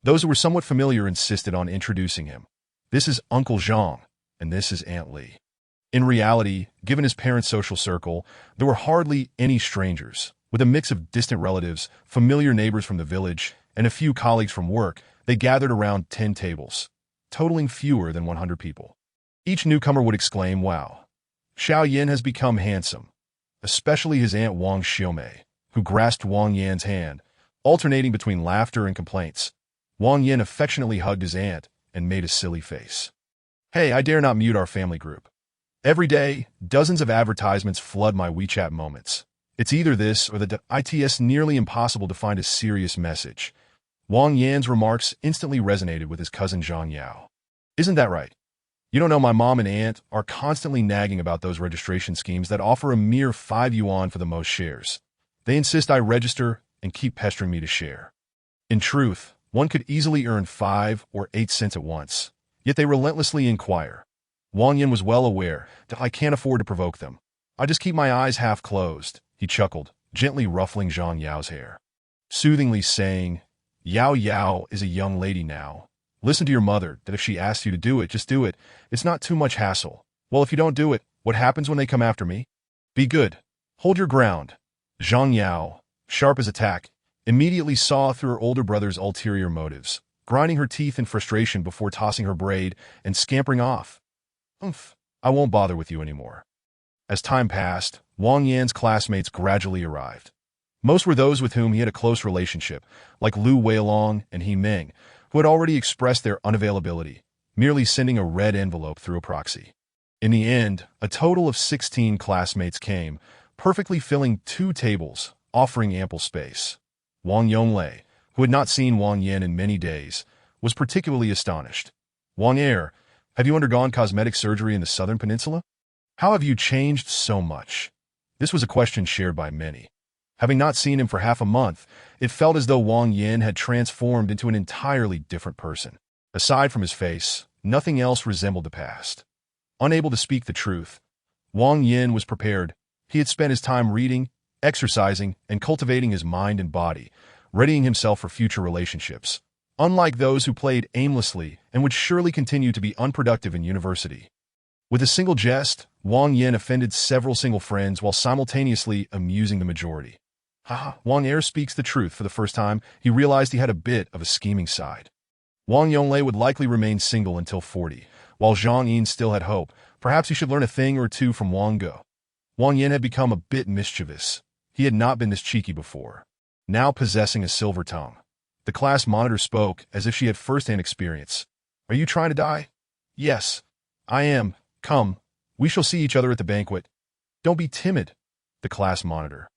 Those who were somewhat familiar insisted on introducing him. This is Uncle Zhang, and this is Aunt Li. In reality, given his parents' social circle, there were hardly any strangers. With a mix of distant relatives, familiar neighbors from the village, and a few colleagues from work, they gathered around 10 tables, totaling fewer than 100 people. Each newcomer would exclaim, "Wow, Xiao Yin has become handsome," especially his aunt Wang Xiaomei, who grasped Wang Yan's hand, alternating between laughter and complaints. Wang Yin affectionately hugged his aunt and made a silly face. "Hey, I dare not mute our family group. Every day, dozens of advertisements flood my WeChat moments. It's either this or the it's nearly impossible to find a serious message." Wang Yan's remarks instantly resonated with his cousin Zhang Yao. "Isn't that right? You don't know my mom and aunt are constantly nagging about those registration schemes that offer a mere 5 yuan for the most shares. They insist I register and keep pestering me to share. In truth, one could easily earn 5 or 8 cents at once, yet they relentlessly inquire." Wang Yin was well aware that I can't afford to provoke them. "I just keep my eyes half closed," he chuckled, gently ruffling Zhang Yao's hair, soothingly saying, "Yao Yao is a young lady now. Listen to your mother, that if she asks you to do it, just do it. It's not too much hassle. Well, if you don't do it, what happens when they come after me? Be good. Hold your ground." Zhang Yao, sharp as a tack, immediately saw through her older brother's ulterior motives, grinding her teeth in frustration before tossing her braid and scampering off. I won't bother with you anymore." As time passed, Wang Yan's classmates gradually arrived. Most were those with whom he had a close relationship, like Lu Weilong and He Ming, who had already expressed their unavailability, merely sending a red envelope through a proxy. In the end, a total of 16 classmates came, perfectly filling 2 tables, offering ample space. Wang Yonglei, who had not seen Wang Yan in many days, was particularly astonished. "Wang Er, have you undergone cosmetic surgery in the southern peninsula? How have you changed so much?" This was a question shared by many. Having not seen him for half a month, it felt as though Wang Yin had transformed into an entirely different person. Aside from his face, nothing else resembled the past. Unable to speak the truth, Wang Yin was prepared. He had spent his time reading, exercising, and cultivating his mind and body, readying himself for future relationships, unlike those who played aimlessly and would surely continue to be unproductive in university. With a single jest, Wang Yin offended several single friends while simultaneously amusing the majority. Wang Er speaks the truth. For the first time, he realized he had a bit of a scheming side. Wang Yonglei would likely remain single until 40, while Zhang Yin still had hope. Perhaps he should learn a thing or two from Wang Ge. Wang Yin had become a bit mischievous. He had not been this cheeky before. Now possessing a silver tongue, the class monitor spoke as if she had first-hand experience. "Are you trying to die?" "Yes, I am. Come, we shall see each other at the banquet." "Don't be timid." The class monitor,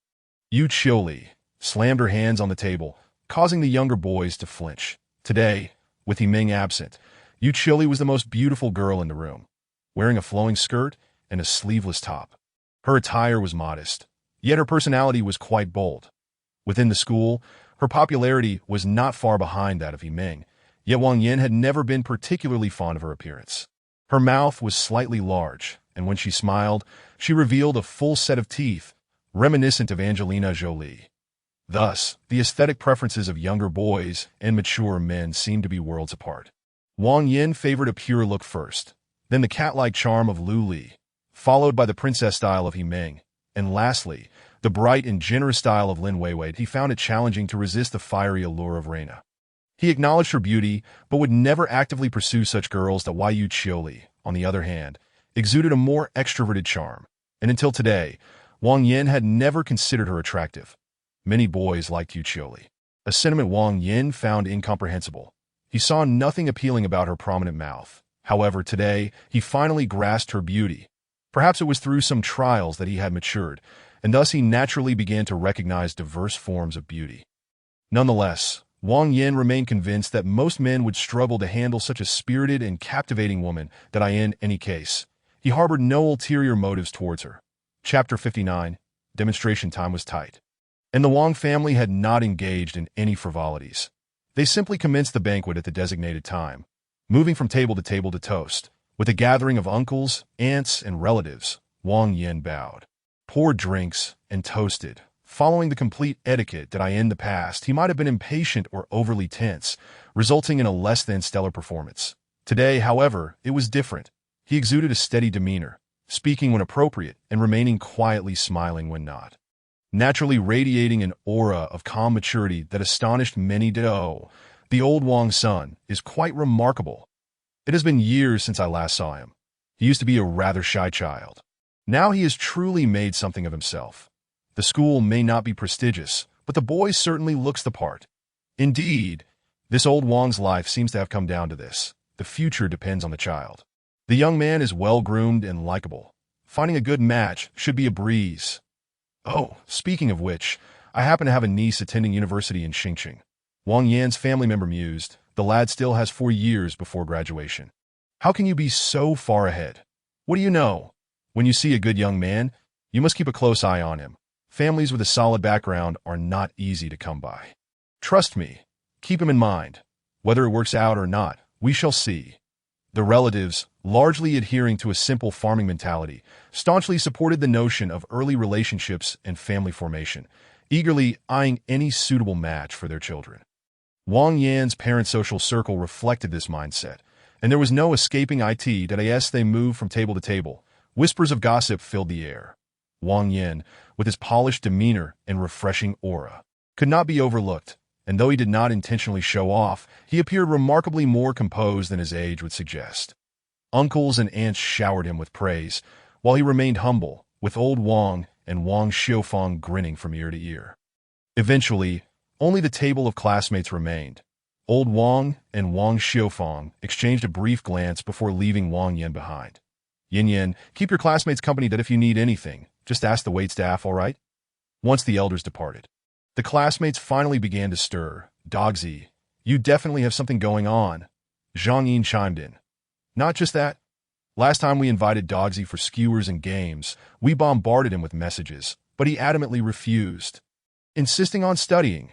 Yu Qiuli, slammed her hands on the table, causing the younger boys to flinch. Today, with Ming absent, Yu Qiuli was the most beautiful girl in the room, wearing a flowing skirt and a sleeveless top. Her attire was modest, yet her personality was quite bold. Within the school, her popularity was not far behind that of Ming, yet Wang Yin had never been particularly fond of her appearance. Her mouth was slightly large, and when she smiled, she revealed a full set of teeth, reminiscent of Angelina Jolie. Thus, the aesthetic preferences of younger boys and mature men seemed to be worlds apart. Wang Yin favored a pure look first, then the cat-like charm of Lu Li, followed by the princess style of He Ming, and lastly, the bright and generous style of Lin Weiwei. He found it challenging to resist the fiery allure of Reina. He acknowledged her beauty, but would never actively pursue such girls. That Yu Qiuli, on the other hand, exuded a more extroverted charm, and until today, Wang Yin had never considered her attractive. Many boys liked Yu Qiuli, a sentiment Wang Yin found incomprehensible. He saw nothing appealing about her prominent mouth. However, today, he finally grasped her beauty. Perhaps it was through some trials that he had matured, and thus he naturally began to recognize diverse forms of beauty. Nonetheless, Wang Yin remained convinced that most men would struggle to handle such a spirited and captivating woman. That in any case, he harbored no ulterior motives towards her. Chapter 59. Demonstration time was tight, and the Wang family had not engaged in any frivolities. They simply commenced the banquet at the designated time, moving from table to toast. With a gathering of uncles, aunts, and relatives, Wang Yin bowed, poured drinks, and toasted. Following the complete etiquette that in the past, he might have been impatient or overly tense, resulting in a less than stellar performance. Today, however, it was different. He exuded a steady demeanor, speaking when appropriate and remaining quietly smiling when not, naturally radiating an aura of calm maturity that astonished many. The old Wang son is quite remarkable. It has been years since I last saw him. He used to be a rather shy child. Now he has truly made something of himself. The school may not be prestigious, but the boy certainly looks the part. Indeed, this old Wang's life seems to have come down to this. The future depends on the child. The young man is well-groomed and likable. Finding a good match should be a breeze. Oh, speaking of which, I happen to have a niece attending university in Xingqing. Wang Yan's family member mused, the lad still has 4 years before graduation. How can you be so far ahead? What do you know? When you see a good young man, you must keep a close eye on him. Families with a solid background are not easy to come by. Trust me, keep him in mind. Whether it works out or not, we shall see. The relatives, largely adhering to a simple farming mentality, staunchly supported the notion of early relationships and family formation, eagerly eyeing any suitable match for their children. Wang Yan's parent social circle reflected this mindset, and there was no escaping it that as they moved from table to table. Whispers of gossip filled the air. Wang Yan, with his polished demeanor and refreshing aura, could not be overlooked, and though he did not intentionally show off, he appeared remarkably more composed than his age would suggest. Uncles and aunts showered him with praise, while he remained humble, with old Wang and Wang Xiufeng grinning from ear to ear. Eventually, only the table of classmates remained. Old Wang and Wang Xiufeng exchanged a brief glance before leaving Wang Yan behind. Yin Yin, keep your classmates company that if you need anything, just ask the waitstaff, all right? Once the elders departed, the classmates finally began to stir. Dogzi, you definitely have something going on. Zhang Yin chimed in. Not just that. Last time we invited Dogzi for skewers and games, we bombarded him with messages, but he adamantly refused, insisting on studying.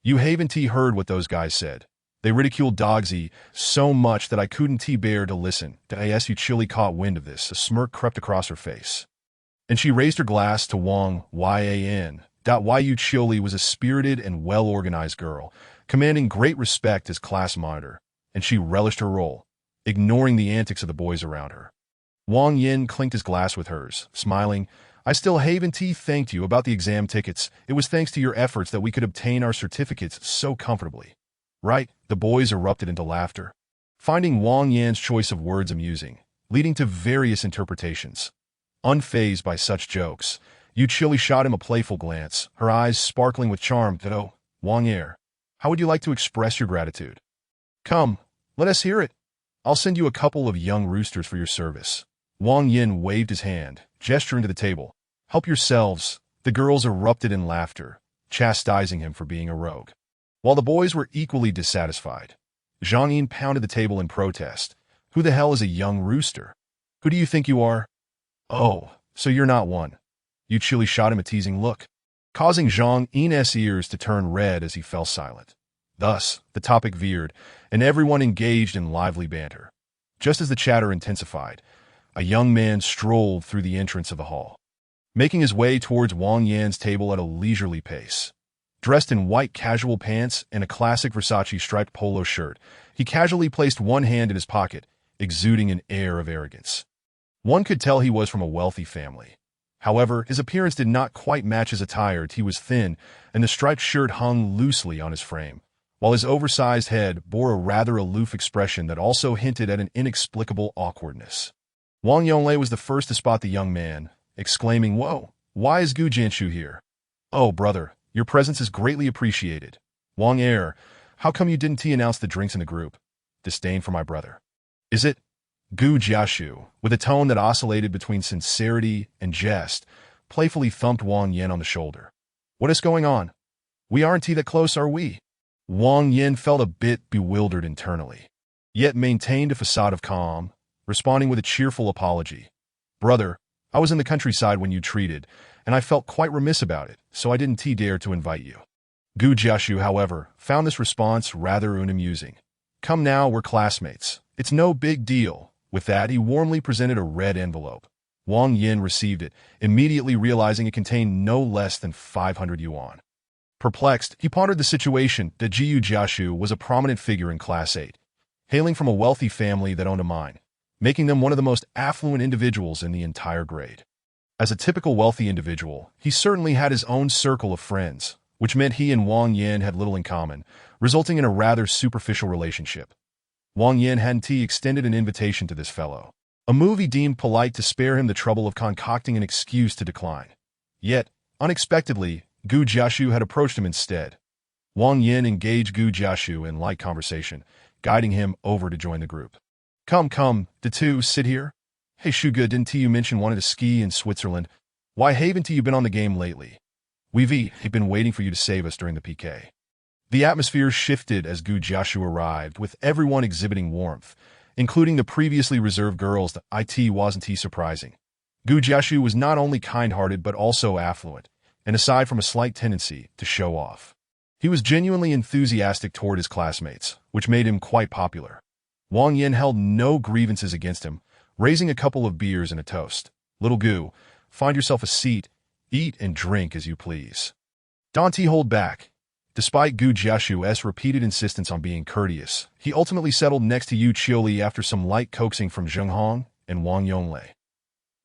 You haven't heard what those guys said. They ridiculed Dogzi so much that I couldn't bear to listen. As you chilly caught wind of this, a smirk crept across her face, and she raised her glass to Wang Yan. Yu Chili was a spirited and well-organized girl, commanding great respect as class monitor, and she relished her role, ignoring the antics of the boys around her. Wang Yin clinked his glass with hers, smiling. I still haven't thanked you about the exam tickets. It was thanks to your efforts that we could obtain our certificates so comfortably. Right? The boys erupted into laughter, finding Wang Yan's choice of words amusing, leading to various interpretations. Unfazed by such jokes, Yu Chili shot him a playful glance, her eyes sparkling with charm. Oh, Wang Er, how would you like to express your gratitude? Come, let us hear it. I'll send you a couple of young roosters for your service. Wang Yin waved his hand, gesturing to the table. Help yourselves. The girls erupted in laughter, chastising him for being a rogue, while the boys were equally dissatisfied. Zhang Yin pounded the table in protest. Who the hell is a young rooster? Who do you think you are? Oh, so you're not one. Yu Chili shot him a teasing look, causing Zhang Yin's ears to turn red as he fell silent. Thus, the topic veered, and everyone engaged in lively banter. Just as the chatter intensified, a young man strolled through the entrance of the hall, making his way towards Wang Yan's table at a leisurely pace. Dressed in white casual pants and a classic Versace striped polo shirt, he casually placed one hand in his pocket, exuding an air of arrogance. One could tell he was from a wealthy family. However, his appearance did not quite match his attire. He was thin, and the striped shirt hung loosely on his frame, while his oversized head bore a rather aloof expression that also hinted at an inexplicable awkwardness. Wang Yonglei was the first to spot the young man, exclaiming, Whoa, why is Gu Jianshu here? Oh, brother, your presence is greatly appreciated. Wang Er, how come you didn't announce the drinks in the group? Disdain for my brother. Is it? Gu Jiashu, with a tone that oscillated between sincerity and jest, playfully thumped Wang Yin on the shoulder. What is going on? We aren't that close, are we? Wang Yin felt a bit bewildered internally, yet maintained a facade of calm, responding with a cheerful apology. Brother, I was in the countryside when you treated, and I felt quite remiss about it, so I didn't dare to invite you. Gu Jiashu, however, found this response rather unamusing. Come now, we're classmates. It's no big deal. With that, he warmly presented a red envelope. Wang Yin received it, immediately realizing it contained no less than 500 yuan. Perplexed, he pondered the situation that Jiu Jiashu was a prominent figure in Class 8, hailing from a wealthy family that owned a mine, making them one of the most affluent individuals in the entire grade. As a typical wealthy individual, he certainly had his own circle of friends, which meant he and Wang Yin had little in common, resulting in a rather superficial relationship. Wang Yin hadn't extended an invitation to this fellow, A movie deemed polite to spare him the trouble of concocting an excuse to decline. Yet, unexpectedly, Gu Jiashu had approached him instead. Wang Yin engaged Gu Jiashu in light conversation, guiding him over to join the group. Come, the two, sit here. Hey Shuga, didn't you mention wanted to ski in Switzerland? Why haven't you been on the game lately? We've been waiting for you to save us during the PK. The atmosphere shifted as Gu Jiashu arrived, with everyone exhibiting warmth, including the previously reserved girls. It wasn't surprising. Gu Jiashu was not only kind-hearted but also affluent, and aside from a slight tendency to show off, he was genuinely enthusiastic toward his classmates, which made him quite popular. Wang Yin held no grievances against him, raising a couple of beers and a toast. Little Gu, find yourself a seat, eat and drink as you please. Don't hold back. Despite Gu Jiashu's repeated insistence on being courteous, he ultimately settled next to Yu Qiuli after some light coaxing from Zheng Hong and Wang Yonglei.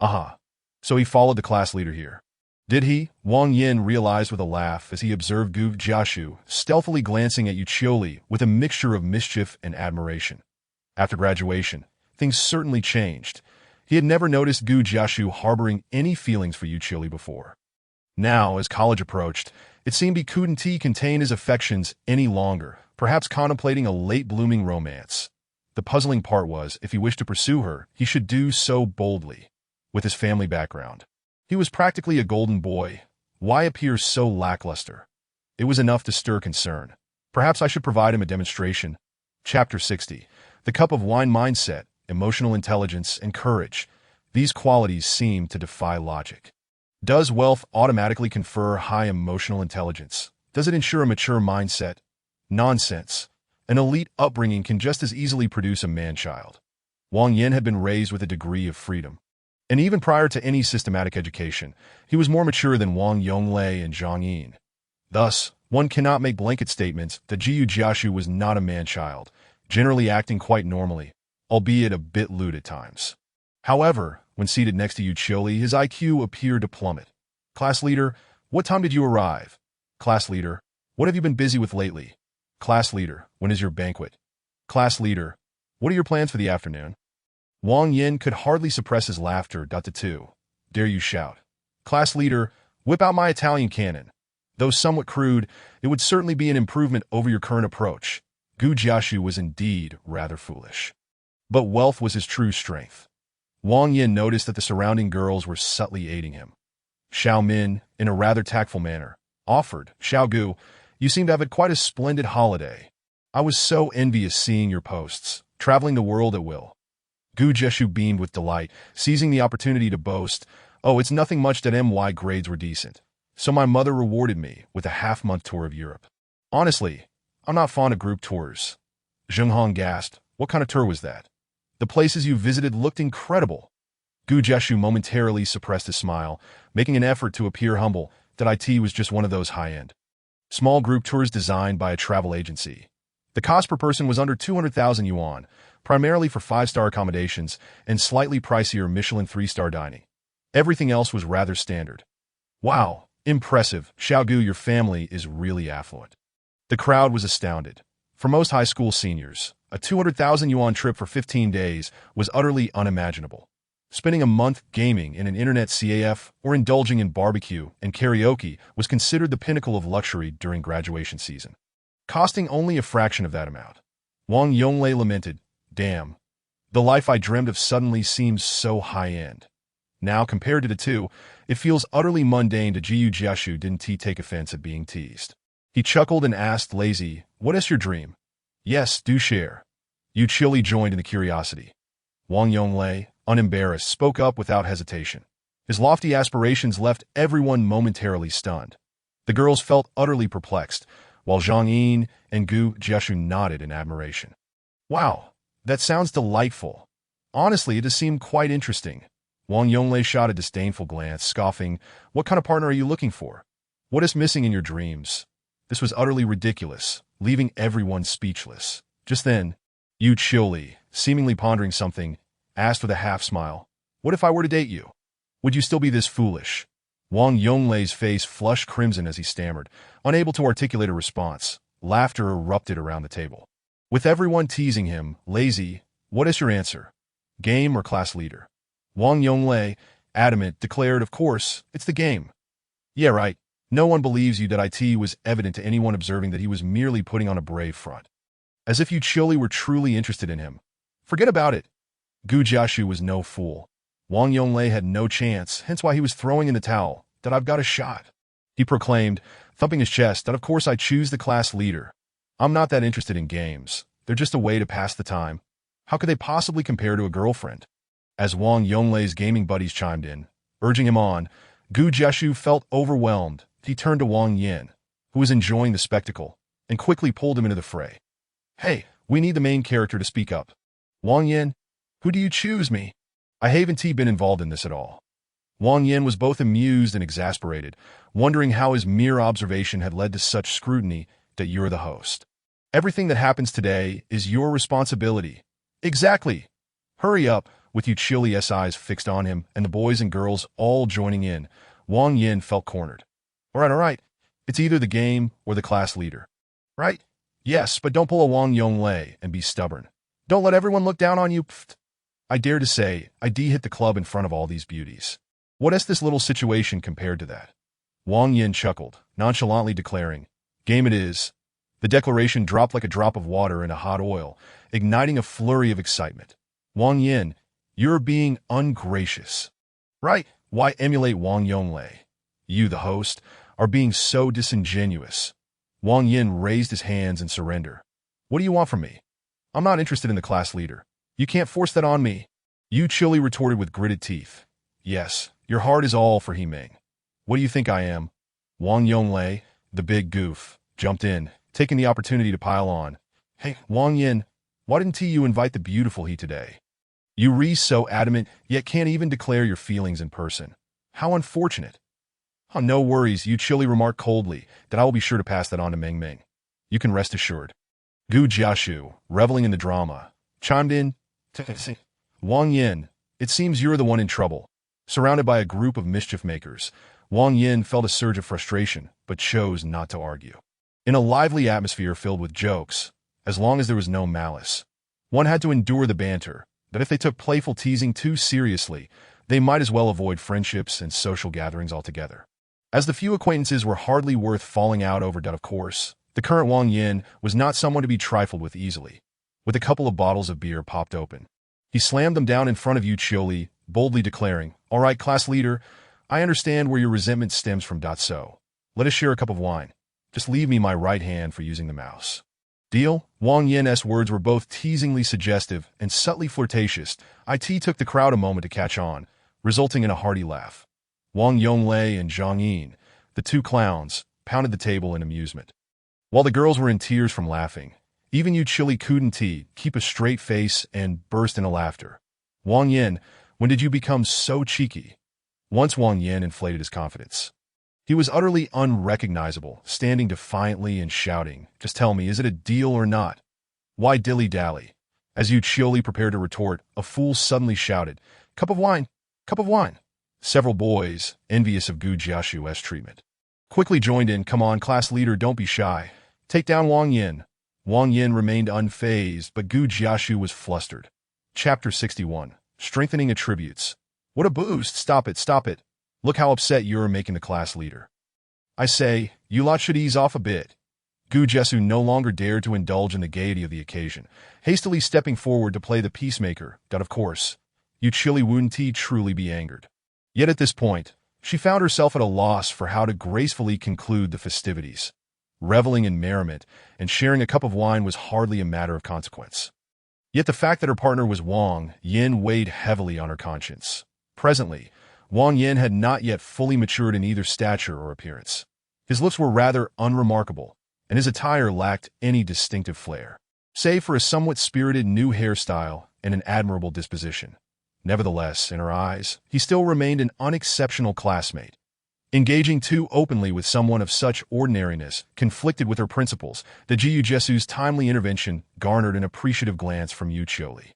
Aha. So he followed the class leader here. Did he? Wang Yin realized with a laugh as he observed Gu Jiashu stealthily glancing at Yu Qiuli with a mixture of mischief and admiration. After graduation, things certainly changed. He had never noticed Gu Jiashu harboring any feelings for Yu Qiuli before. Now, as college approached, it seemed he couldn't contain his affections any longer, perhaps contemplating a late-blooming romance. The puzzling part was, if he wished to pursue her, he should do so boldly. With his family background, he was practically a golden boy. Why appear so lackluster? It was enough to stir concern. Perhaps I should provide him a demonstration. Chapter 60. The Cup of Wine Mindset, Emotional Intelligence, and Courage. These qualities seem to defy logic. Does wealth automatically confer high emotional intelligence? Does it ensure a mature mindset? Nonsense. An elite upbringing can just as easily produce a man-child. Wang Yin had been raised with a degree of freedom. And even prior to any systematic education, he was more mature than Wang Yonglei and Zhang Yin. Thus, one cannot make blanket statements that Gu Jiashu was not a man-child, generally acting quite normally, albeit a bit lewd at times. However, when seated next to Yu Qiuli, his IQ appeared to plummet. Class leader, what time did you arrive? Class leader, what have you been busy with lately? Class leader, when is your banquet? Class leader, what are your plans for the afternoon? Wang Yin could hardly suppress his laughter. The two. Dare you shout. Class leader, whip out my Italian cannon. Though somewhat crude, it would certainly be an improvement over your current approach. Gu Jiashu was indeed rather foolish. But wealth was his true strength. Wang Yin noticed that the surrounding girls were subtly aiding him. Xiao Min, in a rather tactful manner, offered, Xiao Gu, you seem to have had quite a splendid holiday. I was so envious seeing your posts, traveling the world at will. Gu Jiashu beamed with delight, seizing the opportunity to boast, oh, it's nothing much that my grades were decent. So my mother rewarded me with a half-month tour of Europe. Honestly, I'm not fond of group tours. Zheng Hong gasped, what kind of tour was that? The places you visited looked incredible. Gu Jiashu momentarily suppressed a smile, making an effort to appear humble, that it was just one of those high-end, small group tours designed by a travel agency. The cost per person was under 200,000 yuan, primarily for 5-star accommodations and slightly pricier Michelin 3-star dining. Everything else was rather standard. Wow, impressive, Xiao Gu, your family is really affluent. The crowd was astounded. For most high school seniors, a 200,000 yuan trip for 15 days was utterly unimaginable. Spending a month gaming in an internet CAF or indulging in barbecue and karaoke was considered the pinnacle of luxury during graduation season, costing only a fraction of that amount. Wang Yonglei lamented, damn, the life I dreamed of suddenly seems so high-end. Now, compared to the two, it feels utterly mundane. To Gu Jiashu didn't take offense at being teased. He chuckled and asked, lazy, what is your dream? Yes, do share. Yu Qiuli joined in the curiosity. Wang Yonglei, unembarrassed, spoke up without hesitation. His lofty aspirations left everyone momentarily stunned. The girls felt utterly perplexed, while Zhang Yin and Gu Jiashu nodded in admiration. Wow, that sounds delightful. Honestly, it does seem quite interesting. Wang Yonglei shot a disdainful glance, scoffing, what kind of partner are you looking for? What is missing in your dreams? This was utterly ridiculous, leaving everyone speechless. Just then, Yu Qiuli, seemingly pondering something, asked with a half-smile, what if I were to date you? Would you still be this foolish? Wang Yonglei's face flushed crimson as he stammered, unable to articulate a response. Laughter erupted around the table. With everyone teasing him, lazy, what is your answer? Game or class leader? Wang Yonglei, adamant, declared, of course, it's the game. Yeah, right. No one believes you that it was evident to anyone observing that he was merely putting on a brave front. As if you Chili were truly interested in him. Forget about it. Gu Jiashu was no fool. Wang Yonglei had no chance, hence why he was throwing in the towel, that I've got a shot. He proclaimed, thumping his chest, that of course I choose the class leader. I'm not that interested in games. They're just a way to pass the time. How could they possibly compare to a girlfriend? As Wang Yonglei's gaming buddies chimed in, urging him on, Gu Jiashu felt overwhelmed. He turned to Wang Yin, who was enjoying the spectacle, and quickly pulled him into the fray. Hey, we need the main character to speak up. Wang Yin, who do you choose me? I haven't been involved in this at all. Wang Yin was both amused and exasperated, wondering how his mere observation had led to such scrutiny that you're the host. Everything that happens today is your responsibility. Exactly. Hurry up, with you Chili's eyes fixed on him and the boys and girls all joining in. Wang Yin felt cornered. All right. It's either the game or the class leader. Right? Yes, but don't pull a Wang Yonglei and be stubborn. Don't let everyone look down on you. Pfft. I dare to say, I hit the club in front of all these beauties. What is this little situation compared to that? Wang Yin chuckled, nonchalantly declaring, game it is. The declaration dropped like a drop of water into hot oil, igniting a flurry of excitement. Wang Yin, you're being ungracious. Right? Why emulate Wang Yonglei? You, the host, are being so disingenuous. Wang Yin raised his hands in surrender. What do you want from me? I'm not interested in the class leader. You can't force that on me. Yu Chili retorted with gritted teeth. Yes, your heart is all for He-Ming. What do you think I am? Wang Yonglei, the big goof, jumped in, taking the opportunity to pile on. Hey, Wang Yin, why didn't you invite the beautiful He today? You re so adamant, yet can't even declare your feelings in person. How unfortunate. Oh, no worries, Yu Chili remarked coldly, that I will be sure to pass that on to Ming Ming. You can rest assured. Gu Jiashu, reveling in the drama, chimed in. Wang Yin, it seems you're the one in trouble. Surrounded by a group of mischief makers, Wang Yin felt a surge of frustration, but chose not to argue. In a lively atmosphere filled with jokes, as long as there was no malice, one had to endure the banter, but if they took playful teasing too seriously, they might as well avoid friendships and social gatherings altogether. As the few acquaintances were hardly worth falling out over, of course, the current Wang Yin was not someone to be trifled with easily. With a couple of bottles of beer popped open, he slammed them down in front of Yu Chili, boldly declaring, all right, class leader, I understand where your resentment stems from. So, let us share a cup of wine. Just leave me my right hand for using the mouse. Deal? Wang Yin's words were both teasingly suggestive and subtly flirtatious. It took the crowd a moment to catch on, resulting in a hearty laugh. Wang Yonglei and Zhang Yin, the two clowns, pounded the table in amusement. While the girls were in tears from laughing, even Yu Chili couldn't keep a straight face and burst into laughter. Wang Yin, when did you become so cheeky? Once Wang Yin inflated his confidence. He was utterly unrecognizable, standing defiantly and shouting, just tell me, is it a deal or not? Why dilly-dally? As Yu Chili prepared to retort, a fool suddenly shouted, cup of wine, cup of wine. Several boys, envious of Gu Jiashu's treatment, quickly joined in, come on, class leader, don't be shy. Take down Wang Yin. Wang Yin remained unfazed, but Gu Jiashu was flustered. Chapter 61. Strengthening Attributes. What a boost! Stop it. Look how upset you're making the class leader. I say, you lot should ease off a bit. Gu Jiashu no longer dared to indulge in the gaiety of the occasion, hastily stepping forward to play the peacemaker, that of course, Yu Chili wouldn't truly be angered. Yet at this point, she found herself at a loss for how to gracefully conclude the festivities. Reveling in merriment and sharing a cup of wine was hardly a matter of consequence. Yet the fact that her partner was Wang Yin weighed heavily on her conscience. Presently, Wang Yin had not yet fully matured in either stature or appearance. His looks were rather unremarkable, and his attire lacked any distinctive flair, save for a somewhat spirited new hairstyle and an admirable disposition. Nevertheless, in her eyes, he still remained an unexceptional classmate. Engaging too openly with someone of such ordinariness conflicted with her principles, the Gu Jiasu's timely intervention garnered an appreciative glance from Yu Chili.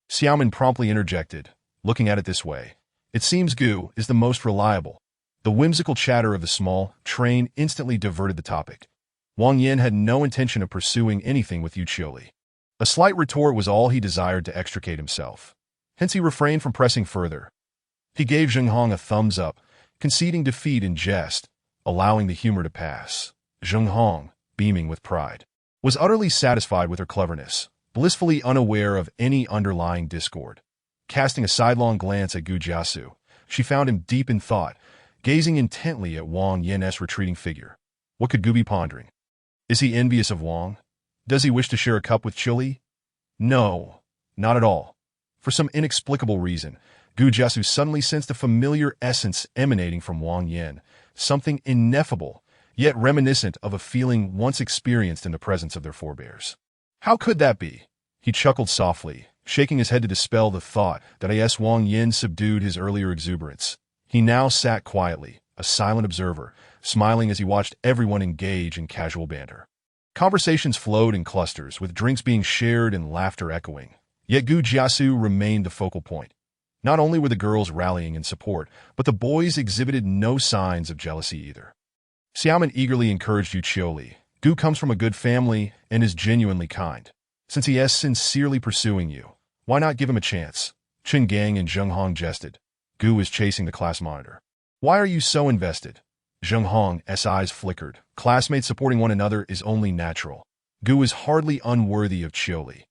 Xiaomin promptly interjected, looking at it this way. It seems Gu is the most reliable. The whimsical chatter of the small train instantly diverted the topic. Wang Yin had no intention of pursuing anything with Yu Chili. A slight retort was all he desired to extricate himself. Hence he refrained from pressing further. He gave Zheng Hong a thumbs up, conceding defeat in jest, allowing the humor to pass. Zheng Hong, beaming with pride, was utterly satisfied with her cleverness, blissfully unaware of any underlying discord. Casting a sidelong glance at Gu Jiasu, she found him deep in thought, gazing intently at Wang Yin's retreating figure. What could Gu be pondering? Is he envious of Wang? Does he wish to share a cup with Chili? No, not at all. For some inexplicable reason, Gu Jiasu suddenly sensed a familiar essence emanating from Wang Yin, something ineffable, yet reminiscent of a feeling once experienced in the presence of their forebears. How could that be? He chuckled softly, shaking his head to dispel the thought that Wang Yin subdued his earlier exuberance. He now sat quietly, a silent observer, smiling as he watched everyone engage in casual banter. Conversations flowed in clusters, with drinks being shared and laughter echoing. Yet Gu Jiasu remained the focal point. Not only were the girls rallying in support, but the boys exhibited no signs of jealousy either. Xiaoman eagerly encouraged Yu Qiuli. Gu comes from a good family and is genuinely kind. Since he is sincerely pursuing you, why not give him a chance? Chen Gang and Zheng Hong jested. Gu is chasing the class monitor. Why are you so invested? Zheng Hong's eyes flickered. Classmates supporting one another is only natural. Gu is hardly unworthy of Qiuli.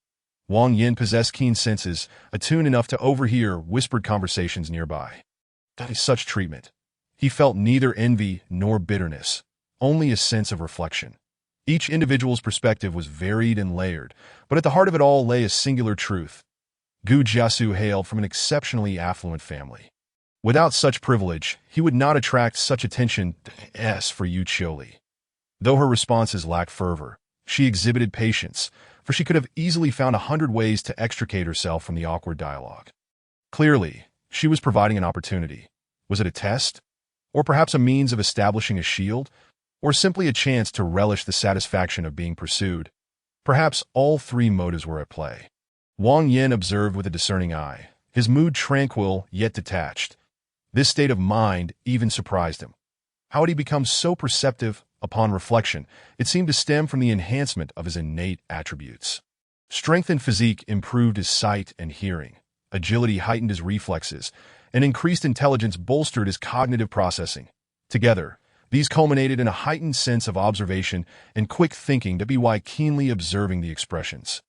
Wang Yin possessed keen senses, attuned enough to overhear whispered conversations nearby. That is such treatment. He felt neither envy nor bitterness, only a sense of reflection. Each individual's perspective was varied and layered, but at the heart of it all lay a singular truth. Gu Jiasu hailed from an exceptionally affluent family. Without such privilege, he would not attract such attention for Yu Qiuli. Though her responses lacked fervor, she exhibited patience, for she could have easily found 100 ways to extricate herself from the awkward dialogue. Clearly, she was providing an opportunity. Was it a test? Or perhaps a means of establishing a shield? Or simply a chance to relish the satisfaction of being pursued? Perhaps all three motives were at play. Wang Yin observed with a discerning eye, his mood tranquil yet detached. This state of mind even surprised him. How had he become so perceptive? Upon reflection, it seemed to stem from the enhancement of his innate attributes. Strength and physique improved his sight and hearing. Agility heightened his reflexes, and increased intelligence bolstered his cognitive processing. Together, these culminated in a heightened sense of observation and quick thinking to be why keenly observing the expressions,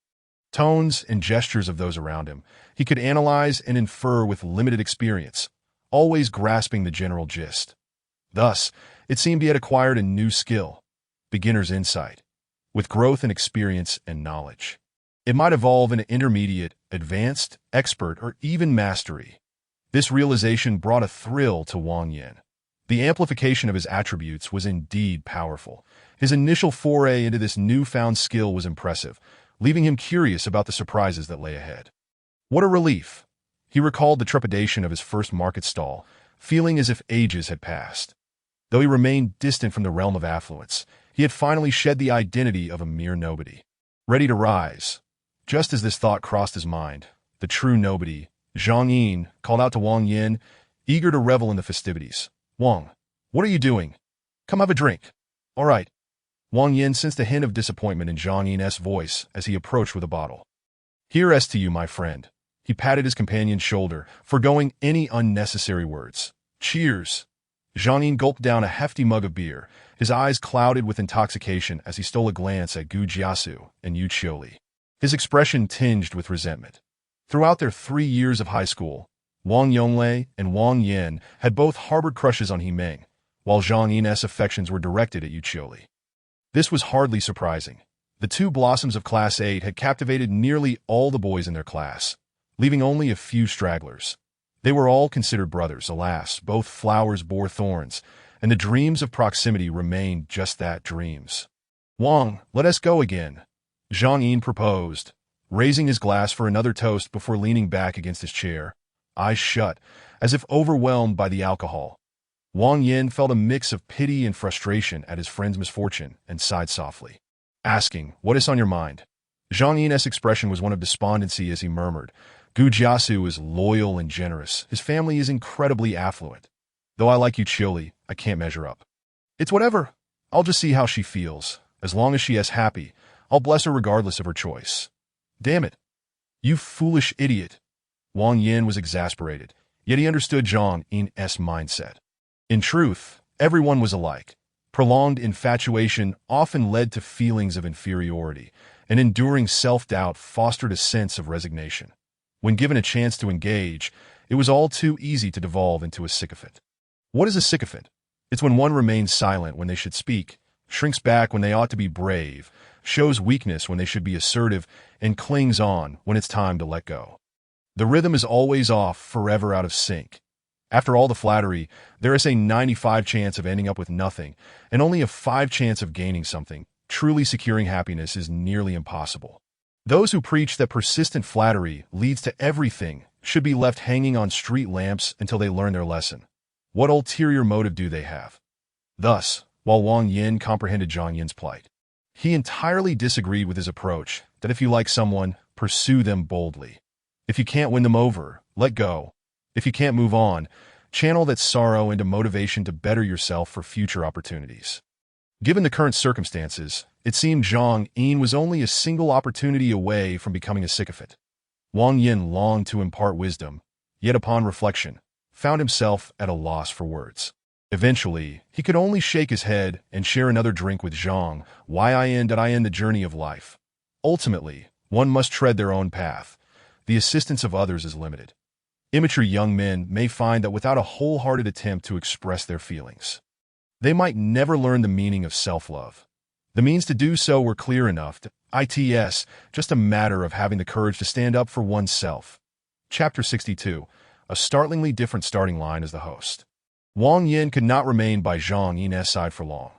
tones, and gestures of those around him, he could analyze and infer with limited experience, always grasping the general gist. Thus, it seemed he had acquired a new skill, beginner's insight. With growth in experience and knowledge, it might evolve into intermediate, advanced, expert, or even mastery. This realization brought a thrill to Wang Yin. The amplification of his attributes was indeed powerful. His initial foray into this newfound skill was impressive, leaving him curious about the surprises that lay ahead. What a relief! He recalled the trepidation of his first market stall, feeling as if ages had passed. Though he remained distant from the realm of affluence, he had finally shed the identity of a mere nobody. Ready to rise. Just as this thought crossed his mind, the true nobody, Zhang Yin, called out to Wang Yin, eager to revel in the festivities. Wang, what are you doing? Come have a drink. All right. Wang Yin sensed a hint of disappointment in Zhang Yin's voice as he approached with a bottle. Here's to you, my friend. He patted his companion's shoulder, foregoing any unnecessary words. Cheers. Zhang Yin gulped down a hefty mug of beer, his eyes clouded with intoxication as he stole a glance at Gu Jiasu and Yu Qiuli. His expression tinged with resentment. Throughout their 3 years of high school, Wang Yonglei and Wang Yin had both harbored crushes on He Meng, while Zhang Yin's affections were directed at Yu Qiuli. This was hardly surprising. The two blossoms of Class 8 had captivated nearly all the boys in their class, leaving only a few stragglers. They were all considered brothers. Alas, both flowers bore thorns, and the dreams of proximity remained just that, dreams. Wang, let us go again, Zhang Yin proposed, raising his glass for another toast before leaning back against his chair, eyes shut, as if overwhelmed by the alcohol. Wang Yin felt a mix of pity and frustration at his friend's misfortune and sighed softly, asking, "What is on your mind?" Zhang Yin's expression was one of despondency as he murmured, "Gu Jiasu is loyal and generous. His family is incredibly affluent. Though I like Yu Qiuli, I can't measure up. It's whatever. I'll just see how she feels. As long as she is happy, I'll bless her regardless of her choice." Damn it. You foolish idiot. Wang Yin was exasperated, yet he understood Zhang Yin's mindset. In truth, everyone was alike. Prolonged infatuation often led to feelings of inferiority, and enduring self-doubt fostered a sense of resignation. When given a chance to engage, it was all too easy to devolve into a sycophant. What is a sycophant? It's when one remains silent when they should speak, shrinks back when they ought to be brave, shows weakness when they should be assertive, and clings on when it's time to let go. The rhythm is always off, forever out of sync. After all the flattery, there is a 95 chance of ending up with nothing, and only a 5 chance of gaining something. Truly securing happiness is nearly impossible. Those who preach that persistent flattery leads to everything should be left hanging on street lamps until they learn their lesson. What ulterior motive do they have? Thus, while Wang Yin comprehended Zhang Yin's plight, he entirely disagreed with his approach that if you like someone, pursue them boldly. If you can't win them over, let go. If you can't move on, channel that sorrow into motivation to better yourself for future opportunities. Given the current circumstances, it seemed Zhang Yin was only a single opportunity away from becoming a sycophant. Wang Yin longed to impart wisdom, yet upon reflection, found himself at a loss for words. Eventually, he could only shake his head and share another drink with Zhang. Yin the journey of life. Ultimately, one must tread their own path. The assistance of others is limited. Immature young men may find that without a wholehearted attempt to express their feelings, they might never learn the meaning of self-love. The means to do so were clear enough. It's just a matter of having the courage to stand up for oneself. Chapter 62. A startlingly different starting line as the host. Wang Yin could not remain by Zhang Yin's side for long.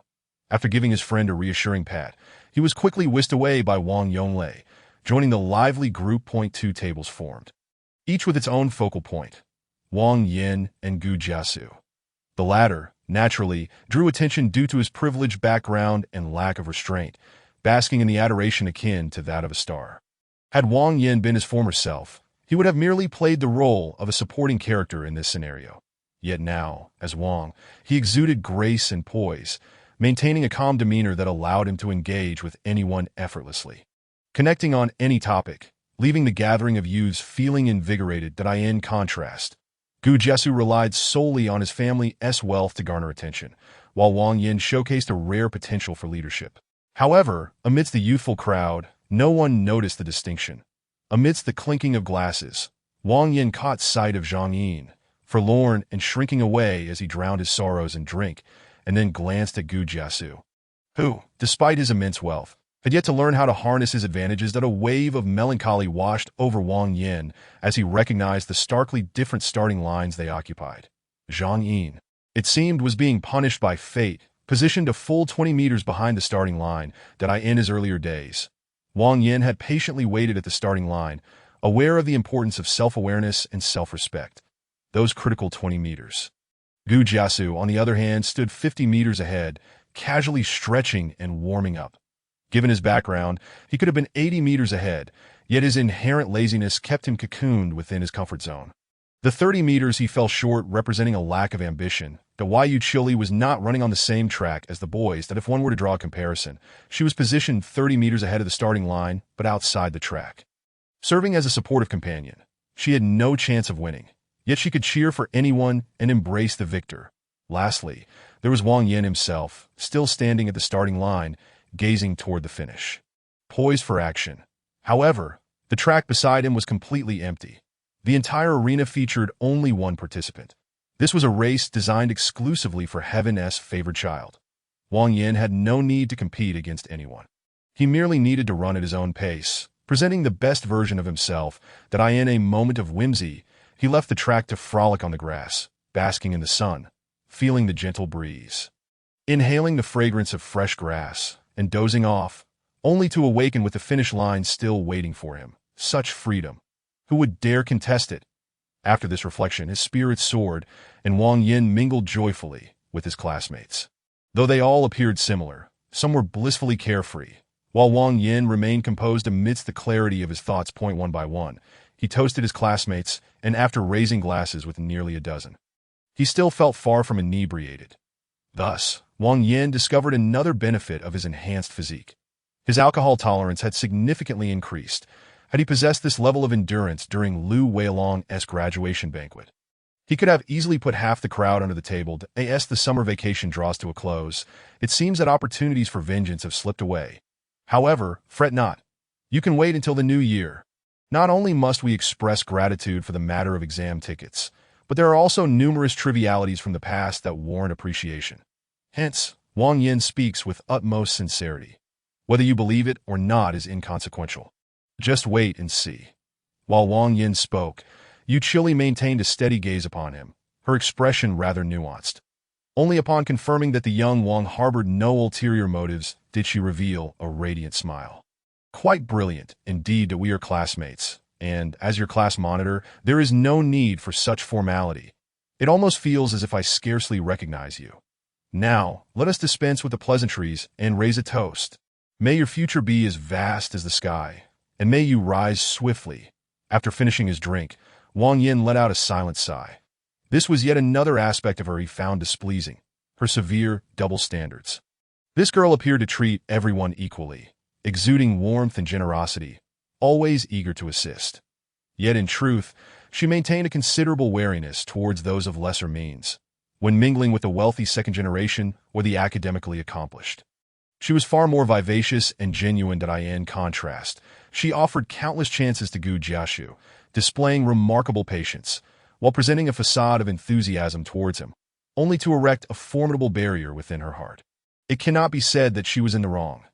After giving his friend a reassuring pat, he was quickly whisked away by Wang Yonglei, joining the lively group. 2 tables formed, each with its own focal point, Wang Yin and Gu Jiasu. The latter, naturally, drew attention due to his privileged background and lack of restraint, basking in the adoration akin to that of a star. Had Wang Yin been his former self, he would have merely played the role of a supporting character in this scenario. Yet now, as Wang, he exuded grace and poise, maintaining a calm demeanor that allowed him to engage with anyone effortlessly, connecting on any topic, leaving the gathering of youths feeling invigorated. In contrast, Gu Jiasu relied solely on his family's wealth to garner attention, while Wang Yin showcased a rare potential for leadership. However, amidst the youthful crowd, no one noticed the distinction. Amidst the clinking of glasses, Wang Yin caught sight of Zhang Yin, forlorn and shrinking away as he drowned his sorrows in drink, and then glanced at Gu Jiasu, who, despite his immense wealth, had yet to learn how to harness his advantages. A wave of melancholy washed over Wang Yin as he recognized the starkly different starting lines they occupied. Zhang Yin, it seemed, was being punished by fate, positioned a full 20 meters behind the starting line. In his earlier days, Wang Yin had patiently waited at the starting line, aware of the importance of self-awareness and self-respect. Those critical 20 meters. Gu Jiasu, on the other hand, stood 50 meters ahead, casually stretching and warming up. Given his background, he could have been 80 meters ahead, yet his inherent laziness kept him cocooned within his comfort zone. The 30 meters he fell short, representing a lack of ambition. Yu Chili was not running on the same track as the boys. If one were to draw a comparison, she was positioned 30 meters ahead of the starting line, but outside the track. Serving as a supportive companion, she had no chance of winning, yet she could cheer for anyone and embrace the victor. Lastly, there was Wang Yin himself, still standing at the starting line, gazing toward the finish, poised for action. However, the track beside him was completely empty. The entire arena featured only one participant. This was a race designed exclusively for Heaven's favored child. Wang Yin had no need to compete against anyone. He merely needed to run at his own pace, presenting the best version of himself. In a moment of whimsy, he left the track to frolic on the grass, basking in the sun, feeling the gentle breeze, inhaling the fragrance of fresh grass, and dozing off, only to awaken with the finish line still waiting for him. Such freedom! Who would dare contest it? After this reflection, his spirits soared, and Wang Yin mingled joyfully with his classmates. Though they all appeared similar, some were blissfully carefree, while Wang Yin remained composed amidst the clarity of his thoughts. One by one, he toasted his classmates, and after raising glasses with nearly a dozen, he still felt far from inebriated. Thus, Wang Yin discovered another benefit of his enhanced physique. His alcohol tolerance had significantly increased. Had he possessed this level of endurance during Liu Weilong's graduation banquet, he could have easily put half the crowd under the table. As the summer vacation draws to a close, it seems that opportunities for vengeance have slipped away. However, fret not. You can wait until the new year. Not only must we express gratitude for the matter of exam tickets, but there are also numerous trivialities from the past that warrant appreciation. Hence, Wang Yin speaks with utmost sincerity. Whether you believe it or not is inconsequential. Just wait and see. While Wang Yin spoke, Yu Chili maintained a steady gaze upon him, her expression rather nuanced. Only upon confirming that the young Wang harbored no ulterior motives did she reveal a radiant smile. Quite brilliant, indeed, that we are classmates, and, as your class monitor, there is no need for such formality. It almost feels as if I scarcely recognize you. Now, let us dispense with the pleasantries and raise a toast. May your future be as vast as the sky, and may you rise swiftly. After finishing his drink, Wang Yin let out a silent sigh. This was yet another aspect of her he found displeasing, her severe, double standards. This girl appeared to treat everyone equally, exuding warmth and generosity, always eager to assist. Yet in truth, she maintained a considerable wariness towards those of lesser means, when mingling with the wealthy second generation or the academically accomplished. She was far more vivacious and genuine than in contrast. She offered countless chances to Gu Jiaxu, displaying remarkable patience, while presenting a facade of enthusiasm towards him, only to erect a formidable barrier within her heart. It cannot be said that she was in the wrong.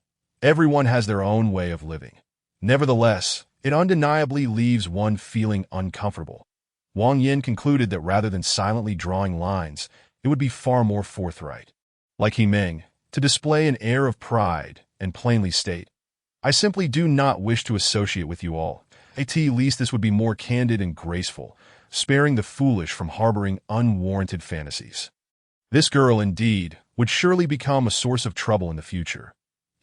Everyone has their own way of living. Nevertheless, it undeniably leaves one feeling uncomfortable. Wang Yin concluded that rather than silently drawing lines, it would be far more forthright. Like He Ming, to display an air of pride and plainly state, I simply do not wish to associate with you all. At least this would be more candid and graceful, sparing the foolish from harboring unwarranted fantasies. This girl, indeed, would surely become a source of trouble in the future.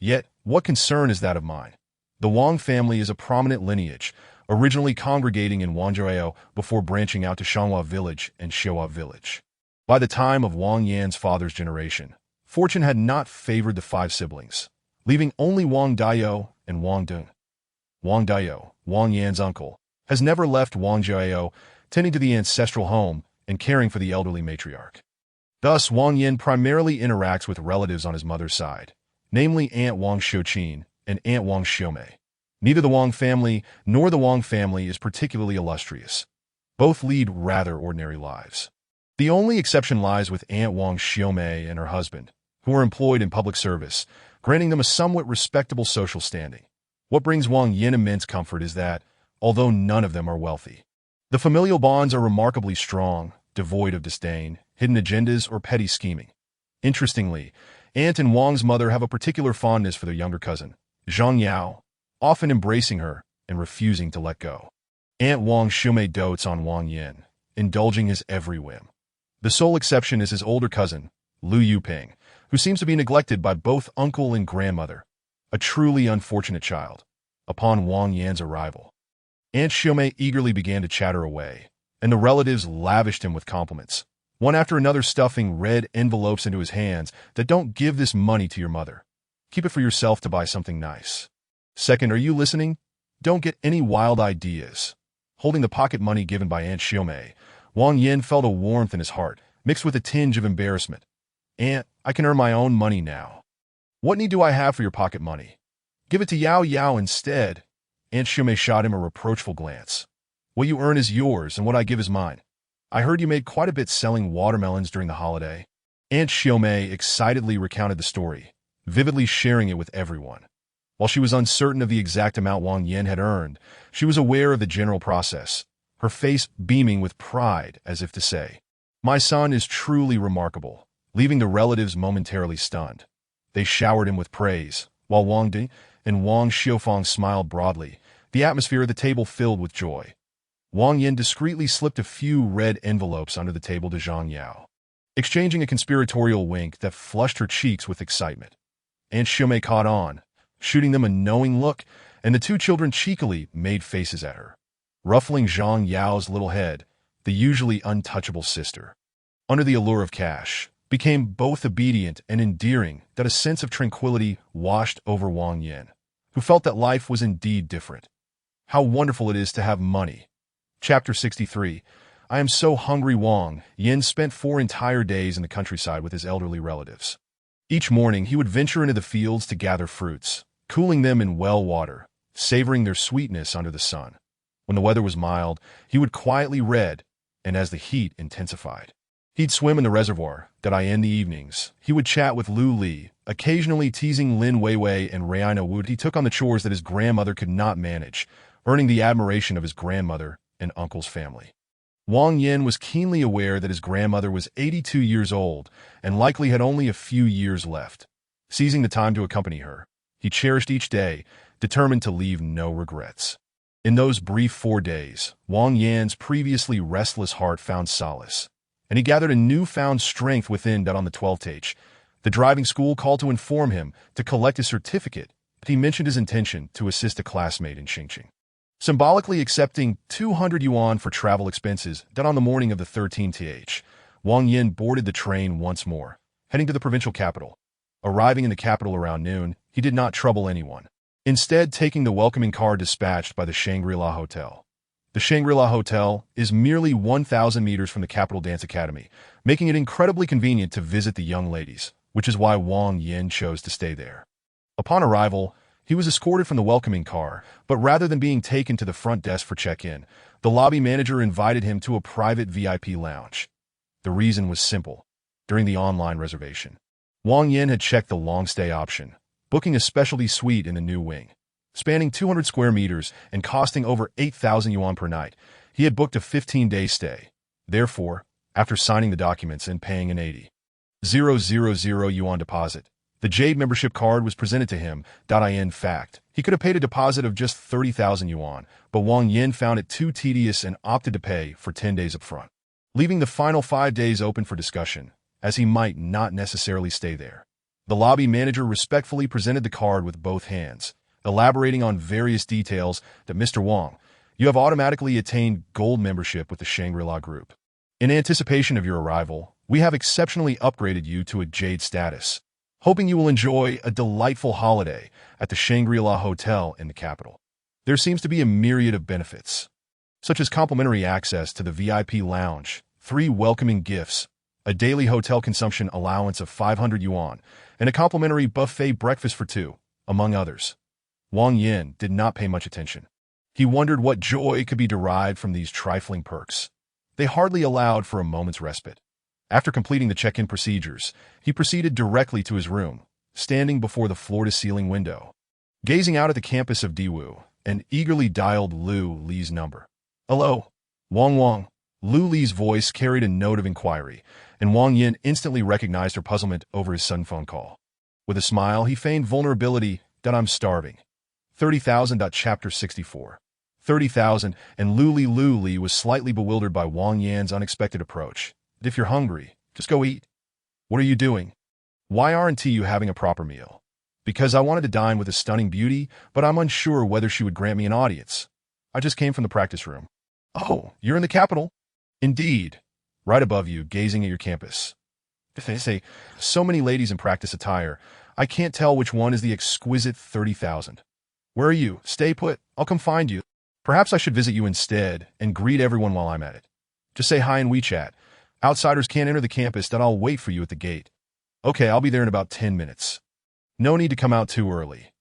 Yet, what concern is that of mine? The Wang family is a prominent lineage, originally congregating in Wangzhou before branching out to Shanghua village and Xiaohua village. By the time of Wang Yan's father's generation, fortune had not favored the five siblings, leaving only Wang Daiyou and Wang Dun. Wang Daiyou, Wang Yan's uncle, has never left Wangzhou, tending to the ancestral home and caring for the elderly matriarch. Thus, Wang Yan primarily interacts with relatives on his mother's side, namely Aunt Wang Xiuqin and Aunt Wang Xiumei. Neither the Wang family nor the Wang family is particularly illustrious. Both lead rather ordinary lives. The only exception lies with Aunt Wang Xiumei and her husband, who are employed in public service, granting them a somewhat respectable social standing. What brings Wang Yin immense comfort is that, although none of them are wealthy, the familial bonds are remarkably strong, devoid of disdain, hidden agendas, or petty scheming. Interestingly, Aunt and Wang's mother have a particular fondness for their younger cousin, Zhang Yao, often embracing her and refusing to let go. Aunt Wang Xiumei dotes on Wang Yin, indulging his every whim. The sole exception is his older cousin, Liu Yuping, who seems to be neglected by both uncle and grandmother, a truly unfortunate child. Upon Wang Yan's arrival, Aunt Xiumei eagerly began to chatter away, and the relatives lavished him with compliments, one after another stuffing red envelopes into his hands that don't give this money to your mother. Keep it for yourself to buy something nice. Second, are you listening? Don't get any wild ideas. Holding the pocket money given by Aunt Xiumei, Wang Yin felt a warmth in his heart, mixed with a tinge of embarrassment. Aunt, I can earn my own money now. What need do I have for your pocket money? Give it to Yao Yao instead. Aunt Xiumei shot him a reproachful glance. What you earn is yours, and what I give is mine. I heard you made quite a bit selling watermelons during the holiday. Aunt Xiumei excitedly recounted the story, vividly sharing it with everyone. While she was uncertain of the exact amount Wang Yin had earned, she was aware of the general process, her face beaming with pride as if to say, My son is truly remarkable, leaving the relatives momentarily stunned. They showered him with praise, while Wang Di and Wang Xiufang smiled broadly, the atmosphere of the table filled with joy. Wang Yin discreetly slipped a few red envelopes under the table to Zhang Yao, exchanging a conspiratorial wink that flushed her cheeks with excitement. Aunt Xiumei caught on, shooting them a knowing look, and the two children cheekily made faces at her, ruffling Zhang Yao's little head, the usually untouchable sister. Under the allure of cash, became both obedient and endearing that a sense of tranquility washed over Wang Yin, who felt that life was indeed different. How wonderful it is to have money. Chapter 63. I am so hungry. Wang Yin spent 4 entire days in the countryside with his elderly relatives. Each morning, he would venture into the fields to gather fruits, cooling them in well water, savoring their sweetness under the sun. When the weather was mild, he would quietly read, and as the heat intensified, he'd swim in the reservoir. In the evenings, he would chat with Lu Li, occasionally teasing Lin Weiwei and Raina Wu. He took on the chores that his grandmother could not manage, earning the admiration of his grandmother and uncle's family. Wang Yin was keenly aware that his grandmother was 82 years old and likely had only a few years left. Seizing the time to accompany her, he cherished each day, determined to leave no regrets. In those brief 4 days, Wang Yan's previously restless heart found solace, and he gathered a newfound strength within. On the 12th age, the driving school called to inform him to collect his certificate, but he mentioned his intention to assist a classmate in Xingqing, symbolically accepting 200 yuan for travel expenses. On the morning of the 13th, Wang Yin boarded the train once more, heading to the provincial capital. Arriving in the capital around noon, he did not trouble anyone, instead taking the welcoming car dispatched by the Shangri-La Hotel. The Shangri-La Hotel is merely 1,000 meters from the capital dance academy, making it incredibly convenient to visit the young ladies, which is why Wang Yin chose to stay there. Upon arrival, he was escorted from the welcoming car, but rather than being taken to the front desk for check-in, the lobby manager invited him to a private VIP lounge. The reason was simple. During the online reservation, Wang Yin had checked the long-stay option, booking a specialty suite in the new wing. Spanning 200 square meters and costing over 8,000 yuan per night, he had booked a 15-day stay. Therefore, after signing the documents and paying an 80,000 yuan deposit, the Jade membership card was presented to him. In fact, he could have paid a deposit of just 30,000 yuan, but Wang Yin found it too tedious and opted to pay for 10 days upfront, leaving the final 5 days open for discussion, as he might not necessarily stay there. The lobby manager respectfully presented the card with both hands, elaborating on various details. Mr. Wang, you have automatically attained gold membership with the Shangri-La Group. In anticipation of your arrival, we have exceptionally upgraded you to a Jade status, hoping you will enjoy a delightful holiday at the Shangri-La Hotel in the capital. There seems to be a myriad of benefits, such as complimentary access to the VIP lounge, 3 welcoming gifts, a daily hotel consumption allowance of 500 yuan, and a complimentary buffet breakfast for 2, among others. Wang Yin did not pay much attention. He wondered what joy could be derived from these trifling perks. They hardly allowed for a moment's respite. After completing the check-in procedures, he proceeded directly to his room, standing before the floor-to-ceiling window, gazing out at the campus of Diwu, and eagerly dialed Lu Li's number. Hello, Wang. Lu Li's voice carried a note of inquiry, and Wang Yin instantly recognized her puzzlement over his sudden phone call. With a smile, he feigned vulnerability. I'm starving. 30,000. Chapter 64. 30,000, and Lu Li was slightly bewildered by Wang Yan's unexpected approach. If you're hungry, just go eat. What are you doing? Why aren't you having a proper meal? Because I wanted to dine with a stunning beauty, but I'm unsure whether she would grant me an audience. I just came from the practice room. Oh, you're in the capital? Indeed. Right above you, gazing at your campus. They say, so many ladies in practice attire, I can't tell which one is the exquisite 30,000. Where are you? Stay put. I'll come find you. Perhaps I should visit you instead and greet everyone while I'm at it. Just say hi in WeChat. Outsiders can't enter the campus. I'll wait for you at the gate. Okay, I'll be there in about 10 minutes. No need to come out too early.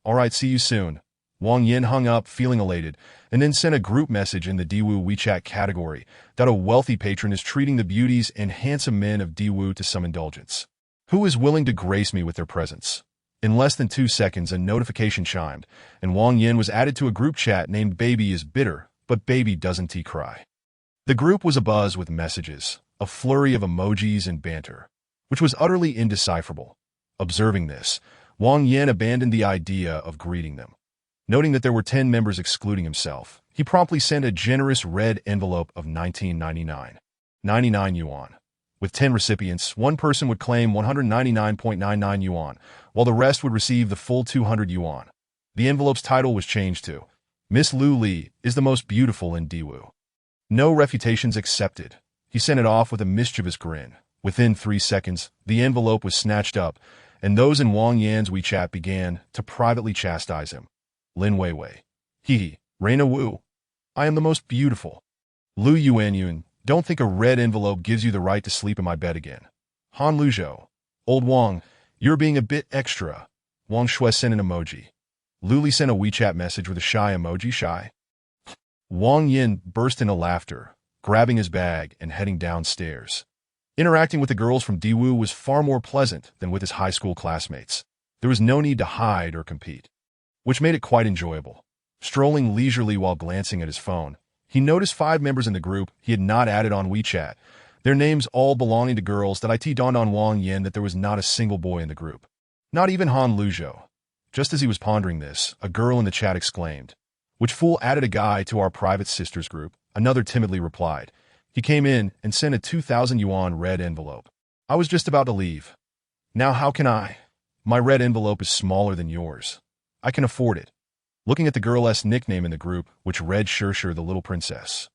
All right, see you soon. Wang Yin hung up, feeling elated, and then sent a group message in the Diwu WeChat category that a wealthy patron is treating the beauties and handsome men of Diwu to some indulgence. Who is willing to grace me with their presence? In less than 2 seconds, a notification chimed, and Wang Yin was added to a group chat named Baby is Bitter, but Baby Doesn't Tea Cry. The group was abuzz with messages, a flurry of emojis and banter, which was utterly indecipherable. Observing this, Wang Yin abandoned the idea of greeting them. Noting that there were 10 members excluding himself, he promptly sent a generous red envelope of 99 yuan. With 10 recipients, one person would claim 199.99 yuan, while the rest would receive the full 200 yuan. The envelope's title was changed to, Miss Lu Li is the most beautiful in Diwu. No refutations accepted. He sent it off with a mischievous grin. Within 3 seconds, the envelope was snatched up, and those in Wang Yan's WeChat began to privately chastise him. Lin Weiwei. Reina Wu, I am the most beautiful. Lu Yuanyuan, don't think a red envelope gives you the right to sleep in my bed again. Han Luzhou, old Wang, you're being a bit extra. Wang Shui sent an emoji. Luli sent a WeChat message with a shy emoji, shy. Wang Yin burst into laughter, grabbing his bag and heading downstairs. Interacting with the girls from Diwu was far more pleasant than with his high school classmates. There was no need to hide or compete, which made it quite enjoyable. Strolling leisurely while glancing at his phone, he noticed 5 members in the group he had not added on WeChat, their names all belonging to girls. That it dawned on Wang Yin that there was not a single boy in the group. Not even Han Luzhou. Just as he was pondering this, a girl in the chat exclaimed, "Which fool added a guy to our private sisters group?" Another timidly replied. He came in and sent a 2,000 yuan red envelope. I was just about to leave. Now how can I? My red envelope is smaller than yours. I can afford it. Looking at the girl's nickname in the group, which read Shirshir the Little Princess,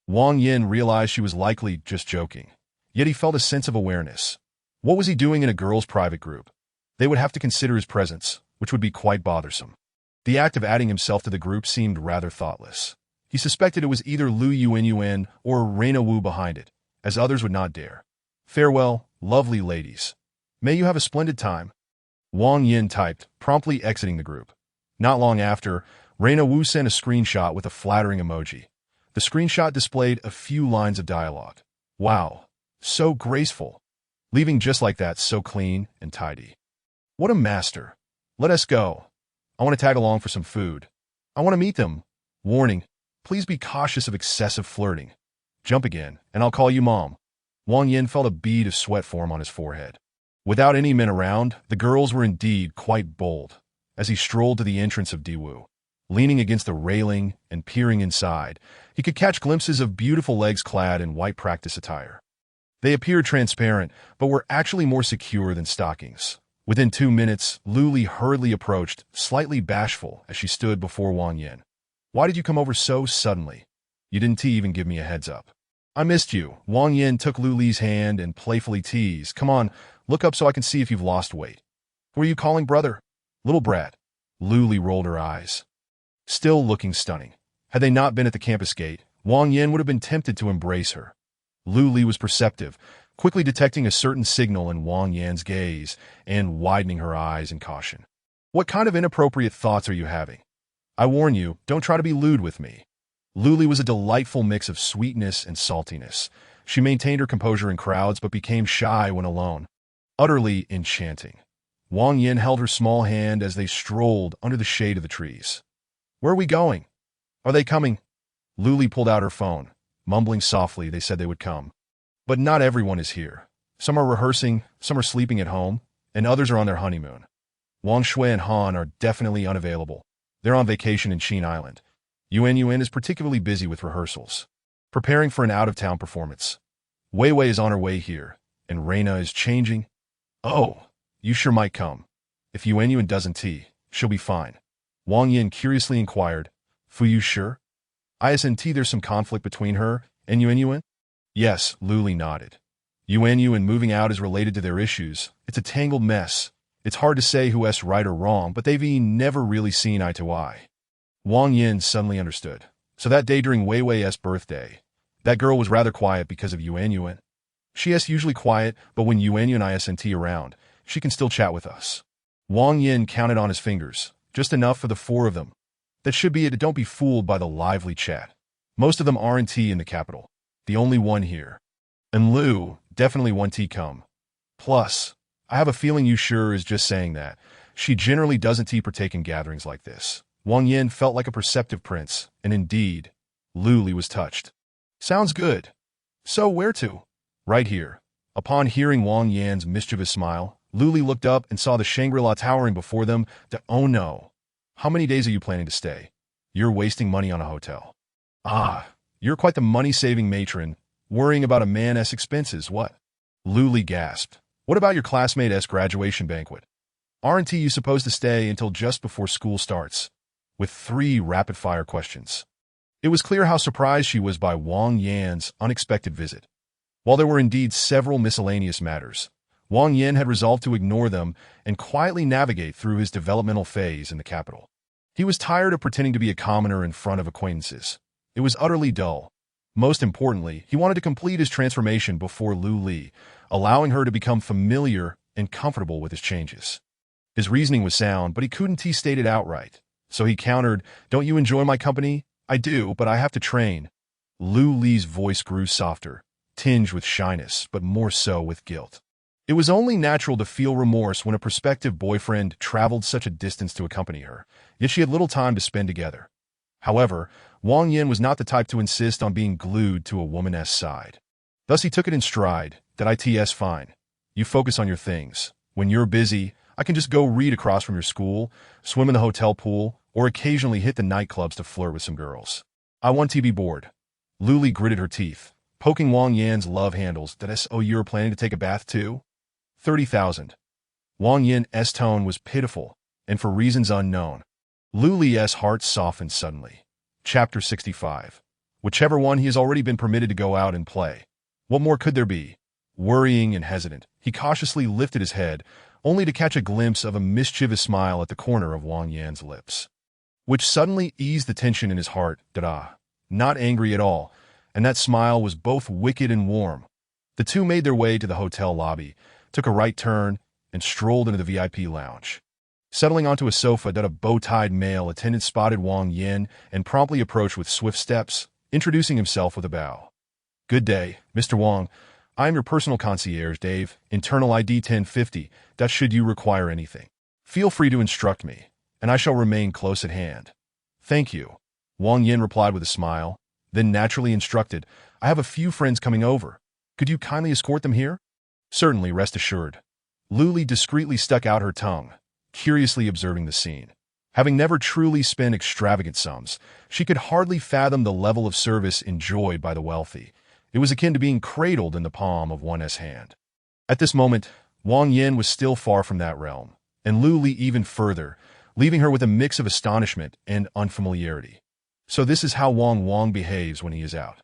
Wang Yin realized she was likely just joking. Yet he felt a sense of awareness. What was he doing in a girl's private group? They would have to consider his presence, which would be quite bothersome. The act of adding himself to the group seemed rather thoughtless. He suspected it was either Lu Yuanyuan or Reina Wu behind it, as others would not dare. Farewell, lovely ladies. May you have a splendid time. Wang Yin typed, promptly exiting the group. Not long after, Reina Wu sent a screenshot with a flattering emoji. The screenshot displayed a few lines of dialogue. Wow, so graceful. Leaving just like that, so clean and tidy. What a master. Let us go. I want to tag along for some food. I want to meet them. Warning, please be cautious of excessive flirting. Jump again, and I'll call you mom. Wang Yin felt a bead of sweat form on his forehead. Without any men around, the girls were indeed quite bold. As he strolled to the entrance of Diwu, leaning against the railing and peering inside, he could catch glimpses of beautiful legs clad in white practice attire. They appeared transparent, but were actually more secure than stockings. Within 2 minutes, Luli hurriedly approached, slightly bashful as she stood before Wang Yin. Why did you come over so suddenly? You didn't even give me a heads up. I missed you. Wang Yin took Luli's hand and playfully teased. Come on, look up so I can see if you've lost weight. Who are you calling brother? Little brat. Luli rolled her eyes. Still looking stunning. Had they not been at the campus gate, Wang Yin would have been tempted to embrace her. Luli was perceptive, quickly detecting a certain signal in Wang Yan's gaze and widening her eyes in caution. What kind of inappropriate thoughts are you having? I warn you, don't try to be lewd with me. Luli was a delightful mix of sweetness and saltiness. She maintained her composure in crowds but became shy when alone. Utterly enchanting. Wang Yin held her small hand as they strolled under the shade of the trees. Where are we going? Are they coming? Luli pulled out her phone. Mumbling softly, they said they would come. But not everyone is here. Some are rehearsing, some are sleeping at home, and others are on their honeymoon. Wang Shui and Han are definitely unavailable. They're on vacation in Sheen Island. Yuan is particularly busy with rehearsals, preparing for an out-of-town performance. Wei Wei is on her way here, and Reina is changing. Oh, you sure might come. If Yuan doesn't she'll be fine. Wang Yin curiously inquired, Fu you sure? Isn't there's some conflict between her and Yuan? Yes, Luli nodded. Yuan moving out is related to their issues. It's a tangled mess. It's hard to say who's right or wrong, but they've never really seen eye to eye. Wang Yin suddenly understood. So that day during Wei Wei's birthday, that girl was rather quiet because of Yuan. She is usually quiet, but when Yuan isn't around, she can still chat with us. Wang Yin counted on his fingers, just enough for the 4 of them. That should be it. Don't be fooled by the lively chat. Most of them aren't in the capital. The only one here. And Lu, definitely one come. Plus, I have a feeling you sure is just saying that. She generally doesn't partake in gatherings like this. Wang Yin felt like a perceptive prince, and indeed, Luli was touched. Sounds good. So where to? Right here. Upon hearing Wang Yan's mischievous smile, Luli looked up and saw the Shangri-La towering before them. Oh no. How many days are you planning to stay? You're wasting money on a hotel. Ah, you're quite the money-saving matron, worrying about a man's expenses, what? Luli gasped. What about your classmate's graduation banquet? Aren't you supposed to stay until just before school starts? With 3 rapid-fire questions. It was clear how surprised she was by Wang Yan's unexpected visit. While there were indeed several miscellaneous matters, Wang Yin had resolved to ignore them and quietly navigate through his developmental phase in the capital. He was tired of pretending to be a commoner in front of acquaintances. It was utterly dull. Most importantly, he wanted to complete his transformation before Lu Li, allowing her to become familiar and comfortable with his changes. His reasoning was sound, but he couldn't state it outright. So he countered, "Don't you enjoy my company?" "I do, but I have to train." Lu Li's voice grew softer, tinged with shyness, but more so with guilt. It was only natural to feel remorse when a prospective boyfriend traveled such a distance to accompany her, yet she had little time to spend together. However, Wang Yin was not the type to insist on being glued to a woman's side. Thus he took it in stride, that it's fine. You focus on your things. When you're busy, I can just go read across from your school, swim in the hotel pool, or occasionally hit the nightclubs to flirt with some girls. I want to be bored. Lu Li gritted her teeth, poking Wang Yan's love handles. "So you're planning to take a bath too?" 30,000. Wang Yin's tone was pitiful, and for reasons unknown. Lu Li's heart softened suddenly. Chapter 65. Whichever one, he has already been permitted to go out and play. What more could there be? Worrying and hesitant, he cautiously lifted his head, only to catch a glimpse of a mischievous smile at the corner of Wang Yan's lips, which suddenly eased the tension in his heart. Not angry at all, and that smile was both wicked and warm. The two made their way to the hotel lobby, took a right turn, and strolled into the VIP lounge. Settling onto a sofa, a bow-tied male attendant spotted Wang Yin and promptly approached with swift steps, introducing himself with a bow. "Good day, Mr. Wang. I am your personal concierge, Dave, internal ID 1050, that should you require anything, feel free to instruct me, and I shall remain close at hand." "Thank you," Wang Yin replied with a smile, then naturally instructed, "I have a few friends coming over. Could you kindly escort them here?" "Certainly, rest assured." Lu Li discreetly stuck out her tongue, curiously observing the scene. Having never truly spent extravagant sums, she could hardly fathom the level of service enjoyed by the wealthy. It was akin to being cradled in the palm of one's hand. At this moment, Wang Yin was still far from that realm, and Lu Li even further, leaving her with a mix of astonishment and unfamiliarity. So this is how Wang behaves when he is out.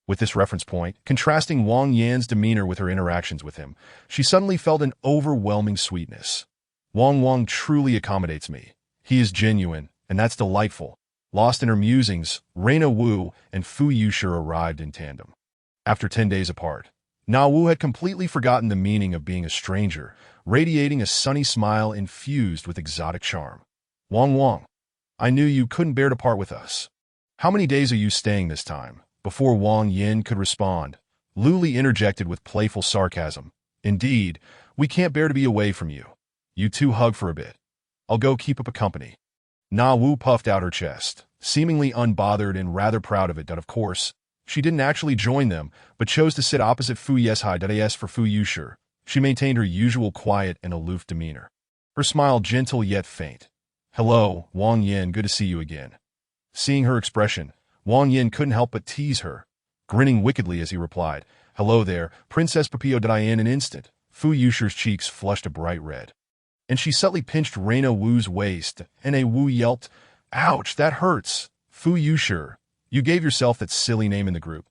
With this reference point, contrasting Wang Yan's demeanor with her interactions with him, she suddenly felt an overwhelming sweetness. Wang truly accommodates me. He is genuine, and that's delightful. Lost in her musings, Reina Wu and Fu Yushi arrived in tandem. After 10 days apart, Na Wu had completely forgotten the meaning of being a stranger, radiating a sunny smile infused with exotic charm. "Wang, I knew you couldn't bear to part with us. How many days are you staying this time?" Before Wang Yin could respond, Lu Li interjected with playful sarcasm. "Indeed, we can't bear to be away from you. You two hug for a bit. I'll go keep up a company." Na Wu puffed out her chest, seemingly unbothered and rather proud of it. Of course, she didn't actually join them, but chose to sit opposite Fu Yushi. As for Fu Yushi, she maintained her usual quiet and aloof demeanor, her smile gentle yet faint. "Hello, Wang Yin, good to see you again." Seeing her expression, Wang Yin couldn't help but tease her, grinning wickedly as he replied, "Hello there, Princess Papillo." In an instant, Fu Yushi's cheeks flushed a bright red, and she subtly pinched Reina Wu's waist, and a Wu yelped, "Ouch, that hurts! Fu Yushi, you gave yourself that silly name in the group.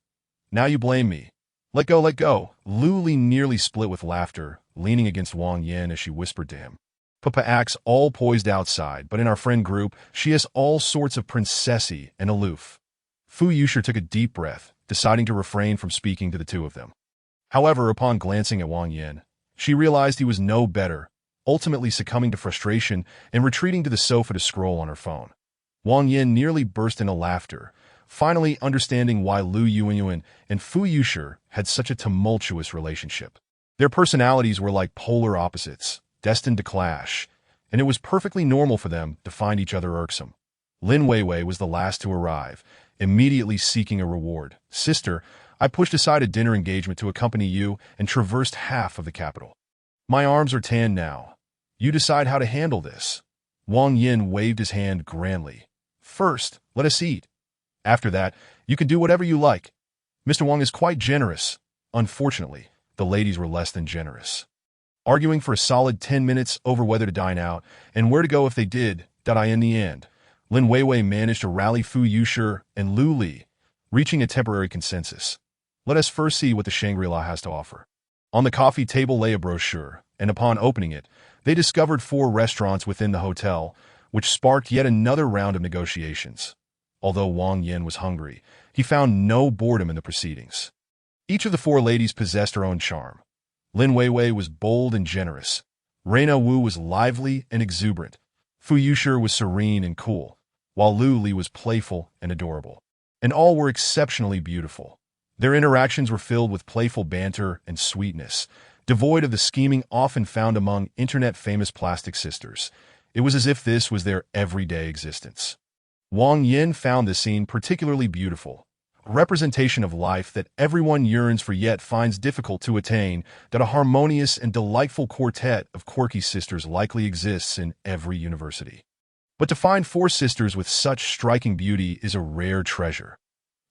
Now you blame me. Let go, let go." Lu Li nearly split with laughter, leaning against Wang Yin as she whispered to him, "Papa acts all poised outside, but in our friend group, she is all sorts of princessy and aloof." Fu Yushi took a deep breath, deciding to refrain from speaking to the two of them. However, upon glancing at Wang Yin, she realized he was no better, ultimately succumbing to frustration and retreating to the sofa to scroll on her phone. Wang Yin nearly burst into laughter, finally understanding why Lu Yuanyuan and Fu Yushi had such a tumultuous relationship. Their personalities were like polar opposites, destined to clash, and it was perfectly normal for them to find each other irksome. Lin Weiwei was the last to arrive, immediately seeking a reward. "Sister, I pushed aside a dinner engagement to accompany you and traversed half of the capital. My arms are tan now. You decide how to handle this." Wang Yin waved his hand grandly. "First, let us eat. After that, you can do whatever you like. Mr. Wang is quite generous." Unfortunately, the ladies were less than generous, arguing for a solid 10 minutes over whether to dine out and where to go if they did. In the end, Lin Weiwei managed to rally Fu Yushi and Lu Li, reaching a temporary consensus. Let us first see what the Shangri-La has to offer. On the coffee table lay a brochure, and upon opening it, they discovered 4 restaurants within the hotel, which sparked yet another round of negotiations. Although Wang Yin was hungry, he found no boredom in the proceedings. Each of the four ladies possessed her own charm. Lin Weiwei was bold and generous. Reina Wu was lively and exuberant. Fu Yushi was serene and cool, while Lu Li was playful and adorable. And all were exceptionally beautiful. Their interactions were filled with playful banter and sweetness, devoid of the scheming often found among internet-famous plastic sisters. It was as if this was their everyday existence. Wang Yin found this scene particularly beautiful, a representation of life that everyone yearns for yet finds difficult to attain, that a harmonious and delightful quartet of quirky sisters likely exists in every university. But to find four sisters with such striking beauty is a rare treasure.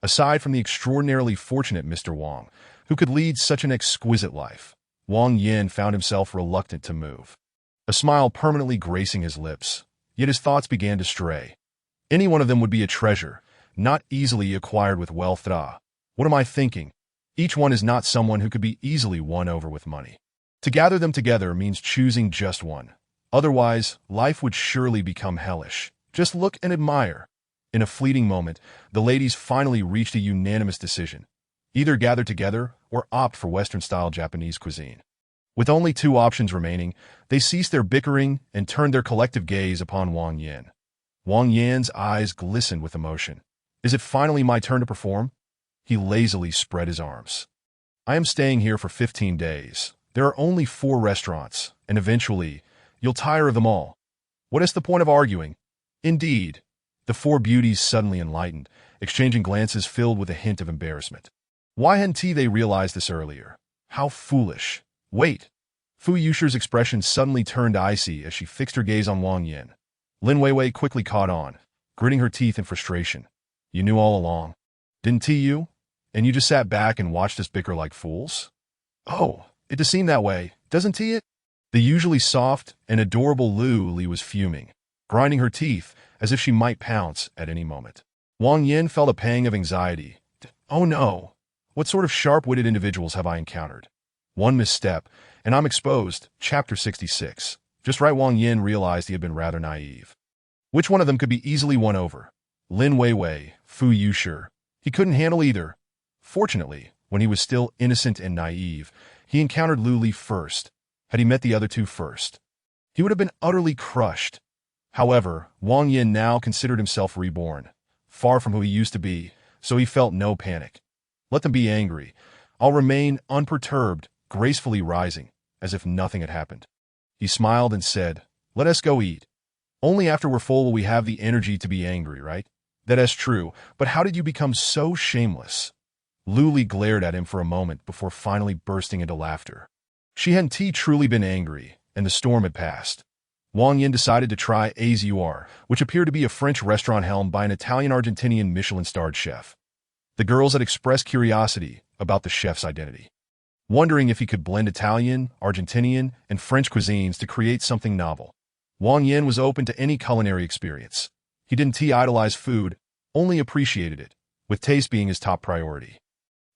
Aside from the extraordinarily fortunate Mr. Wang, who could lead such an exquisite life, Wang Yin found himself reluctant to move. A smile permanently gracing his lips, yet his thoughts began to stray. Any one of them would be a treasure, not easily acquired with wealth. What am I thinking? Each one is not someone who could be easily won over with money. To gather them together means choosing just one. Otherwise, life would surely become hellish. Just look and admire. In a fleeting moment, the ladies finally reached a unanimous decision. Either gather together or opt for Western-style Japanese cuisine. With only two options remaining, they ceased their bickering and turned their collective gaze upon Wang Yin. Wang Yin's eyes glistened with emotion. Is it finally my turn to perform? He lazily spread his arms. I am staying here for 15 days. There are only 4 restaurants, and eventually, you'll tire of them all. What is the point of arguing? Indeed. The 4 beauties suddenly enlightened, exchanging glances filled with a hint of embarrassment. Why hadn't they realized this earlier? How foolish. Wait. Fu Yushi's expression suddenly turned icy as she fixed her gaze on Wang Yin. Lin Weiwei quickly caught on, gritting her teeth in frustration. You knew all along. Didn't you? And you just sat back and watched us bicker like fools? Oh, it does seem that way, doesn't it? The usually soft and adorable Lu Li was fuming, grinding her teeth as if she might pounce at any moment. Wang Yin felt a pang of anxiety. Oh no! What sort of sharp-witted individuals have I encountered? One misstep, and I'm exposed. Chapter 66. Just right, Wang Yin realized he had been rather naive. Which one of them could be easily won over? Lin Weiwei, Fu Yushi. He couldn't handle either. Fortunately, when he was still innocent and naive, he encountered Lu Li first. Had he met the other two first, he would have been utterly crushed. However, Wang Yin now considered himself reborn, far from who he used to be, so he felt no panic. Let them be angry. I'll remain unperturbed, gracefully rising, as if nothing had happened. He smiled and said, Let us go eat. Only after we're full will we have the energy to be angry, right? That is true, but how did you become so shameless? Lu Li glared at him for a moment before finally bursting into laughter. She hadn't truly been angry, and the storm had passed. Wang Yin decided to try Azur, which appeared to be a French restaurant helmed by an Italian-Argentinian Michelin-starred chef. The girls had expressed curiosity about the chef's identity, wondering if he could blend Italian, Argentinian, and French cuisines to create something novel. Wang Yin was open to any culinary experience. He didn't idolize food, only appreciated it, with taste being his top priority.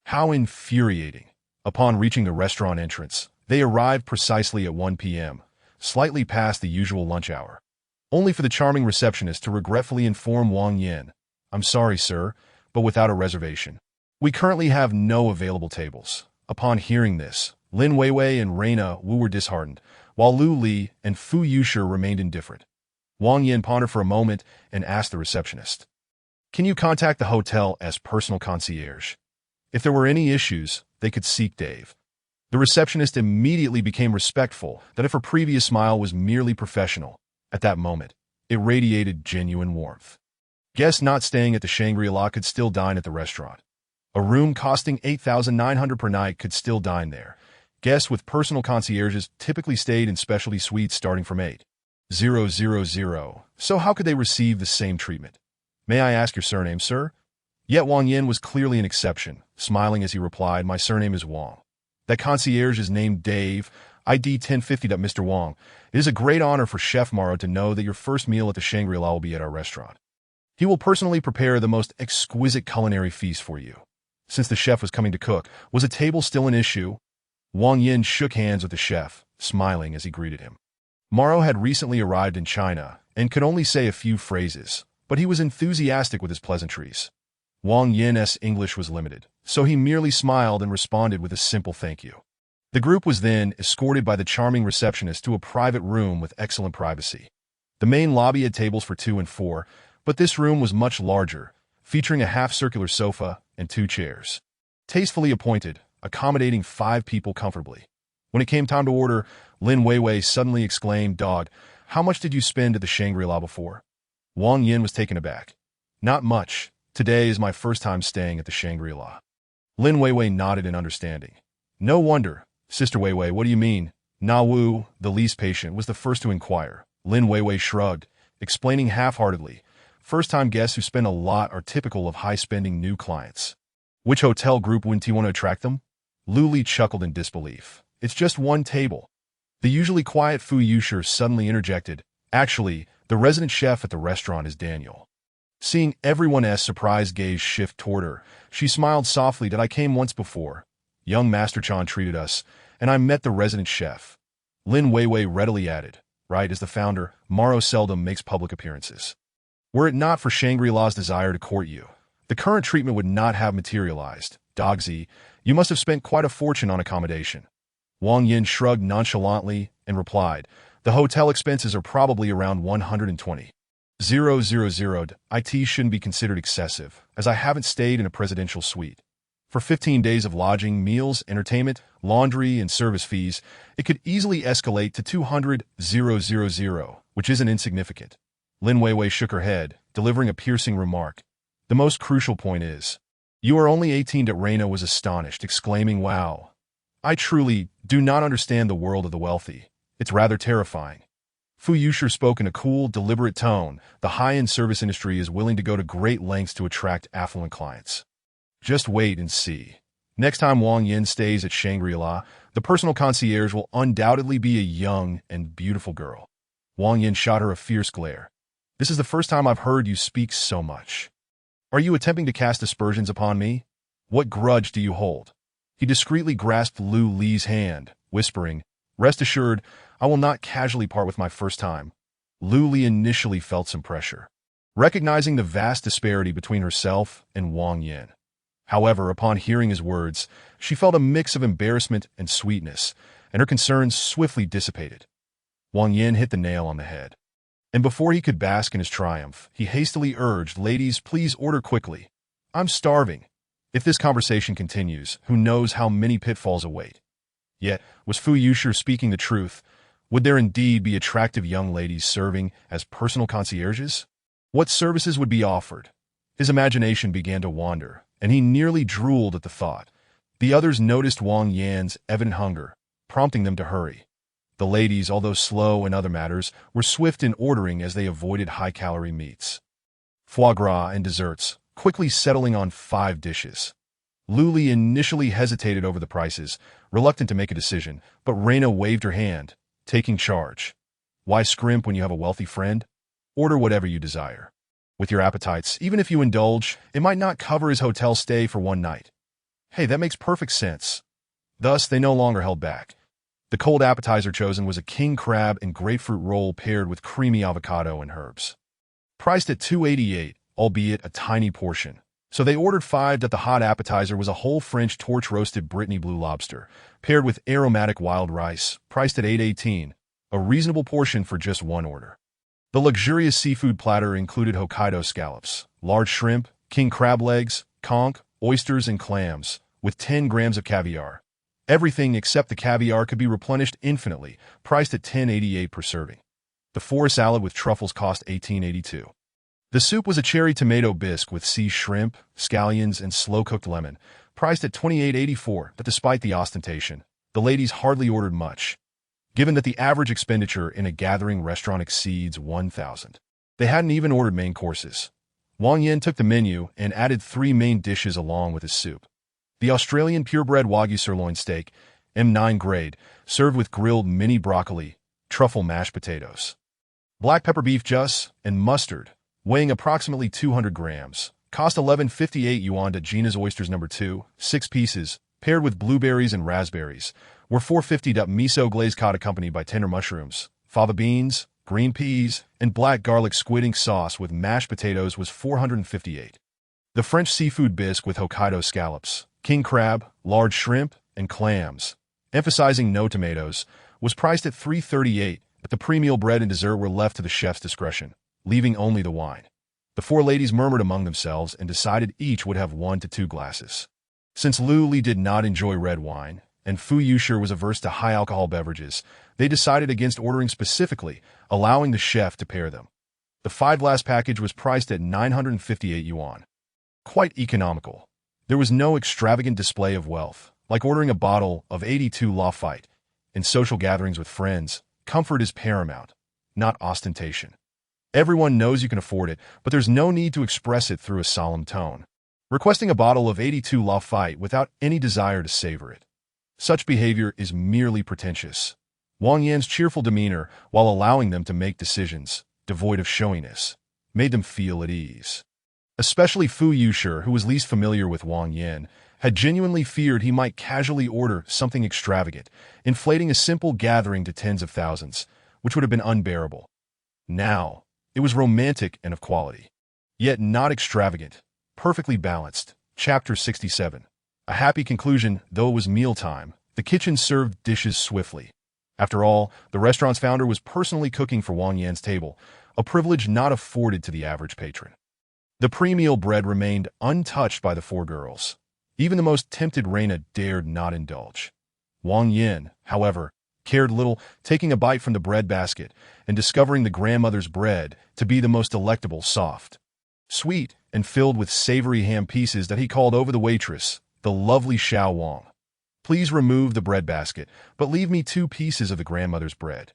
How infuriating. Upon reaching the restaurant entrance, they arrived precisely at 1 p.m., slightly past the usual lunch hour, only for the charming receptionist to regretfully inform Wang Yin, I'm sorry, sir, but without a reservation. We currently have no available tables. Upon hearing this, Lin Weiwei and Reina Wu were disheartened, while Lu Li and Fu Yushi remained indifferent. Wang Yin pondered for a moment and asked the receptionist, Can you contact the hotel's personal concierge? If there were any issues, they could seek Dave. The receptionist immediately became respectful that if her previous smile was merely professional, at that moment, it radiated genuine warmth. Guests not staying at the Shangri-La could still dine at the restaurant. A room costing $8,900 per night could still dine there. Guests with personal concierges typically stayed in specialty suites starting from $8,000. So how could they receive the same treatment? May I ask your surname, sir? Yet Wang Yin was clearly an exception, smiling as he replied, My surname is Wang. That concierge is named Dave, ID 1050. Mr. Wang, it is a great honor for Chef Morrow to know that your first meal at the Shangri-La will be at our restaurant. He will personally prepare the most exquisite culinary feast for you. Since the chef was coming to cook, was a table still an issue? Wang Yin shook hands with the chef, smiling as he greeted him. Morrow had recently arrived in China and could only say a few phrases, but he was enthusiastic with his pleasantries. Wang Yin's English was limited, so he merely smiled and responded with a simple thank you. The group was then escorted by the charming receptionist to a private room with excellent privacy. The main lobby had tables for 2 and 4, but this room was much larger, featuring a half-circular sofa and 2 chairs. Tastefully appointed, accommodating 5 people comfortably. When it came time to order, Lin Weiwei suddenly exclaimed, "Dog, how much did you spend at the Shangri-La before?" Wang Yin was taken aback. "Not much. Today is my first time staying at the Shangri-La." Lin Weiwei nodded in understanding. "No wonder. Sister Weiwei, what do you mean?" Na Wu, the least patient, was the first to inquire. Lin Weiwei shrugged, explaining half-heartedly, "First-time guests who spend a lot are typical of high-spending new clients." "Which hotel group wouldn't you want to attract them?" Lu Li chuckled in disbelief. "It's just one table." The usually quiet Fu Yushi suddenly interjected, "Actually, the resident chef at the restaurant is Daniel." Seeing everyone's surprised gaze shift toward her, she smiled softly that I came once before. Young Master Chan treated us, and I met the resident chef. Lin Weiwei readily added, "Right, as the founder, Morrow seldom makes public appearances. Were it not for Shangri-La's desire to court you, the current treatment would not have materialized. Dogzi, you must have spent quite a fortune on accommodation." Wang Yin shrugged nonchalantly and replied, "The hotel expenses are probably around 120,000. It shouldn't be considered excessive, as I haven't stayed in a presidential suite. For 15 days of lodging, meals, entertainment, laundry, and service fees, it could easily escalate to 200,000, which isn't insignificant." Lin Weiwei shook her head, delivering a piercing remark. "The most crucial point is, you are only 18. Reina was astonished, exclaiming, "Wow. I truly do not understand the world of the wealthy. It's rather terrifying." Fu Yushi spoke in a cool, deliberate tone. "The high-end service industry is willing to go to great lengths to attract affluent clients. Just wait and see. Next time Wang Yin stays at Shangri-La, the personal concierge will undoubtedly be a young and beautiful girl." Wang Yin shot her a fierce glare. "This is the first time I've heard you speak so much. Are you attempting to cast aspersions upon me? What grudge do you hold?" He discreetly grasped Lu Li's hand, whispering, "Rest assured, I will not casually part with my first time." Lu Li initially felt some pressure, recognizing the vast disparity between herself and Wang Yin. However, upon hearing his words, she felt a mix of embarrassment and sweetness, and her concerns swiftly dissipated. Wang Yin hit the nail on the head. And before he could bask in his triumph, he hastily urged, "Ladies, please order quickly. I'm starving. If this conversation continues, who knows how many pitfalls await." Yet, was Fu Yushi speaking the truth? Would there indeed be attractive young ladies serving as personal concierges? What services would be offered? His imagination began to wander, and he nearly drooled at the thought. The others noticed Wang Yan's evident hunger, prompting them to hurry. The ladies, although slow in other matters, were swift in ordering as they avoided high-calorie meats. Foie gras and desserts, quickly settling on 5 dishes. Lu Li initially hesitated over the prices, reluctant to make a decision, but Reina waved her hand, taking charge. "Why scrimp when you have a wealthy friend? Order whatever you desire. With your appetites, even if you indulge, it might not cover his hotel stay for one night." Hey, that makes perfect sense. Thus, they no longer held back. The cold appetizer chosen was a king crab and grapefruit roll paired with creamy avocado and herbs. Priced at $2.88, albeit a tiny portion. So they ordered 5. The hot appetizer was a whole French torch-roasted Brittany blue lobster, paired with aromatic wild rice, priced at $8.18, a reasonable portion for just one order. The luxurious seafood platter included Hokkaido scallops, large shrimp, king crab legs, conch, oysters, and clams, with 10 grams of caviar. Everything except the caviar could be replenished infinitely, priced at $10.88 per serving. The 4 salad with truffles cost $18.82. The soup was a cherry tomato bisque with sea shrimp, scallions, and slow-cooked lemon, priced at $28.84. But despite the ostentation, the ladies hardly ordered much. Given that the average expenditure in a gathering restaurant exceeds $1,000, they hadn't even ordered main courses. Wang Yin took the menu and added 3 main dishes along with his soup. The Australian purebred Wagyu sirloin steak, M9 grade, served with grilled mini broccoli, truffle mashed potatoes, black pepper beef juice, and mustard, weighing approximately 200 grams, cost 11.58 yuan. Gina's oysters number 2, 6 pieces, paired with blueberries and raspberries, were 4.50. Miso glazed cod accompanied by tender mushrooms, fava beans, green peas, and black garlic squid ink sauce with mashed potatoes was $458. The French seafood bisque with Hokkaido scallops, king crab, large shrimp, and clams, emphasizing no tomatoes, was priced at $338, but the pre-meal bread and dessert were left to the chef's discretion, leaving only the wine. The four ladies murmured among themselves and decided each would have 1 to 2 glasses. Since Lu Li did not enjoy red wine, and Fu Yushi was averse to high-alcohol beverages, they decided against ordering specifically, allowing the chef to pair them. The 5-glass package was priced at 958 yuan. Quite economical. There was no extravagant display of wealth, like ordering a bottle of 82 Lafite. In social gatherings with friends, comfort is paramount, not ostentation. Everyone knows you can afford it, but there's no need to express it through a solemn tone. Requesting a bottle of 82 Lafite without any desire to savor it. Such behavior is merely pretentious. Wang Yan's cheerful demeanor, while allowing them to make decisions, devoid of showiness, made them feel at ease. Especially Fu Yushi, who was least familiar with Wang Yan, had genuinely feared he might casually order something extravagant, inflating a simple gathering to tens of thousands, which would have been unbearable. Now, it was romantic and of quality, yet not extravagant, perfectly balanced. Chapter 67. A happy conclusion. Though it was mealtime, the kitchen served dishes swiftly. After all, the restaurant's founder was personally cooking for Wang Yan's table, a privilege not afforded to the average patron. The pre-meal bread remained untouched by the four girls. Even the most tempted Reina dared not indulge. Wang Yan, however, cared little, taking a bite from the bread basket and discovering the grandmother's bread to be the most delectable, soft, sweet, and filled with savory ham pieces that he called over the waitress, the lovely Xiao Wang. Please remove the bread basket, but leave me 2 pieces of the grandmother's bread.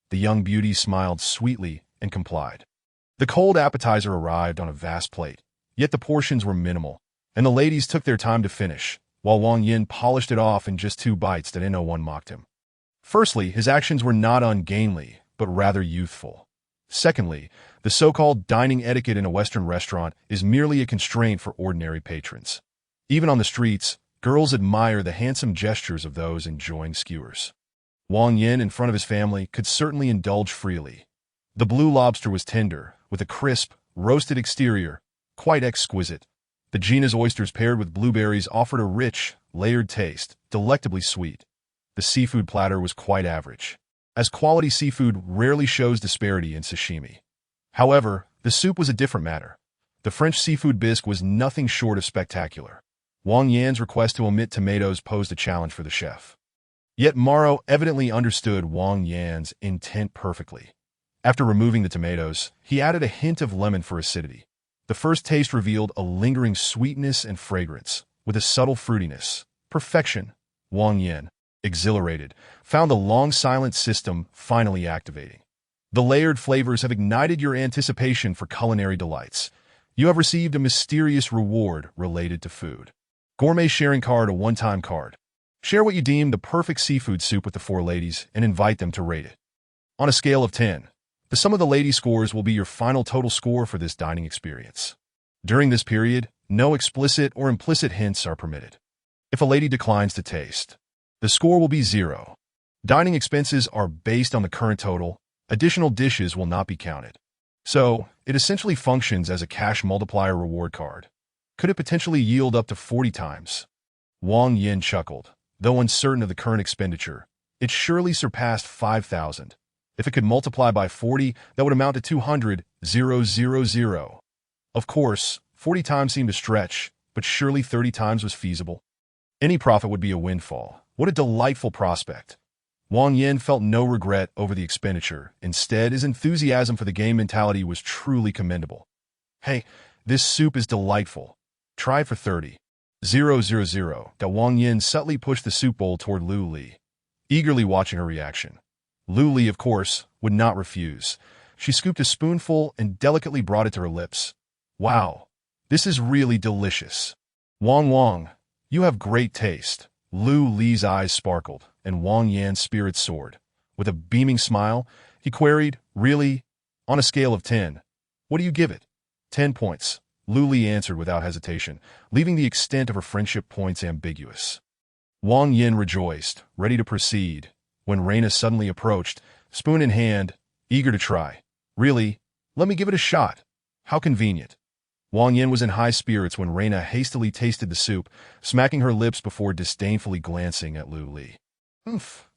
The young beauty smiled sweetly and complied. The cold appetizer arrived on a vast plate, yet the portions were minimal, and the ladies took their time to finish, while Wang Yin polished it off in just 2 bites that no one mocked him. Firstly, his actions were not ungainly, but rather youthful. Secondly, the so-called dining etiquette in a Western restaurant is merely a constraint for ordinary patrons. Even on the streets, girls admire the handsome gestures of those enjoying skewers. Wang Yin, in front of his family, could certainly indulge freely. The blue lobster was tender, with a crisp, roasted exterior, quite exquisite. The genus oysters paired with blueberries offered a rich, layered taste, delectably sweet. The seafood platter was quite average, as quality seafood rarely shows disparity in sashimi. However, the soup was a different matter. The French seafood bisque was nothing short of spectacular. Wang Yan's request to omit tomatoes posed a challenge for the chef. Yet Maro evidently understood Wang Yan's intent perfectly. After removing the tomatoes, he added a hint of lemon for acidity. The first taste revealed a lingering sweetness and fragrance, with a subtle fruitiness. Perfection. Wang Yan, exhilarated, found the long-silent system finally activating. The layered flavors have ignited your anticipation for culinary delights. You have received a mysterious reward related to food. Gourmet sharing card, a one-time card. Share what you deem the perfect seafood soup with the 4 ladies and invite them to rate it. On a scale of 10, the sum of the ladies' scores will be your final total score for this dining experience. During this period, no explicit or implicit hints are permitted. If a lady declines to taste, the score will be 0. Dining expenses are based on the current total. Additional dishes will not be counted. So, it essentially functions as a cash multiplier reward card. Could it potentially yield up to 40 times? Wang Yin chuckled. Though uncertain of the current expenditure, it surely surpassed 5,000. If it could multiply by 40, that would amount to 200,000. Of course, 40 times seemed a stretch, but surely 30 times was feasible. Any profit would be a windfall. What a delightful prospect. Wang Yin felt no regret over the expenditure. Instead, his enthusiasm for the game mentality was truly commendable. Hey, this soup is delightful. Try it for 30,000. Wang Yin subtly pushed the soup bowl toward Lu Li, eagerly watching her reaction. Lu Li, of course, would not refuse. She scooped a spoonful and delicately brought it to her lips. Wow, this is really delicious. Wang, you have great taste. Lu Li's eyes sparkled, and Wang Yan's spirits soared. With a beaming smile, he queried, Really? On a scale of 10, what do you give it? 10 points. Lu Li answered without hesitation, leaving the extent of her friendship points ambiguous. Wang Yin rejoiced, ready to proceed, when Reina suddenly approached, spoon in hand, eager to try. Really? Let me give it a shot. How convenient. Wang Yin was in high spirits when Reina hastily tasted the soup, smacking her lips before disdainfully glancing at Lu Li.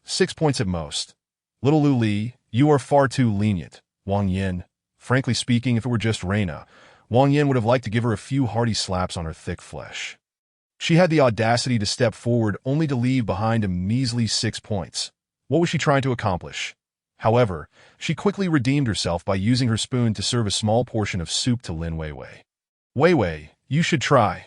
6 points at most. Little Lu Li, you are far too lenient, Wang Yin. Frankly speaking, if it were just Reina, Wang Yin would have liked to give her a few hearty slaps on her thick flesh. She had the audacity to step forward only to leave behind a measly 6 points. What was she trying to accomplish? However, she quickly redeemed herself by using her spoon to serve a small portion of soup to Lin Weiwei. Weiwei, you should try.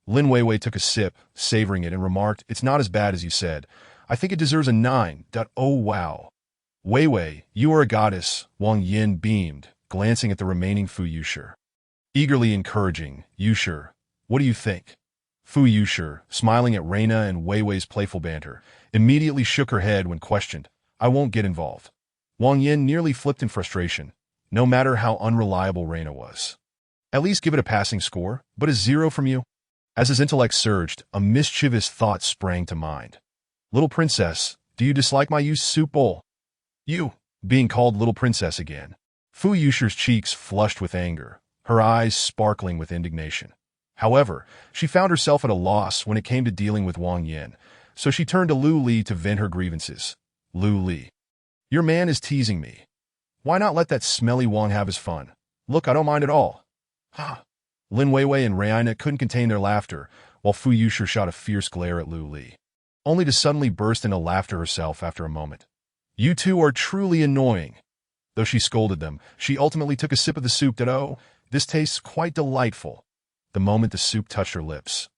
Lin Weiwei took a sip, savoring it, and remarked, it's not as bad as you said. I think it deserves a 9. Oh wow. Weiwei, you are a goddess, Wang Yin beamed, glancing at the remaining Fu Yushi. Eagerly encouraging, Yushi, what do you think? Fu Yushi, smiling at Reina and Weiwei's playful banter, immediately shook her head when questioned. I won't get involved. Wang Yin nearly flipped in frustration, no matter how unreliable Reina was. At least give it a passing score, but a 0 from you? As his intellect surged, a mischievous thought sprang to mind. Little princess, do you dislike my used soup bowl? You, being called little princess again. Fu Yushi's cheeks flushed with anger, her eyes sparkling with indignation. However, she found herself at a loss when it came to dealing with Wang Yin, so she turned to Lu Li to vent her grievances. Lu Li, your man is teasing me. Why not let that smelly Wang have his fun? Look, I don't mind at all. Ha! Lin Weiwei and Reina couldn't contain their laughter, while Fu Yushi shot a fierce glare at Lu Li, only to suddenly burst into laughter herself after a moment. You two are truly annoying. Though she scolded them, she ultimately took a sip of the soup that, oh, this tastes quite delightful. The moment the soup touched her lips,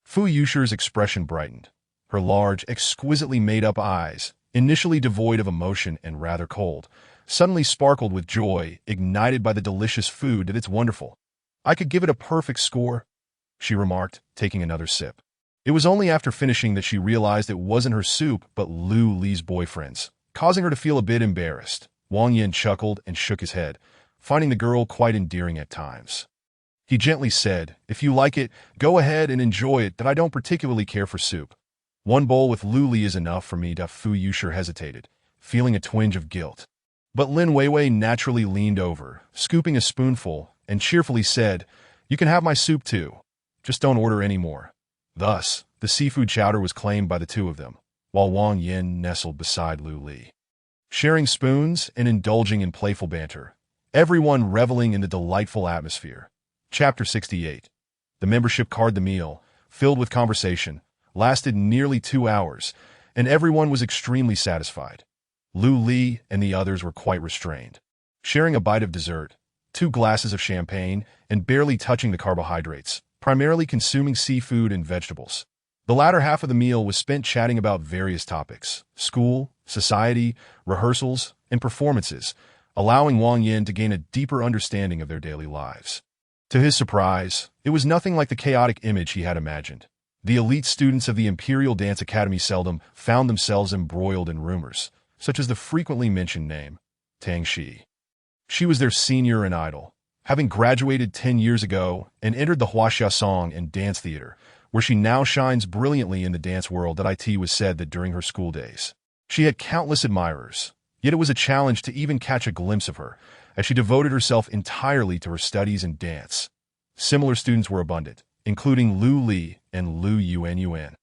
Fu Yushi's expression brightened. Her large, exquisitely made-up eyes, initially devoid of emotion and rather cold, suddenly sparkled with joy, ignited by the delicious food that it's wonderful. I could give it a perfect score, she remarked, taking another sip. It was only after finishing that she realized it wasn't her soup but Lu Li's boyfriend's, causing her to feel a bit embarrassed. Wang Yin chuckled and shook his head, finding the girl quite endearing at times. He gently said, if you like it, go ahead and enjoy it, that I don't particularly care for soup. One bowl with Lu Li is enough for me. Fu Yushi hesitated, feeling a twinge of guilt. But Lin Weiwei naturally leaned over, scooping a spoonful, and cheerfully said, you can have my soup too. Just don't order any more. Thus, the seafood chowder was claimed by the two of them, while Wang Yin nestled beside Lu Li. Sharing spoons and indulging in playful banter, everyone reveling in the delightful atmosphere. Chapter 68. The membership card. The meal, filled with conversation, lasted nearly 2 hours, and everyone was extremely satisfied. Lu Li and the others were quite restrained, sharing a bite of dessert, 2 glasses of champagne, and barely touching the carbohydrates, primarily consuming seafood and vegetables. The latter half of the meal was spent chatting about various topics, school, society, rehearsals, and performances, allowing Wang Yin to gain a deeper understanding of their daily lives. To his surprise, it was nothing like the chaotic image he had imagined. The elite students of the Imperial Dance Academy seldom found themselves embroiled in rumors, such as the frequently mentioned name, Tang Shi. She was their senior and idol, having graduated 10 years ago and entered the Huaxia Song and Dance Theater, where she now shines brilliantly in the dance world. That it was said that during her school days, she had countless admirers, yet it was a challenge to even catch a glimpse of her, as she devoted herself entirely to her studies and dance. Similar students were abundant, including Lu Li and Lu Yuan,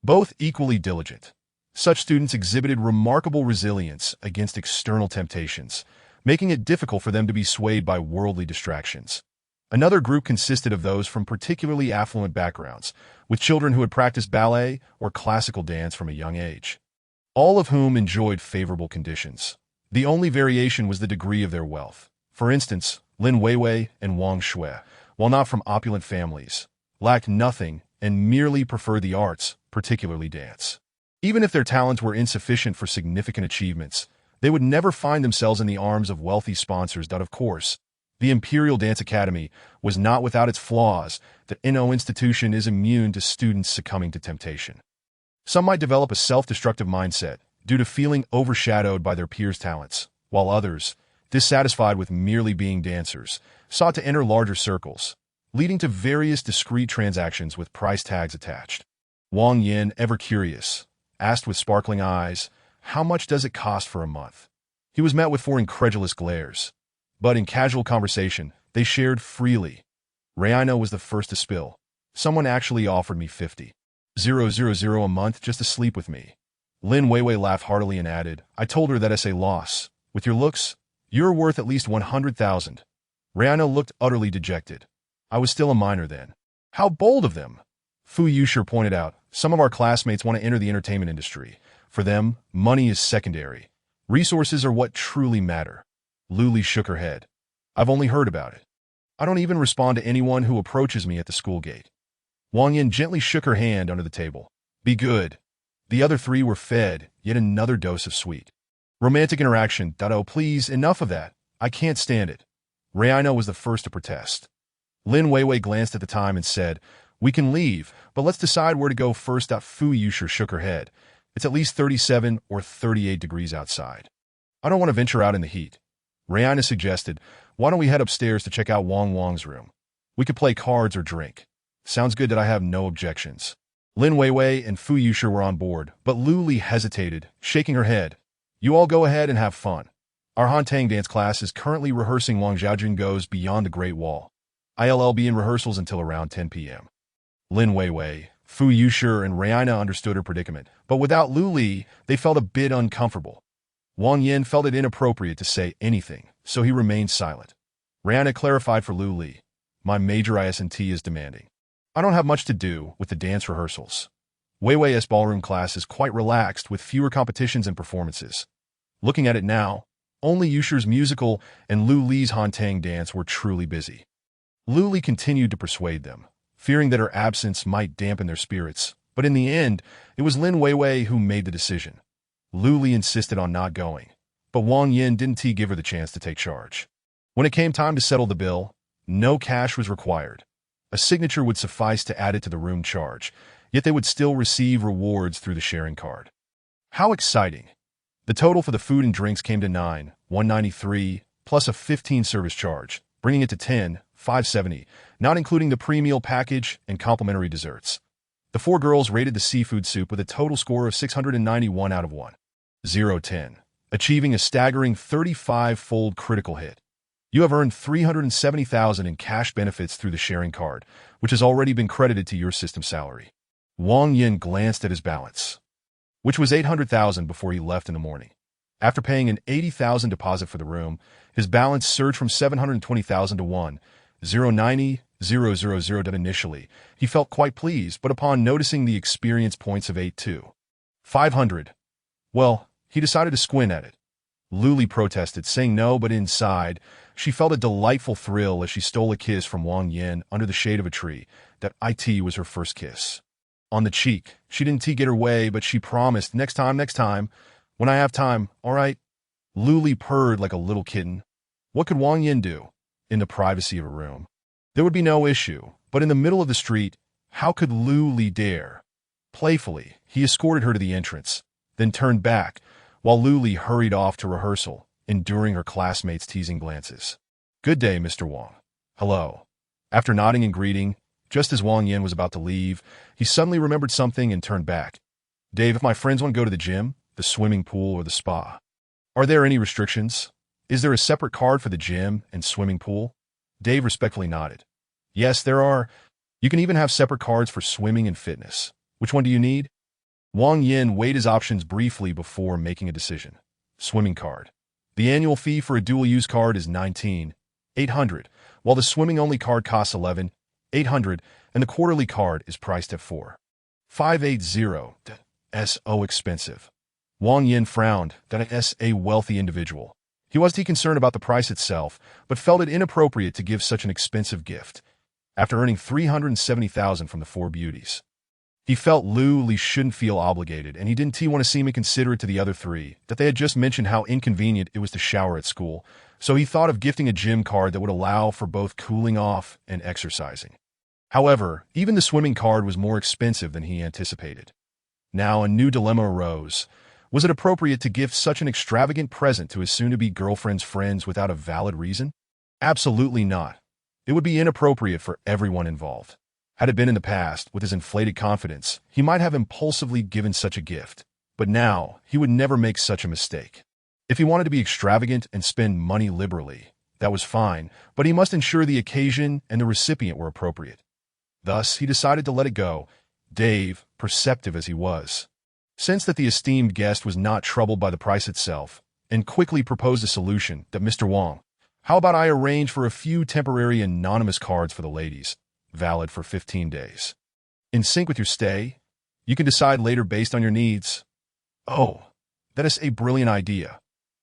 both equally diligent. Such students exhibited remarkable resilience against external temptations, making it difficult for them to be swayed by worldly distractions. Another group consisted of those from particularly affluent backgrounds, with children who had practiced ballet or classical dance from a young age, all of whom enjoyed favorable conditions. The only variation was the degree of their wealth. For instance, Lin Weiwei and Wang Shui, while not from opulent families, lacked nothing and merely preferred the arts, particularly dance. Even if their talents were insufficient for significant achievements, they would never find themselves in the arms of wealthy sponsors. Of course, the Imperial Dance Academy was not without its flaws. The no institution is immune to students succumbing to temptation. Some might develop a self-destructive mindset due to feeling overshadowed by their peers' talents, while others, dissatisfied with merely being dancers, sought to enter larger circles, leading to various discreet transactions with price tags attached. Wang Yin, ever curious, asked with sparkling eyes, how much does it cost for a month? He was met with four incredulous glares. But in casual conversation, they shared freely. Raina was the first to spill. Someone actually offered me 50,000 a month just to sleep with me. Lin Weiwei laughed heartily and added, I told her that as a loss. With your looks, you're worth at least 100,000. Raina looked utterly dejected. I was still a minor then. How bold of them! Fu Yushir pointed out, some of our classmates want to enter the entertainment industry. For them, money is secondary. Resources are what truly matter. Luli shook her head. I've only heard about it. I don't even respond to anyone who approaches me at the school gate. Wang Yin gently shook her hand under the table. Be good. The other three were fed yet another dose of sweet romantic interaction. Oh, please, enough of that. I can't stand it. Raina was the first to protest. Lin Weiwei glanced at the time and said, we can leave, but let's decide where to go first. Fu Yushir shook her head. It's at least 37 or 38 degrees outside. I don't want to venture out in the heat. Raina suggested, why don't we head upstairs to check out Wang's room? We could play cards or drink. Sounds good that I have no objections. Lin Weiwei and Fu Yushir were on board, but Luli hesitated, shaking her head. You all go ahead and have fun. Our Hantang dance class is currently rehearsing Wang Xiaojun Goes Beyond the Great Wall. I'll be in rehearsals until around 10 p.m. Lin Weiwei, Fu Yushir, and Raina understood her predicament, but without Luli, they felt a bit uncomfortable. Wang Yin felt it inappropriate to say anything, so he remained silent. Raina clarified for Luli, my major ISNT is demanding. I don't have much to do with the dance rehearsals. Weiwei's ballroom class is quite relaxed with fewer competitions and performances. Looking at it now, only Yushir's musical and Lu Li's Hantang dance were truly busy. Luli continued to persuade them, fearing that her absence might dampen their spirits, but in the end, it was Lin Weiwei who made the decision. Luli insisted on not going, but Wang Yin didn't give her the chance to take charge. When it came time to settle the bill, no cash was required. A signature would suffice to add it to the room charge, yet they would still receive rewards through the sharing card. How exciting! The total for the food and drinks came to 9,193, plus a 15 service charge, bringing it to 10,570, not including the pre-meal package and complimentary desserts. The four girls rated the seafood soup with a total score of 691 out of 1,010, achieving a staggering 35-fold critical hit. You have earned 370,000 in cash benefits through the sharing card, which has already been credited to your system salary. Wang Yin glanced at his balance, which was 800,000 before he left in the morning. After paying an 80,000 deposit for the room, his balance surged from 720,000 to 1,090,000. Initially, he felt quite pleased, but upon noticing the experience points of 8,500, well, he decided to squint at it. Luli protested, saying no, but inside, she felt a delightful thrill as she stole a kiss from Wang Yin under the shade of a tree. That was her first kiss. On the cheek, she didn't get her way, but she promised, next time, when I have time, all right? Luli purred like a little kitten. What could Wang Yin do? In the privacy of a room, there would be no issue, but in the middle of the street, how could Luli dare? Playfully, he escorted her to the entrance, then turned back, while Luli hurried off to rehearsal, enduring her classmates' teasing glances. Good day, Mr. Wang. Hello. After nodding and greeting, just as Wang Yin was about to leave, he suddenly remembered something and turned back. Dave, if my friends want to go to the gym, the swimming pool, or the spa, are there any restrictions? Is there a separate card for the gym and swimming pool? Dave respectfully nodded. Yes, there are. You can even have separate cards for swimming and fitness. Which one do you need? Wang Yin weighed his options briefly before making a decision. Swimming card. The annual fee for a dual-use card is 19,800, while the swimming-only card costs 11,800, and the quarterly card is priced at 4,580. So expensive. Wang Yin frowned. That's a wealthy individual. He wasn't concerned about the price itself, but felt it inappropriate to give such an expensive gift. After earning 370,000 from the four beauties, he felt Luli shouldn't feel obligated, and he didn't want to seem inconsiderate to the other three, that they had just mentioned how inconvenient it was to shower at school, so he thought of gifting a gym card that would allow for both cooling off and exercising. However, even the swimming card was more expensive than he anticipated. Now a new dilemma arose. Was it appropriate to gift such an extravagant present to his soon-to-be girlfriend's friends without a valid reason? Absolutely not. It would be inappropriate for everyone involved. Had it been in the past, with his inflated confidence, he might have impulsively given such a gift. But now, he would never make such a mistake. If he wanted to be extravagant and spend money liberally, that was fine, but he must ensure the occasion and the recipient were appropriate. Thus, he decided to let it go, Dave, perceptive as he was, sensed that the esteemed guest was not troubled by the price itself, and quickly proposed a solution that Mr. Wong, how about I arrange for a few temporary anonymous cards for the ladies, valid for 15 days. In sync with your stay, you can decide later based on your needs. Oh, that is a brilliant idea.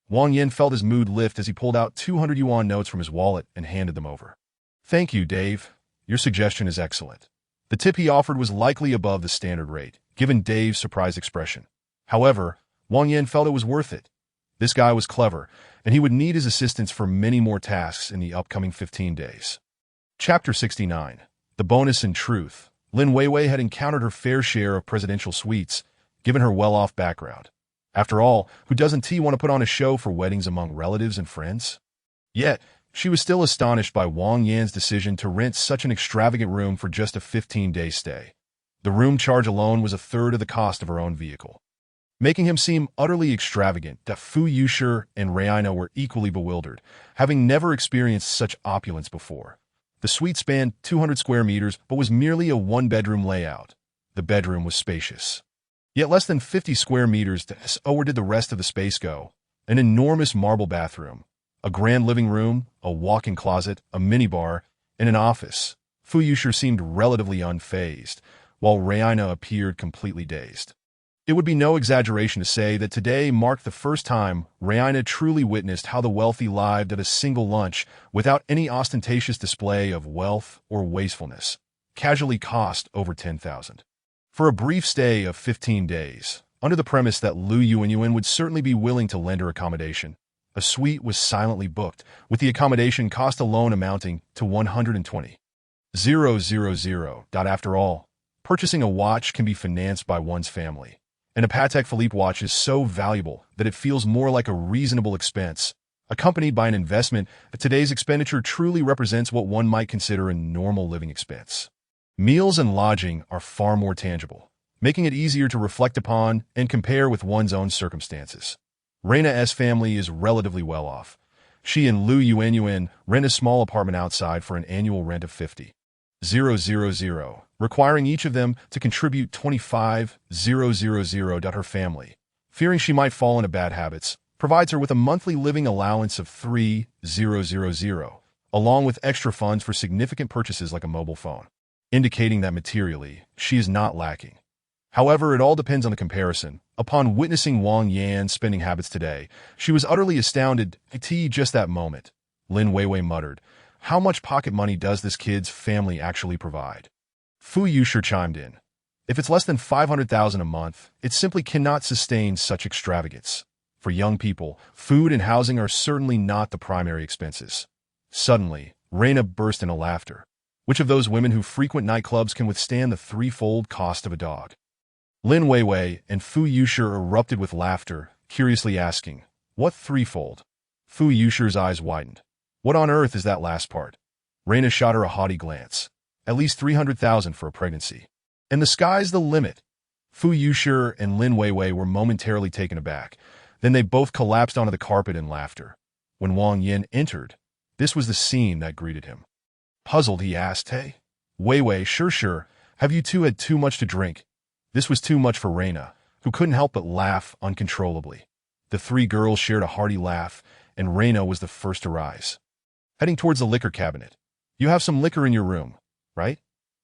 Wang Yin felt his mood lift as he pulled out 200 yuan notes from his wallet and handed them over. Thank you, Dave. Your suggestion is excellent. The tip he offered was likely above the standard rate, given Dave's surprised expression. However, Wang Yin felt it was worth it. This guy was clever, and he would need his assistance for many more tasks in the upcoming 15 days. Chapter 69. The bonus in truth. Lin Weiwei had encountered her fair share of presidential suites, given her well-off background. After all, who doesn't want to put on a show for weddings among relatives and friends? Yet, she was still astonished by Wang Yan's decision to rent such an extravagant room for just a 15-day stay. The room charge alone was a third of the cost of her own vehicle. Making him seem utterly extravagant that Fu Yushi and Raina were equally bewildered, having never experienced such opulence before. The suite spanned 200 square meters but was merely a one-bedroom layout. The bedroom was spacious. Yet less than 50 square meters, so where did the rest of the space go? An enormous marble bathroom, a grand living room, a walk-in closet, a minibar, and an office. Fu Yushi seemed relatively unfazed, while Raina appeared completely dazed. It would be no exaggeration to say that today marked the first time Raina truly witnessed how the wealthy lived at a single lunch without any ostentatious display of wealth or wastefulness. Casually cost over 10,000. For a brief stay of 15 days, under the premise that Lu Yuanyuan would certainly be willing to lend her accommodation, a suite was silently booked, with the accommodation cost alone amounting to 120,000. After all, purchasing a watch can be financed by one's family, and a Patek Philippe watch is so valuable that it feels more like a reasonable expense. Accompanied by an investment, today's expenditure truly represents what one might consider a normal living expense. Meals and lodging are far more tangible, making it easier to reflect upon and compare with one's own circumstances. Raina's family is relatively well off. She and Lu Yuanyuan rent a small apartment outside for an annual rent of 50,000, requiring each of them to contribute 25,000. Her family, fearing she might fall into bad habits, provides her with a monthly living allowance of 3,000, along with extra funds for significant purchases like a mobile phone, indicating that materially, she is not lacking. However, it all depends on the comparison. Upon witnessing Wang Yan's spending habits today, she was utterly astounded. Just that moment, Lin Weiwei muttered, how much pocket money does this kid's family actually provide? Fu Yushi chimed in. If it's less than 500,000 a month, it simply cannot sustain such extravagance. For young people, food and housing are certainly not the primary expenses. Suddenly, Raina burst into laughter. Which of those women who frequent nightclubs can withstand the threefold cost of a dog? Lin Weiwei and Fu Yushi erupted with laughter, curiously asking, what threefold? Fu Yushi's eyes widened. What on earth is that last part? Raina shot her a haughty glance. At least 300,000 for a pregnancy. And the sky's the limit. Fu Yushi and Lin Weiwei were momentarily taken aback. Then they both collapsed onto the carpet in laughter. When Wang Yin entered, this was the scene that greeted him. Puzzled, he asked, Hey, Weiwei, sure, have you two had too much to drink? This was too much for Raina, who couldn't help but laugh uncontrollably. The three girls shared a hearty laugh, and Raina was the first to rise. Heading towards the liquor cabinet. You have some liquor in your room, right?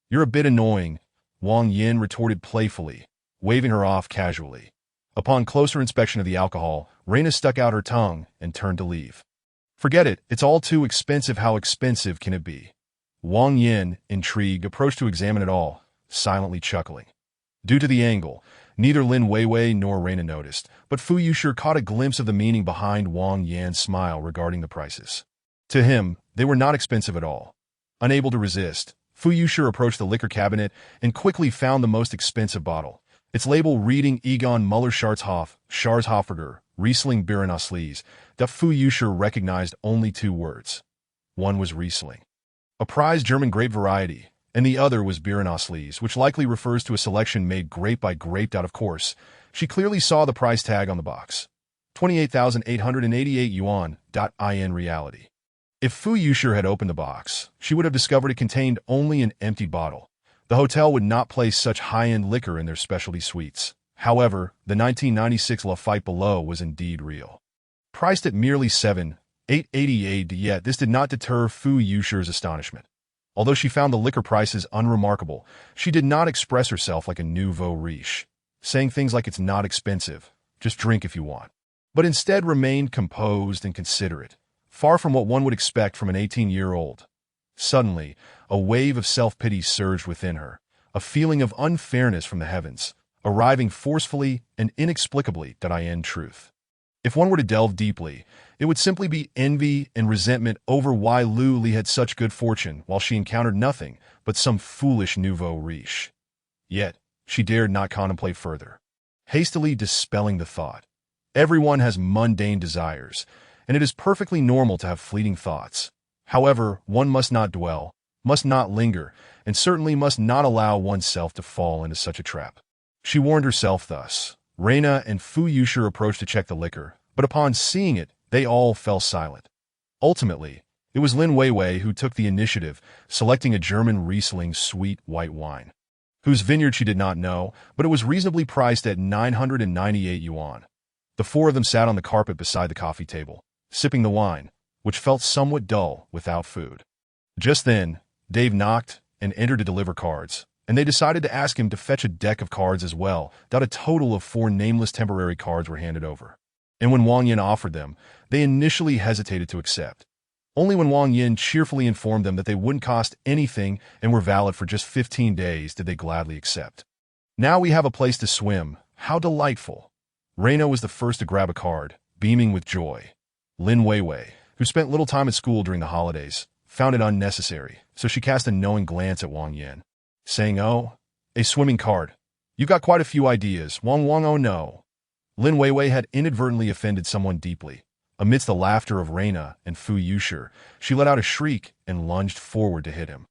You're a bit annoying, Wang Yin retorted playfully, waving her off casually. Upon closer inspection of the alcohol, Raina stuck out her tongue and turned to leave. Forget it, it's all too expensive. How expensive can it be? Wang Yin, intrigued, approached to examine it all, silently chuckling. Due to the angle, neither Lin Weiwei nor Raina noticed, but Fu Yushi caught a glimpse of the meaning behind Wang Yan's smile regarding the prices. To him, they were not expensive at all. Unable to resist, Fu Yushi approached the liquor cabinet and quickly found the most expensive bottle, its label reading Egon Müller-Schwarzhofer, Riesling Beerenauslese, that Fu Yushi recognized only two words. One was Riesling, a prized German grape variety, and the other was Beerenauslese, which likely refers to a selection made grape by grape. Of course, she clearly saw the price tag on the box. 28,888 yuan. In reality, if Fu Yushi had opened the box, she would have discovered it contained only an empty bottle. The hotel would not place such high-end liquor in their specialty suites. However, the 1996 Lafite below was indeed real. Priced at merely 7,888, yet this did not deter Fu Yushi's astonishment. Although she found the liquor prices unremarkable, she did not express herself like a nouveau riche, saying things like it's not expensive, just drink if you want, but instead remained composed and considerate, far from what one would expect from an 18-year-old. Suddenly, a wave of self-pity surged within her, a feeling of unfairness from the heavens, arriving forcefully and inexplicably. In truth, if one were to delve deeply, it would simply be envy and resentment over why Lu Li had such good fortune while she encountered nothing but some foolish nouveau riche. Yet, she dared not contemplate further, hastily dispelling the thought. Everyone has mundane desires, and it is perfectly normal to have fleeting thoughts. However, one must not dwell, must not linger, and certainly must not allow oneself to fall into such a trap. She warned herself thus. Reina and Fu Yushi approached to check the liquor, but upon seeing it, they all fell silent. Ultimately, it was Lin Weiwei who took the initiative, selecting a German Riesling sweet white wine, whose vineyard she did not know, but it was reasonably priced at 998 yuan. The four of them sat on the carpet beside the coffee table, sipping the wine, which felt somewhat dull without food. Just then, Dave knocked and entered to deliver cards, and they decided to ask him to fetch a deck of cards as well. A total of 4 nameless temporary cards were handed over. And when Wang Yin offered them, they initially hesitated to accept. Only when Wang Yin cheerfully informed them that they wouldn't cost anything and were valid for just 15 days did they gladly accept. Now we have a place to swim. How delightful. Reina was the first to grab a card, beaming with joy. Lin Weiwei, who spent little time at school during the holidays, found it unnecessary, so she cast a knowing glance at Wang Yin, saying, "Oh, a swimming card. You've got quite a few ideas, Wang, oh no." Lin Weiwei had inadvertently offended someone deeply. Amidst the laughter of Reina and Fu Yushi, she let out a shriek and lunged forward to hit him.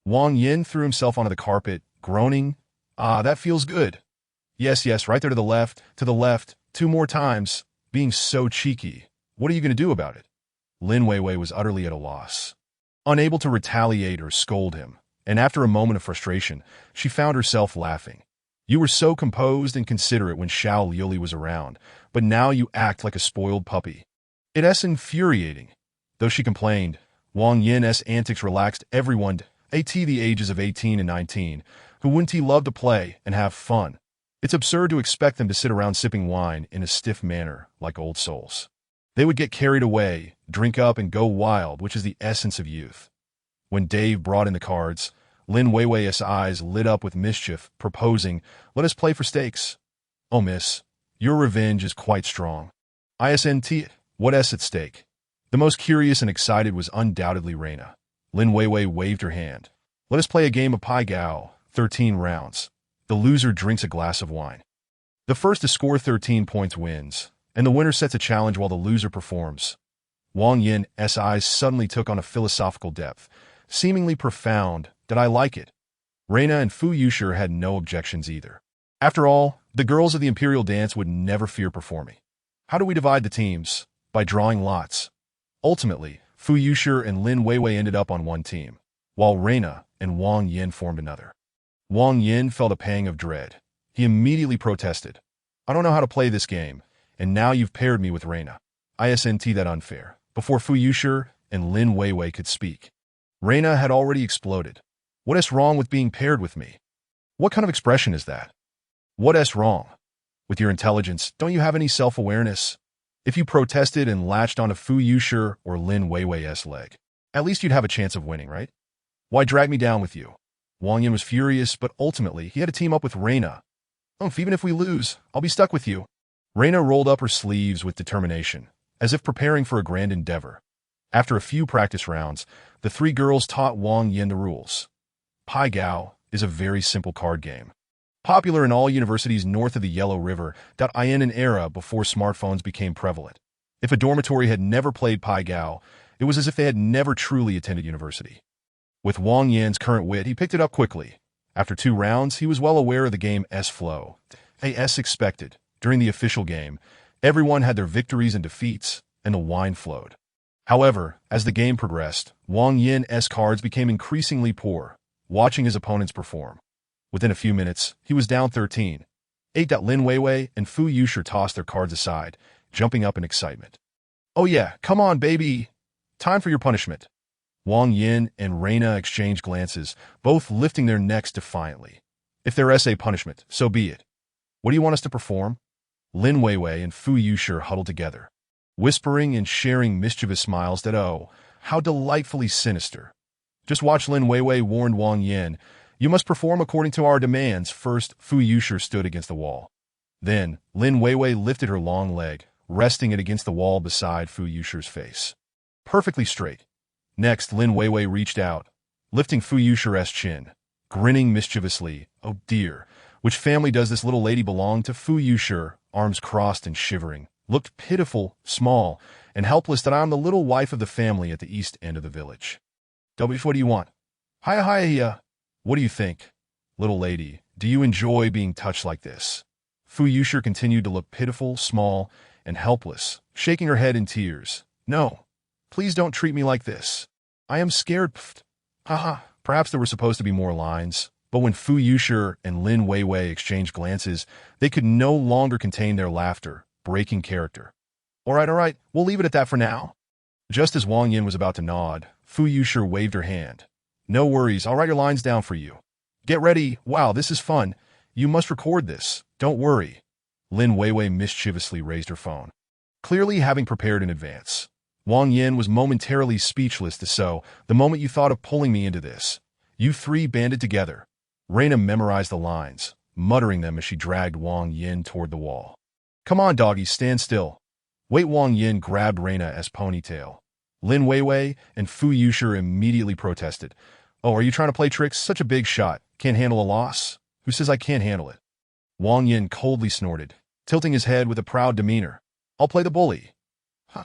Wang Yin threw himself onto the carpet, groaning, "Ah, that feels good. Yes, right there to the left, 2 more times, being so cheeky. What are you going to do about it?" Lin Weiwei was utterly at a loss, unable to retaliate or scold him, and after a moment of frustration, she found herself laughing. "You were so composed and considerate when Xiao Liuli was around, but now you act like a spoiled puppy. It's infuriating." Though she complained, Wang Yin's antics relaxed everyone at the ages of 18 and 19, who wouldn't love to play and have fun. It's absurd to expect them to sit around sipping wine in a stiff manner like old souls. They would get carried away, drink up, and go wild, which is the essence of youth. When Dave brought in the cards, Lin Weiwei's eyes lit up with mischief, proposing, "Let us play for stakes." "Oh, miss, your revenge is quite strong." What's at stake?" The most curious and excited was undoubtedly Reina. Lin Weiwei waved her hand. "Let us play a game of Pai Gao, 13 rounds. The loser drinks a glass of wine. The first to score 13 points wins, and the winner sets a challenge while the loser performs." Wang Yin's eyes suddenly took on a philosophical depth, seemingly profound. "Did I like it?" Reina and Fu Yushi had no objections either. After all, the girls of the Imperial Dance would never fear performing. "How do we divide the teams?" "By drawing lots." Ultimately, Fu Yushi and Lin Weiwei ended up on one team, while Reina and Wang Yin formed another. Wang Yin felt a pang of dread. He immediately protested. "I don't know how to play this game, and now you've paired me with Reina. Isn't that unfair?" Before Fu Yushi and Lin Weiwei could speak, Reina had already exploded. "What's wrong with being paired with me? What kind of expression is that? What's wrong with your intelligence? Don't you have any self-awareness? If you protested and latched onto Fu Yushi or Lin Weiwei's leg, at least you'd have a chance of winning, right? Why drag me down with you?" Wang Yin was furious, but ultimately he had to team up with Reina. Even if we lose, I'll be stuck with you." Reina rolled up her sleeves with determination, as if preparing for a grand endeavor. After a few practice rounds, the 3 girls taught Wang Yin the rules. Pai Gao is a very simple card game, popular in all universities north of the Yellow River. In an era before smartphones became prevalent, if a dormitory had never played Pai Gao, it was as if they had never truly attended university. With Wang Yin's current wit, he picked it up quickly. After 2 rounds, he was well aware of the game's flow. As expected, during the official game, Everyone had their victories and defeats, and the wine flowed. However, as the game progressed, Wang Yin's cards became increasingly poor, watching his opponents perform. Within a few minutes, he was down 13. 8. Lin Weiwei and Fu Yushi tossed their cards aside, jumping up in excitement. "Oh yeah, come on, baby! Time for your punishment." Wang Yin and Reina exchanged glances, both lifting their necks defiantly. "If there is a punishment, so be it. What do you want us to perform?" Lin Weiwei and Fu Yushi huddled together, whispering and sharing mischievous smiles that, oh, how delightfully sinister. "Just watch," Lin Weiwei warned Wang Yin. "You must perform according to our demands." First, Fu Yushi stood against the wall. Then, Lin Weiwei lifted her long leg, resting it against the wall beside Fu Yushi's face. Perfectly straight. Next, Lin Weiwei reached out, lifting Fu Yushi's chin, grinning mischievously. "Oh dear, which family does this little lady belong to?" Fu Yushi, arms crossed and shivering, looked pitiful, small, and helpless. "That I am the little wife of the family at the east end of the village." "W, what do you want?" Hiya. "What do you think? Little lady, do you enjoy being touched like this?" Fu Yushi continued to look pitiful, small, and helpless, shaking her head in tears. "No, please don't treat me like this. I am scared." Pfft. Haha, perhaps there were supposed to be more lines, but when Fu Yushi and Lin Weiwei exchanged glances, they could no longer contain their laughter, breaking character. All right, we'll leave it at that for now." Just as Wang Yin was about to nod, Fu Yushi waved her hand. "No worries, I'll write your lines down for you. Get ready. Wow, this is fun. You must record this. Don't worry." Lin Weiwei mischievously raised her phone, clearly having prepared in advance. Wang Yin was momentarily speechless. "So, the moment you thought of pulling me into this, you three banded together." Reina memorized the lines, muttering them as she dragged Wang Yin toward the wall. "Come on, doggy, stand still." "Wait." Wang Yin grabbed Reina's ponytail. Lin Weiwei and Fu Yushi immediately protested. "Oh, are you trying to play tricks? Such a big shot. Can't handle a loss? Who says I can't handle it?" Wang Yin coldly snorted, tilting his head with a proud demeanor. "I'll play the bully." Huh.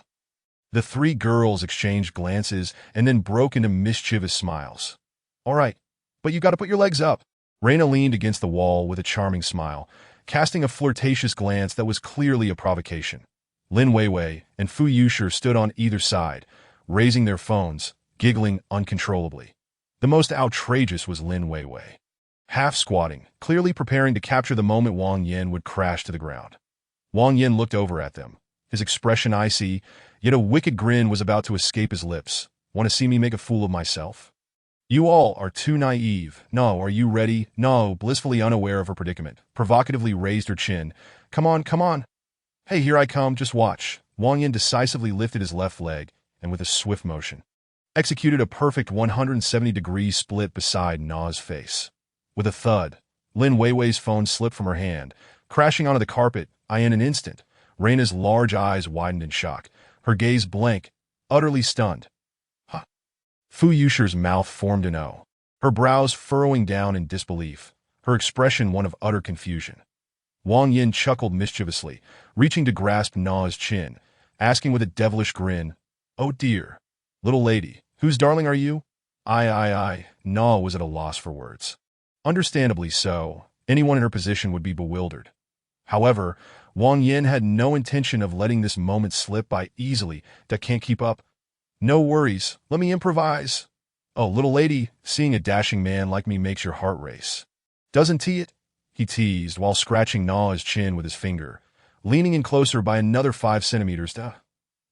The three girls exchanged glances and then broke into mischievous smiles. "All right, but you got to put your legs up." Reina leaned against the wall with a charming smile, casting a flirtatious glance that was clearly a provocation. Lin Weiwei and Fu Yushi stood on either side, raising their phones, giggling uncontrollably. The most outrageous was Lin Weiwei, half squatting, clearly preparing to capture the moment Wang Yin would crash to the ground. Wang Yin looked over at them, his expression icy, yet a wicked grin was about to escape his lips. "Want to see me make a fool of myself? You all are too naive." "No, are you ready?" No, blissfully unaware of her predicament, provocatively raised her chin. Come on. "Hey, here I come, just watch." Wang Yin decisively lifted his left leg, and with a swift motion, executed a perfect 170-degree split beside Na's face. With a thud, Lin Weiwei's phone slipped from her hand, crashing onto the carpet. In an instant, Reina's large eyes widened in shock, her gaze blank, utterly stunned. Huh. Fu Yushi's mouth formed an O, her brows furrowing down in disbelief, her expression one of utter confusion. Wang Yin chuckled mischievously, reaching to grasp Na's chin, asking with a devilish grin, "Oh dear, little lady, whose darling are you?" I. Na was at a loss for words. Understandably so, anyone in her position would be bewildered. However, Wang Yin had no intention of letting this moment slip by easily. "That can't keep up." "No worries, let me improvise." "Oh, little lady, seeing a dashing man like me makes your heart race. Doesn't it?" he teased while scratching Na's chin with his finger, leaning in closer by another 5 centimeters.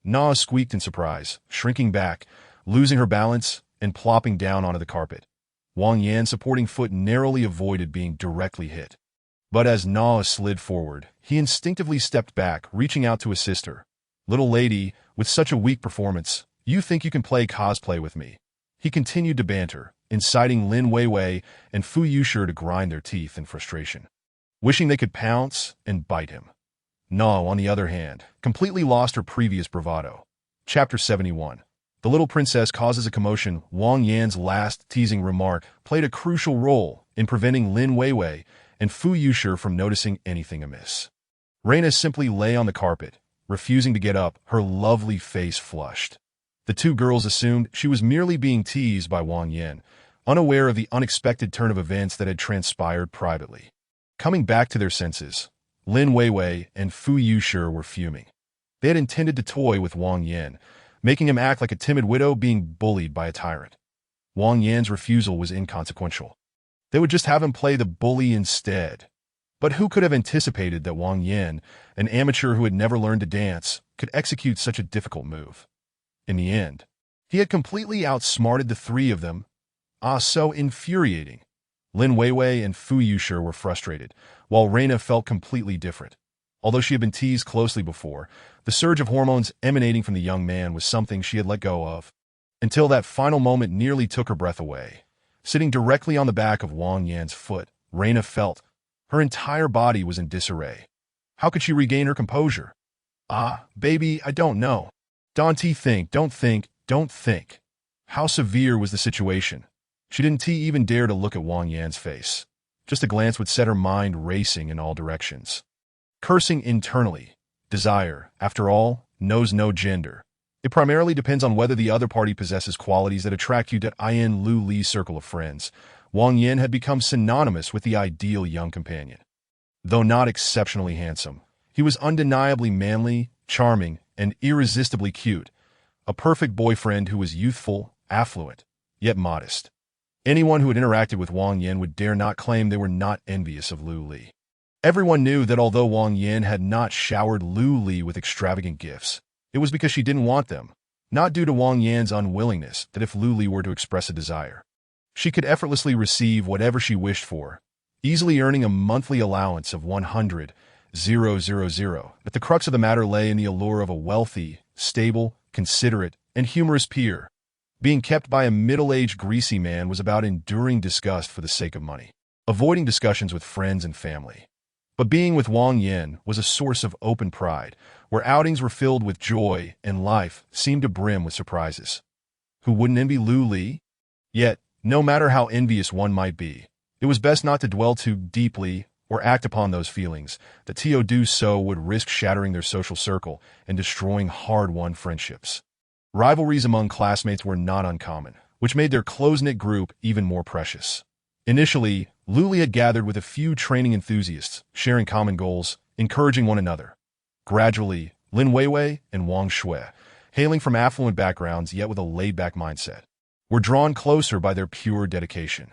Na squeaked in surprise, shrinking back, losing her balance, and plopping down onto the carpet. Wang Yan's supporting foot narrowly avoided being directly hit. But as Na slid forward, he instinctively stepped back, reaching out to assist her. "Little lady, with such a weak performance, you think you can play cosplay with me?" He continued to banter, inciting Lin Weiwei and Fu Yushi to grind their teeth in frustration, wishing they could pounce and bite him. Na, on the other hand, completely lost her previous bravado. Chapter 71. The little princess causes a commotion. Wang Yan's last teasing remark played a crucial role in preventing Lin Weiwei and Fu Yushi from noticing anything amiss. Reina simply lay on the carpet, refusing to get up, her lovely face flushed. The two girls assumed she was merely being teased by Wang Yan, unaware of the unexpected turn of events that had transpired privately. Coming back to their senses, Lin Weiwei and Fu Yushi were fuming. They had intended to toy with Wang Yan, making him act like a timid widow being bullied by a tyrant. Wang Yan's refusal was inconsequential. They would just have him play the bully instead. But who could have anticipated that Wang Yan, an amateur who had never learned to dance, could execute such a difficult move? In the end, he had completely outsmarted the three of them. So infuriating. Lin Weiwei and Fu Yushi were frustrated, while Reina felt completely different. Although she had been teased closely before, the surge of hormones emanating from the young man was something she had let go of. Until that final moment nearly took her breath away. Sitting directly on the back of Wang Yan's foot, Reina felt her entire body was in disarray. How could she regain her composure? Baby, I don't know. Don't think. How severe was the situation? She didn't even dare to look at Wang Yan's face. Just a glance would set her mind racing in all directions. Cursing internally. Desire, after all, knows no gender. It primarily depends on whether the other party possesses qualities that attract you to in Lu Li's circle of friends. Wang Yan had become synonymous with the ideal young companion. Though not exceptionally handsome, he was undeniably manly, charming, and irresistibly cute. A perfect boyfriend who was youthful, affluent, yet modest. Anyone who had interacted with Wang Yan would dare not claim they were not envious of Lu Li. Everyone knew that although Wang Yan had not showered Lu Li with extravagant gifts, it was because she didn't want them, not due to Wang Yan's unwillingness that if Lu Li were to express a desire, she could effortlessly receive whatever she wished for, easily earning a monthly allowance of 100,000. But the crux of the matter lay in the allure of a wealthy, stable, considerate, and humorous peer. Being kept by a middle-aged greasy man was about enduring disgust for the sake of money, avoiding discussions with friends and family. But being with Wang Yan was a source of open pride, where outings were filled with joy and life seemed to brim with surprises. Who wouldn't envy Lu Li? Yet, no matter how envious one might be, it was best not to dwell too deeply or act upon those feelings. That to do so would risk shattering their social circle and destroying hard-won friendships. Rivalries among classmates were not uncommon, which made their close-knit group even more precious. Initially, Lu Li had gathered with a few training enthusiasts, sharing common goals, encouraging one another. Gradually, Lin Weiwei and Wang Shui, hailing from affluent backgrounds yet with a laid-back mindset, were drawn closer by their pure dedication.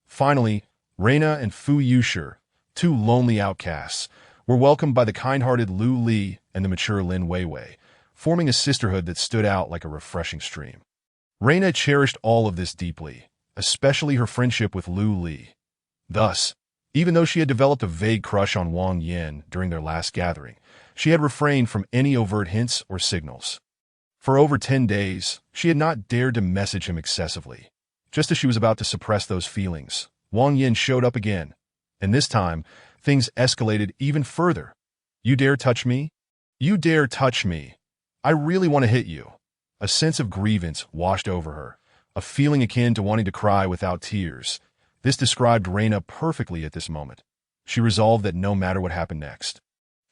Finally, Reina and Fu Yushi, two lonely outcasts, were welcomed by the kind-hearted Lu Li and the mature Lin Weiwei, forming a sisterhood that stood out like a refreshing stream. Reina cherished all of this deeply, especially her friendship with Lu Li. Thus, even though she had developed a vague crush on Wang Yan during their last gathering, she had refrained from any overt hints or signals. For over 10 days, she had not dared to message him excessively. Just as she was about to suppress those feelings, Wang Yan showed up again, and this time, things escalated even further. "You dare touch me? You dare touch me? I really want to hit you." A sense of grievance washed over her, a feeling akin to wanting to cry without tears. This described Reina perfectly at this moment. She resolved that no matter what happened next,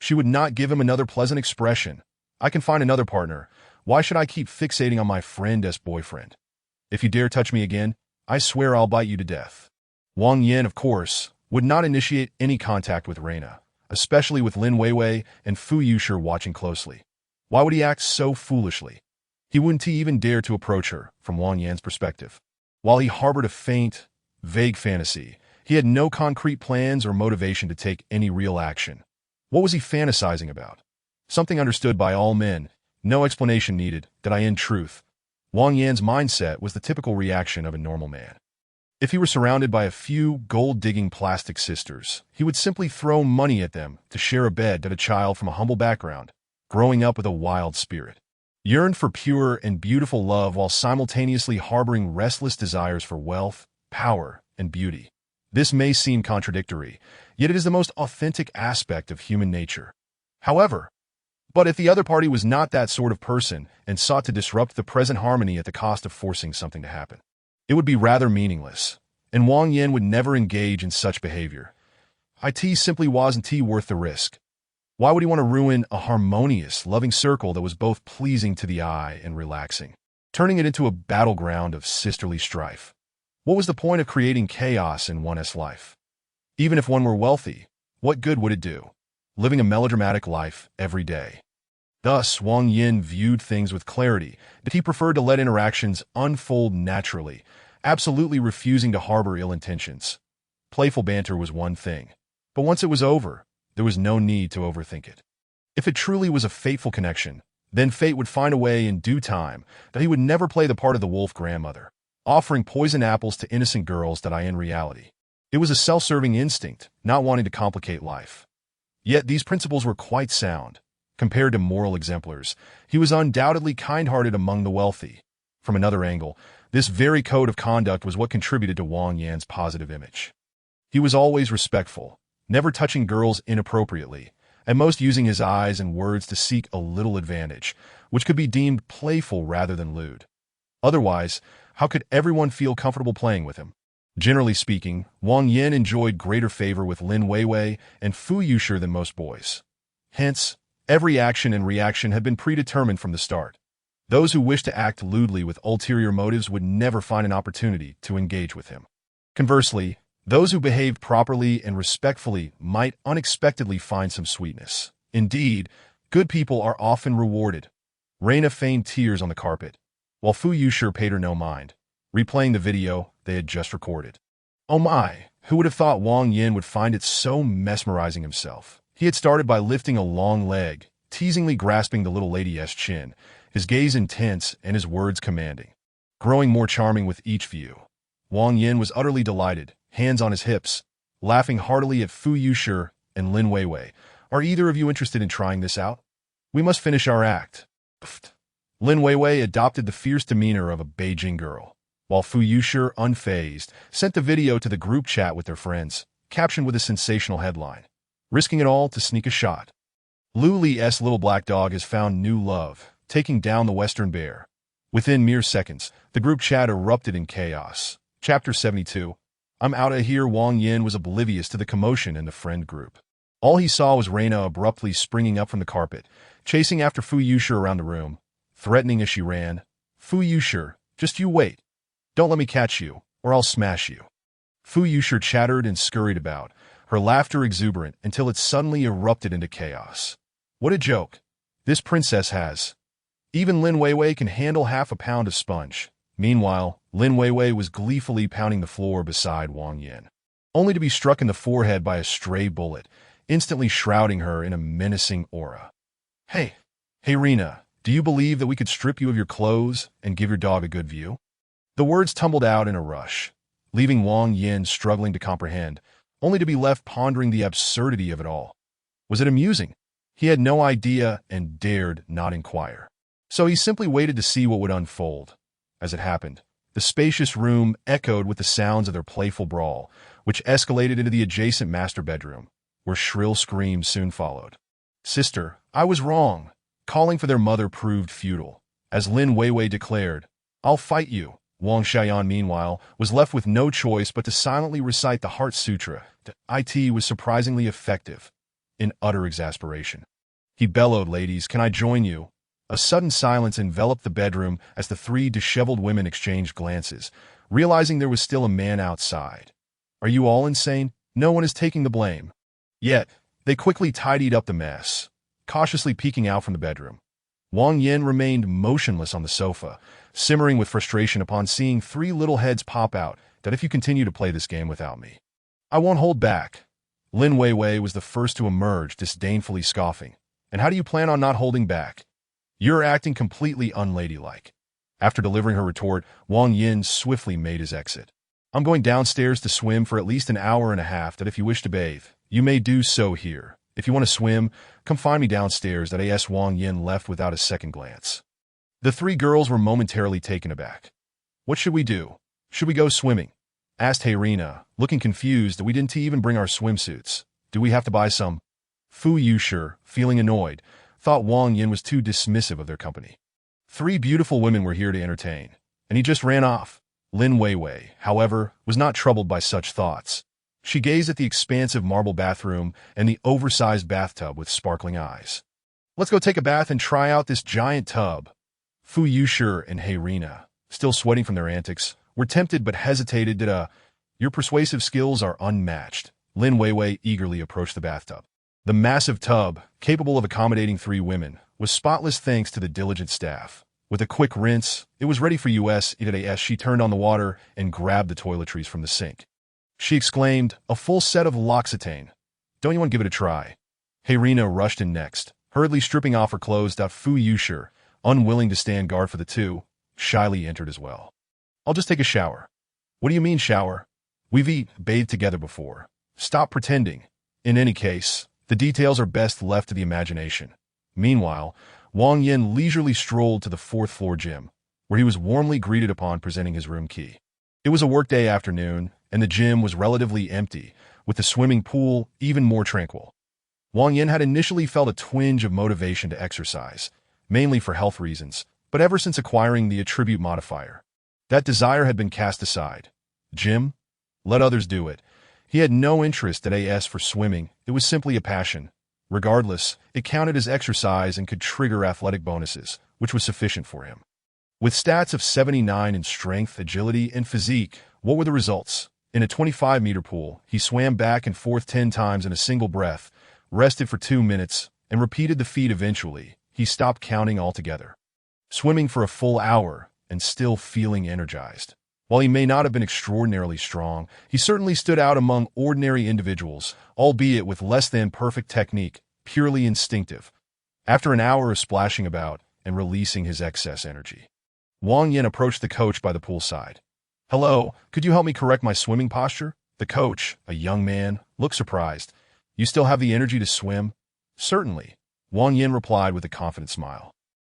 she would not give him another pleasant expression. "I can find another partner. Why should I keep fixating on my friend as boyfriend? If you dare touch me again, I swear I'll bite you to death." Wang Yan, of course, would not initiate any contact with Reina, especially with Lin Weiwei and Fu Yushi watching closely. Why would he act so foolishly? He wouldn't even dare to approach her, from Wang Yan's perspective. While he harbored a faint, vague fantasy, he had no concrete plans or motivation to take any real action. What was he fantasizing about? Something understood by all men, no explanation needed, that in truth, Wang Yan's mindset was the typical reaction of a normal man. If he were surrounded by a few gold-digging plastic sisters, he would simply throw money at them to share a bed that a child from a humble background, growing up with a wild spirit, yearned for pure and beautiful love while simultaneously harboring restless desires for wealth, power, and beauty. This may seem contradictory, yet it is the most authentic aspect of human nature. However, if the other party was not that sort of person and sought to disrupt the present harmony at the cost of forcing something to happen, it would be rather meaningless, and Wang Yan would never engage in such behavior. It simply wasn't worth the risk. Why would he want to ruin a harmonious, loving circle that was both pleasing to the eye and relaxing, turning it into a battleground of sisterly strife? What was the point of creating chaos in one's life? Even if one were wealthy, what good would it do? living a melodramatic life every day. Thus, Wang Yin viewed things with clarity, that he preferred to let interactions unfold naturally, absolutely refusing to harbor ill intentions. Playful banter was one thing, but once it was over, there was no need to overthink it. If it truly was a fateful connection, then fate would find a way in due time that he would never play the part of the wolf grandmother, offering poison apples to innocent girls that in reality. It was a self-serving instinct, not wanting to complicate life. Yet these principles were quite sound. Compared to moral exemplars, he was undoubtedly kind-hearted among the wealthy. From another angle, this very code of conduct was what contributed to Wang Yan's positive image. He was always respectful, never touching girls inappropriately, and most using his eyes and words to seek a little advantage, which could be deemed playful rather than lewd. Otherwise, how could everyone feel comfortable playing with him? Generally speaking, Wang Yin enjoyed greater favor with Lin Weiwei and Fu Yushi than most boys. Hence, every action and reaction had been predetermined from the start. Those who wished to act lewdly with ulterior motives would never find an opportunity to engage with him. Conversely, those who behaved properly and respectfully might unexpectedly find some sweetness. Indeed, good people are often rewarded. Reina feigned tears on the carpet, while Fu Yushi paid her no mind, replaying the video they had just recorded. Oh my, who would have thought Wang Yin would find it so mesmerizing himself? He had started by lifting a long leg, teasingly grasping the little lady's chin, his gaze intense and his words commanding. Growing more charming with each view, Wang Yin was utterly delighted, hands on his hips, laughing heartily at Fu Yushi and Lin Weiwei. Are either of you interested in trying this out? We must finish our act. Pfft. Lin Weiwei adopted the fierce demeanor of a Beijing girl, while Fu Yushi, unfazed, sent the video to the group chat with their friends, captioned with a sensational headline. Risking it all to sneak a shot. Lu Li's little black dog has found new love, taking down the Western bear. Within mere seconds, the group chat erupted in chaos. Chapter 72. I'm outta here. Wang Yin was oblivious to the commotion in the friend group. All he saw was Reina abruptly springing up from the carpet, chasing after Fu Yushi around the room, threatening as she ran. Fu Yushi, just you wait. Don't let me catch you, or I'll smash you. Fu Yushi chattered and scurried about, her laughter exuberant until it suddenly erupted into chaos. What a joke. This princess has. Even Lin Weiwei can handle half a pound of sponge. Meanwhile, Lin Weiwei was gleefully pounding the floor beside Wang Yin, only to be struck in the forehead by a stray bullet, instantly shrouding her in a menacing aura. Hey, Reina, do you believe that we could strip you of your clothes and give your dog a good view? The words tumbled out in a rush, leaving Wang Yin struggling to comprehend, only to be left pondering the absurdity of it all. Was it amusing? He had no idea and dared not inquire. So he simply waited to see what would unfold. As it happened, the spacious room echoed with the sounds of their playful brawl, which escalated into the adjacent master bedroom, where shrill screams soon followed. Sister, I was wrong. Calling for their mother proved futile. As Lin Weiwei declared, I'll fight you. Wang Xiaoyan, meanwhile, was left with no choice but to silently recite the Heart Sutra. It was surprisingly effective. In utter exasperation, he bellowed, Ladies, can I join you? A sudden silence enveloped the bedroom as the three disheveled women exchanged glances, realizing there was still a man outside. Are you all insane? No one is taking the blame. Yet, they quickly tidied up the mess, cautiously peeking out from the bedroom. Wang Yin remained motionless on the sofa, simmering with frustration upon seeing three little heads pop out. That if you continue to play this game without me, I won't hold back. Lin Weiwei was the first to emerge, disdainfully scoffing. And how do you plan on not holding back? You're acting completely unladylike. After delivering her retort, Wang Yin swiftly made his exit. I'm going downstairs to swim for at least an hour and a half. That if you wish to bathe, you may do so here. If you want to swim, come find me downstairs. That Wang Yin left without a second glance. The three girls were momentarily taken aback. What should we do? Should we go swimming? Asked Reina, looking confused that we didn't even bring our swimsuits. Do we have to buy some? Fu Yushi, feeling annoyed, thought Wang Yin was too dismissive of their company. Three beautiful women were here to entertain, and he just ran off. Lin Weiwei, however, was not troubled by such thoughts. She gazed at the expansive marble bathroom and the oversized bathtub with sparkling eyes. Let's go take a bath and try out this giant tub. Fu Yushi and Reina, still sweating from their antics, were tempted but hesitated. Your persuasive skills are unmatched. Lin Weiwei eagerly approached the bathtub. The massive tub, capable of accommodating 3 women, was spotless thanks to the diligent staff. With a quick rinse, it was ready for us as she turned on the water and grabbed the toiletries from the sink. She exclaimed, "A full set of L'Occitane. Don't you want to give it a try?" Heyrina rushed in next, hurriedly stripping off her clothes. Fu Yusher, unwilling to stand guard for the two, shyly entered as well. "I'll just take a shower." "What do you mean shower? We've bathed together before. Stop pretending. In any case, the details are best left to the imagination." Meanwhile, Wang Yin leisurely strolled to the 4th-floor gym, where he was warmly greeted upon presenting his room key. It was a workday afternoon, and the gym was relatively empty, with the swimming pool even more tranquil. Wang Yin had initially felt a twinge of motivation to exercise, mainly for health reasons, but ever since acquiring the attribute modifier, that desire had been cast aside. Gym? Let others do it. He had no interest for swimming. It was simply a passion. Regardless, it counted as exercise and could trigger athletic bonuses, which was sufficient for him. With stats of 79 in strength, agility, and physique, what were the results? In a 25-meter pool, he swam back and forth 10 times in a single breath, rested for 2 minutes, and repeated the feat eventually. He stopped counting altogether. Swimming for a full hour and still feeling energized. While he may not have been extraordinarily strong, he certainly stood out among ordinary individuals, albeit with less than perfect technique, purely instinctive. After an hour of splashing about and releasing his excess energy, Wang Yin approached the coach by the poolside. "Hello, could you help me correct my swimming posture?" The coach, a young man, looked surprised. "You still have the energy to swim?" "Certainly," Wang Yin replied with a confident smile.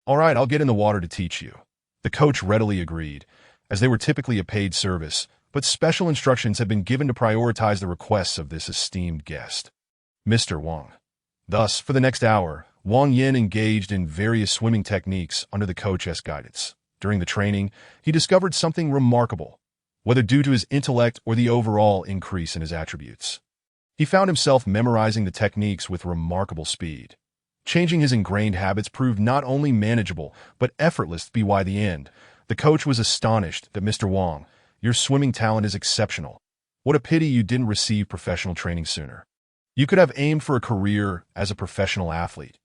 "All right, I'll get in the water to teach you." The coach readily agreed, as they were typically a paid service, but special instructions had been given to prioritize the requests of this esteemed guest, Mr. Wang. Thus, for the next hour, Wang Yin engaged in various swimming techniques under the coach's guidance. During the training, he discovered something remarkable, whether due to his intellect or the overall increase in his attributes. He found himself memorizing the techniques with remarkable speed. Changing his ingrained habits proved not only manageable, but effortless. By the end, the coach was astonished that "Mr. Wang, your swimming talent is exceptional. What a pity you didn't receive professional training sooner. You could have aimed for a career as a professional athlete.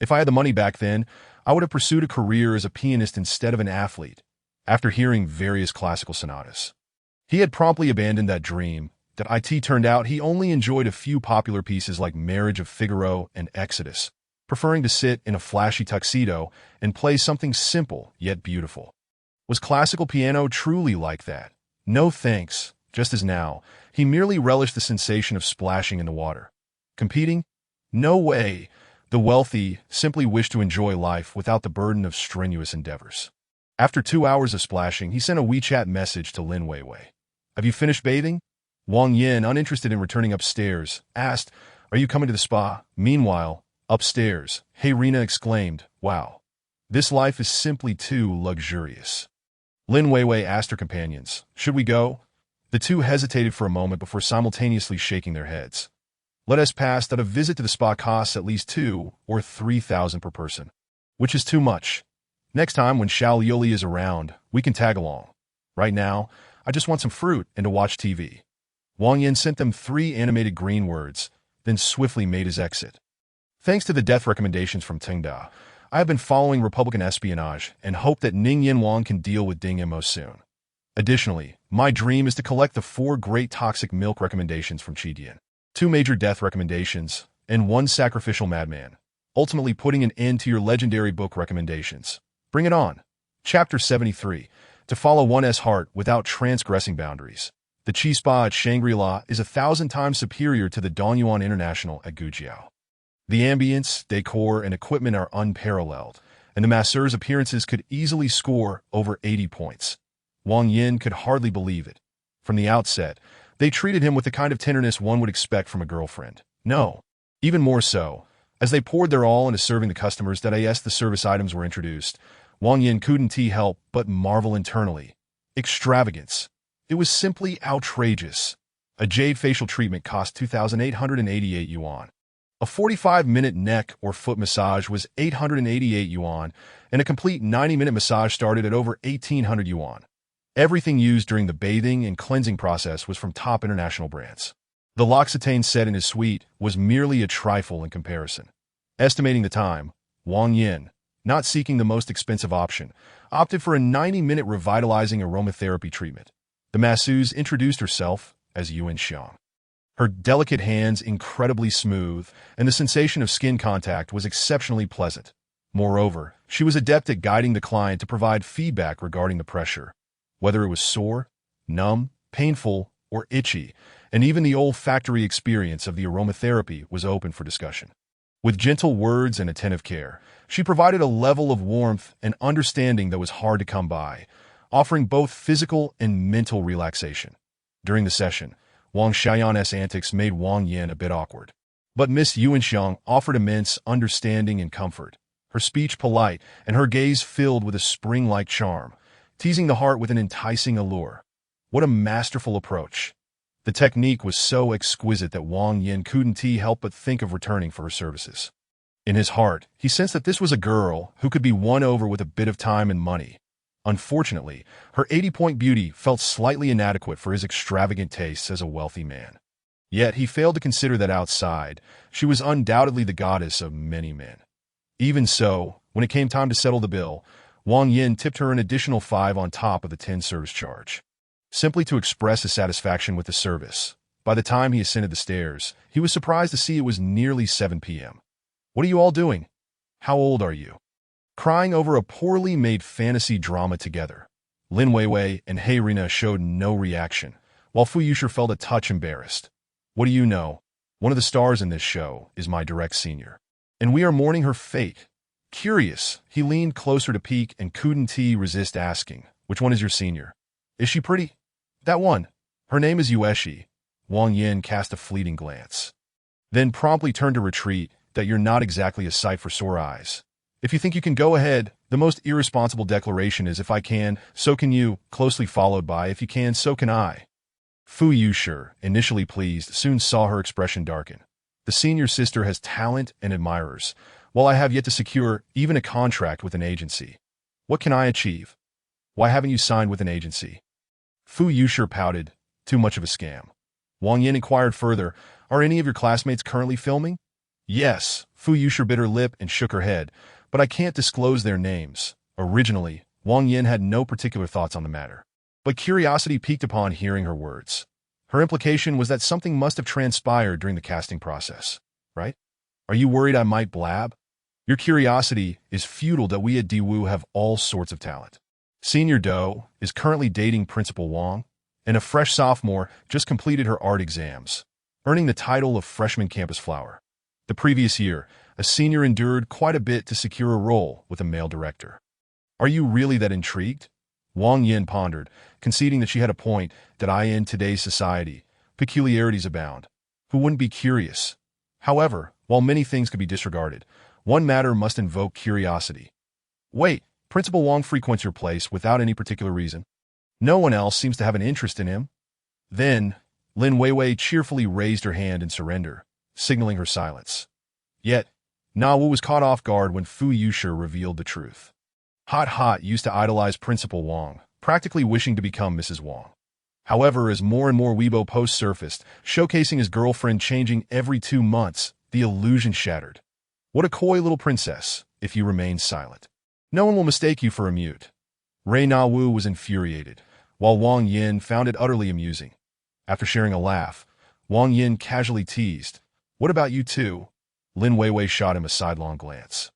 If I had the money back then, I would have pursued a career as a pianist instead of an athlete." After hearing various classical sonatas, he had promptly abandoned that dream. Turned out he only enjoyed a few popular pieces like Marriage of Figaro and Exodus, preferring to sit in a flashy tuxedo and play something simple yet beautiful. Was classical piano truly like that? No thanks. Just as now, he merely relished the sensation of splashing in the water. Competing? No way. The wealthy simply wish to enjoy life without the burden of strenuous endeavors. After 2 hours of splashing, he sent a WeChat message to Lin Weiwei. "Have you finished bathing?" Wang Yin, uninterested in returning upstairs, asked, "Are you coming to the spa?" Meanwhile, upstairs, Heyrina exclaimed, "Wow, this life is simply too luxurious." Lin Weiwei asked her companions, "Should we go?" The two hesitated for a moment before simultaneously shaking their heads. "Let us pass that a visit to the spa costs at least 2,000 or 3,000 per person, which is too much. Next time when Xiao Liuli is around, we can tag along. Right now, I just want some fruit and to watch TV." Wang Yin sent them 3 animated green words, then swiftly made his exit. Thanks to the death recommendations from Tengda, I have been following Republican espionage and hope that Ning Yin Wang can deal with Ding Mo soon. Additionally, my dream is to collect the 4 great toxic milk recommendations from Chidian, 2 major death recommendations, and 1 sacrificial madman, ultimately putting an end to your legendary book recommendations. Bring it on. Chapter 73. To follow one's heart without transgressing boundaries. The Chi Spa at Shangri-La is 1,000 times superior to the Donyuan International at Gujiao. The ambience, decor, and equipment are unparalleled, and the masseur's appearances could easily score over 80 points. Wang Yin could hardly believe it. From the outset, they treated him with the kind of tenderness one would expect from a girlfriend. No, even more so. As they poured their all into serving the customers the service items were introduced, Wang Yin couldn't help but marvel internally. Extravagance. It was simply outrageous. A jade facial treatment cost 2,888 yuan. A 45-minute neck or foot massage was 888 yuan, and a complete 90-minute massage started at over 1,800 yuan. Everything used during the bathing and cleansing process was from top international brands. The L'Occitane set in his suite was merely a trifle in comparison. Estimating the time, Wang Yin, not seeking the most expensive option, opted for a 90-minute revitalizing aromatherapy treatment. The masseuse introduced herself as Yuan Xiang. Her delicate hands incredibly smooth, and the sensation of skin contact was exceptionally pleasant. Moreover, she was adept at guiding the client to provide feedback regarding the pressure, whether it was sore, numb, painful, or itchy, and even the olfactory experience of the aromatherapy was open for discussion. With gentle words and attentive care, she provided a level of warmth and understanding that was hard to come by, offering both physical and mental relaxation. During the session, Wang Xiaoyan's antics made Wang Yin a bit awkward. But Miss Yuanxiang offered immense understanding and comfort, her speech polite and her gaze filled with a spring-like charm, teasing the heart with an enticing allure. What a masterful approach! The technique was so exquisite that Wang Yin couldn't help but think of returning for her services. In his heart, he sensed that this was a girl who could be won over with a bit of time and money. Unfortunately, her 80-point beauty felt slightly inadequate for his extravagant tastes as a wealthy man. Yet he failed to consider that outside, she was undoubtedly the goddess of many men. Even so, when it came time to settle the bill, Wang Yin tipped her an additional 5 on top of the 10 service charge. Simply to express his satisfaction with the service. By the time he ascended the stairs, he was surprised to see it was nearly 7 p.m. What are you all doing? How old are you? Crying over a poorly made fantasy drama together. Lin Weiwei and He Rina showed no reaction, while Fu Yushi felt a touch embarrassed. What do you know? One of the stars in this show is my direct senior. And we are mourning her fate. Curious, he leaned closer to peek and couldn't resist asking, which one is your senior? Is she pretty? That one. Her name is Yueshi. Wang Yin cast a fleeting glance. Then promptly turned to retreat, that you're not exactly a sight for sore eyes. If you think you can go ahead, the most irresponsible declaration is if I can, so can you, closely followed by if you can, so can I. Fu Yushi, initially pleased, soon saw her expression darken. The senior sister has talent and admirers, while I have yet to secure even a contract with an agency. What can I achieve? Why haven't you signed with an agency? Fu Yushi pouted, too much of a scam. Wang Yin inquired further, are any of your classmates currently filming? Yes, Fu Yushi bit her lip and shook her head, but I can't disclose their names. Originally, Wang Yin had no particular thoughts on the matter. But curiosity piqued upon hearing her words. Her implication was that something must have transpired during the casting process, right? Are you worried I might blab? Your curiosity is futile that we at Diwu have all sorts of talent. Senior Do is currently dating Principal Wang, and a fresh sophomore just completed her art exams, earning the title of freshman campus flower. The previous year, a senior endured quite a bit to secure a role with a male director. Are you really that intrigued? Wang Yin pondered, conceding that she had a point that in today's society, peculiarities abound. Who wouldn't be curious? However, while many things could be disregarded, one matter must invoke curiosity. Wait, Principal Wang frequents your place without any particular reason. No one else seems to have an interest in him. Then, Lin Weiwei cheerfully raised her hand in surrender, signaling her silence. Yet, Na Wu was caught off guard when Fu Yushi revealed the truth. Hot used to idolize Principal Wang, practically wishing to become Mrs. Wang. However, as more and more Weibo posts surfaced, showcasing his girlfriend changing every 2 months, the illusion shattered. What a coy little princess, if you remain silent. No one will mistake you for a mute. Rei Na Wu was infuriated, while Wang Yin found it utterly amusing. After sharing a laugh, Wang Yin casually teased, what about you two? Lin Weiwei shot him a sidelong glance.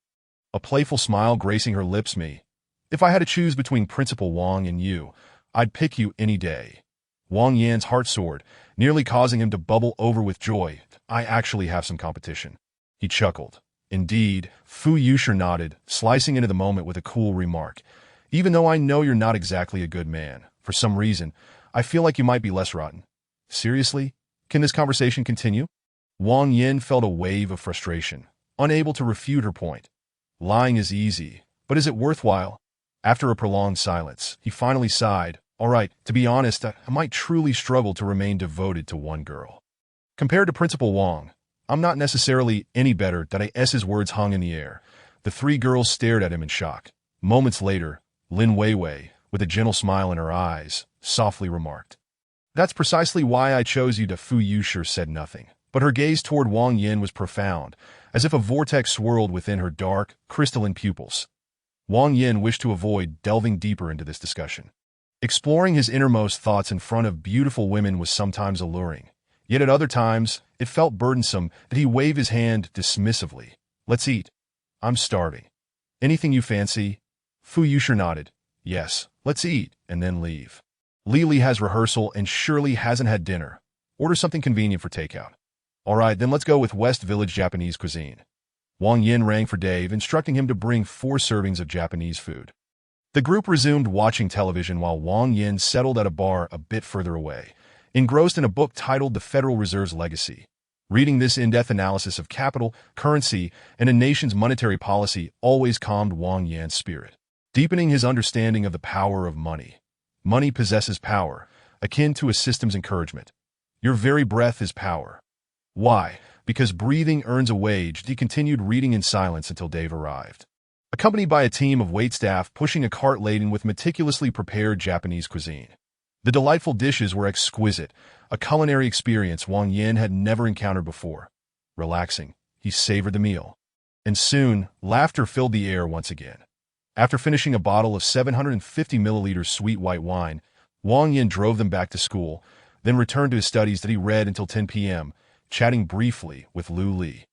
A playful smile gracing her lips me. If I had to choose between Principal Wang and you, I'd pick you any day. Wang Yan's heart soared, nearly causing him to bubble over with joy. I actually have some competition. He chuckled. Indeed, Fu Yushi nodded, slicing into the moment with a cool remark. Even though I know you're not exactly a good man, for some reason, I feel like you might be less rotten. Seriously? Can this conversation continue? Wang Yin felt a wave of frustration, unable to refute her point. Lying is easy, but is it worthwhile? After a prolonged silence, he finally sighed. All right, to be honest, I might truly struggle to remain devoted to one girl. Compared to Principal Wang, I'm not necessarily any better. His words hung in the air. The 3 girls stared at him in shock. Moments later, Lin Weiwei, with a gentle smile in her eyes, softly remarked, That's precisely why I chose you. Fu Yushi said nothing, but her gaze toward Wang Yin was profound, as if a vortex swirled within her dark, crystalline pupils. Wang Yin wished to avoid delving deeper into this discussion. Exploring his innermost thoughts in front of beautiful women was sometimes alluring, yet at other times, it felt burdensome that he waved his hand dismissively. Let's eat. I'm starving. Anything you fancy? Fu Yushi nodded. Yes, let's eat, and then leave. Lily has rehearsal and surely hasn't had dinner. Order something convenient for takeout. All right, then let's go with West Village Japanese cuisine. Wang Yin rang for Dave, instructing him to bring 4 servings of Japanese food. The group resumed watching television while Wang Yin settled at a bar a bit further away, engrossed in a book titled The Federal Reserve's Legacy. Reading this in-depth analysis of capital, currency, and a nation's monetary policy always calmed Wang Yin's spirit, deepening his understanding of the power of money. Money possesses power, akin to a system's encouragement. Your very breath is power. Why? Because breathing earns a wage. He continued reading in silence until Dave arrived, accompanied by a team of waitstaff pushing a cart laden with meticulously prepared Japanese cuisine. The delightful dishes were exquisite, a culinary experience Wang Yin had never encountered before. Relaxing, he savored the meal. And soon, laughter filled the air once again. After finishing a bottle of 750 milliliters sweet white wine, Wang Yin drove them back to school, then returned to his studies that he read until 10 p.m., chatting briefly with Lu Li,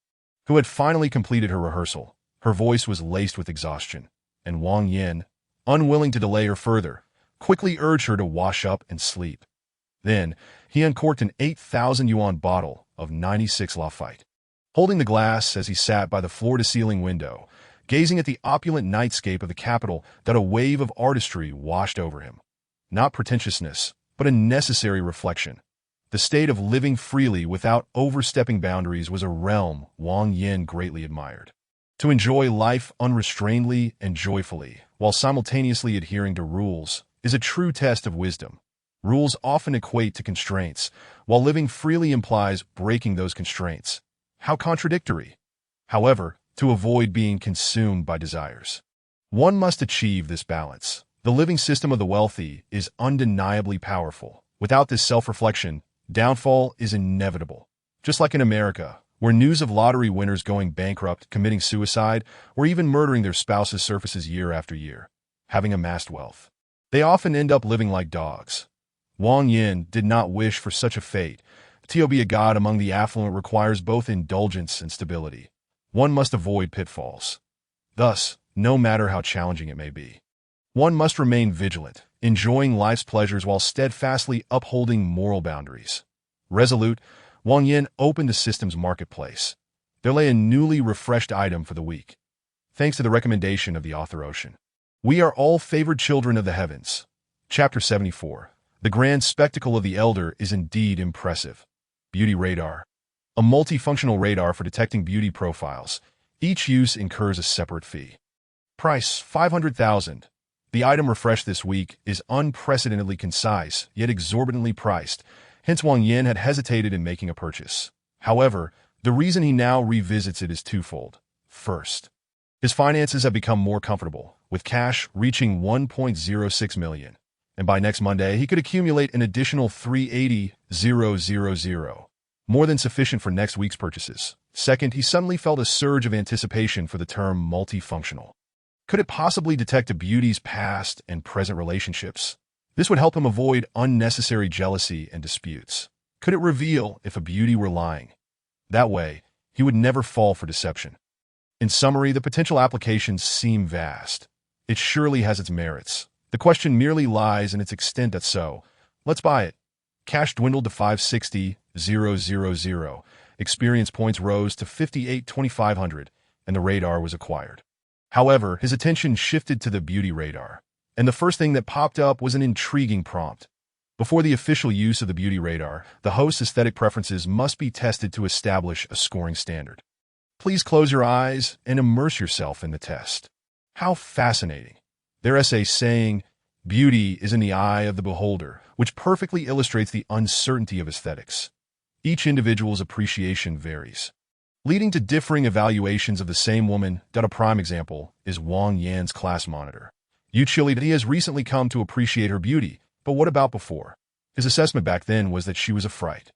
who had finally completed her rehearsal. Her voice was laced with exhaustion, and Wang Yin, unwilling to delay her further, quickly urged her to wash up and sleep. Then, he uncorked an 8,000 yuan bottle of 96 Lafite. Holding the glass as he sat by the floor-to-ceiling window, gazing at the opulent nightscape of the capital, that a wave of artistry washed over him. Not pretentiousness, but a necessary reflection. The state of living freely without overstepping boundaries was a realm Wang Yin greatly admired. To enjoy life unrestrainedly and joyfully, while simultaneously adhering to rules, is a true test of wisdom. Rules often equate to constraints, while living freely implies breaking those constraints. How contradictory! However, to avoid being consumed by desires, one must achieve this balance. The living system of the wealthy is undeniably powerful. Without this self-reflection, downfall is inevitable. Just like in America, where news of lottery winners going bankrupt, committing suicide, or even murdering their spouses surfaces year after year, having amassed wealth, they often end up living like dogs. Wang Yin did not wish for such a fate. To be a god among the affluent requires both indulgence and stability. One must avoid pitfalls. Thus, no matter how challenging it may be, one must remain vigilant, enjoying life's pleasures while steadfastly upholding moral boundaries. Resolute, Wang Yin opened the system's marketplace. There lay a newly refreshed item for the week, thanks to the recommendation of the author Ocean. We are all favored children of the heavens. Chapter 74. The grand spectacle of the elder is indeed impressive. Beauty radar. A multifunctional radar for detecting beauty profiles. Each use incurs a separate fee. Price, 500,000. The item refreshed this week is unprecedentedly concise, yet exorbitantly priced. Hence Wang Yin had hesitated in making a purchase. However, the reason he now revisits it is twofold. First, his finances have become more comfortable, with cash reaching 1.06 million. And by next Monday, he could accumulate an additional 380,000. More than sufficient for next week's purchases. Second, he suddenly felt a surge of anticipation for the term multifunctional. Could it possibly detect a beauty's past and present relationships? This would help him avoid unnecessary jealousy and disputes. Could it reveal if a beauty were lying? That way, he would never fall for deception. In summary, the potential applications seem vast. It surely has its merits. The question merely lies in its extent. That so. Let's buy it. Cash dwindled to 560,000. Experience points rose to 58,500, and the radar was acquired. However, his attention shifted to the beauty radar, and the first thing that popped up was an intriguing prompt. Before the official use of the beauty radar, the host's aesthetic preferences must be tested to establish a scoring standard. Please close your eyes and immerse yourself in the test. How fascinating. Their essay saying, "Beauty is in the eye of the beholder," which perfectly illustrates the uncertainty of aesthetics. Each individual's appreciation varies, leading to differing evaluations of the same woman. A prime example is Wang Yan's class monitor. He has recently come to appreciate her beauty, but what about before? His assessment back then was that she was a fright.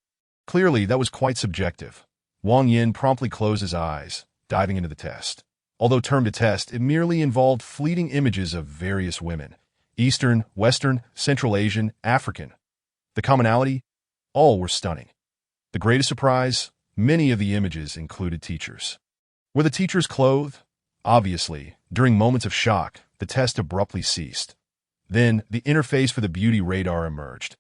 Clearly, that was quite subjective. Wang Yin promptly closed his eyes, diving into the test. Although termed a test, it merely involved fleeting images of various women. Eastern, Western, Central Asian, African. The commonality? All were stunning. The greatest surprise? Many of the images included teachers. Were the teachers clothed? Obviously, during moments of shock, the test abruptly ceased. Then, the interface for the beauty radar emerged.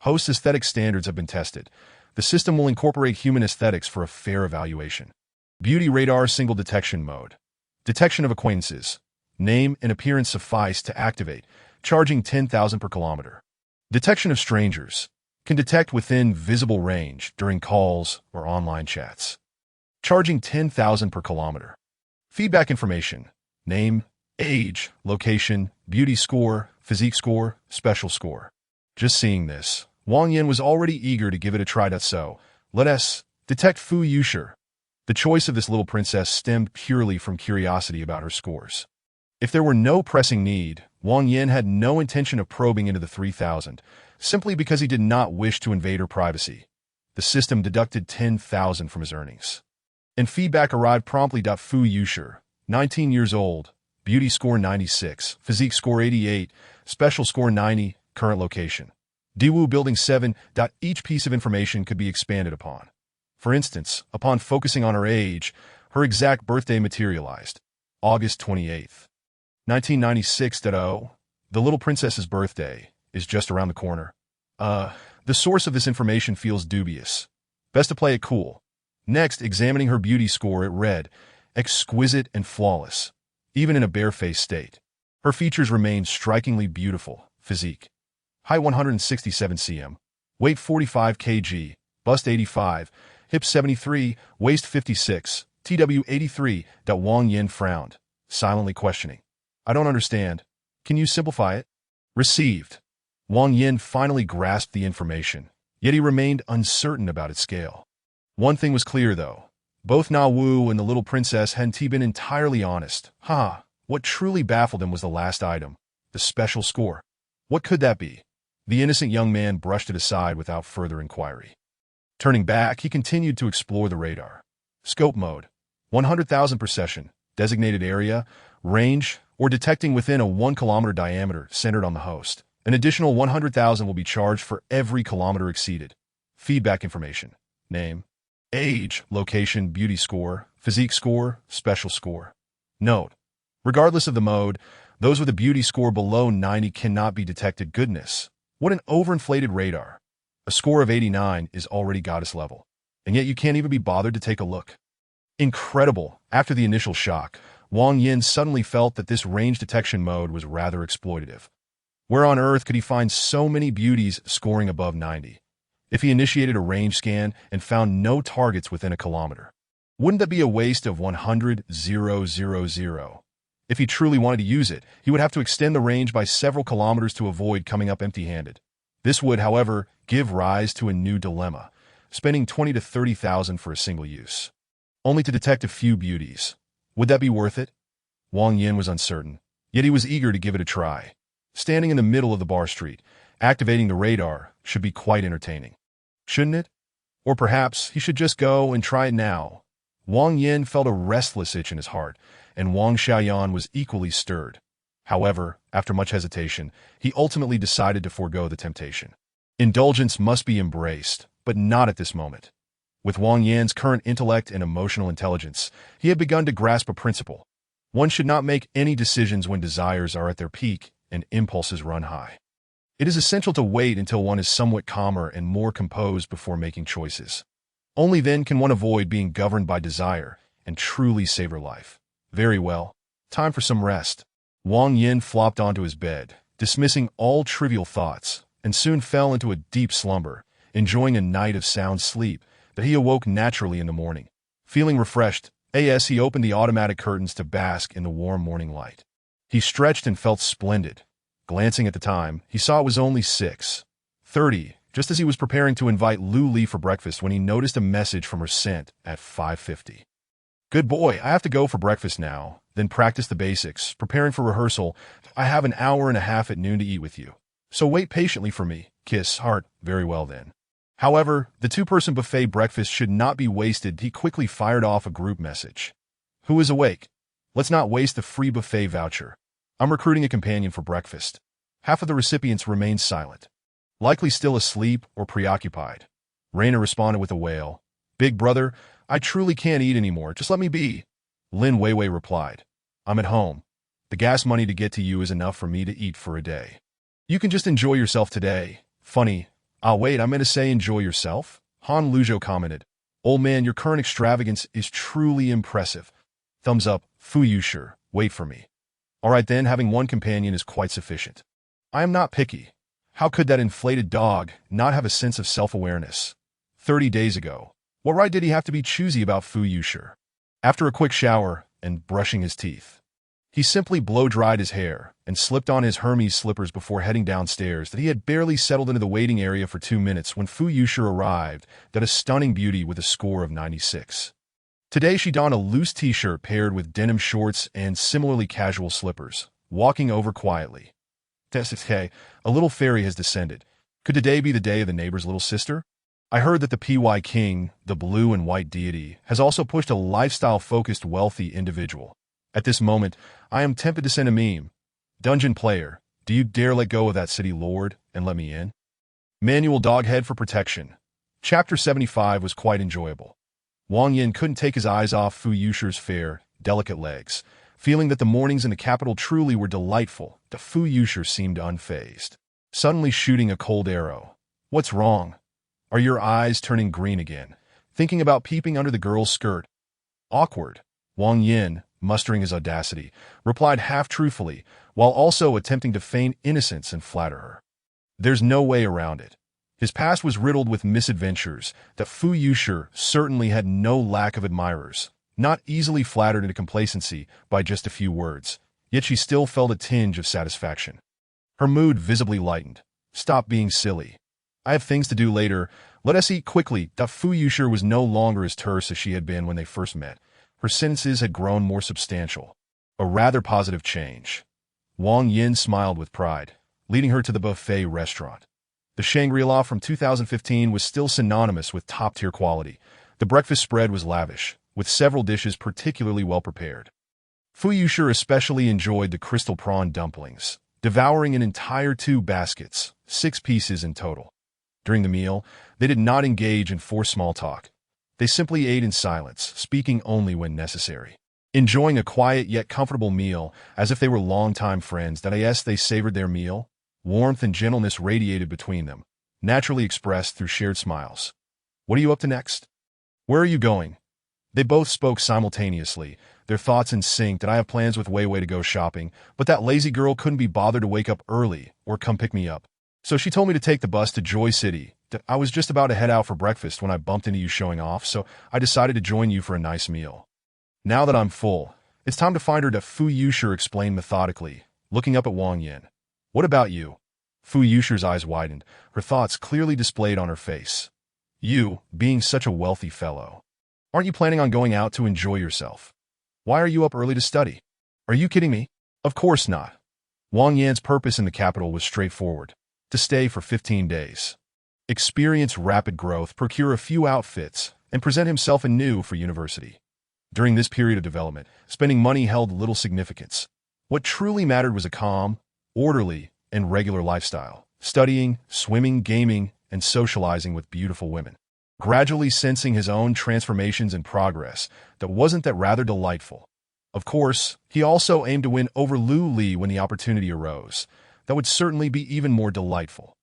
Host aesthetic standards have been tested. The system will incorporate human aesthetics for a fair evaluation. Beauty radar single detection mode. Detection of acquaintances. Name and appearance suffice to activate, charging 10,000 per kilometer. Detection of strangers. Can detect within visible range during calls or online chats. Charging 10,000 per kilometer. Feedback information. Name, age, location, beauty score, physique score, special score. Just seeing this, Wang Yin was already eager to give it a try. So, let us detect Fu Yushi. The choice of this little princess stemmed purely from curiosity about her scores. If there were no pressing need, Wang Yin had no intention of probing into the 3,000, simply because he did not wish to invade her privacy. The system deducted 10,000 from his earnings. And feedback arrived promptly. Fu Yushi, 19 years old, beauty score 96, physique score 88, special score 90, current location. Diwu Building 7. Each piece of information could be expanded upon. For instance, upon focusing on her age, her exact birthday materialized. August 28th, 1996. Oh, the little princess's birthday is just around the corner. The source of this information feels dubious. Best to play it cool. Next, examining her beauty score, it read, exquisite and flawless, even in a barefaced state. Her features remained strikingly beautiful. Physique. Height 167 cm. Weight 45 kg. Bust 85. Hips 73. Waist 56. TW 83. Wang Yin frowned, silently questioning. I don't understand. Can you simplify it? Received. Wang Yin finally grasped the information, yet he remained uncertain about its scale. One thing was clear, though. Both Na Wu and the little princess hadn't been entirely honest. What truly baffled him was the last item, the special score. What could that be? The innocent young man brushed it aside without further inquiry. Turning back, he continued to explore the radar. Scope mode. 100,000 per session. Designated area, range, or detecting within a 1 kilometer diameter centered on the host. An additional 100,000 will be charged for every kilometer exceeded. Feedback information. Name, age, location, beauty score, physique score, special score. Note, regardless of the mode, those with a beauty score below 90 cannot be detected. Goodness, what an overinflated radar. A score of 89 is already goddess level, and yet you can't even be bothered to take a look. Incredible. After the initial shock, Wang Yin suddenly felt that this range detection mode was rather exploitative. Where on earth could he find so many beauties scoring above 90? If he initiated a range scan and found no targets within a kilometer, wouldn't that be a waste of 100,000? If he truly wanted to use it, he would have to extend the range by several kilometers to avoid coming up empty-handed. This would, however, give rise to a new dilemma, spending 20 to 30,000 for a single use, only to detect a few beauties. Would that be worth it? Wang Yin was uncertain, yet he was eager to give it a try. Standing in the middle of the bar street, activating the radar should be quite entertaining. Shouldn't it? Or perhaps he should just go and try it now. Wang Yin felt a restless itch in his heart, and Wang Xiaoyan was equally stirred. However, after much hesitation, he ultimately decided to forego the temptation. Indulgence must be embraced, but not at this moment. With Wang Yan's current intellect and emotional intelligence, he had begun to grasp a principle. One should not make any decisions when desires are at their peak and impulses run high. It is essential to wait until one is somewhat calmer and more composed before making choices. Only then can one avoid being governed by desire and truly savor life. Very well, time for some rest. Wang Yin flopped onto his bed, dismissing all trivial thoughts, and soon fell into a deep slumber, enjoying a night of sound sleep that he awoke naturally in the morning. Feeling refreshed, he opened the automatic curtains to bask in the warm morning light. He stretched and felt splendid. Glancing at the time, he saw it was only 6:30, just as he was preparing to invite Lu Li for breakfast when he noticed a message from her sent at 5:50. Good boy, I have to go for breakfast now, then practice the basics, preparing for rehearsal. I have an hour and a half at noon to eat with you. So wait patiently for me. Kiss, heart, very well then. However, the two-person buffet breakfast should not be wasted. He quickly fired off a group message. Who is awake? Let's not waste the free buffet voucher. I'm recruiting a companion for breakfast. Half of the recipients remained silent, likely still asleep or preoccupied. Raina responded with a wail. Big brother, I truly can't eat anymore. Just let me be. Lin Weiwei replied. I'm at home. The gas money to get to you is enough for me to eat for a day. You can just enjoy yourself today. Funny. Wait, I meant to say enjoy yourself? Han Luzhou commented. Old man, your current extravagance is truly impressive. Thumbs up, Fu Yushi, wait for me. Alright then, having one companion is quite sufficient. I am not picky. How could that inflated dog not have a sense of self-awareness? 30 days ago, what right did he have to be choosy about Fu Yushi? After a quick shower and brushing his teeth, he simply blow-dried his hair and slipped on his Hermes slippers before heading downstairs. That he had barely settled into the waiting area for 2 minutes when Fu Yushi arrived, that a stunning beauty with a score of 96. Today she donned a loose t-shirt paired with denim shorts and similarly casual slippers, walking over quietly. Hey, a little fairy has descended. Could today be the day of the neighbor's little sister? I heard that the PY King, the blue and white deity, has also pushed a lifestyle-focused wealthy individual. At this moment, I am tempted to send a meme. Dungeon player, do you dare let go of that city lord and let me in? Manual doghead for protection. Chapter 75 was quite enjoyable. Wang Yin couldn't take his eyes off Fu Yushi's fair, delicate legs. Feeling that the mornings in the capital truly were delightful, the Fu Yushi seemed unfazed. Suddenly shooting a cold arrow. What's wrong? Are your eyes turning green again? Thinking about peeping under the girl's skirt? Awkward. Wang Yin, mustering his audacity, replied half-truthfully, while also attempting to feign innocence and flatter her. There's no way around it. His past was riddled with misadventures, that Fu Yushi certainly had no lack of admirers, not easily flattered into complacency by just a few words, yet she still felt a tinge of satisfaction. Her mood visibly lightened. Stop being silly. I have things to do later. Let us eat quickly. Fu Yushi was no longer as terse as she had been when they first met. Her sentences had grown more substantial. A rather positive change. Wang Yin smiled with pride, leading her to the buffet restaurant. The Shangri-La from 2015 was still synonymous with top-tier quality. The breakfast spread was lavish, with several dishes particularly well prepared. Fu Yushi especially enjoyed the crystal prawn dumplings, devouring an entire 2 baskets, 6 pieces in total. During the meal, they did not engage in forced small talk. They simply ate in silence, speaking only when necessary. Enjoying a quiet yet comfortable meal, as if they were longtime friends, they savored their meal. Warmth and gentleness radiated between them, naturally expressed through shared smiles. What are you up to next? Where are you going? They both spoke simultaneously, their thoughts in sync. That I have plans with Weiwei to go shopping, but that lazy girl couldn't be bothered to wake up early or come pick me up. So she told me to take the bus to Joy City. I was just about to head out for breakfast when I bumped into you showing off, so I decided to join you for a nice meal. Now that I'm full, it's time to find her. Fu Yushi explained methodically, looking up at Wang Yin. What about you? Fu Yushi's eyes widened, her thoughts clearly displayed on her face. You, being such a wealthy fellow. Aren't you planning on going out to enjoy yourself? Why are you up early to study? Are you kidding me? Of course not. Wang Yan's purpose in the capital was straightforward. To stay for 15 days. Experience rapid growth, procure a few outfits, and present himself anew for university. During this period of development, spending money held little significance. What truly mattered was a calm, orderly, and regular lifestyle. Studying, swimming, gaming, and socializing with beautiful women. Gradually sensing his own transformations and progress, that wasn't that rather delightful. Of course, he also aimed to win over Lu Li when the opportunity arose. That would certainly be even more delightful.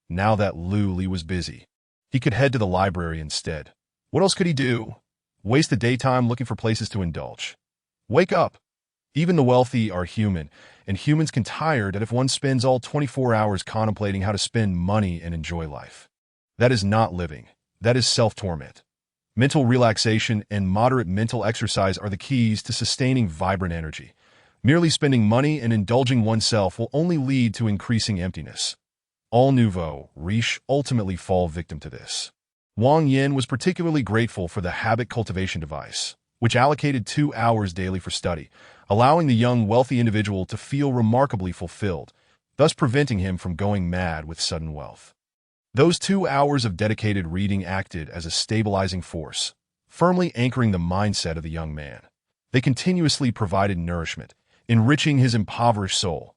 Now that Lu Li was busy, he could head to the library instead. What else could he do? Waste the daytime looking for places to indulge. Wake up! Even the wealthy are human, and humans can tire that if one spends all 24 hours contemplating how to spend money and enjoy life. That is not living. That is self-torment. Mental relaxation and moderate mental exercise are the keys to sustaining vibrant energy. Merely spending money and indulging oneself will only lead to increasing emptiness. All nouveau riche ultimately fall victim to this. Wang Yin was particularly grateful for the habit cultivation device, which allocated 2 hours daily for study, allowing the young wealthy individual to feel remarkably fulfilled, thus preventing him from going mad with sudden wealth. Those 2 hours of dedicated reading acted as a stabilizing force, firmly anchoring the mindset of the young man. They continuously provided nourishment, enriching his impoverished soul.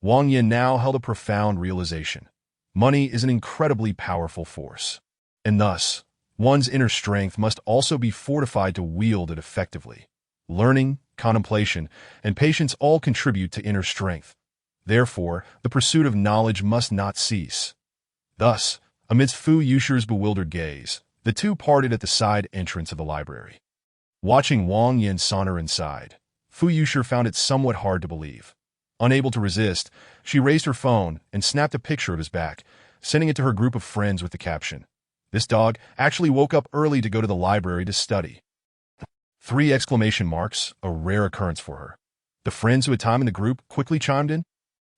Wang Yin now held a profound realization. Money is an incredibly powerful force, and thus, one's inner strength must also be fortified to wield it effectively. Learning, contemplation, and patience all contribute to inner strength. Therefore, the pursuit of knowledge must not cease. Thus, amidst Fu Yusher's bewildered gaze, the two parted at the side entrance of the library. Watching Wang Yin saunter inside, Fu Yusher found it somewhat hard to believe. Unable to resist, she raised her phone and snapped a picture of his back, sending it to her group of friends with the caption, "This dog actually woke up early to go to the library to study." 3 exclamation marks, a rare occurrence for her. The friends who had time in the group quickly chimed in.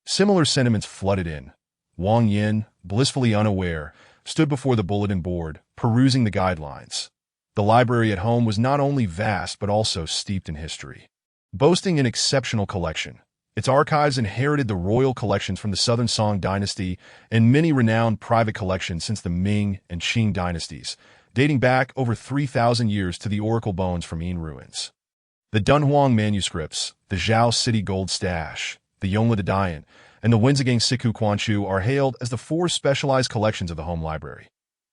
Similar sentiments flooded in. Wang Yin, blissfully unaware, stood before the bulletin board, perusing the guidelines. The library at home was not only vast but also steeped in history. Boasting an exceptional collection, its archives inherited the royal collections from the Southern Song dynasty and many renowned private collections since the Ming and Qing dynasties, dating back over 3,000 years to the oracle bones from Yin ruins. The Dunhuang manuscripts, the Zhao City Gold Stash, the Yongla de Dian, and the Wenzigang Siku Quanchu are hailed as the 4 specialized collections of the home library.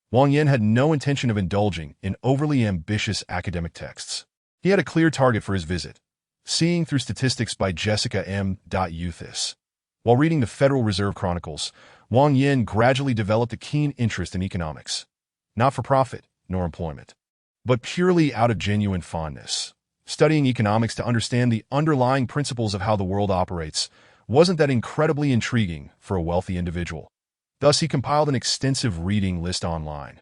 Wang Yin had no intention of indulging in overly ambitious academic texts. He had a clear target for his visit: Seeing Through Statistics by Jessica M. Euthys. While reading the Federal Reserve Chronicles, Wang Yin gradually developed a keen interest in economics, not for profit nor employment, but purely out of genuine fondness. Studying economics to understand the underlying principles of how the world operates wasn't that incredibly intriguing for a wealthy individual. Thus, he compiled an extensive reading list online,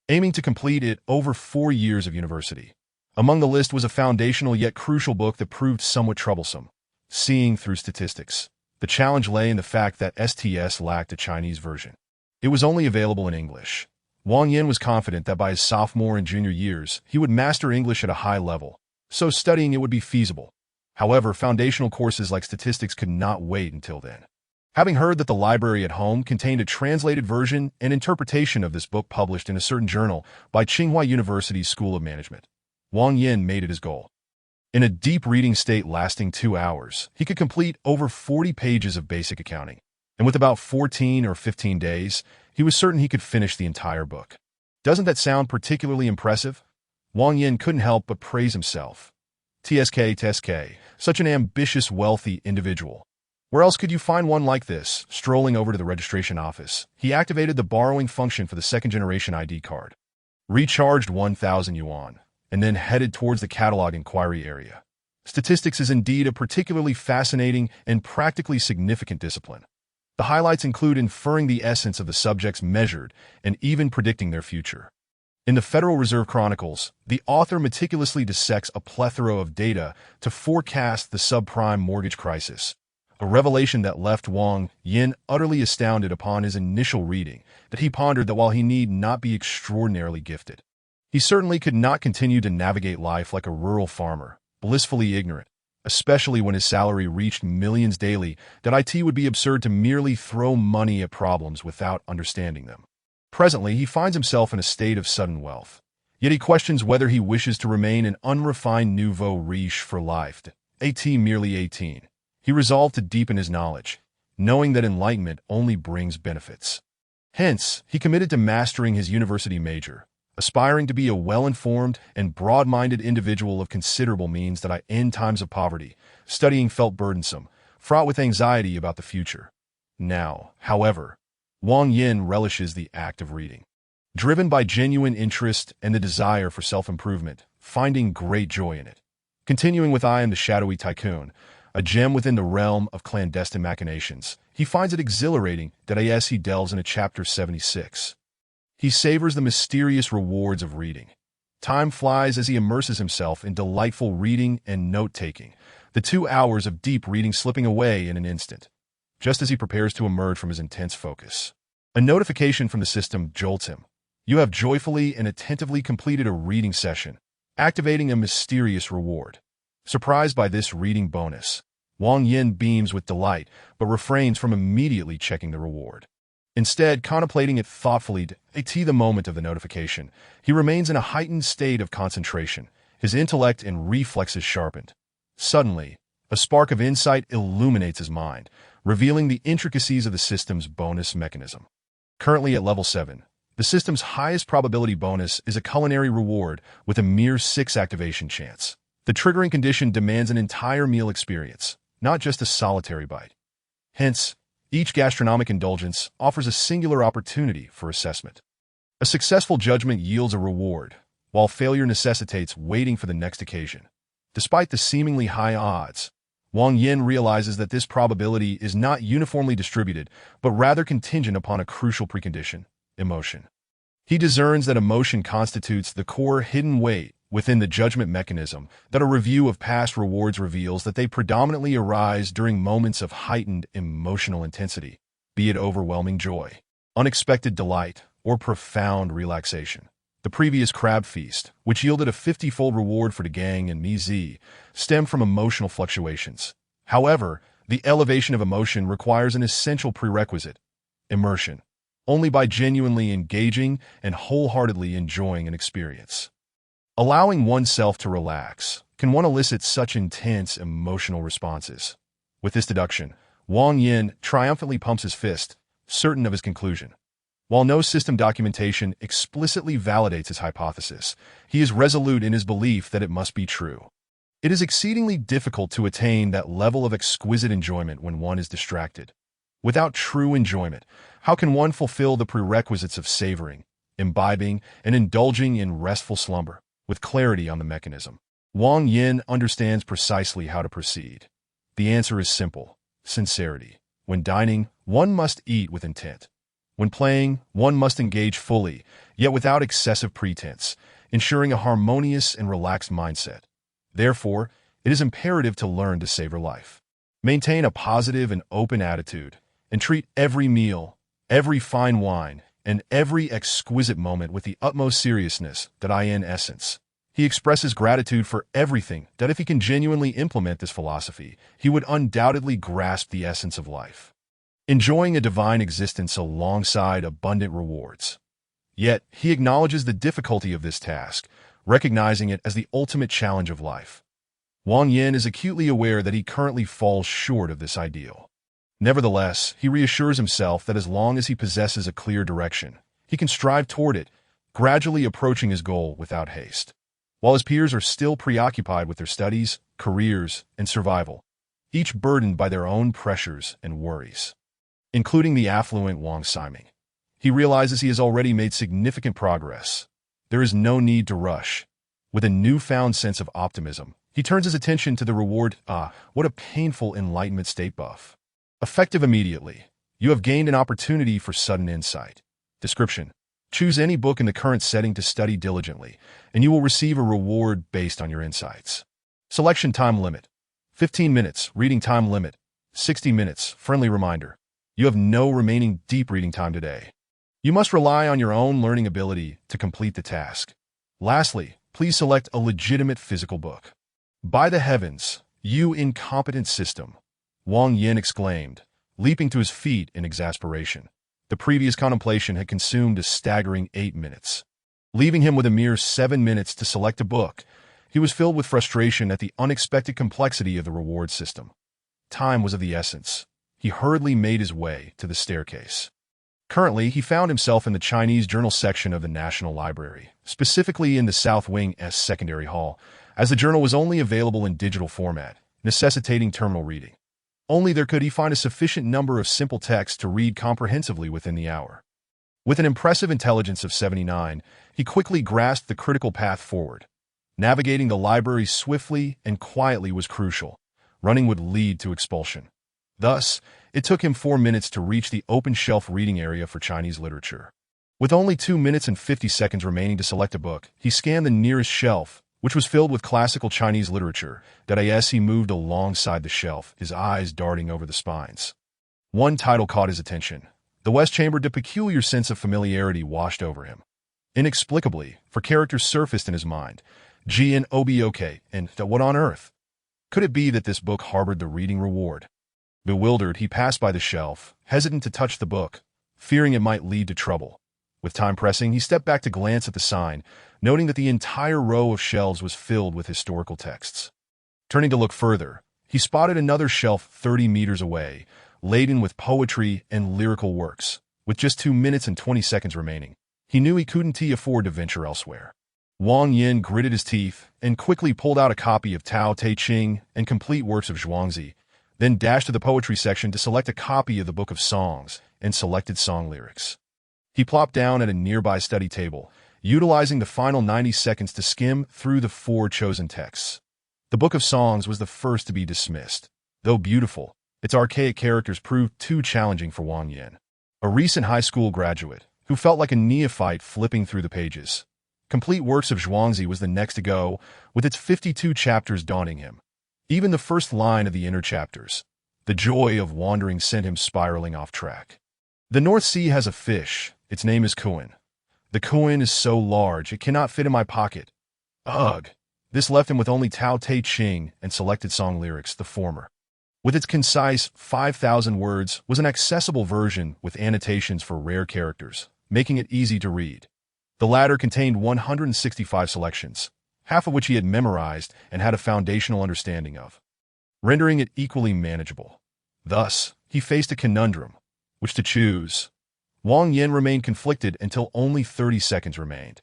aiming to complete it over 4 years of university. Among the list was a foundational yet crucial book that proved somewhat troublesome: Seeing Through Statistics. The challenge lay in the fact that STS lacked a Chinese version. It was only available in English. Wang Yin was confident that by his sophomore and junior years, he would master English at a high level, so studying it would be feasible. However, foundational courses like statistics could not wait until then. Having heard that the library at home contained a translated version and interpretation of this book published in a certain journal by Tsinghua University's School of Management, Wang Yin made it his goal. In a deep reading state lasting 2 hours, he could complete over 40 pages of basic accounting, and with about 14 or 15 days, he was certain he could finish the entire book. Doesn't that sound particularly impressive? Wang Yin couldn't help but praise himself. TSK, such an ambitious, wealthy individual. Where else could you find one like this? Strolling over to the registration office, he activated the borrowing function for the second-generation ID card, recharged 1,000 yuan, and then headed towards the catalog inquiry area. Statistics is indeed a particularly fascinating and practically significant discipline. The highlights include inferring the essence of the subjects measured and even predicting their future. In the Federal Reserve Chronicles, the author meticulously dissects a plethora of data to forecast the subprime mortgage crisis, a revelation that left Wang Yin utterly astounded upon his initial reading, that he pondered that while he need not be extraordinarily gifted, he certainly could not continue to navigate life like a rural farmer, blissfully ignorant, especially when his salary reached millions daily, that it would be absurd to merely throw money at problems without understanding them. Presently, he finds himself in a state of sudden wealth. Yet he questions whether he wishes to remain an unrefined nouveau riche for life. Merely 18. He resolved to deepen his knowledge, knowing that enlightenment only brings benefits. Hence, he committed to mastering his university major, aspiring to be a well-informed and broad-minded individual of considerable means that in times of poverty, studying felt burdensome, fraught with anxiety about the future. Now, however, Wang Yin relishes the act of reading. Driven by genuine interest and the desire for self-improvement, finding great joy in it. Continuing with I Am the Shadowy Tycoon, a gem within the realm of clandestine machinations, he finds it exhilarating that he delves into Chapter 76. He savors the mysterious rewards of reading. Time flies as he immerses himself in delightful reading and note-taking, the 2 hours of deep reading slipping away in an instant. Just as he prepares to emerge from his intense focus, a notification from the system jolts him. You have joyfully and attentively completed a reading session, activating a mysterious reward. Surprised by this reading bonus, Wang Yin beams with delight, but refrains from immediately checking the reward. Instead, contemplating it thoughtfully to the moment of the notification, he remains in a heightened state of concentration, his intellect and reflexes sharpened. Suddenly, a spark of insight illuminates his mind, revealing the intricacies of the system's bonus mechanism. Currently at level 7, the system's highest probability bonus is a culinary reward with a mere 6 activation chance. The triggering condition demands an entire meal experience, not just a solitary bite. Hence, each gastronomic indulgence offers a singular opportunity for assessment. A successful judgment yields a reward, while failure necessitates waiting for the next occasion. Despite the seemingly high odds, Wang Yin realizes that this probability is not uniformly distributed, but rather contingent upon a crucial precondition: emotion. He discerns that emotion constitutes the core hidden weight within the judgment mechanism, that a review of past rewards reveals that they predominantly arise during moments of heightened emotional intensity, be it overwhelming joy, unexpected delight, or profound relaxation. The previous crab feast, which yielded a 50-fold reward for the gang and Mizi, stemmed from emotional fluctuations. However, the elevation of emotion requires an essential prerequisite: immersion. Only by genuinely engaging and wholeheartedly enjoying an experience, allowing oneself to relax, can one elicit such intense emotional responses. With this deduction, Wang Yin triumphantly pumps his fist, certain of his conclusion. While no system documentation explicitly validates his hypothesis, he is resolute in his belief that it must be true. It is exceedingly difficult to attain that level of exquisite enjoyment when one is distracted. Without true enjoyment, how can one fulfill the prerequisites of savoring, imbibing, and indulging in restful slumber, with clarity on the mechanism? Wang Yin understands precisely how to proceed. The answer is simple: sincerity. When dining, one must eat with intent. When playing, one must engage fully, yet without excessive pretense, ensuring a harmonious and relaxed mindset. Therefore, it is imperative to learn to savor life. Maintain a positive and open attitude, and treat every meal, every fine wine, and every exquisite moment with the utmost seriousness that in essence. He expresses gratitude for everything, that if he can genuinely implement this philosophy, he would undoubtedly grasp the essence of life, enjoying a divine existence alongside abundant rewards. Yet, he acknowledges the difficulty of this task, recognizing it as the ultimate challenge of life. Wang Yin is acutely aware that he currently falls short of this ideal. Nevertheless, he reassures himself that as long as he possesses a clear direction, he can strive toward it, gradually approaching his goal without haste. While his peers are still preoccupied with their studies, careers, and survival, each burdened by their own pressures and worries, including the affluent Wang Ximing, he realizes he has already made significant progress. There is no need to rush. With a newfound sense of optimism, he turns his attention to the reward. What a painful enlightenment state buff. Effective immediately. You have gained an opportunity for sudden insight. Description: choose any book in the current setting to study diligently, and you will receive a reward based on your insights. Selection time limit: 15 minutes. Reading time limit: 60 minutes. Friendly reminder: you have no remaining deep reading time today. You must rely on your own learning ability to complete the task. Lastly, please select a legitimate physical book. By the heavens, you incompetent system! Wang Yin exclaimed, leaping to his feet in exasperation. The previous contemplation had consumed a staggering 8 minutes. Leaving him with a mere 7 minutes to select a book, he was filled with frustration at the unexpected complexity of the reward system. Time was of the essence. He hurriedly made his way to the staircase. Currently, he found himself in the Chinese journal section of the National Library, specifically in the South Wing's Secondary Hall, as the journal was only available in digital format, necessitating terminal reading. Only there could he find a sufficient number of simple texts to read comprehensively within the hour. With an impressive intelligence of 79, he quickly grasped the critical path forward. Navigating the library swiftly and quietly was crucial. Running would lead to expulsion. Thus, it took him 4 minutes to reach the open-shelf reading area for Chinese literature. With only 2 minutes and 50 seconds remaining to select a book, he scanned the nearest shelf, which was filled with classical Chinese literature. As he moved alongside the shelf, his eyes darting over the spines. One title caught his attention. The West Chambered a peculiar sense of familiarity washed over him. Inexplicably, for characters surfaced in his mind. G-N-O-B-O-K, and what on earth? Could it be that this book harbored the reading reward? Bewildered, he passed by the shelf, hesitant to touch the book, fearing it might lead to trouble. With time pressing, he stepped back to glance at the sign, noting that the entire row of shelves was filled with historical texts. Turning to look further, he spotted another shelf 30 meters away, laden with poetry and lyrical works. With just 2 minutes and 20 seconds remaining, he knew he couldn't afford to venture elsewhere. Wang Yin gritted his teeth and quickly pulled out a copy of Tao Te Ching and Complete Works of Zhuangzi, then dashed to the poetry section to select a copy of the Book of Songs and selected song lyrics. He plopped down at a nearby study table, utilizing the final 90 seconds to skim through the 4 chosen texts. The Book of Songs was the first to be dismissed. Though beautiful, its archaic characters proved too challenging for Wang Yin, a recent high school graduate who felt like a neophyte flipping through the pages. Complete Works of Zhuangzi was the next to go, with its 52 chapters daunting him. Even the first line of the inner chapters, the joy of wandering, sent him spiraling off track. The North Sea has a fish. Its name is Kuan. The Kuan is so large it cannot fit in my pocket. Ugh. This left him with only Tao Te Ching and selected song lyrics, the former. With its concise 5,000 words, was an accessible version with annotations for rare characters, making it easy to read. The latter contained 165 selections, half of which he had memorized and had a foundational understanding of, rendering it equally manageable. Thus, he faced a conundrum, which to choose. Wang Yin remained conflicted until only 30 seconds remained.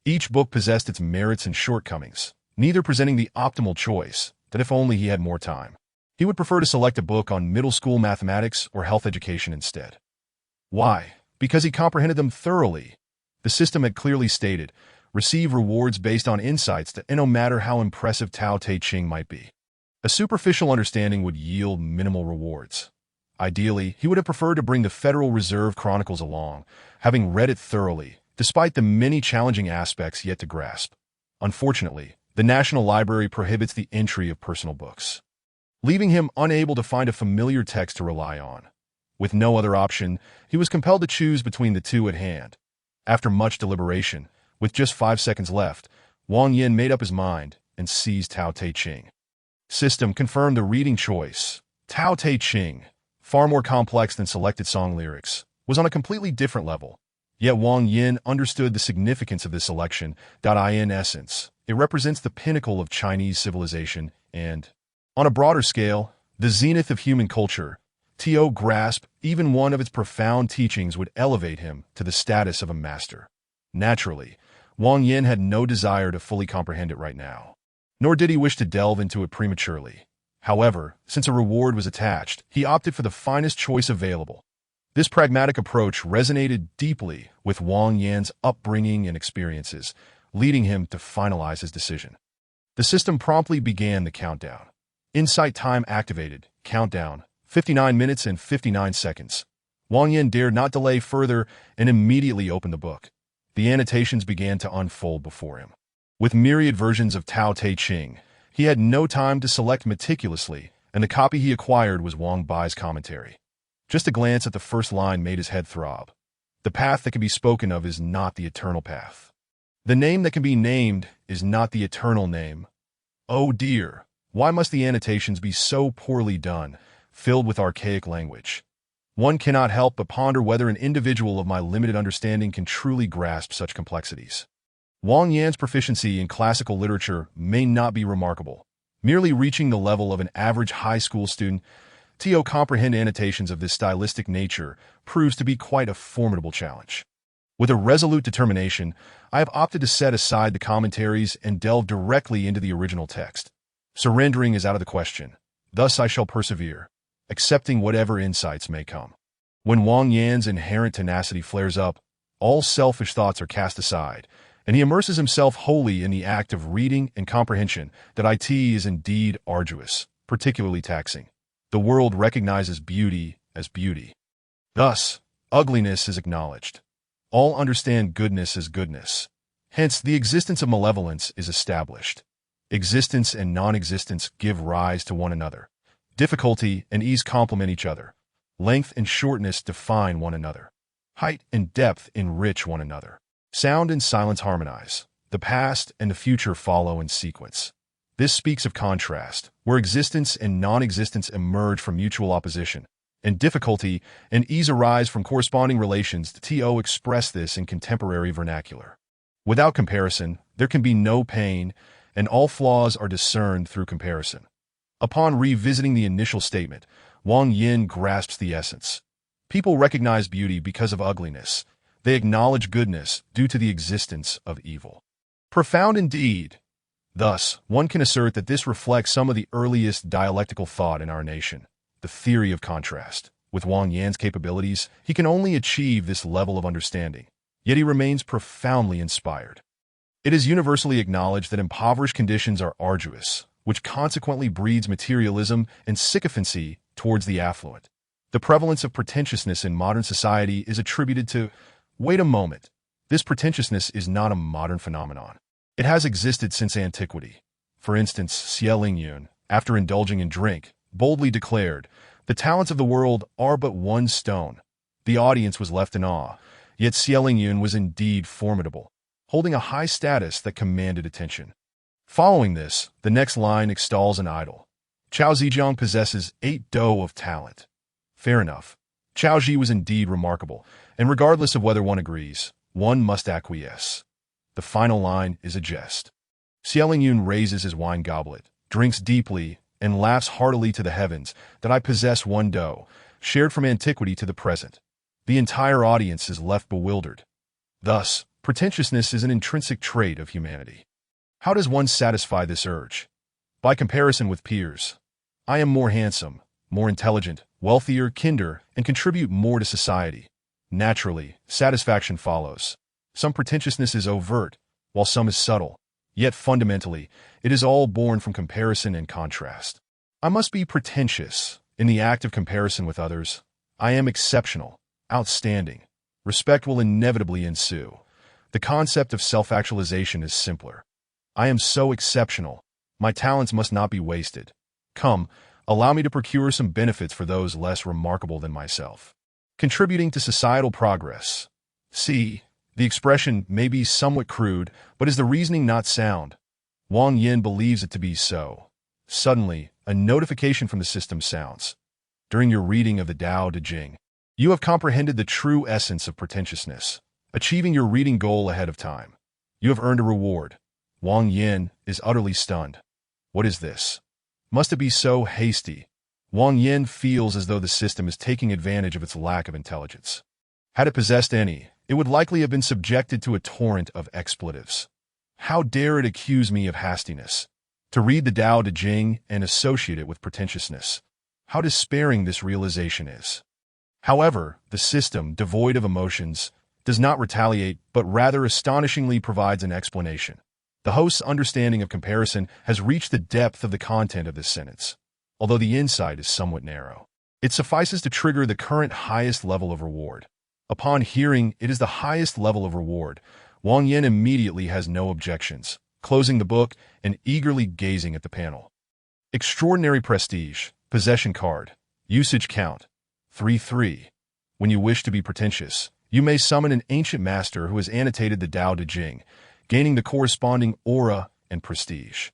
Each book possessed its merits and shortcomings, neither presenting the optimal choice, that if only he had more time, he would prefer to select a book on middle school mathematics or health education instead. Why? Because he comprehended them thoroughly. The system had clearly stated, receive rewards based on insights that no matter how impressive Tao Te Ching might be, a superficial understanding would yield minimal rewards. Ideally, he would have preferred to bring the Federal Reserve Chronicles along, having read it thoroughly, despite the many challenging aspects yet to grasp. Unfortunately, the National Library prohibits the entry of personal books, leaving him unable to find a familiar text to rely on. With no other option, he was compelled to choose between the two at hand. After much deliberation, with just 5 seconds left, Wang Yin made up his mind and seized Tao Te Ching. System confirmed the reading choice. Tao Te Ching, far more complex than selected song lyrics, was on a completely different level. Yet Wang Yin understood the significance of this selection. In essence, it represents the pinnacle of Chinese civilization and, on a broader scale, the zenith of human culture. To grasp even one of its profound teachings would elevate him to the status of a master. Naturally, Wang Yin had no desire to fully comprehend it right now, nor did he wish to delve into it prematurely. However, since a reward was attached, he opted for the finest choice available. This pragmatic approach resonated deeply with Wang Yin's upbringing and experiences, leading him to finalize his decision. The system promptly began the countdown. Insight time activated. Countdown. 59 minutes and 59 seconds. Wang Yin dared not delay further and immediately opened the book. The annotations began to unfold before him. With myriad versions of Tao Te Ching, he had no time to select meticulously, and the copy he acquired was Wang Bai's commentary. Just a glance at the first line made his head throb. The path that can be spoken of is not the eternal path. The name that can be named is not the eternal name. Oh dear, why must the annotations be so poorly done, filled with archaic language? One cannot help but ponder whether an individual of my limited understanding can truly grasp such complexities. Wang Yan's proficiency in classical literature may not be remarkable. Merely reaching the level of an average high school student, to comprehend annotations of this stylistic nature proves to be quite a formidable challenge. With a resolute determination, I have opted to set aside the commentaries and delve directly into the original text. Surrendering is out of the question. Thus I shall persevere, accepting whatever insights may come. When Wang Yan's inherent tenacity flares up, all selfish thoughts are cast aside, and he immerses himself wholly in the act of reading and comprehension. That it is indeed arduous, particularly taxing. The world recognizes beauty as beauty. Thus, ugliness is acknowledged. All understand goodness as goodness. Hence, the existence of malevolence is established. Existence and non-existence give rise to one another. Difficulty and ease complement each other. Length and shortness define one another. Height and depth enrich one another. Sound and silence harmonize. The past and the future follow in sequence. This speaks of contrast, where existence and non-existence emerge from mutual opposition. and difficulty and ease arise from corresponding relations. The TO express this in contemporary vernacular. Without comparison, there can be no pain, and all flaws are discerned through comparison. Upon revisiting the initial statement, Wang Yin grasps the essence. People recognize beauty because of ugliness. They acknowledge goodness due to the existence of evil. Profound indeed. Thus, one can assert that this reflects some of the earliest dialectical thought in our nation, the theory of contrast. With Wang Yan's capabilities, he can only achieve this level of understanding, yet he remains profoundly inspired. It is universally acknowledged that impoverished conditions are arduous, which consequently breeds materialism and sycophancy towards the affluent. The prevalence of pretentiousness in modern society is attributed to, wait a moment, this pretentiousness is not a modern phenomenon. It has existed since antiquity. For instance, Xie Lingyun, after indulging in drink, boldly declared, "The talents of the world are but one stone." The audience was left in awe, yet Xie Lingyun was indeed formidable, holding a high status that commanded attention. Following this, the next line extols an idol. Chao Zhejiang possesses 8 dou of talent. Fair enough. Chao Zhi was indeed remarkable, and regardless of whether one agrees, one must acquiesce. The final line is a jest. Xie Lingyun raises his wine goblet, drinks deeply, and laughs heartily to the heavens that I possess 1 dou, shared from antiquity to the present. The entire audience is left bewildered. Thus, pretentiousness is an intrinsic trait of humanity. How does one satisfy this urge? By comparison with peers. I am more handsome, more intelligent, wealthier, kinder, and contribute more to society. Naturally, satisfaction follows. Some pretentiousness is overt, while some is subtle. Yet fundamentally, it is all born from comparison and contrast. I must be pretentious in the act of comparison with others. I am exceptional, outstanding. Respect will inevitably ensue. The concept of self-actualization is simpler. I am so exceptional. My talents must not be wasted. Come, allow me to procure some benefits for those less remarkable than myself. Contributing to societal progress. See, the expression may be somewhat crude, but is the reasoning not sound? Wang Yin believes it to be so. Suddenly, a notification from the system sounds. During your reading of the Tao Te Ching, you have comprehended the true essence of pretentiousness, achieving your reading goal ahead of time. You have earned a reward. Wang Yin is utterly stunned. What is this? Must it be so hasty? Wang Yin feels as though the system is taking advantage of its lack of intelligence. Had it possessed any, it would likely have been subjected to a torrent of expletives. How dare it accuse me of hastiness? To read the Tao Te Ching and associate it with pretentiousness. How despairing this realization is. However, the system, devoid of emotions, does not retaliate, but rather astonishingly provides an explanation. The host's understanding of comparison has reached the depth of the content of this sentence, although the insight is somewhat narrow. It suffices to trigger the current highest level of reward. Upon hearing it is the highest level of reward, Wang Yin immediately has no objections, closing the book and eagerly gazing at the panel. Extraordinary prestige, possession card, usage count, 3-3. When you wish to be pretentious, you may summon an ancient master who has annotated the Tao Te Ching, gaining the corresponding aura and prestige.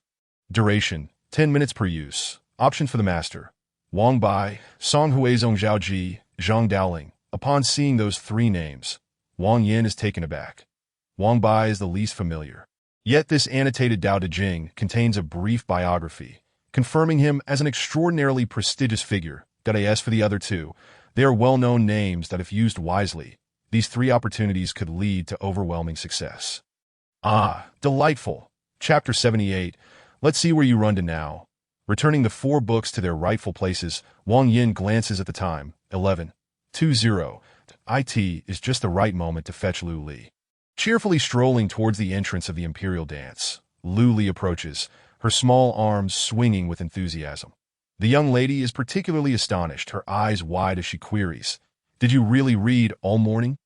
Duration, 10 minutes per use. Option for the master. Wang Bai, Song Huizong Zhaoji, Zhang Daoling. Upon seeing those 3 names, Wang Yin is taken aback. Wang Bai is the least familiar. Yet this annotated Tao Te Ching contains a brief biography, confirming him as an extraordinarily prestigious figure. As for the other 2, they are well-known names that if used wisely, these 3 opportunities could lead to overwhelming success. Ah, delightful. Chapter 78. Let's see where you run to now. Returning the 4 books to their rightful places, Wang Yin glances at the time, 11:20. It is just the right moment to fetch Lu Li. Cheerfully strolling towards the entrance of the imperial dance, Lu Li approaches, her small arms swinging with enthusiasm. The young lady is particularly astonished, her eyes wide as she queries, "Did you really read all morning?"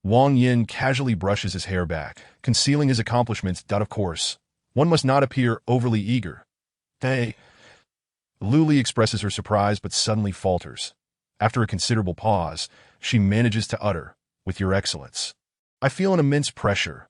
Wang Yin casually brushes his hair back, concealing his accomplishments. Of course, one must not appear overly eager. Hey. Lu Li expresses her surprise but suddenly falters. After a considerable pause, she manages to utter, "With your excellence. I feel an immense pressure."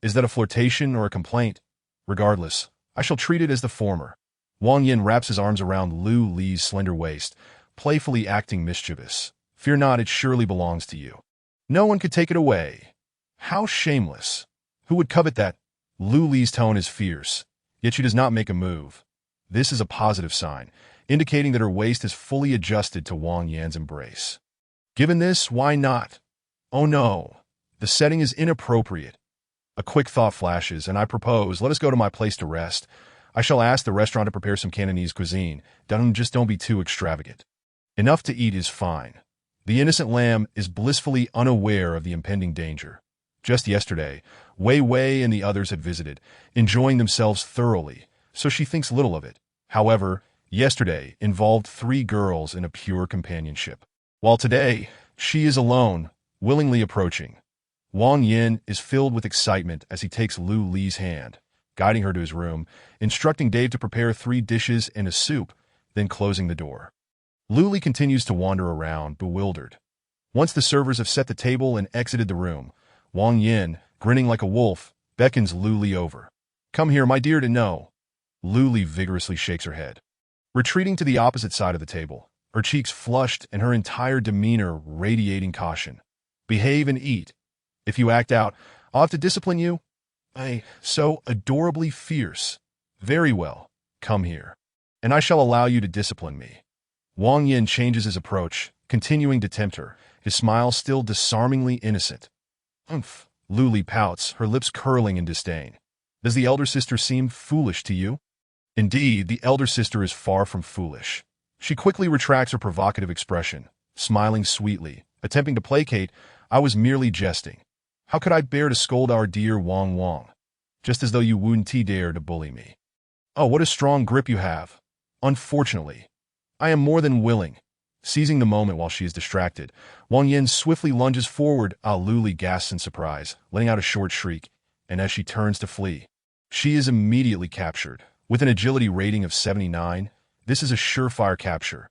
Is that a flirtation or a complaint? Regardless, I shall treat it as the former. Wang Yin wraps his arms around Lu Li's slender waist, playfully acting mischievous. Fear not, it surely belongs to you. No one could take it away. How shameless. Who would covet that? Lu Li's tone is fierce, yet she does not make a move. This is a positive sign, indicating that her waist is fully adjusted to Wang Yan's embrace. Given this, why not? Oh no, the setting is inappropriate. A quick thought flashes, and I propose, let us go to my place to rest. I shall ask the restaurant to prepare some Cantonese cuisine. Just don't be too extravagant. Enough to eat is fine. The innocent lamb is blissfully unaware of the impending danger. Just yesterday, Wei Wei and the others had visited, enjoying themselves thoroughly, so she thinks little of it. However, yesterday involved 3 girls in a pure companionship, while today she is alone, willingly approaching. Wang Yan is filled with excitement as he takes Lu Li's hand, guiding her to his room, instructing Dave to prepare 3 dishes and a soup, then closing the door. Lu Li continues to wander around, bewildered. Once the servers have set the table and exited the room, Wang Yan, grinning like a wolf, beckons Lu Li over. Come here, my dear, to know. Lu Li vigorously shakes her head. Retreating to the opposite side of the table, her cheeks flushed and her entire demeanor radiating caution. Behave and eat. If you act out, I'll have to discipline you. So adorably fierce. Very well, come here, and I shall allow you to discipline me. Wang Yan changes his approach, continuing to tempt her, his smile still disarmingly innocent. Umph. Lu Li pouts, her lips curling in disdain. Does the elder sister seem foolish to you? Indeed, the elder sister is far from foolish. She quickly retracts her provocative expression, smiling sweetly, attempting to placate. I was merely jesting. How could I bear to scold our dear Wang Wang? Just as though you wouldn't dare to bully me. Oh, what a strong grip you have. Unfortunately, I am more than willing. Seizing the moment while she is distracted, Wang Yan swiftly lunges forward. Lu Li gasps in surprise, letting out a short shriek, and as she turns to flee, she is immediately captured. With an agility rating of 79, this is a surefire capture.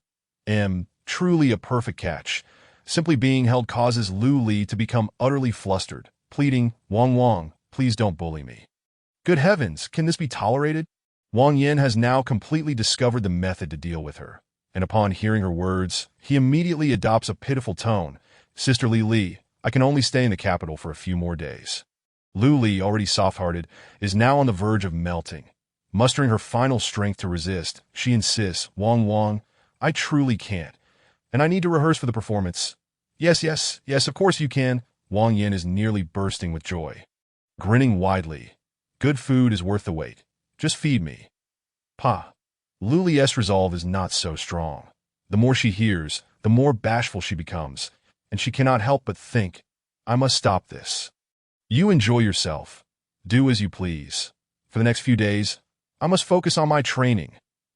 Truly a perfect catch. Simply being held causes Lu Li to become utterly flustered, pleading, Wang Wang, please don't bully me. Good heavens, can this be tolerated? Wang Yan has now completely discovered the method to deal with her, and upon hearing her words, he immediately adopts a pitiful tone. Sisterly Li, I can only stay in the capital for a few more days. Lu Li, already soft-hearted, is now on the verge of melting. Mustering her final strength to resist, she insists, Wang Wang, I truly can't, and I need to rehearse for the performance. Yes, of course you can. Wang Yan is nearly bursting with joy. Grinning widely, good food is worth the wait. Just feed me. Pa. Lu Li's resolve is not so strong. The more she hears, the more bashful she becomes, and she cannot help but think, I must stop this. You enjoy yourself. Do as you please. For the next few days, I must focus on my training.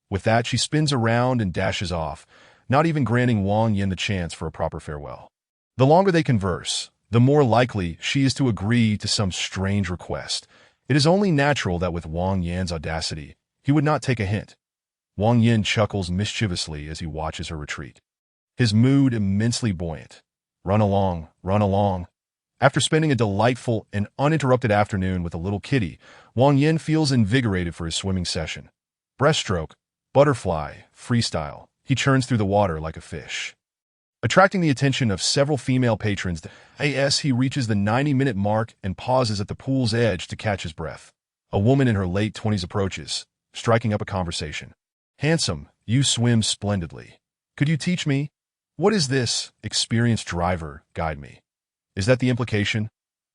With that, she spins around and dashes off, not even granting Wang Yan the chance for a proper farewell. The longer they converse, the more likely she is to agree to some strange request. It is only natural that with Wang Yan's audacity, he would not take a hint. Wang Yan chuckles mischievously as he watches her retreat, his mood immensely buoyant. Run along, run along. After spending a delightful and uninterrupted afternoon with a little kitty, Wang Yan feels invigorated for his swimming session. Breaststroke, butterfly, freestyle, he churns through the water like a fish. Attracting the attention of several female patrons, he reaches the 90-minute mark and pauses at the pool's edge to catch his breath. A woman in her late 20s approaches, striking up a conversation. Handsome, you swim splendidly. Could you teach me? What is this? Experienced driver, guide me. Is that the implication?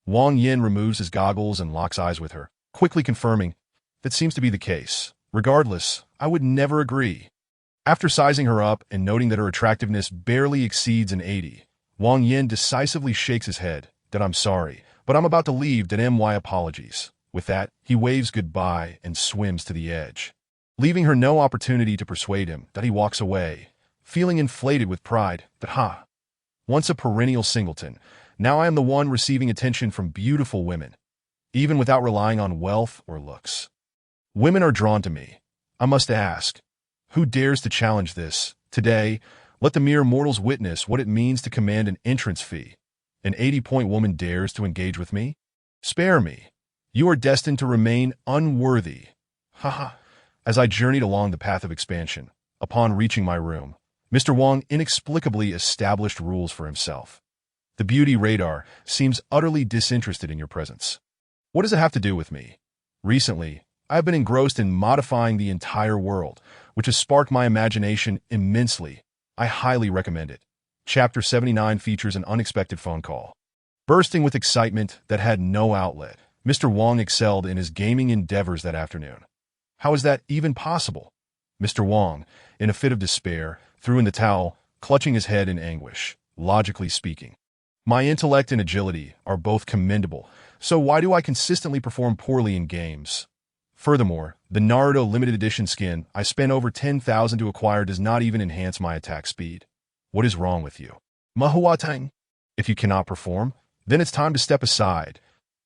Wang Yan removes his goggles and locks eyes with her, quickly confirming, that seems to be the case. Regardless, I would never agree. After sizing her up and noting that her attractiveness barely exceeds an 80, Wang Yan decisively shakes his head, that I'm sorry, but I'm about to leave, my apologies. With that, he waves goodbye and swims to the edge, leaving her no opportunity to persuade him. That he walks away, feeling inflated with pride, that once a perennial singleton, now I am the one receiving attention from beautiful women, even without relying on wealth or looks. Women are drawn to me. I must ask, who dares to challenge this? Today, let the mere mortals witness what it means to command an entrance fee. An 80-point woman dares to engage with me? Spare me. You are destined to remain unworthy. As I journeyed along the path of expansion, upon reaching my room, Mr. Wong inexplicably established rules for himself. The beauty radar seems utterly disinterested in your presence. What does it have to do with me? Recently, I have been engrossed in modifying the entire world, which has sparked my imagination immensely. I highly recommend it. Chapter 79 features an unexpected phone call. Bursting with excitement that had no outlet, Mr. Wong excelled in his gaming endeavors that afternoon. How is that even possible? Mr. Wong, in a fit of despair, threw in the towel, clutching his head in anguish. Logically speaking, my intellect and agility are both commendable, so why do I consistently perform poorly in games? Furthermore, the Naruto limited edition skin I spent over 10,000 to acquire does not even enhance my attack speed. What is wrong with you? Mahuatang? If you cannot perform, then it's time to step aside.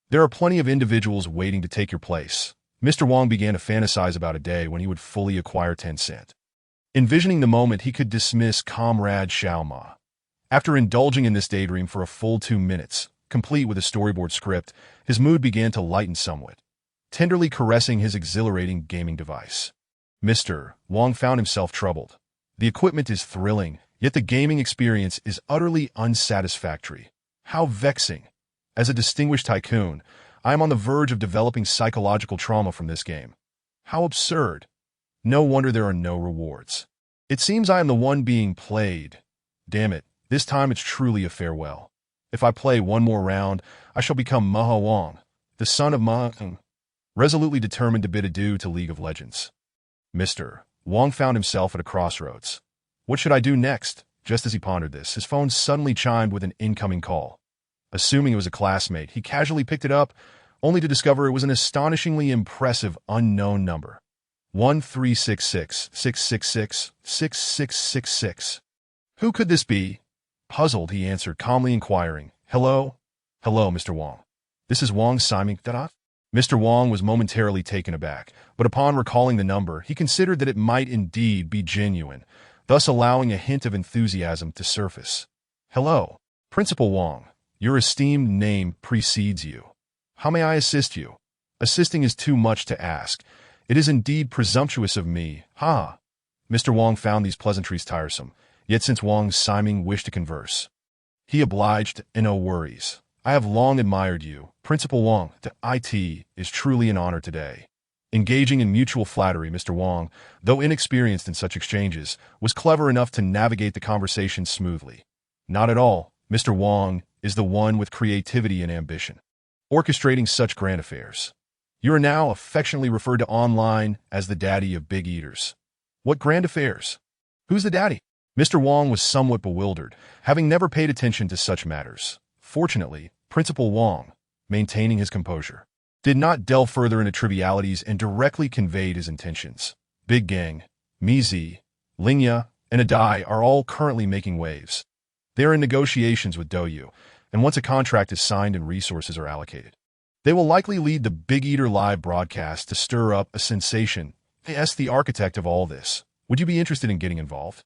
There are plenty of individuals waiting to take your place. Mr. Wong began to fantasize about a day when he would fully acquire Tencent. Envisioning the moment he could dismiss Comrade Xiao Ma. After indulging in this daydream for a full 2 minutes, complete with a storyboard script, his mood began to lighten somewhat, tenderly caressing his exhilarating gaming device. Mr. Wong found himself troubled. The equipment is thrilling, yet the gaming experience is utterly unsatisfactory. How vexing. As a distinguished tycoon, I am on the verge of developing psychological trauma from this game. How absurd. No wonder there are no rewards. It seems I am the one being played. Damn it, this time it's truly a farewell. If I play one more round, I shall become Maha Wong, the son of Maha, resolutely determined to bid adieu to League of Legends. Mr. Wong found himself at a crossroads. What should I do next? Just as he pondered this, his phone suddenly chimed with an incoming call. Assuming it was a classmate, he casually picked it up, only to discover it was an astonishingly impressive unknown number. 1366-666-6666. Who could this be? Puzzled, he answered, calmly inquiring, Hello? Hello, Mr. Wong. This is Wong Siming. Mr. Wong was momentarily taken aback, but upon recalling the number, he considered that it might indeed be genuine, thus allowing a hint of enthusiasm to surface. Hello, Principal Wong. Your esteemed name precedes you. How may I assist you? Assisting is too much to ask. It is indeed presumptuous of me. Ha! Mr. Wong found these pleasantries tiresome, yet since Wong Siming wished to converse, he obliged, and no worries. I have long admired you, Principal Wong. The IT is truly an honor today. Engaging in mutual flattery, Mr. Wong, though inexperienced in such exchanges, was clever enough to navigate the conversation smoothly. Not at all. Mr. Wong is the one with creativity and ambition, orchestrating such grand affairs. You are now affectionately referred to online as the daddy of big eaters. What grand affairs? Who's the daddy? Mr. Wong was somewhat bewildered, having never paid attention to such matters. Fortunately, Principal Wong, maintaining his composure, did not delve further into trivialities and directly conveyed his intentions. Big Gang, Mizi, Lingya, and Adai are all currently making waves. They are in negotiations with Douyu, and once a contract is signed and resources are allocated, they will likely lead the Big Eater live broadcast to stir up a sensation. As the architect of all this, would you be interested in getting involved?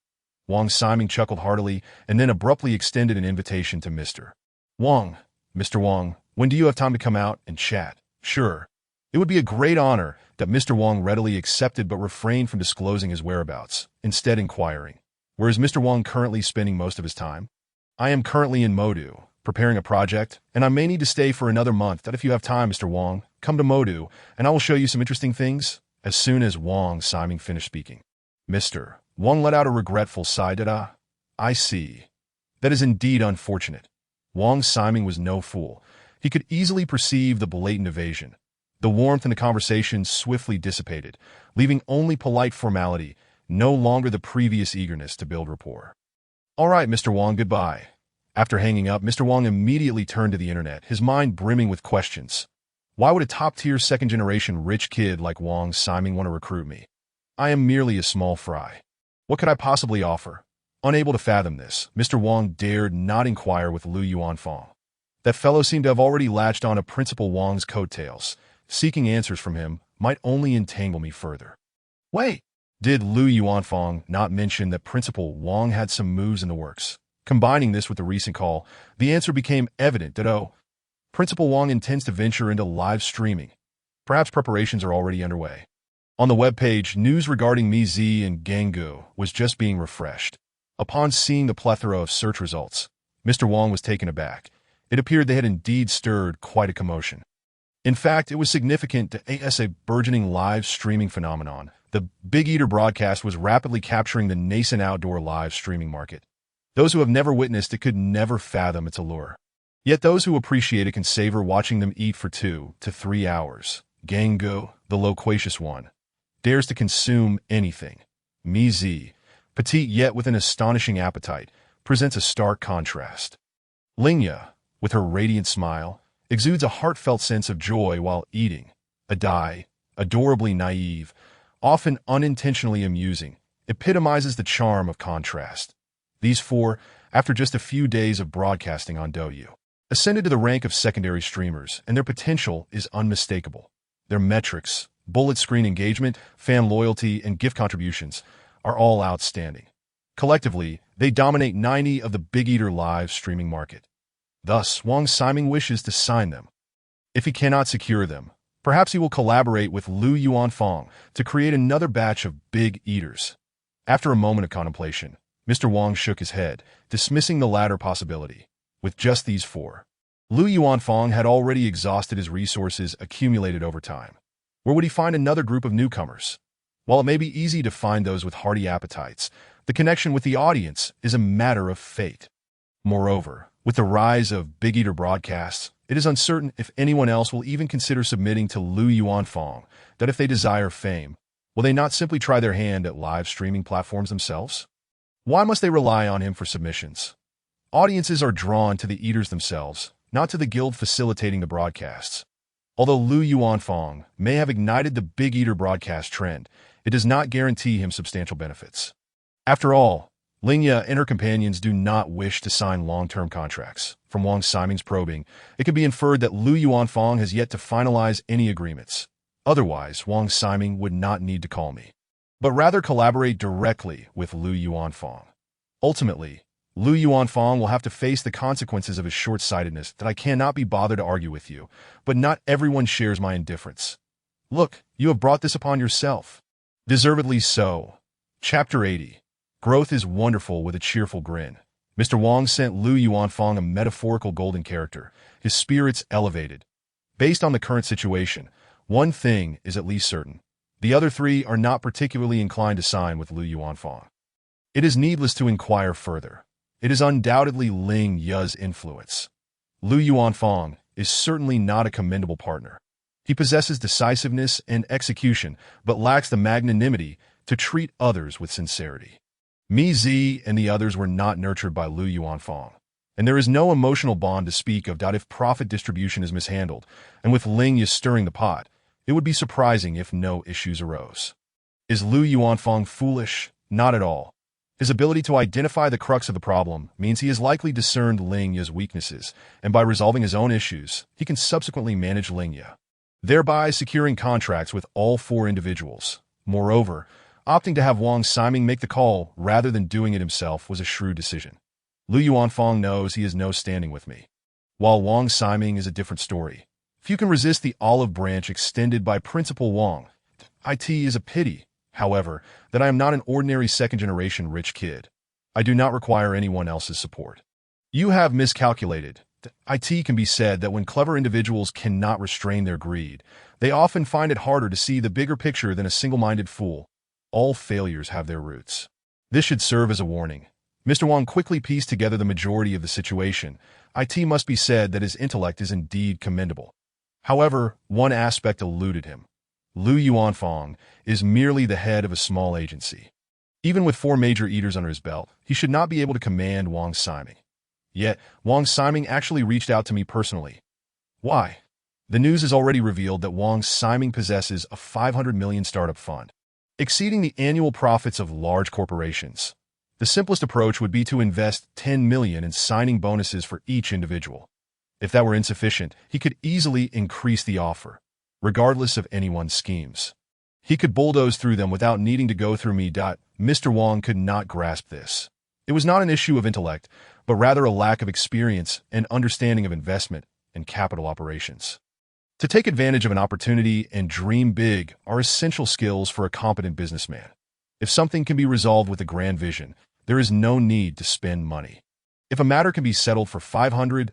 Wong Siming chuckled heartily and then abruptly extended an invitation to Mr. Wong. Mr. Wong, when do you have time to come out and chat? Sure. It would be a great honor. That Mr. Wong readily accepted but refrained from disclosing his whereabouts, instead inquiring, where is Mr. Wong currently spending most of his time? I am currently in Modu, preparing a project, and I may need to stay for another month. That if you have time, Mr. Wong, come to Modu, and I will show you some interesting things. As soon as Wong Siming finished speaking, Mr. Wong let out a regretful sigh. I see. That is indeed unfortunate. Wong Siming was no fool. He could easily perceive the blatant evasion. The warmth in the conversation swiftly dissipated, leaving only polite formality, no longer the previous eagerness to build rapport. All right, Mr. Wong, goodbye. After hanging up, Mr. Wong immediately turned to the internet, his mind brimming with questions. Why would a top-tier second-generation rich kid like Wong Siming want to recruit me? I am merely a small fry. What could I possibly offer? Unable to fathom this, Mr. Wong dared not inquire with Lu Yuanfang. That fellow seemed to have already latched on to Principal Wong's coattails. Seeking answers from him might only entangle me further. Wait, did Lu Yuanfang not mention that Principal Wong had some moves in the works? Combining this with the recent call, the answer became evident that, Principal Wong intends to venture into live streaming. Perhaps preparations are already underway. On the webpage, news regarding Mizi and Gangu was just being refreshed. Upon seeing the plethora of search results, Mr. Wong was taken aback. It appeared they had indeed stirred quite a commotion. In fact, it was significant to as a burgeoning live streaming phenomenon. The Big Eater broadcast was rapidly capturing the nascent outdoor live streaming market. Those who have never witnessed it could never fathom its allure. Yet those who appreciate it can savor watching them eat for 2 to 3 hours. Gangu, the loquacious one, dares to consume anything. Mi, petite yet with an astonishing appetite, presents a stark contrast. Lingya, with her radiant smile, exudes a heartfelt sense of joy while eating. Adai, adorably naive, often unintentionally amusing, epitomizes the charm of contrast. These four, after just a few days of broadcasting on Douyu, ascended to the rank of secondary streamers, and their potential is unmistakable. Their metrics, bullet screen engagement, fan loyalty, and gift contributions are all outstanding. Collectively, they dominate 90% of the Big Eater live streaming market. Thus, Wang Ximing wishes to sign them. If he cannot secure them, perhaps he will collaborate with Lu Yuanfang to create another batch of Big Eaters. After a moment of contemplation, Mr. Wang shook his head, dismissing the latter possibility. With just these four, Lu Yuanfang had already exhausted his resources accumulated over time. Where would he find another group of newcomers? While it may be easy to find those with hearty appetites, the connection with the audience is a matter of fate. Moreover, with the rise of Big Eater broadcasts, it is uncertain if anyone else will even consider submitting to Lu Yuanfang, that if they desire fame, will they not simply try their hand at live streaming platforms themselves? Why must they rely on him for submissions? Audiences are drawn to the eaters themselves, not to the guild facilitating the broadcasts. Although Lu Yuanfang may have ignited the Big Eater broadcast trend, it does not guarantee him substantial benefits. After all, Lingya and her companions do not wish to sign long-term contracts. From Wang Ximing's probing, it can be inferred that Lu Yuanfang has yet to finalize any agreements. Otherwise, Wang Ximing would not need to call me, but rather collaborate directly with Lu Yuanfang. Ultimately, Lu Yuanfang will have to face the consequences of his short-sightedness that I cannot be bothered to argue with you, but not everyone shares my indifference. Look, you have brought this upon yourself. Deservedly so. Chapter 80. Growth is wonderful with a cheerful grin. Mr. Wang sent Lu Yuanfang a metaphorical golden character, his spirits elevated. Based on the current situation, one thing is at least certain. The other three are not particularly inclined to sign with Lu Yuanfang. It is needless to inquire further. It is undoubtedly Ling Ya's influence. Lu Yuanfang is certainly not a commendable partner. He possesses decisiveness and execution, but lacks the magnanimity to treat others with sincerity. Mi Zi and the others were not nurtured by Lu Yuanfang, and there is no emotional bond to speak of. If profit distribution is mishandled, and with Ling Ya stirring the pot, it would be surprising if no issues arose. Is Lu Yuanfang foolish? Not at all. His ability to identify the crux of the problem means he has likely discerned Ling Ya's weaknesses, and by resolving his own issues, he can subsequently manage Ling Ya, thereby securing contracts with all four individuals. Moreover, opting to have Wang Ximing make the call rather than doing it himself was a shrewd decision. Lu Yuanfang knows he has no standing with me, while Wang Ximing is a different story. Few can resist the olive branch extended by Principal Wang. It is a pity, however, that I am not an ordinary second-generation rich kid. I do not require anyone else's support. You have miscalculated. It can be said that when clever individuals cannot restrain their greed, they often find it harder to see the bigger picture than a single-minded fool. All failures have their roots. This should serve as a warning. Mr. Wang quickly pieced together the majority of the situation. It must be said that his intellect is indeed commendable. However, one aspect eluded him. Lu Yuanfang is merely the head of a small agency. Even with 4 major eaters under his belt, he should not be able to command Wang Ximing. Yet, Wang Ximing actually reached out to me personally. Why? The news has already revealed that Wang Ximing possesses a 500 million startup fund, exceeding the annual profits of large corporations. The simplest approach would be to invest 10 million in signing bonuses for each individual. If that were insufficient, he could easily increase the offer, regardless of anyone's schemes. He could bulldoze through them without needing to go through me. Mr. Wang could not grasp this. It was not an issue of intellect, but rather a lack of experience and understanding of investment and capital operations. To take advantage of an opportunity and dream big are essential skills for a competent businessman. If something can be resolved with a grand vision, there is no need to spend money. If a matter can be settled for 500,000,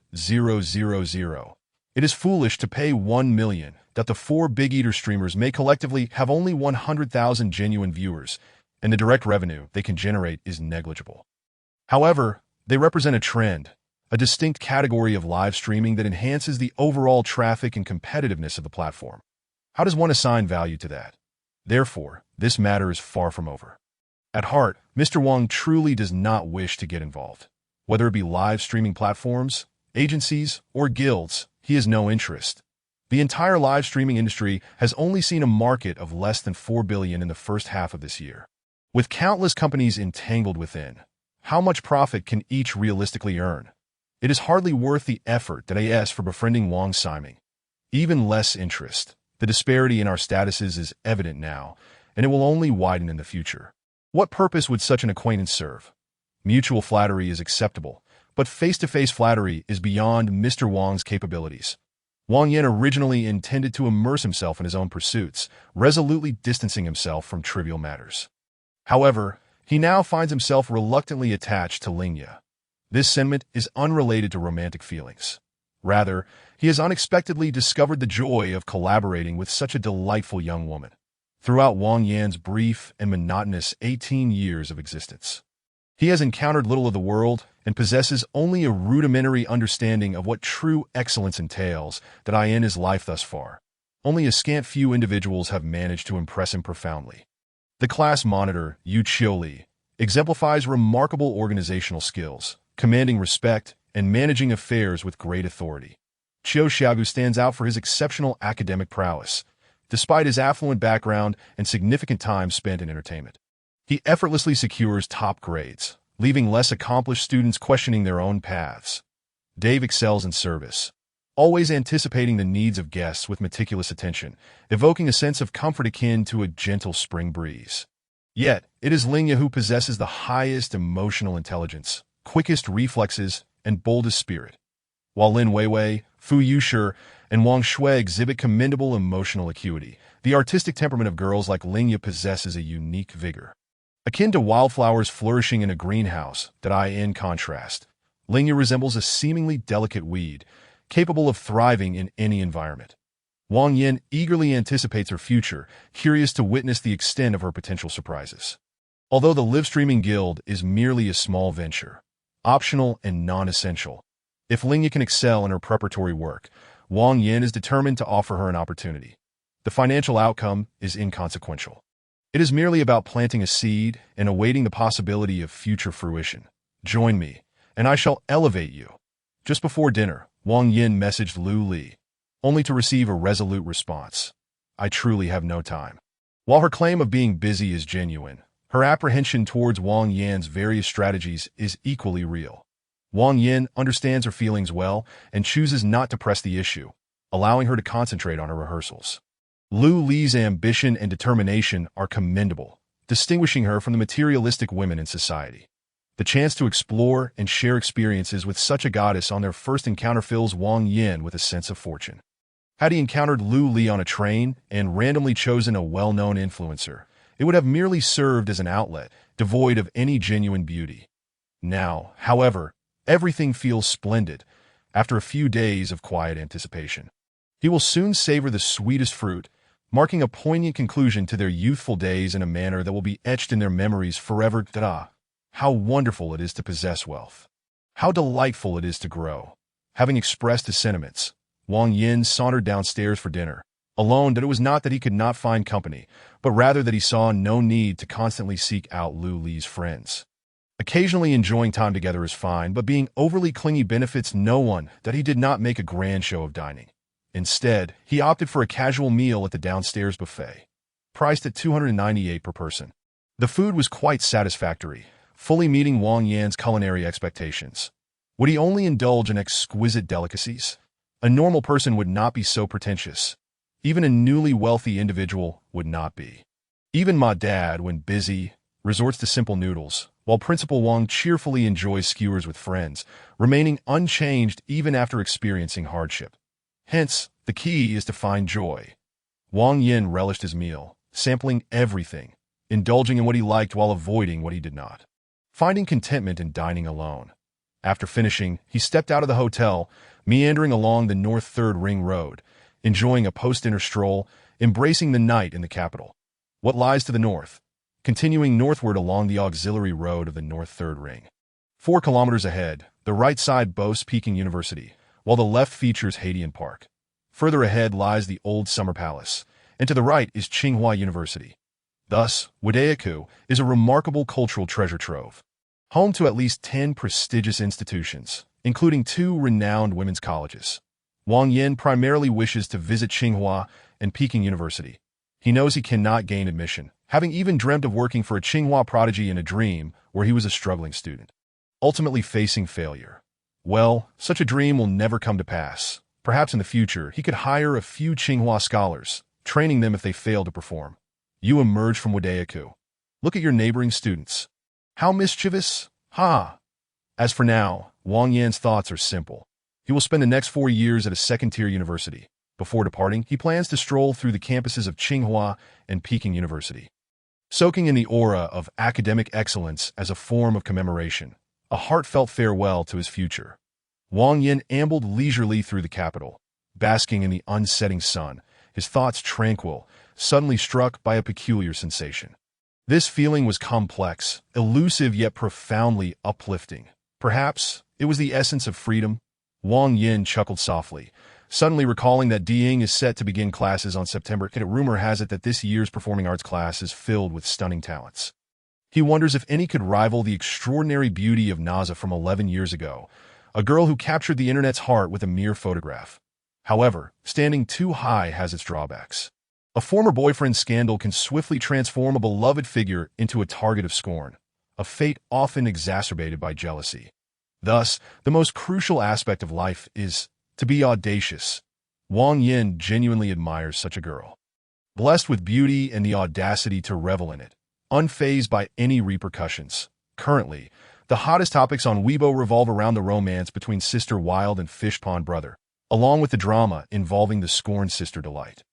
it is foolish to pay 1 million that the four Big Eater streamers may collectively have only 100,000 genuine viewers, and the direct revenue they can generate is negligible. However, they represent a trend, a distinct category of live streaming that enhances the overall traffic and competitiveness of the platform. How does one assign value to that? Therefore, this matter is far from over. At heart, Mr. Wang truly does not wish to get involved. Whether it be live streaming platforms, agencies, or guilds, he has no interest. The entire live streaming industry has only seen a market of less than 4 billion in the first half of this year. With countless companies entangled within, how much profit can each realistically earn? It is hardly worth the effort that AS for befriending Wang Siming. Even less interest. The disparity in our statuses is evident now, and it will only widen in the future. What purpose would such an acquaintance serve? Mutual flattery is acceptable, but face-to-face flattery is beyond Mr. Wang's capabilities. Wang Yan originally intended to immerse himself in his own pursuits, resolutely distancing himself from trivial matters. However, he now finds himself reluctantly attached to Lingya. This sentiment is unrelated to romantic feelings. Rather, he has unexpectedly discovered the joy of collaborating with such a delightful young woman. Throughout Wang Yan's brief and monotonous 18 years of existence, he has encountered little of the world and possesses only a rudimentary understanding of what true excellence entails in his life thus far. Only a scant few individuals have managed to impress him profoundly. The class monitor, Yu Qiuli, exemplifies remarkable organizational skills, commanding respect and managing affairs with great authority. Qiu Xiaogu stands out for his exceptional academic prowess, despite his affluent background and significant time spent in entertainment. He effortlessly secures top grades, leaving less accomplished students questioning their own paths. Dave excels in service, always anticipating the needs of guests with meticulous attention, evoking a sense of comfort akin to a gentle spring breeze. Yet, it is Lingya who possesses the highest emotional intelligence, quickest reflexes, and boldest spirit. While Lin Weiwei, Fu Yushi, and Wang Shui exhibit commendable emotional acuity, the artistic temperament of girls like Lingya possesses a unique vigor. Akin to wildflowers flourishing in a greenhouse, in contrast, Lingya resembles a seemingly delicate weed, capable of thriving in any environment. Wang Yin eagerly anticipates her future, curious to witness the extent of her potential surprises. Although the live streaming guild is merely a small venture, optional and non-essential, if Lingya can excel in her preparatory work, Wang Yin is determined to offer her an opportunity. The financial outcome is inconsequential. It is merely about planting a seed and awaiting the possibility of future fruition. Join me, and I shall elevate you. Just before dinner, Wang Yin messaged Lu Li, only to receive a resolute response. I truly have no time. While her claim of being busy is genuine, her apprehension towards Wang Yan's various strategies is equally real. Wang Yin understands her feelings well and chooses not to press the issue, allowing her to concentrate on her rehearsals. Lu Li's ambition and determination are commendable, distinguishing her from the materialistic women in society. The chance to explore and share experiences with such a goddess on their first encounter fills Wang Yin with a sense of fortune. Had he encountered Lu Li on a train and randomly chosen a well-known influencer, it would have merely served as an outlet, devoid of any genuine beauty. Now, however, everything feels splendid, after a few days of quiet anticipation. He will soon savor the sweetest fruit, marking a poignant conclusion to their youthful days in a manner that will be etched in their memories forever. How wonderful it is to possess wealth. How delightful it is to grow. Having expressed his sentiments, Wang Yin sauntered downstairs for dinner, alone. That it was not that he could not find company, but rather that he saw no need to constantly seek out Lu Li's friends. Occasionally enjoying time together is fine, but being overly clingy benefits no one. That he did not make a grand show of dining. Instead, he opted for a casual meal at the downstairs buffet, priced at 298 per person. The food was quite satisfactory, fully meeting Wang Yan's culinary expectations. Would he only indulge in exquisite delicacies? A normal person would not be so pretentious. Even a newly wealthy individual would not be. Even Ma Dad, when busy, resorts to simple noodles, while Principal Wang cheerfully enjoys skewers with friends, remaining unchanged even after experiencing hardship. Hence, the key is to find joy. Wang Yin relished his meal, sampling everything, indulging in what he liked while avoiding what he did not. finding contentment in dining alone. After finishing, he stepped out of the hotel, meandering along the North Third Ring Road, enjoying a post-dinner stroll, embracing the night in the capital. What lies to the north? Continuing northward along the auxiliary road of the North Third Ring. 4 kilometers ahead, the right side boasts Peking University, while the left features Hadian Park. Further ahead lies the Old Summer Palace, and to the right is Tsinghua University. Thus, Wadaiku is a remarkable cultural treasure trove, home to at least 10 prestigious institutions, including 2 renowned women's colleges. Wang Yin primarily wishes to visit Tsinghua and Peking University. He knows he cannot gain admission, having even dreamt of working for a Tsinghua prodigy in a dream where he was a struggling student, ultimately facing failure. Well, such a dream will never come to pass. Perhaps in the future, he could hire a few Tsinghua scholars, training them if they fail to perform. You emerge from Wadaiku. Look at your neighboring students. How mischievous? Ha! As for now, Wang Yan's thoughts are simple. He will spend the next 4 years at a second-tier university. Before departing, he plans to stroll through the campuses of Tsinghua and Peking University, soaking in the aura of academic excellence as a form of commemoration, a heartfelt farewell to his future. Wang Yin ambled leisurely through the capital, basking in the unsetting sun, his thoughts tranquil, suddenly struck by a peculiar sensation. This feeling was complex, elusive yet profoundly uplifting. Perhaps it was the essence of freedom. Wang Yin chuckled softly, suddenly recalling that Diying is set to begin classes on September. Rumor has it that this year's performing arts class is filled with stunning talents. He wonders if any could rival the extraordinary beauty of Naza from 11 years ago, a girl who captured the internet's heart with a mere photograph. However, standing too high has its drawbacks. A former boyfriend scandal can swiftly transform a beloved figure into a target of scorn, a fate often exacerbated by jealousy. Thus, the most crucial aspect of life is to be audacious. Wang Yin genuinely admires such a girl, blessed with beauty and the audacity to revel in it, unfazed by any repercussions. Currently, the hottest topics on Weibo revolve around the romance between Sister Wild and Fishpond Brother, along with the drama involving the scorned Sister Delight.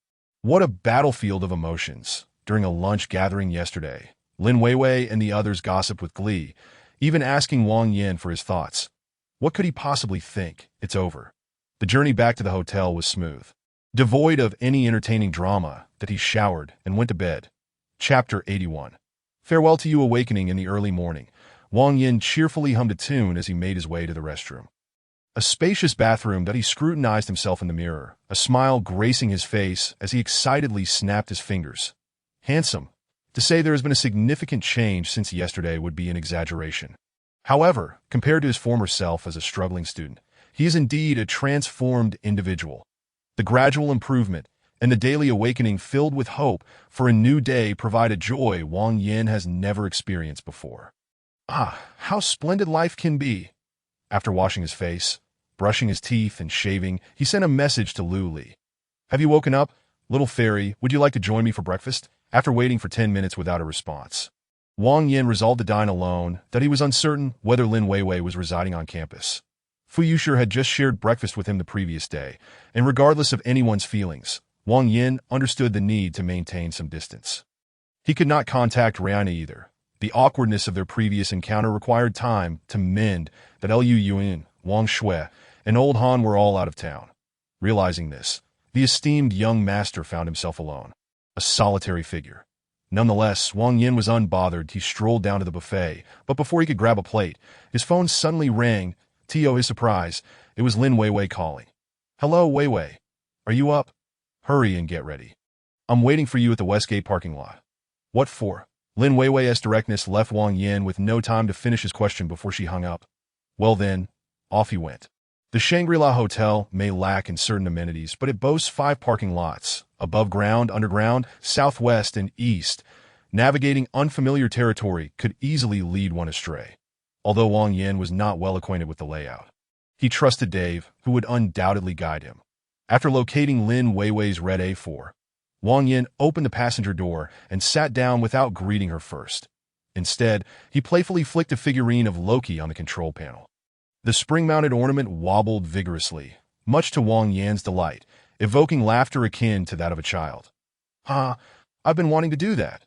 What a battlefield of emotions. During a lunch gathering yesterday, Lin Weiwei and the others gossiped with glee, even asking Wang Yin for his thoughts. What could he possibly think? It's over. The journey back to the hotel was smooth, devoid of any entertaining drama, that he showered and went to bed. Chapter 81. Farewell to you. Awakening in the early morning, Wang Yin cheerfully hummed a tune as he made his way to the restroom. A spacious bathroom that he scrutinized himself in the mirror, a smile gracing his face as he excitedly snapped his fingers. Handsome. To say there has been a significant change since yesterday would be an exaggeration. However, compared to his former self as a struggling student, he is indeed a transformed individual. The gradual improvement and the daily awakening filled with hope for a new day provide a joy Wang Yin has never experienced before. Ah, how splendid life can be! After washing his face, brushing his teeth, and shaving, he sent a message to Lu Li. Have you woken up? Little fairy, would you like to join me for breakfast? After waiting for 10 minutes without a response, Wang Yin resolved to dine alone, that he was uncertain whether Lin Weiwei was residing on campus. Fu Yushi had just shared breakfast with him the previous day, and regardless of anyone's feelings, Wang Yin understood the need to maintain some distance. He could not contact Rihanna either. The awkwardness of their previous encounter required time to mend that Liu Yuan, Wang Shui, and Old Han were all out of town. Realizing this, the esteemed young master found himself alone, a solitary figure. Nonetheless, Wang Yin was unbothered. He strolled down to the buffet, but before he could grab a plate, his phone suddenly rang. To his surprise, it was Lin Weiwei calling. Hello, Weiwei. Are you up? Hurry and get ready. I'm waiting for you at the Westgate parking lot. What for? Lin Weiwei's directness left Wang Yin with no time to finish his question before she hung up. Well then, off he went. The Shangri-La Hotel may lack in certain amenities, but it boasts 5 parking lots, above ground, underground, southwest, and east. Navigating unfamiliar territory could easily lead one astray. Although Wang Yin was not well acquainted with the layout, he trusted Dave, who would undoubtedly guide him. After locating Lin Weiwei's red A4, Wang Yin opened the passenger door and sat down without greeting her first. Instead, he playfully flicked a figurine of Loki on the control panel. The spring-mounted ornament wobbled vigorously, much to Wang Yan's delight, evoking laughter akin to that of a child. I've been wanting to do that.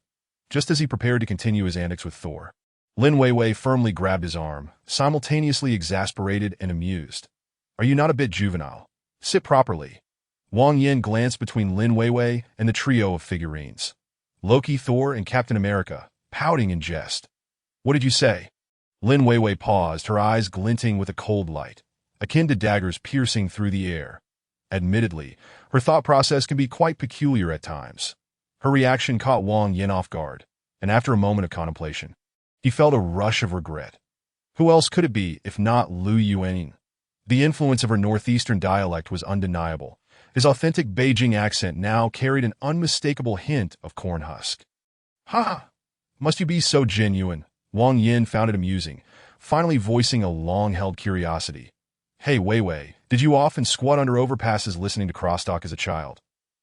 Just as he prepared to continue his antics with Thor, Lin Weiwei firmly grabbed his arm, simultaneously exasperated and amused. Are you not a bit juvenile? Sit properly. Wang Yin glanced between Lin Weiwei and the trio of figurines. Loki, Thor, and Captain America, pouting in jest. What did you say? Lin Weiwei paused, her eyes glinting with a cold light, akin to daggers piercing through the air. Admittedly, her thought process can be quite peculiar at times. Her reaction caught Wang Yin off guard, and after a moment of contemplation, he felt a rush of regret. Who else could it be if not Lu Yuanying? The influence of her northeastern dialect was undeniable. His authentic Beijing accent now carried an unmistakable hint of corn husk. Ha! Must you be so genuine? Wang Yin found it amusing, finally voicing a long-held curiosity. Hey, Weiwei, did you often squat under overpasses listening to crosstalk as a child?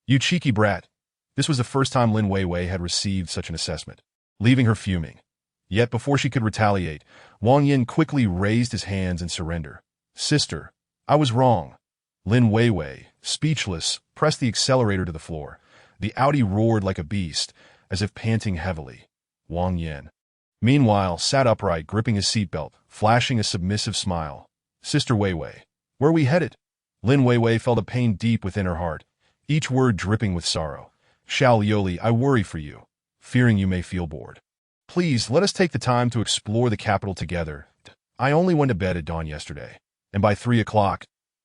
You cheeky brat. This was the first time Lin Weiwei had received such an assessment, leaving her fuming. Yet before she could retaliate, Wang Yin quickly raised his hands in surrender. Sister, I was wrong. Lin Weiwei, speechless, pressed the accelerator to the floor. The Audi roared like a beast, as if panting heavily. Wang Yin, meanwhile, sat upright, gripping his seatbelt, flashing a submissive smile. Sister Weiwei, where are we headed? Lin Weiwei felt a pain deep within her heart, each word dripping with sorrow. Xiao Yoli, I worry for you, fearing you may feel bored. Please, let us take the time to explore the capital together. I only went to bed at dawn yesterday, and by 3 o'clock,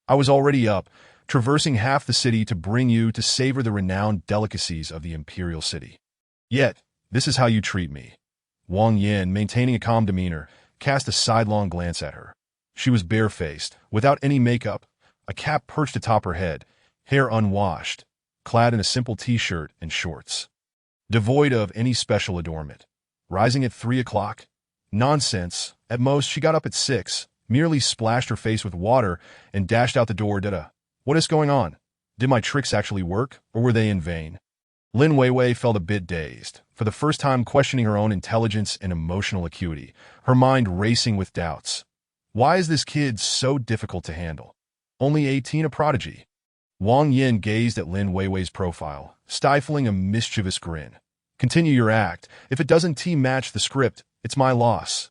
I was already up, traversing half the city to bring you to savor the renowned delicacies of the imperial city. Yet, this is how you treat me. Wang Yin, maintaining a calm demeanor, cast a sidelong glance at her. She was barefaced, without any makeup, a cap perched atop her head, hair unwashed, clad in a simple t-shirt and shorts. Devoid of any special adornment. Rising at 3 o'clock? Nonsense. At most, she got up at 6, merely splashed her face with water, and dashed out the door. What is going on? Did my tricks actually work, or were they in vain? Lin Weiwei felt a bit dazed, for the first time questioning her own intelligence and emotional acuity, her mind racing with doubts. Why is this kid so difficult to handle? Only 18, a prodigy. Wang Yin gazed at Lin Weiwei's profile, stifling a mischievous grin. Continue your act. If it doesn't match the script, it's my loss.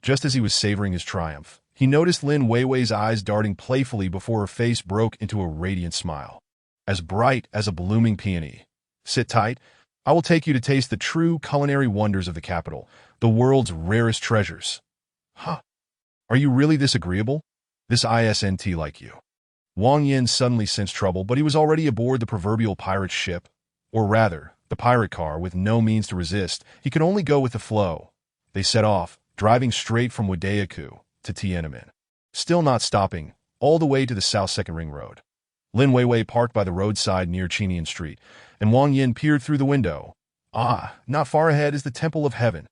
Just as he was savoring his triumph, he noticed Lin Weiwei's eyes darting playfully before her face broke into a radiant smile, as bright as a blooming peony. Sit tight. I will take you to taste the true culinary wonders of the capital, the world's rarest treasures. Huh? Are you really this agreeable? This isn't like you. Wang Yin suddenly sensed trouble, but he was already aboard the proverbial pirate ship, or rather, the pirate car, with no means to resist. He could only go with the flow. They set off, driving straight from Wadayaku to Tiananmen, still not stopping, all the way to the South Second Ring Road. Lin Weiwei parked by the roadside near Chinian Street, and Wang Yin peered through the window. Ah, not far ahead is the Temple of Heaven.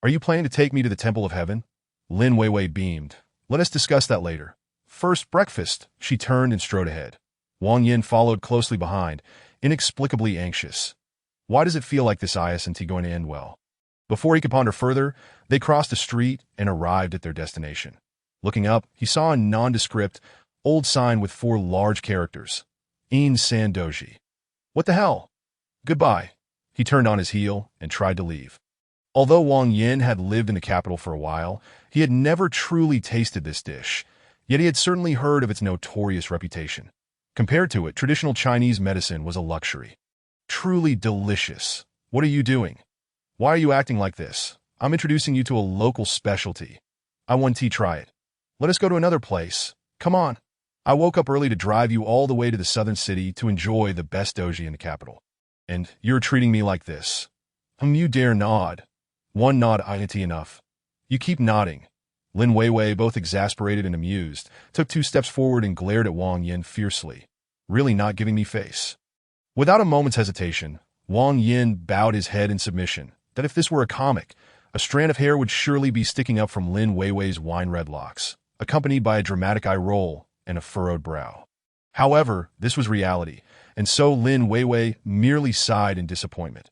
Are you planning to take me to the Temple of Heaven? Lin Weiwei beamed. Let us discuss that later. First, breakfast. She turned and strode ahead. Wang Yin followed closely behind, inexplicably anxious. Why does it feel like this isn't going to end well? Before he could ponder further, they crossed a street and arrived at their destination. Looking up, he saw a nondescript, old sign with 4 large characters. In San Doji. What the hell? Goodbye. He turned on his heel and tried to leave. Although Wang Yin had lived in the capital for a while, he had never truly tasted this dish, yet he had certainly heard of its notorious reputation. Compared to it, traditional Chinese medicine was a luxury. Truly delicious. What are you doing? Why are you acting like this? I'm introducing you to a local specialty. I want to try it. Let us go to another place. Come on. I woke up early to drive you all the way to the southern city to enjoy the best doji in the capital. And you're treating me like this. You dare nod. One nod ain't enough. You keep nodding. Lin Weiwei, both exasperated and amused, took 2 steps forward and glared at Wang Yin fiercely. Really not giving me face. Without a moment's hesitation, Wang Yin bowed his head in submission, that if this were a comic, a strand of hair would surely be sticking up from Lin Weiwei's wine-red locks, accompanied by a dramatic eye roll and a furrowed brow. However, this was reality, and so Lin Weiwei merely sighed in disappointment.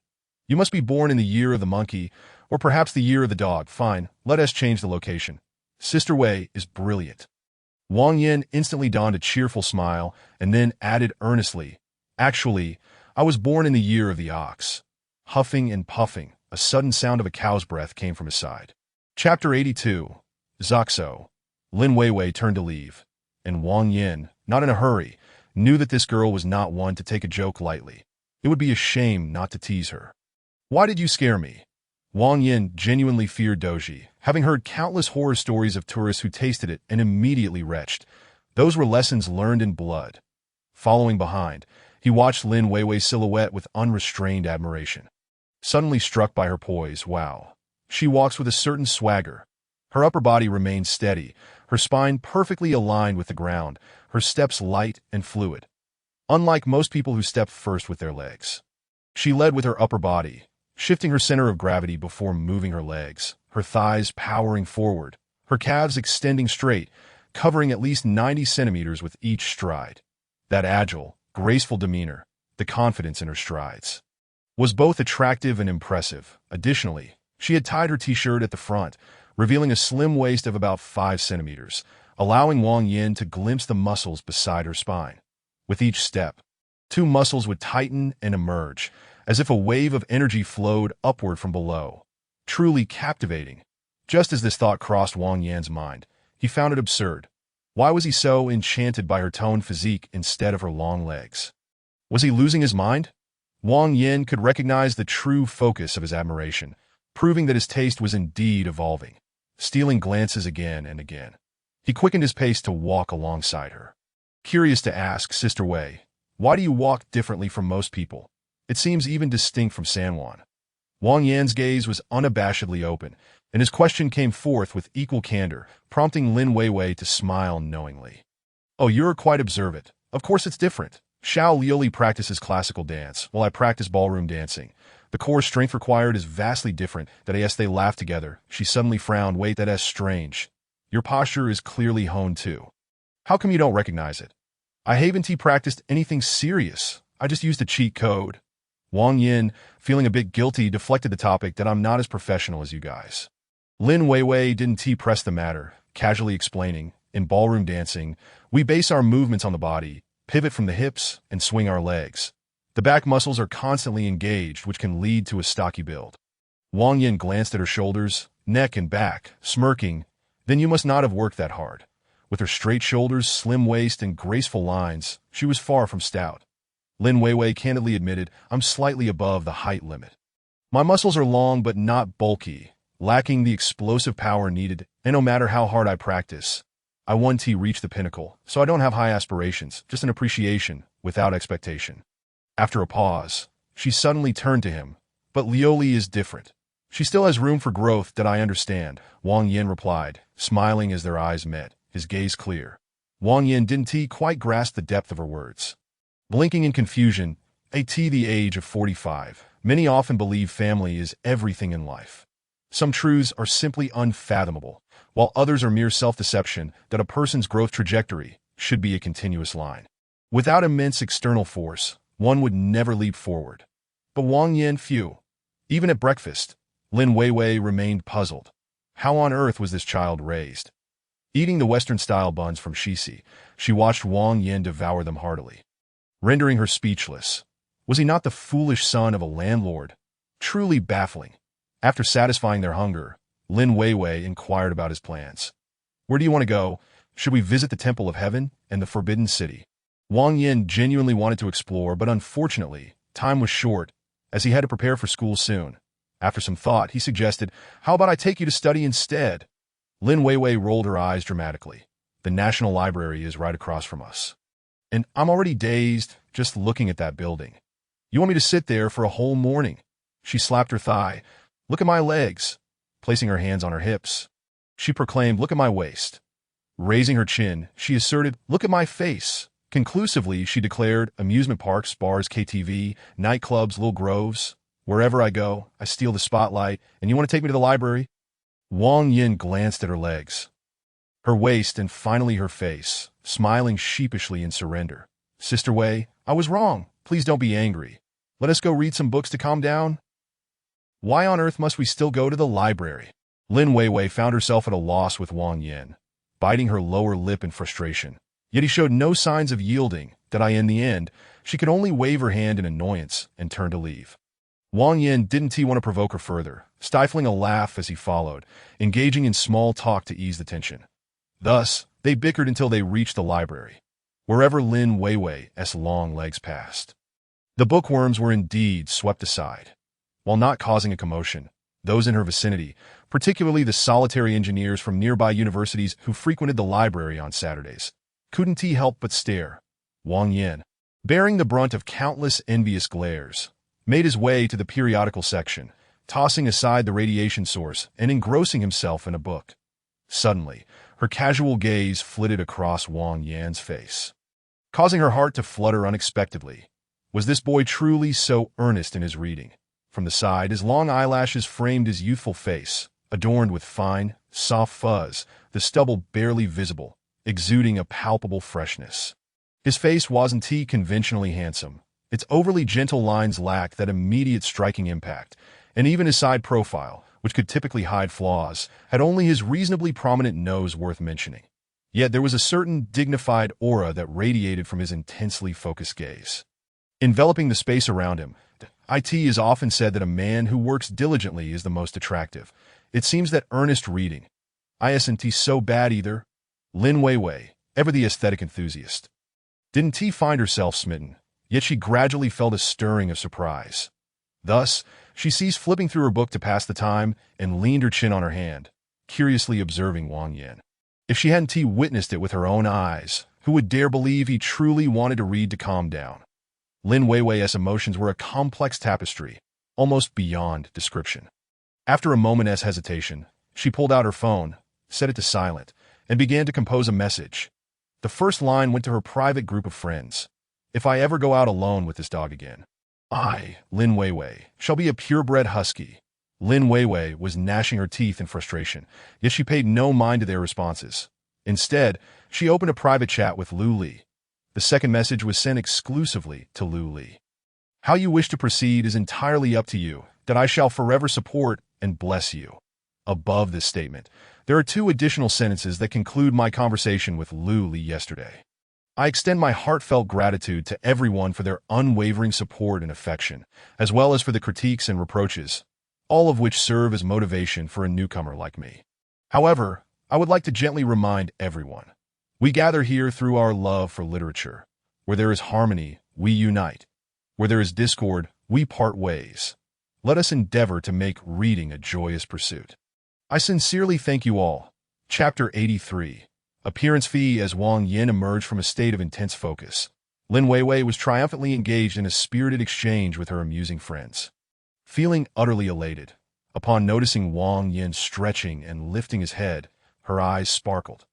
You must be born in the year of the monkey, or perhaps the year of the dog. Fine, let us change the location. Sister Wei is brilliant. Wang Yin instantly donned a cheerful smile and then added earnestly, Actually, I was born in the year of the ox. Huffing and puffing, a sudden sound of a cow's breath came from his side. Chapter 82. Zoxo. Lin Weiwei turned to leave, and Wang Yin, not in a hurry, knew that this girl was not one to take a joke lightly. It would be a shame not to tease her. Why did you scare me? Wang Yin genuinely feared doji, having heard countless horror stories of tourists who tasted it and immediately retched. Those were lessons learned in blood. Following behind, he watched Lin Weiwei's silhouette with unrestrained admiration. Suddenly struck by her poise, wow. She walks with a certain swagger. Her upper body remains steady, her spine perfectly aligned with the ground, her steps light and fluid. Unlike most people who step first with their legs. She led with her upper body, shifting her center of gravity before moving her legs, her thighs powering forward, her calves extending straight, covering at least 90 centimeters with each stride. That agile, graceful demeanor, the confidence in her strides, was both attractive and impressive. Additionally, she had tied her t-shirt at the front, revealing a slim waist of about 5 centimeters, allowing Wang Yin to glimpse the muscles beside her spine. With each step, 2 muscles would tighten and emerge, as if a wave of energy flowed upward from below. Truly captivating. Just as this thought crossed Wang Yan's mind, he found it absurd. Why was he so enchanted by her toned physique instead of her long legs? Was he losing his mind? Wang Yin could recognize the true focus of his admiration, proving that his taste was indeed evolving, stealing glances again and again. He quickened his pace to walk alongside her. Curious to ask, Sister Wei, why do you walk differently from most people? It seems even distinct from Sanwan. Wang Yan's gaze was unabashedly open, and his question came forth with equal candor, prompting Lin Weiwei to smile knowingly. Oh, you're quite observant. Of course it's different. Xiao Liuli practices classical dance, while I practice ballroom dancing. The core strength required is vastly different. That yes, they laughed together. She suddenly frowned. Wait, that's strange. Your posture is clearly honed too. How come you don't recognize it? I haven't practiced anything serious. I just used a cheat code. Wang Yin, feeling a bit guilty, deflected the topic that I'm not as professional as you guys. Lin Weiwei didn't press the matter, casually explaining, in ballroom dancing, we base our movements on the body, pivot from the hips, and swing our legs. The back muscles are constantly engaged, which can lead to a stocky build. Wang Yin glanced at her shoulders, neck, and back, smirking. Then you must not have worked that hard. With her straight shoulders, slim waist, and graceful lines, she was far from stout. Lin Weiwei candidly admitted, I'm slightly above the height limit. My muscles are long but not bulky, lacking the explosive power needed, and no matter how hard I practice, I won't reach the pinnacle, so I don't have high aspirations, just an appreciation, without expectation. After a pause, she suddenly turned to him, but Lioli is different. She still has room for growth that I understand, Wang Yin replied, smiling as their eyes met, his gaze clear. Wang Yin didn't quite grasp the depth of her words. Blinking in confusion, at the age of 45, many often believe family is everything in life. Some truths are simply unfathomable, while others are mere self-deception that a person's growth trajectory should be a continuous line. Without immense external force, one would never leap forward. But Wang Yin few. Even at breakfast, Lin Weiwei remained puzzled. How on earth was this child raised? Eating the Western-style buns from Shisi, she watched Wang Yin devour them heartily, rendering her speechless. Was he not the foolish son of a landlord? Truly baffling. After satisfying their hunger, Lin Weiwei inquired about his plans. Where do you want to go? Should we visit the Temple of Heaven and the Forbidden City? Wang Yin genuinely wanted to explore, but unfortunately, time was short, as he had to prepare for school soon. After some thought, he suggested, how about I take you to study instead? Lin Weiwei rolled her eyes dramatically. The National Library is right across from us. And I'm already dazed just looking at that building. You want me to sit there for a whole morning? She slapped her thigh. Look at my legs. Placing her hands on her hips, she proclaimed, look at my waist. Raising her chin, she asserted, look at my face. Conclusively, she declared, amusement parks, bars, KTV, nightclubs, little groves. Wherever I go, I steal the spotlight, and you want to take me to the library? Wang Yin glanced at her legs, her waist, and finally her face, smiling sheepishly in surrender. Sister Wei, I was wrong. Please don't be angry. Let us go read some books to calm down. Why on earth must we still go to the library? Lin Weiwei found herself at a loss with Wang Yin, biting her lower lip in frustration. Yet he showed no signs of yielding, that in the end, she could only wave her hand in annoyance and turn to leave. Wang Yin didn't want to provoke her further, stifling a laugh as he followed, engaging in small talk to ease the tension. Thus, they bickered until they reached the library, wherever Lin Weiwei's long legs passed. The bookworms were indeed swept aside. While not causing a commotion, those in her vicinity, particularly the solitary engineers from nearby universities who frequented the library on Saturdays, couldn't help but stare. Wang Yin, bearing the brunt of countless envious glares, made his way to the periodical section, tossing aside the radiation source and engrossing himself in a book. Suddenly, her casual gaze flitted across Wang Yan's face, causing her heart to flutter unexpectedly. Was this boy truly so earnest in his reading? From the side, his long eyelashes framed his youthful face, adorned with fine, soft fuzz, the stubble barely visible, exuding a palpable freshness. His face wasn't conventionally handsome. Its overly gentle lines lacked that immediate striking impact, and even his side profile, which could typically hide flaws, had only his reasonably prominent nose worth mentioning. Yet there was a certain dignified aura that radiated from his intensely focused gaze. Enveloping the space around him, it is often said that a man who works diligently is the most attractive. It seems that earnest reading isn't so bad either. Lin Weiwei, ever the aesthetic enthusiast, didn't find herself smitten, yet she gradually felt a stirring of surprise. Thus, she ceased flipping through her book to pass the time and leaned her chin on her hand, curiously observing Wang Yin. If she hadn't witnessed it with her own eyes, who would dare believe he truly wanted to read to calm down? Lin Weiwei's emotions were a complex tapestry, almost beyond description. After a moment's hesitation, she pulled out her phone, set it to silent, and began to compose a message. The first line went to her private group of friends. If I ever go out alone with this dog again, I, Lin Weiwei, shall be a purebred husky. Lin Weiwei was gnashing her teeth in frustration, yet she paid no mind to their responses. Instead, she opened a private chat with Lu Li. The second message was sent exclusively to Lu Li. How you wish to proceed is entirely up to you, that I shall forever support and bless you. Above this statement, there are two additional sentences that conclude my conversation with Lu Li yesterday. I extend my heartfelt gratitude to everyone for their unwavering support and affection, as well as for the critiques and reproaches, all of which serve as motivation for a newcomer like me. However, I would like to gently remind everyone, we gather here through our love for literature. Where there is harmony, we unite. Where there is discord, we part ways. Let us endeavor to make reading a joyous pursuit. I sincerely thank you all. Chapter 83. Appearance fee. As Wang Yin emerged from a state of intense focus, Lin Weiwei was triumphantly engaged in a spirited exchange with her amusing friends. Feeling utterly elated, upon noticing Wang Yin stretching and lifting his head, her eyes sparkled.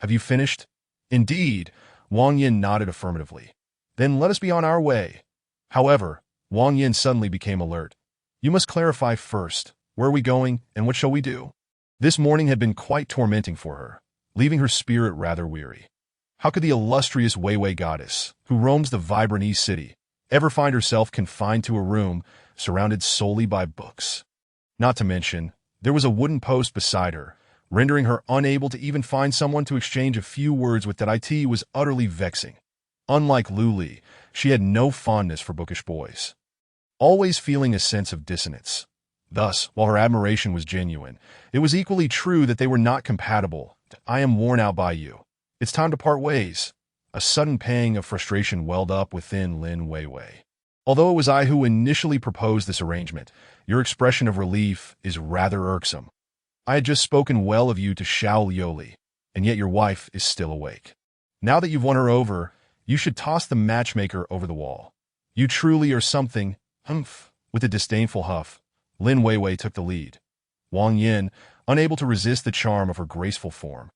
Have you finished? Indeed, Wang Yin nodded affirmatively. Then let us be on our way. However, Wang Yin suddenly became alert. You must clarify first. Where are we going, and what shall we do? This morning had been quite tormenting for her, leaving her spirit rather weary. How could the illustrious Weiwei goddess, who roams the vibrant East City, ever find herself confined to a room surrounded solely by books? Not to mention, there was a wooden post beside her, rendering her unable to even find someone to exchange a few words with. That was utterly vexing. Unlike Lu Li, she had no fondness for bookish boys, always feeling a sense of dissonance. Thus, while her admiration was genuine, it was equally true that they were not compatible. I am worn out by you. It's time to part ways. A sudden pang of frustration welled up within Lin Weiwei. Although it was I who initially proposed this arrangement, your expression of relief is rather irksome. I had just spoken well of you to Xiao Liuli, and yet your wife is still awake. Now that you've won her over, you should toss the matchmaker over the wall. You truly are something. Humph. With a disdainful huff, Lin Weiwei took the lead. Wang Yin, unable to resist the charm of her graceful form,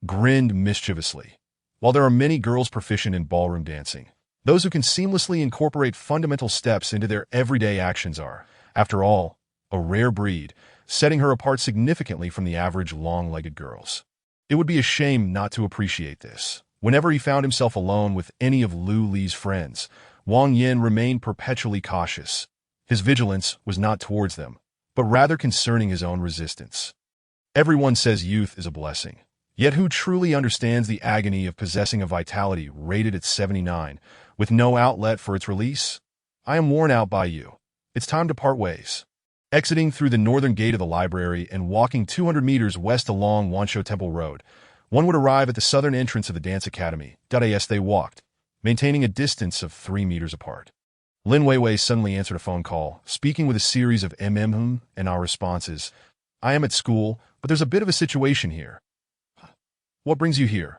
grinned mischievously. While there are many girls proficient in ballroom dancing, those who can seamlessly incorporate fundamental steps into their everyday actions are, after all, a rare breed, setting her apart significantly from the average long-legged girls. It would be a shame not to appreciate this. Whenever he found himself alone with any of Lu Li's friends, Wang Yin remained perpetually cautious. His vigilance was not towards them, but rather concerning his own resistance. Everyone says youth is a blessing. Yet who truly understands the agony of possessing a vitality rated at 79, with no outlet for its release? I am worn out by you. It's time to part ways. Exiting through the northern gate of the library and walking 200 meters west along Wansho Temple Road, one would arrive at the southern entrance of the dance academy. As they walked, maintaining a distance of 3 meters apart. Lin Weiwei suddenly answered a phone call, speaking with a series of and our responses. I am at school, but there's a bit of a situation here. What brings you here?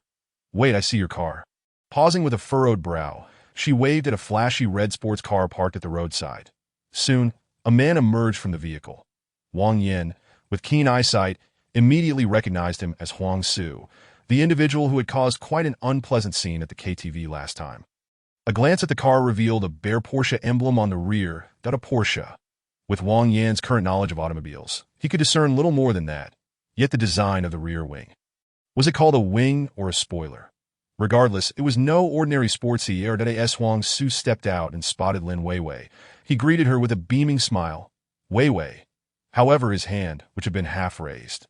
Wait, I see your car. Pausing with a furrowed brow, she waved at a flashy red sports car parked at the roadside. Soon, a man emerged from the vehicle. Wang Yin, with keen eyesight, immediately recognized him as Huang Su, the individual who had caused quite an unpleasant scene at the KTV last time. A glance at the car revealed a bare Porsche emblem on the rear, a Porsche. With Wang Yan's current knowledge of automobiles, he could discern little more than that, yet the design of the rear wing. Was it called a wing or a spoiler? Regardless, it was no ordinary sportsy air. As Huang Su stepped out and spotted Lin Weiwei, he greeted her with a beaming smile. Weiwei. However, his hand, which had been half raised,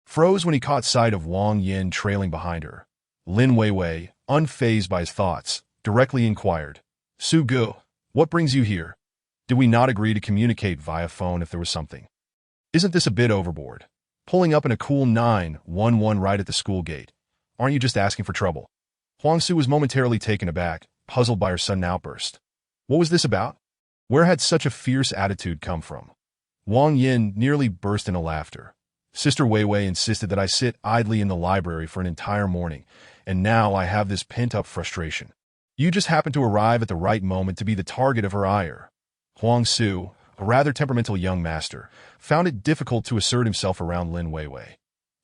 froze when he caught sight of Wang Yin trailing behind her. Lin Weiwei, unfazed by his thoughts, directly inquired, Su Gu, what brings you here? Did we not agree to communicate via phone if there was something? Isn't this a bit overboard? Pulling up in a cool 911 right at the school gate. Aren't you just asking for trouble? Huang Su was momentarily taken aback, puzzled by her sudden outburst. What was this about? Where had such a fierce attitude come from? Wang Yin nearly burst into laughter. Sister Weiwei insisted that I sit idly in the library for an entire morning, and now I have this pent-up frustration. You just happened to arrive at the right moment to be the target of her ire. Huang Su, a rather temperamental young master, found it difficult to assert himself around Lin Weiwei.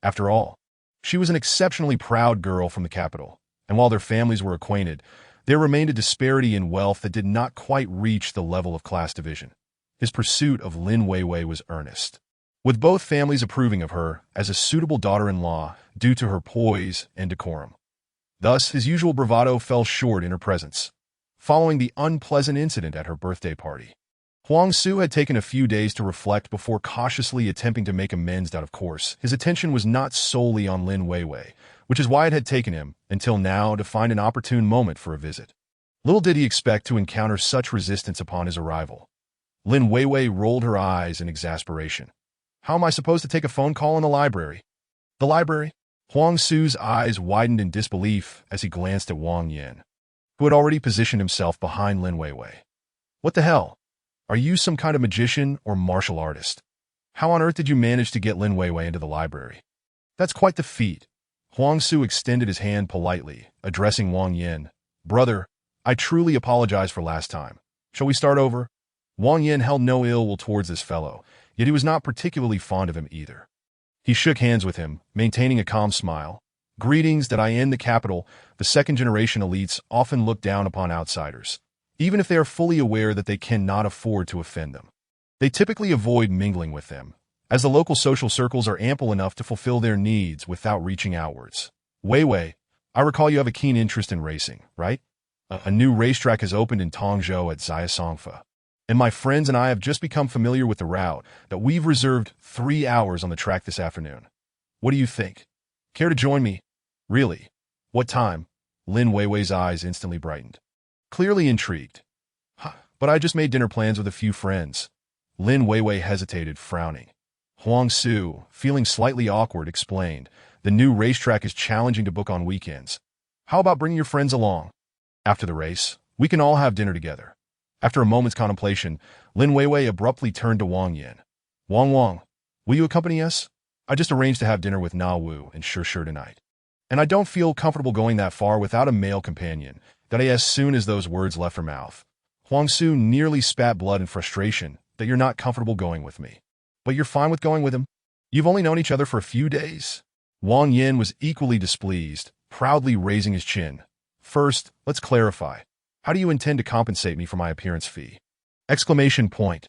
After all, she was an exceptionally proud girl from the capital, and while their families were acquainted, there remained a disparity in wealth that did not quite reach the level of class division. His pursuit of Lin Weiwei was earnest, with both families approving of her as a suitable daughter-in-law due to her poise and decorum. Thus, his usual bravado fell short in her presence, following the unpleasant incident at her birthday party. Huang Su had taken a few days to reflect before cautiously attempting to make amends. Of course, his attention was not solely on Lin Weiwei, which is why it had taken him, until now, to find an opportune moment for a visit. Little did he expect to encounter such resistance upon his arrival. Lin Weiwei rolled her eyes in exasperation. How am I supposed to take a phone call in the library? The library? Huang Su's eyes widened in disbelief as he glanced at Wang Yin, who had already positioned himself behind Lin Weiwei. What the hell? Are you some kind of magician or martial artist? How on earth did you manage to get Lin Weiwei into the library? That's quite the feat. Huang Su extended his hand politely, addressing Wang Yin. Brother, I truly apologize for last time. Shall we start over? Wang Yin held no ill will towards this fellow, yet he was not particularly fond of him either. He shook hands with him, maintaining a calm smile. Greetings that I in the capital, the second-generation elites often look down upon outsiders, even if they are fully aware that they cannot afford to offend them. They typically avoid mingling with them, as the local social circles are ample enough to fulfill their needs without reaching outwards. Weiwei, I recall you have a keen interest in racing, right? A new racetrack has opened in Tongzhou at Xiasongfa, and my friends and I have just become familiar with the route that we've reserved 3 hours on the track this afternoon. What do you think? Care to join me? Really? What time? Lin Weiwei's eyes instantly brightened. Clearly intrigued. But I just made dinner plans with a few friends. Lin Weiwei hesitated, frowning. Huang Su, feeling slightly awkward, explained, the new racetrack is challenging to book on weekends. How about bringing your friends along? After the race, we can all have dinner together. After a moment's contemplation, Lin Weiwei abruptly turned to Wang Yin. Wang, will you accompany us? I just arranged to have dinner with Na Wu and Sure tonight. And I don't feel comfortable going that far without a male companion. As soon as those words left her mouth, Huang Su nearly spat blood in frustration that you're not comfortable going with me. But you're fine with going with him? You've only known each other for a few days? Wang Yin was equally displeased, proudly raising his chin. First, let's clarify. How do you intend to compensate me for my appearance fee? Exclamation point.